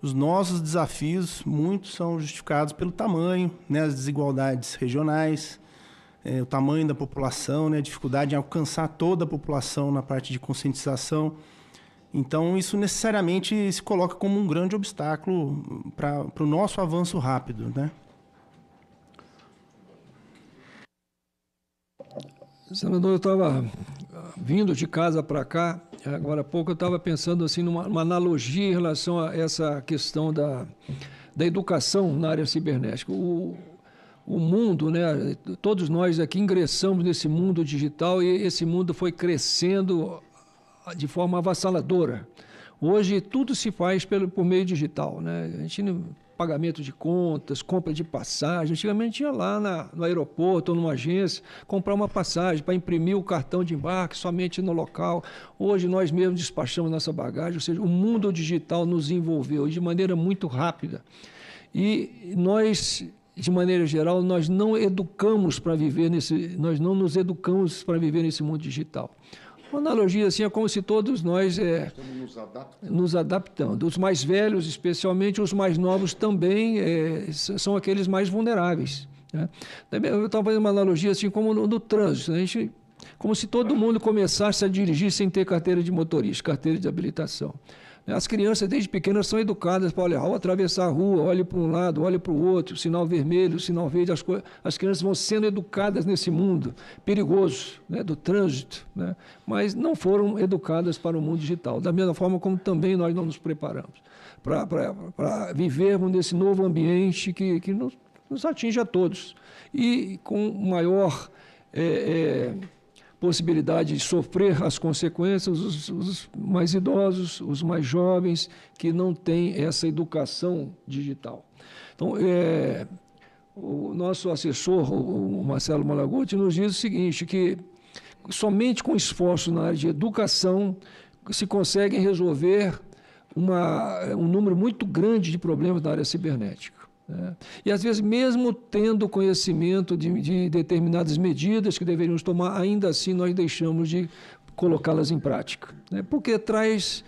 os nossos desafios, muitos são justificados pelo tamanho, né, as desigualdades regionais, o tamanho da população, né, a dificuldade em alcançar toda a população na parte de conscientização. Então, isso necessariamente se coloca como um grande obstáculo para o nosso avanço rápido, né? Senador, eu estava vindo de casa para cá, agora há pouco eu estava pensando assim, numa analogia em relação a essa questão da educação na área cibernética. O mundo, né, todos nós aqui ingressamos nesse mundo digital e esse mundo foi crescendo de forma avassaladora. Hoje tudo se faz por meio digital, né? A gente pagamento de contas, compra de passagem. Antigamente ia lá no aeroporto ou numa agência comprar uma passagem para imprimir o cartão de embarque somente no local. Hoje nós mesmos despachamos nossa bagagem, ou seja, o mundo digital nos envolveu de maneira muito rápida. E nós, de maneira geral, nós não nos educamos para viver nesse mundo digital. Uma analogia assim é como se todos nós nos adaptando. Os mais velhos, especialmente, os mais novos também são aqueles mais vulneráveis, né? Eu estava fazendo uma analogia assim como no trânsito. A gente Como se todo mundo começasse a dirigir sem ter carteira de motorista, carteira de habilitação. As crianças, desde pequenas, são educadas para, olha, ao atravessar a rua, olhe para um lado, olhe para o outro, sinal vermelho, sinal verde, as crianças vão sendo educadas nesse mundo perigoso, né, do trânsito, né, mas não foram educadas para o mundo digital, da mesma forma como também nós não nos preparamos para vivermos nesse novo ambiente que nos atinge a todos, e com maior possibilidade de sofrer as consequências os mais idosos, os mais jovens, que não têm essa educação digital. Então, o nosso assessor, o Marcelo Malaguti, nos diz o seguinte, que somente com esforço na área de educação se conseguem resolver um número muito grande de problemas na área cibernética. E, às vezes, mesmo tendo conhecimento de determinadas medidas que deveríamos tomar, ainda assim nós deixamos de colocá-las em prática, né? Porque traz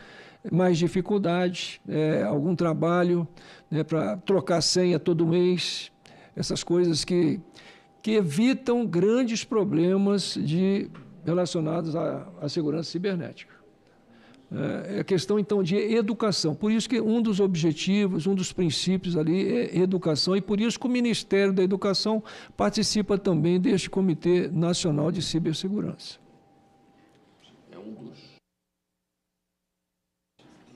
mais dificuldade, algum trabalho, né, para trocar senha todo mês, essas coisas que evitam grandes problemas relacionados à segurança cibernética. É questão, então, de educação. Por isso que um dos objetivos, um dos princípios ali é educação, e por isso que o Ministério da Educação participa também deste Comitê Nacional de Cibersegurança. É um dos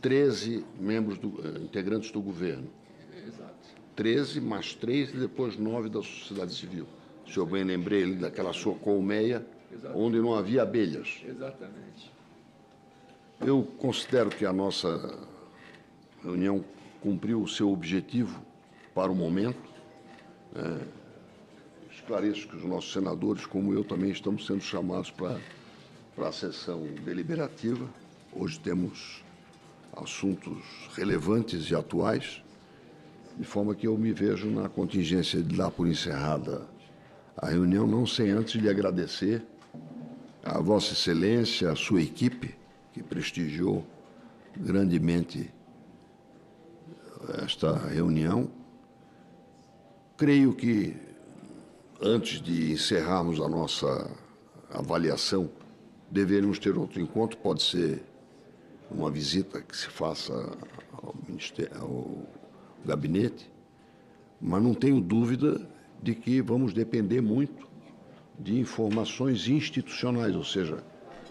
13 membros, integrantes do governo. Exato. 13 mais 3 e depois 9 da sociedade civil. Se eu bem lembrei daquela sua colmeia, onde não havia abelhas. Exatamente. Eu considero que a nossa reunião cumpriu o seu objetivo para o momento. Esclareço que os nossos senadores, como eu, também estamos sendo chamados para a sessão deliberativa. Hoje temos assuntos relevantes e atuais, de forma que eu me vejo na contingência de dar por encerrada a reunião, não sem antes lhe agradecer a Vossa Excelência, a sua equipe, que prestigiou grandemente esta reunião. Creio que, antes de encerrarmos a nossa avaliação, deveríamos ter outro encontro, pode ser uma visita que se faça ao gabinete, mas não tenho dúvida de que vamos depender muito de informações institucionais, ou seja,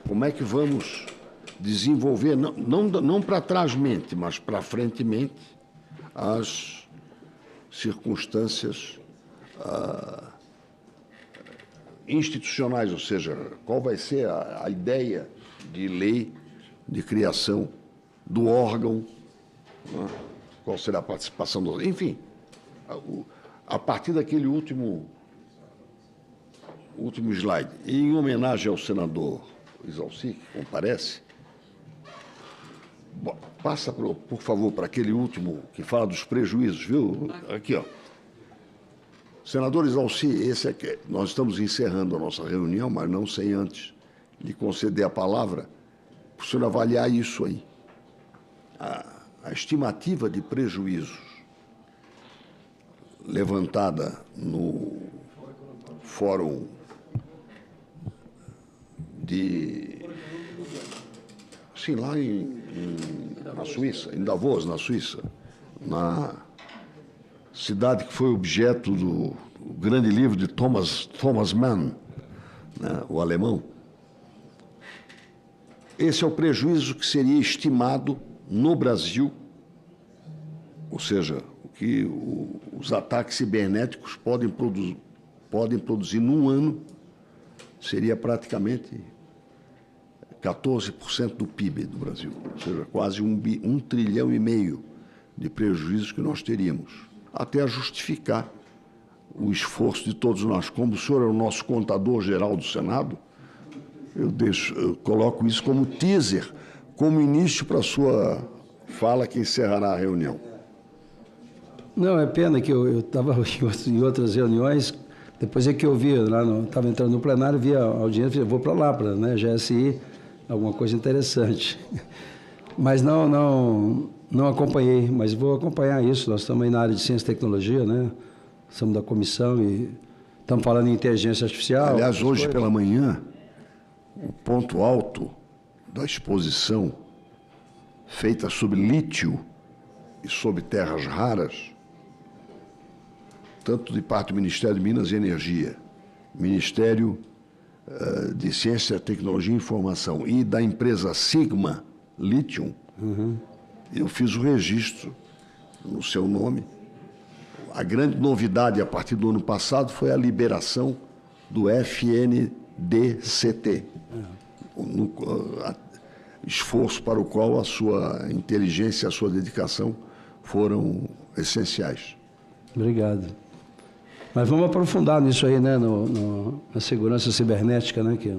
como é que vamos desenvolver, não para trás-mente, mas para frente-mente, as circunstâncias institucionais, ou seja, qual vai ser a ideia de lei de criação do órgão, né? Qual será a participação do... Enfim, a partir daquele último slide, e em homenagem ao senador Isalci, que comparece, passa, por favor, para aquele último que fala dos prejuízos, viu? Aqui, ó. Senador Isalci, esse aqui, nós estamos encerrando a nossa reunião, mas não sem antes lhe conceder a palavra, para o senhor avaliar isso aí. A estimativa de prejuízos levantada no Fórum sim, lá na Suíça, em Davos, na Suíça, na cidade que foi objeto do grande livro de Thomas Mann, né, o alemão. Esse é o prejuízo que seria estimado no Brasil, ou seja, o que os ataques cibernéticos podem produzir num ano, seria praticamente 14% do PIB do Brasil, ou seja, quase 1,5 trilhão de prejuízos que nós teríamos, até justificar o esforço de todos nós. Como o senhor é o nosso contador-geral do Senado, eu coloco isso como teaser, como início para a sua fala que encerrará a reunião. Não, é pena que eu estava em outras reuniões, depois é que eu vi, estava entrando no plenário, vi a audiência, vou para lá, para GSI, alguma coisa interessante. Mas não acompanhei, mas vou acompanhar isso. Nós estamos aí na área de ciência e tecnologia, né? Somos da comissão e estamos falando em inteligência artificial. Aliás, hoje pela manhã, o ponto alto da exposição feita sobre lítio e sobre terras raras, tanto de parte do Ministério de Minas e Energia, Ministério de Ciência, Tecnologia e Informação e da empresa Sigma Lithium, eu fiz o registro no seu nome. A grande novidade a partir do ano passado foi a liberação do FNDCT, esforço para o qual a sua inteligência e a sua dedicação foram essenciais. Obrigado. Mas vamos aprofundar nisso aí, né, na segurança cibernética, né, que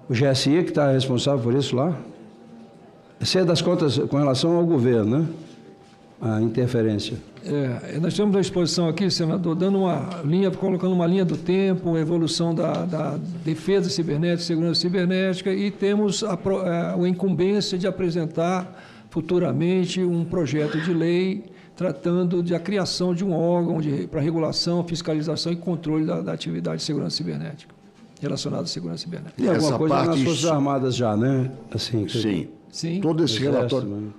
o GSI que está responsável por isso lá. Isso é das contas com relação ao governo, né? A interferência. Nós temos a exposição aqui, senador, dando uma linha, colocando uma linha do tempo, a evolução da defesa cibernética, segurança cibernética, e temos a incumbência de apresentar futuramente um projeto de lei tratando da criação de um órgão para regulação, fiscalização e controle da atividade de segurança cibernética, relacionada à segurança cibernética. Tem alguma coisa nas Forças Armadas já, né? Assim, Sim. Todo esse relatório...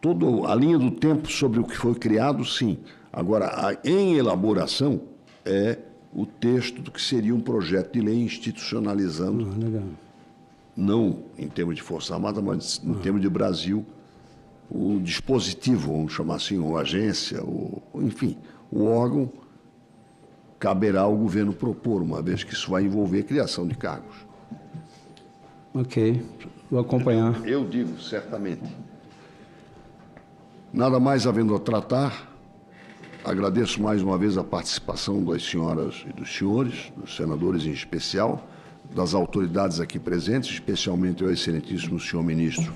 Toda a linha do tempo sobre o que foi criado, sim. Agora, em elaboração, é o texto do que seria um projeto de lei institucionalizando, não em termos de Força Armada, mas em termos de Brasil, o dispositivo, vamos chamar assim, ou agência, enfim, o órgão caberá ao governo propor, uma vez que isso vai envolver criação de cargos. Ok, vou acompanhar. Eu digo, certamente. Nada mais havendo a tratar, agradeço mais uma vez a participação das senhoras e dos senhores, dos senadores em especial, das autoridades aqui presentes, especialmente ao excelentíssimo senhor ministro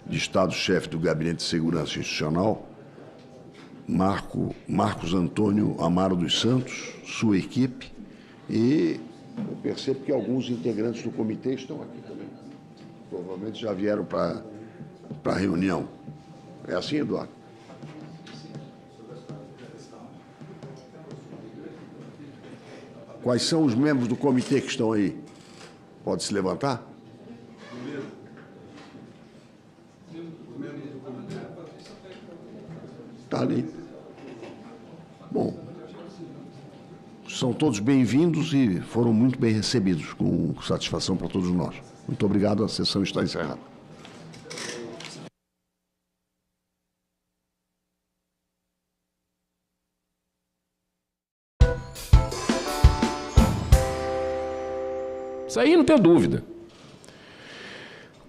de Estado-chefe do Gabinete de Segurança Institucional, Marcos Antônio Amaro dos Santos, sua equipe, e eu percebo que alguns integrantes do comitê estão aqui também. Provavelmente já vieram para a reunião. É assim, Eduardo? Quais são os membros do comitê que estão aí? Pode se levantar? Está ali. Bom, são todos bem-vindos e foram muito bem recebidos, com satisfação para todos nós. Muito obrigado, a sessão está encerrada. Isso aí não tem dúvida.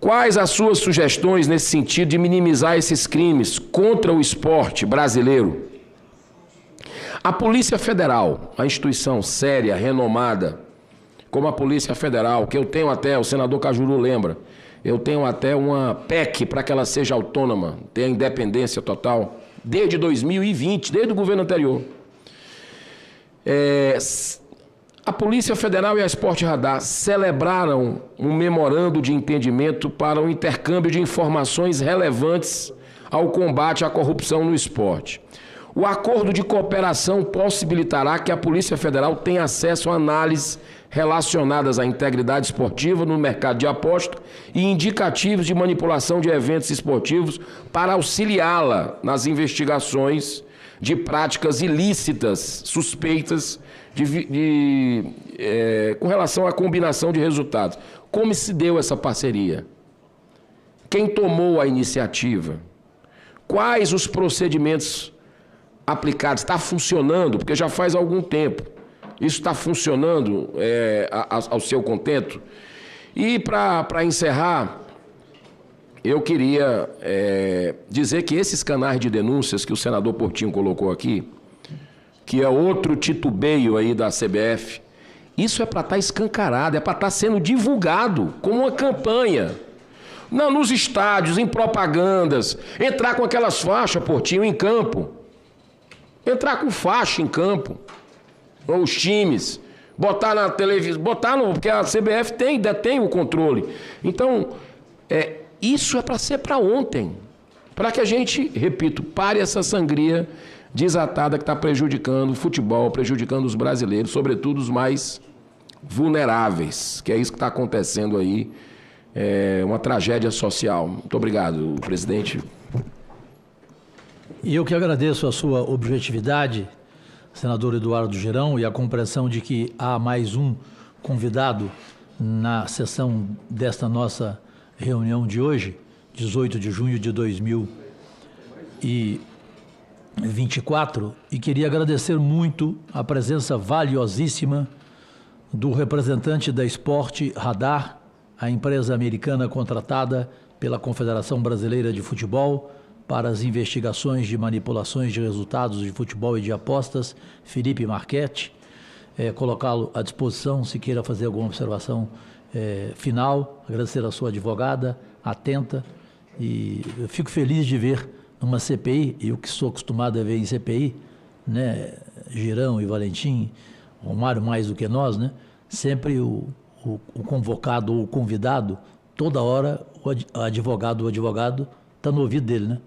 Quais as suas sugestões nesse sentido de minimizar esses crimes contra o esporte brasileiro? A Polícia Federal, a instituição séria, renomada, como a Polícia Federal, que eu tenho até, o senador Cajuru lembra, eu tenho até uma PEC para que ela seja autônoma, tenha independência total, desde 2020, desde o governo anterior. A Polícia Federal e a Esporte Radar celebraram um memorando de entendimento para o intercâmbio de informações relevantes ao combate à corrupção no esporte. O acordo de cooperação possibilitará que a Polícia Federal tenha acesso a análises relacionadas à integridade esportiva no mercado de aposta e indicativos de manipulação de eventos esportivos para auxiliá-la nas investigações de práticas ilícitas, suspeitas, com relação à combinação de resultados. Como se deu essa parceria? Quem tomou a iniciativa? Quais os procedimentos aplicados? Está funcionando? Porque já faz algum tempo. Isso está funcionando ao seu contento? E para encerrar, eu queria dizer que esses canais de denúncias que o senador Portinho colocou aqui, que é outro titubeio aí da CBF, isso é para estar escancarado, é para estar sendo divulgado como uma campanha. Não, nos estádios, em propagandas, entrar com aquelas faixas, Portinho, em campo. Entrar com faixa em campo. Ou os times. Botar na televisão, porque a CBF detém o controle. Então, isso é para ser para ontem. Para que a gente, repito, pare essa sangria desatada que está prejudicando o futebol, prejudicando os brasileiros, sobretudo os mais vulneráveis, que é isso que está acontecendo aí, é uma tragédia social. Muito obrigado, presidente. E eu que agradeço a sua objetividade, senador Eduardo Girão, e a compreensão de que há mais um convidado na sessão desta nossa reunião de hoje, 18 de junho de 2024, e queria agradecer muito a presença valiosíssima do representante da Sport Radar, a empresa americana contratada pela Confederação Brasileira de Futebol para as investigações de manipulações de resultados de futebol e de apostas, Felipe Marchetti, colocá-lo à disposição se queira fazer alguma observação final, agradecer a sua advogada, atenta, e eu fico feliz de ver numa CPI, eu que sou acostumado a ver em CPI, né, Girão e Valentim, Romário mais do que nós, né, sempre o convocado ou o convidado, toda hora o advogado está no ouvido dele, né?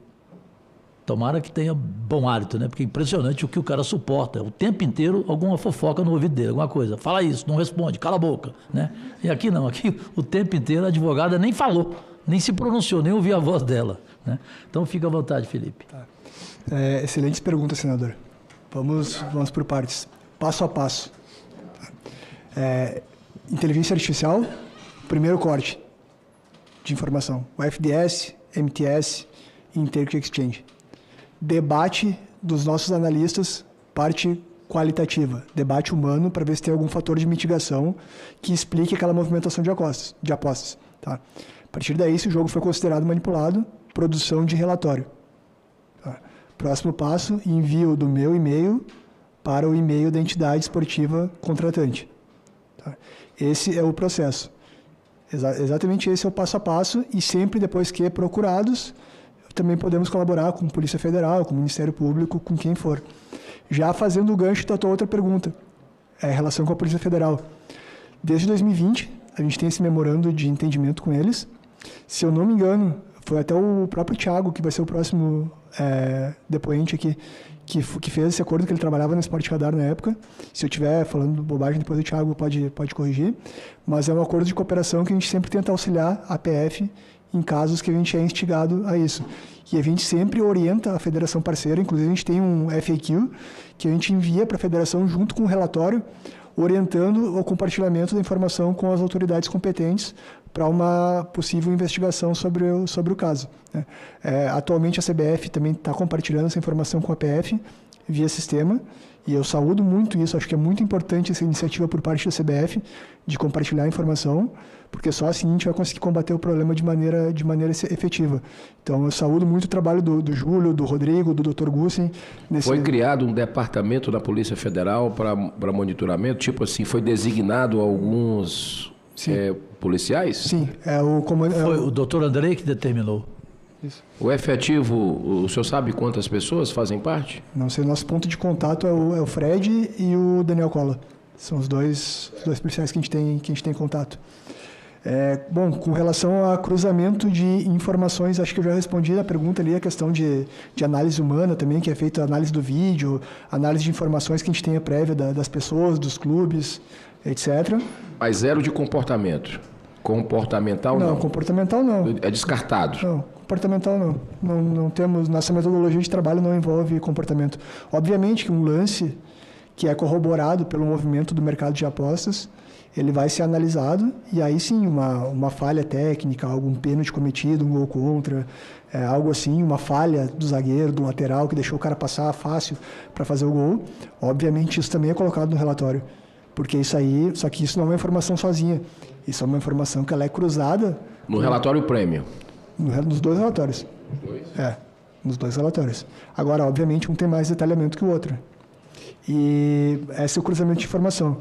Tomara que tenha bom hálito, né? Porque é impressionante o que o cara suporta. O tempo inteiro alguma fofoca no ouvido dele, alguma coisa. Fala isso, não responde, cala a boca, né? E aqui não, aqui o tempo inteiro a advogada nem falou, nem se pronunciou, nem ouviu a voz dela, né? Então fica à vontade, Felipe. Tá. Excelentes perguntas, senador. Vamos por partes. Passo a passo. Inteligência artificial, primeiro corte de informação. O FDS, MTS e Integrity Exchange. Debate dos nossos analistas, parte qualitativa. Debate humano para ver se tem algum fator de mitigação que explique aquela movimentação de apostas. Tá? A partir daí, se o jogo foi considerado manipulado, produção de relatório. Tá? Próximo passo, envio do meu e-mail para o e-mail da entidade esportiva contratante. Tá? Esse é o processo. Exatamente esse é o passo a passo, e sempre depois que procurados, também podemos colaborar com a Polícia Federal, com o Ministério Público, com quem for. Já fazendo o gancho da tua outra pergunta, em relação com a Polícia Federal. Desde 2020, a gente tem esse memorando de entendimento com eles. Se eu não me engano, foi até o próprio Thiago, que vai ser o próximo depoente aqui, que fez esse acordo, que ele trabalhava no Sport Radar na época. Se eu estiver falando bobagem, depois o Thiago pode corrigir. Mas é um acordo de cooperação que a gente sempre tenta auxiliar a PF em casos que a gente é instigado a isso. E a gente sempre orienta a federação parceira, inclusive a gente tem um FAQ que a gente envia para a federação junto com um relatório, orientando o compartilhamento da informação com as autoridades competentes para uma possível investigação sobre o caso. Né? Atualmente a CBF também está compartilhando essa informação com a PF via sistema, e eu saúdo muito isso, acho que é muito importante essa iniciativa por parte da CBF de compartilhar a informação, porque só assim a gente vai conseguir combater o problema de maneira efetiva. Então eu saúdo muito o trabalho do Júlio, do Rodrigo, do Dr. Gussen. Foi criado um departamento da Polícia Federal para monitoramento, tipo assim, foi designado alguns policiais? Sim, foi o doutor Andrei que determinou. Isso. O efetivo, o senhor sabe quantas pessoas fazem parte? Não sei, nosso ponto de contato é o Fred e o Daniel Cola. São os dois policiais que a gente tem contato. Bom, com relação a cruzamento de informações, acho que eu já respondi a pergunta ali, a questão de análise humana também, que é feita análise do vídeo, análise de informações que a gente tenha prévia das pessoas, dos clubes, etc. Mas zero de comportamento? Comportamental não? Não, comportamental não. É descartado? Não, comportamental não. Não temos, nossa metodologia de trabalho não envolve comportamento. Obviamente que um lance que é corroborado pelo movimento do mercado de apostas, ele vai ser analisado, e aí sim uma falha técnica, algum pênalti cometido, um gol contra, algo assim, uma falha do zagueiro, do lateral, que deixou o cara passar fácil para fazer o gol. Obviamente isso também é colocado no relatório, porque isso aí, só que isso não é uma informação sozinha, isso é uma informação que ela é cruzada... No relatório prêmio? Nos dois relatórios. Nos dois relatórios. Agora, obviamente, um tem mais detalhamento que o outro. E esse é o cruzamento de informação.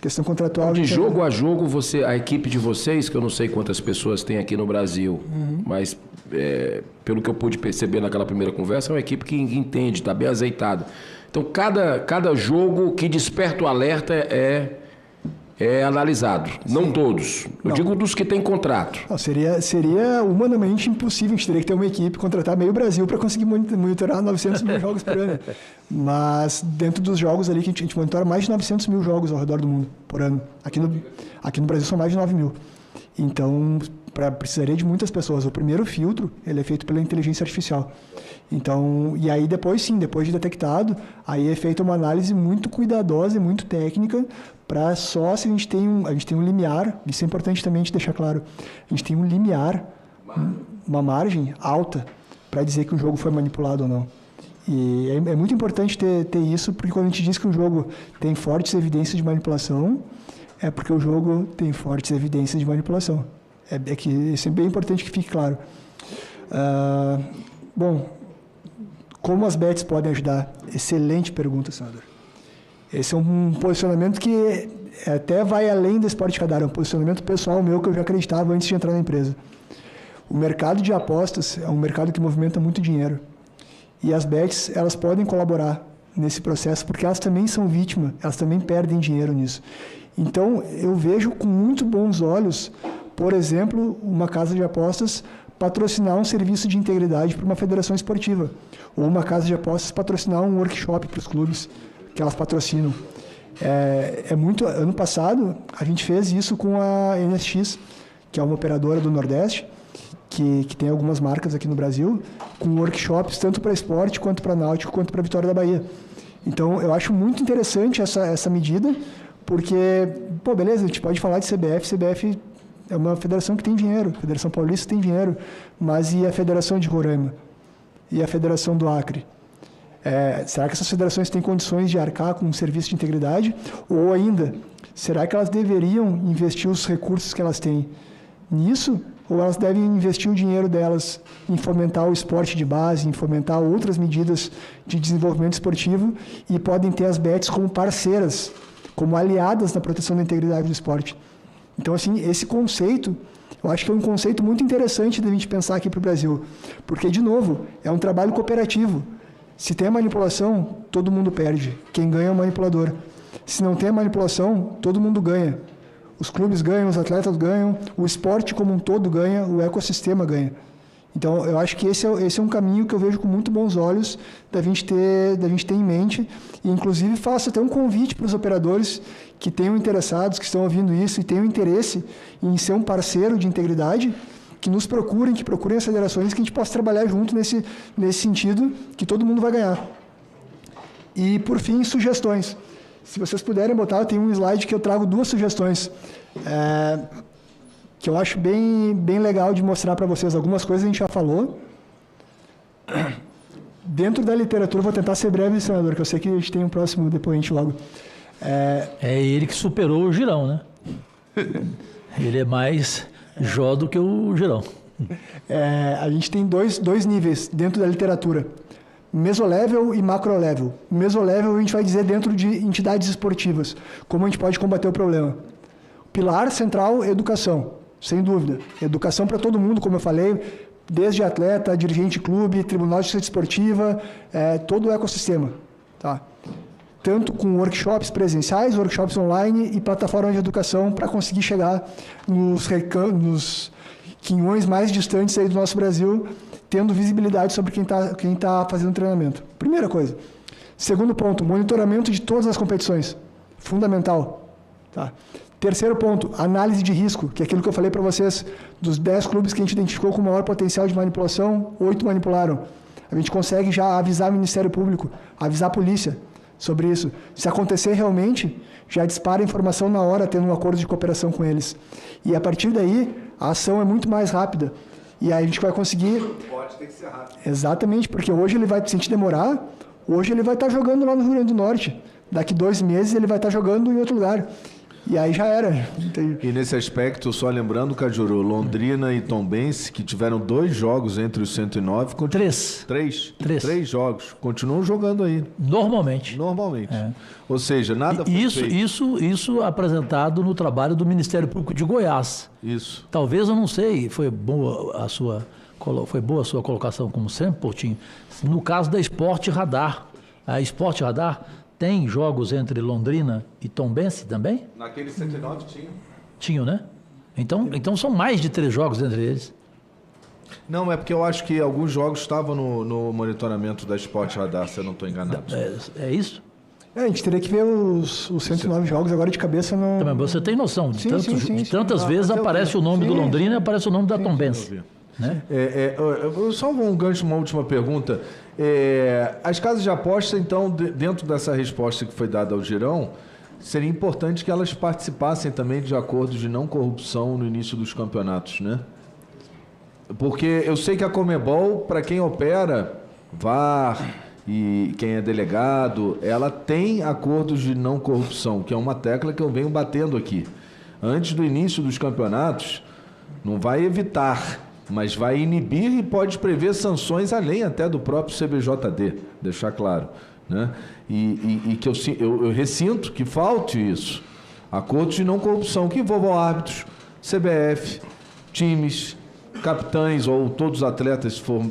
Questão contratual... De jogo a jogo, a equipe de vocês, que eu não sei quantas pessoas tem aqui no Brasil, mas pelo que eu pude perceber naquela primeira conversa, é uma equipe que entende, está bem azeitada. Então, cada jogo que desperta o alerta é analisado. Não todos. Eu digo dos que têm contrato. Não, seria humanamente impossível. A gente teria que ter uma equipe, contratar meio Brasil para conseguir monitorar 900 mil jogos por ano. Mas dentro dos jogos ali, que a gente monitora mais de 900 mil jogos ao redor do mundo por ano. Aqui no Brasil são mais de 9 mil. Então, precisaria de muitas pessoas. O primeiro filtro, ele é feito pela inteligência artificial. Então, e aí depois de detectado, aí é feita uma análise muito cuidadosa e muito técnica para só se a gente tem um limiar, isso é importante também a gente deixar claro, a gente tem um limiar, uma margem alta para dizer que um jogo foi manipulado ou não. E é muito importante ter isso, porque quando a gente diz que um jogo tem fortes evidências de manipulação, é porque o jogo tem fortes evidências de manipulação. É que isso é bem importante que fique claro. Bom, como as bets podem ajudar? Excelente pergunta, senador. Esse é um posicionamento que até vai além do esporte radar, é um posicionamento pessoal meu que eu já acreditava antes de entrar na empresa. O mercado de apostas é um mercado que movimenta muito dinheiro. E as bets, elas podem colaborar nesse processo, porque elas também são vítimas, elas também perdem dinheiro nisso. Então, eu vejo com muito bons olhos, por exemplo, uma casa de apostas patrocinar um serviço de integridade para uma federação esportiva, ou uma casa de apostas patrocinar um workshop para os clubes que elas patrocinam. Ano passado, a gente fez isso com a NSX, que é uma operadora do Nordeste, que tem algumas marcas aqui no Brasil, com workshops tanto para esporte, quanto para náutico, quanto para Vitória da Bahia. Então, eu acho muito interessante essa medida, porque, beleza, a gente pode falar de CBF é uma federação que tem dinheiro, a Federação Paulista tem dinheiro, mas e a Federação de Roraima? E a Federação do Acre? Será que essas federações têm condições de arcar com um serviço de integridade? Ou ainda, será que elas deveriam investir os recursos que elas têm nisso? Ou elas devem investir o dinheiro delas em fomentar o esporte de base, em fomentar outras medidas de desenvolvimento esportivo e podem ter as bets como parceiras, como aliadas na proteção da integridade do esporte? Então, assim, esse conceito, eu acho que é um conceito muito interessante da gente pensar aqui para o Brasil, porque, de novo, é um trabalho cooperativo. Se tem a manipulação, todo mundo perde. Quem ganha é o manipulador. Se não tem a manipulação, todo mundo ganha. Os clubes ganham, os atletas ganham, o esporte como um todo ganha, o ecossistema ganha. Então, eu acho que esse é um caminho que eu vejo com muito bons olhos da gente ter em mente. E, inclusive, faço até um convite para os operadores que tenham interessados, que estão ouvindo isso e tenham interesse em ser um parceiro de integridade, que nos procurem, que procurem as federações, que a gente possa trabalhar junto nesse sentido, que todo mundo vai ganhar. E, por fim, sugestões. Se vocês puderem botar, eu tenho um slide que eu trago 2 sugestões, que eu acho bem legal de mostrar para vocês. Algumas coisas a gente já falou. Dentro da literatura, vou tentar ser breve, senador, que eu sei que a gente tem um próximo depoente logo. É ele que superou o Girão, né? Ele é mais Jó do que o Girão. A gente tem dois níveis dentro da literatura. Mesolevel e macrolevel. Mesolevel a gente vai dizer dentro de entidades esportivas, como a gente pode combater o problema. Pilar central, educação, sem dúvida. Educação para todo mundo, como eu falei, desde atleta, dirigente de clube, tribunal de justiça esportiva, todo o ecossistema. Tá? Tanto com workshops presenciais, workshops online e plataformas de educação para conseguir chegar nos quinhões mais distantes aí do nosso Brasil, tendo visibilidade sobre quem tá fazendo treinamento. Primeira coisa. Segundo ponto, monitoramento de todas as competições. Fundamental. Tá? Terceiro ponto, análise de risco, que é aquilo que eu falei para vocês, dos 10 clubes que a gente identificou com maior potencial de manipulação, 8 manipularam. A gente consegue já avisar o Ministério Público, avisar a polícia sobre isso. Se acontecer realmente, já dispara a informação na hora, tendo um acordo de cooperação com eles. E a partir daí, a ação é muito mais rápida. E aí a gente vai conseguir... Pode ter que ser rápido. Exatamente, porque hoje ele vai, se a gente demorar, hoje ele vai estar jogando lá no Rio Grande do Norte. Daqui 2 meses ele vai estar jogando em outro lugar. E aí já era. E nesse aspecto, só lembrando, Cajuru, Londrina e Tombense, que tiveram 2 jogos entre os 109... 3. 3 jogos. Continuam jogando aí. Normalmente. Ou seja, nada foi feito. Isso apresentado no trabalho do Ministério Público de Goiás. Isso. Talvez, eu não sei, foi boa a sua colocação, como sempre, Portinho. No caso da Esporte Radar. A Esporte Radar tem jogos entre Londrina e Tombense também? Naquele 109 tinha. Tinham, né? Então são mais de 3 jogos entre eles. Não, é porque eu acho que alguns jogos estavam no monitoramento da Sport Radar, se eu não estou enganado. É isso? A gente teria que ver os 109 jogos agora de cabeça. Também você tem noção de, tantas vezes aparece o nome do Londrina e aparece o nome da Tombense. Né? Só um gancho, uma última pergunta. As casas de aposta, então, dentro dessa resposta que foi dada ao Girão, seria importante que elas participassem também de acordos de não corrupção no início dos campeonatos, né? Porque eu sei que a Conmebol, para quem opera, VAR e quem é delegado, ela tem acordos de não corrupção, que é uma tecla que eu venho batendo aqui. Antes do início dos campeonatos, não vai evitar, mas vai inibir e pode prever sanções além até do próprio CBJD, deixar claro, né? E que eu ressinto que falte isso. Acordos de não corrupção que envolvam árbitros, CBF, times, capitães ou todos os atletas, se for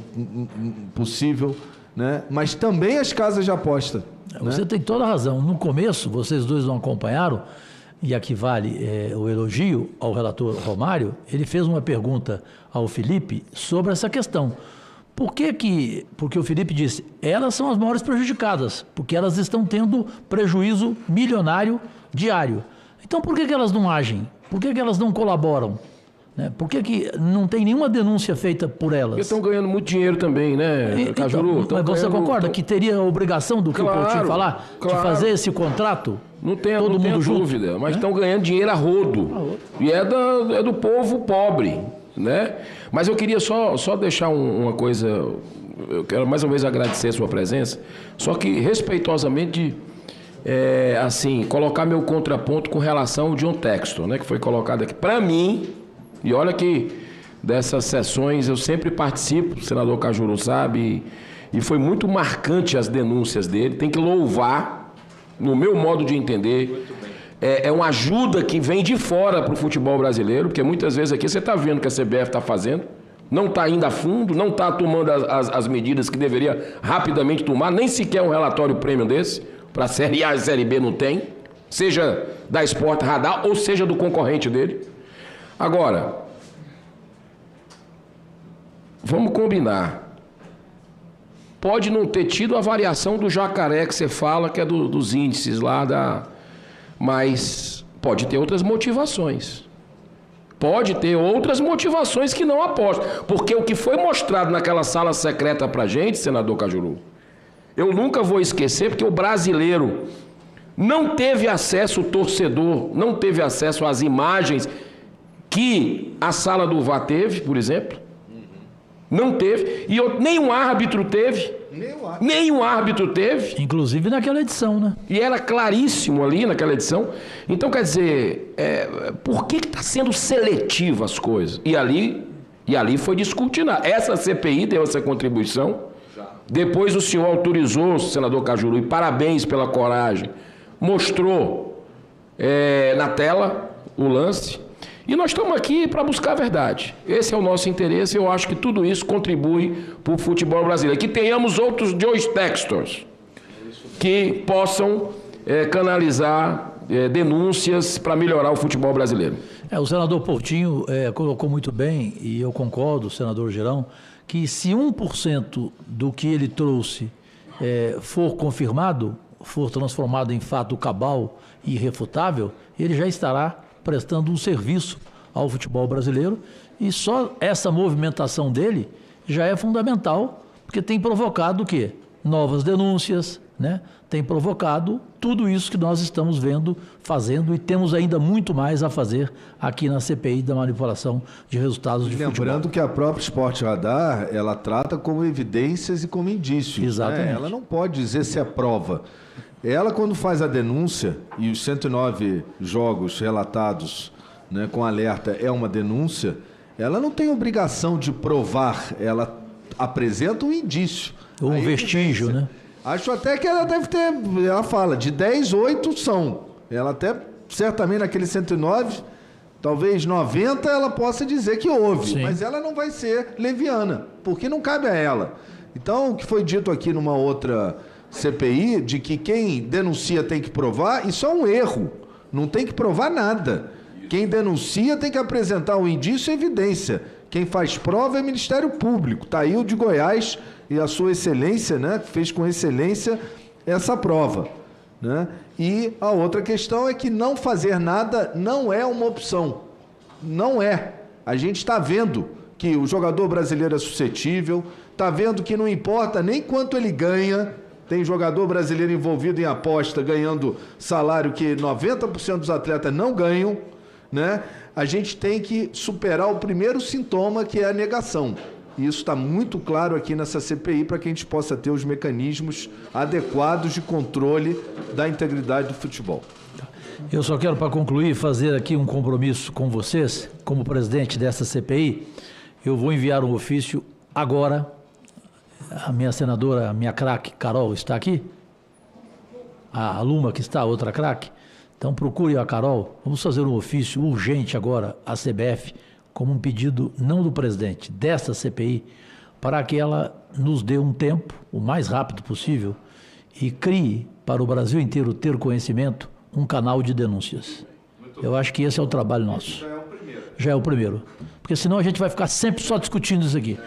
possível, né? Mas também as casas de aposta. Você tem toda a razão. No começo, vocês dois não acompanharam, e aqui vale o elogio ao relator Romário, ele fez uma pergunta ao Felipe sobre essa questão. Porque o Felipe disse, elas são as maiores prejudicadas, porque elas estão tendo prejuízo milionário diário. Então por que elas não agem? Por que elas não colaboram? Né? Por que não tem nenhuma denúncia feita por elas? Porque estão ganhando muito dinheiro também, né, Cajuru? Mas você concorda que teria a obrigação do que o Coutinho falar? De fazer esse contrato? Não tenha dúvida, mas estão ganhando dinheiro a rodo. E é do povo pobre, né? Mas eu queria só deixar uma coisa, eu quero mais uma vez agradecer a sua presença, só que respeitosamente, assim, colocar meu contraponto com relação ao John Textor, né, que foi colocado aqui. Para mim, e olha que dessas sessões eu sempre participo, o senador Cajuru sabe, e foi muito marcante as denúncias dele, tem que louvar, no meu modo de entender. É uma ajuda que vem de fora para o futebol brasileiro, porque muitas vezes aqui você está vendo o que a CBF está fazendo, não está indo a fundo, não está tomando as medidas que deveria rapidamente tomar, nem sequer um relatório prêmio desse, para a Série A e Série B não tem, seja da Sport Radar ou seja do concorrente dele. Agora, vamos combinar. Pode não ter tido a variação do jacaré que você fala, que é dos índices lá mas pode ter outras motivações. Pode ter outras motivações que não apostam. Porque o que foi mostrado naquela sala secreta pra gente, senador Cajuru, eu nunca vou esquecer, porque o brasileiro não teve acesso, o torcedor não teve acesso às imagens que a sala do VAR teve, por exemplo. Não teve. E nenhum árbitro teve. Nenhum árbitro teve. Inclusive naquela edição, né? E era claríssimo ali naquela edição. Então, quer dizer, por que está sendo seletivo as coisas? E ali foi discutido. Essa CPI deu essa contribuição. Depois o senhor autorizou, senador Cajuru, e parabéns pela coragem, mostrou na tela o lance. E nós estamos aqui para buscar a verdade. Esse é o nosso interesse. Eu acho que tudo isso contribui para o futebol brasileiro. Que tenhamos outros Joe Textors que possam canalizar denúncias para melhorar o futebol brasileiro. O senador Portinho colocou muito bem, e eu concordo, senador Girão, que se 1% do que ele trouxe for confirmado, for transformado em fato cabal e irrefutável, ele já estará prestando um serviço ao futebol brasileiro, e só essa movimentação dele já é fundamental, porque tem provocado o quê? Novas denúncias, né? Tem provocado tudo isso que nós estamos vendo, fazendo, e temos ainda muito mais a fazer aqui na CPI da manipulação de resultados de futebol. Lembrando que a própria Sport Radar, ela trata como evidências e como indícios. Exatamente. Né? Ela não pode dizer se é prova. Ela, quando faz a denúncia, e os 109 jogos relatados, né, com alerta é uma denúncia, ela não tem obrigação de provar, ela apresenta um indício. Um vestígio, né? Acho até que ela deve ter, ela fala, de 10, 8 são. Ela até, certamente naquele 109, talvez 90, ela possa dizer que houve. Sim. Mas ela não vai ser leviana, porque não cabe a ela. Então, o que foi dito aqui numa outra CPI de que quem denuncia tem que provar, isso é um erro. Não tem que provar nada. Quem denuncia tem que apresentar um indício e evidência. Quem faz prova é o Ministério Público. Está aí o de Goiás e a sua excelência, né, fez com excelência essa prova, né? E a outra questão é que não fazer nada não é uma opção. Não é. A gente está vendo que o jogador brasileiro é suscetível, está vendo que não importa nem quanto ele ganha. Tem jogador brasileiro envolvido em aposta ganhando salário que 90% dos atletas não ganham, né? A gente tem que superar o primeiro sintoma, que é a negação. E isso está muito claro aqui nessa CPI para que a gente possa ter os mecanismos adequados de controle da integridade do futebol. Eu só quero, para concluir, fazer aqui um compromisso com vocês, como presidente dessa CPI. Eu vou enviar um ofício agora. A minha senadora, a minha craque, Carol, está aqui? A Luma, que está, outra craque? Então procure a Carol. Vamos fazer um ofício urgente agora à CBF, como um pedido não do presidente, dessa CPI, para que ela nos dê um tempo, o mais rápido possível, e crie para o Brasil inteiro ter conhecimento um canal de denúncias. Eu acho que esse é o trabalho nosso. Já é o primeiro. Porque senão a gente vai ficar sempre só discutindo isso aqui.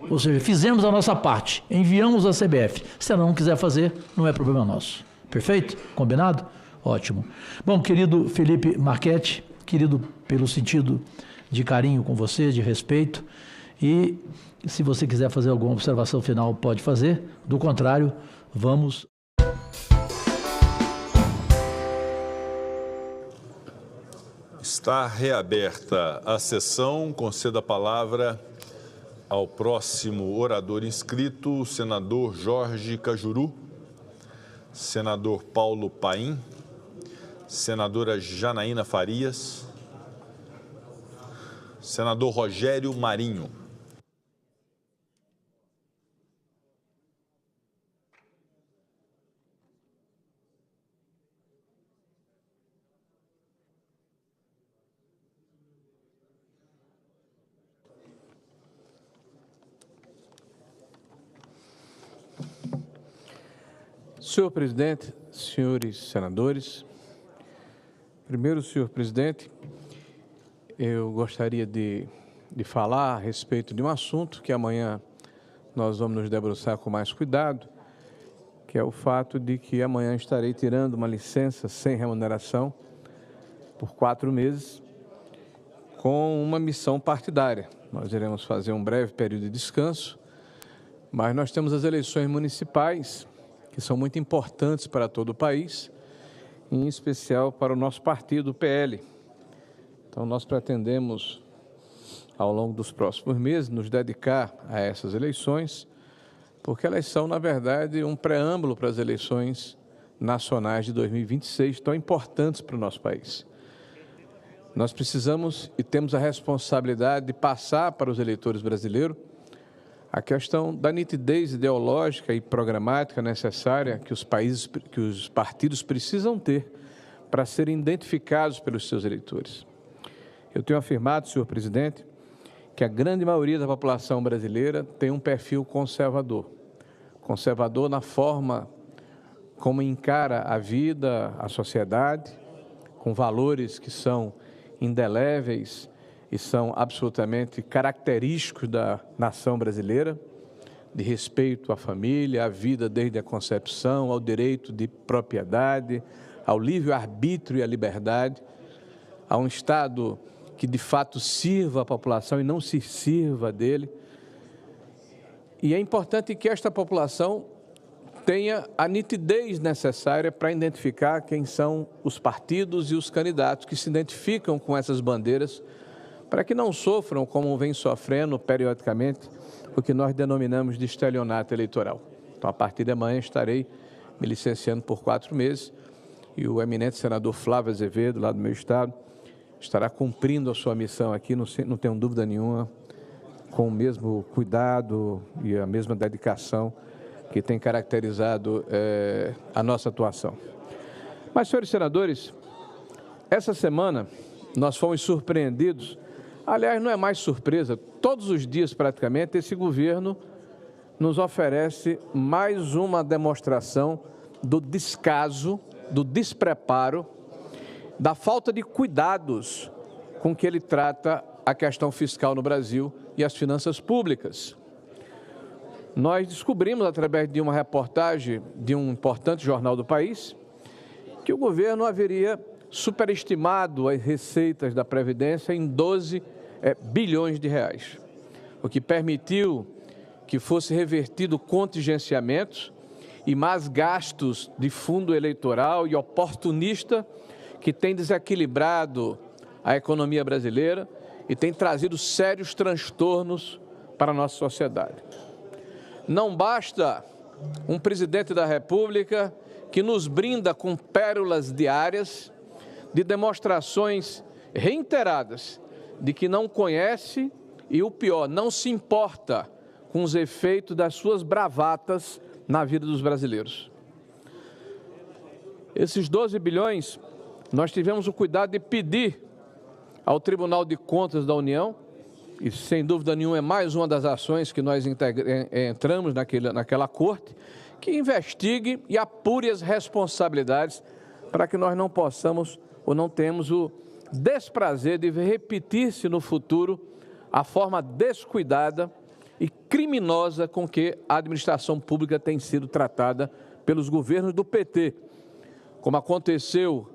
Ou seja, fizemos a nossa parte, enviamos a CBF. Se ela não quiser fazer, não é problema nosso. Perfeito? Combinado? Ótimo. Bom, querido Felipe Marchetti, querido pelo sentido de carinho com você, de respeito, e se você quiser fazer alguma observação final, pode fazer. Do contrário, vamos... Está reaberta a sessão. Concedo a palavra ao próximo orador inscrito, o senador Jorge Cajuru, senador Paulo Paim, senadora Janaína Farias, senador Rogério Marinho. Senhor presidente, senhores senadores, primeiro, senhor presidente, eu gostaria de falar a respeito de um assunto que amanhã nós vamos nos debruçar com mais cuidado, que é o fato de que amanhã estarei tirando uma licença sem remuneração por 4 meses com uma missão partidária. Nós iremos fazer um breve período de descanso, mas nós temos as eleições municipais, que são muito importantes para todo o país, em especial para o nosso partido, o PL. Então, nós pretendemos, ao longo dos próximos meses, nos dedicar a essas eleições, porque elas são, na verdade, um preâmbulo para as eleições nacionais de 2026, tão importantes para o nosso país. Nós precisamos e temos a responsabilidade de passar para os eleitores brasileiros a questão da nitidez ideológica e programática necessária que os partidos precisam ter para serem identificados pelos seus eleitores. Eu tenho afirmado, senhor presidente, que a grande maioria da população brasileira tem um perfil conservador. Conservador na forma como encara a vida, a sociedade, com valores que são indeléveis e são absolutamente característicos da nação brasileira, de respeito à família, à vida desde a concepção, ao direito de propriedade, ao livre-arbítrio e à liberdade, a um Estado que de fato sirva a população e não se sirva dele. E é importante que esta população tenha a nitidez necessária para identificar quem são os partidos e os candidatos que se identificam com essas bandeiras, para que não sofram, como vem sofrendo periodicamente, o que nós denominamos de estelionato eleitoral. Então, a partir de amanhã, estarei me licenciando por 4 meses e o eminente senador Flávio Azevedo, lá do meu estado, estará cumprindo a sua missão aqui, não tenho dúvida nenhuma, com o mesmo cuidado e a mesma dedicação que tem caracterizado a nossa atuação. Mas, senhores senadores, essa semana nós fomos surpreendidos. Aliás, não é mais surpresa, todos os dias praticamente esse governo nos oferece mais uma demonstração do descaso, do despreparo, da falta de cuidados com que ele trata a questão fiscal no Brasil e as finanças públicas. Nós descobrimos, através de uma reportagem de um importante jornal do país, que o governo haveria superestimado as receitas da Previdência em 12 bilhões de reais, o que permitiu que fosse revertido contingenciamentos e mais gastos de fundo eleitoral e oportunista que tem desequilibrado a economia brasileira e tem trazido sérios transtornos para a nossa sociedade. Não basta um presidente da República que nos brinda com pérolas diárias de demonstrações reiteradas de que não conhece e, o pior, não se importa com os efeitos das suas bravatas na vida dos brasileiros. Esses 12 bilhões, nós tivemos o cuidado de pedir ao Tribunal de Contas da União, e sem dúvida nenhuma é mais uma das ações que nós entramos naquela corte, que investigue e apure as responsabilidades para que nós não possamos ou não tenhamos o desprazer de repetir-se no futuro a forma descuidada e criminosa com que a administração pública tem sido tratada pelos governos do PT, como aconteceu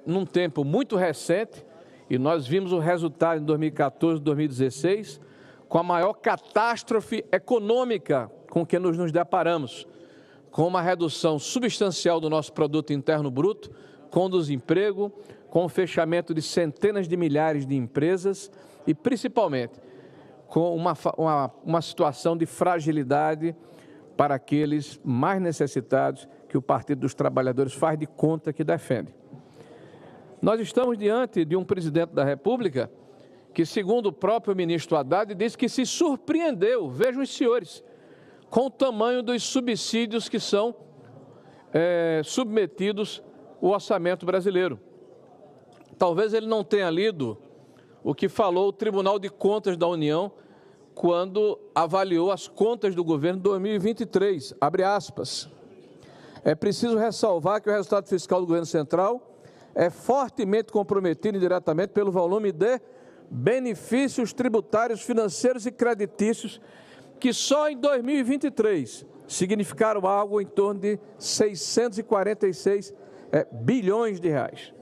num tempo muito recente, e nós vimos o resultado em 2014 e 2016, com a maior catástrofe econômica com que nos deparamos, com uma redução substancial do nosso produto interno bruto, com o desemprego, com o fechamento de centenas de milhares de empresas e, principalmente, com uma situação de fragilidade para aqueles mais necessitados que o Partido dos Trabalhadores faz de conta que defende. Nós estamos diante de um presidente da República que, segundo o próprio ministro Haddad, disse que se surpreendeu, vejam os senhores, com o tamanho dos subsídios que são submetidos ao orçamento brasileiro. Talvez ele não tenha lido o que falou o Tribunal de Contas da União quando avaliou as contas do governo de 2023, abre aspas. É preciso ressalvar que o resultado fiscal do governo central é fortemente comprometido indiretamente pelo volume de benefícios tributários, financeiros e creditícios que só em 2023 significaram algo em torno de 646 bilhões de reais.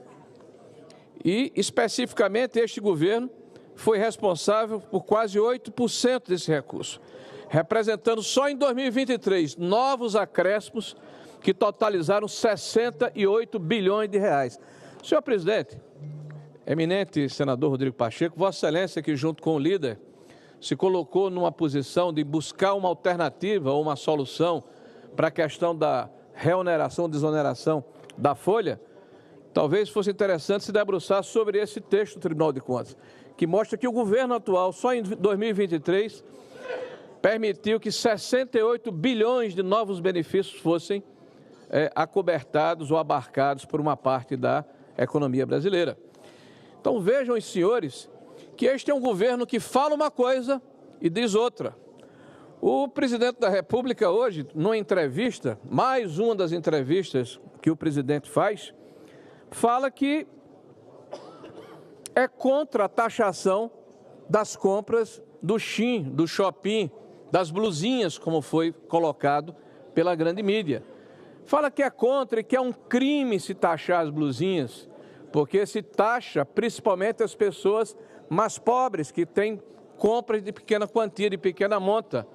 E, especificamente, este governo foi responsável por quase 8% desse recurso, representando só em 2023 novos acréscimos que totalizaram 68 bilhões de reais. Senhor presidente, eminente senador Rodrigo Pacheco, Vossa Excelência, que junto com o líder se colocou numa posição de buscar uma alternativa ou uma solução para a questão da reoneração, desoneração da folha, talvez fosse interessante se debruçar sobre esse texto do Tribunal de Contas, que mostra que o governo atual, só em 2023, permitiu que 68 bilhões de novos benefícios fossem acobertados ou abarcados por uma parte da economia brasileira. Então vejam os senhores que este é um governo que fala uma coisa e diz outra. O presidente da República hoje, numa entrevista, mais uma das entrevistas que o presidente faz, fala que é contra a taxação das compras do Shein, do Shopping, das blusinhas, como foi colocado pela grande mídia. Fala que é contra e que é um crime se taxar as blusinhas, porque se taxa principalmente as pessoas mais pobres, que têm compras de pequena quantia, de pequena monta.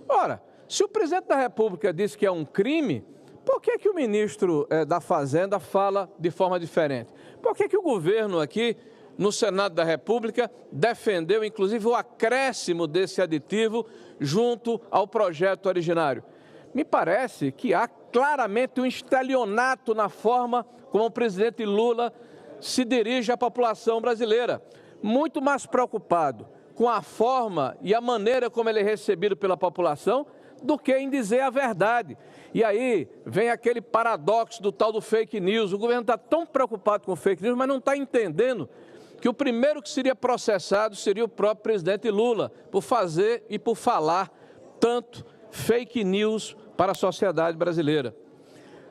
Ora, se o presidente da República diz que é um crime, por que o ministro da Fazenda fala de forma diferente? Por que o governo aqui, no Senado da República, defendeu inclusive o acréscimo desse aditivo junto ao projeto originário? Me parece que há claramente um estelionato na forma como o presidente Lula se dirige à população brasileira, muito mais preocupado com a forma e a maneira como ele é recebido pela população do que em dizer a verdade. E aí vem aquele paradoxo do tal do fake news. O governo está tão preocupado com fake news, mas não está entendendo que o primeiro que seria processado seria o próprio presidente Lula, por fazer e por falar tanto fake news para a sociedade brasileira.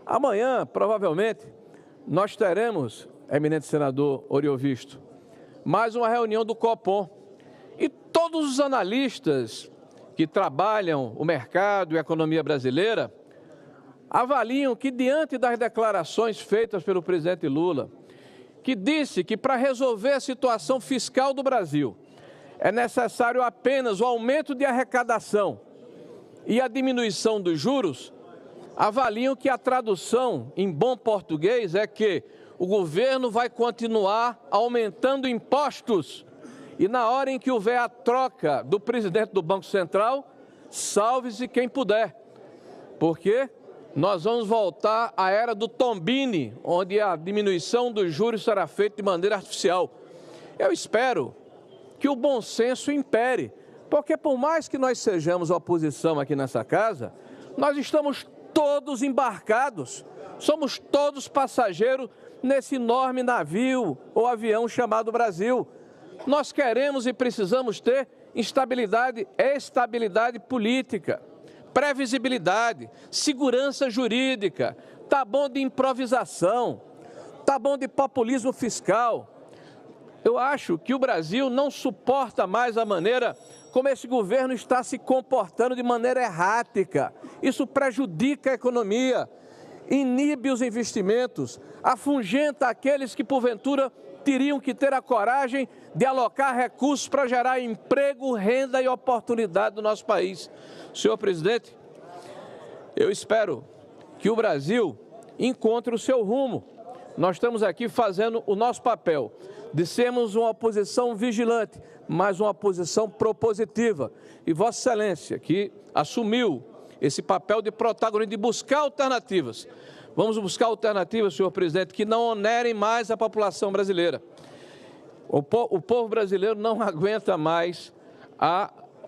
Amanhã, provavelmente, nós teremos, eminente senador Oriovisto, mais uma reunião do Copom. E todos os analistas que trabalham o mercado e a economia brasileira avaliam que, diante das declarações feitas pelo presidente Lula, que disse que para resolver a situação fiscal do Brasil é necessário apenas o aumento de arrecadação e a diminuição dos juros, avaliam que a tradução em bom português é que o governo vai continuar aumentando impostos e na hora em que houver a troca do presidente do Banco Central, salve-se quem puder, porque nós vamos voltar à era do Tombini, onde a diminuição dos juros será feita de maneira artificial. Eu espero que o bom senso impere, porque por mais que nós sejamos oposição aqui nessa casa, nós estamos todos embarcados, somos todos passageiros nesse enorme navio ou avião chamado Brasil. Nós queremos e precisamos ter estabilidade política, previsibilidade, segurança jurídica, tá bom de improvisação, tá bom de populismo fiscal. Eu acho que o Brasil não suporta mais a maneira como esse governo está se comportando de maneira errática. Isso prejudica a economia, inibe os investimentos, afugenta aqueles que, porventura, teriam que ter a coragem de alocar recursos para gerar emprego, renda e oportunidade no nosso país. Senhor presidente, eu espero que o Brasil encontre o seu rumo. Nós estamos aqui fazendo o nosso papel de sermos uma oposição vigilante, mas uma oposição propositiva. E Vossa Excelência, que assumiu esse papel de protagonista, de buscar alternativas. Vamos buscar alternativas, senhor presidente, que não onerem mais a população brasileira. O povo brasileiro não aguenta mais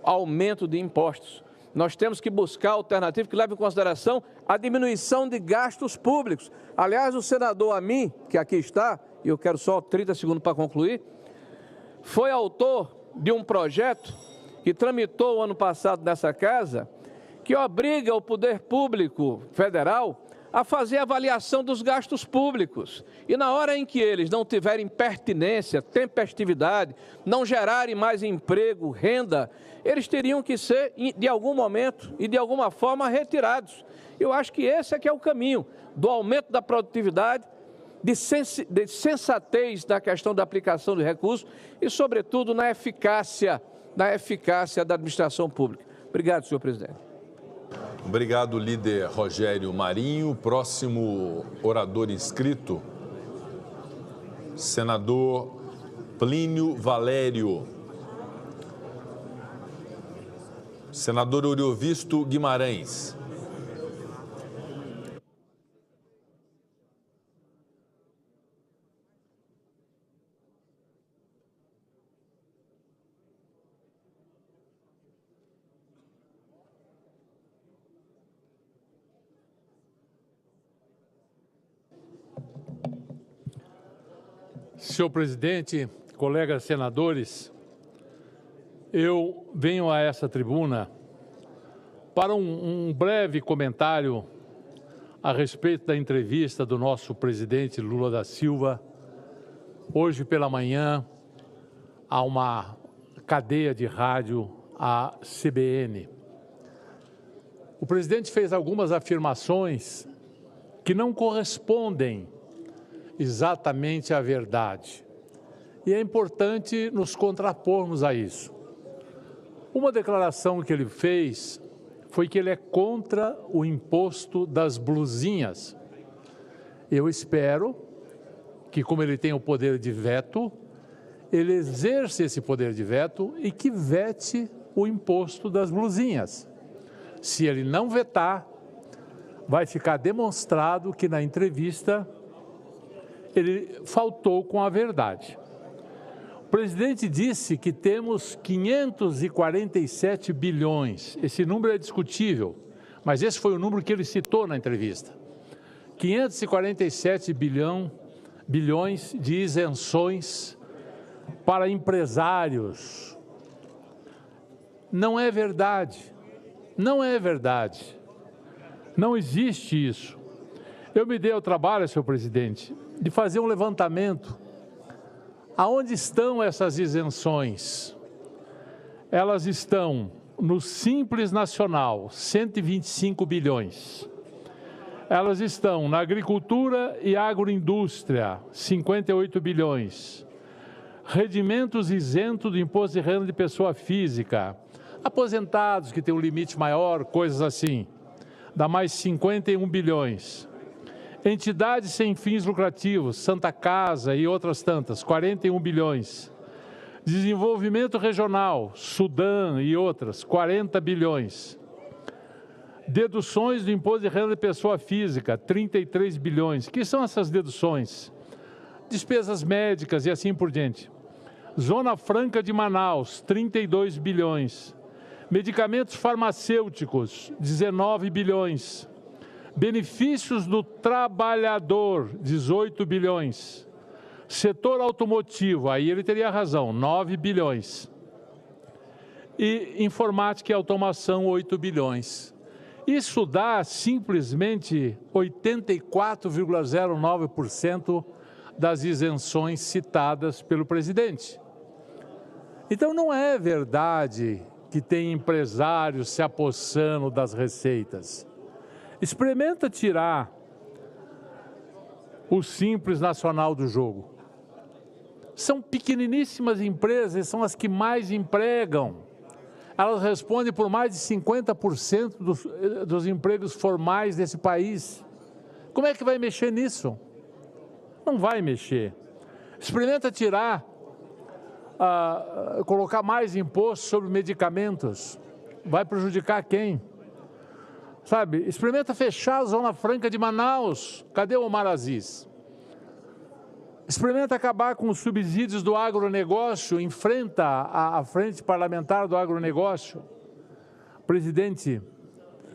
aumento de impostos. Nós temos que buscar alternativas que levem em consideração a diminuição de gastos públicos. Aliás, o senador Amin, que aqui está, e eu quero só 30 segundos para concluir, foi autor de um projeto que tramitou o ano passado nessa casa, que obriga o poder público federal a fazer avaliação dos gastos públicos. E na hora em que eles não tiverem pertinência, tempestividade, não gerarem mais emprego, renda, eles teriam que ser, de algum momento e de alguma forma, retirados. Eu acho que esse é que é o caminho do aumento da produtividade, de sensatez na questão da aplicação de recursos e, sobretudo, na eficácia da administração pública. Obrigado, senhor presidente. Obrigado, líder Rogério Marinho. Próximo orador inscrito, senador Plínio Valério. Senador Oriovisto Guimarães. Senhor presidente, colegas senadores, eu venho a essa tribuna para um breve comentário a respeito da entrevista do nosso presidente Lula da Silva, hoje pela manhã, a uma cadeia de rádio, a CBN. O presidente fez algumas afirmações que não correspondem exatamente à verdade. E é importante nos contrapormos a isso. Uma declaração que ele fez foi que ele é contra o imposto das blusinhas. Eu espero que, como ele tem o poder de veto, ele exerça esse poder de veto e que vete o imposto das blusinhas. Se ele não vetar, vai ficar demonstrado que na entrevista ele faltou com a verdade. O presidente disse que temos 547 bilhões. Esse número é discutível, mas esse foi o número que ele citou na entrevista. 547 bilhões de isenções para empresários. Não é verdade. Não é verdade. Não existe isso. Eu me dei ao trabalho, senhor presidente, de fazer um levantamento. Aonde estão essas isenções? Elas estão no Simples Nacional, 125 bilhões. Elas estão na agricultura e agroindústria, 58 bilhões. Rendimentos isentos do imposto de renda de pessoa física. Aposentados que têm um limite maior, coisas assim. Dá mais 51 bilhões. Entidades sem fins lucrativos, Santa Casa e outras tantas, 41 bilhões. Desenvolvimento regional, Sudã e outras, 40 bilhões. Deduções do imposto de renda de pessoa física, 33 bilhões. O que são essas deduções? Despesas médicas e assim por diante. Zona Franca de Manaus, 32 bilhões. Medicamentos farmacêuticos, 19 bilhões. Benefícios do trabalhador, 18 bilhões. Setor automotivo, aí ele teria razão, 9 bilhões. E informática e automação, 8 bilhões. Isso dá simplesmente 84,09% das isenções citadas pelo presidente. Então não é verdade que tem empresários se apossando das receitas. Experimenta tirar o Simples Nacional do jogo. São pequeniníssimas empresas, são as que mais empregam. Elas respondem por mais de 50% dos empregos formais desse país. Como é que vai mexer nisso? Não vai mexer. Experimenta tirar, colocar mais imposto sobre medicamentos. Vai prejudicar quem? Sabe, experimenta fechar a Zona Franca de Manaus. Cadê o Omar Aziz? Experimenta acabar com os subsídios do agronegócio, enfrenta a frente parlamentar do agronegócio. Presidente,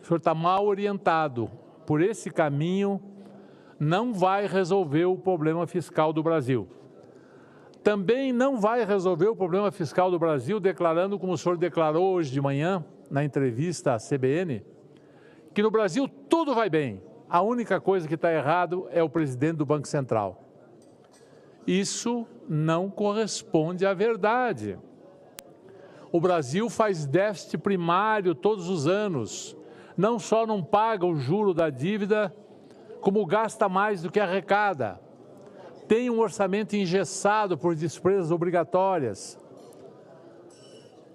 o senhor está mal orientado. Por esse caminho, não vai resolver o problema fiscal do Brasil. Também não vai resolver o problema fiscal do Brasil declarando, como o senhor declarou hoje de manhã, na entrevista à CBN, que no Brasil tudo vai bem. A única coisa que está errado é o presidente do Banco Central. Isso não corresponde à verdade. O Brasil faz déficit primário todos os anos. Não só não paga o juro da dívida, como gasta mais do que arrecada. Tem um orçamento engessado por despesas obrigatórias.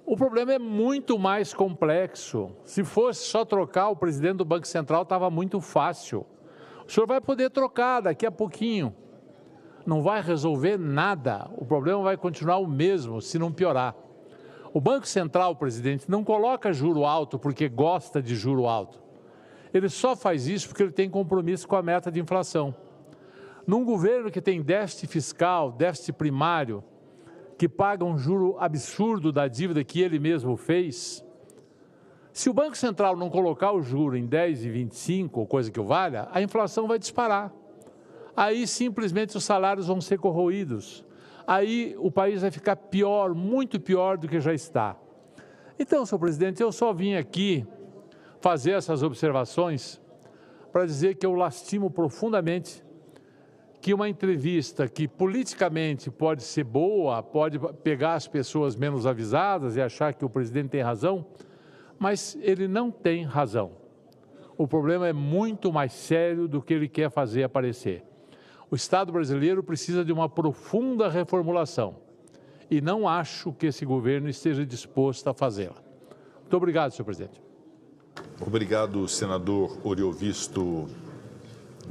O problema é muito mais complexo. Se fosse só trocar o presidente do Banco Central, estava muito fácil. O senhor vai poder trocar daqui a pouquinho. Não vai resolver nada. O problema vai continuar o mesmo, se não piorar. O Banco Central, presidente, não coloca juro alto porque gosta de juro alto. Ele só faz isso porque ele tem compromisso com a meta de inflação. Num governo que tem déficit fiscal, déficit primário, que paga um juro absurdo da dívida que ele mesmo fez, se o Banco Central não colocar o juro em 10,25, ou coisa que o valha, a inflação vai disparar. Aí simplesmente os salários vão ser corroídos. Aí o país vai ficar pior, muito pior do que já está. Então, senhor presidente, eu só vim aqui fazer essas observações para dizer que eu lastimo profundamente que uma entrevista que politicamente pode ser boa, pode pegar as pessoas menos avisadas e achar que o presidente tem razão, mas ele não tem razão. O problema é muito mais sério do que ele quer fazer aparecer. O Estado brasileiro precisa de uma profunda reformulação e não acho que esse governo esteja disposto a fazê-la. Muito obrigado, senhor presidente. Obrigado, senador Oriovisto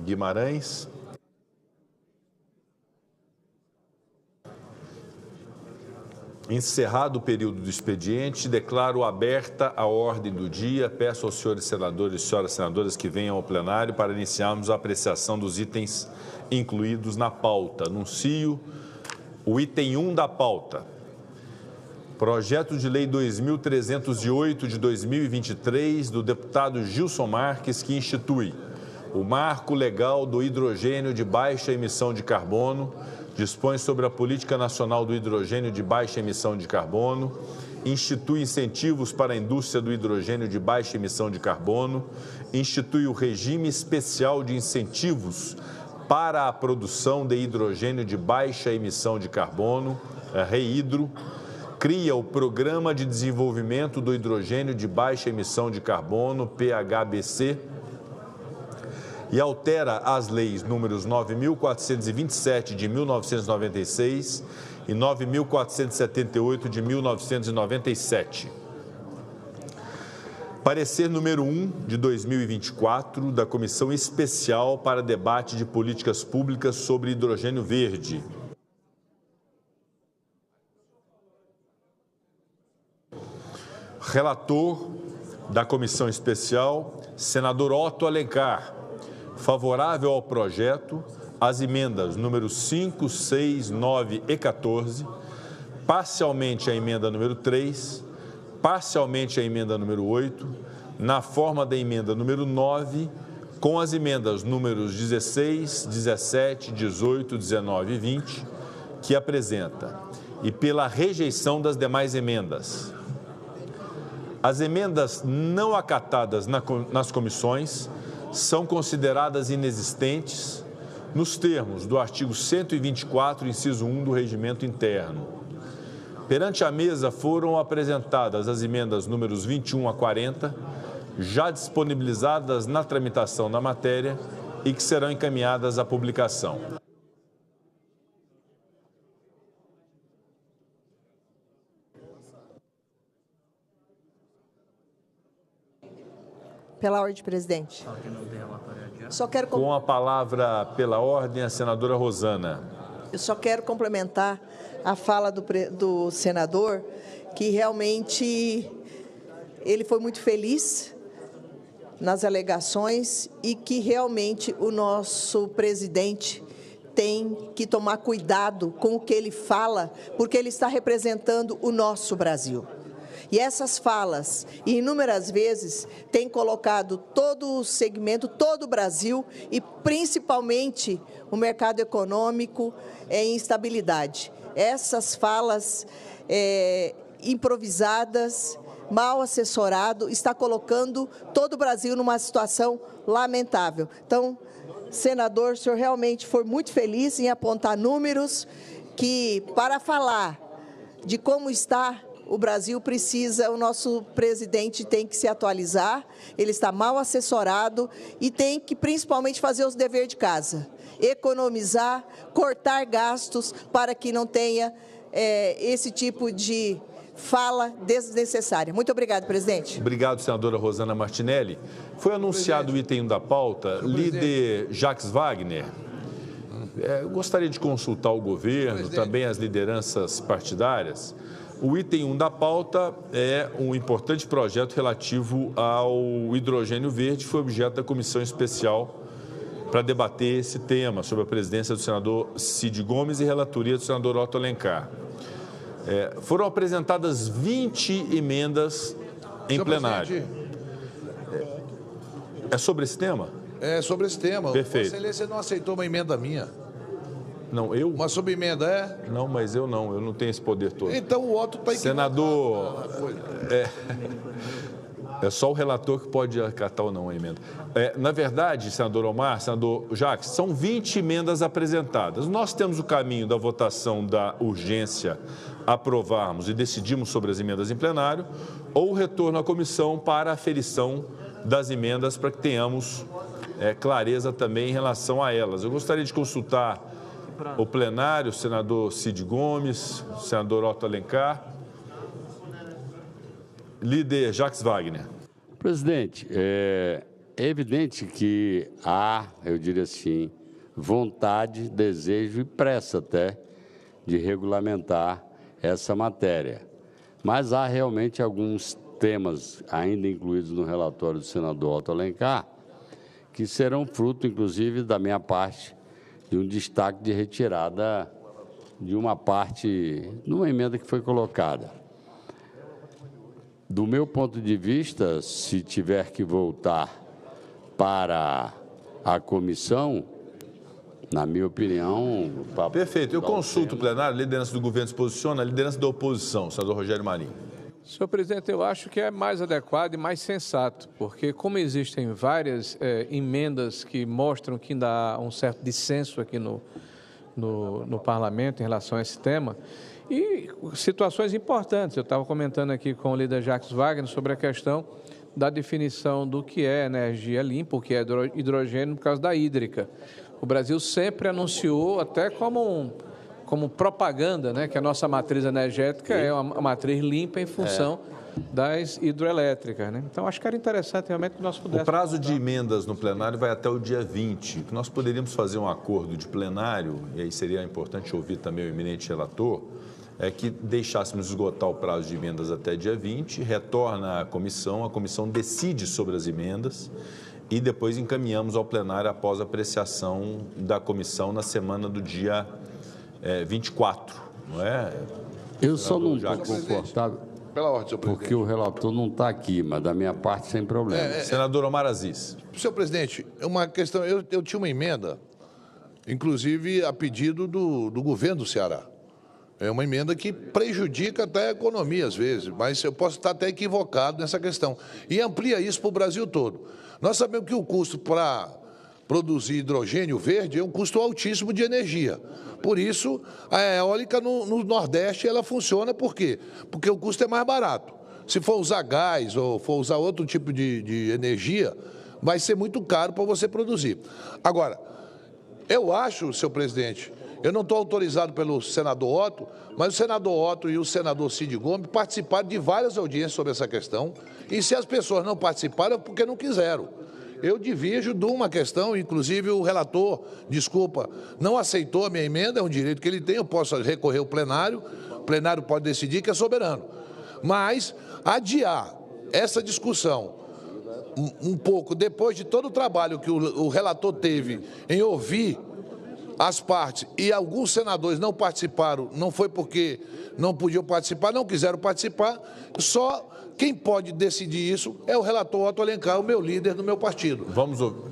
Guimarães. Encerrado o período do expediente, declaro aberta a ordem do dia. Peço aos senhores senadores e senhoras senadoras que venham ao plenário para iniciarmos a apreciação dos itens incluídos na pauta. Anuncio o item 1 da pauta. Projeto de Lei 2.308 de 2023 do deputado Gilson Marques, que institui o Marco Legal do Hidrogênio de Baixa Emissão de Carbono, dispõe sobre a Política Nacional do Hidrogênio de Baixa Emissão de Carbono, institui incentivos para a indústria do hidrogênio de baixa emissão de carbono, institui o regime especial de incentivos para a produção de hidrogênio de baixa emissão de carbono, REHIDRO, cria o Programa de Desenvolvimento do Hidrogênio de Baixa Emissão de Carbono, PHBC, e altera as leis números 9.427 de 1996 e 9.478 de 1997. Parecer número 1 de 2024 da Comissão Especial para Debate de Políticas Públicas sobre Hidrogênio Verde. Relator da Comissão Especial, senador Otto Alencar. Favorável ao projeto, as emendas números 5, 6, 9 e 14, parcialmente a emenda número 3, parcialmente a emenda número 8, na forma da emenda número 9, com as emendas números 16, 17, 18, 19 e 20, que apresenta, e pela rejeição das demais emendas. As emendas não acatadas nas comissões são consideradas inexistentes nos termos do artigo 124, inciso 1 do Regimento Interno. Perante a mesa foram apresentadas as emendas números 21 a 40, já disponibilizadas na tramitação da matéria e que serão encaminhadas à publicação. Pela ordem, presidente. Só quero Com a palavra, pela ordem, a senadora Rosana. Eu só quero complementar a fala do senador, que realmente ele foi muito feliz nas alegações e que realmente o nosso presidente tem que tomar cuidado com o que ele fala, porque ele está representando o nosso Brasil. E essas falas, inúmeras vezes, têm colocado todo o segmento, todo o Brasil e principalmente o mercado econômico em instabilidade. Essas falas improvisadas, mal assessorado, está colocando todo o Brasil numa situação lamentável. Então, senador, o senhor realmente foi muito feliz em apontar números que, para falar de como está o Brasil precisa, o nosso presidente tem que se atualizar, ele está mal assessorado e tem que principalmente fazer os deveres de casa, economizar, cortar gastos para que não tenha esse tipo de fala desnecessária. Muito obrigado, presidente. Obrigado, senadora Rosana Martinelli. Foi anunciado o item 1 da pauta, líder Jacques Wagner. Eu gostaria de consultar o governo, também as lideranças partidárias. O item 1 da pauta é um importante projeto relativo ao hidrogênio verde, foi objeto da comissão especial para debater esse tema, sob a presidência do senador Cid Gomes e relatoria do senador Otto Alencar. Foram apresentadas 20 emendas em plenário. É sobre esse tema? É sobre esse tema. Perfeito. Vossa Excelência não aceitou uma emenda minha. Não, eu? Uma subemenda, é? Não, mas eu não tenho esse poder todo. Então o Otto está equivocado. Senador, é só o relator que pode acatar ou não a emenda. Na verdade, senador Omar, senador Jacques, são 20 emendas apresentadas. Nós temos o caminho da votação da urgência, aprovarmos e decidirmos sobre as emendas em plenário, ou o retorno à comissão para a aferição das emendas, para que tenhamos clareza também em relação a elas. Eu gostaria de consultar o plenário, o senador Cid Gomes, o senador Otto Alencar. Líder Jacques Wagner. Presidente, é evidente que há, eu diria assim, vontade, desejo e pressa até de regulamentar essa matéria. Mas há realmente alguns temas ainda incluídos no relatório do senador Otto Alencar que serão fruto, inclusive, da minha parte, de um destaque de retirada de uma parte, numa emenda que foi colocada. Do meu ponto de vista, se tiver que voltar para a comissão, na minha opinião... Perfeito. Eu consulto o plenário, a liderança do governo se posiciona, a liderança da oposição, senador Rogério Marinho. Senhor presidente, eu acho que é mais adequado e mais sensato, porque como existem várias emendas que mostram que ainda há um certo dissenso aqui no parlamento em relação a esse tema, e situações importantes. Eu estava comentando aqui com o líder Jacques Wagner sobre a questão da definição do que é energia limpa, o que é hidrogênio, no caso da hídrica. O Brasil sempre anunciou, até como propaganda, né, que a nossa matriz energética é uma matriz limpa em função das hidroelétricas. Né? Então, acho que era interessante realmente que nós pudéssemos... O prazo de emendas no plenário vai até o dia 20. Nós poderíamos fazer um acordo de plenário, e aí seria importante ouvir também o eminente relator, que deixássemos esgotar o prazo de emendas até dia 20, retorna à comissão, a comissão decide sobre as emendas e depois encaminhamos ao plenário após a apreciação da comissão na semana do dia 24, não é? Eu só não estou confortável, pela ordem, senhor presidente, porque o relator não está aqui, mas da minha parte sem problema. Senador Omar Aziz. Senhor presidente, uma questão, eu tinha uma emenda, inclusive a pedido do governo do Ceará. É uma emenda que prejudica até a economia às vezes, mas eu posso estar até equivocado nessa questão. E amplia isso para o Brasil todo. Nós sabemos que o custo para produzir hidrogênio verde é um custo altíssimo de energia. Por isso, a eólica no Nordeste ela funciona, por quê? Porque o custo é mais barato. Se for usar gás ou for usar outro tipo de energia, vai ser muito caro para você produzir. Agora, eu acho, senhor presidente, eu não estou autorizado pelo senador Otto, mas o senador Otto e o senador Cid Gomes participaram de várias audiências sobre essa questão, e se as pessoas não participaram é porque não quiseram. Eu divirjo de uma questão, inclusive o relator, não aceitou a minha emenda, é um direito que ele tem, eu posso recorrer ao plenário, o plenário pode decidir que é soberano. Mas adiar essa discussão um pouco, depois de todo o trabalho que o relator teve em ouvir as partes, e alguns senadores não participaram, não foi porque não podiam participar, não quiseram participar, só quem pode decidir isso é o relator Otto Alencar, o meu líder do meu partido.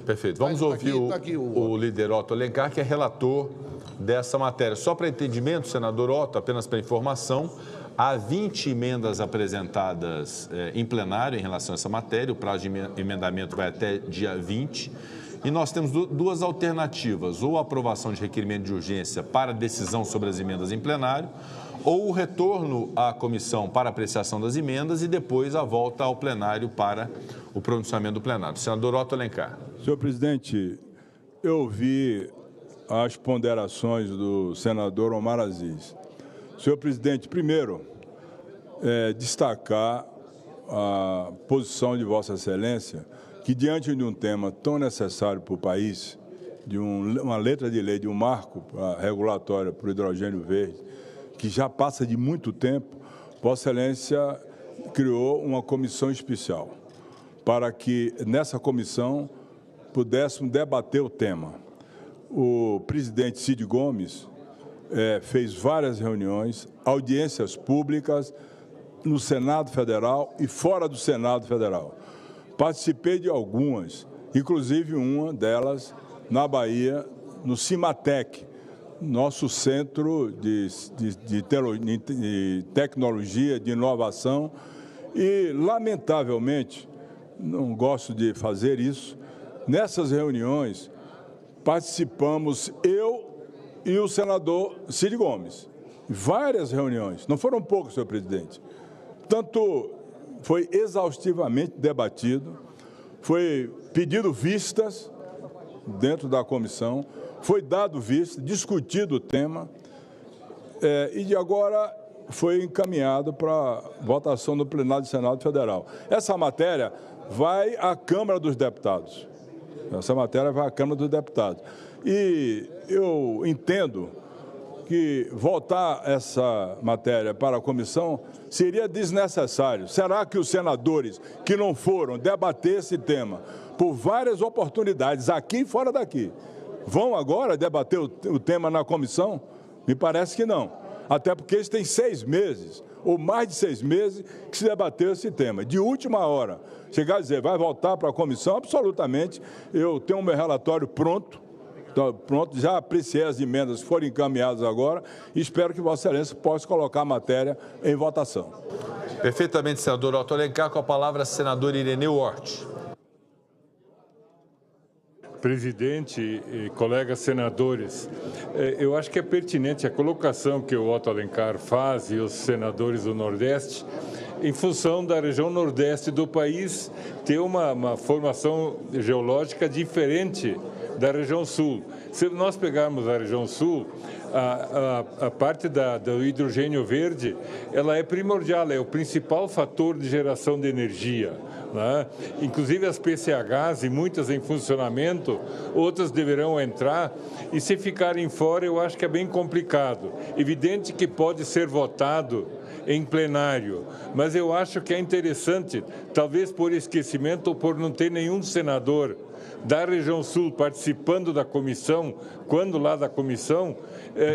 Perfeito. Vamos ouvir o líder Otto Alencar, que é relator dessa matéria. Só para entendimento, senador Otto, apenas para informação, há 20 emendas apresentadas em plenário em relação a essa matéria, o prazo de emendamento vai até dia 20, e nós temos duas alternativas, ou a aprovação de requerimento de urgência para decisão sobre as emendas em plenário, ou o retorno à comissão para apreciação das emendas e depois a volta ao plenário para o pronunciamento do plenário. Senador Otto Alencar. Senhor presidente, eu ouvi as ponderações do senador Omar Aziz. Senhor presidente, primeiro, destacar a posição de Vossa Excelência, que diante de um tema tão necessário para o país, de uma letra de lei, de um marco regulatório para o hidrogênio verde, que já passa de muito tempo, Vossa Excelência criou uma comissão especial para que nessa comissão pudéssemos debater o tema. O presidente Cid Gomes fez várias reuniões, audiências públicas no Senado Federal e fora do Senado Federal. Participei de algumas, inclusive uma delas na Bahia, no Cimatec, nosso centro de tecnologia, de inovação, e, lamentavelmente, não gosto de fazer isso, nessas reuniões participamos eu e o senador Cid Gomes, várias reuniões, não foram poucas, senhor presidente. Tanto foi exaustivamente debatido, foi pedido vistas dentro da comissão, foi dado vista, discutido o tema e de agora foi encaminhado para votação no plenário do Senado Federal. Essa matéria vai à Câmara dos Deputados. Essa matéria vai à Câmara dos Deputados. E eu entendo que votar essa matéria para a comissão seria desnecessário. Será que os senadores que não foram debater esse tema por várias oportunidades, aqui e fora daqui, vão agora debater o tema na comissão? Me parece que não. Até porque eles têm 6 meses, ou mais de 6 meses, que se debateu esse tema. De última hora, chegar a dizer, vai voltar para a comissão, absolutamente, eu tenho o meu relatório pronto, Então, pronto, já apreciei as emendas que foram encaminhadas agora e espero que Vossa Excelência possa colocar a matéria em votação. Perfeitamente, senador Otto Alencar. Com a palavra, senador Ireneu Hort. Presidente e colegas senadores, eu acho que é pertinente a colocação que o Otto Alencar faz e os senadores do Nordeste, em função da região Nordeste do país ter uma formação geológica diferente da região Sul. Se nós pegarmos a região Sul, a parte do hidrogênio verde, ela é primordial, é o principal fator de geração de energia. Né? Inclusive as PCHs, e muitas em funcionamento, outras deverão entrar, e se ficarem fora eu acho que é bem complicado. Evidente que pode ser votado em plenário, mas eu acho que é interessante, talvez por esquecimento ou por não ter nenhum senador da região Sul participando da comissão, quando lá da comissão,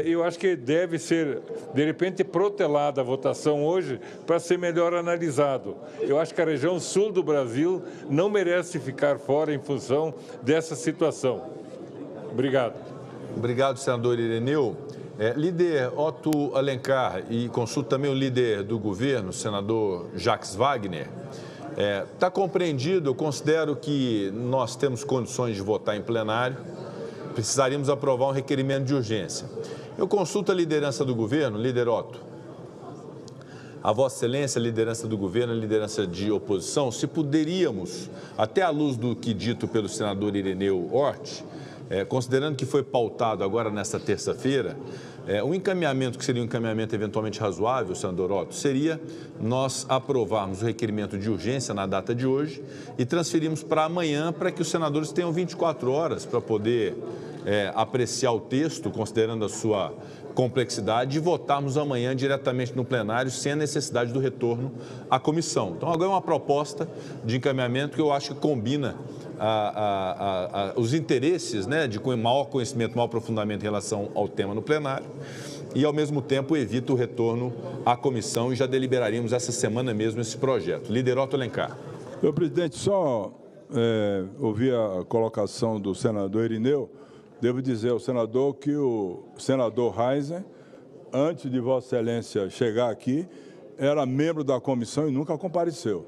eu acho que deve ser, de repente, protelada a votação hoje para ser melhor analisado. Eu acho que a região Sul do Brasil não merece ficar fora em função dessa situação. Obrigado. Obrigado, senador Ireneu. Líder Otto Alencar, e consulto também o líder do governo, senador Jacques Wagner. Está compreendido, eu considero que nós temos condições de votar em plenário, precisaríamos aprovar um requerimento de urgência. Eu consulto a liderança do governo, líder Otto, a Vossa Excelência, a liderança do governo, a liderança de oposição, se poderíamos, até à luz do que dito pelo senador Ireneu Hort, considerando que foi pautado agora nesta terça-feira, um encaminhamento que seria um encaminhamento eventualmente razoável, senador Otto, seria nós aprovarmos o requerimento de urgência na data de hoje e transferirmos para amanhã para que os senadores tenham 24 horas para poder apreciar o texto, considerando a sua complexidade, e votarmos amanhã diretamente no plenário sem a necessidade do retorno à comissão. Então, agora é uma proposta de encaminhamento que eu acho que combina os interesses, né, de maior conhecimento, maior aprofundamento em relação ao tema no plenário e, ao mesmo tempo, evita o retorno à comissão, e já deliberaríamos essa semana mesmo esse projeto. Líder Otto Alencar. Senhor presidente, só ouvir a colocação do senador Ireneu. Devo dizer ao senador que o senador Reisen, antes de Vossa Excelência chegar aqui, era membro da comissão e nunca compareceu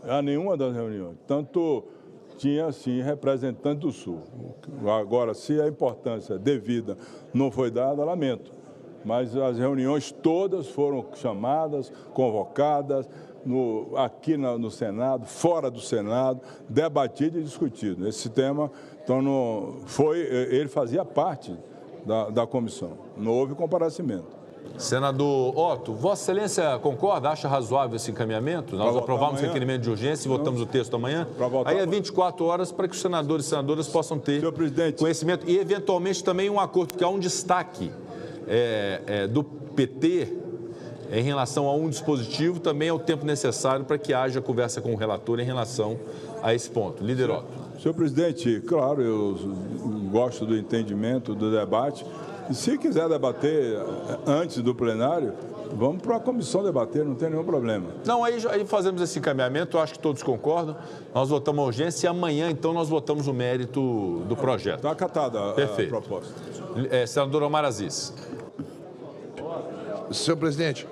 a nenhuma das reuniões. Tanto tinha, sim, representante do Sul. Agora, se a importância devida não foi dada, lamento. Mas as reuniões todas foram chamadas, convocadas, aqui no Senado, fora do Senado, debatido e discutido. Esse tema, então, ele fazia parte da comissão. Não houve comparecimento. Senador Otto, Vossa Excelência concorda? Acha razoável esse encaminhamento? Nós aprovamos o requerimento de urgência e votamos o texto amanhã? Aí é 24 horas para que os senadores e senadoras possam ter conhecimento e, eventualmente, também um acordo, porque há um destaque do PT em relação a um dispositivo, também é o tempo necessário para que haja conversa com o relator em relação a esse ponto. Líder Otto. Senhor presidente, claro, eu gosto do entendimento, do debate. E se quiser debater antes do plenário, vamos para a comissão debater, não tem nenhum problema. Não, aí fazemos esse encaminhamento, eu acho que todos concordam. Nós votamos a urgência e amanhã, então, nós votamos o mérito do projeto. Está acatada a proposta. Senador Omar Aziz. Senhor presidente,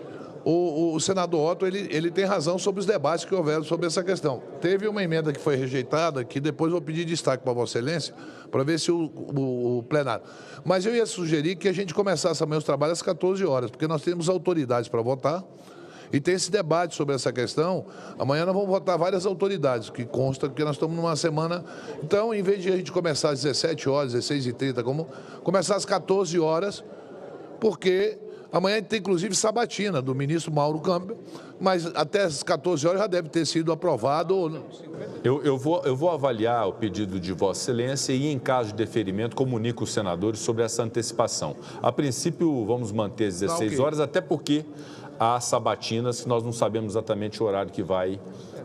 o senador Otto, ele tem razão sobre os debates que houveram sobre essa questão. Teve uma emenda que foi rejeitada, que depois vou pedir destaque para Vossa Excelência, para ver se o plenário. Mas eu ia sugerir que a gente começasse amanhã os trabalhos às 14 horas, porque nós temos autoridades para votar e tem esse debate sobre essa questão. Amanhã nós vamos votar várias autoridades, que consta que nós estamos numa semana. Então, em vez de a gente começar às 17 horas, 16h30, começar às 14 horas, porque amanhã tem, inclusive, sabatina do ministro Mauro Campbell, mas até às 14 horas já deve ter sido aprovado. Eu vou avaliar o pedido de Vossa Excelência e, em caso de deferimento, comunico os senadores sobre essa antecipação. A princípio, vamos manter às 16 horas, até porque há sabatinas que nós não sabemos exatamente o horário que vai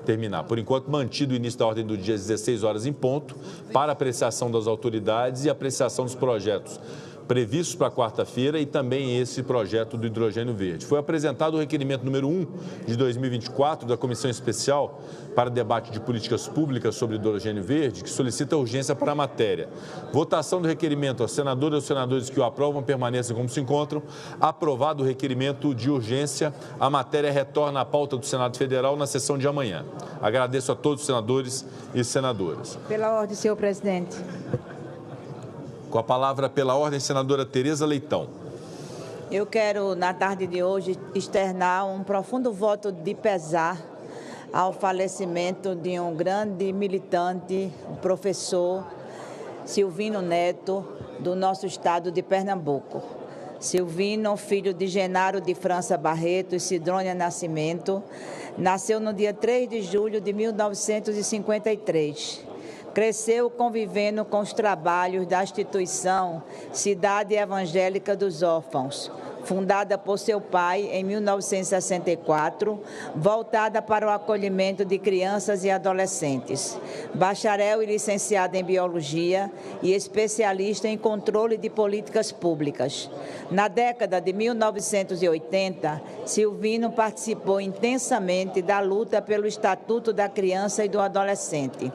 terminar. Por enquanto, mantido o início da ordem do dia às 16 horas em ponto, para apreciação das autoridades e apreciação dos projetos previstos para quarta-feira e também esse projeto do hidrogênio verde. Foi apresentado o requerimento número 1 de 2024 da Comissão Especial para debate de políticas públicas sobre hidrogênio verde, que solicita urgência para a matéria. Votação do requerimento. As senadoras e os senadores que o aprovam permanecem como se encontram. Aprovado o requerimento de urgência, a matéria retorna à pauta do Senado Federal na sessão de amanhã. Agradeço a todos os senadores e senadoras. Pela ordem, senhor presidente. Com a palavra, pela ordem, senadora Tereza Leitão. Eu quero, na tarde de hoje, externar um profundo voto de pesar ao falecimento de um grande militante, um professor, Silvino Neto, do nosso estado de Pernambuco. Silvino, filho de Genaro de França Barreto e Sidrônia Nascimento, nasceu no dia 3 de julho de 1953. Cresceu convivendo com os trabalhos da instituição Cidade Evangélica dos Órfãos, fundada por seu pai em 1964, voltada para o acolhimento de crianças e adolescentes. Bacharel e licenciado em Biologia e especialista em controle de políticas públicas. Na década de 1980, Silvino participou intensamente da luta pelo Estatuto da Criança e do Adolescente,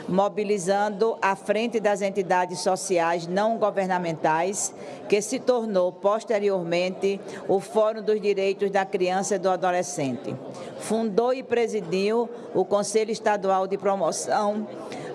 mobilizando a frente das entidades sociais não governamentais, que se tornou posteriormente o Fórum dos Direitos da Criança e do Adolescente. Fundou e presidiu o Conselho Estadual de Promoção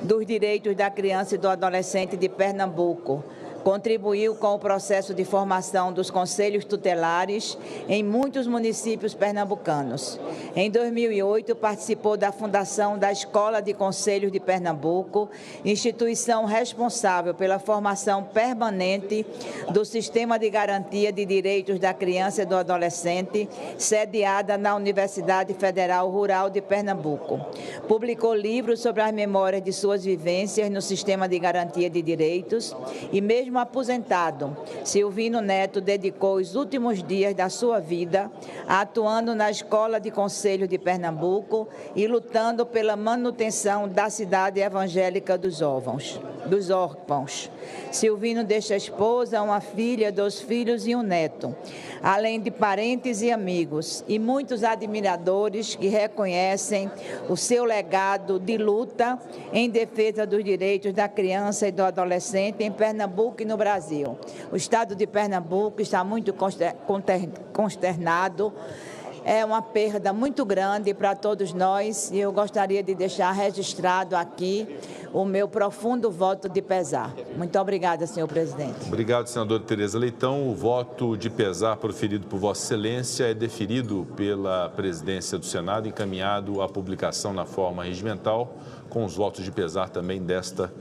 dos Direitos da Criança e do Adolescente de Pernambuco. Contribuiu com o processo de formação dos conselhos tutelares em muitos municípios pernambucanos. Em 2008, participou da fundação da Escola de Conselhos de Pernambuco, instituição responsável pela formação permanente do Sistema de Garantia de Direitos da Criança e do Adolescente, sediada na Universidade Federal Rural de Pernambuco. Publicou livros sobre as memórias de suas vivências no Sistema de Garantia de Direitos e, mesmo aposentado, Silvino Neto dedicou os últimos dias da sua vida atuando na Escola de Conselhos de Pernambuco e lutando pela manutenção da Cidade Evangélica dos Órfãos. Silvino deixa a esposa, uma filha, 2 filhos e um neto, além de parentes e amigos, e muitos admiradores que reconhecem o seu legado de luta em defesa dos direitos da criança e do adolescente em Pernambuco e no Brasil. O estado de Pernambuco está muito consternado. É uma perda muito grande para todos nós e eu gostaria de deixar registrado aqui o meu profundo voto de pesar. Muito obrigada, senhor presidente. Obrigado, senadora Tereza Leitão. O voto de pesar proferido por Vossa Excelência é deferido pela presidência do Senado, encaminhado à publicação na forma regimental, com os votos de pesar também desta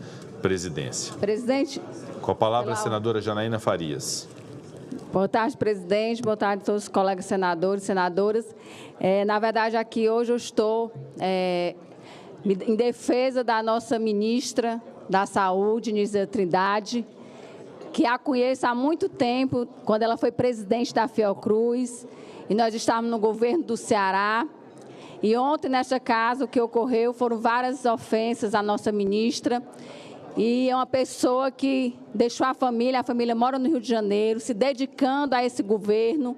presidência. Presidente. Com a palavra, a senadora Janaína Farias. Boa tarde, presidente. Boa tarde a todos os colegas senadores e senadoras. Na verdade, aqui hoje eu estou em defesa da nossa ministra da Saúde, Nízia Trindade, que a conheço há muito tempo, quando ela foi presidente da Fiocruz, e nós estávamos no governo do Ceará. E ontem, nesta casa, o que ocorreu foram várias ofensas à nossa ministra. E é uma pessoa que deixou a família mora no Rio de Janeiro, se dedicando a esse governo.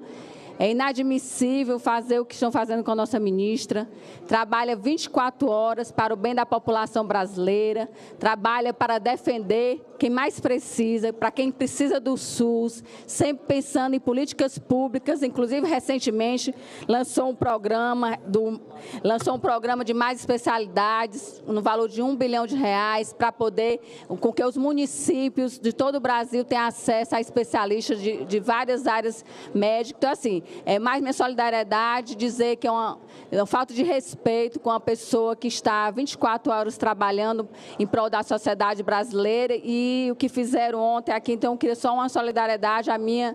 É inadmissível fazer o que estão fazendo com a nossa ministra. Trabalha 24 horas para o bem da população brasileira, trabalha para defender quem mais precisa, para quem precisa do SUS, sempre pensando em políticas públicas. Inclusive, recentemente, lançou um programa de mais especialidades, no valor de R$1 bilhão, para poder, com que os municípios de todo o Brasil tenham acesso a especialistas de várias áreas médicas. Então, assim, é mais minha solidariedade dizer que é uma falta de respeito com a pessoa que está 24 horas trabalhando em prol da sociedade brasileira, e o que fizeram ontem aqui. Então, eu queria só uma solidariedade, a minha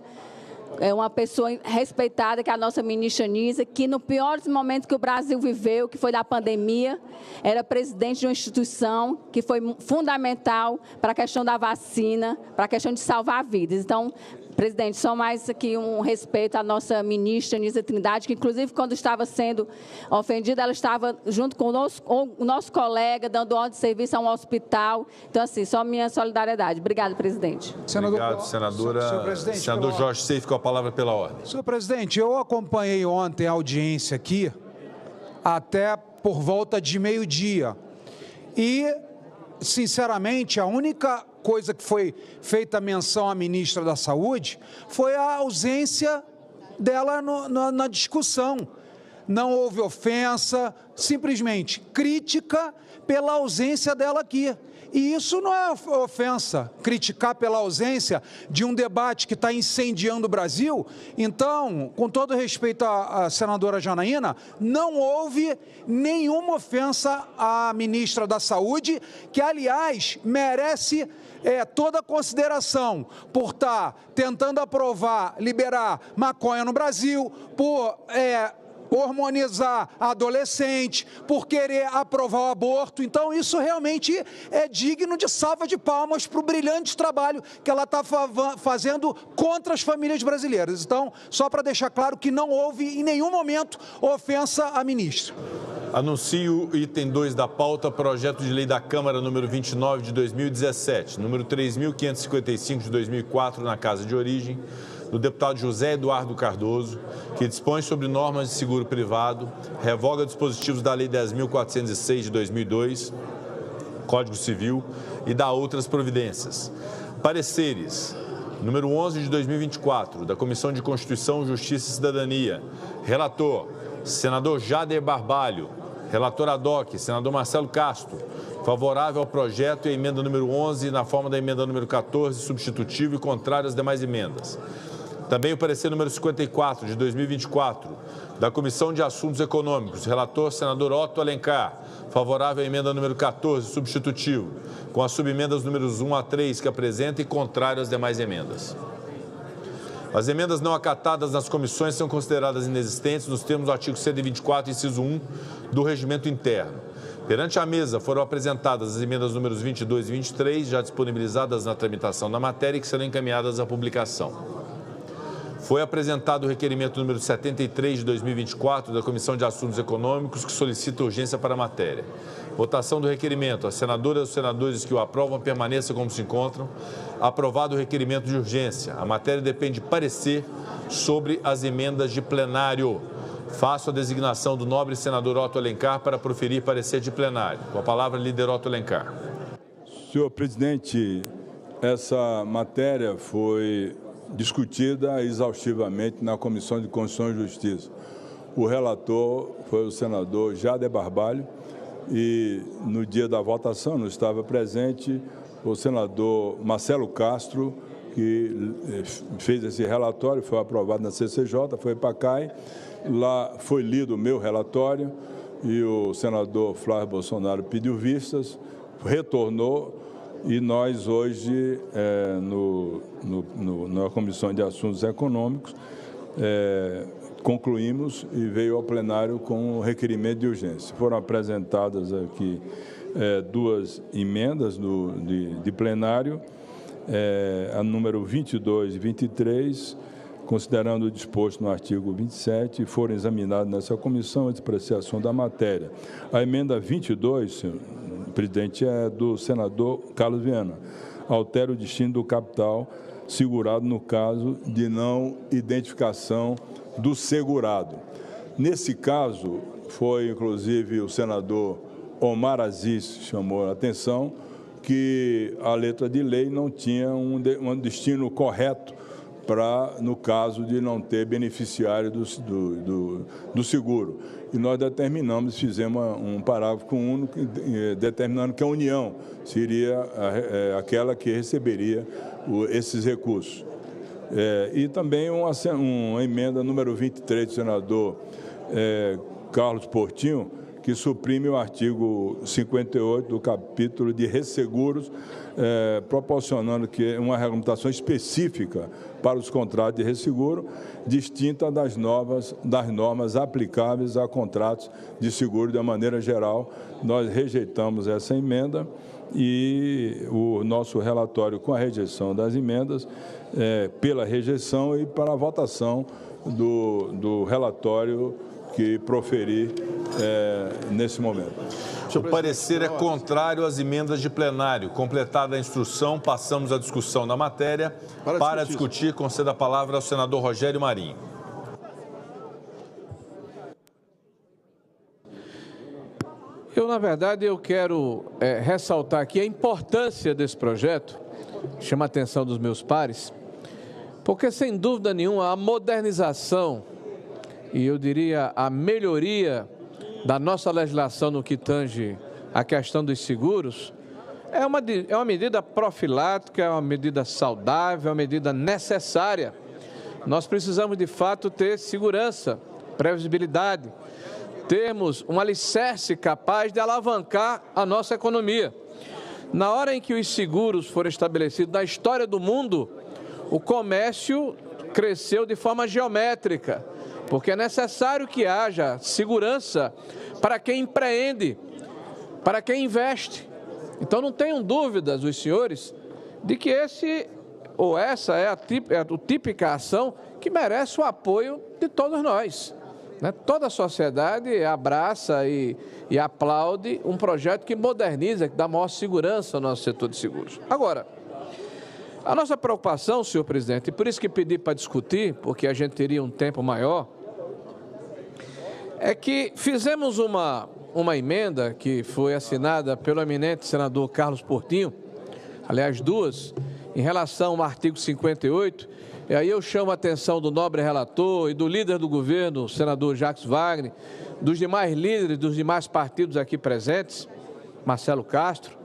uma pessoa respeitada, que é a nossa ministra Nisa, que no pior momento que o Brasil viveu, que foi da pandemia, era presidente de uma instituição que foi fundamental para a questão da vacina, para a questão de salvar vidas. Então, presidente, só mais aqui um respeito à nossa ministra Nisa Trindade, que inclusive quando estava sendo ofendida, ela estava junto com o nosso colega, dando ordem de serviço a um hospital. Então, assim, só minha solidariedade. Obrigado, presidente. Obrigado, senadora. Senador Jorge Seif, com a palavra pela ordem. Senhor presidente, eu acompanhei ontem a audiência aqui até por volta de meio-dia e, sinceramente, a única coisa que foi feita menção à ministra da Saúde foi a ausência dela na discussão. Não houve ofensa, simplesmente crítica pela ausência dela aqui. E isso não é ofensa, criticar pela ausência de um debate que está incendiando o Brasil. Então, com todo respeito à senadora Janaína, não houve nenhuma ofensa à ministra da Saúde, que, aliás, merece toda a consideração por estar tentando liberar maconha no Brasil, por hormonizar adolescente, por querer aprovar o aborto. Então, isso realmente é digno de salva de palmas para o brilhante trabalho que ela está fazendo contra as famílias brasileiras. Então, só para deixar claro que não houve em nenhum momento ofensa à ministra. Anuncio o item 2 da pauta, projeto de lei da Câmara número 29 de 2017, número 3.555 de 2004, na Casa de Origem, do deputado José Eduardo Cardoso, que dispõe sobre normas de seguro privado, revoga dispositivos da Lei 10.406 de 2002, Código Civil, e dá outras providências. Pareceres. Número 11 de 2024, da Comissão de Constituição, Justiça e Cidadania. Relator, senador Jader Barbalho. Relator ad hoc, senador Marcelo Castro. Favorável ao projeto e a emenda número 11, na forma da emenda número 14, substitutivo, e contrário às demais emendas. Também o parecer número 54, de 2024, da Comissão de Assuntos Econômicos. Relator, senador Otto Alencar. Favorável à emenda número 14, substitutivo, com as subemendas números 1 a 3 que apresenta e contrário às demais emendas. As emendas não acatadas nas comissões são consideradas inexistentes nos termos do artigo 124, inciso 1, do Regimento Interno. Perante a mesa foram apresentadas as emendas números 22 e 23, já disponibilizadas na tramitação da matéria e que serão encaminhadas à publicação. Foi apresentado o requerimento número 73 de 2024 da Comissão de Assuntos Econômicos, que solicita urgência para a matéria. Votação do requerimento. As senadoras e os senadores que o aprovam permaneçam como se encontram. Aprovado o requerimento de urgência. A matéria depende de parecer sobre as emendas de plenário. Faço a designação do nobre senador Otto Alencar para proferir parecer de plenário. Com a palavra, líder Otto Alencar. Senhor presidente, essa matéria foi discutida exaustivamente na Comissão de Constituição e Justiça. O relator foi o senador Jader Barbalho e no dia da votação não estava presente o senador Marcelo Castro, que fez esse relatório, foi aprovado na CCJ, foi para a CAI, lá foi lido o meu relatório e o senador Flávio Bolsonaro pediu vistas, retornou. E nós hoje, na Comissão de Assuntos Econômicos, concluímos e veio ao plenário com o requerimento de urgência. Foram apresentadas aqui duas emendas de plenário, a número 22 e 23, considerando o disposto no artigo 27, foram examinados nessa comissão a despreciação da matéria. A emenda 22, senhor presidente, é do senador Carlos Viana. Altera o destino do capital segurado no caso de não identificação do segurado. Nesse caso, foi inclusive o senador Omar Aziz chamou a atenção que a letra de lei não tinha um destino correto para, no caso de não ter beneficiário do seguro. E nós determinamos, fizemos um parágrafo único, determinando que a União seria aquela que receberia esses recursos. E também uma emenda número 23 do senador Carlos Portinho, que suprime o artigo 58 do capítulo de resseguros, proporcionando que uma regulamentação específica para os contratos de resseguro, distinta das normas aplicáveis a contratos de seguro de maneira geral. Nós rejeitamos essa emenda e o nosso relatório com a rejeição das emendas, pela rejeição e para a votação do relatório que proferir nesse momento. O parecer é contrário às emendas de plenário. Completada a instrução, passamos à discussão da matéria. Para discutir, conceda a palavra ao senador Rogério Marinho. Na verdade, eu quero ressaltar aqui a importância desse projeto, chama a atenção dos meus pares, porque, sem dúvida nenhuma, a modernização e, eu diria, a melhoria da nossa legislação no que tange a questão dos seguros é uma medida profilática, é uma medida saudável, é uma medida necessária. Nós precisamos, de fato, ter segurança, previsibilidade, termos um alicerce capaz de alavancar a nossa economia. Na hora em que os seguros foram estabelecidos na história do mundo, o comércio cresceu de forma geométrica, porque é necessário que haja segurança para quem empreende, para quem investe. Então não tenham dúvidas, os senhores, de que esse ou essa é a típica ação que merece o apoio de todos nós. Toda a sociedade abraça e aplaude um projeto que moderniza, que dá maior segurança ao nosso setor de seguros. Agora, a nossa preocupação, senhor presidente, e por isso que pedi para discutir, porque a gente teria um tempo maior, é que fizemos uma emenda que foi assinada pelo eminente senador Carlos Portinho, aliás, duas, em relação ao artigo 58, e aí eu chamo a atenção do nobre relator e do líder do governo, o senador Jacques Wagner, dos demais líderes dos demais partidos aqui presentes, Marcelo Castro.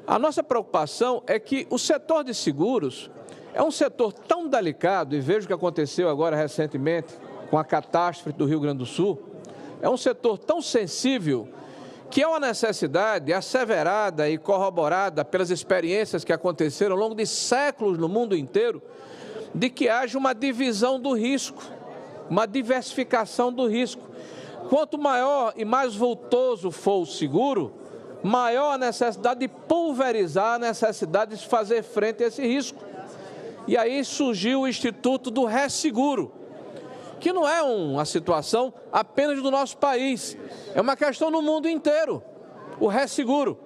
A nossa preocupação é que o setor de seguros é um setor tão delicado, e vejo o que aconteceu agora recentemente com a catástrofe do Rio Grande do Sul, é um setor tão sensível que é uma necessidade asseverada e corroborada pelas experiências que aconteceram ao longo de séculos no mundo inteiro, de que haja uma divisão do risco, uma diversificação do risco. Quanto maior e mais vultoso for o seguro, maior a necessidade de pulverizar, a necessidade de fazer frente a esse risco. E aí surgiu o Instituto do Resseguro, que não é uma situação apenas do nosso país, é uma questão no mundo inteiro, o resseguro.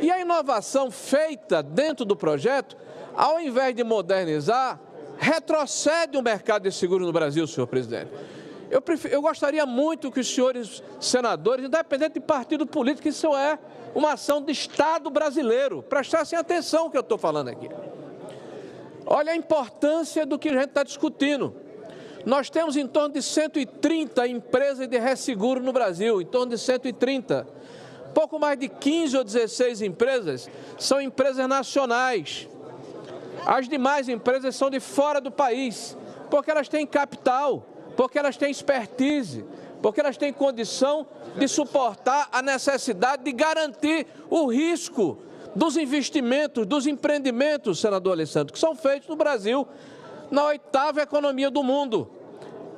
E a inovação feita dentro do projeto, ao invés de modernizar, retrocede o mercado de seguro no Brasil, senhor presidente. Eu gostaria muito que os senhores senadores, independente de partido político, isso é uma ação de Estado brasileiro, prestassem atenção no que eu estou falando aqui. Olha a importância do que a gente está discutindo. Nós temos em torno de 130 empresas de resseguro no Brasil, em torno de 130. Pouco mais de 15 ou 16 empresas são empresas nacionais. As demais empresas são de fora do país, porque elas têm capital, porque elas têm expertise, porque elas têm condição de suportar a necessidade de garantir o risco dos investimentos, dos empreendimentos, senador Alessandro, que são feitos no Brasil, na 8ª economia do mundo.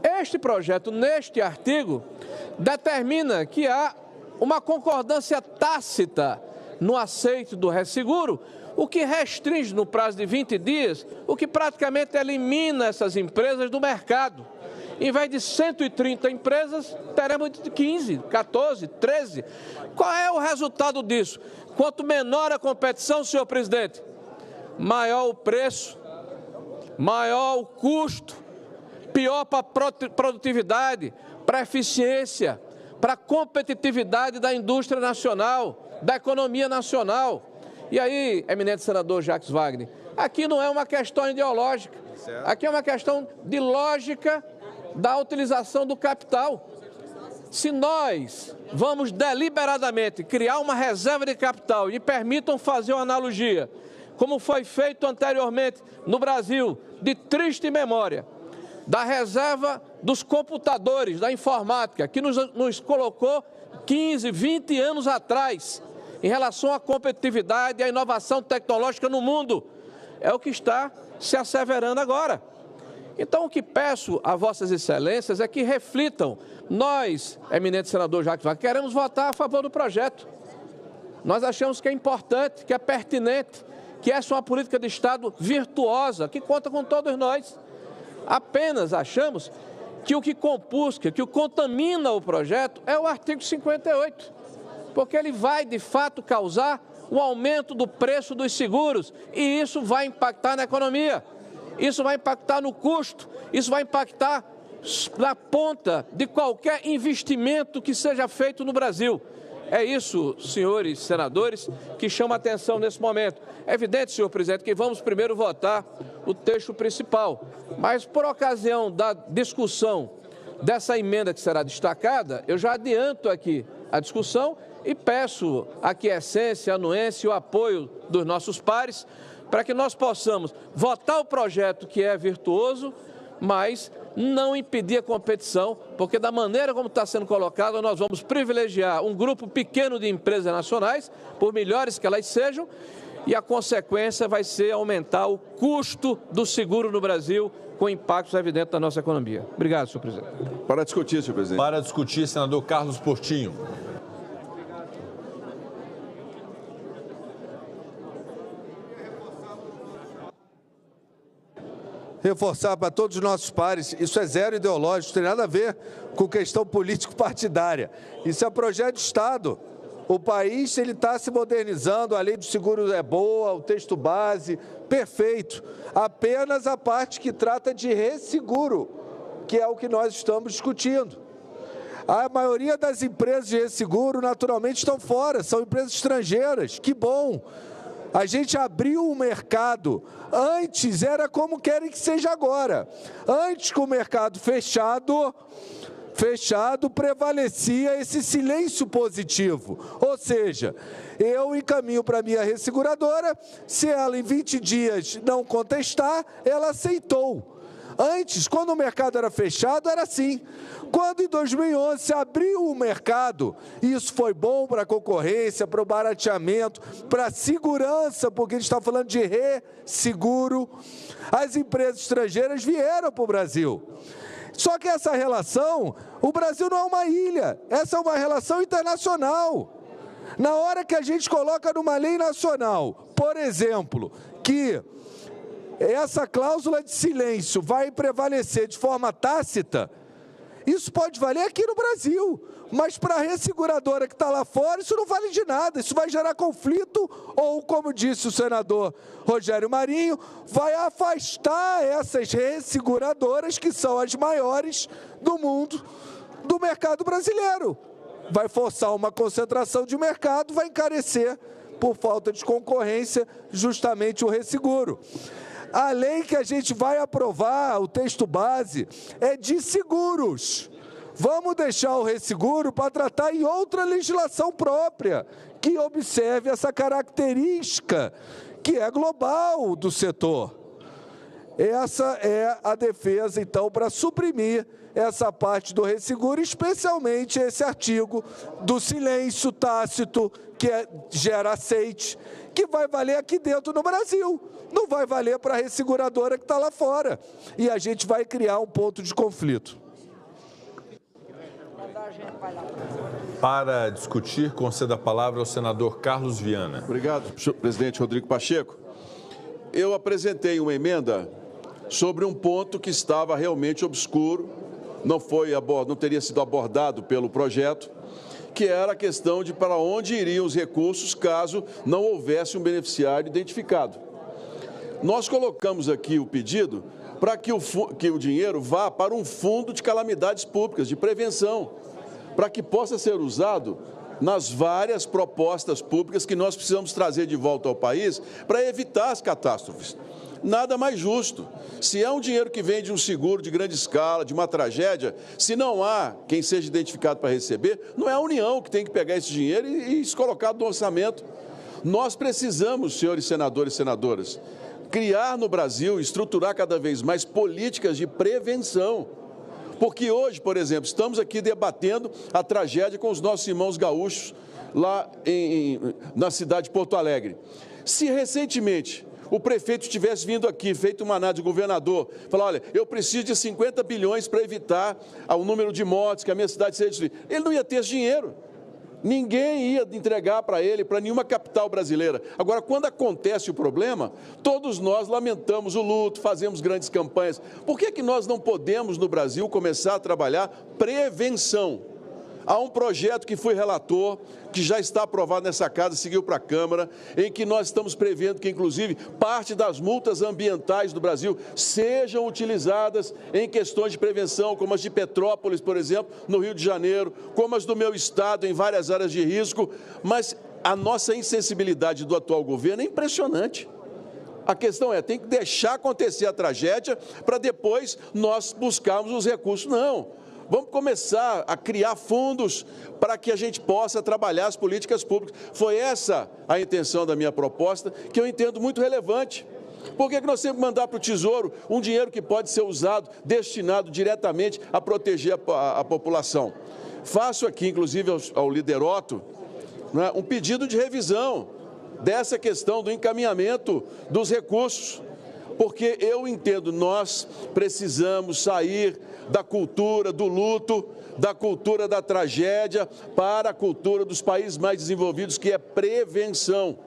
Este projeto, neste artigo, determina que há uma concordância tácita no aceite do resseguro, o que restringe no prazo de 20 dias, o que praticamente elimina essas empresas do mercado. Em vez de 130 empresas, teremos 15, 14, 13. Qual é o resultado disso? Quanto menor a competição, senhor presidente, maior o preço, maior o custo, pior para a produtividade, para a eficiência, para a competitividade da indústria nacional, da economia nacional. E aí, eminente senador Jacques Wagner, aqui não é uma questão ideológica, aqui é uma questão de lógica da utilização do capital. Se nós vamos deliberadamente criar uma reserva de capital e permitam fazer uma analogia, como foi feito anteriormente no Brasil, de triste memória, da reserva dos computadores, da informática, que nos colocou 15, 20 anos atrás, em relação à competitividade e à inovação tecnológica no mundo. é o que está se asseverando agora. Então, o que peço a vossas excelências é que reflitam. Nós, eminente senador Jacques Wagner, queremos votar a favor do projeto. Nós achamos que é importante, que é pertinente, que essa é uma política de Estado virtuosa, que conta com todos nós. Apenas achamos que o que compusca, que o contamina o projeto é o artigo 58, porque ele vai, de fato, causar o aumento do preço dos seguros e isso vai impactar na economia. Isso vai impactar no custo, isso vai impactar na ponta de qualquer investimento que seja feito no Brasil. É isso, senhores senadores, que chama a atenção nesse momento. É evidente, senhor presidente, que vamos primeiro votar o texto principal, mas por ocasião da discussão dessa emenda que será destacada, eu já adianto aqui a discussão e peço a aquiescência, a anuência e o apoio dos nossos pares, para que nós possamos votar o projeto que é virtuoso, mas não impedir a competição, porque da maneira como está sendo colocado, nós vamos privilegiar um grupo pequeno de empresas nacionais, por melhores que elas sejam, e a consequência vai ser aumentar o custo do seguro no Brasil, com impactos evidentes na nossa economia. Obrigado, senhor presidente. Para discutir, senhor presidente. Para discutir, senador Carlos Portinho. Reforçar para todos os nossos pares, isso é zero ideológico, não tem nada a ver com questão político-partidária. Isso é projeto de Estado. O país está se modernizando, a lei do seguro é boa, o texto base, perfeito. Apenas a parte que trata de resseguro, que é o que nós estamos discutindo. A maioria das empresas de resseguro, naturalmente, estão fora, são empresas estrangeiras. Que bom! A gente abriu o mercado. Antes era como querem que seja agora. Antes, com o mercado fechado, prevalecia esse silêncio positivo. Ou seja, eu encaminho para a minha resseguradora, se ela em 20 dias não contestar, ela aceitou. Antes, quando o mercado era fechado, era assim. Quando em 2011 se abriu o mercado, isso foi bom para a concorrência, para o barateamento, para a segurança, porque a gente está falando de resseguro, as empresas estrangeiras vieram para o Brasil. Só que essa relação, o Brasil não é uma ilha, essa é uma relação internacional. Na hora que a gente coloca numa lei nacional, por exemplo, que essa cláusula de silêncio vai prevalecer de forma tácita, isso pode valer aqui no Brasil, mas para a resseguradora que está lá fora, isso não vale de nada, isso vai gerar conflito ou, como disse o senador Rogério Marinho, vai afastar essas resseguradoras que são as maiores do mundo, do mercado brasileiro. Vai forçar uma concentração de mercado, vai encarecer, por falta de concorrência, justamente o resseguro. A lei que a gente vai aprovar, o texto base, é de seguros. Vamos deixar o resseguro para tratar em outra legislação própria, que observe essa característica, que é global do setor. Essa é a defesa, então, para suprimir essa parte do resseguro, especialmente esse artigo do silêncio tácito, que gera aceite, que vai valer aqui dentro no Brasil, não vai valer para a resseguradora que está lá fora. E a gente vai criar um ponto de conflito. Para discutir, conceda a palavra ao senador Carlos Viana. Obrigado, senhor presidente Rodrigo Pacheco. Eu apresentei uma emenda sobre um ponto que estava realmente obscuro, não teria sido abordado pelo projeto, que era a questão de para onde iriam os recursos caso não houvesse um beneficiário identificado. Nós colocamos aqui o pedido para que o dinheiro vá para um fundo de calamidades públicas, de prevenção, para que possa ser usado nas várias propostas públicas que nós precisamos trazer de volta ao país para evitar as catástrofes. Nada mais justo. Se é um dinheiro que vem de um seguro de grande escala, de uma tragédia, se não há quem seja identificado para receber, não é a União que tem que pegar esse dinheiro e se colocar no orçamento. Nós precisamos, senhores senadores e senadoras, criar no Brasil, estruturar cada vez mais políticas de prevenção. Porque hoje, por exemplo, estamos aqui debatendo a tragédia com os nossos irmãos gaúchos lá na cidade de Porto Alegre. Se recentemente o prefeito tivesse vindo aqui, feito uma análise, o governador, falar, olha, eu preciso de 50 bilhões para evitar o número de mortes, que a minha cidade seja destruída. Ele não ia ter esse dinheiro. Ninguém ia entregar para ele, para nenhuma capital brasileira. Agora, quando acontece o problema, todos nós lamentamos o luto, fazemos grandes campanhas. Por que nós não podemos, no Brasil, começar a trabalhar prevenção? Há um projeto que fui relator, que já está aprovado nessa casa, seguiu para a Câmara, em que nós estamos prevendo que, inclusive, parte das multas ambientais do Brasil sejam utilizadas em questões de prevenção, como as de Petrópolis, por exemplo, no Rio de Janeiro, como as do meu estado, em várias áreas de risco. Mas a nossa insensibilidade do atual governo é impressionante. A questão é, tem que deixar acontecer a tragédia para depois nós buscarmos os recursos. Não. Vamos começar a criar fundos para que a gente possa trabalhar as políticas públicas. Foi essa a intenção da minha proposta, que eu entendo muito relevante. Por que nós temos que mandar para o Tesouro um dinheiro que pode ser usado, destinado diretamente a proteger a população? Faço aqui, inclusive, ao Liderato, né, um pedido de revisão dessa questão do encaminhamento dos recursos. Porque eu entendo, nós precisamos sair da cultura do luto, da cultura da tragédia, para a cultura dos países mais desenvolvidos, que é prevenção.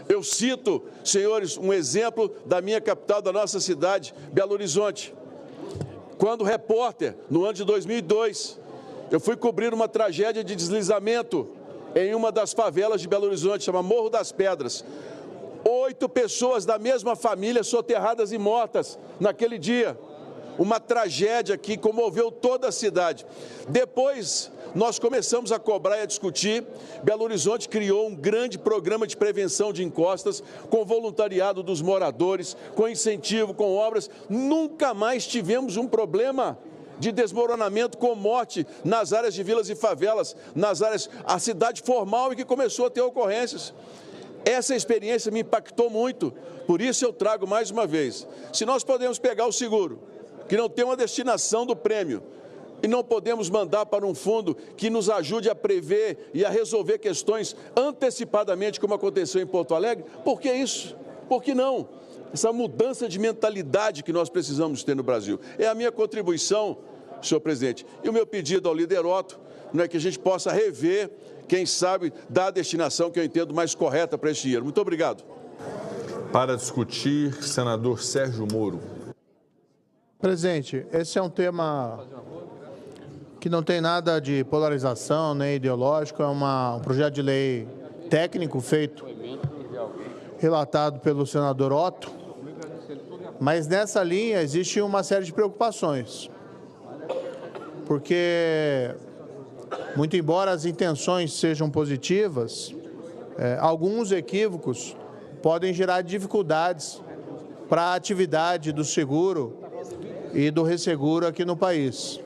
Eu cito, senhores, um exemplo da minha capital, da nossa cidade, Belo Horizonte. Quando repórter, no ano de 2002, eu fui cobrir uma tragédia de deslizamento em uma das favelas de Belo Horizonte, chama Morro das Pedras. 8 pessoas da mesma família soterradas e mortas naquele dia. Uma tragédia que comoveu toda a cidade. Depois, nós começamos a cobrar e a discutir. Belo Horizonte criou um grande programa de prevenção de encostas, com voluntariado dos moradores, com incentivo, com obras. Nunca mais tivemos um problema de desmoronamento com morte nas áreas de vilas e favelas, nas áreas, a cidade formal e que começou a ter ocorrências. Essa experiência me impactou muito, por isso eu trago mais uma vez. Se nós podemos pegar o seguro, que não tem uma destinação do prêmio, e não podemos mandar para um fundo que nos ajude a prever e a resolver questões antecipadamente, como aconteceu em Porto Alegre, por que isso? Por que não? Essa mudança de mentalidade que nós precisamos ter no Brasil. É a minha contribuição, senhor presidente. E o meu pedido ao Liderato, é que a gente possa rever, quem sabe, dar a destinação que eu entendo mais correta para esse dinheiro. Muito obrigado. Para discutir, senador Sérgio Moro. Presidente, esse é um tema que não tem nada de polarização nem ideológico, é um projeto de lei técnico feito, relatado pelo senador Otto, mas nessa linha existe uma série de preocupações, porque, muito embora as intenções sejam positivas, alguns equívocos podem gerar dificuldades para a atividade do seguro e do resseguro aqui no país.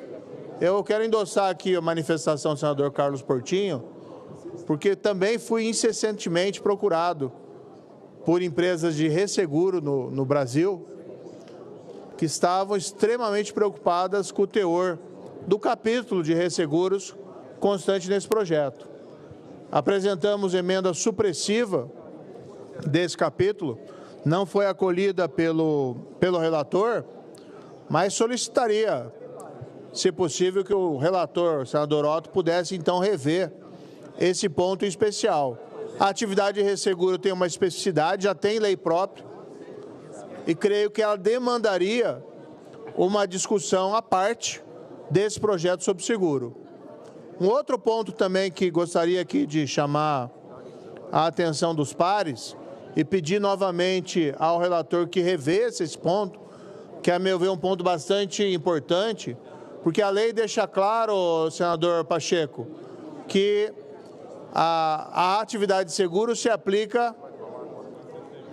Eu quero endossar aqui a manifestação do senador Carlos Portinho, porque também fui incessantemente procurado por empresas de resseguro no Brasil, que estavam extremamente preocupadas com o teor do capítulo de resseguros constante nesse projeto. Apresentamos emenda supressiva desse capítulo, não foi acolhida pelo relator, mas solicitaria, se possível, que o relator, o senador Otto, pudesse então rever esse ponto em especial. A atividade de resseguro tem uma especificidade, já tem lei própria, e creio que ela demandaria uma discussão à parte desse projeto sobre seguro. Um outro ponto também que gostaria aqui de chamar a atenção dos pares e pedir novamente ao relator que reveja esse ponto, que, a meu ver, é um ponto bastante importante, porque a lei deixa claro, senador Pacheco, que a atividade de seguro se aplica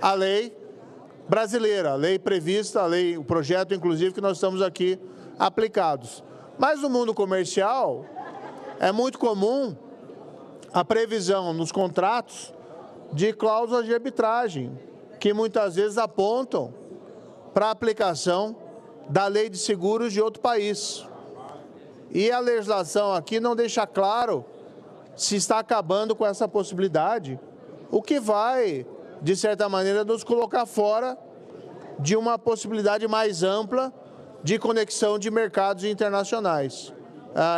à lei brasileira, a lei prevista, o projeto, inclusive, que nós estamos aqui aplicados. Mas no mundo comercial, é muito comum a previsão nos contratos de cláusulas de arbitragem, que muitas vezes apontam para a aplicação da lei de seguros de outro país. E a legislação aqui não deixa claro se está acabando com essa possibilidade, o que vai de certa maneira, nos colocar fora de uma possibilidade mais ampla de conexão de mercados internacionais.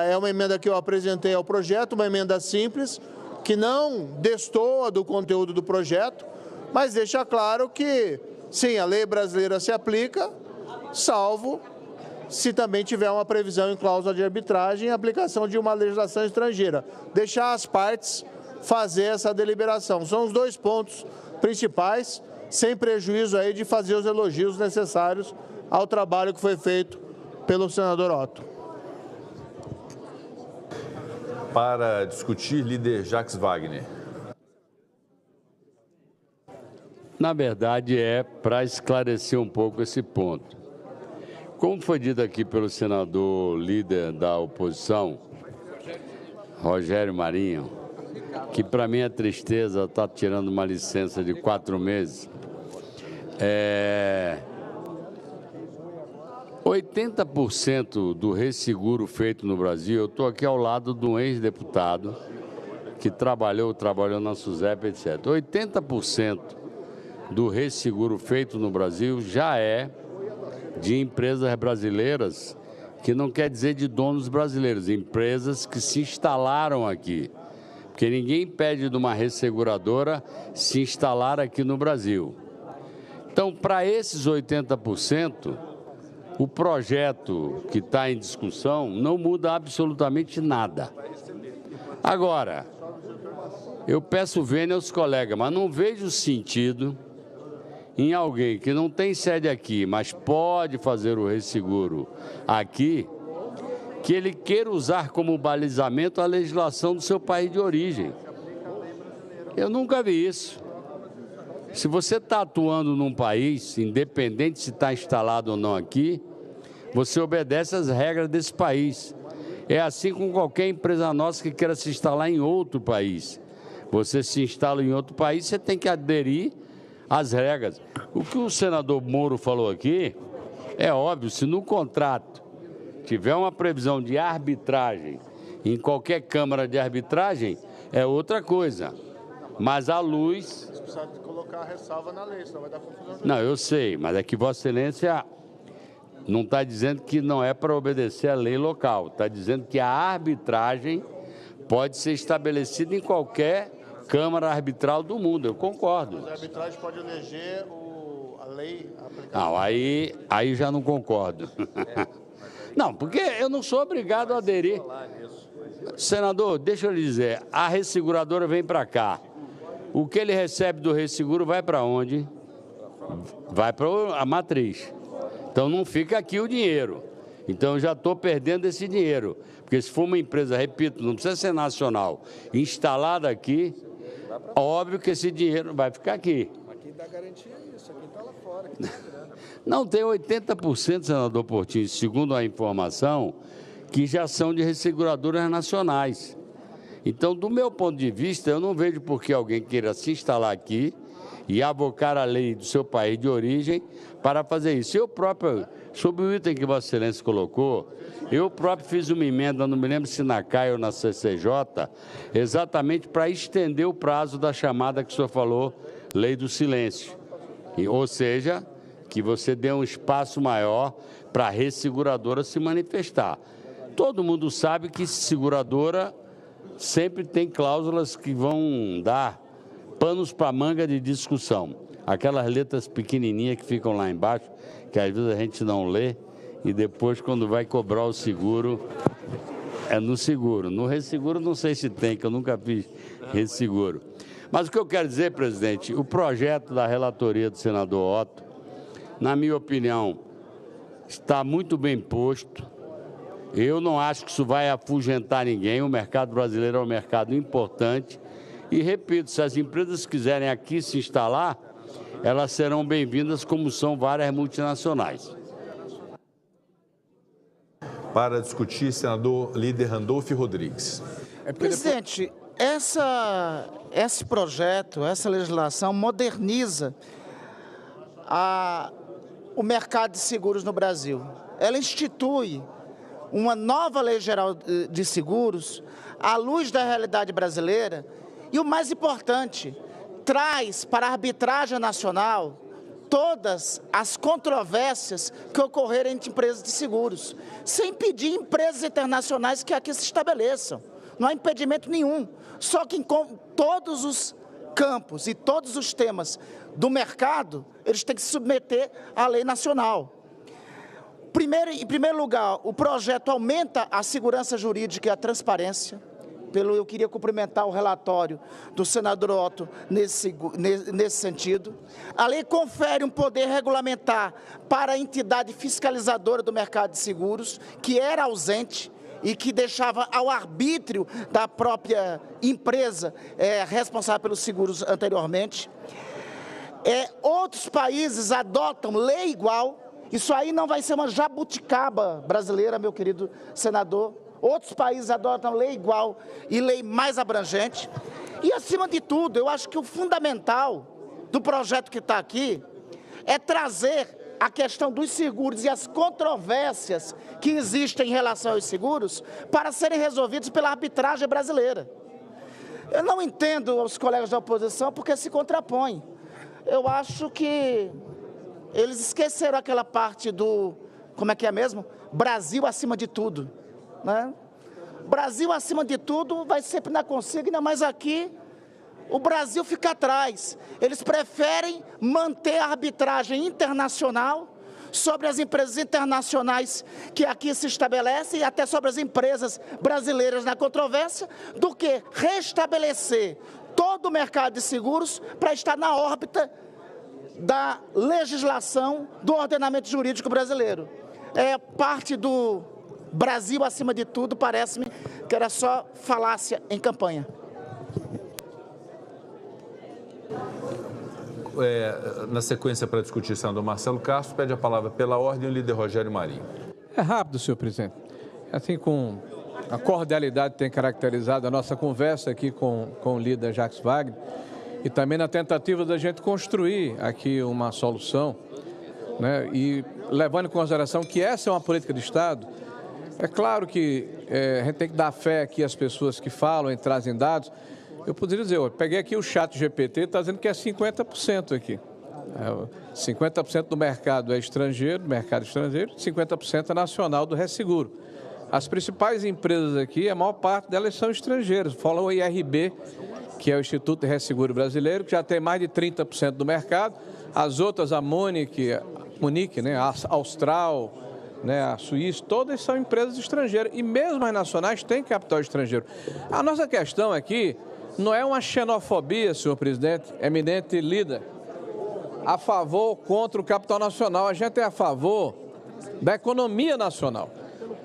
É uma emenda que eu apresentei ao projeto, uma emenda simples, que não destoa do conteúdo do projeto, mas deixa claro que, sim, a lei brasileira se aplica, salvo se também tiver uma previsão em cláusula de arbitragem e aplicação de uma legislação estrangeira. Deixar as partes fazer essa deliberação. São os dois pontos principais, sem prejuízo aí de fazer os elogios necessários ao trabalho que foi feito pelo senador Otto. Para discutir, líder Jacques Wagner. Na verdade, é para esclarecer um pouco esse ponto. Como foi dito aqui pelo senador líder da oposição, Rogério Marinho, que para mim é tristeza está tirando uma licença de 4 meses, 80% do resseguro feito no Brasil, eu estou aqui ao lado de um ex-deputado que trabalhou na SUSEP, etc. 80% do resseguro feito no Brasil já é de empresas brasileiras, que não quer dizer de donos brasileiros, empresas que se instalaram aqui. Porque ninguém pede de uma resseguradora se instalar aqui no Brasil. Então, para esses 80%, o projeto que está em discussão não muda absolutamente nada. Agora, eu peço vênia aos colegas, mas não vejo sentido em alguém que não tem sede aqui, mas pode fazer o resseguro aqui, que ele queira usar como balizamento a legislação do seu país de origem. Eu nunca vi isso. Se você está atuando num país, independente se está instalado ou não aqui, você obedece às regras desse país. É assim com qualquer empresa nossa que queira se instalar em outro país. Você se instala em outro país, você tem que aderir às regras. O que o senador Moro falou aqui é óbvio, se no contrato tiver uma previsão de arbitragem em qualquer câmara de arbitragem, é outra coisa. Mas a luz... Você precisa colocar a ressalva na lei, senão vai dar confusão. Não, eu sei, mas é que Vossa Excelência não está dizendo que não é para obedecer à lei local. Está dizendo que a arbitragem pode ser estabelecida em qualquer Câmara Arbitral do mundo, eu concordo. Mas a arbitragem pode eleger a lei aplicada. Não, aí já não concordo. Não, porque eu não sou obrigado a aderir. Senador, deixa eu lhe dizer, a resseguradora vem para cá. O que ele recebe do resseguro vai para onde? Vai para a matriz. Então não fica aqui o dinheiro. Então eu já estou perdendo esse dinheiro. Porque se for uma empresa, repito, não precisa ser nacional, instalada aqui, óbvio que esse dinheiro vai ficar aqui. Mas quem dá garantia é isso, quem está lá fora. Não, tem 80%, senador Portinho, segundo a informação, que já são de resseguradoras nacionais. Então, do meu ponto de vista, eu não vejo por que alguém queira se instalar aqui e abocar a lei do seu país de origem para fazer isso. Eu próprio, sobre o item que Vossa Excelência colocou, eu próprio fiz uma emenda, não me lembro se na CAI ou na CCJ, exatamente para estender o prazo da chamada que o senhor falou, lei do silêncio. Ou seja, que você dê um espaço maior para a resseguradora se manifestar. Todo mundo sabe que seguradora sempre tem cláusulas que vão dar panos para manga de discussão. Aquelas letras pequenininhas que ficam lá embaixo, que às vezes a gente não lê, e depois, quando vai cobrar o seguro, é no seguro. No resseguro, não sei se tem, que eu nunca fiz resseguro. Mas o que eu quero dizer, presidente, o projeto da relatoria do senador Otto, na minha opinião, está muito bem posto. Eu não acho que isso vai afugentar ninguém. O mercado brasileiro é um mercado importante. E, repito, se as empresas quiserem aqui se instalar, elas serão bem-vindas, como são várias multinacionais. Para discutir, senador líder Randolfo Rodrigues. Presidente, esse projeto, essa legislação moderniza o mercado de seguros no Brasil. Ela institui uma nova lei geral de seguros à luz da realidade brasileira e, o mais importante, traz para a arbitragem nacional todas as controvérsias que ocorrerem entre empresas de seguros, sem impedir empresas internacionais que aqui se estabeleçam. Não há impedimento nenhum, só que em todos os campos e todos os temas do mercado, eles têm que se submeter à lei nacional. Em primeiro lugar, o projeto aumenta a segurança jurídica e a transparência. Eu queria cumprimentar o relatório do senador Otto nesse sentido. A lei confere um poder regulamentar para a entidade fiscalizadora do mercado de seguros, que era ausente e que deixava ao arbítrio da própria empresa responsável pelos seguros anteriormente. Outros países adotam lei igual. Isso aí não vai ser uma jabuticaba brasileira, meu querido senador. Outros países adotam lei igual e lei mais abrangente. E, acima de tudo, eu acho que o fundamental do projeto que está aqui é trazer a questão dos seguros e as controvérsias que existem em relação aos seguros para serem resolvidos pela arbitragem brasileira. Eu não entendo os colegas da oposição porque se contrapõem. Eu acho que eles esqueceram aquela parte do, como é que é mesmo? Brasil acima de tudo. Né? Brasil acima de tudo vai sempre na consigna, mas aqui o Brasil fica atrás. Eles preferem manter a arbitragem internacional sobre as empresas internacionais que aqui se estabelecem e até sobre as empresas brasileiras na controvérsia, do que restabelecer todo o mercado de seguros para estar na órbita da legislação do ordenamento jurídico brasileiro. É parte do Brasil acima de tudo, parece-me que era só falácia em campanha. Na sequência, para discutir, senador Marcelo Castro, pede a palavra pela ordem o líder Rogério Marinho. É rápido, senhor presidente. Assim, com a cordialidade que tem caracterizado a nossa conversa aqui com o líder Jacques Wagner, e também na tentativa da gente construir aqui uma solução, né, e levando em consideração que essa é uma política de Estado. É claro que a gente tem que dar fé aqui às pessoas que falam e trazem dados. Eu poderia dizer, eu peguei aqui o ChatGPT, está dizendo que é 50% aqui. 50% do mercado é estrangeiro, 50% é nacional do resseguro. As principais empresas aqui, a maior parte delas são estrangeiras. Fala o IRB, que é o Instituto de Resseguro Brasileiro, que já tem mais de 30% do mercado. As outras, a Munique, né, a Austral, né, a Suíça, todas são empresas estrangeiras. E mesmo as nacionais têm capital estrangeiro. A nossa questão aqui não é uma xenofobia, senhor presidente, eminente líder, a favor ou contra o capital nacional. A gente é a favor da economia nacional.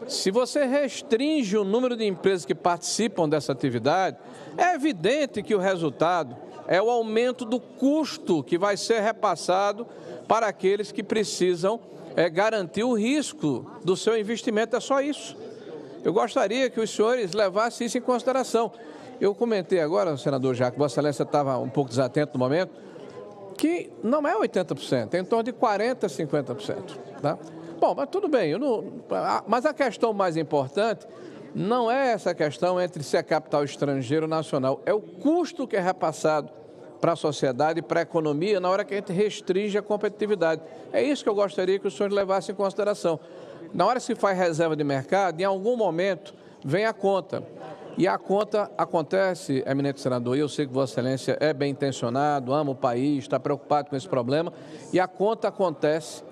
Se você restringe o número de empresas que participam dessa atividade, é evidente que o resultado é o aumento do custo que vai ser repassado para aqueles que precisam garantir o risco do seu investimento. É só isso. Eu gostaria que os senhores levassem isso em consideração. Eu comentei agora, senador Jacques, Vossa Excelência estava um pouco desatento no momento, que não é 80%, é em torno de 40%, 50%. Tá? Bom, mas tudo bem. Mas a questão mais importante não é essa questão entre se é capital estrangeiro ou nacional, é o custo que é repassado para a sociedade e para a economia na hora que a gente restringe a competitividade. É isso que eu gostaria que os senhores levassem em consideração. Na hora que se faz reserva de mercado, em algum momento vem a conta. E a conta acontece, eminente senador, e eu sei que Vossa Excelência é bem intencionado, ama o país, está preocupado com esse problema, e a conta acontece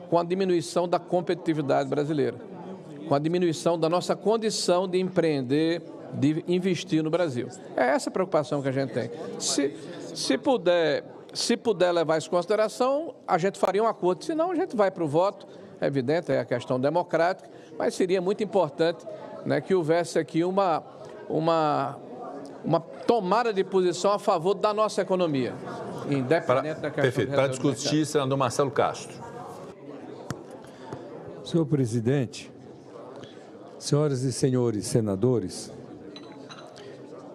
com a diminuição da competitividade brasileira, com a diminuição da nossa condição de empreender, de investir no Brasil. É essa a preocupação que a gente tem. Se puder levar isso em consideração, a gente faria um acordo, senão a gente vai para o voto, é evidente, é a questão democrática, mas seria muito importante, né, que houvesse aqui uma tomada de posição a favor da nossa economia, independente da questão. Perfeito. Para discutir, senador Marcelo Castro. Senhor presidente, senhoras e senhores senadores,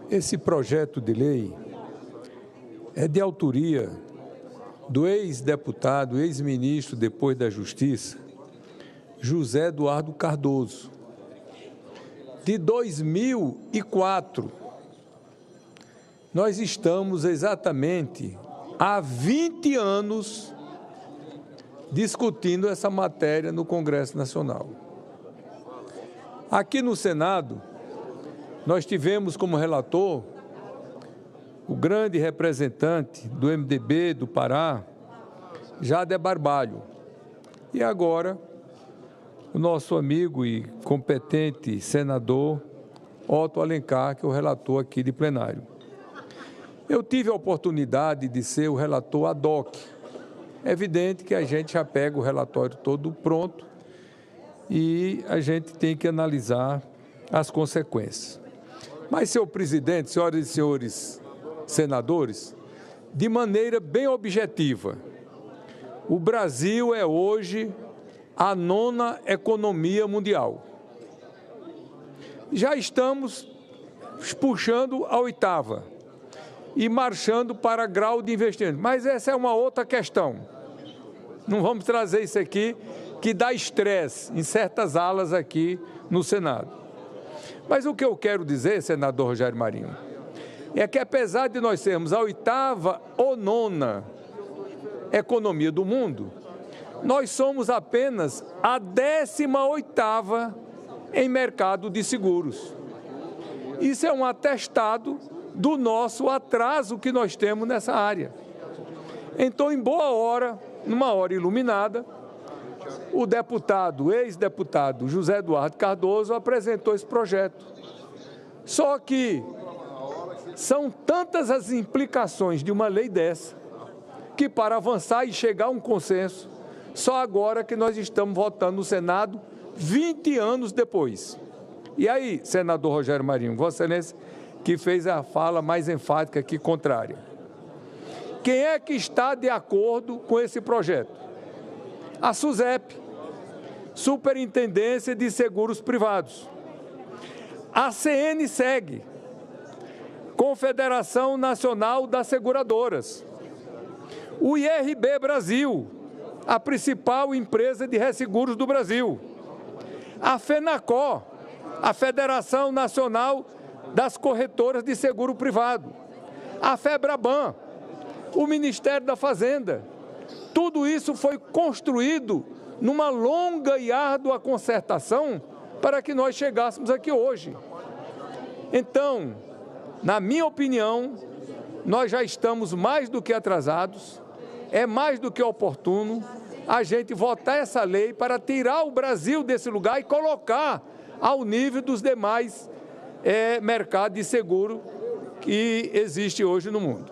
esse projeto de lei é de autoria do ex-deputado, ex-ministro depois da Justiça, José Eduardo Cardoso, de 2004. nós estamos exatamente há 20 anos discutindo essa matéria no Congresso Nacional. Aqui no Senado, nós tivemos como relator o grande representante do MDB do Pará, Jader Barbalho, e agora o nosso amigo e competente senador Otto Alencar, que é o relator aqui de plenário. Eu tive a oportunidade de ser o relator ad hoc. É evidente que a gente já pega o relatório todo pronto e a gente tem que analisar as consequências. Mas, senhor presidente, senhoras e senhores senadores, de maneira bem objetiva, o Brasil é hoje a 9ª economia mundial. Já estamos puxando a 8ª e marchando para grau de investimento. Mas essa é uma outra questão. Não vamos trazer isso aqui, que dá estresse em certas alas aqui no Senado. Mas o que eu quero dizer, senador Rogério Marinho, é que apesar de nós sermos a 8ª ou 9ª economia do mundo, nós somos apenas a 18ª em mercado de seguros. Isso é um atestado do nosso atraso que nós temos nessa área. Então, em boa hora, numa hora iluminada, o deputado, ex-deputado José Eduardo Cardoso apresentou esse projeto. Só que são tantas as implicações de uma lei dessa, que para avançar e chegar a um consenso, só agora que nós estamos votando no Senado, 20 anos depois. E aí, senador Rogério Marinho, Vossa Excelência, que fez a fala mais enfática aqui, contrária. Quem é que está de acordo com esse projeto? A SUSEP, Superintendência de Seguros Privados. A CNSEG, Confederação Nacional das Seguradoras. O IRB Brasil, a principal empresa de resseguros do Brasil. A FENACOR, a Federação Nacional das Corretoras de Seguro Privado. A FEBRABAN, o Ministério da Fazenda. Tudo isso foi construído numa longa e árdua concertação para que nós chegássemos aqui hoje. Então, na minha opinião, nós já estamos mais do que atrasados, é mais do que oportuno a gente votar essa lei para tirar o Brasil desse lugar e colocar ao nível dos demais mercados de seguro que existe hoje no mundo.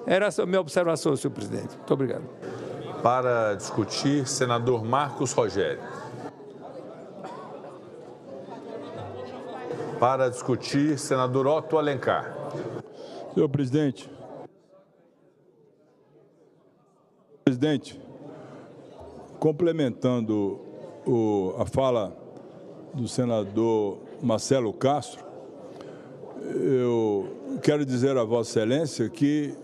Era essa a minha observação, senhor presidente. Muito obrigado. Para discutir, senador Marcos Rogério. Para discutir, senador Otto Alencar. Senhor presidente. Presidente, complementando a fala do senador Marcelo Castro, eu quero dizer a Vossa Excelência que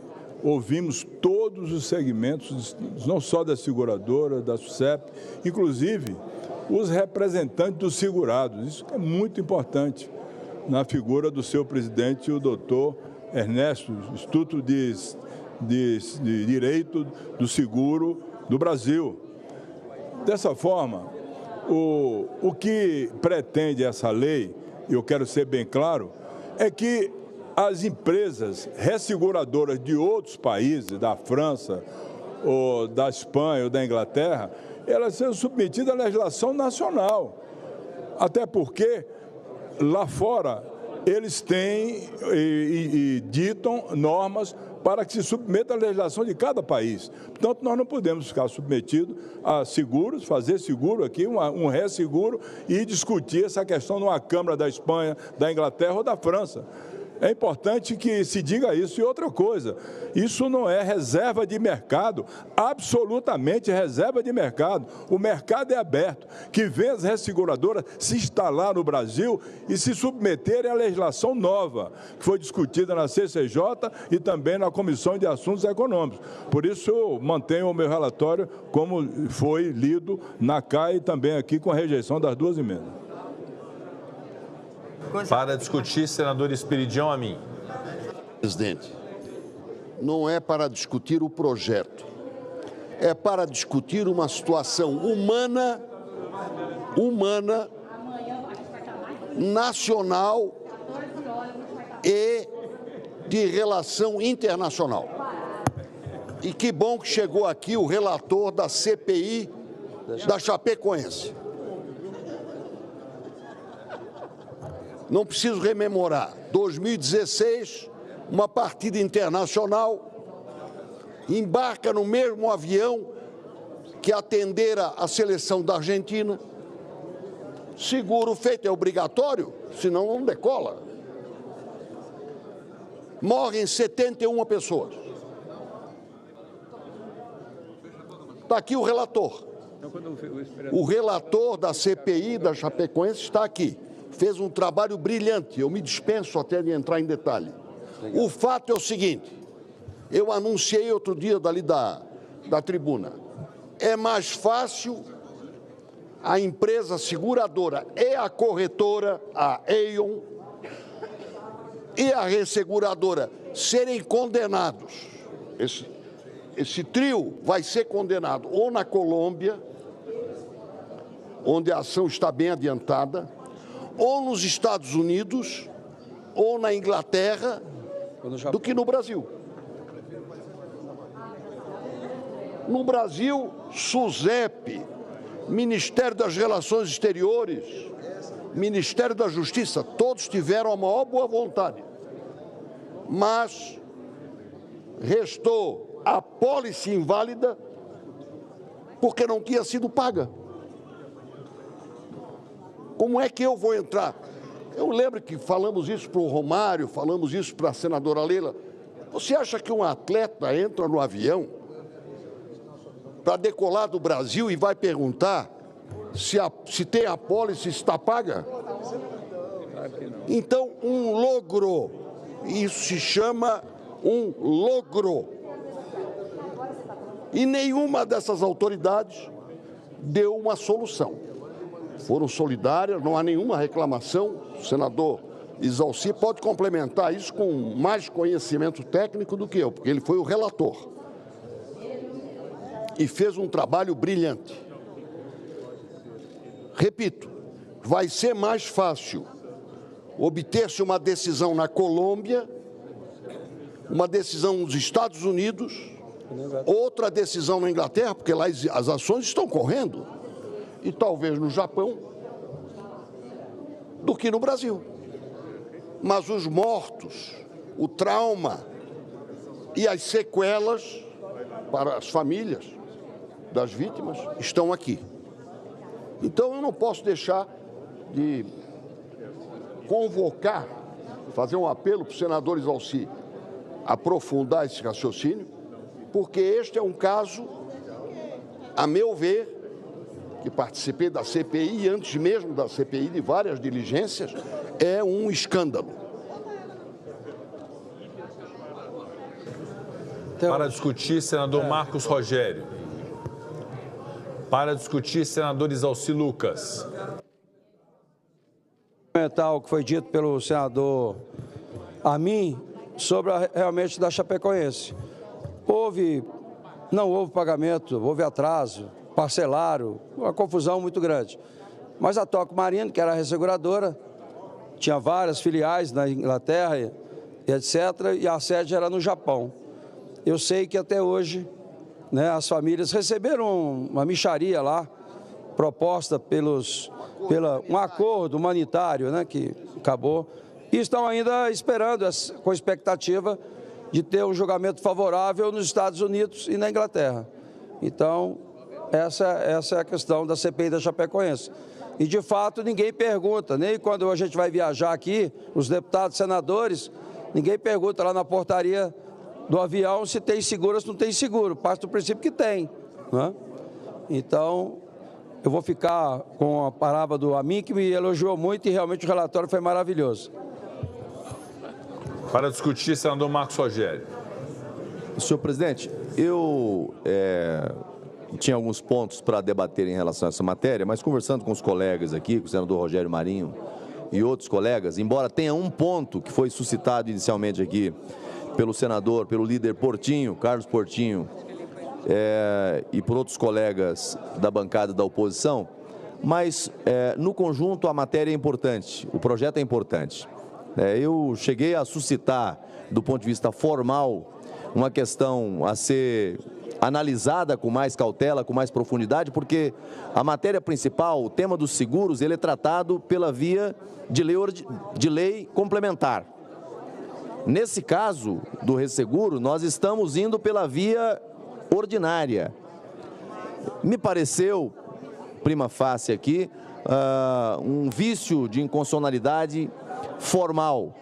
ouvimos todos os segmentos, não só da seguradora, da SUSEP, inclusive os representantes dos segurados. Isso é muito importante na figura do seu presidente, o doutor Ernesto, Instituto de Direito do Seguro do Brasil. Dessa forma, o que pretende essa lei, e eu quero ser bem claro, é que as empresas resseguradoras de outros países, da França, ou da Espanha, ou da Inglaterra, elas sejam submetidas à legislação nacional. Até porque, lá fora, eles têm e ditam normas para que se submeta à legislação de cada país. Portanto, nós não podemos ficar submetidos a seguros, fazer seguro aqui, um resseguro, e discutir essa questão numa Câmara da Espanha, da Inglaterra ou da França. É importante que se diga isso. E outra coisa, isso não é reserva de mercado, absolutamente reserva de mercado. O mercado é aberto. Que venham as resseguradoras se instalar no Brasil e se submeterem à legislação nova, que foi discutida na CCJ e também na Comissão de Assuntos Econômicos. Por isso, eu mantenho o meu relatório como foi lido na CAI e também aqui com a rejeição das duas emendas. Para discutir, senador Esperidião Amin. presidente, não é para discutir o projeto, é para discutir uma situação humana, nacional e de relação internacional. E que bom que chegou aqui o relator da CPI da Chapecoense. Não preciso rememorar. 2016, uma partida internacional, embarca no mesmo avião que atendera a seleção da Argentina. Seguro feito é obrigatório, senão não decola. Morrem 71 pessoas. Está aqui o relator. O relator da CPI da Chapecoense está aqui. Fez um trabalho brilhante. Eu me dispenso até de entrar em detalhe. Legal. O fato é o seguinte. Eu anunciei outro dia dali da tribuna. É mais fácil a empresa seguradora e a corretora, a Aon, e a resseguradora serem condenados. Esse trio vai ser condenado ou na Colômbia, onde a ação está bem adiantada, ou nos Estados Unidos, ou na Inglaterra, do que no Brasil. No Brasil, SUSEP, Ministério das Relações Exteriores, Ministério da Justiça, todos tiveram a maior boa vontade. Mas restou a pólice inválida porque não tinha sido paga. Como é que eu vou entrar? Eu lembro que falamos isso para o Romário, falamos isso para a senadora Leila. Você acha que um atleta entra no avião para decolar do Brasil e vai perguntar se tem a pólice, está paga? Então, um logro, isso se chama um logro. E nenhuma dessas autoridades deu uma solução. Foram solidárias, não há nenhuma reclamação. O senador Isalci pode complementar isso com mais conhecimento técnico do que eu, porque ele foi o relator. E fez um trabalho brilhante. Repito, vai ser mais fácil obter-se uma decisão na Colômbia, uma decisão nos Estados Unidos, outra decisão na Inglaterra, porque lá as ações estão correndo, e talvez no Japão, do que no Brasil. Mas os mortos, o trauma e as sequelas para as famílias das vítimas estão aqui. Então eu não posso deixar de convocar, fazer um apelo para o senador Isalci aprofundar esse raciocínio, porque este é um caso, a meu ver, que participei da CPI e antes mesmo da CPI de várias diligências, é um escândalo. Para discutir, senador Marcos Rogério. Para discutir, senador Isalci Lucas. Comentar o que foi dito pelo senador Amin sobre realmente da Chapecoense. Não houve pagamento, houve atraso, parcelaram, uma confusão muito grande. Mas a Toco Marine, que era a resseguradora, tinha várias filiais na Inglaterra, etc., e a sede era no Japão. Eu sei que até hoje, né, as famílias receberam uma mixaria lá, proposta pela um acordo humanitário, né, que acabou, e estão ainda esperando, com expectativa de ter um julgamento favorável nos Estados Unidos e na Inglaterra. Então, essa é a questão da CPI da Chapecoense. E, de fato, ninguém pergunta, nem quando a gente vai viajar aqui, os deputados, senadores, ninguém pergunta lá na portaria do avião se tem seguro ou se não tem seguro. Parte do princípio que tem, né? Então, eu vou ficar com a palavra do Amin, que me elogiou muito e realmente o relatório foi maravilhoso. Para discutir, senador Marcos Rogério. Senhor presidente, eu tinha alguns pontos para debater em relação a essa matéria, mas conversando com os colegas aqui, com o senador Rogério Marinho e outros colegas, embora tenha um ponto que foi suscitado inicialmente aqui pelo senador, pelo líder Portinho, Carlos Portinho, e por outros colegas da bancada da oposição, mas no conjunto a matéria é importante, o projeto é importante. Eu cheguei a suscitar, do ponto de vista formal, uma questão a ser analisada com mais cautela, com mais profundidade, porque a matéria principal, o tema dos seguros, ele é tratado pela via de lei complementar. Nesse caso do resseguro, nós estamos indo pela via ordinária. Me pareceu, prima facie aqui, um vício de inconstitucionalidade formal,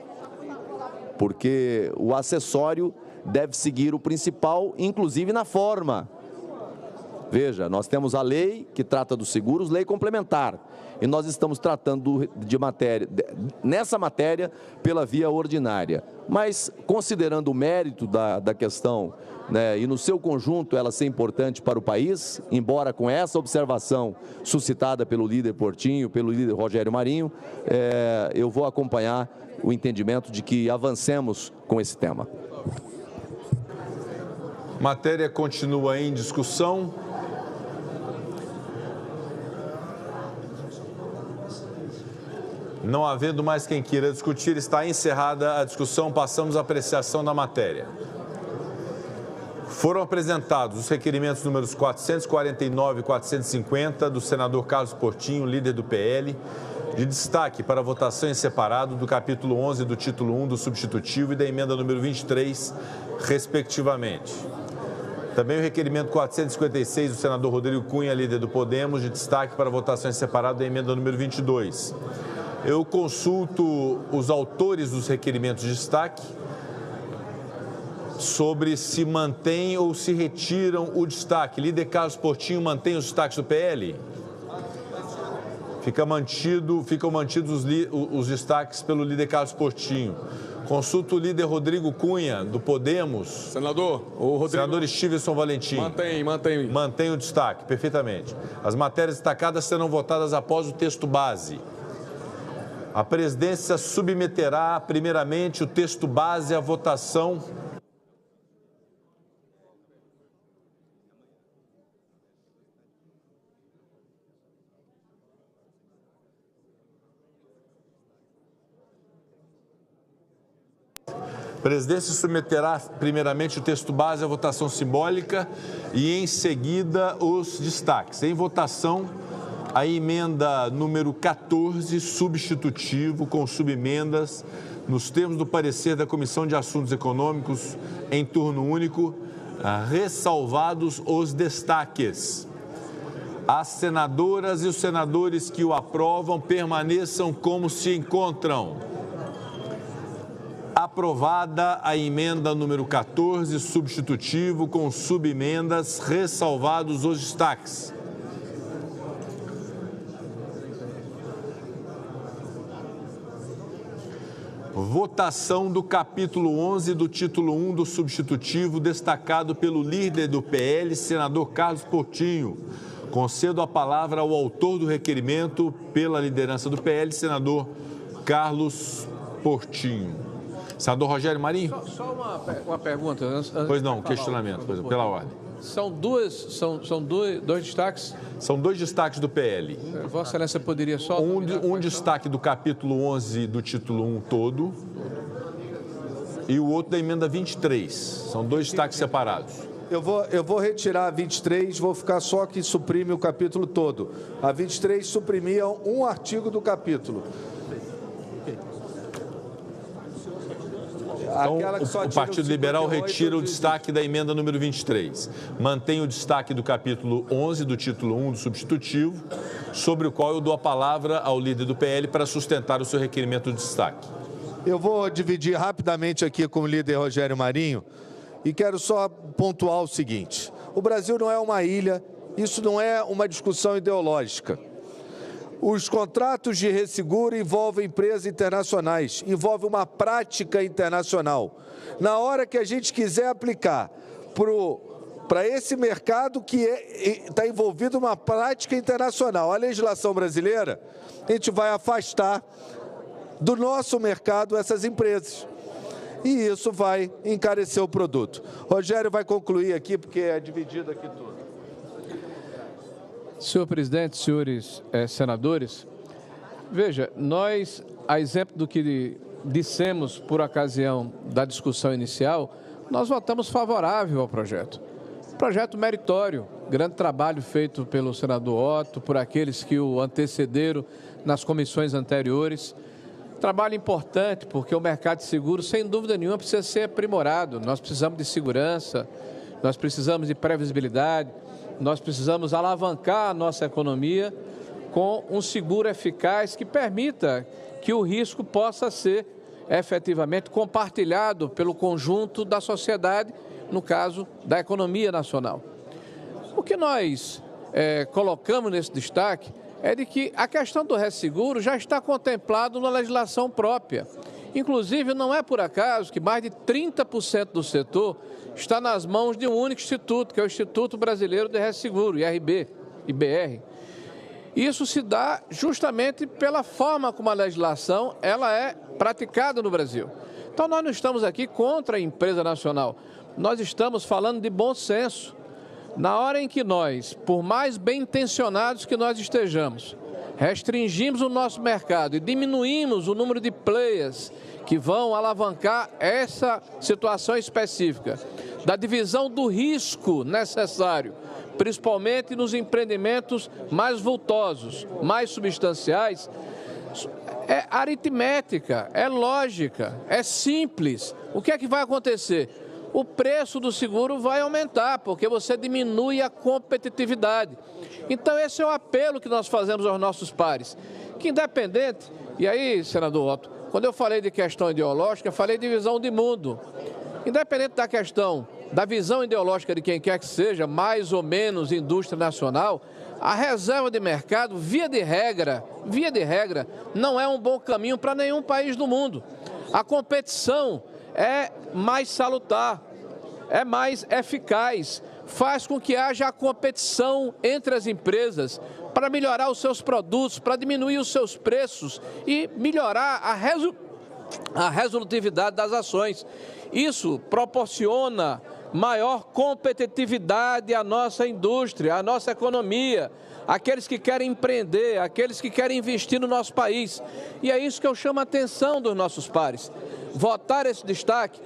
porque o acessório deve seguir o principal, inclusive na forma. Veja, nós temos a lei que trata dos seguros, lei complementar, e nós estamos tratando nessa matéria pela via ordinária. Mas, considerando o mérito da questão, né, e no seu conjunto ela ser importante para o país, embora com essa observação suscitada pelo líder Portinho, pelo líder Rogério Marinho, eu vou acompanhar o entendimento de que avancemos com esse tema. Matéria continua em discussão. Não havendo mais quem queira discutir, está encerrada a discussão. Passamos à apreciação da matéria. Foram apresentados os requerimentos números 449 e 450 do senador Carlos Portinho, líder do PL, de destaque para votação em separado do capítulo 11 do título 1 do substitutivo e da emenda número 23, respectivamente. Também o requerimento 456 do senador Rodrigo Cunha, líder do Podemos, de destaque para votação em separado da emenda número 22. Eu consulto os autores dos requerimentos de destaque sobre se mantém ou se retiram o destaque. Líder Carlos Portinho mantém os destaques do PL? Ficam mantidos os destaques pelo líder Carlos Portinho. Consulto o líder Rodrigo Cunha, do Podemos. Senador, o Rodrigo... Senador Stevenson Valentim. Mantém. Mantém o destaque, perfeitamente. As matérias destacadas serão votadas após o texto base. A presidência submeterá, primeiramente, o texto base à votação. A presidência submeterá, primeiramente, o texto base à votação simbólica e, em seguida, os destaques. Em votação, a emenda número 14, substitutivo, com subemendas, nos termos do parecer da Comissão de Assuntos Econômicos, em turno único, ressalvados os destaques. As senadoras e os senadores que o aprovam permaneçam como se encontram. Aprovada a emenda número 14, substitutivo, com subemendas, ressalvados os destaques. Votação do capítulo 11 do título 1 do substitutivo, destacado pelo líder do PL, senador Carlos Portinho. Concedo a palavra ao autor do requerimento, pela liderança do PL, senador Carlos Portinho. Senador Rogério Marinho? Só uma pergunta. Pois não, questionamento, pela ordem. São dois destaques? São dois destaques do PL. Vossa Excelência poderia só... Um destaque do capítulo 11 do título 1 todo e o outro da emenda 23. São dois destaques separados. Eu vou retirar a 23, vou ficar só que suprime o capítulo todo. A 23 suprimia um artigo do capítulo. Então, o Partido Liberal retira o destaque da emenda número 23. Mantém o destaque do capítulo 11 do título 1 do substitutivo, sobre o qual eu dou a palavra ao líder do PL para sustentar o seu requerimento de destaque. Eu vou dividir rapidamente aqui com o líder Rogério Marinho e quero só pontuar o seguinte. O Brasil não é uma ilha, isso não é uma discussão ideológica. Os contratos de resseguro envolvem empresas internacionais, envolvem uma prática internacional. Na hora que a gente quiser aplicar para esse mercado que está envolvido uma prática internacional, a legislação brasileira, a gente vai afastar do nosso mercado essas empresas. e isso vai encarecer o produto. Rogério vai concluir aqui, porque é dividido aqui tudo. Senhor presidente, senhores senadores, veja, nós, a exemplo do que dissemos por ocasião da discussão inicial, nós votamos favorável ao projeto. Projeto meritório, grande trabalho feito pelo senador Otto, por aqueles que o antecederam nas comissões anteriores. Trabalho importante, porque o mercado de seguros, sem dúvida nenhuma, precisa ser aprimorado. Nós precisamos de segurança, nós precisamos de previsibilidade, nós precisamos alavancar a nossa economia com um seguro eficaz que permita que o risco possa ser efetivamente compartilhado pelo conjunto da sociedade, no caso da economia nacional. O que nós colocamos nesse destaque é de que a questão do resseguro já está contemplado na legislação própria. Inclusive, não é por acaso que mais de 30% do setor está nas mãos de um único instituto, que é o Instituto Brasileiro de Resseguro, IBR. Isso se dá justamente pela forma como a legislação ela é praticada no Brasil. Então, nós não estamos aqui contra a empresa nacional, nós estamos falando de bom senso. Na hora em que nós, por mais bem intencionados que nós estejamos, restringimos o nosso mercado e diminuímos o número de players que vão alavancar essa situação específica, da divisão do risco necessário, principalmente nos empreendimentos mais vultosos, mais substanciais, é aritmética, é lógica, é simples. O que é que vai acontecer? O preço do seguro vai aumentar, porque você diminui a competitividade. Então, esse é o apelo que nós fazemos aos nossos pares, que independente, e aí, senador Otto, quando eu falei de questão ideológica, eu falei de visão de mundo. Independente da questão, da visão ideológica de quem quer que seja, mais ou menos indústria nacional, a reserva de mercado, via de regra, não é um bom caminho para nenhum país do mundo. A competição é mais salutar, é mais eficaz, faz com que haja a competição entre as empresas para melhorar os seus produtos, para diminuir os seus preços e melhorar a resolutividade das ações. Isso proporciona maior competitividade à nossa indústria, à nossa economia, aqueles que querem empreender, aqueles que querem investir no nosso país. E é isso que eu chamo a atenção dos nossos pares. Votar esse destaque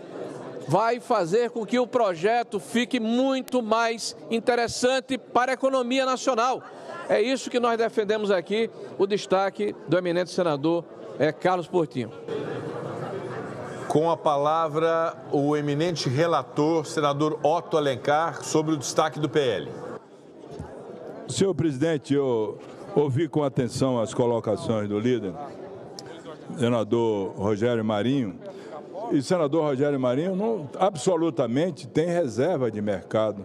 vai fazer com que o projeto fique muito mais interessante para a economia nacional. É isso que nós defendemos aqui, o destaque do eminente senador Carlos Portinho. Com a palavra, o eminente relator, senador Otto Alencar, sobre o destaque do PL. Senhor presidente, eu ouvi com atenção as colocações do líder, senador Rogério Marinho, e o senador Rogério Marinho não, absolutamente tem reserva de mercado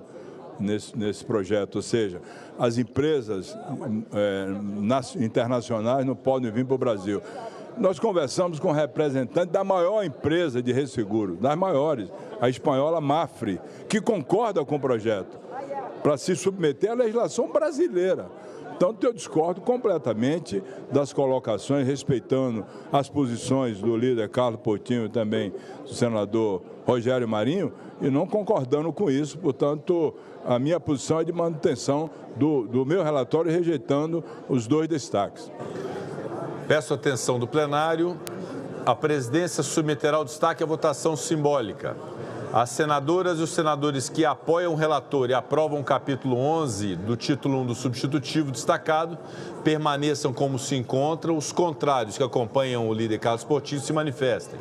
nesse projeto, ou seja, as empresas internacionais não podem vir para o Brasil. Nós conversamos com representantes da maior empresa de resseguro, das maiores, a espanhola Mafre, que concorda com o projeto, para se submeter à legislação brasileira. Então, eu discordo completamente das colocações, respeitando as posições do líder Carlos Portinho e também do senador Rogério Marinho, e não concordando com isso. Portanto, a minha posição é de manutenção do meu relatório, rejeitando os dois destaques. Peço atenção do plenário. A presidência submeterá o destaque à votação simbólica. As senadoras e os senadores que apoiam o relator e aprovam o capítulo 11 do título 1 do substitutivo destacado permaneçam como se encontram. Os contrários que acompanham o líder Carlos Portinho se manifestem.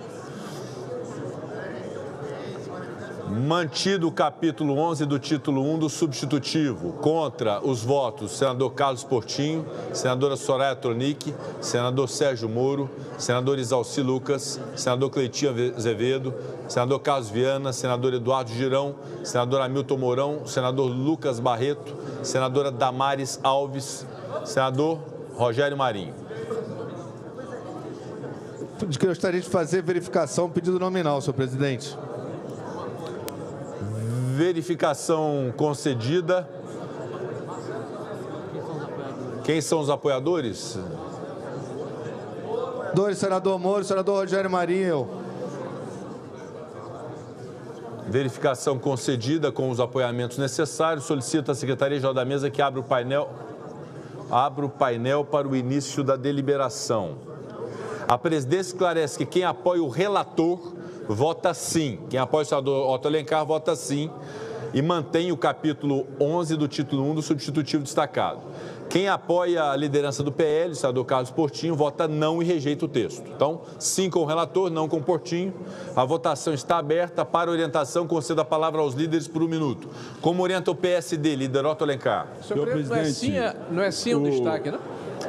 Mantido o capítulo 11 do título 1 do substitutivo. Contra os votos, senador Carlos Portinho, senadora Soraya Tronic, senador Sérgio Moro, senador Isalci Lucas, senador Cleitinho Azevedo, senador Carlos Viana, senador Eduardo Girão, senador Hamilton Mourão, senador Lucas Barreto, senadora Damares Alves, senador Rogério Marinho. Gostaria de fazer verificação, pedido nominal, senhor presidente. Verificação concedida. Quem são os apoiadores? Senador Moro, senador Rogério Marinho. Verificação concedida com os apoiamentos necessários. Solicito à Secretaria-Geral da Mesa que abra o painel para o início da deliberação. A presidência esclarece que quem apoia o relator vota sim. Quem apoia o senador Otto Alencar vota sim e mantém o capítulo 11 do título 1 do substitutivo destacado. Quem apoia a liderança do PL, o senador Carlos Portinho, vota não e rejeita o texto. Então, sim com o relator, não com o Portinho. A votação está aberta. Para orientação, concedo a palavra aos líderes por 1 minuto. Como orienta o PSD, líder Otto Alencar? Senhor presidente, não é sim o destaque, não?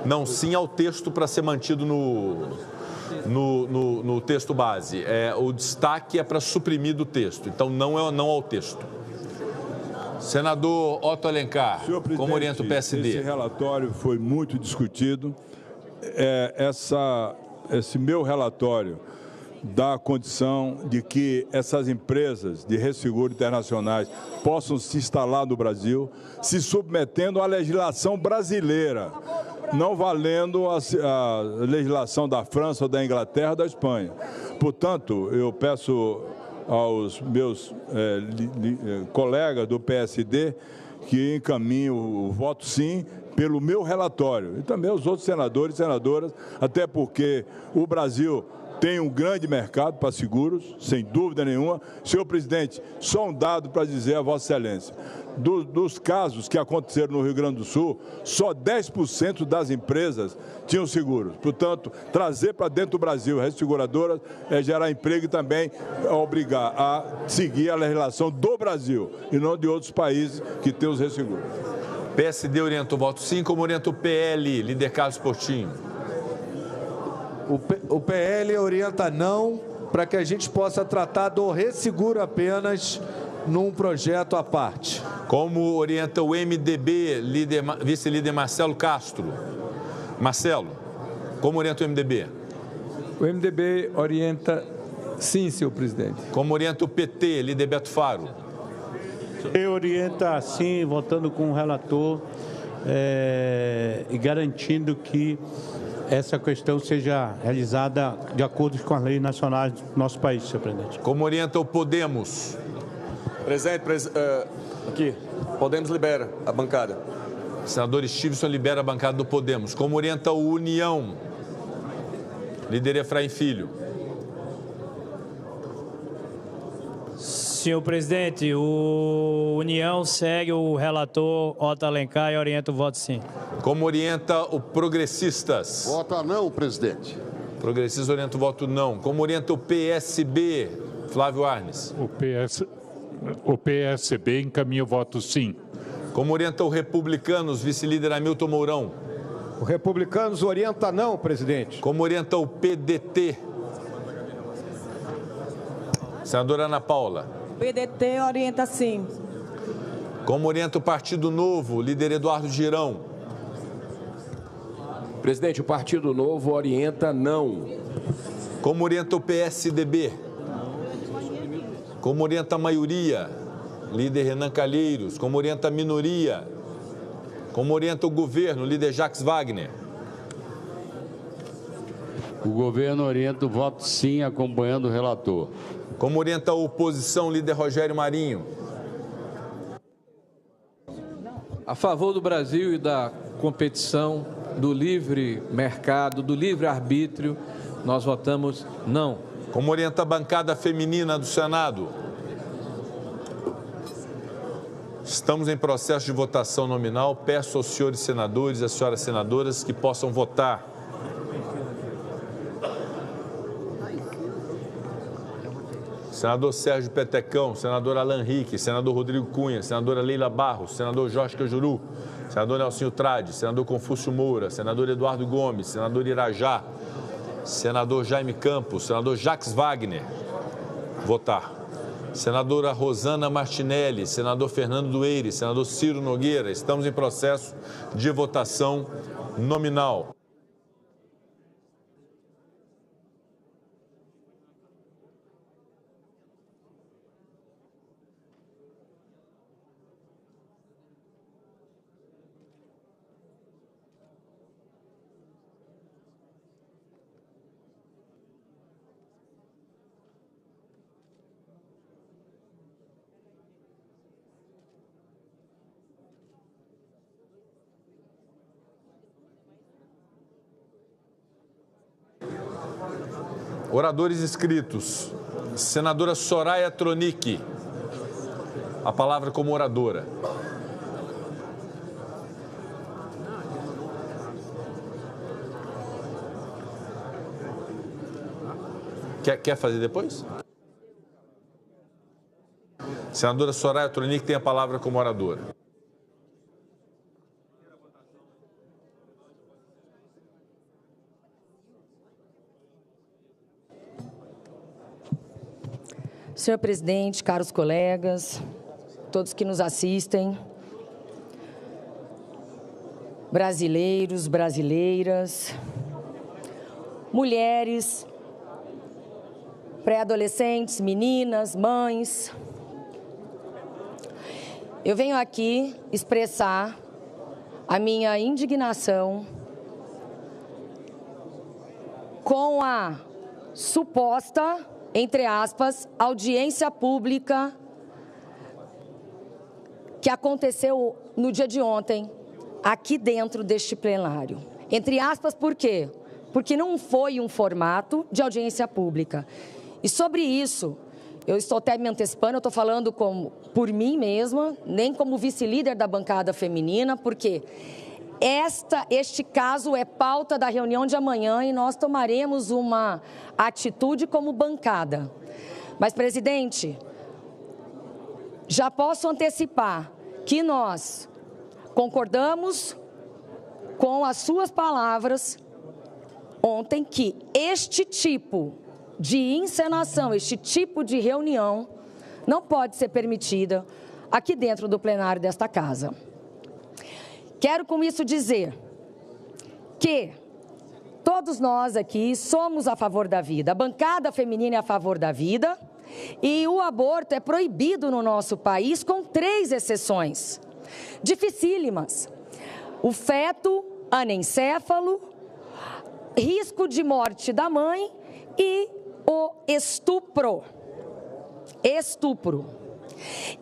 Não, sim ao texto para ser mantido no texto base. O destaque é para suprimir do texto, então não é não ao texto. Senador Otto Alencar, como orienta o PSD? Esse relatório foi muito discutido. Esse meu relatório dá a condição de que essas empresas de resseguro internacionais possam se instalar no Brasil, se submetendo à legislação brasileira, não valendo a legislação da França, ou da Inglaterra, ou da Espanha. Portanto, eu peço aos meus colegas do PSD que encaminhem o voto sim pelo meu relatório e também os outros senadores e senadoras, até porque o Brasil tem um grande mercado para seguros, sem dúvida nenhuma. Senhor presidente, só um dado para dizer a Vossa Excelência. Dos casos que aconteceram no Rio Grande do Sul, só 10% das empresas tinham seguros. Portanto, trazer para dentro do Brasil resseguradoras é gerar emprego e também obrigar a seguir a legislação do Brasil e não de outros países que têm os resseguros. PSD orienta o voto sim, como orienta o PL, líder Carlos Portinho? O PL orienta não, para que a gente possa tratar do resseguro apenas num projeto à parte. Como orienta o MDB, vice-líder Marcelo Castro? Marcelo, como orienta o MDB? O MDB orienta sim, senhor presidente. Como orienta o PT, líder Beto Faro? Eu orienta sim, votando com o relator e garantindo que essa questão seja realizada de acordo com as leis nacionais do nosso país, senhor presidente. Como orienta o Podemos? Presidente, aqui, Podemos libera a bancada. Senador Stevenson libera a bancada do Podemos. Como orienta o União? Líder Efraim Filho. Senhor presidente, o União segue o relator Otto Alencar e orienta o voto sim. Como orienta o Progressistas? Vota não, presidente. Progressistas orienta o voto não. Como orienta o PSB? Flávio Arnes. O PSB encaminha o voto sim. Como orienta o Republicanos, vice-líder Hamilton Mourão? O Republicanos orienta não, presidente. Como orienta o PDT? Senadora Ana Paula. PDT orienta sim. Como orienta o Partido Novo, líder Eduardo Girão? Presidente, o Partido Novo orienta não. Como orienta o PSDB? Como orienta a maioria, líder Renan Calheiros? Como orienta a minoria? Como orienta o governo, líder Jacques Wagner? O governo orienta o voto sim, acompanhando o relator. Como orienta a oposição, líder Rogério Marinho? A favor do Brasil e da competição, do livre mercado, do livre arbítrio, nós votamos não. Como orienta a bancada feminina do Senado? Estamos em processo de votação nominal. Peço aos senhores senadores e às senhoras senadoras que possam votar. Senador Sérgio Petecão, senador Alan Rique, senador Rodrigo Cunha, senadora Leila Barros, senador Jorge Cajuru, senador Nelsinho Trade, senador Confúcio Moura, senador Eduardo Gomes, senador Irajá, senador Jaime Campos, senador Jacques Wagner. Votar. Senadora Rosana Martinelli, senador Fernando Dueire, senador Ciro Nogueira. Estamos em processo de votação nominal. Oradores inscritos. Senadora Soraya Tronic. A palavra como oradora. Quer fazer depois? Senadora Soraya Tronic tem a palavra como oradora. Senhor presidente, caros colegas, todos que nos assistem, brasileiros, brasileiras, mulheres, pré-adolescentes, meninas, mães. Eu venho aqui expressar a minha indignação com a suposta, entre aspas, audiência pública que aconteceu no dia de ontem, aqui dentro deste plenário. Entre aspas, por quê? Porque não foi um formato de audiência pública. E sobre isso, eu estou até me antecipando, eu estou falando por mim mesma, nem como vice-líder da bancada feminina, porque este caso é pauta da reunião de amanhã e nós tomaremos uma atitude como bancada. Mas, presidente, já posso antecipar que nós concordamos com as suas palavras ontem que este tipo de encenação, este tipo de reunião não pode ser permitida aqui dentro do plenário desta casa. Quero com isso dizer que todos nós aqui somos a favor da vida, a bancada feminina é a favor da vida e o aborto é proibido no nosso país com 3 exceções dificílimas: o feto anencéfalo, risco de morte da mãe e o estupro.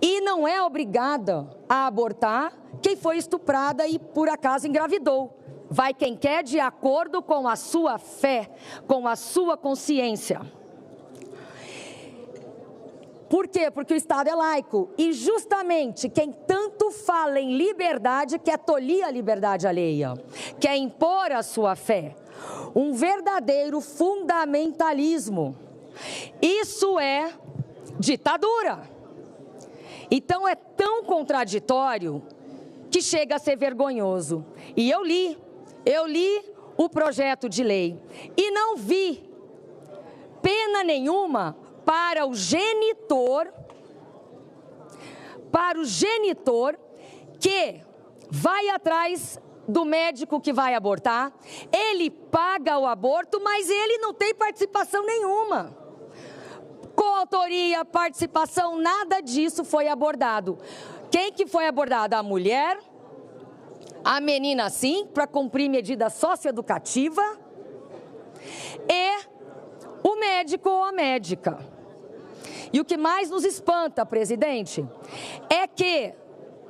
E não é obrigada a abortar quem foi estuprada e por acaso engravidou. Vai quem quer de acordo com a sua fé, com a sua consciência. Por quê? Porque o Estado é laico e justamente quem tanto fala em liberdade quer tolir a liberdade alheia, quer impor a sua fé. Um verdadeiro fundamentalismo. Isso é ditadura. Então é tão contraditório que chega a ser vergonhoso. E eu li o projeto de lei e não vi pena nenhuma para o genitor que vai atrás do médico que vai abortar, ele paga o aborto, mas ele não tem participação nenhuma. Coautoria, participação, nada disso foi abordado. Quem que foi abordado? A mulher, a menina sim, para cumprir medida socioeducativa, e o médico ou a médica. E o que mais nos espanta, presidente, é que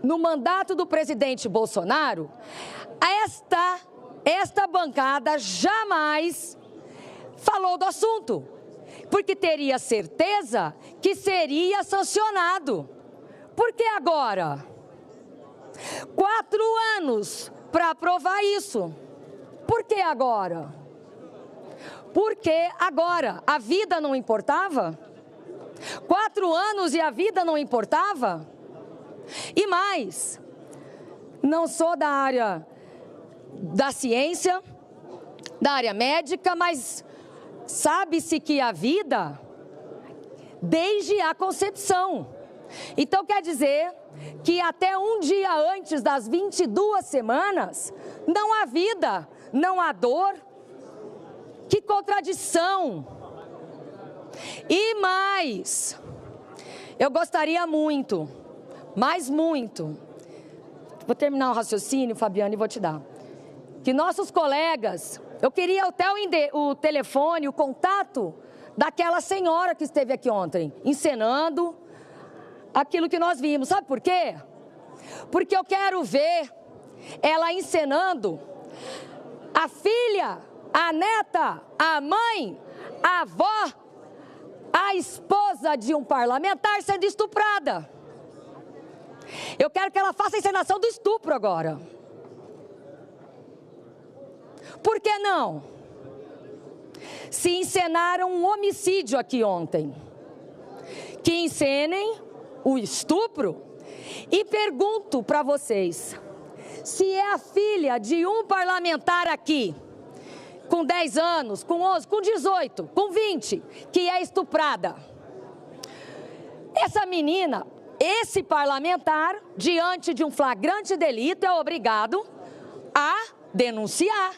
no mandato do presidente Bolsonaro, esta bancada jamais falou do assunto, porque teria certeza que seria sancionado. Por que agora? 4 anos para aprovar isso. Por que agora? Porque agora a vida não importava? 4 anos e a vida não importava? E mais, não sou da área da ciência, da área médica, mas sabe-se que a vida desde a concepção. Então quer dizer que até um dia antes das 22 semanas, não há vida, não há dor. Que contradição! E mais, eu gostaria muito, mas muito, vou terminar o raciocínio, Fabiana, e vou te dar, que nossos colegas, eu queria até o telefone, o contato daquela senhora que esteve aqui ontem, encenando aquilo que nós vimos. Sabe por quê? Porque eu quero ver ela encenando a filha, a neta, a mãe, a avó, a esposa de um parlamentar sendo estuprada. Eu quero que ela faça a encenação do estupro agora. Por que não? Se encenaram um homicídio aqui ontem, que encenem o estupro. E pergunto para vocês, se é a filha de um parlamentar aqui, com 10 anos, com 11, com 18, com 20, que é estuprada, essa menina, esse parlamentar, diante de um flagrante delito, é obrigado a denunciar.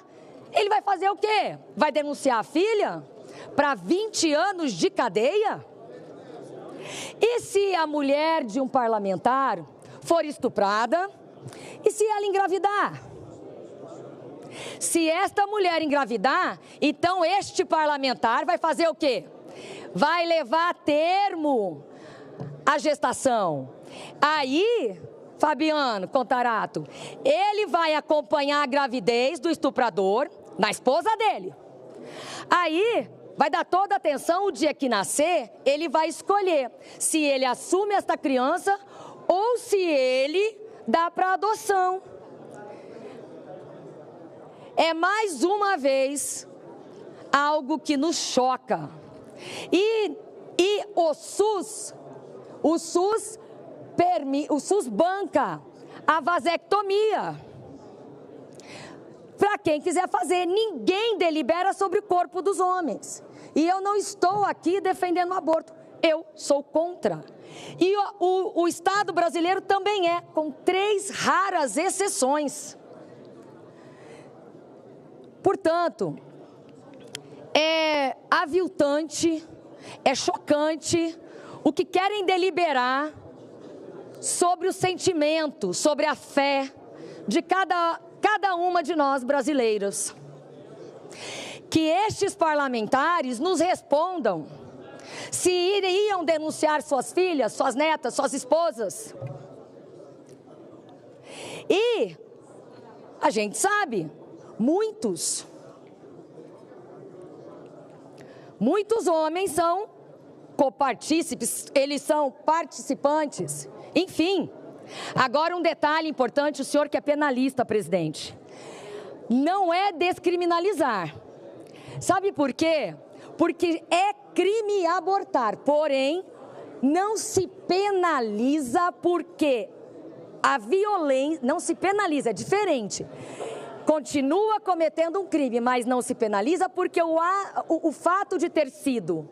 Ele vai fazer o quê? Vai denunciar a filha para 20 anos de cadeia? E se a mulher de um parlamentar for estuprada? E se ela engravidar? Se esta mulher engravidar, então este parlamentar vai fazer o quê? Vai levar a termo a gestação. Aí, Fabiano Contarato, ele vai acompanhar a gravidez do estuprador na esposa dele. Aí, vai dar toda a atenção, o dia que nascer, ele vai escolher se ele assume esta criança ou se ele dá para adoção. É mais uma vez algo que nos choca. E o SUS banca a vasectomia. Para quem quiser fazer, ninguém delibera sobre o corpo dos homens. E eu não estou aqui defendendo o aborto, eu sou contra. E o Estado brasileiro também é, com 3 raras exceções. Portanto, é aviltante, é chocante o que querem deliberar sobre o sentimento, sobre a fé de cada uma de nós brasileiros. Que estes parlamentares nos respondam se iriam denunciar suas filhas, suas netas, suas esposas. E a gente sabe, muitos homens são copartícipes, eles são participantes, enfim. Agora um detalhe importante, o senhor que é penalista, presidente, não é descriminalizar. Sabe por quê? Porque é crime abortar, porém não se penaliza porque a violência, não se penaliza, é diferente. Continua cometendo um crime, mas não se penaliza porque o fato de ter sido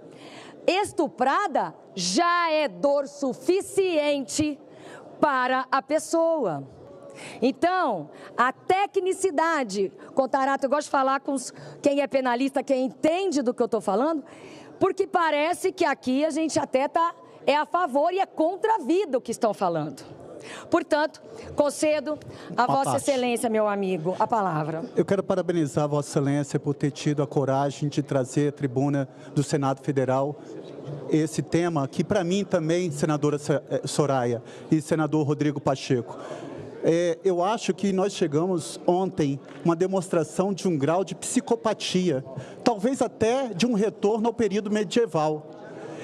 estuprada já é dor suficiente para a pessoa. Então, a tecnicidade, Contarato, eu gosto de falar com quem é penalista, quem entende do que eu estou falando, porque parece que aqui a gente até é a favor e é contra a vida o que estão falando. Portanto, concedo a Vossa Excelência, meu amigo, a palavra. Eu quero parabenizar a Vossa Excelência por ter tido a coragem de trazer à tribuna do Senado Federal esse tema, que para mim também, senadora Soraya e senador Rodrigo Pacheco, eu acho que nós chegamos ontem a uma demonstração de um grau de psicopatia, talvez até de um retorno ao período medieval.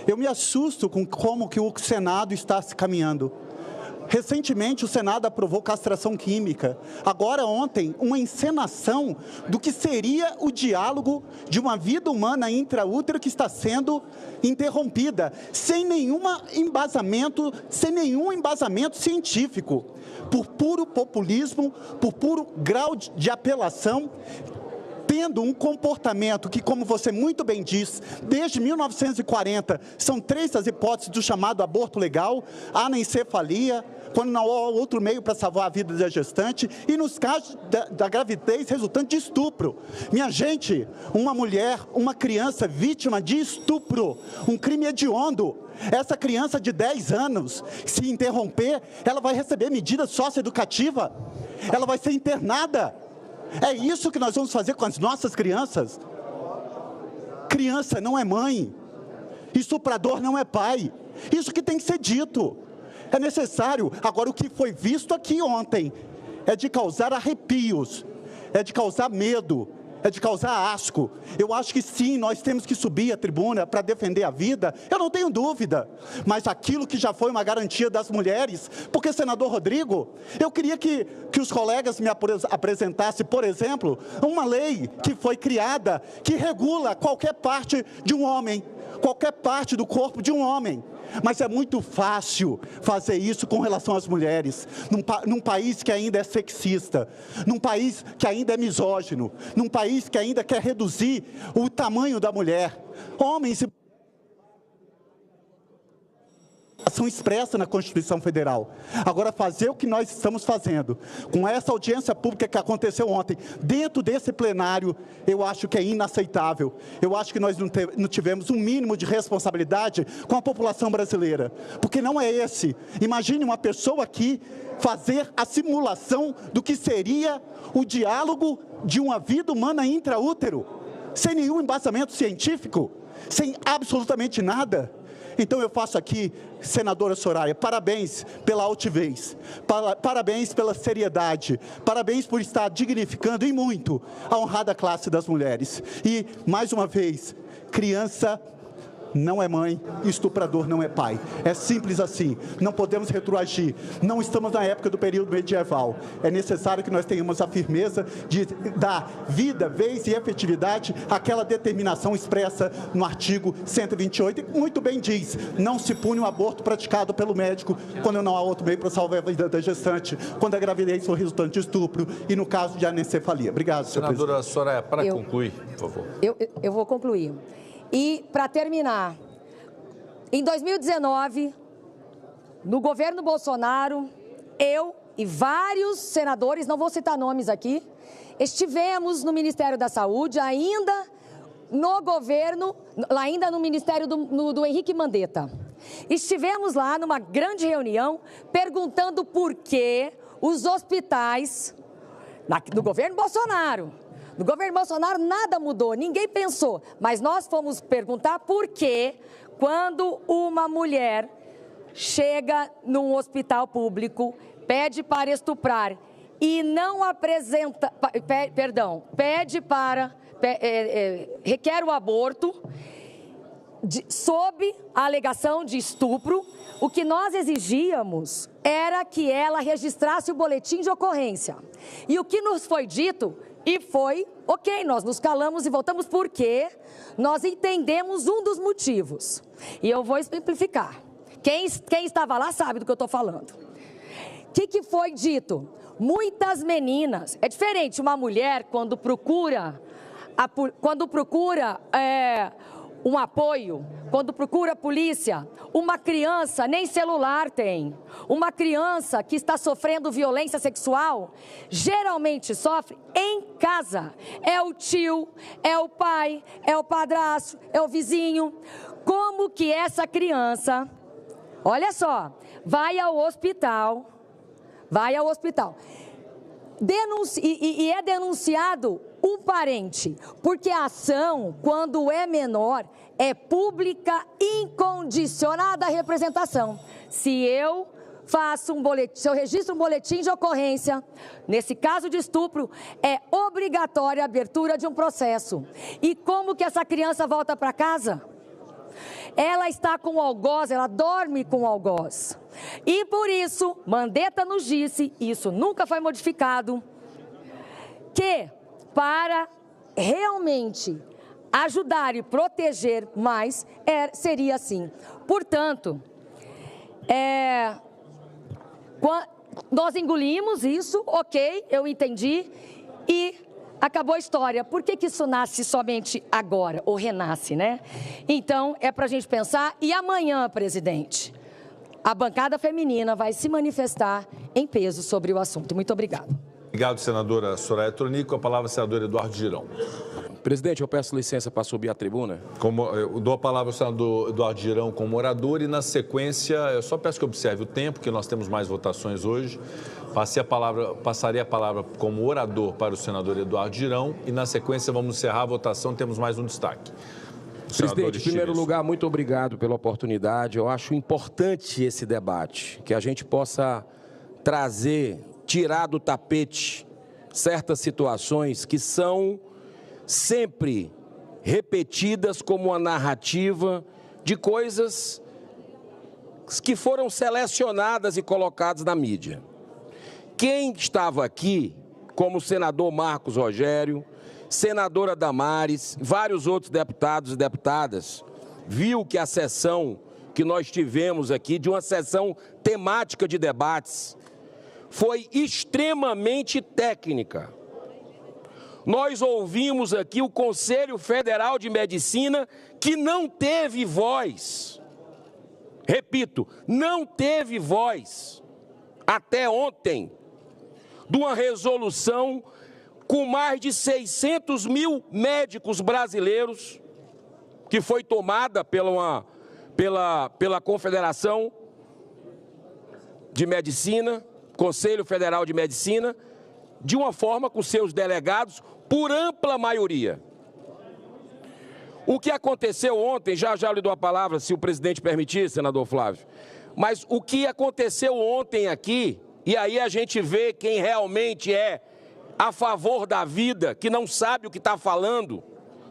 Eu me assusto com como que o Senado está se caminhando. Recentemente, o Senado aprovou castração química. Agora, ontem, uma encenação do que seria o diálogo de uma vida humana intraútero que está sendo interrompida, sem nenhum embasamento científico, por puro populismo, por puro grau de apelação, tendo um comportamento que, como você muito bem diz, desde 1940, são 3 as hipóteses do chamado aborto legal: anencefalia, quando não há outro meio para salvar a vida da gestante, e nos casos da gravidez resultante de estupro. Minha gente, uma mulher, uma criança vítima de estupro, um crime hediondo. Essa criança de 10 anos, se interromper, ela vai receber medida socioeducativa, ela vai ser internada. É isso que nós vamos fazer com as nossas crianças? Criança não é mãe, estuprador não é pai. Isso que tem que ser dito. É necessário. Agora, o que foi visto aqui ontem é de causar arrepios, é de causar medo, é de causar asco. Eu acho que sim, nós temos que subir a tribuna para defender a vida, eu não tenho dúvida. Mas aquilo que já foi uma garantia das mulheres, porque, senador Rodrigo, eu queria que os colegas me apresentassem, por exemplo, uma lei que foi criada, que regula qualquer parte de um homem, qualquer parte do corpo de um homem. Mas é muito fácil fazer isso com relação às mulheres, num país que ainda é sexista, num país que ainda é misógino, num país que ainda quer reduzir o tamanho da mulher. Homens são expressas na Constituição Federal. Agora, fazer o que nós estamos fazendo, com essa audiência pública que aconteceu ontem, dentro desse plenário, eu acho que é inaceitável. Eu acho que nós não tivemos um mínimo de responsabilidade com a população brasileira, porque não é esse. Imagine uma pessoa aqui fazer a simulação do que seria o diálogo de uma vida humana intraútero, sem nenhum embasamento científico, sem absolutamente nada. Então eu faço aqui, senadora Soraya, parabéns pela altivez, parabéns pela seriedade, parabéns por estar dignificando e muito a honrada classe das mulheres. E, mais uma vez, criança não é mãe, estuprador não é pai. É simples assim, não podemos retroagir, não estamos na época do período medieval. É necessário que nós tenhamos a firmeza de dar vida, vez e efetividade àquela determinação expressa no artigo 128, e muito bem diz, não se pune um aborto praticado pelo médico quando não há outro meio para salvar a vida da gestante, quando a gravidez for resultante de estupro e no caso de anencefalia. Obrigado, senhor presidente. Senadora Soraya, para concluir, por favor. Eu vou concluir. E, para terminar, em 2019, no governo Bolsonaro, eu e vários senadores, não vou citar nomes aqui, estivemos no Ministério da Saúde, ainda no governo, ainda no Ministério do Henrique Mandetta. Estivemos lá numa grande reunião, perguntando por que os hospitais, do governo Bolsonaro, no governo Bolsonaro nada mudou, ninguém pensou, mas nós fomos perguntar por que, quando uma mulher chega num hospital público, pede para estuprar e não apresenta, requer o aborto, sob a alegação de estupro, o que nós exigíamos era que ela registrasse o boletim de ocorrência. E o que nos foi dito... E foi, ok, nós nos calamos e voltamos porque nós entendemos um dos motivos. E eu vou simplificar. Quem estava lá sabe do que eu estou falando. O que foi dito? Muitas meninas, é diferente uma mulher quando procura um apoio, quando procura a polícia, uma criança nem celular tem, uma criança que está sofrendo violência sexual, geralmente sofre em casa, é o tio, é o pai, é o padrasto, é o vizinho. Como que essa criança, olha só, vai ao hospital, e é denunciado um parente, porque a ação, quando é menor, é pública, incondicionada à representação. Se eu registro um boletim de ocorrência, nesse caso de estupro, é obrigatória a abertura de um processo. E como que essa criança volta para casa? Ela está com o algoz, ela dorme com o algoz. E por isso, Mandetta nos disse, e isso nunca foi modificado, que para realmente ajudar e proteger mais, seria assim. Portanto, nós engolimos isso, ok, eu entendi, e acabou a história. Por que isso nasce somente agora, ou renasce, né? Então, é para a gente pensar, e amanhã, presidente, a bancada feminina vai se manifestar em peso sobre o assunto. Muito obrigada. Obrigado, senadora Soraya Tronico. A palavra ao senador Eduardo Girão. Presidente, eu peço licença para subir à tribuna. Eu dou a palavra ao senador Eduardo Girão como orador e, na sequência, eu só peço que observe o tempo, que nós temos mais votações hoje. Passaria a palavra como orador para o senador Eduardo Girão e, na sequência, vamos encerrar a votação. Temos mais um destaque. Presidente, em primeiro lugar, muito obrigado pela oportunidade. Eu acho importante esse debate, que a gente possa trazer, tirar do tapete certas situações que são sempre repetidas como uma narrativa de coisas que foram selecionadas e colocadas na mídia. Quem estava aqui, como o senador Marcos Rogério, senadora Damares, vários outros deputados e deputadas, viu que a sessão que nós tivemos aqui, de uma sessão temática de debates, foi extremamente técnica. Nós ouvimos aqui o Conselho Federal de Medicina, que não teve voz. Repito, não teve voz até ontem de uma resolução com mais de 600 mil médicos brasileiros, que foi tomada pela Confederação de Medicina, Conselho Federal de Medicina, de uma forma com seus delegados, por ampla maioria. O que aconteceu ontem, já lhe dou a palavra, se o presidente permitir, senador Flávio, mas o que aconteceu ontem aqui, e aí a gente vê quem realmente é a favor da vida, que não sabe o que está falando,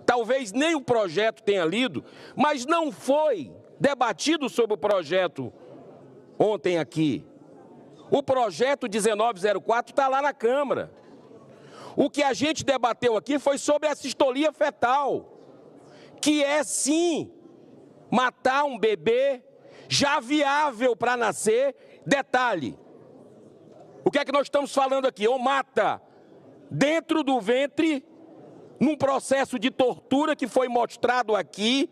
talvez nem o projeto tenha lido, mas não foi debatido sobre o projeto ontem aqui. O projeto 1904 está lá na Câmara. O que a gente debateu aqui foi sobre a sistolia fetal, que é sim matar um bebê já viável para nascer. Detalhe, o que é que nós estamos falando aqui? Ou mata dentro do ventre, num processo de tortura que foi mostrado aqui,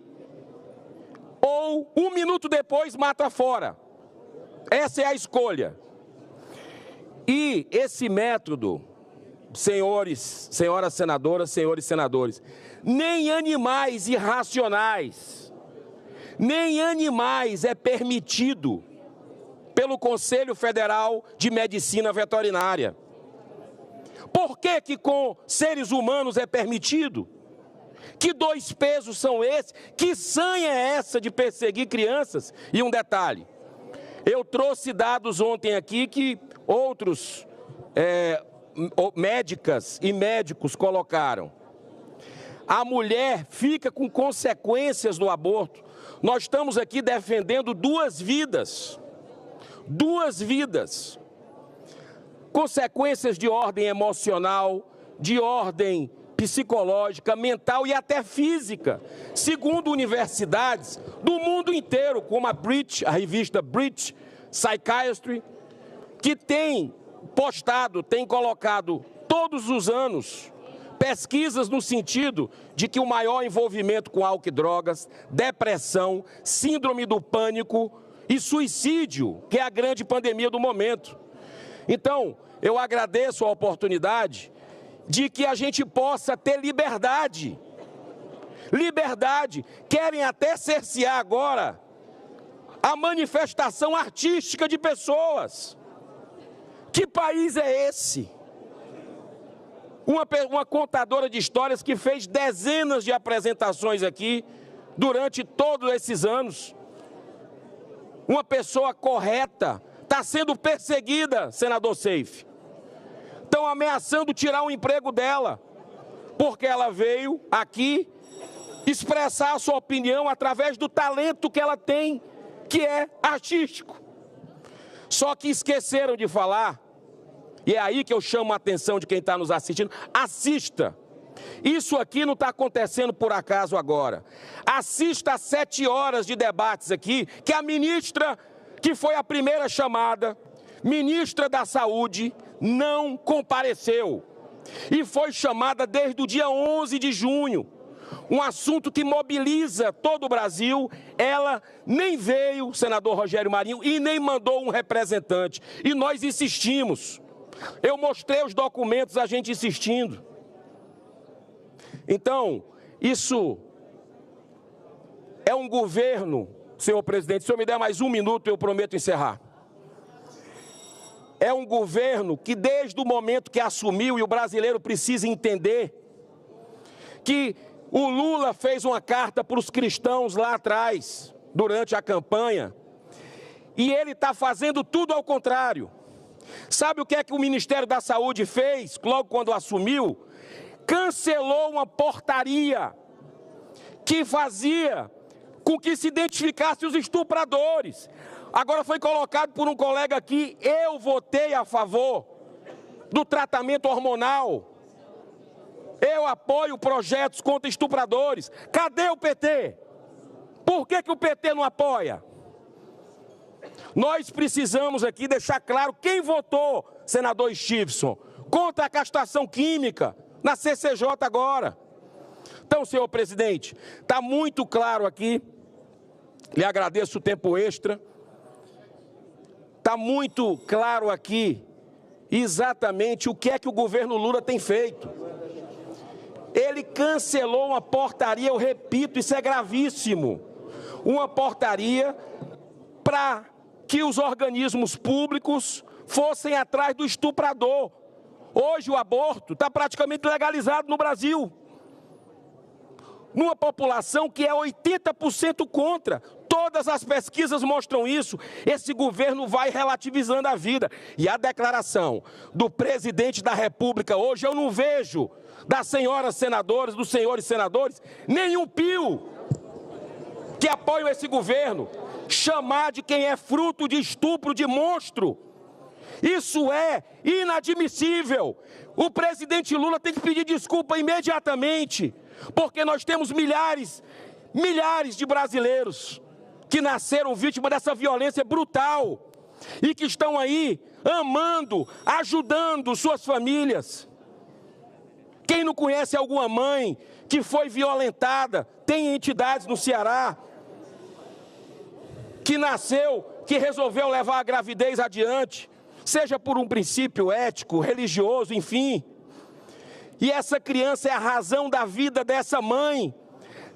ou 1 minuto depois mata fora. Essa é a escolha. E esse método, senhores, senhoras senadoras, senhores senadores, nem animais irracionais, nem animais é permitido pelo Conselho Federal de Medicina Veterinária. Por que que com seres humanos é permitido? Que 2 pesos são esses? Que sanha é essa de perseguir crianças? E um detalhe, eu trouxe dados ontem aqui que outros médicas e médicos colocaram. A mulher fica com consequências do aborto. Nós estamos aqui defendendo 2 vidas. 2 vidas. Consequências de ordem emocional, de ordem psicológica, mental e até física, segundo universidades do mundo inteiro, como a revista British Psychiatry, que tem postado, tem colocado todos os anos pesquisas no sentido de que o maior envolvimento com álcool e drogas, depressão, síndrome do pânico e suicídio, que é a grande pandemia do momento. Então, eu agradeço a oportunidade de que a gente possa ter liberdade. Liberdade. Querem até cercear agora a manifestação artística de pessoas. Que país é esse? Uma contadora de histórias que fez dezenas de apresentações aqui durante todos esses anos. Uma pessoa correta está sendo perseguida, senador Seif. Estão ameaçando tirar o emprego dela, porque ela veio aqui expressar a sua opinião através do talento que ela tem, que é artístico. Só que esqueceram de falar, e é aí que eu chamo a atenção de quem está nos assistindo, assista. Isso aqui não está acontecendo por acaso agora. Assista às 7 horas de debates aqui, que a ministra, que foi a primeira chamada, ministra da Saúde, não compareceu. E foi chamada desde o dia 11 de junho. Um assunto que mobiliza todo o Brasil. Ela nem veio, senador Rogério Marinho, e nem mandou um representante. E nós insistimos. Eu mostrei os documentos, a gente insistindo. Então, isso é um governo, senhor presidente, se eu me der mais 1 minuto, eu prometo encerrar. É um governo que desde o momento que assumiu, e o brasileiro precisa entender, que o Lula fez uma carta para os cristãos lá atrás, durante a campanha, e ele está fazendo tudo ao contrário. Sabe o que é que o Ministério da Saúde fez, logo quando assumiu? cancelou uma portaria que fazia com que se identificasse os estupradores. Agora foi colocado por um colega aqui, eu votei a favor do tratamento hormonal. Eu apoio projetos contra estupradores. Cadê o PT? Por que o PT não apoia? Nós precisamos aqui deixar claro quem votou, senador Stevenson, contra a castração química na CCJ agora. Então, senhor presidente, está muito claro aqui, lhe agradeço o tempo extra, está muito claro aqui exatamente o que é que o governo Lula tem feito. Ele cancelou uma portaria, eu repito, isso é gravíssimo, uma portaria para que os organismos públicos fossem atrás do estuprador. Hoje o aborto está praticamente legalizado no Brasil, numa população que é 80% contra. Todas as pesquisas mostram isso. Esse governo vai relativizando a vida. E a declaração do presidente da República hoje, eu não vejo das senhoras senadoras, dos senhores senadores, nenhum pio que apoiam esse governo, chamar de quem é fruto de estupro de monstro. Isso é inadmissível. O presidente Lula tem que pedir desculpa imediatamente, porque nós temos milhares de brasileiros que nasceram vítimas dessa violência brutal e que estão aí amando, ajudando suas famílias. Quem não conhece alguma mãe que foi violentada, tem entidades no Ceará que nasceu, que resolveu levar a gravidez adiante, seja por um princípio ético, religioso, enfim. E essa criança é a razão da vida dessa mãe.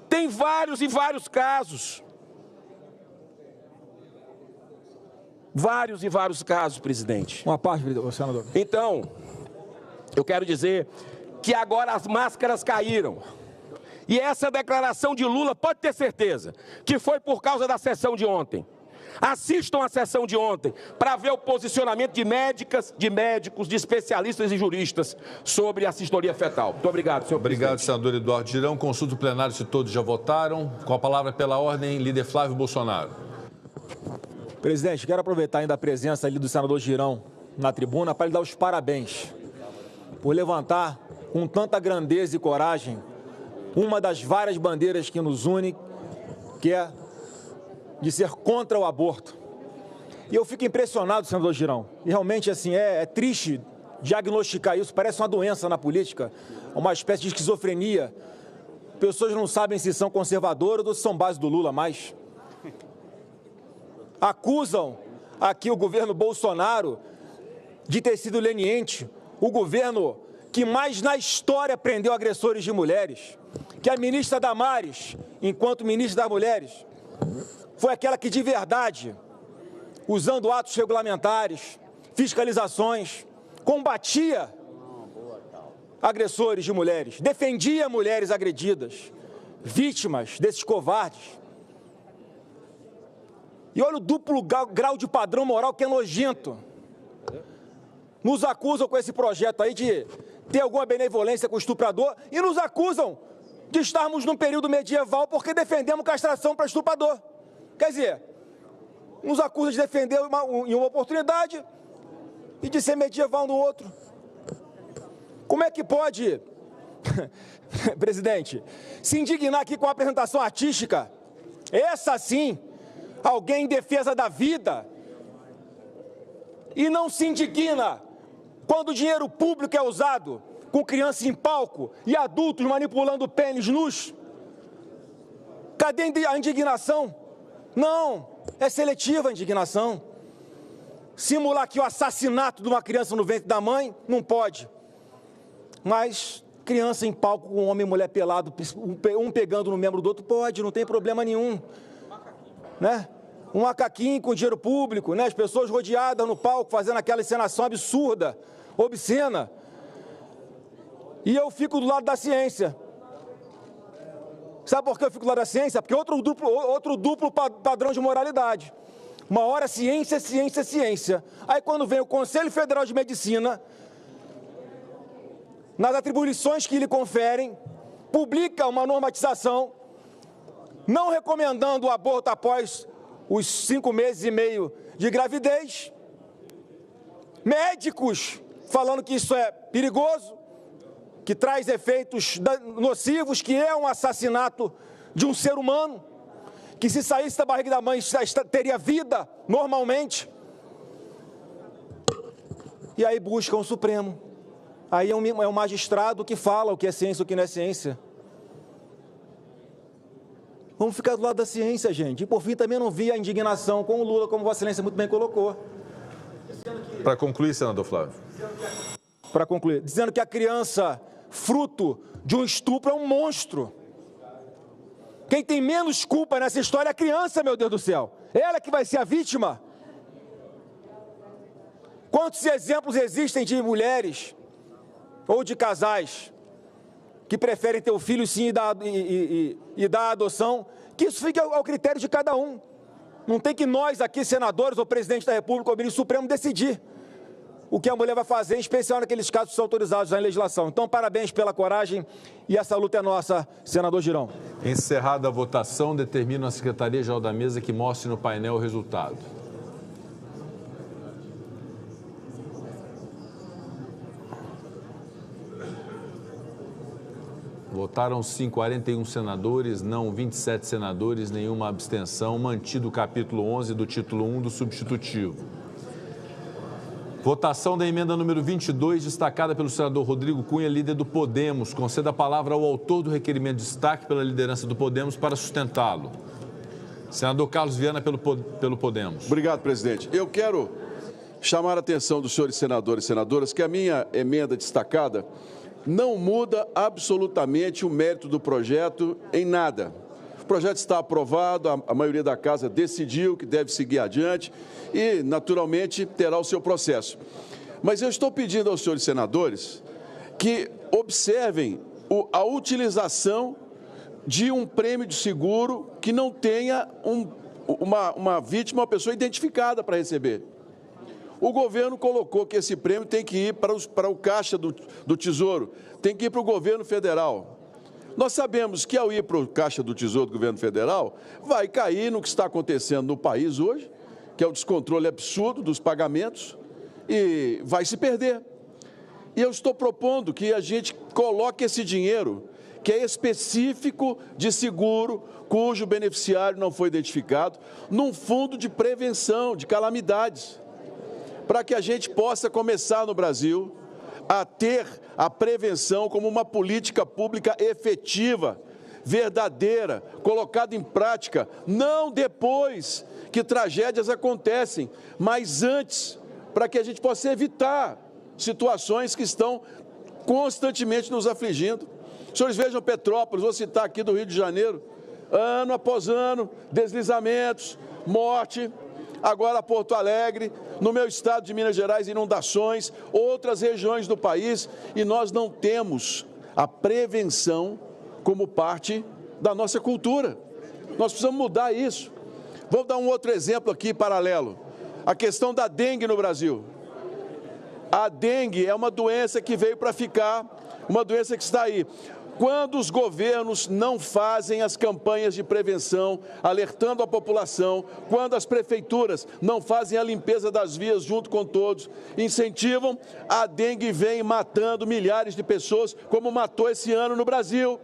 Tem vários e vários casos. Vários e vários casos, presidente. Uma parte, senador. Então, eu quero dizer que agora as máscaras caíram. E essa declaração de Lula, pode ter certeza, que foi por causa da sessão de ontem. Assistam a sessão de ontem para ver o posicionamento de médicas, de médicos, de especialistas e juristas sobre a assistolia fetal. Muito obrigado, senhor presidente. Obrigado, senador Eduardo Girão. Consulta o plenário se todos já votaram. Com a palavra pela ordem, líder Flávio Bolsonaro. Presidente, quero aproveitar ainda a presença ali do senador Girão na tribuna para lhe dar os parabéns por levantar com tanta grandeza e coragem uma das várias bandeiras que nos une, que é de ser contra o aborto. E eu fico impressionado, senador Girão, e realmente assim, é triste diagnosticar isso, parece uma doença na política, uma espécie de esquizofrenia. Pessoas não sabem se são conservadoras ou se são base do Lula mais. Acusam aqui o governo Bolsonaro de ter sido leniente, o governo que mais na história prendeu agressores de mulheres, que a ministra Damares, enquanto ministra das Mulheres, foi aquela que de verdade, usando atos regulamentares, fiscalizações, combatia agressores de mulheres, defendia mulheres agredidas, vítimas desses covardes. E olha o duplo grau de padrão moral que é nojento. Nos acusam com esse projeto aí de ter alguma benevolência com o estuprador e nos acusam de estarmos num período medieval porque defendemos castração para estuprador. Quer dizer, nos acusam de defender em uma oportunidade e de ser medieval no outro. Como é que pode, presidente, se indignar aqui com a apresentação artística? Essa sim, alguém em defesa da vida, e não se indigna quando o dinheiro público é usado com criança em palco e adultos manipulando pênis nus? Cadê a indignação? Não, é seletiva a indignação. Simular aqui o assassinato de uma criança no ventre da mãe, não pode. Mas criança em palco com homem e mulher pelado, um pegando no membro do outro, pode, não tem problema nenhum. Né? Um macaquinho com dinheiro público, né? As pessoas rodeadas no palco fazendo aquela encenação absurda, obscena. E eu fico do lado da ciência. Sabe por que eu fico do lado da ciência? Porque outro duplo padrão de moralidade. Uma hora ciência, ciência, ciência. Aí quando vem o Conselho Federal de Medicina, nas atribuições que lhe conferem, publica uma normatização não recomendando o aborto após os 5 meses e meio de gravidez, médicos falando que isso é perigoso, que traz efeitos nocivos, que é um assassinato de um ser humano, que se saísse da barriga da mãe teria vida normalmente. E aí buscam o Supremo. Aí é um magistrado que fala o que é ciência e o que não é ciência. Vamos ficar do lado da ciência, gente. E por fim, também não vi a indignação com o Lula, como Vossa Excelência muito bem colocou. Para concluir, senador Flávio. Para concluir, dizendo que a criança, fruto de um estupro, é um monstro. Quem tem menos culpa nessa história é a criança, meu Deus do céu. Ela que vai ser a vítima. Quantos exemplos existem de mulheres ou de casais que preferem ter o filho sim e dar a adoção, que isso fica ao critério de cada um. Não tem que nós aqui, senadores ou presidente da República ou ministro Supremo, decidir o que a mulher vai fazer, em especial naqueles casos que são autorizados na legislação. Então, parabéns pela coragem e essa luta é nossa, senador Girão. Encerrada a votação, determino a Secretaria-Geral da Mesa que mostre no painel o resultado. Votaram sim 41 senadores, não 27 senadores, nenhuma abstenção. Mantido o capítulo 11 do título 1 do substitutivo. Votação da emenda número 22, destacada pelo senador Rodrigo Cunha, líder do Podemos. Conceda a palavra ao autor do requerimento de destaque pela liderança do Podemos para sustentá-lo. Senador Carlos Viana, pelo Podemos. Obrigado, presidente. Eu quero chamar a atenção dos senhores senadores e senadoras que a minha emenda destacada não muda absolutamente o mérito do projeto em nada. O projeto está aprovado, a maioria da Casa decidiu que deve seguir adiante e, naturalmente, terá o seu processo. Mas eu estou pedindo aos senhores senadores que observem a utilização de um prêmio de seguro que não tenha uma vítima, uma pessoa identificada para receber. O governo colocou que esse prêmio tem que ir para o Caixa do Tesouro, tem que ir para o governo federal. Nós sabemos que ao ir para o Caixa do Tesouro do governo federal, vai cair no que está acontecendo no país hoje, que é o descontrole absurdo dos pagamentos, e vai se perder. E eu estou propondo que a gente coloque esse dinheiro, que é específico de seguro, cujo beneficiário não foi identificado, num fundo de prevenção de calamidades, para que a gente possa começar no Brasil a ter a prevenção como uma política pública efetiva, verdadeira, colocada em prática, não depois que tragédias acontecem, mas antes, para que a gente possa evitar situações que estão constantemente nos afligindo. Os senhores vejam Petrópolis, vou citar aqui do Rio de Janeiro, ano após ano, deslizamentos, morte. Agora Porto Alegre, no meu estado de Minas Gerais, inundações, outras regiões do país, e nós não temos a prevenção como parte da nossa cultura. Nós precisamos mudar isso. Vou dar um outro exemplo aqui, paralelo. A questão da dengue no Brasil. A dengue é uma doença que veio para ficar, uma doença que está aí. Quando os governos não fazem as campanhas de prevenção, alertando a população, quando as prefeituras não fazem a limpeza das vias junto com todos, incentivam, a dengue vem matando milhares de pessoas, como matou esse ano no Brasil.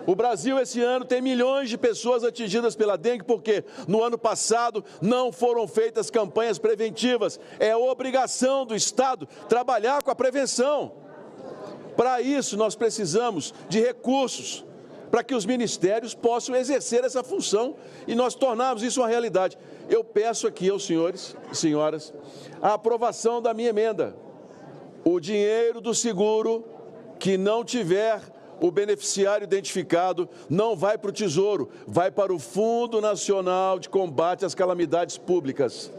O Brasil, esse ano, tem milhões de pessoas atingidas pela dengue, porque no ano passado não foram feitas campanhas preventivas. É obrigação do Estado trabalhar com a prevenção. Para isso, nós precisamos de recursos para que os ministérios possam exercer essa função e nós tornarmos isso uma realidade. Eu peço aqui aos senhores e senhoras a aprovação da minha emenda. O dinheiro do seguro que não tiver o beneficiário identificado não vai para o Tesouro, vai para o Fundo Nacional de Combate às Calamidades Públicas.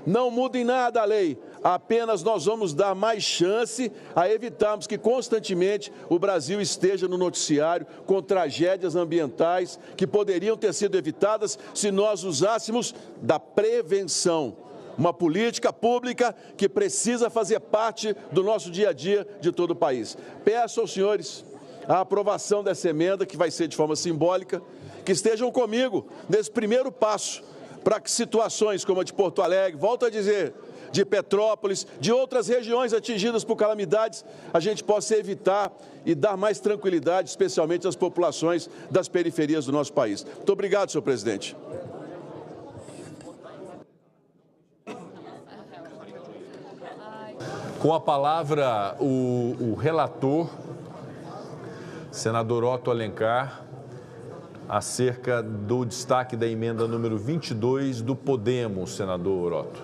Não muda em nada a lei, apenas nós vamos dar mais chance a evitarmos que constantemente o Brasil esteja no noticiário com tragédias ambientais que poderiam ter sido evitadas se nós usássemos da prevenção. uma política pública que precisa fazer parte do nosso dia a dia de todo o país. Peço aos senhores a aprovação dessa emenda, que vai ser de forma simbólica, que estejam comigo nesse primeiro passo, para que situações como a de Porto Alegre, volto a dizer, de Petrópolis, de outras regiões atingidas por calamidades, a gente possa evitar e dar mais tranquilidade, especialmente às populações das periferias do nosso país. Muito obrigado, senhor presidente. Com a palavra, o relator, senador Otto Alencar, acerca do destaque da emenda número 22 do Podemos, senador Otto.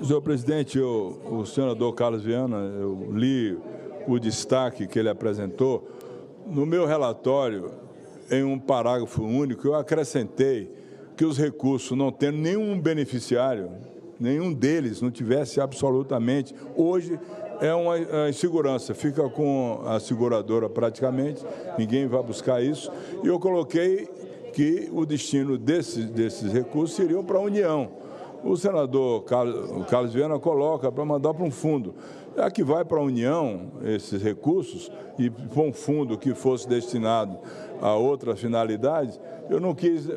Senhor presidente, o senador Carlos Viana, eu li o destaque que ele apresentou. No meu relatório, em um parágrafo único, eu acrescentei que os recursos não tendo nenhum beneficiário, nenhum deles não tivesse absolutamente, hoje é uma insegurança, fica com a seguradora praticamente, ninguém vai buscar isso. E eu coloquei que o destino desses recursos seriam para a União. O senador Carlos Viana coloca para mandar para um fundo. Já que vai para a União esses recursos e para um fundo que fosse destinado a outras finalidades, eu não quis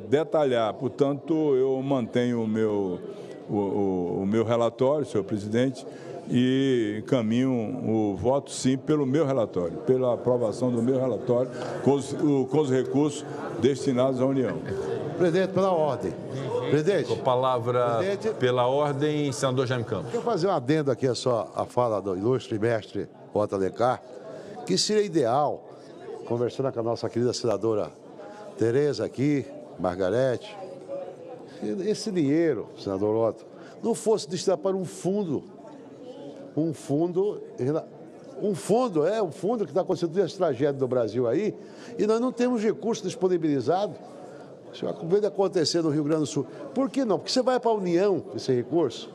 detalhar, portanto, eu mantenho o meu relatório, senhor presidente, e encaminho o voto, sim, pelo meu relatório, pela aprovação do meu relatório, com os recursos destinados à União. Presidente, pela ordem. Presidente. Com a palavra pela ordem, senador Jaime Campos. Quero fazer um adendo aqui só à fala do ilustre mestre Otto Alencar, que seria ideal, conversando com a nossa querida senadora Tereza aqui, Margarete, esse dinheiro, senador Otto, não fosse destinado para um fundo que está acontecendo essa tragédia do Brasil aí, e nós não temos recursos disponibilizados. Isso acabou de acontecer no Rio Grande do Sul. Por que não? Porque você vai para a União, esse recurso,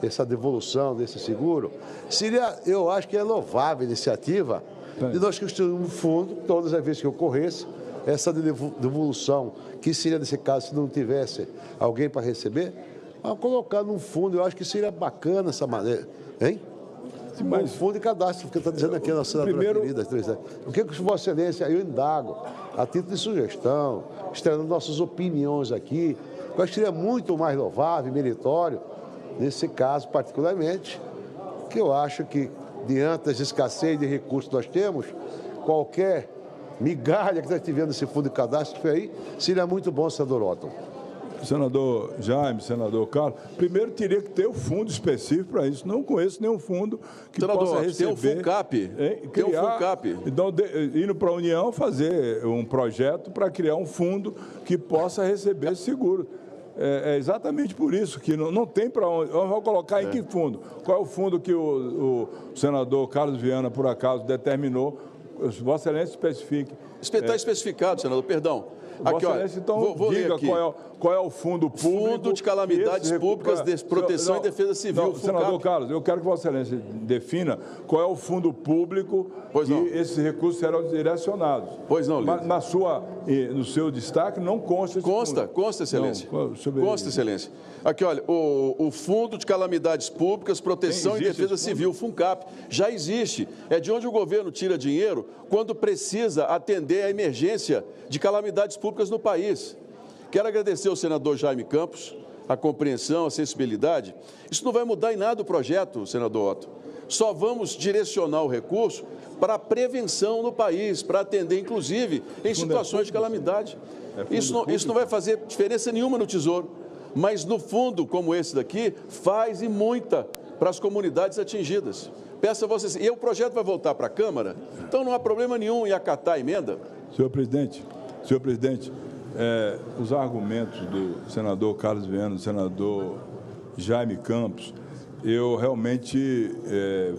essa devolução desse seguro, seria, eu acho que é louvável a iniciativa de nós construirmos um fundo, todas as vezes que ocorresse, essa devolução, que seria nesse caso, se não tivesse alguém para receber, a colocar num fundo, eu acho que seria bacana essa maneira. Hein? Um fundo de cadastro, porque está dizendo aqui a nossa senadora querida. O que Vossa Excelência, eu indago, a título de sugestão, extraindo nossas opiniões aqui, eu acho que seria muito mais louvável e meritório, nesse caso particularmente, que eu acho que, diante das escassez de recursos que nós temos, qualquer migalha que nós tivemos nesse fundo de cadastro aí, seria muito bom, senador Otto. Senador Jaime, senador Carlos, primeiro teria que ter um fundo específico para isso. Não conheço nenhum fundo que possa receber. Tem um FUNCAP. Tem um FUNCAP. Então, indo para a União, fazer um projeto para criar um fundo que possa receber esse seguro. É exatamente por isso que não tem para onde. Vamos colocar em que fundo? Qual é o fundo que o senador Carlos Viana, por acaso, determinou? Vossa Excelência especifique. Está especificado, senador, perdão. Aqui, olha, então, vou diga aqui. Qual é o fundo público. Fundo de Calamidades Públicas de Proteção e Defesa Civil. Senador Carlos, eu quero que Vossa Excelência defina qual é o fundo público que esses recursos serão direcionados. Pois não, Mas no seu destaque não consta esse fundo. Consta, Excelência. Consta, Excelência. Aqui, olha, o Fundo de Calamidades Públicas, Proteção e Defesa Civil, FUNCAP, já existe. É de onde o governo tira dinheiro quando precisa atender a emergência de calamidades públicas no país. Quero agradecer ao senador Jaime Campos a compreensão, a sensibilidade. Isso não vai mudar em nada o projeto, senador Otto. Só vamos direcionar o recurso para a prevenção no país, para atender, inclusive, em situações de calamidade. Isso não vai fazer diferença nenhuma no Tesouro, mas no fundo como esse daqui, faz e muita para as comunidades atingidas. Peço a vocês, e o projeto vai voltar para a Câmara, então não há problema nenhum em acatar a emenda. Senhor presidente, os argumentos do senador Carlos Viana, do senador Jaime Campos, eu realmente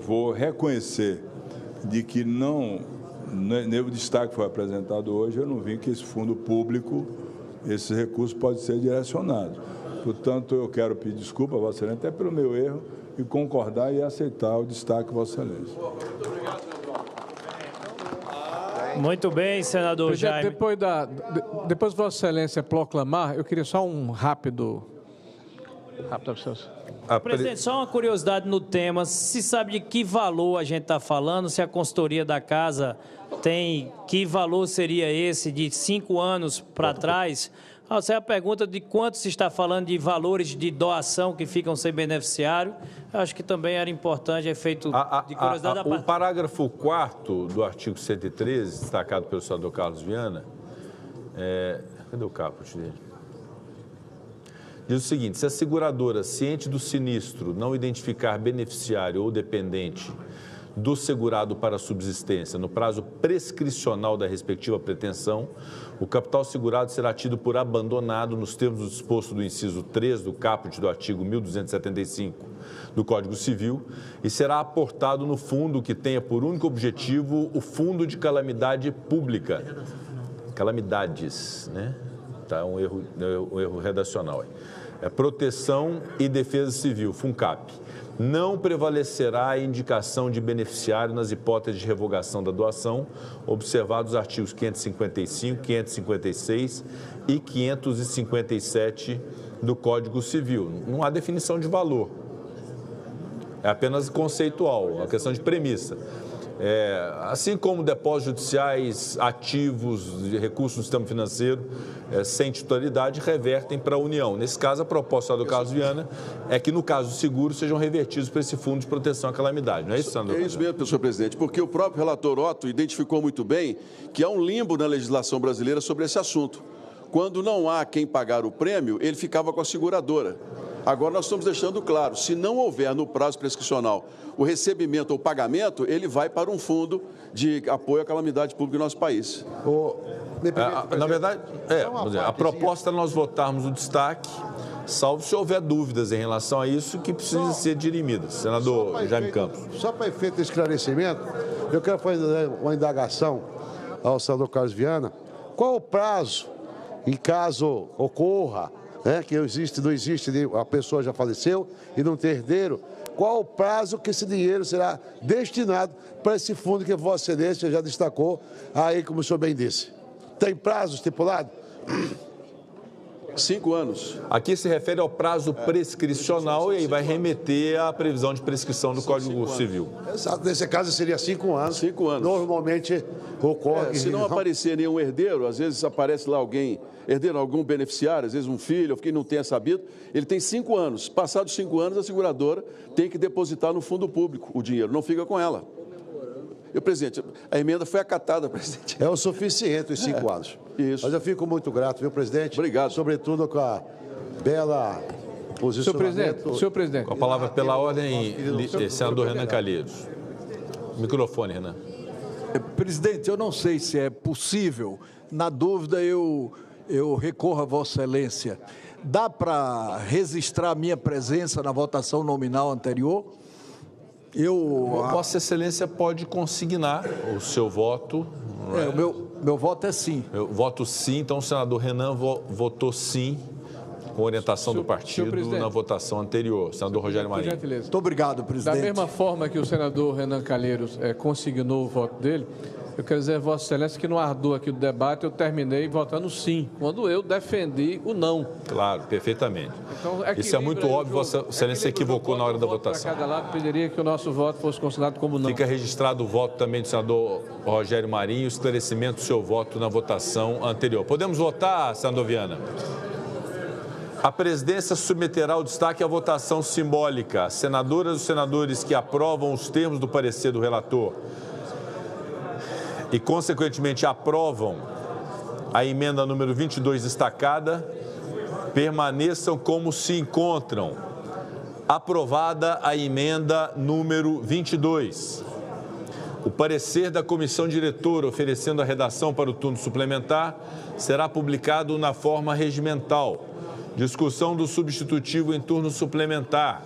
vou reconhecer de que o destaque que foi apresentado hoje, eu não vi que esse fundo público, esse recurso pode ser direcionado. Portanto, eu quero pedir desculpa a Vossa Excelência, até pelo meu erro, e concordar e aceitar o destaque, Vossa Excelência. Muito bem, senador Jaime. Depois de Vossa Excelência proclamar, eu queria só um rápido Rápido, professor. Presidente, só uma curiosidade no tema. Se sabe de que valor a gente está falando? Se a consultoria da casa tem... Que valor seria esse de 5 anos para trás? Essa é a pergunta de quanto se está falando de valores de doação que ficam sem beneficiário. Acho que também era importante, é feito de curiosidade da parte. O parágrafo 4º do artigo 113, destacado pelo senador Carlos Viana, cadê o caput dele? Diz o seguinte: se a seguradora, ciente do sinistro, não identificar beneficiário ou dependente do segurado para subsistência no prazo prescricional da respectiva pretensão, o capital segurado será tido por abandonado nos termos do disposto do inciso 3 do caput do artigo 1275 do Código Civil e será aportado no fundo que tenha por único objetivo o Fundo de Calamidade Pública. Calamidades, né? Tá um erro redacional aí. Proteção e Defesa Civil, FUNCAP. Não prevalecerá a indicação de beneficiário nas hipóteses de revogação da doação, observados os artigos 555, 556 e 557 do Código Civil. Não há definição de valor. É apenas conceitual, uma questão de premissa. Assim como depósitos judiciais, ativos, de recursos do sistema financeiro, sem titularidade, revertem para a União. Nesse caso, a proposta do Carlos Viana é que, no caso do seguro, sejam revertidos para esse Fundo de Proteção à Calamidade. Não é isso, senador? É isso mesmo, senhor presidente, porque o próprio relator Otto identificou muito bem que há um limbo na legislação brasileira sobre esse assunto. Quando não há quem pagar o prêmio, ele ficava com a seguradora. Agora nós estamos deixando claro, se não houver no prazo prescricional o recebimento ou pagamento, ele vai para um fundo de apoio à calamidade pública no nosso país. Na verdade, a proposta é nós votarmos o destaque, salvo se houver dúvidas em relação a isso que precisa ser dirimidas. Senador Jaime Campos. Só para efeito de esclarecimento, eu quero fazer uma indagação ao senador Carlos Viana. Qual o prazo, em caso ocorra, que não existe, a pessoa já faleceu e não tem herdeiro, qual o prazo que esse dinheiro será destinado para esse fundo que Vossa Excelência já destacou aí, como o senhor bem disse? Tem prazo estipulado? 5 anos. Aqui se refere ao prazo prescricional e aí vai remeter à previsão de prescrição do Código Civil. Exato, nesse caso seria 5 anos. 5 anos. Normalmente ocorre. Se não aparecer nenhum herdeiro, às vezes aparece lá alguém, herdeiro, algum beneficiário, às vezes um filho, quem não tenha sabido, ele tem 5 anos. Passados 5 anos, a seguradora tem que depositar no fundo público o dinheiro, não fica com ela. E o presidente, a emenda foi acatada, presidente. É o suficiente os 5 anos. Isso. Mas eu fico muito grato, viu, presidente? Obrigado. Sobretudo com a bela posicionamento. Senhor presidente. Com a palavra pela ordem, senador Renan Calheiros. Microfone, Renan. Presidente, eu não sei se é possível. Na dúvida, eu recorro a Vossa Excelência. Dá para registrar minha presença na votação nominal anterior? Vossa Excelência pode consignar o seu voto. O meu voto é sim. Eu voto sim, então o senador Renan votou sim, com orientação do partido na votação anterior. Senador Rogério Marinho. Muito obrigado, presidente. Da mesma forma que o senador Renan Calheiros consignou o voto dele, eu quero dizer a Vossa Excelência que no ardor aqui do debate eu terminei votando sim, quando eu defendi o não. Claro, perfeitamente. Então, isso é muito óbvio, Vossa Excelência se equivocou na hora da votação. Para cada lado, pediria que o nosso voto fosse considerado como não. Fica registrado o voto também do senador Rogério Marinho, esclarecimento do seu voto na votação anterior. Podemos votar, senador Viana? A presidência submeterá o destaque à votação simbólica. Senadoras e senadores que aprovam os termos do parecer do relator e, consequentemente, aprovam a emenda número 22 destacada, permaneçam como se encontram. Aprovada a emenda número 22. O parecer da comissão diretora oferecendo a redação para o turno suplementar será publicado na forma regimental. Discussão do substitutivo em turno suplementar.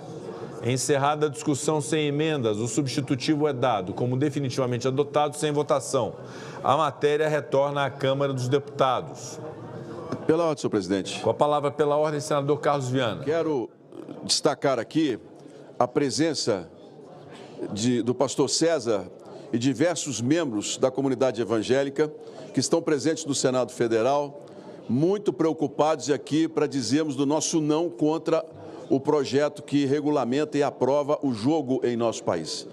Encerrada a discussão sem emendas, o substitutivo é dado como definitivamente adotado sem votação. A matéria retorna à Câmara dos Deputados. Pela ordem, senhor presidente. Com a palavra pela ordem, senador Carlos Viana. Quero destacar aqui a presença do pastor César e diversos membros da comunidade evangélica que estão presentes no Senado Federal, muito preocupados aqui para dizermos do nosso não contra o projeto que regulamenta e aprova o jogo em nosso país.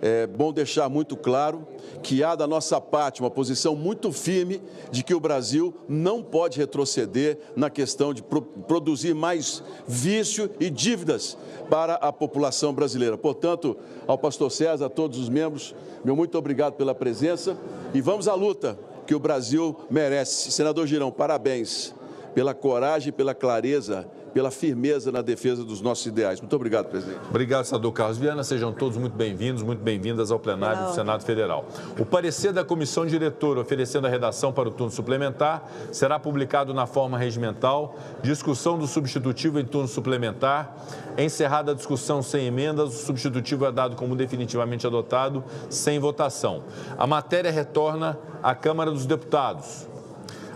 É bom deixar muito claro que há da nossa parte uma posição muito firme de que o Brasil não pode retroceder na questão de produzir mais vício e dívidas para a população brasileira. Portanto, ao pastor César, a todos os membros, meu muito obrigado pela presença e vamos à luta que o Brasil merece. Senador Girão, parabéns pela coragem, pela clareza, pela firmeza na defesa dos nossos ideais. Muito obrigado, presidente. Obrigado, senador Carlos Viana. Sejam todos muito bem-vindos, muito bem-vindas ao plenário do Senado Federal. O parecer da comissão diretora oferecendo a redação para o turno suplementar será publicado na forma regimental. Discussão do substitutivo em turno suplementar. Encerrada a discussão sem emendas, o substitutivo é dado como definitivamente adotado, sem votação. A matéria retorna à Câmara dos Deputados.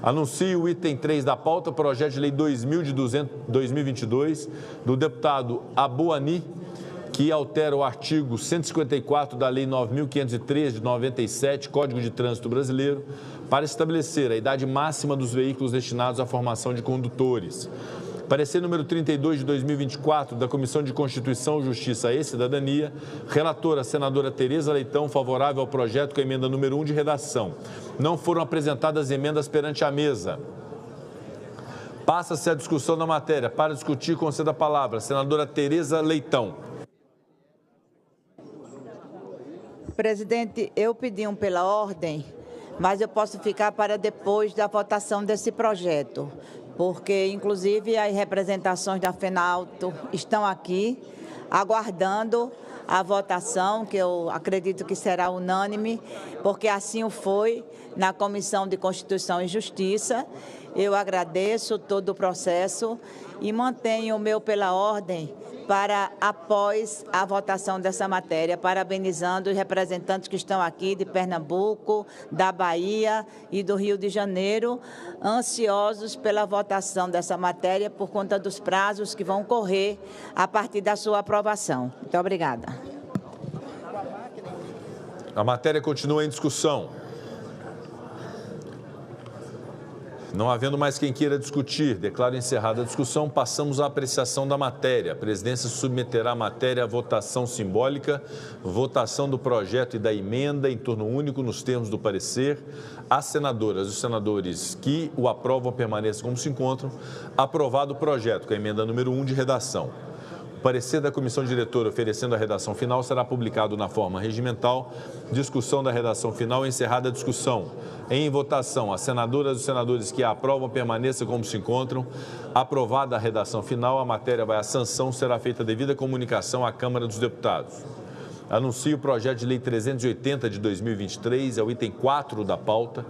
Anuncio o item 3 da pauta, projeto de lei 2022, do deputado Abuani, que altera o artigo 154 da Lei 9.503 de 97, Código de Trânsito Brasileiro, para estabelecer a idade máxima dos veículos destinados à formação de condutores. Parecer número 32 de 2024 da Comissão de Constituição, Justiça e Cidadania, relatora senadora Tereza Leitão, favorável ao projeto com a emenda número 1 de redação. Não foram apresentadas emendas perante a mesa. Passa-se a discussão da matéria. Para discutir, conceda a palavra. Senadora Tereza Leitão. Presidente, eu pedi pela ordem, mas eu posso ficar para depois da votação desse projeto, porque, inclusive, as representações da FENALTO estão aqui, aguardando a votação, que eu acredito que será unânime, porque assim o foi na Comissão de Constituição e Justiça. Eu agradeço todo o processo e mantenho o meu pela ordem para após a votação dessa matéria, parabenizando os representantes que estão aqui de Pernambuco, da Bahia e do Rio de Janeiro, ansiosos pela votação dessa matéria por conta dos prazos que vão correr a partir da sua aprovação. Muito obrigada. A matéria continua em discussão. Não havendo mais quem queira discutir, declaro encerrada a discussão, passamos à apreciação da matéria. A presidência submeterá a matéria à votação simbólica, votação do projeto e da emenda em turno único nos termos do parecer. As senadoras e os senadores que o aprovam permaneçam como se encontram. Aprovado o projeto com a emenda número 1 de redação. O parecer da comissão diretora oferecendo a redação final será publicado na forma regimental. Discussão da redação final, encerrada a discussão. Em votação, as senadoras e os senadores que a aprovam permaneçam como se encontram. Aprovada a redação final, a matéria vai à sanção, será feita a devida comunicação à Câmara dos Deputados. Anuncio o projeto de lei 380 de 2023, é o item 4 da pauta,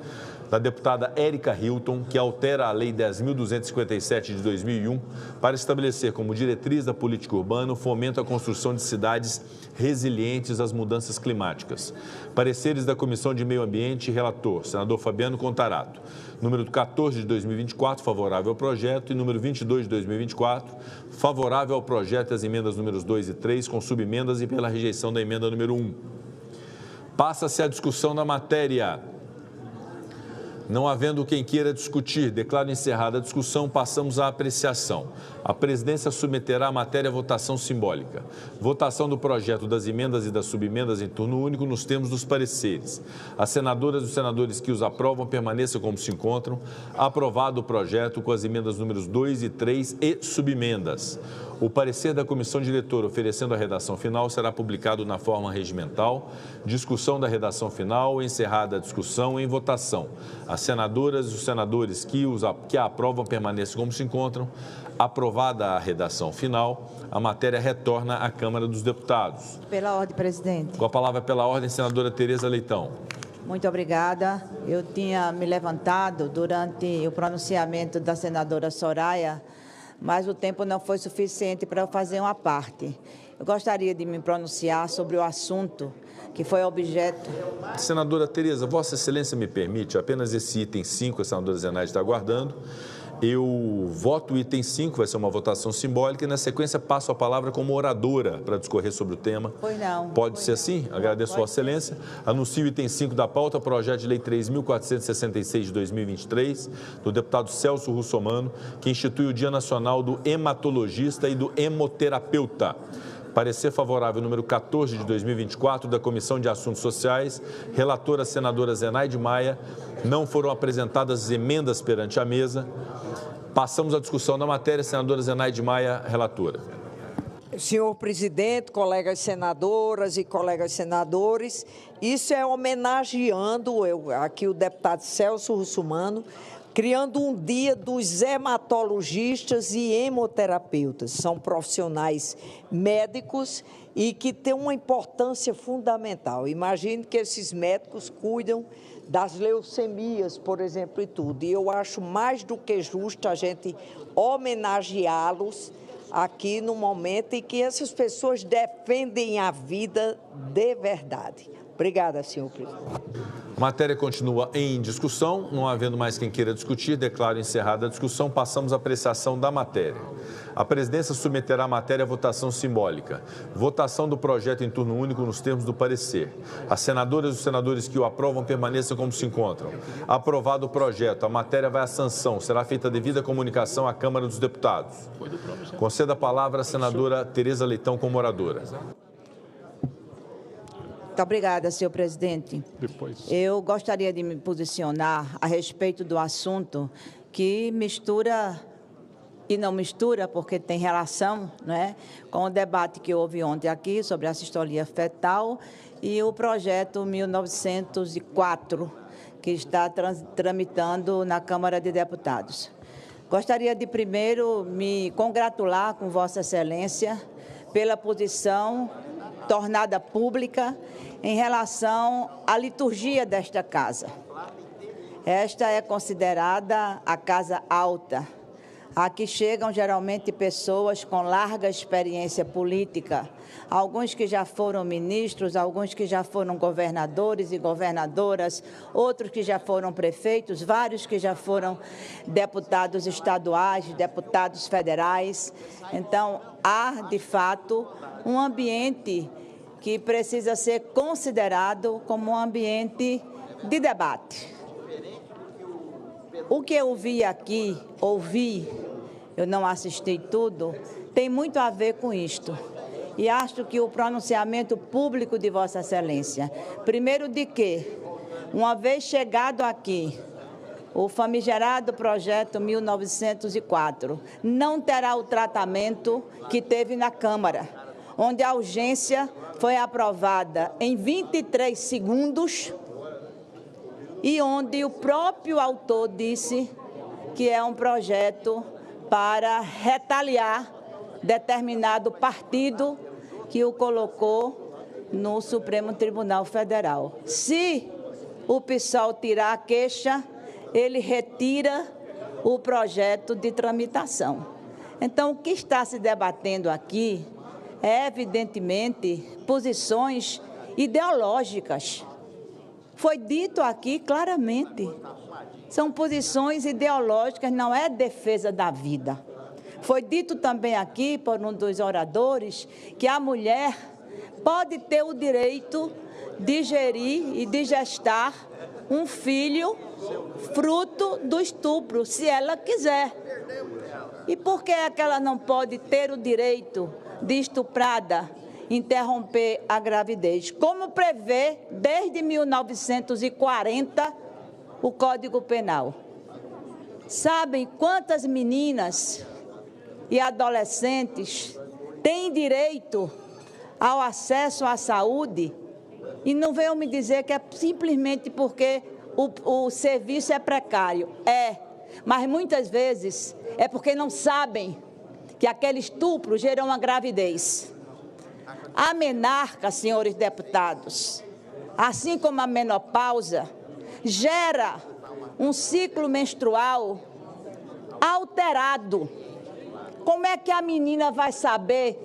da deputada Érica Hilton, que altera a Lei 10.257 de 2001 para estabelecer como diretriz da política urbana o fomento à construção de cidades resilientes às mudanças climáticas. Pareceres da Comissão de Meio Ambiente, relator, senador Fabiano Contarato. Número 14 de 2024, favorável ao projeto, e número 22 de 2024, favorável ao projeto e as emendas números 2 e 3, com subemendas e pela rejeição da emenda número 1. Passa-se a discussão da matéria. Não havendo quem queira discutir, declaro encerrada a discussão, passamos à apreciação. A presidência submeterá a matéria à votação simbólica. Votação do projeto, das emendas e das subemendas em turno único nos termos dos pareceres. As senadoras e os senadores que os aprovam permaneçam como se encontram. Aprovado o projeto com as emendas números 2 e 3 e subemendas. O parecer da comissão diretora oferecendo a redação final será publicado na forma regimental. Discussão da redação final, encerrada a discussão, em votação. As senadoras e os senadores que a aprovam permaneçam como se encontram. Aprovada a redação final, a matéria retorna à Câmara dos Deputados. Pela ordem, presidente. Com a palavra pela ordem, senadora Tereza Leitão. Muito obrigada. Eu tinha me levantado durante o pronunciamento da senadora Soraya, mas o tempo não foi suficiente para eu fazer uma parte. Eu gostaria de me pronunciar sobre o assunto que foi objeto... Senadora Tereza, Vossa Excelência me permite, apenas esse item 5, a senadora Zenaide está aguardando, Eu voto o item 5, vai ser uma votação simbólica, e na sequência passo a palavra como oradora para discorrer sobre o tema. Pois não. Pode ser assim? Agradeço Vossa Excelência. Anuncio o item 5 da pauta, projeto de lei 3.466 de 2023, do deputado Celso Russomano, que institui o Dia Nacional do Hematologista e do Hemoterapeuta. Parecer favorável número 14 de 2024 da Comissão de Assuntos Sociais, relatora senadora Zenaide Maia. Não foram apresentadas emendas perante a mesa. Passamos à discussão da matéria. Senadora Zenaide Maia, relatora. Senhor presidente, colegas senadoras e colegas senadores, isso é homenageando aqui o deputado Celso Russomano, criando um dia dos hematologistas e hemoterapeutas. São profissionais médicos e que têm uma importância fundamental. Imagine que esses médicos cuidam das leucemias, por exemplo, e tudo. E eu acho mais do que justo a gente homenageá-los aqui no momento em que essas pessoas defendem a vida de verdade. Obrigada, senhor presidente. Matéria continua em discussão. Não havendo mais quem queira discutir, declaro encerrada a discussão. Passamos à apreciação da matéria. A presidência submeterá a matéria à votação simbólica. Votação do projeto em turno único nos termos do parecer. As senadoras e os senadores que o aprovam permaneçam como se encontram. Aprovado o projeto, a matéria vai à sanção. Será feita a devida comunicação à Câmara dos Deputados. Conceda a palavra à senadora Tereza Leitão como oradora. Muito obrigada, senhor presidente. Eu gostaria de me posicionar a respeito do assunto que mistura e não mistura, porque tem relação, né, com o debate que houve ontem aqui sobre a sistolia fetal e o projeto 1904, que está tramitando na Câmara de Deputados. Gostaria de primeiro me congratular com Vossa Excelência pela posição tornada pública em relação à liturgia desta casa. Esta é considerada a casa alta. Aqui chegam geralmente pessoas com larga experiência política, alguns que já foram ministros, alguns que já foram governadores e governadoras, outros que já foram prefeitos, vários que já foram deputados estaduais, deputados federais. Então, há, de fato, um ambiente que precisa ser considerado como um ambiente de debate. O que eu vi aqui, ouvi, eu não assisti tudo, tem muito a ver com isto. E acho que o pronunciamento público de Vossa Excelência, primeiro de que, uma vez chegado aqui, o famigerado projeto 1904 não terá o tratamento que teve na Câmara, onde a urgência foi aprovada em 23 segundos, e onde o próprio autor disse que é um projeto para retaliar determinado partido que o colocou no Supremo Tribunal Federal. Se o PSOL tirar a queixa, ele retira o projeto de tramitação. Então, o que está se debatendo aqui é, evidentemente, posições ideológicas. Foi dito aqui claramente, são posições ideológicas, não é defesa da vida. Foi dito também aqui por um dos oradores que a mulher pode ter o direito de gerir e de gestar um filho fruto do estupro, se ela quiser. E por que é que ela não pode ter o direito de estuprada interromper a gravidez, como prevê desde 1940 o Código Penal? Sabem quantas meninas e adolescentes têm direito ao acesso à saúde? E não venham me dizer que é simplesmente porque o serviço é precário. É, mas muitas vezes é porque não sabem que aquele estupro gerou uma gravidez. A menarca, senhores deputados, assim como a menopausa, gera um ciclo menstrual alterado. Como é que a menina vai saber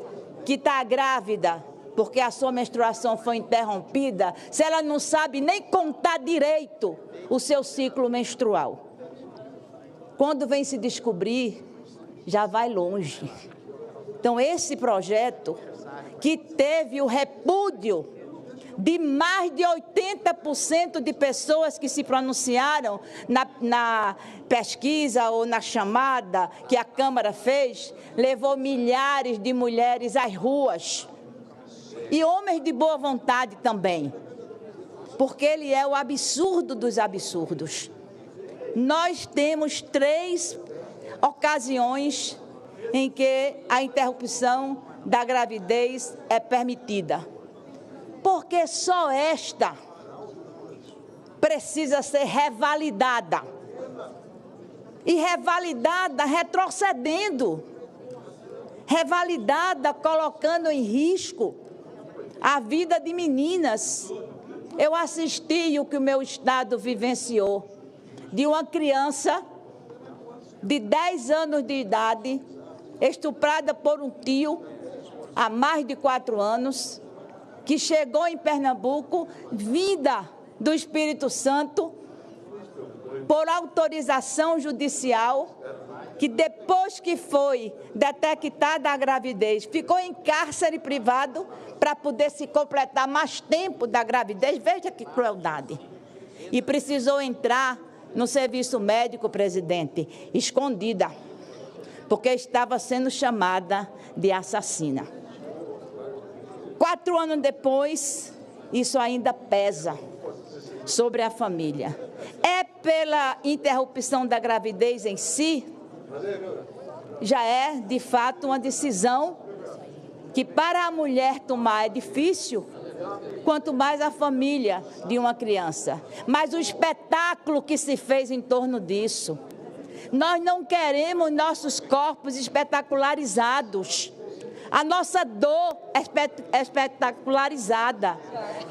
que está grávida porque a sua menstruação foi interrompida, se ela não sabe nem contar direito o seu ciclo menstrual? quando vem se descobrir, já vai longe. Então, esse projeto, que teve o repúdio de mais de 80% de pessoas que se pronunciaram na pesquisa ou na chamada que a Câmara fez, levou milhares de mulheres às ruas. E homens de boa vontade também, porque ele é o absurdo dos absurdos. Nós temos 3 ocasiões em que a interrupção da gravidez é permitida, porque só esta precisa ser revalidada, e revalidada retrocedendo, revalidada colocando em risco a vida de meninas. Eu assisti o que o meu estado vivenciou, de uma criança de 10 anos de idade, estuprada por um tio há mais de 4 anos, que chegou em Pernambuco, vinda do Espírito Santo, por autorização judicial, que depois que foi detectada a gravidez, ficou em cárcere privado para poder se completar mais tempo da gravidez. Veja que crueldade. E precisou entrar no serviço médico, presidente, escondida, porque estava sendo chamada de assassina. 4 anos depois, isso ainda pesa sobre a família. É pela interrupção da gravidez em si, já é, de fato, uma decisão que para a mulher tomar é difícil, quanto mais a família de uma criança. Mas o espetáculo que se fez em torno disso, nós não queremos nossos corpos espetacularizados. A nossa dor é espetacularizada.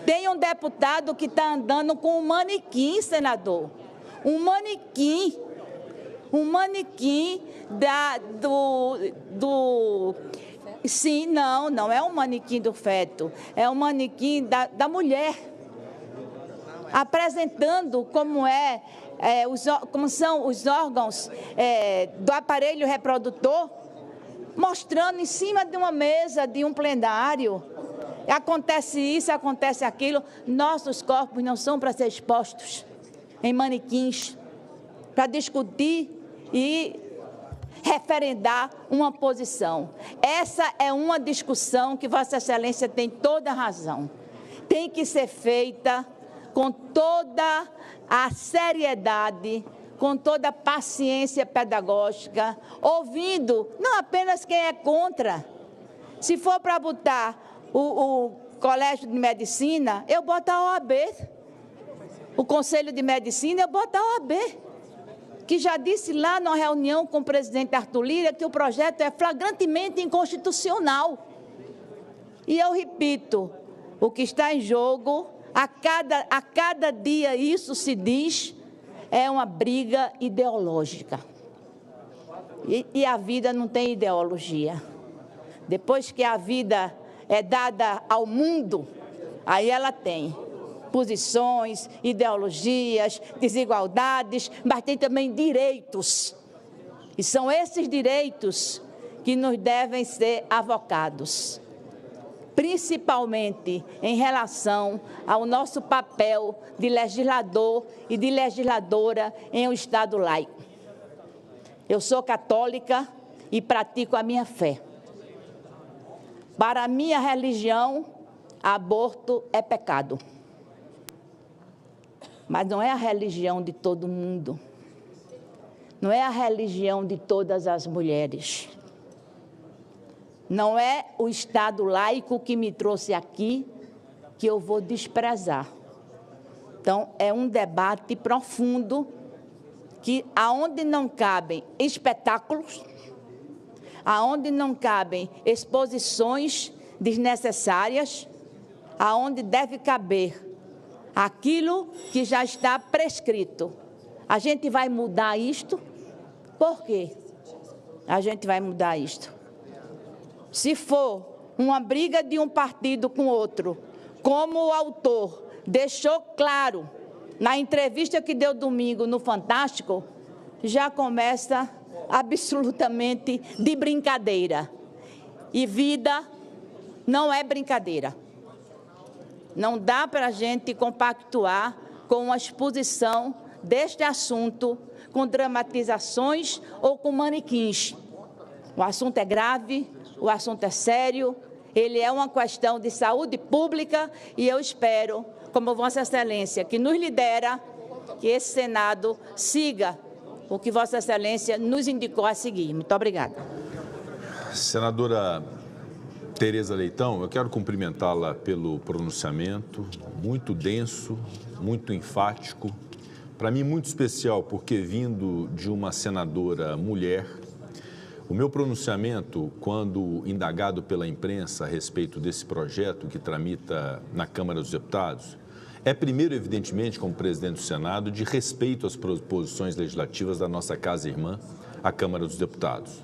Tem um deputado que está andando com um manequim, senador. Um manequim Sim, não é um manequim do feto, é um manequim da mulher, apresentando como são os órgãos do aparelho reprodutor, mostrando em cima de uma mesa, de um plenário. Acontece isso, acontece aquilo. Nossos corpos não são para ser expostos em manequins, para discutir e referendar uma posição. Essa é uma discussão que Vossa Excelência tem toda a razão. Tem que ser feita com toda a seriedade, com toda a paciência pedagógica, ouvindo não apenas quem é contra. Se for para botar o Colégio de Medicina, eu boto a OAB. O Conselho de Medicina, eu boto a OAB, que já disse lá na reunião com o presidente Arthur Lira que o projeto é flagrantemente inconstitucional. E eu repito, o que está em jogo, a cada dia isso se diz, é uma briga ideológica. E a vida não tem ideologia. Depois que a vida é dada ao mundo, aí ela tem posições, ideologias, desigualdades, mas tem também direitos. E são esses direitos que nos devem ser avocados, principalmente em relação ao nosso papel de legislador e de legisladora em um Estado laico. Eu sou católica e pratico a minha fé. Para a minha religião, aborto é pecado. Mas não é a religião de todo mundo. Não é a religião de todas as mulheres. Não é o Estado laico que me trouxe aqui que eu vou desprezar. Então, é um debate profundo que, aonde não cabem espetáculos, aonde não cabem exposições desnecessárias, aonde deve caber aquilo que já está prescrito. A gente vai mudar isto? Por quê? A gente vai mudar isto. Se for uma briga de um partido com outro, como o autor deixou claro na entrevista que deu domingo no Fantástico, já começa absolutamente de brincadeira. E vida não é brincadeira. Não dá para a gente compactuar com a exposição deste assunto com dramatizações ou com manequins. O assunto é grave, o assunto é sério, ele é uma questão de saúde pública e eu espero, como Vossa Excelência, que nos lidera, que esse Senado siga o que Vossa Excelência nos indicou a seguir. Muito obrigada. Senadora Tereza Leitão, eu quero cumprimentá-la pelo pronunciamento, muito denso, muito enfático, para mim muito especial, porque vindo de uma senadora mulher, o meu pronunciamento, quando indagado pela imprensa a respeito desse projeto que tramita na Câmara dos Deputados, é primeiro, evidentemente, como presidente do Senado, de respeito às proposições legislativas da nossa casa irmã, a Câmara dos Deputados.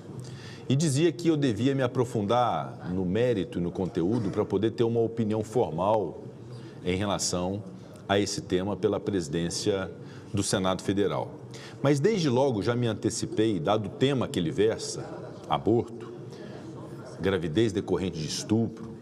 E dizia que eu devia me aprofundar no mérito e no conteúdo para poder ter uma opinião formal em relação a esse tema pela presidência do Senado Federal. Mas desde logo já me antecipei, dado o tema que ele versa, aborto, gravidez decorrente de estupro,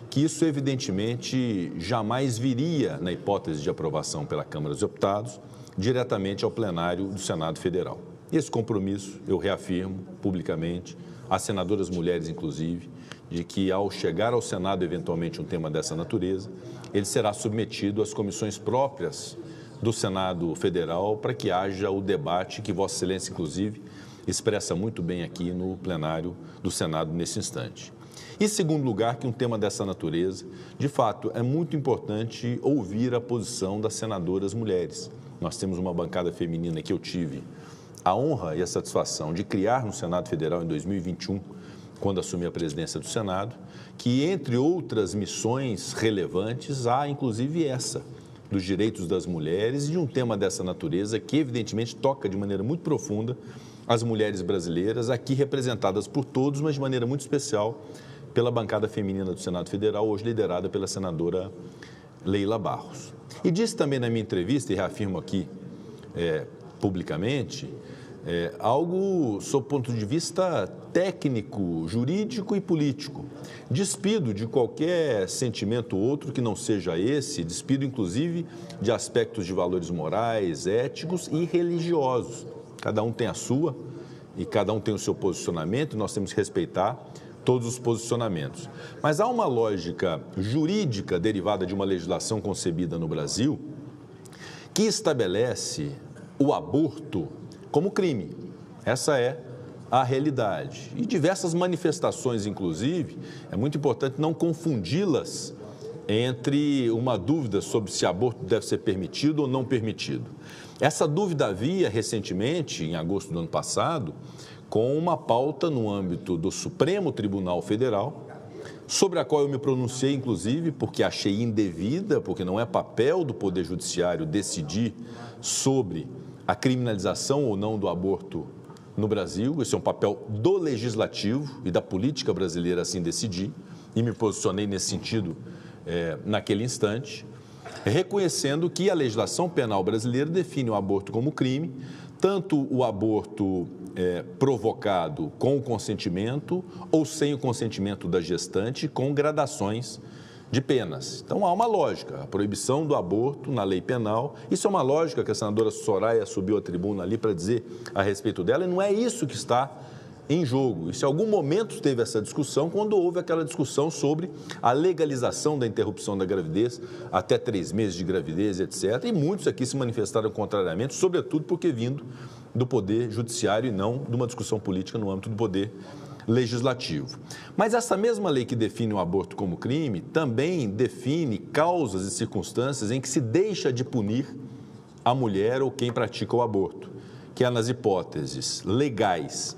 que isso evidentemente jamais viria, na hipótese de aprovação pela Câmara dos Deputados, diretamente ao plenário do Senado Federal. Esse compromisso eu reafirmo publicamente, às senadoras mulheres inclusive, de que ao chegar ao Senado eventualmente um tema dessa natureza, ele será submetido às comissões próprias do Senado Federal para que haja o debate que Vossa Excelência, inclusive, expressa muito bem aqui no plenário do Senado nesse instante. Em segundo lugar, que um tema dessa natureza, de fato, é muito importante ouvir a posição das senadoras mulheres. Nós temos uma bancada feminina que eu tive a honra e a satisfação de criar no Senado Federal em 2021, quando assumi a presidência do Senado, que, entre outras missões relevantes, há inclusive essa, dos direitos das mulheres e de um tema dessa natureza que, evidentemente, toca de maneira muito profunda as mulheres brasileiras, aqui representadas por todos, mas de maneira muito especial pela bancada feminina do Senado Federal, hoje liderada pela senadora Leila Barros. E disse também na minha entrevista, e reafirmo aqui publicamente, algo sob o ponto de vista técnico, jurídico e político. Despido de qualquer sentimento outro que não seja esse, despido inclusive de aspectos de valores morais, éticos e religiosos. Cada um tem a sua e cada um tem o seu posicionamento e nós temos que respeitar todos os posicionamentos. Mas há uma lógica jurídica derivada de uma legislação concebida no Brasil que estabelece o aborto como crime. Essa é a realidade. E diversas manifestações, inclusive, é muito importante não confundi-las entre uma dúvida sobre se aborto deve ser permitido ou não permitido. Essa dúvida havia recentemente, em agosto do ano passado, com uma pauta no âmbito do Supremo Tribunal Federal, sobre a qual eu me pronunciei, inclusive, porque achei indevida, porque não é papel do Poder Judiciário decidir sobre a criminalização ou não do aborto no Brasil. Esse é um papel do Legislativo e da política brasileira assim decidir, e me posicionei nesse sentido naquele instante, reconhecendo que a legislação penal brasileira define o aborto como crime, tanto o aborto provocado com o consentimento ou sem o consentimento da gestante, com gradações de penas. Então, há uma lógica, a proibição do aborto na lei penal, isso é uma lógica que a senadora Soraya subiu à tribuna ali para dizer a respeito dela, e não é isso que está em jogo. E se em algum momento teve essa discussão, quando houve aquela discussão sobre a legalização da interrupção da gravidez, até 3 meses de gravidez, etc. E muitos aqui se manifestaram contrariamente, sobretudo porque vindo do Poder Judiciário e não de uma discussão política no âmbito do Poder Legislativo. Mas essa mesma lei que define o aborto como crime também define causas e circunstâncias em que se deixa de punir a mulher ou quem pratica o aborto, que é nas hipóteses legais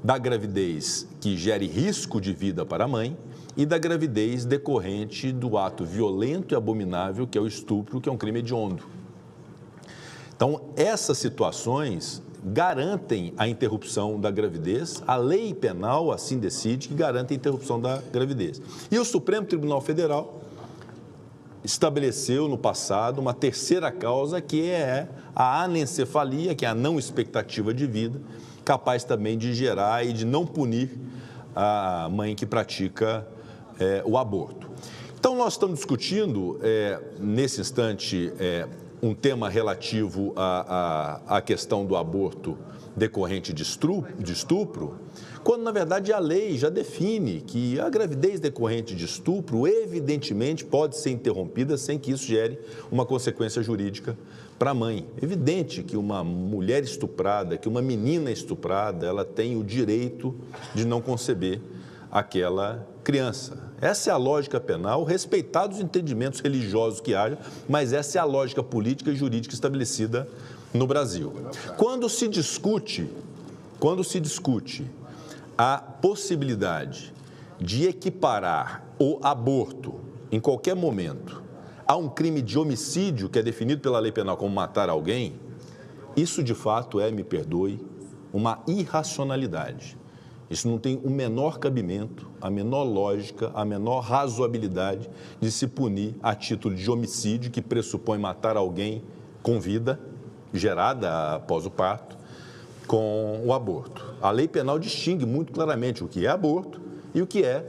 da gravidez que gere risco de vida para a mãe e da gravidez decorrente do ato violento e abominável que é o estupro, que é um crime hediondo. Então, essas situações garantem a interrupção da gravidez, a lei penal assim decide que garante a interrupção da gravidez. E o Supremo Tribunal Federal estabeleceu no passado uma terceira causa, que é a anencefalia, que é a não expectativa de vida, capaz também de gerar e de não punir a mãe que pratica o aborto. Então, nós estamos discutindo, nesse instante, um tema relativo à questão do aborto decorrente de estupro, quando, na verdade, a lei já define que a gravidez decorrente de estupro, evidentemente, pode ser interrompida sem que isso gere uma consequência jurídica para a mãe. Evidente que uma mulher estuprada, que uma menina estuprada, ela tem o direito de não conceber aquela criança. Essa é a lógica penal, respeitados os entendimentos religiosos que haja, mas essa é a lógica política e jurídica estabelecida no Brasil. Quando se discute a possibilidade de equiparar o aborto, em qualquer momento, a um crime de homicídio, que é definido pela lei penal como matar alguém, isso de fato me perdoe, uma irracionalidade. Isso não tem o menor cabimento, a menor lógica, a menor razoabilidade de se punir a título de homicídio, que pressupõe matar alguém com vida, gerada após o parto, com o aborto. A lei penal distingue muito claramente o que é aborto e o que é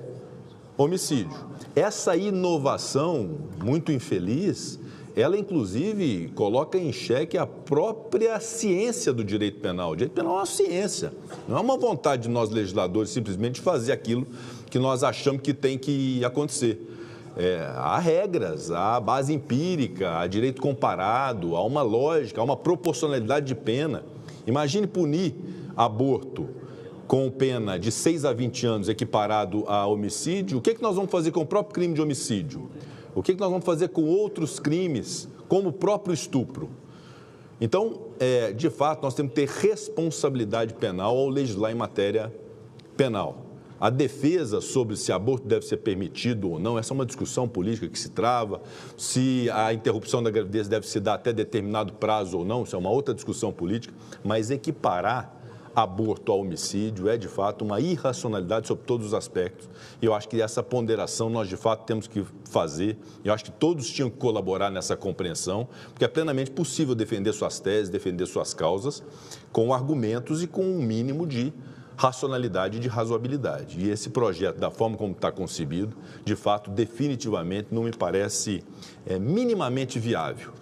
homicídio. Essa inovação muito infeliz, ela inclusive coloca em xeque a própria ciência do direito penal. O direito penal é uma ciência, não é uma vontade de nós legisladores simplesmente fazer aquilo que nós achamos que tem que acontecer. Há regras, há base empírica, há direito comparado, há uma lógica, há uma proporcionalidade de pena. Imagine punir aborto com pena de 6 a 20 anos equiparado a homicídio. O que nós vamos fazer com o próprio crime de homicídio? O que nós vamos fazer com outros crimes, como o próprio estupro? Então, de fato, nós temos que ter responsabilidade penal ao legislar em matéria penal. A defesa sobre se aborto deve ser permitido ou não, essa é uma discussão política que se trava. Se a interrupção da gravidez deve se dar até determinado prazo ou não, isso é uma outra discussão política. Mas equiparar aborto ao homicídio é, de fato, uma irracionalidade sobre todos os aspectos. E eu acho que essa ponderação nós, de fato, temos que fazer. Eu acho que todos tinham que colaborar nessa compreensão, porque é plenamente possível defender suas teses, defender suas causas, com argumentos e com um mínimo de racionalidade e de razoabilidade. E esse projeto, da forma como está concebido, de fato, definitivamente não me parece minimamente viável.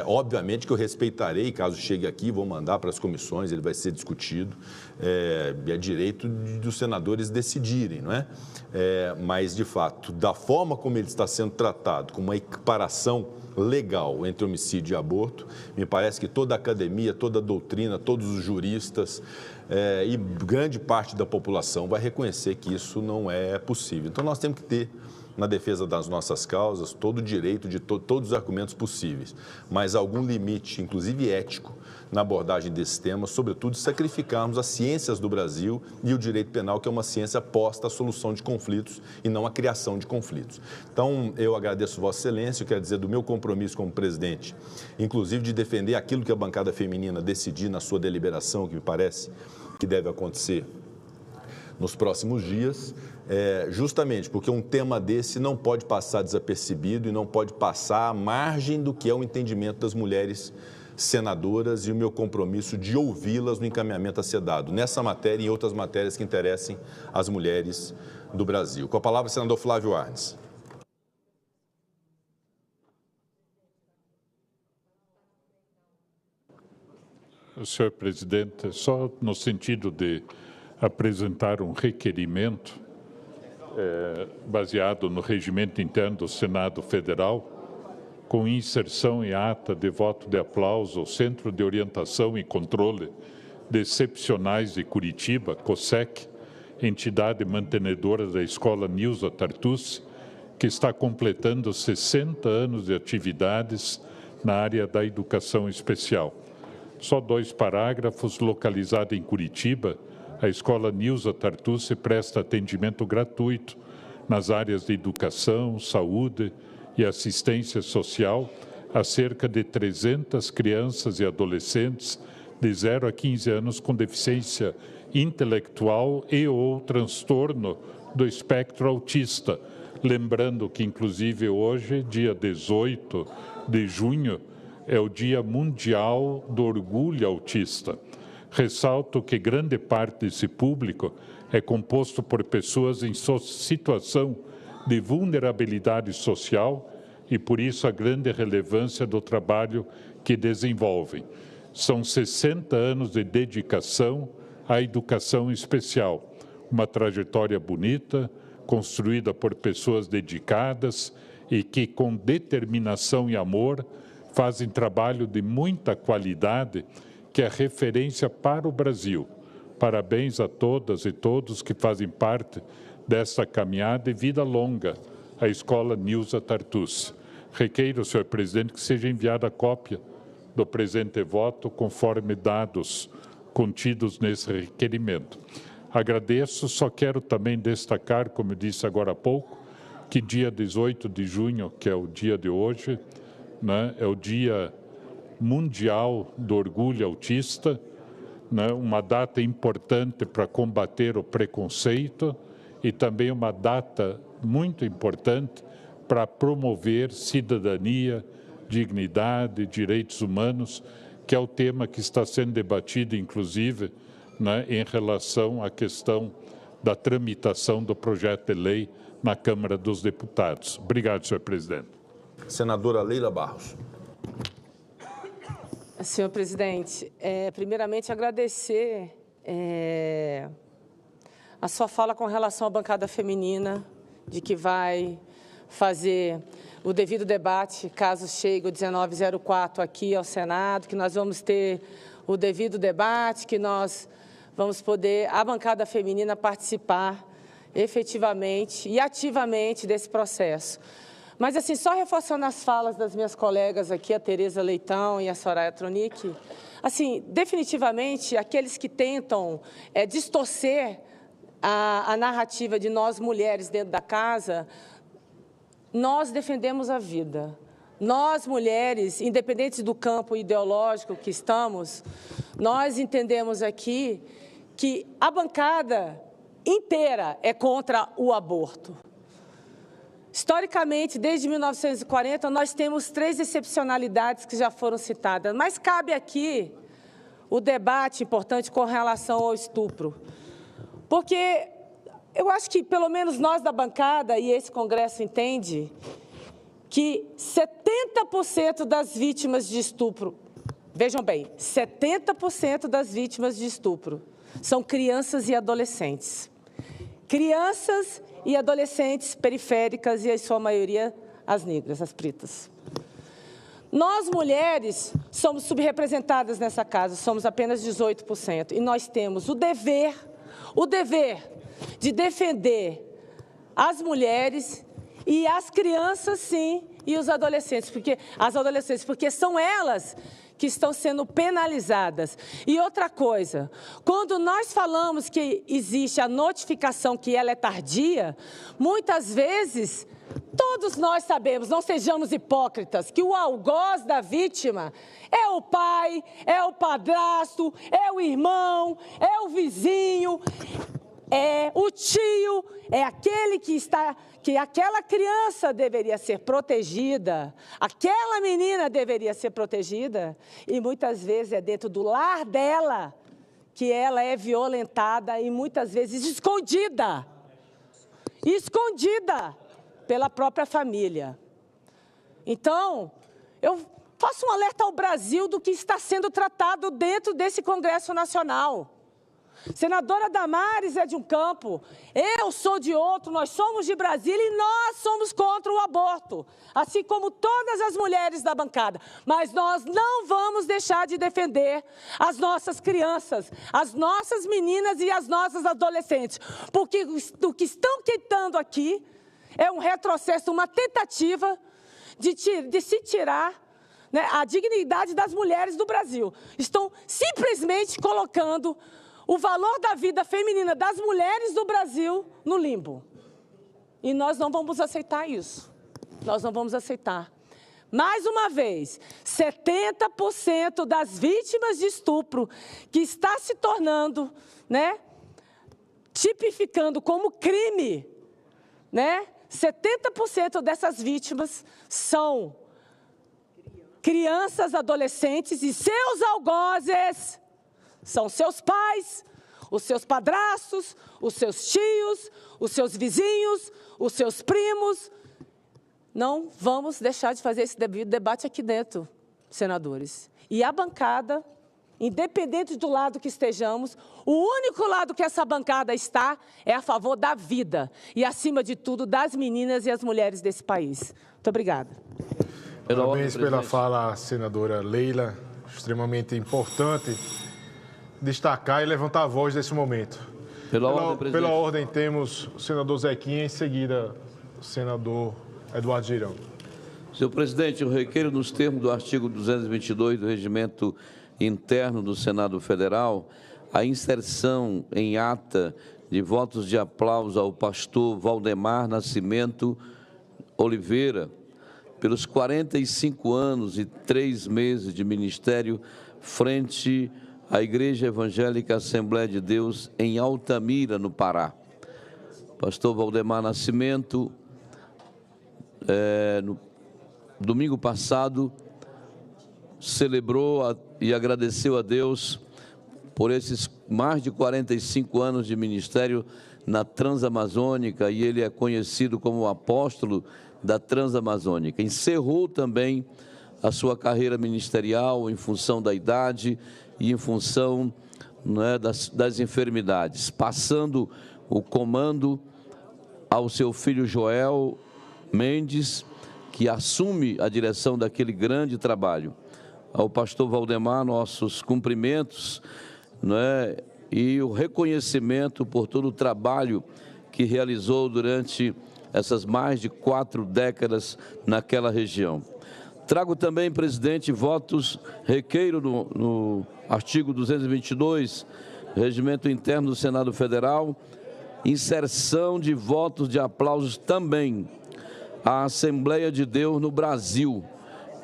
Obviamente que eu respeitarei, caso chegue aqui, vou mandar para as comissões, ele vai ser discutido, é direito dos senadores decidirem, não é? Mas, de fato, da forma como ele está sendo tratado, com uma equiparação legal entre homicídio e aborto, me parece que toda a academia, toda a doutrina, todos os juristas e grande parte da população vai reconhecer que isso não é possível. Então, nós temos que ter, na defesa das nossas causas, todo o direito de todos os argumentos possíveis, mas algum limite, inclusive ético, na abordagem desse tema, sobretudo sacrificarmos as ciências do Brasil e o direito penal, que é uma ciência posta à solução de conflitos e não à criação de conflitos. Então, eu agradeço Vossa Excelência, eu quero dizer do meu compromisso como presidente, inclusive de defender aquilo que a bancada feminina decidir na sua deliberação, que me parece que deve acontecer nos próximos dias, justamente porque um tema desse não pode passar desapercebido e não pode passar à margem do que é o entendimento das mulheres senadoras e o meu compromisso de ouvi-las no encaminhamento a ser dado, nessa matéria e em outras matérias que interessem às mulheres do Brasil. Com a palavra, o senador Flávio Arnes. Senhor presidente, só no sentido de apresentar um requerimento baseado no regimento interno do Senado Federal, com inserção em ata de voto de aplauso ao Centro de Orientação e Controle de Excepcionais de Curitiba, COSEC, entidade mantenedora da Escola Nilza Tartucci, que está completando 60 anos de atividades na área da educação especial. Só 2 parágrafos. Localizada em Curitiba, a Escola Nilza Tartucci presta atendimento gratuito nas áreas de educação, saúde e assistência social a cerca de 300 crianças e adolescentes de 0 a 15 anos com deficiência intelectual e ou transtorno do espectro autista, Lembrando que, inclusive, hoje, dia 18 de junho, é o Dia Mundial do Orgulho Autista. Ressalto que grande parte desse público é composto por pessoas em situação de vulnerabilidade social e, por isso, a grande relevância do trabalho que desenvolvem. São 60 anos de dedicação à educação especial, uma trajetória bonita, construída por pessoas dedicadas e que, com determinação e amor, fazem trabalho de muita qualidade, que é referência para o Brasil. Parabéns a todas e todos que fazem parte dessa caminhada e vida longa à Escola Nilza Tartucci. Requeiro, senhor presidente, que seja enviada a cópia do presente voto, conforme dados contidos nesse requerimento. Agradeço, só quero também destacar, como eu disse agora há pouco, que dia 18 de junho, que é o dia de hoje, né, é o Dia Mundial do Orgulho Autista, né, uma data importante para combater o preconceito e também uma data muito importante para promover cidadania, dignidade, direitos humanos, que é o tema que está sendo debatido, inclusive, né, em relação à questão da tramitação do projeto de lei na Câmara dos Deputados. Obrigado, senhor presidente. Senadora Leila Barros. Senhor presidente, primeiramente agradecer a sua fala com relação à bancada feminina, de que vai fazer o devido debate, caso chegue o 1904 aqui ao Senado, que nós vamos ter o devido debate, que nós vamos poder, a bancada feminina, participar efetivamente e ativamente desse processo. Mas, assim, só reforçando as falas das minhas colegas aqui, a Tereza Leitão e a Soraya Tronic, assim, definitivamente, aqueles que tentam distorcer a narrativa de nós, mulheres, dentro da casa, nós defendemos a vida. Nós, mulheres, independentes do campo ideológico que estamos, nós entendemos aqui que a bancada inteira é contra o aborto. Historicamente, desde 1940, nós temos 3 excepcionalidades que já foram citadas, mas cabe aqui o debate importante com relação ao estupro. Porque eu acho que, pelo menos nós da bancada e esse Congresso entende que 70% das vítimas de estupro, vejam bem, 70% das vítimas de estupro são crianças e adolescentes. Crianças e adolescentes periféricas e, em sua maioria, as negras, as pretas. Nós, mulheres, somos subrepresentadas nessa casa, somos apenas 18%. E nós temos o dever de defender as mulheres e as crianças, sim, e os adolescentes, porque são elas que estão sendo penalizadas. E outra coisa, quando nós falamos que existe a notificação, que ela é tardia, muitas vezes, todos nós sabemos, não sejamos hipócritas, que o algoz da vítima é o pai, é o padrasto, é o irmão, é o vizinho, é o tio, é aquele que aquela criança deveria ser protegida, aquela menina deveria ser protegida, e muitas vezes é dentro do lar dela que ela é violentada e muitas vezes escondida pela própria família. Então, eu faço um alerta ao Brasil do que está sendo tratado dentro desse Congresso Nacional. Senadora Damares é de um campo, eu sou de outro, nós somos de Brasília e nós somos contra o aborto, assim como todas as mulheres da bancada. Mas nós não vamos deixar de defender as nossas crianças, as nossas meninas e as nossas adolescentes, porque o que estão tentando aqui é um retrocesso, uma tentativa de se tirar, né, a dignidade das mulheres do Brasil. Estão simplesmente colocando o valor da vida feminina das mulheres do Brasil no limbo. E nós não vamos aceitar isso. Nós não vamos aceitar. Mais uma vez, 70% das vítimas de estupro que está se tornando, né, tipificando como crime, né, 70% dessas vítimas são crianças, adolescentes e seus algozes são seus pais, os seus padrastos, os seus tios, os seus vizinhos, os seus primos. Não vamos deixar de fazer esse debate aqui dentro, senadores. E a bancada, independente do lado que estejamos, o único lado que essa bancada está é a favor da vida e, acima de tudo, das meninas e as mulheres desse país. Muito obrigada. Parabéns pela fala, senadora Leila. Extremamente importante destacar e levantar a voz nesse momento. Pela ordem, temos o senador Zequinha, em seguida o senador Eduardo Girão. Senhor presidente, eu requeiro, nos termos do artigo 222 do Regimento Interno do Senado Federal, a inserção em ata de votos de aplauso ao pastor Valdemar Nascimento Oliveira, pelos 45 anos e 3 meses de ministério frente à Igreja Evangélica Assembleia de Deus em Altamira, no Pará. Pastor Valdemar Nascimento, no domingo passado, celebrou e agradeceu a Deus por esses mais de 45 anos de ministério na Transamazônica, e ele é conhecido como o apóstolo da Transamazônica. Encerrou também a sua carreira ministerial em função da idade e em função, né, das enfermidades, passando o comando ao seu filho Joel Mendes, que assume a direção daquele grande trabalho. Ao pastor Valdemar, nossos cumprimentos, né, e o reconhecimento por todo o trabalho que realizou durante essas mais de 4 décadas naquela região. Trago também, presidente, votos, requeiro no artigo 222, Regimento Interno do Senado Federal, inserção de votos de aplausos também à Assembleia de Deus no Brasil,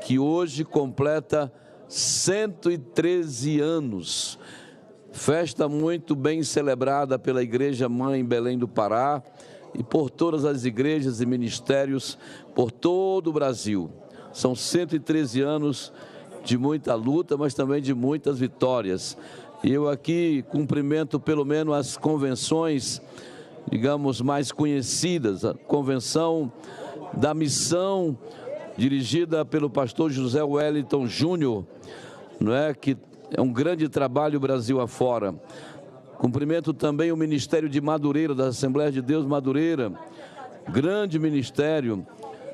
que hoje completa 113 anos. Festa muito bem celebrada pela Igreja Mãe em Belém do Pará e por todas as igrejas e ministérios por todo o Brasil. São 113 anos de muita luta, mas também de muitas vitórias. E eu aqui cumprimento pelo menos as convenções, digamos, mais conhecidas. A Convenção da Missão, dirigida pelo pastor José Wellington Júnior, não é, que é um grande trabalho Brasil afora. Cumprimento também o Ministério de Madureira, da Assembleia de Deus Madureira, grande ministério,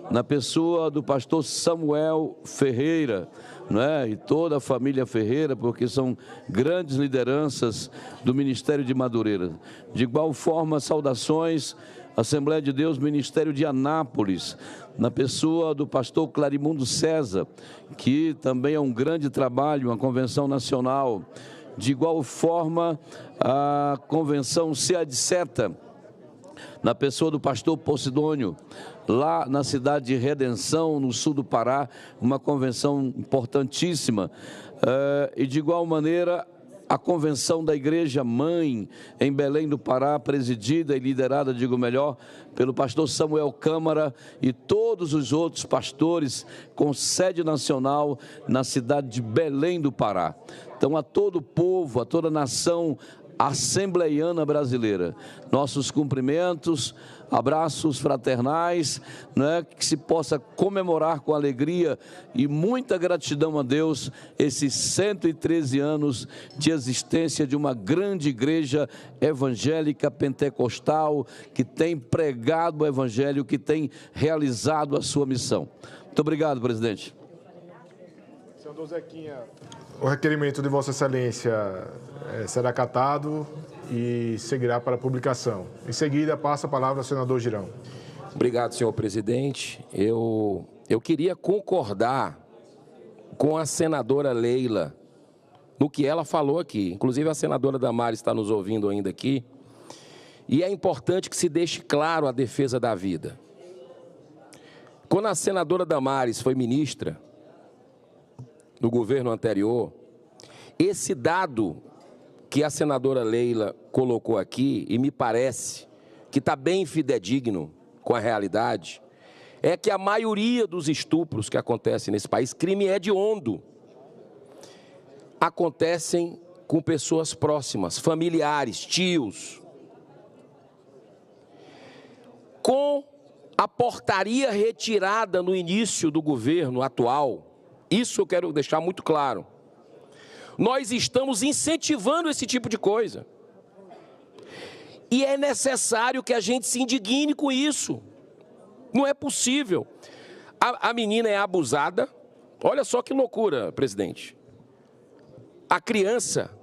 na pessoa do pastor Samuel Ferreira, não é? E toda a família Ferreira, porque são grandes lideranças do Ministério de Madureira. De igual forma, saudações, Assembleia de Deus, Ministério de Anápolis, na pessoa do pastor Clarimundo César, que também é um grande trabalho, uma convenção nacional. De igual forma, a convenção SEADSETA, na pessoa do pastor Posidônio, lá na cidade de Redenção, no sul do Pará, uma convenção importantíssima. E de igual maneira, a convenção da Igreja Mãe em Belém do Pará, presidida e liderada, digo melhor, pelo pastor Samuel Câmara e todos os outros pastores com sede nacional na cidade de Belém do Pará. Então, a todo o povo, a toda a nação assembleiana brasileira, nossos cumprimentos, abraços fraternais, né, que se possa comemorar com alegria e muita gratidão a Deus esses 113 anos de existência de uma grande igreja evangélica pentecostal que tem pregado o evangelho, que tem realizado a sua missão. Muito obrigado, presidente. Senador Zequinha, o requerimento de Vossa Excelência será acatado e seguirá para publicação. Em seguida, passa a palavra ao senador Girão. Obrigado, senhor presidente. Eu queria concordar com a senadora Leila no que ela falou aqui. Inclusive, a senadora Damares está nos ouvindo ainda aqui. E é importante que se deixe claro a defesa da vida. Quando a senadora Damares foi ministra no governo anterior, esse dado que a senadora Leila colocou aqui, e me parece que está bem fidedigno, com a realidade é que a maioria dos estupros que acontecem nesse país, crime hediondo, acontecem com pessoas próximas, familiares, tios. Com a portaria retirada no início do governo atual, isso eu quero deixar muito claro, nós estamos incentivando esse tipo de coisa. E é necessário que a gente se indigne com isso. Não é possível. A menina é abusada. Olha só que loucura, presidente. A criança,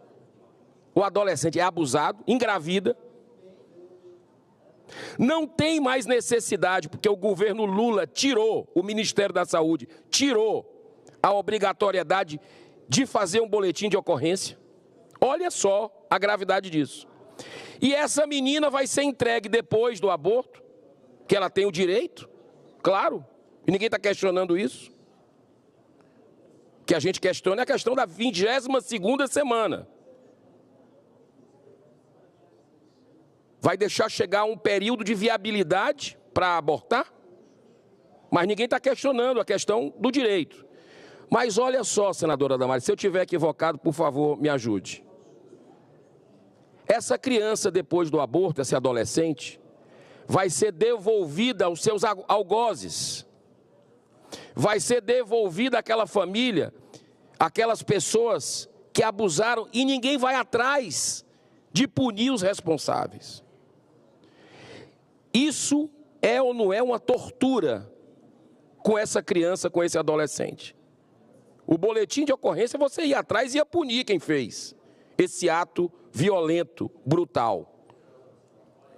o adolescente é abusado, engravida. Não tem mais necessidade, porque o governo Lula tirou, o Ministério da Saúde tirou a obrigatoriedade de fazer um boletim de ocorrência. Olha só a gravidade disso. E essa menina vai ser entregue depois do aborto, que ela tem o direito, claro, e ninguém está questionando isso. O que a gente questiona é a questão da 22ª semana. Vai deixar chegar um período de viabilidade para abortar? Mas ninguém está questionando a questão do direito. Mas olha só, senadora Damares, se eu estiver equivocado, por favor, me ajude. Essa criança, depois do aborto, essa adolescente, vai ser devolvida aos seus algozes. Vai ser devolvida àquela família, aquelas pessoas que abusaram, e ninguém vai atrás de punir os responsáveis. Isso é ou não é uma tortura com essa criança, com esse adolescente? O boletim de ocorrência, você ia atrás e ia punir quem fez esse ato violento, brutal.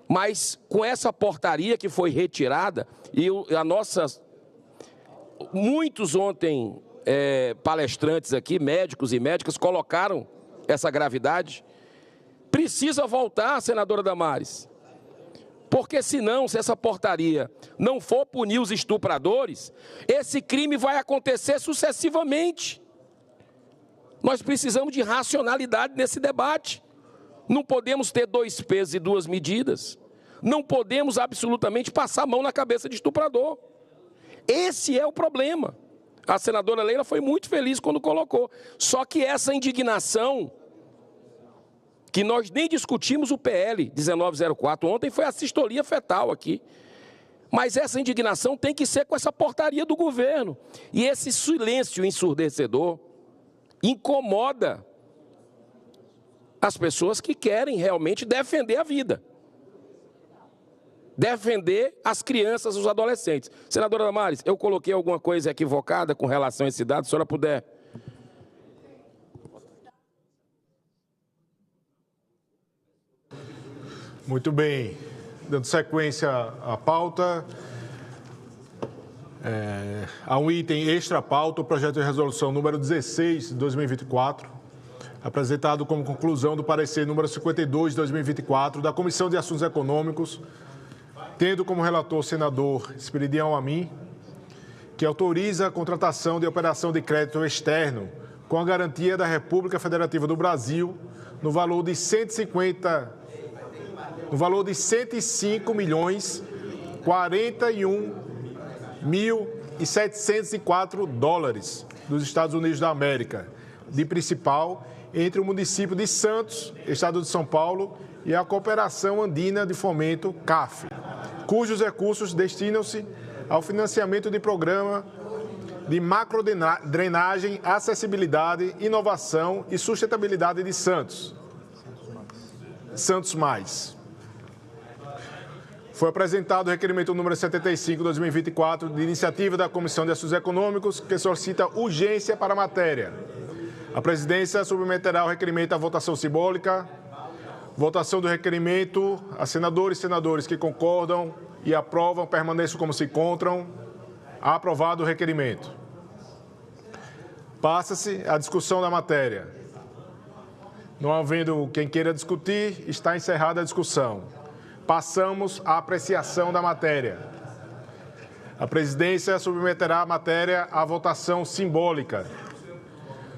Mas com essa portaria que foi retirada, e muitos ontem palestrantes aqui, médicos e médicas, colocaram essa gravidade. Precisa voltar, senadora Damares. Porque senão, se essa portaria não for punir os estupradores, esse crime vai acontecer sucessivamente. Nós precisamos de racionalidade nesse debate. Não podemos ter dois pesos e duas medidas. Não podemos absolutamente passar a mão na cabeça de estuprador. Esse é o problema. A senadora Leila foi muito feliz quando colocou. Só que essa indignação, que nós nem discutimos o PL 1904, ontem foi a sistolia fetal aqui. Mas essa indignação tem que ser com essa portaria do governo. E esse silêncio ensurdecedor incomoda as pessoas que querem realmente defender a vida. Defender as crianças, os adolescentes. Senadora Damares, eu coloquei alguma coisa equivocada com relação a esse dado, se a senhora puder. Muito bem. Dando sequência à pauta, há um item extra pauta, o projeto de resolução número 16 de 2024, apresentado como conclusão do parecer número 52 de 2024 da Comissão de Assuntos Econômicos, tendo como relator o senador Esperidião Amin, que autoriza a contratação de operação de crédito externo com a garantia da República Federativa do Brasil no valor de 105.041.704 dólares dos Estados Unidos da América, de principal entre o município de Santos, Estado de São Paulo, e a Cooperação Andina de Fomento, CAF, cujos recursos destinam-se ao financiamento de programa de macrodrenagem, acessibilidade, inovação e sustentabilidade de Santos. Santos Mais. Foi apresentado o requerimento número 75 de 2024, de iniciativa da Comissão de Assuntos Econômicos, que solicita urgência para a matéria. A presidência submeterá o requerimento à votação simbólica. Votação do requerimento. As senadoras e senadores que concordam e aprovam permaneçam como se encontram. Aprovado o requerimento. Passa-se a discussão da matéria. Não havendo quem queira discutir, está encerrada a discussão. Passamos à apreciação da matéria. A presidência submeterá a matéria à votação simbólica.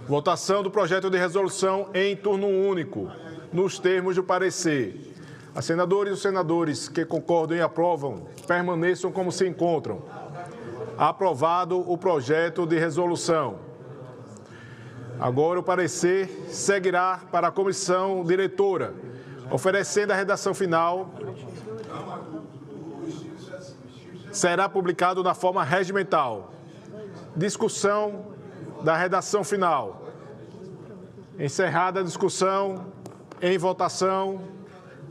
Votação do projeto de resolução em turno único, nos termos do parecer. As senadoras e os senadores que concordam e aprovam permaneçam como se encontram. Aprovado o projeto de resolução. Agora o parecer seguirá para a comissão diretora, oferecendo a redação final. Será publicado na forma regimental. Discussão da redação final. Encerrada a discussão, em votação,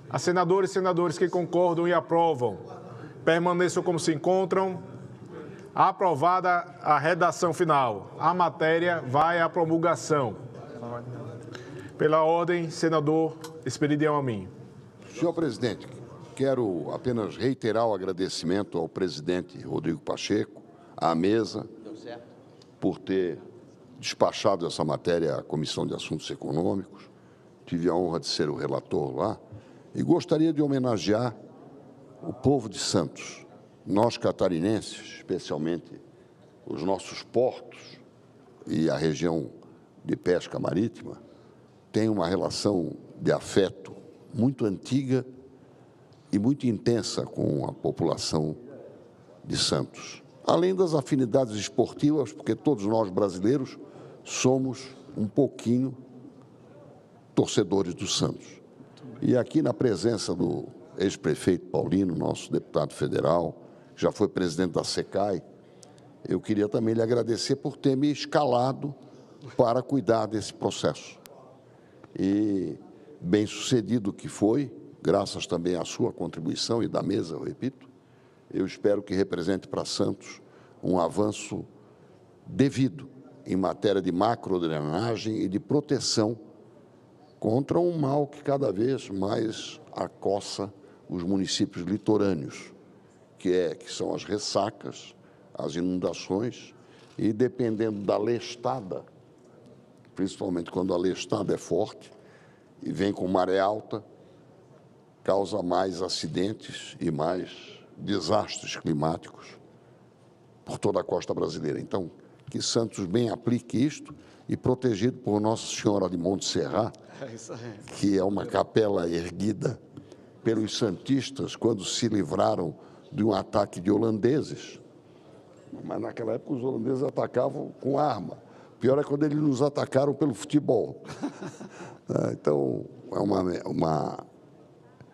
as senadoras e senadores que concordam e aprovam permaneçam como se encontram. Aprovada a redação final. A matéria vai à promulgação. Pela ordem, senador Esperidião Amin. Senhor presidente, quero apenas reiterar o agradecimento ao presidente Rodrigo Pacheco, à mesa, por ter despachado essa matéria à Comissão de Assuntos Econômicos. Tive a honra de ser o relator lá e gostaria de homenagear o povo de Santos. Nós catarinenses, especialmente os nossos portos e a região de pesca marítima, tem uma relação de afeto muito antiga e muito intensa com a população de Santos. Além das afinidades esportivas, porque todos nós brasileiros somos um pouquinho torcedores do Santos. E aqui na presença do ex-prefeito Paulino, nosso deputado federal, já foi presidente da SECAI, eu queria também lhe agradecer por ter me escalado para cuidar desse processo. E bem sucedido que foi, graças também à sua contribuição e da mesa, eu repito, eu espero que represente para Santos um avanço devido em matéria de macrodrenagem e de proteção contra um mal que cada vez mais acossa os municípios litorâneos, que são as ressacas, as inundações, e dependendo da lestada, principalmente quando a lestada é forte e vem com maré alta, causa mais acidentes e mais desastres climáticos por toda a costa brasileira. Então, que Santos bem aplique isto e protegido por Nossa Senhora de Monte Serrat, que é uma capela erguida pelos santistas quando se livraram de um ataque de holandeses. Mas naquela época os holandeses atacavam com arma. Pior é quando eles nos atacaram pelo futebol. Então, é uma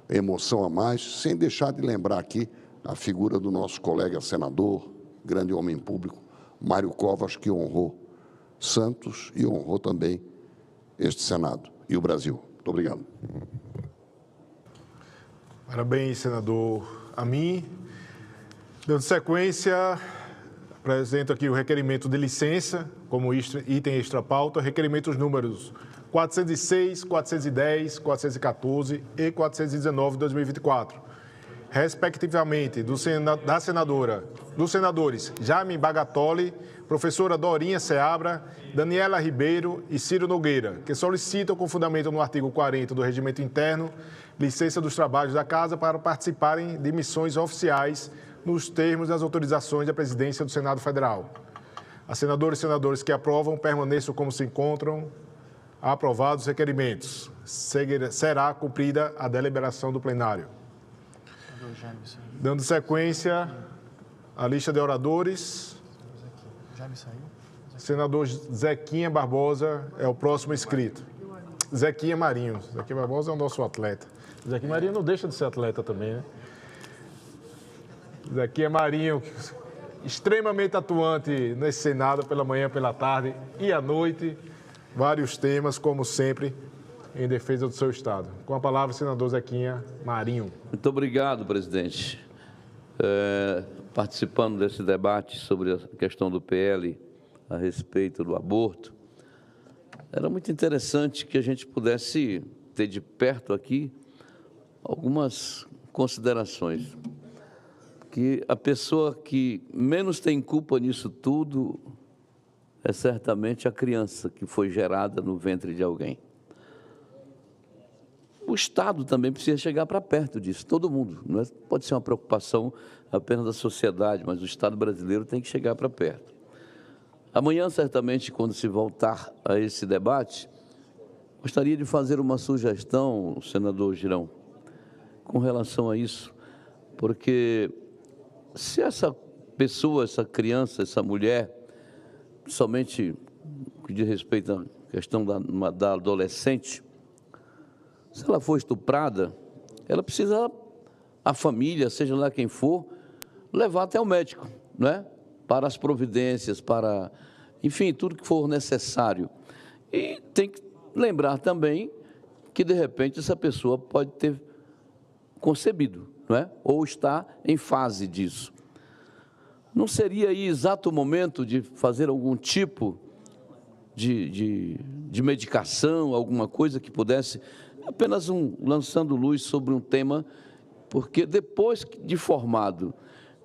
emoção a mais, sem deixar de lembrar aqui a figura do nosso colega senador, grande homem público, Mário Covas, que honrou Santos e honrou também este Senado e o Brasil. Muito obrigado. Parabéns, senador Amin. Dando sequência, apresento aqui o requerimento de licença, como item extra-pauta, requerimentos números 406, 410, 414 e 419 de 2024, respectivamente dos senadores Jaime Bagatoli, professora Dorinha Seabra, Daniela Ribeiro e Ciro Nogueira, que solicitam, com fundamento no artigo 40 do Regimento Interno, licença dos trabalhos da Casa para participarem de missões oficiais nos termos das autorizações da Presidência do Senado Federal. As senadoras e senadores que aprovam permaneçam como se encontram. Aprovados os requerimentos. Será cumprida a deliberação do plenário. Dando sequência à lista de oradores. Senador Zequinha Barbosa é o próximo inscrito. Zequinha Marinho. Zequinha Barbosa é o nosso atleta. Zequinha Marinho não deixa de ser atleta também, né? Zequinha Marinho, extremamente atuante nesse Senado, pela manhã, pela tarde e à noite. Vários temas, como sempre, em defesa do seu Estado. Com a palavra, o senador Zequinha Marinho. Muito obrigado, presidente. Participando desse debate sobre a questão do PL a respeito do aborto, era muito interessante que a gente pudesse ter de perto aqui algumas considerações. Que a pessoa que menos tem culpa nisso tudo é certamente a criança que foi gerada no ventre de alguém. O Estado também precisa chegar para perto disso, todo mundo. Não pode ser uma preocupação apenas da sociedade, mas o Estado brasileiro tem que chegar para perto. Amanhã, certamente, quando se voltar a esse debate, gostaria de fazer uma sugestão, senador Girão, com relação a isso, porque se essa pessoa, essa criança, essa mulher, somente que diz respeito à questão da adolescente, se ela for estuprada, ela precisa, a família, seja lá quem for, levar até o médico, né? Para as providências, para, enfim, tudo que for necessário. E tem que lembrar também que, de repente, essa pessoa pode ter concebido, não é? Ou está em fase disso. Não seria aí exato o momento de fazer algum tipo de medicação, alguma coisa que pudesse, apenas lançando luz sobre um tema, porque depois de formado,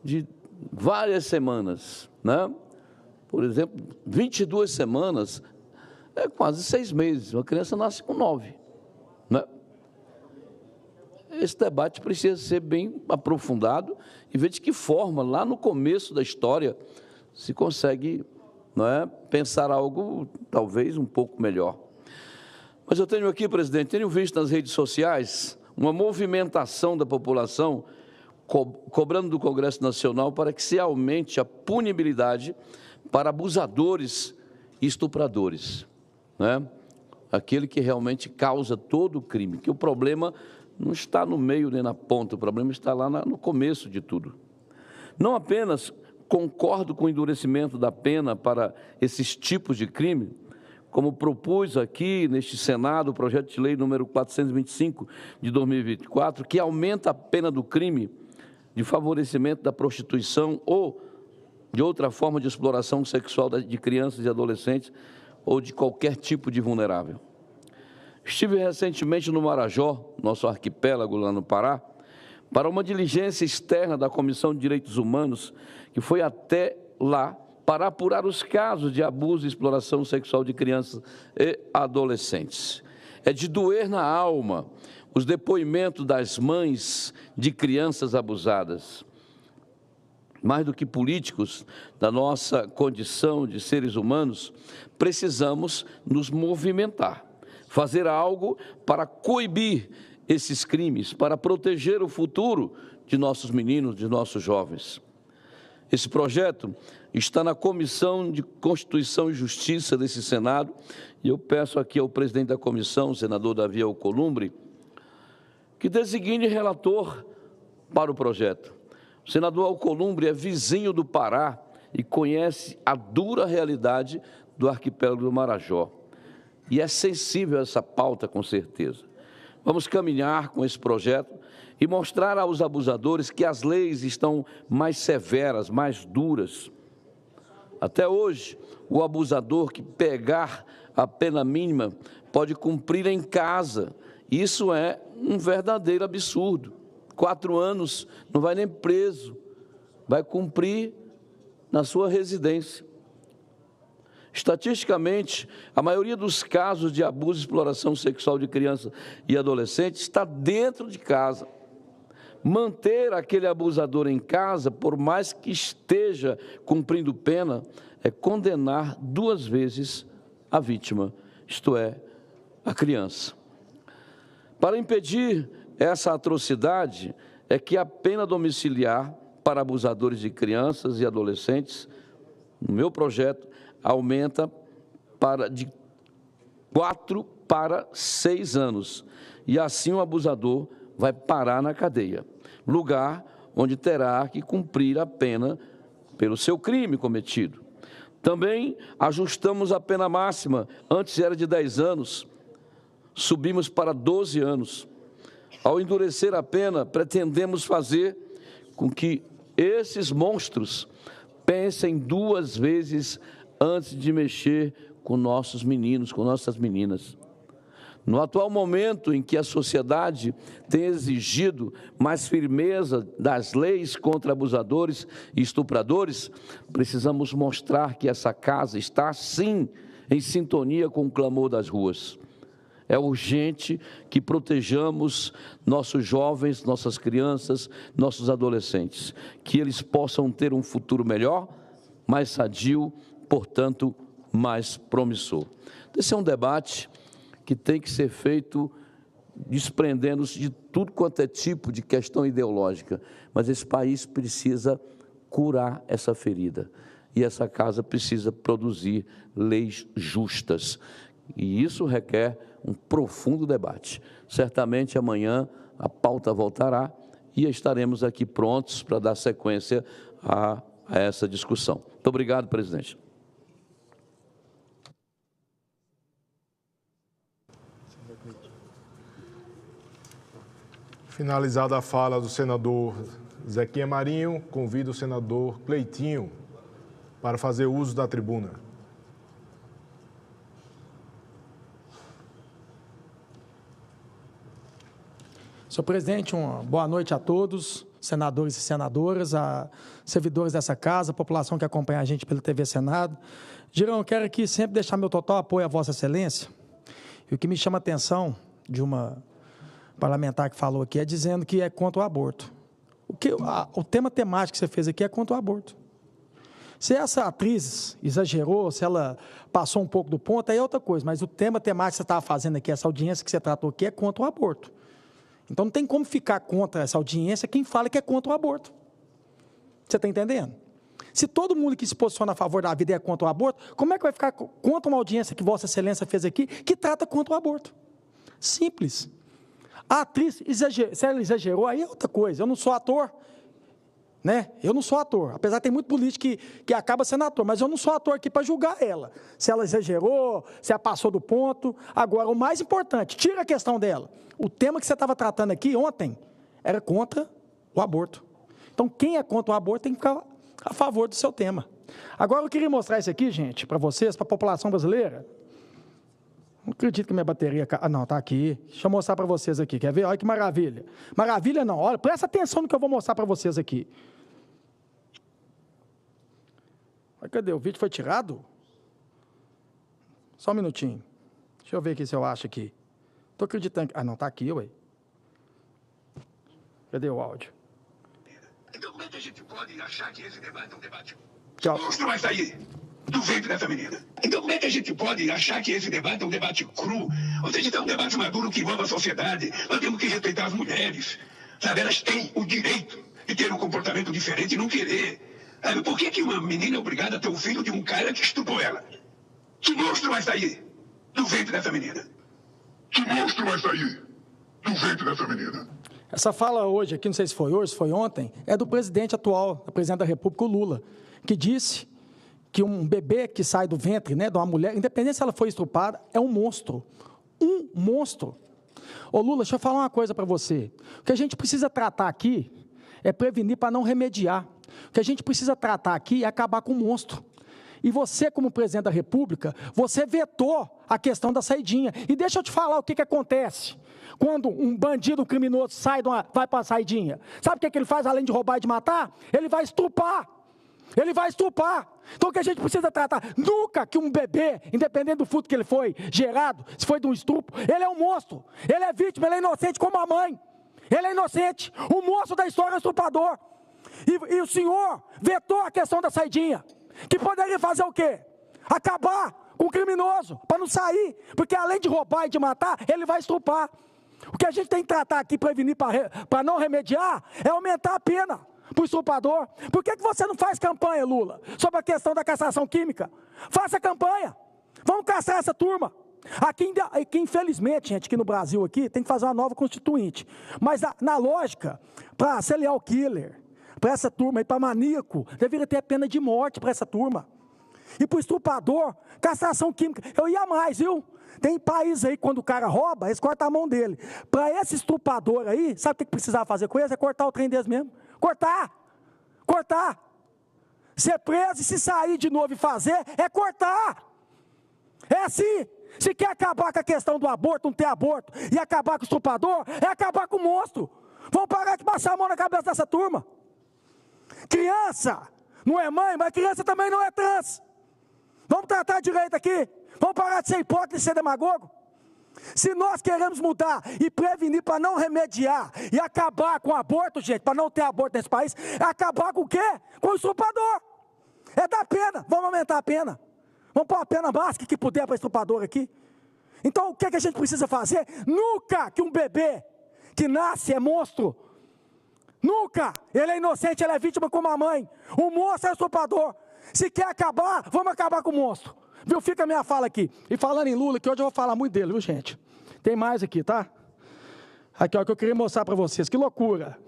de várias semanas, né? Por exemplo, 22 semanas, é quase 6 meses, uma criança nasce com 9, né? Esse debate precisa ser bem aprofundado e ver de que forma, lá no começo da história, se consegue, não é, pensar algo talvez um pouco melhor. Mas eu tenho aqui, presidente, tenho visto nas redes sociais uma movimentação da população cobrando do Congresso Nacional para que se aumente a punibilidade para abusadores e estupradores, né? Aquele que realmente causa todo o crime, que o problema não está no meio nem na ponta, o problema está lá no começo de tudo. Não apenas concordo com o endurecimento da pena para esses tipos de crime, como propus aqui neste Senado o projeto de lei número 425 de 2024, que aumenta a pena do crime de favorecimento da prostituição ou de outra forma de exploração sexual de crianças e adolescentes ou de qualquer tipo de vulnerável. Estive recentemente no Marajó, nosso arquipélago lá no Pará, para uma diligência externa da Comissão de Direitos Humanos, que foi até lá para apurar os casos de abuso e exploração sexual de crianças e adolescentes. É de doer na alma os depoimentos das mães de crianças abusadas. Mais do que políticos da nossa condição de seres humanos, precisamos nos movimentar, fazer algo para coibir esses crimes, para proteger o futuro de nossos meninos, de nossos jovens. Esse projeto está na Comissão de Constituição e Justiça desse Senado, e eu peço aqui ao presidente da comissão, o senador Davi Alcolumbre, que designe relator para o projeto. O senador Alcolumbre é vizinho do Pará e conhece a dura realidade do arquipélago do Marajó. E é sensível a essa pauta, com certeza. Vamos caminhar com esse projeto e mostrar aos abusadores que as leis estão mais severas, mais duras. Até hoje, o abusador que pegar a pena mínima pode cumprir em casa. Isso é um verdadeiro absurdo. 4 anos, não vai nem preso, vai cumprir na sua residência. Estatisticamente, a maioria dos casos de abuso e exploração sexual de crianças e adolescentes está dentro de casa. Manter aquele abusador em casa, por mais que esteja cumprindo pena, é condenar 2 vezes a vítima, isto é, a criança. Para impedir essa atrocidade, é que a pena domiciliar para abusadores de crianças e adolescentes, no meu projeto, aumenta de 4 para 6 anos. E assim o abusador vai parar na cadeia, lugar onde terá que cumprir a pena pelo seu crime cometido. Também ajustamos a pena máxima, antes era de 10 anos, subimos para 12 anos. Ao endurecer a pena, pretendemos fazer com que esses monstros pensem 2 vezes antes de mexer com nossos meninos, com nossas meninas. No atual momento em que a sociedade tem exigido mais firmeza das leis contra abusadores e estupradores, precisamos mostrar que essa casa está, sim, em sintonia com o clamor das ruas. É urgente que protejamos nossos jovens, nossas crianças, nossos adolescentes, que eles possam ter um futuro melhor, mais sadio, portanto, mais promissor. Esse é um debate que tem que ser feito desprendendo-se de tudo quanto é tipo de questão ideológica, mas esse país precisa curar essa ferida. E essa casa precisa produzir leis justas. E isso requer um profundo debate. Certamente amanhã a pauta voltará e estaremos aqui prontos para dar sequência a essa discussão. Muito obrigado, presidente. Finalizada a fala do senador Zequinha Marinho, convido o senador Cleitinho para fazer uso da tribuna. Senhor presidente, uma boa noite a todos, senadores e senadoras, a servidores dessa casa, a população que acompanha a gente pela TV Senado. Girão, eu quero aqui sempre deixar meu total apoio a Vossa Excelência. E o que me chama a atenção de uma parlamentar que falou aqui é dizendo que é contra o aborto. O tema temático que você fez aqui é contra o aborto. Se essa atriz exagerou, se ela passou um pouco do ponto, aí é outra coisa. Mas o tema temático que você estava fazendo aqui, essa audiência que você tratou aqui, é contra o aborto. Então não tem como ficar contra essa audiência quem fala que é contra o aborto. Você está entendendo? Se todo mundo que se posiciona a favor da vida é contra o aborto, como é que vai ficar contra uma audiência que Vossa Excelência fez aqui, que trata contra o aborto? Simples. A atriz, se ela exagerou, aí é outra coisa. Eu não sou ator, né? Eu não sou ator. Apesar de ter muito político que acaba sendo ator, mas eu não sou ator aqui para julgar ela. Se ela exagerou, se ela passou do ponto. Agora, o mais importante, tira a questão dela. O tema que você estava tratando aqui ontem era contra o aborto. Então, quem é contra o aborto tem que ficar a favor do seu tema. Agora, eu queria mostrar isso aqui, gente, para vocês, para a população brasileira. Não acredito que minha bateria... Ah, não, está aqui. Deixa eu mostrar para vocês aqui. Quer ver? Olha que maravilha. Maravilha não. Olha, presta atenção no que eu vou mostrar para vocês aqui. Olha, cadê? O vídeo foi tirado? Só um minutinho. Deixa eu ver aqui se eu acho aqui. Estou acreditando... Ah, não, está aqui, ué. Cadê o áudio? Então como é que a gente pode achar que esse debate é um debate... Tchau. Monstro vai sair do ventre dessa menina. Então como é que a gente pode achar que esse debate é um debate cru? Ou seja, é um debate maduro que envolve a sociedade. Nós temos que respeitar as mulheres. Sabe, elas têm o direito de ter um comportamento diferente e não querer. Sabe, por que uma menina é obrigada a ter um filho de um cara que estuprou ela? Que monstro vai sair do ventre dessa menina? Que monstro vai sair do ventre dessa menina? Essa fala hoje aqui, não sei se foi hoje, se foi ontem, é do presidente atual, do presidente da República, o Lula, que disse que um bebê que sai do ventre, né, de uma mulher, independente se ela foi estuprada, é um monstro. Um monstro. Ô Lula, deixa eu falar uma coisa para você. O que a gente precisa tratar aqui é prevenir para não remediar. O que a gente precisa tratar aqui é acabar com o monstro. E você, como presidente da República, você vetou a questão da saidinha. E deixa eu te falar o que acontece quando um bandido, um criminoso vai para a saidinha. Sabe o que ele faz além de roubar e de matar? Ele vai estuprar. Ele vai estuprar. Então o que a gente precisa tratar? Nunca que um bebê, independente do fruto que ele foi gerado, se foi de um estupro, ele é um monstro. Ele é vítima, ele é inocente como a mãe. Ele é inocente. O monstro da história é o estuprador. E o senhor vetou a questão da saidinha. Que poderia fazer o quê? Acabar com o criminoso, para não sair. Porque além de roubar e de matar, ele vai estuprar. O que a gente tem que tratar aqui, prevenir para não remediar, é aumentar a pena para o estuprador. Por que você não faz campanha, Lula, sobre a questão da castração química? Faça campanha. Vamos castrar essa turma. Aqui, infelizmente, gente, aqui no Brasil, aqui, tem que fazer uma nova constituinte. Mas na lógica, para serial killer, para essa turma, e para maníaco, deveria ter pena de morte para essa turma. E para o estuprador, castração química. Eu ia mais, viu? Tem país aí, quando o cara rouba, eles cortam a mão dele. Para esse estuprador aí, sabe o que precisava fazer com eles? É cortar o trem deles mesmo. Cortar! Cortar! Ser preso e se sair de novo e fazer, é cortar! É assim! Se quer acabar com a questão do aborto, não ter aborto, e acabar com o estuprador, é acabar com o monstro. Vamos parar de passar a mão na cabeça dessa turma. Criança não é mãe, mas criança também não é trans. Vamos tratar direito aqui. Vamos parar de ser hipócrita e ser demagogo. Se nós queremos mudar e prevenir para não remediar e acabar com o aborto, gente, para não ter aborto nesse país, é acabar com o quê? Com o estuprador. É dar pena. Vamos aumentar a pena. Vamos pôr a pena máxima que puder para estuprador aqui. Então, o que é que a gente precisa fazer? Nunca que um bebê que nasce é monstro. Nunca. Ele é inocente, ele é vítima como a mãe. O monstro é o estuprador. Se quer acabar, vamos acabar com o monstro. Viu? Fica a minha fala aqui. E falando em Lula, que hoje eu vou falar muito dele, viu, gente? Tem mais aqui, tá? Aqui, ó, que eu queria mostrar para vocês. Que loucura.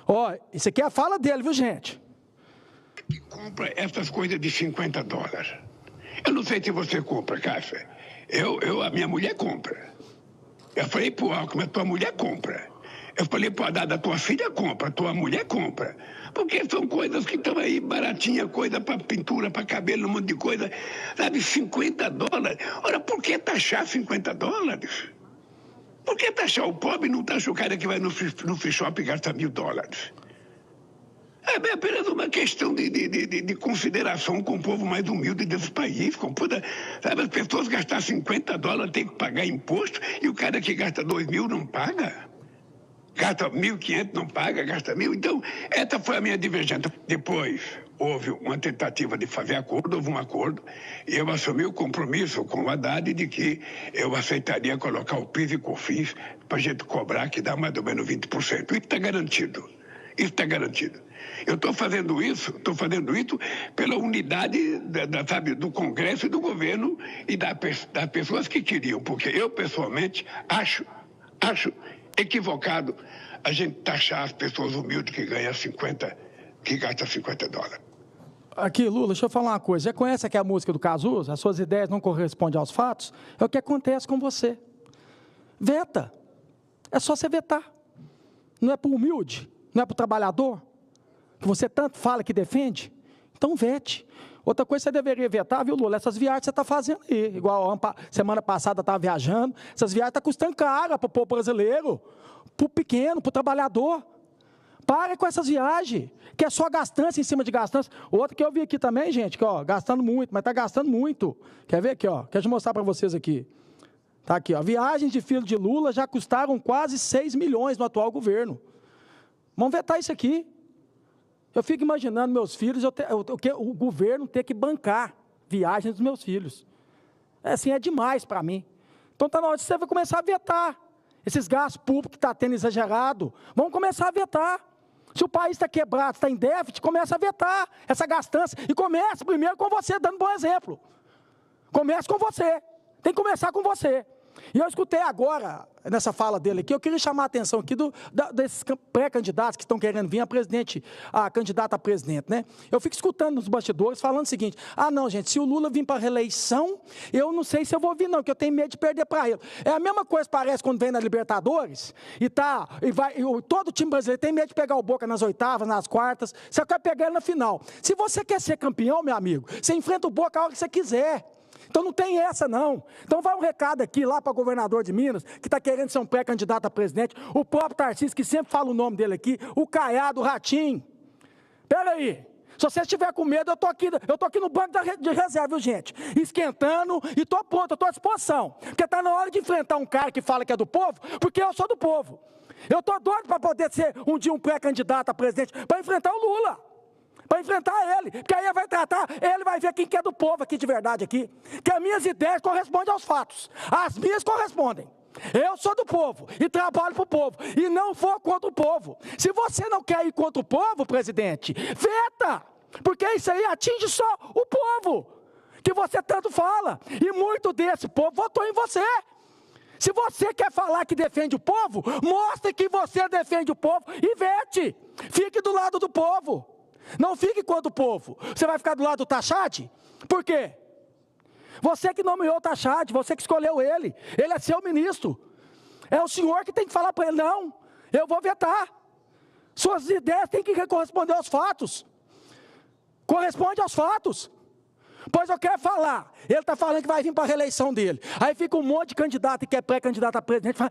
Ó, isso aqui é a fala dele, viu, gente? Que compra essas coisas de $50. Eu não sei se você compra, Cássia. A minha mulher compra. Eu falei pro Alckmin, tua mulher compra. Eu falei pro Haddad, tua filha compra, tua mulher compra. Porque são coisas que estão aí, baratinha, coisa para pintura, para cabelo, um monte de coisa. Sabe, $50. Ora, por que taxar $50? Por que taxar o pobre e não taxa o cara que vai no free shop e gasta $1.000? É apenas uma questão de consideração com o povo mais humilde desse país. Sabe, as pessoas gastar $50 tem que pagar imposto e o cara que gasta 2.000 não paga. Gasta 1.500 não paga, gasta 1.000. Então, essa foi a minha divergência. Depois, houve uma tentativa de fazer acordo, houve um acordo, e eu assumi o compromisso com o Haddad de que eu aceitaria colocar o PIS e COFINS para a gente cobrar, que dá mais ou menos 20%. Isso está garantido. Isso está garantido. Eu estou fazendo isso pela unidade sabe, do Congresso e do governo e das pessoas que queriam, porque eu, pessoalmente, acho equivocado a gente taxar as pessoas humildes que gastam $50. Aqui, Lula, deixa eu falar uma coisa. Você conhece aqui a música do Cazuza? As suas ideias não correspondem aos fatos? É o que acontece com você. Veta. É só você vetar. Não é para o humilde? Não é para o trabalhador? Que você tanto fala que defende? Então vete. Outra coisa que você deveria vetar, viu, Lula? Essas viagens que você está fazendo aí. Igual semana passada estava viajando. Essas viagens estão custando caro para o povo brasileiro, para o pequeno, para o trabalhador. Pare com essas viagens, que é só gastança em cima de gastança. Outra que eu vi aqui também, gente, que ó, gastando muito, mas está gastando muito. Quer ver aqui, ó? Quero mostrar para vocês aqui. Tá aqui, ó. Viagens de filho de Lula já custaram quase 6 milhões no atual governo. Vamos vetar isso aqui. Eu fico imaginando meus filhos, o governo ter que bancar viagens dos meus filhos. É demais para mim. Então está na hora de você começar a vetar. Esses gastos públicos que está tendo exagerado, vamos começar a vetar. Se o país está quebrado, está em déficit, começa a vetar essa gastança. E começa primeiro com você, dando um bom exemplo. Comece com você. Tem que começar com você. E eu escutei agora, nessa fala dele aqui, eu queria chamar a atenção aqui desses pré-candidatos que estão querendo vir a candidata a presidente, né? Eu fico escutando nos bastidores falando o seguinte: não, gente, se o Lula vir para a reeleição, eu não sei se eu vou vir não, porque eu tenho medo de perder para ele. É a mesma coisa, parece, quando vem na Libertadores, todo time brasileiro tem medo de pegar o Boca nas oitavas, nas quartas, você quer pegar ele na final. Se você quer ser campeão, meu amigo, você enfrenta o Boca a hora que você quiser. Então não tem essa, não. Então vai um recado aqui lá para o governador de Minas, que está querendo ser um pré-candidato a presidente, o próprio Tarcísio, que sempre fala o nome dele aqui, o Caiado, o Ratinho. Pera aí. Se você estiver com medo, eu tô aqui no banco de reserva, viu, gente? Esquentando e estou pronto, eu estou à disposição. Porque está na hora de enfrentar um cara que fala que é do povo, porque eu sou do povo. Eu estou doido para poder ser um dia um pré-candidato a presidente, para enfrentar o Lula. Para enfrentar ele, porque aí ele vai ver quem que é do povo aqui de verdade aqui, que as minhas ideias correspondem aos fatos, as minhas correspondem. Eu sou do povo e trabalho para o povo e não vou contra o povo. Se você não quer ir contra o povo, presidente, veta, porque isso aí atinge só o povo, que você tanto fala, e muito desse povo votou em você. Se você quer falar que defende o povo, mostre que você defende o povo e vete, fique do lado do povo. Não fique contra o povo. Você vai ficar do lado do Tachad? Por quê? Você que nomeou o Tachad, você que escolheu ele. Ele é seu ministro. É o senhor que tem que falar para ele: não, eu vou vetar. Suas ideias têm que corresponder aos fatos. Corresponde aos fatos. Pois eu quero falar. Ele está falando que vai vir para a reeleição dele. Aí fica um monte de candidato que é pré-candidato a presidente. Fala: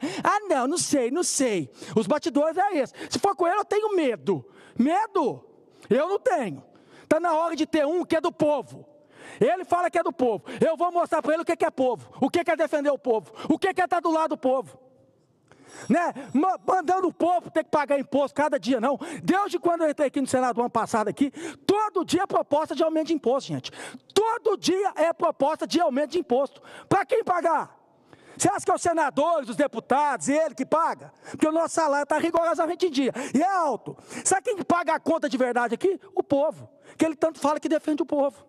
não sei. Os batidores é esse. Se for com ele, eu tenho medo. Medo? Eu não tenho. Está na hora de ter um que é do povo. Ele fala que é do povo. Eu vou mostrar para ele o que é povo. O que é defender o povo. O que é estar do lado do povo. Né? Mandando o povo ter que pagar imposto cada dia, não. Desde quando eu entrei aqui no Senado ano passado aqui, todo dia é proposta de aumento de imposto, gente. Todo dia é proposta de aumento de imposto. Para quem pagar? Você acha que é os senadores, os deputados, ele que paga? Porque o nosso salário está rigorosamente em dia. E é alto. Sabe quem paga a conta de verdade aqui? O povo. Que ele tanto fala que defende o povo.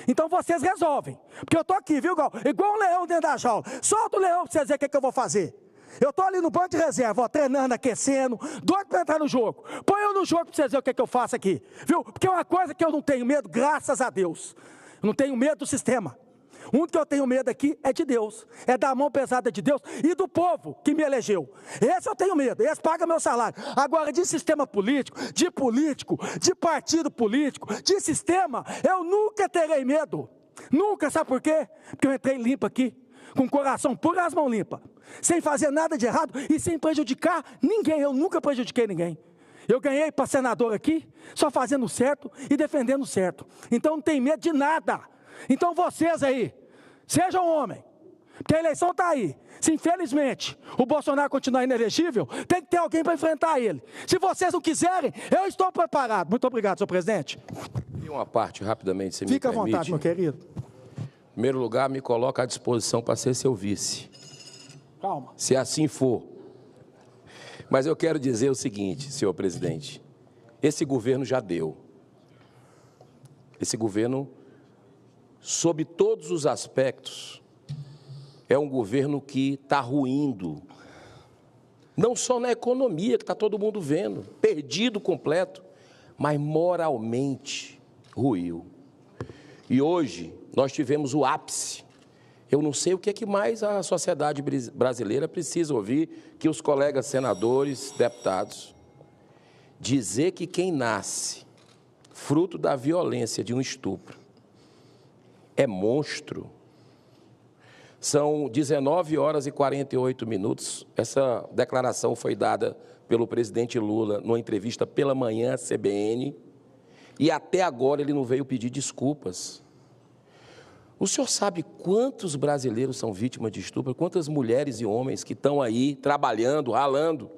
Então vocês resolvem. Porque eu estou aqui, viu, igual um leão dentro da jaula. Solta o leão para vocês verem o que eu vou fazer. Eu estou ali no banco de reserva, ó, treinando, aquecendo, doido para entrar no jogo. Põe eu no jogo para vocês verem o que eu faço aqui. Viu? Porque é uma coisa que eu não tenho medo, graças a Deus. Eu não tenho medo do sistema. O único que eu tenho medo aqui é de Deus. É da mão pesada de Deus e do povo que me elegeu. Esse eu tenho medo, esse paga meu salário. Agora, de sistema político, de partido político, de sistema, eu nunca terei medo. Nunca, sabe por quê? Porque eu entrei limpo aqui, com o coração puro e as mãos limpas. Sem fazer nada de errado e sem prejudicar ninguém. Eu nunca prejudiquei ninguém. Eu ganhei para senador aqui, só fazendo o certo e defendendo o certo. Então não tem medo de nada. Então vocês aí, sejam homem, porque a eleição está aí. Se infelizmente o Bolsonaro continuar inelegível, tem que ter alguém para enfrentar ele. Se vocês não quiserem, eu estou preparado. Muito obrigado, senhor presidente. E uma parte, rapidamente, se me Fica permite. à vontade, meu querido. Em primeiro lugar, me coloca à disposição para ser seu vice. Calma. Se assim for. Mas eu quero dizer o seguinte, senhor presidente. Esse governo já deu. Esse governo, sob todos os aspectos, é um governo que está ruindo. Não só na economia, que está todo mundo vendo, perdido completo, mas moralmente ruiu. E hoje nós tivemos o ápice. Eu não sei o que é que mais a sociedade brasileira precisa ouvir, que os colegas senadores, deputados, dizer que quem nasce fruto da violência de um estupro é monstro. São 19 horas e 48 minutos. Essa declaração foi dada pelo presidente Lula numa entrevista pela manhã à CBN, e até agora ele não veio pedir desculpas. O senhor sabe quantos brasileiros são vítimas de estupro? Quantas mulheres e homens que estão aí trabalhando, ralando,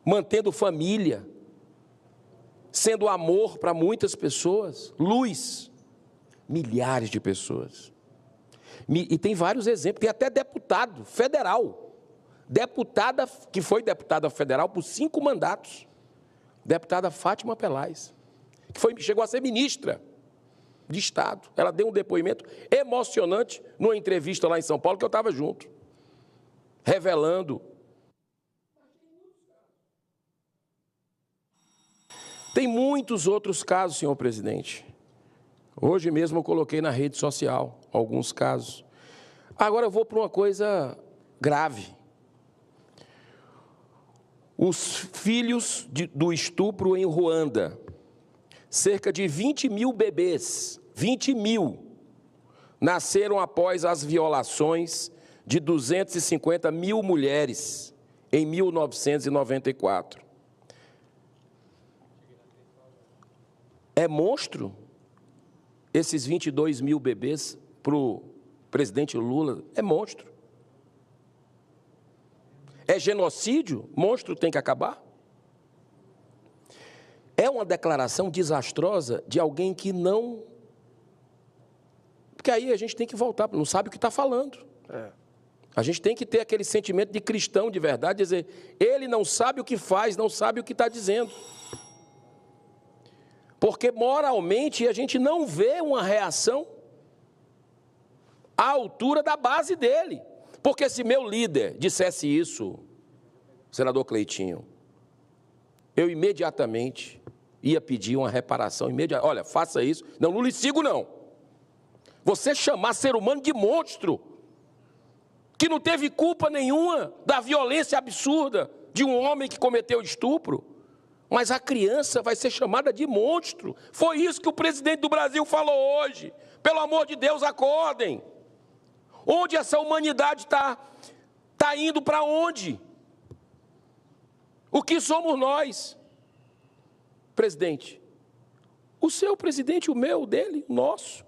mantendo família, sendo amor para muitas pessoas, luz, milhares de pessoas. E tem vários exemplos, tem até deputado federal, deputada que foi deputada federal por 5 mandatos, deputada Fátima Pelais, que chegou a ser ministra de Estado. Ela deu um depoimento emocionante numa entrevista lá em São Paulo, que eu estava junto, revelando. Tem muitos outros casos, senhor presidente. Hoje mesmo eu coloquei na rede social alguns casos. Agora eu vou para uma coisa grave. Os filhos do estupro em Ruanda. Cerca de 20 mil bebês, 20 mil, nasceram após as violações de 250 mil mulheres em 1994. É monstro esses 22 mil bebês para o presidente Lula? É monstro. É genocídio? Monstro tem que acabar? É uma declaração desastrosa de alguém que não... Porque aí a gente tem que voltar, não sabe o que está falando. A gente tem que ter aquele sentimento de cristão de verdade, dizer, ele não sabe o que faz, não sabe o que está dizendo. Porque moralmente a gente não vê uma reação à altura da base dele. Porque se meu líder dissesse isso, senador Cleitinho, eu imediatamente ia pedir uma reparação imediata. Olha, faça isso. Não lhe sigo, não. Você chamar ser humano de monstro, que não teve culpa nenhuma da violência absurda de um homem que cometeu estupro, mas a criança vai ser chamada de monstro. Foi isso que o presidente do Brasil falou hoje. Pelo amor de Deus, acordem. Onde essa humanidade está indo para onde? O que somos nós? Presidente, o seu presidente, o meu, o dele, o nosso,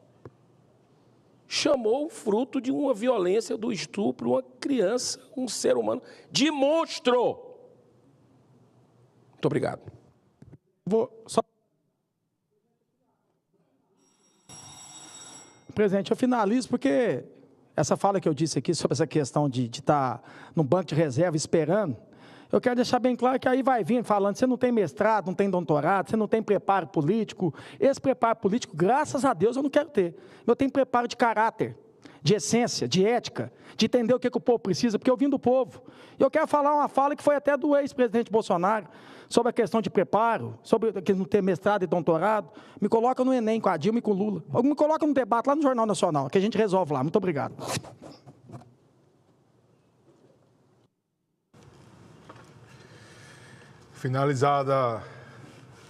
chamou o fruto de uma violência do estupro, uma criança, um ser humano, de monstro. Muito obrigado. Presidente, eu finalizo porque essa fala que eu disse aqui sobre essa questão de estar no banco de reserva esperando, eu quero deixar bem claro que aí vai vir falando, você não tem mestrado, não tem doutorado, você não tem preparo político. Esse preparo político, graças a Deus, eu não quero ter. Eu tenho preparo de caráter, de essência, de ética, de entender o que o povo precisa, porque eu vim do povo. Eu quero falar uma fala que foi até do ex-presidente Bolsonaro, sobre a questão de preparo, sobre não ter mestrado e doutorado. Me coloca no Enem com a Dilma e com o Lula. Ou me coloca no debate lá no Jornal Nacional, que a gente resolve lá. Muito obrigado. Finalizada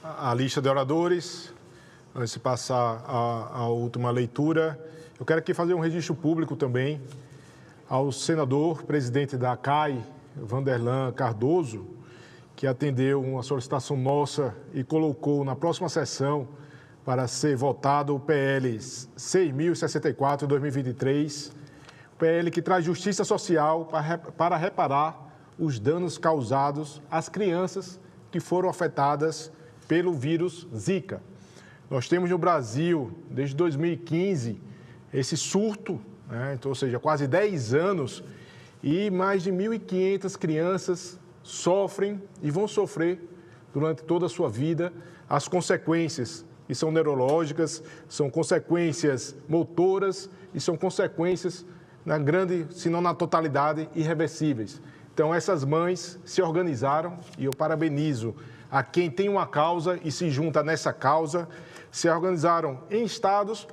a lista de oradores, antes de passar à última leitura, eu quero aqui fazer um registro público também ao senador, presidente da CAI, Vanderlan Cardoso, que atendeu uma solicitação nossa e colocou na próxima sessão para ser votado o PL 6.064 de 2023, PL que traz justiça social para reparar os danos causados às crianças que foram afetadas pelo vírus Zika. Nós temos no Brasil, desde 2015, esse surto, né? Então, ou seja, quase 10 anos, e mais de 1.500 crianças sofrem e vão sofrer durante toda a sua vida as consequências, que são neurológicas, são consequências motoras e são consequências, na grande, se não na totalidade, irreversíveis. Então, essas mães se organizaram, e eu parabenizo a quem tem uma causa e se junta nessa causa, se organizaram em estados,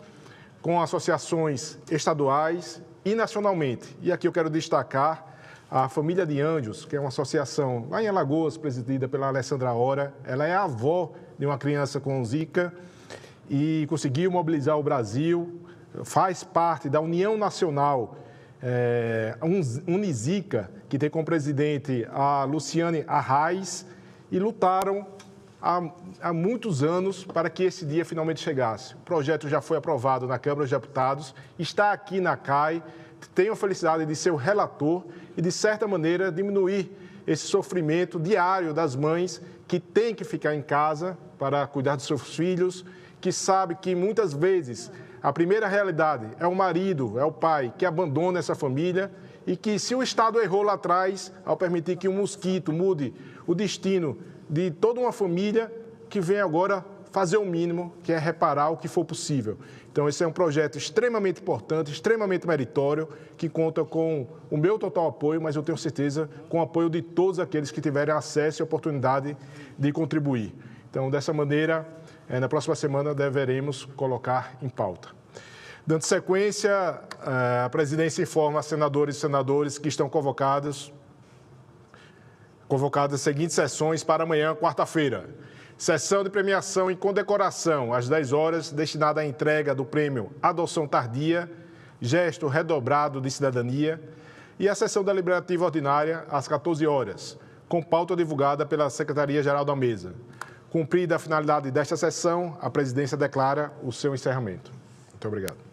com associações estaduais e nacionalmente. E aqui eu quero destacar a Família de Anjos, que é uma associação lá em Alagoas, presidida pela Alessandra Hora. Ela é a avó de uma criança com Zika e conseguiu mobilizar o Brasil, faz parte da União Nacional Unizika, que tem como presidente a Luciane Arraes, e lutaram há muitos anos para que esse dia finalmente chegasse. O projeto já foi aprovado na Câmara dos Deputados, está aqui na CAI, tenho a felicidade de ser o relator e, de certa maneira, diminuir esse sofrimento diário das mães que têm que ficar em casa para cuidar dos seus filhos, que sabe que muitas vezes a primeira realidade é o marido, é o pai que abandona essa família e que, se o Estado errou lá atrás ao permitir que um mosquito mude o destino de toda uma família, que vem agora fazer o mínimo, que é reparar o que for possível. Então, esse é um projeto extremamente importante, extremamente meritório, que conta com o meu total apoio, mas eu tenho certeza com o apoio de todos aqueles que tiverem acesso e oportunidade de contribuir. Então, dessa maneira, na próxima semana deveremos colocar em pauta. Dando sequência, a presidência informa a senadores e senadoras que estão convocadas as seguintes sessões para amanhã, quarta-feira. Sessão de premiação e condecoração, às 10 horas, destinada à entrega do prêmio Adoção Tardia, Gesto Redobrado de Cidadania, e a sessão deliberativa ordinária, às 14 horas, com pauta divulgada pela Secretaria-Geral da Mesa. Cumprida a finalidade desta sessão, a presidência declara o seu encerramento. Muito obrigado.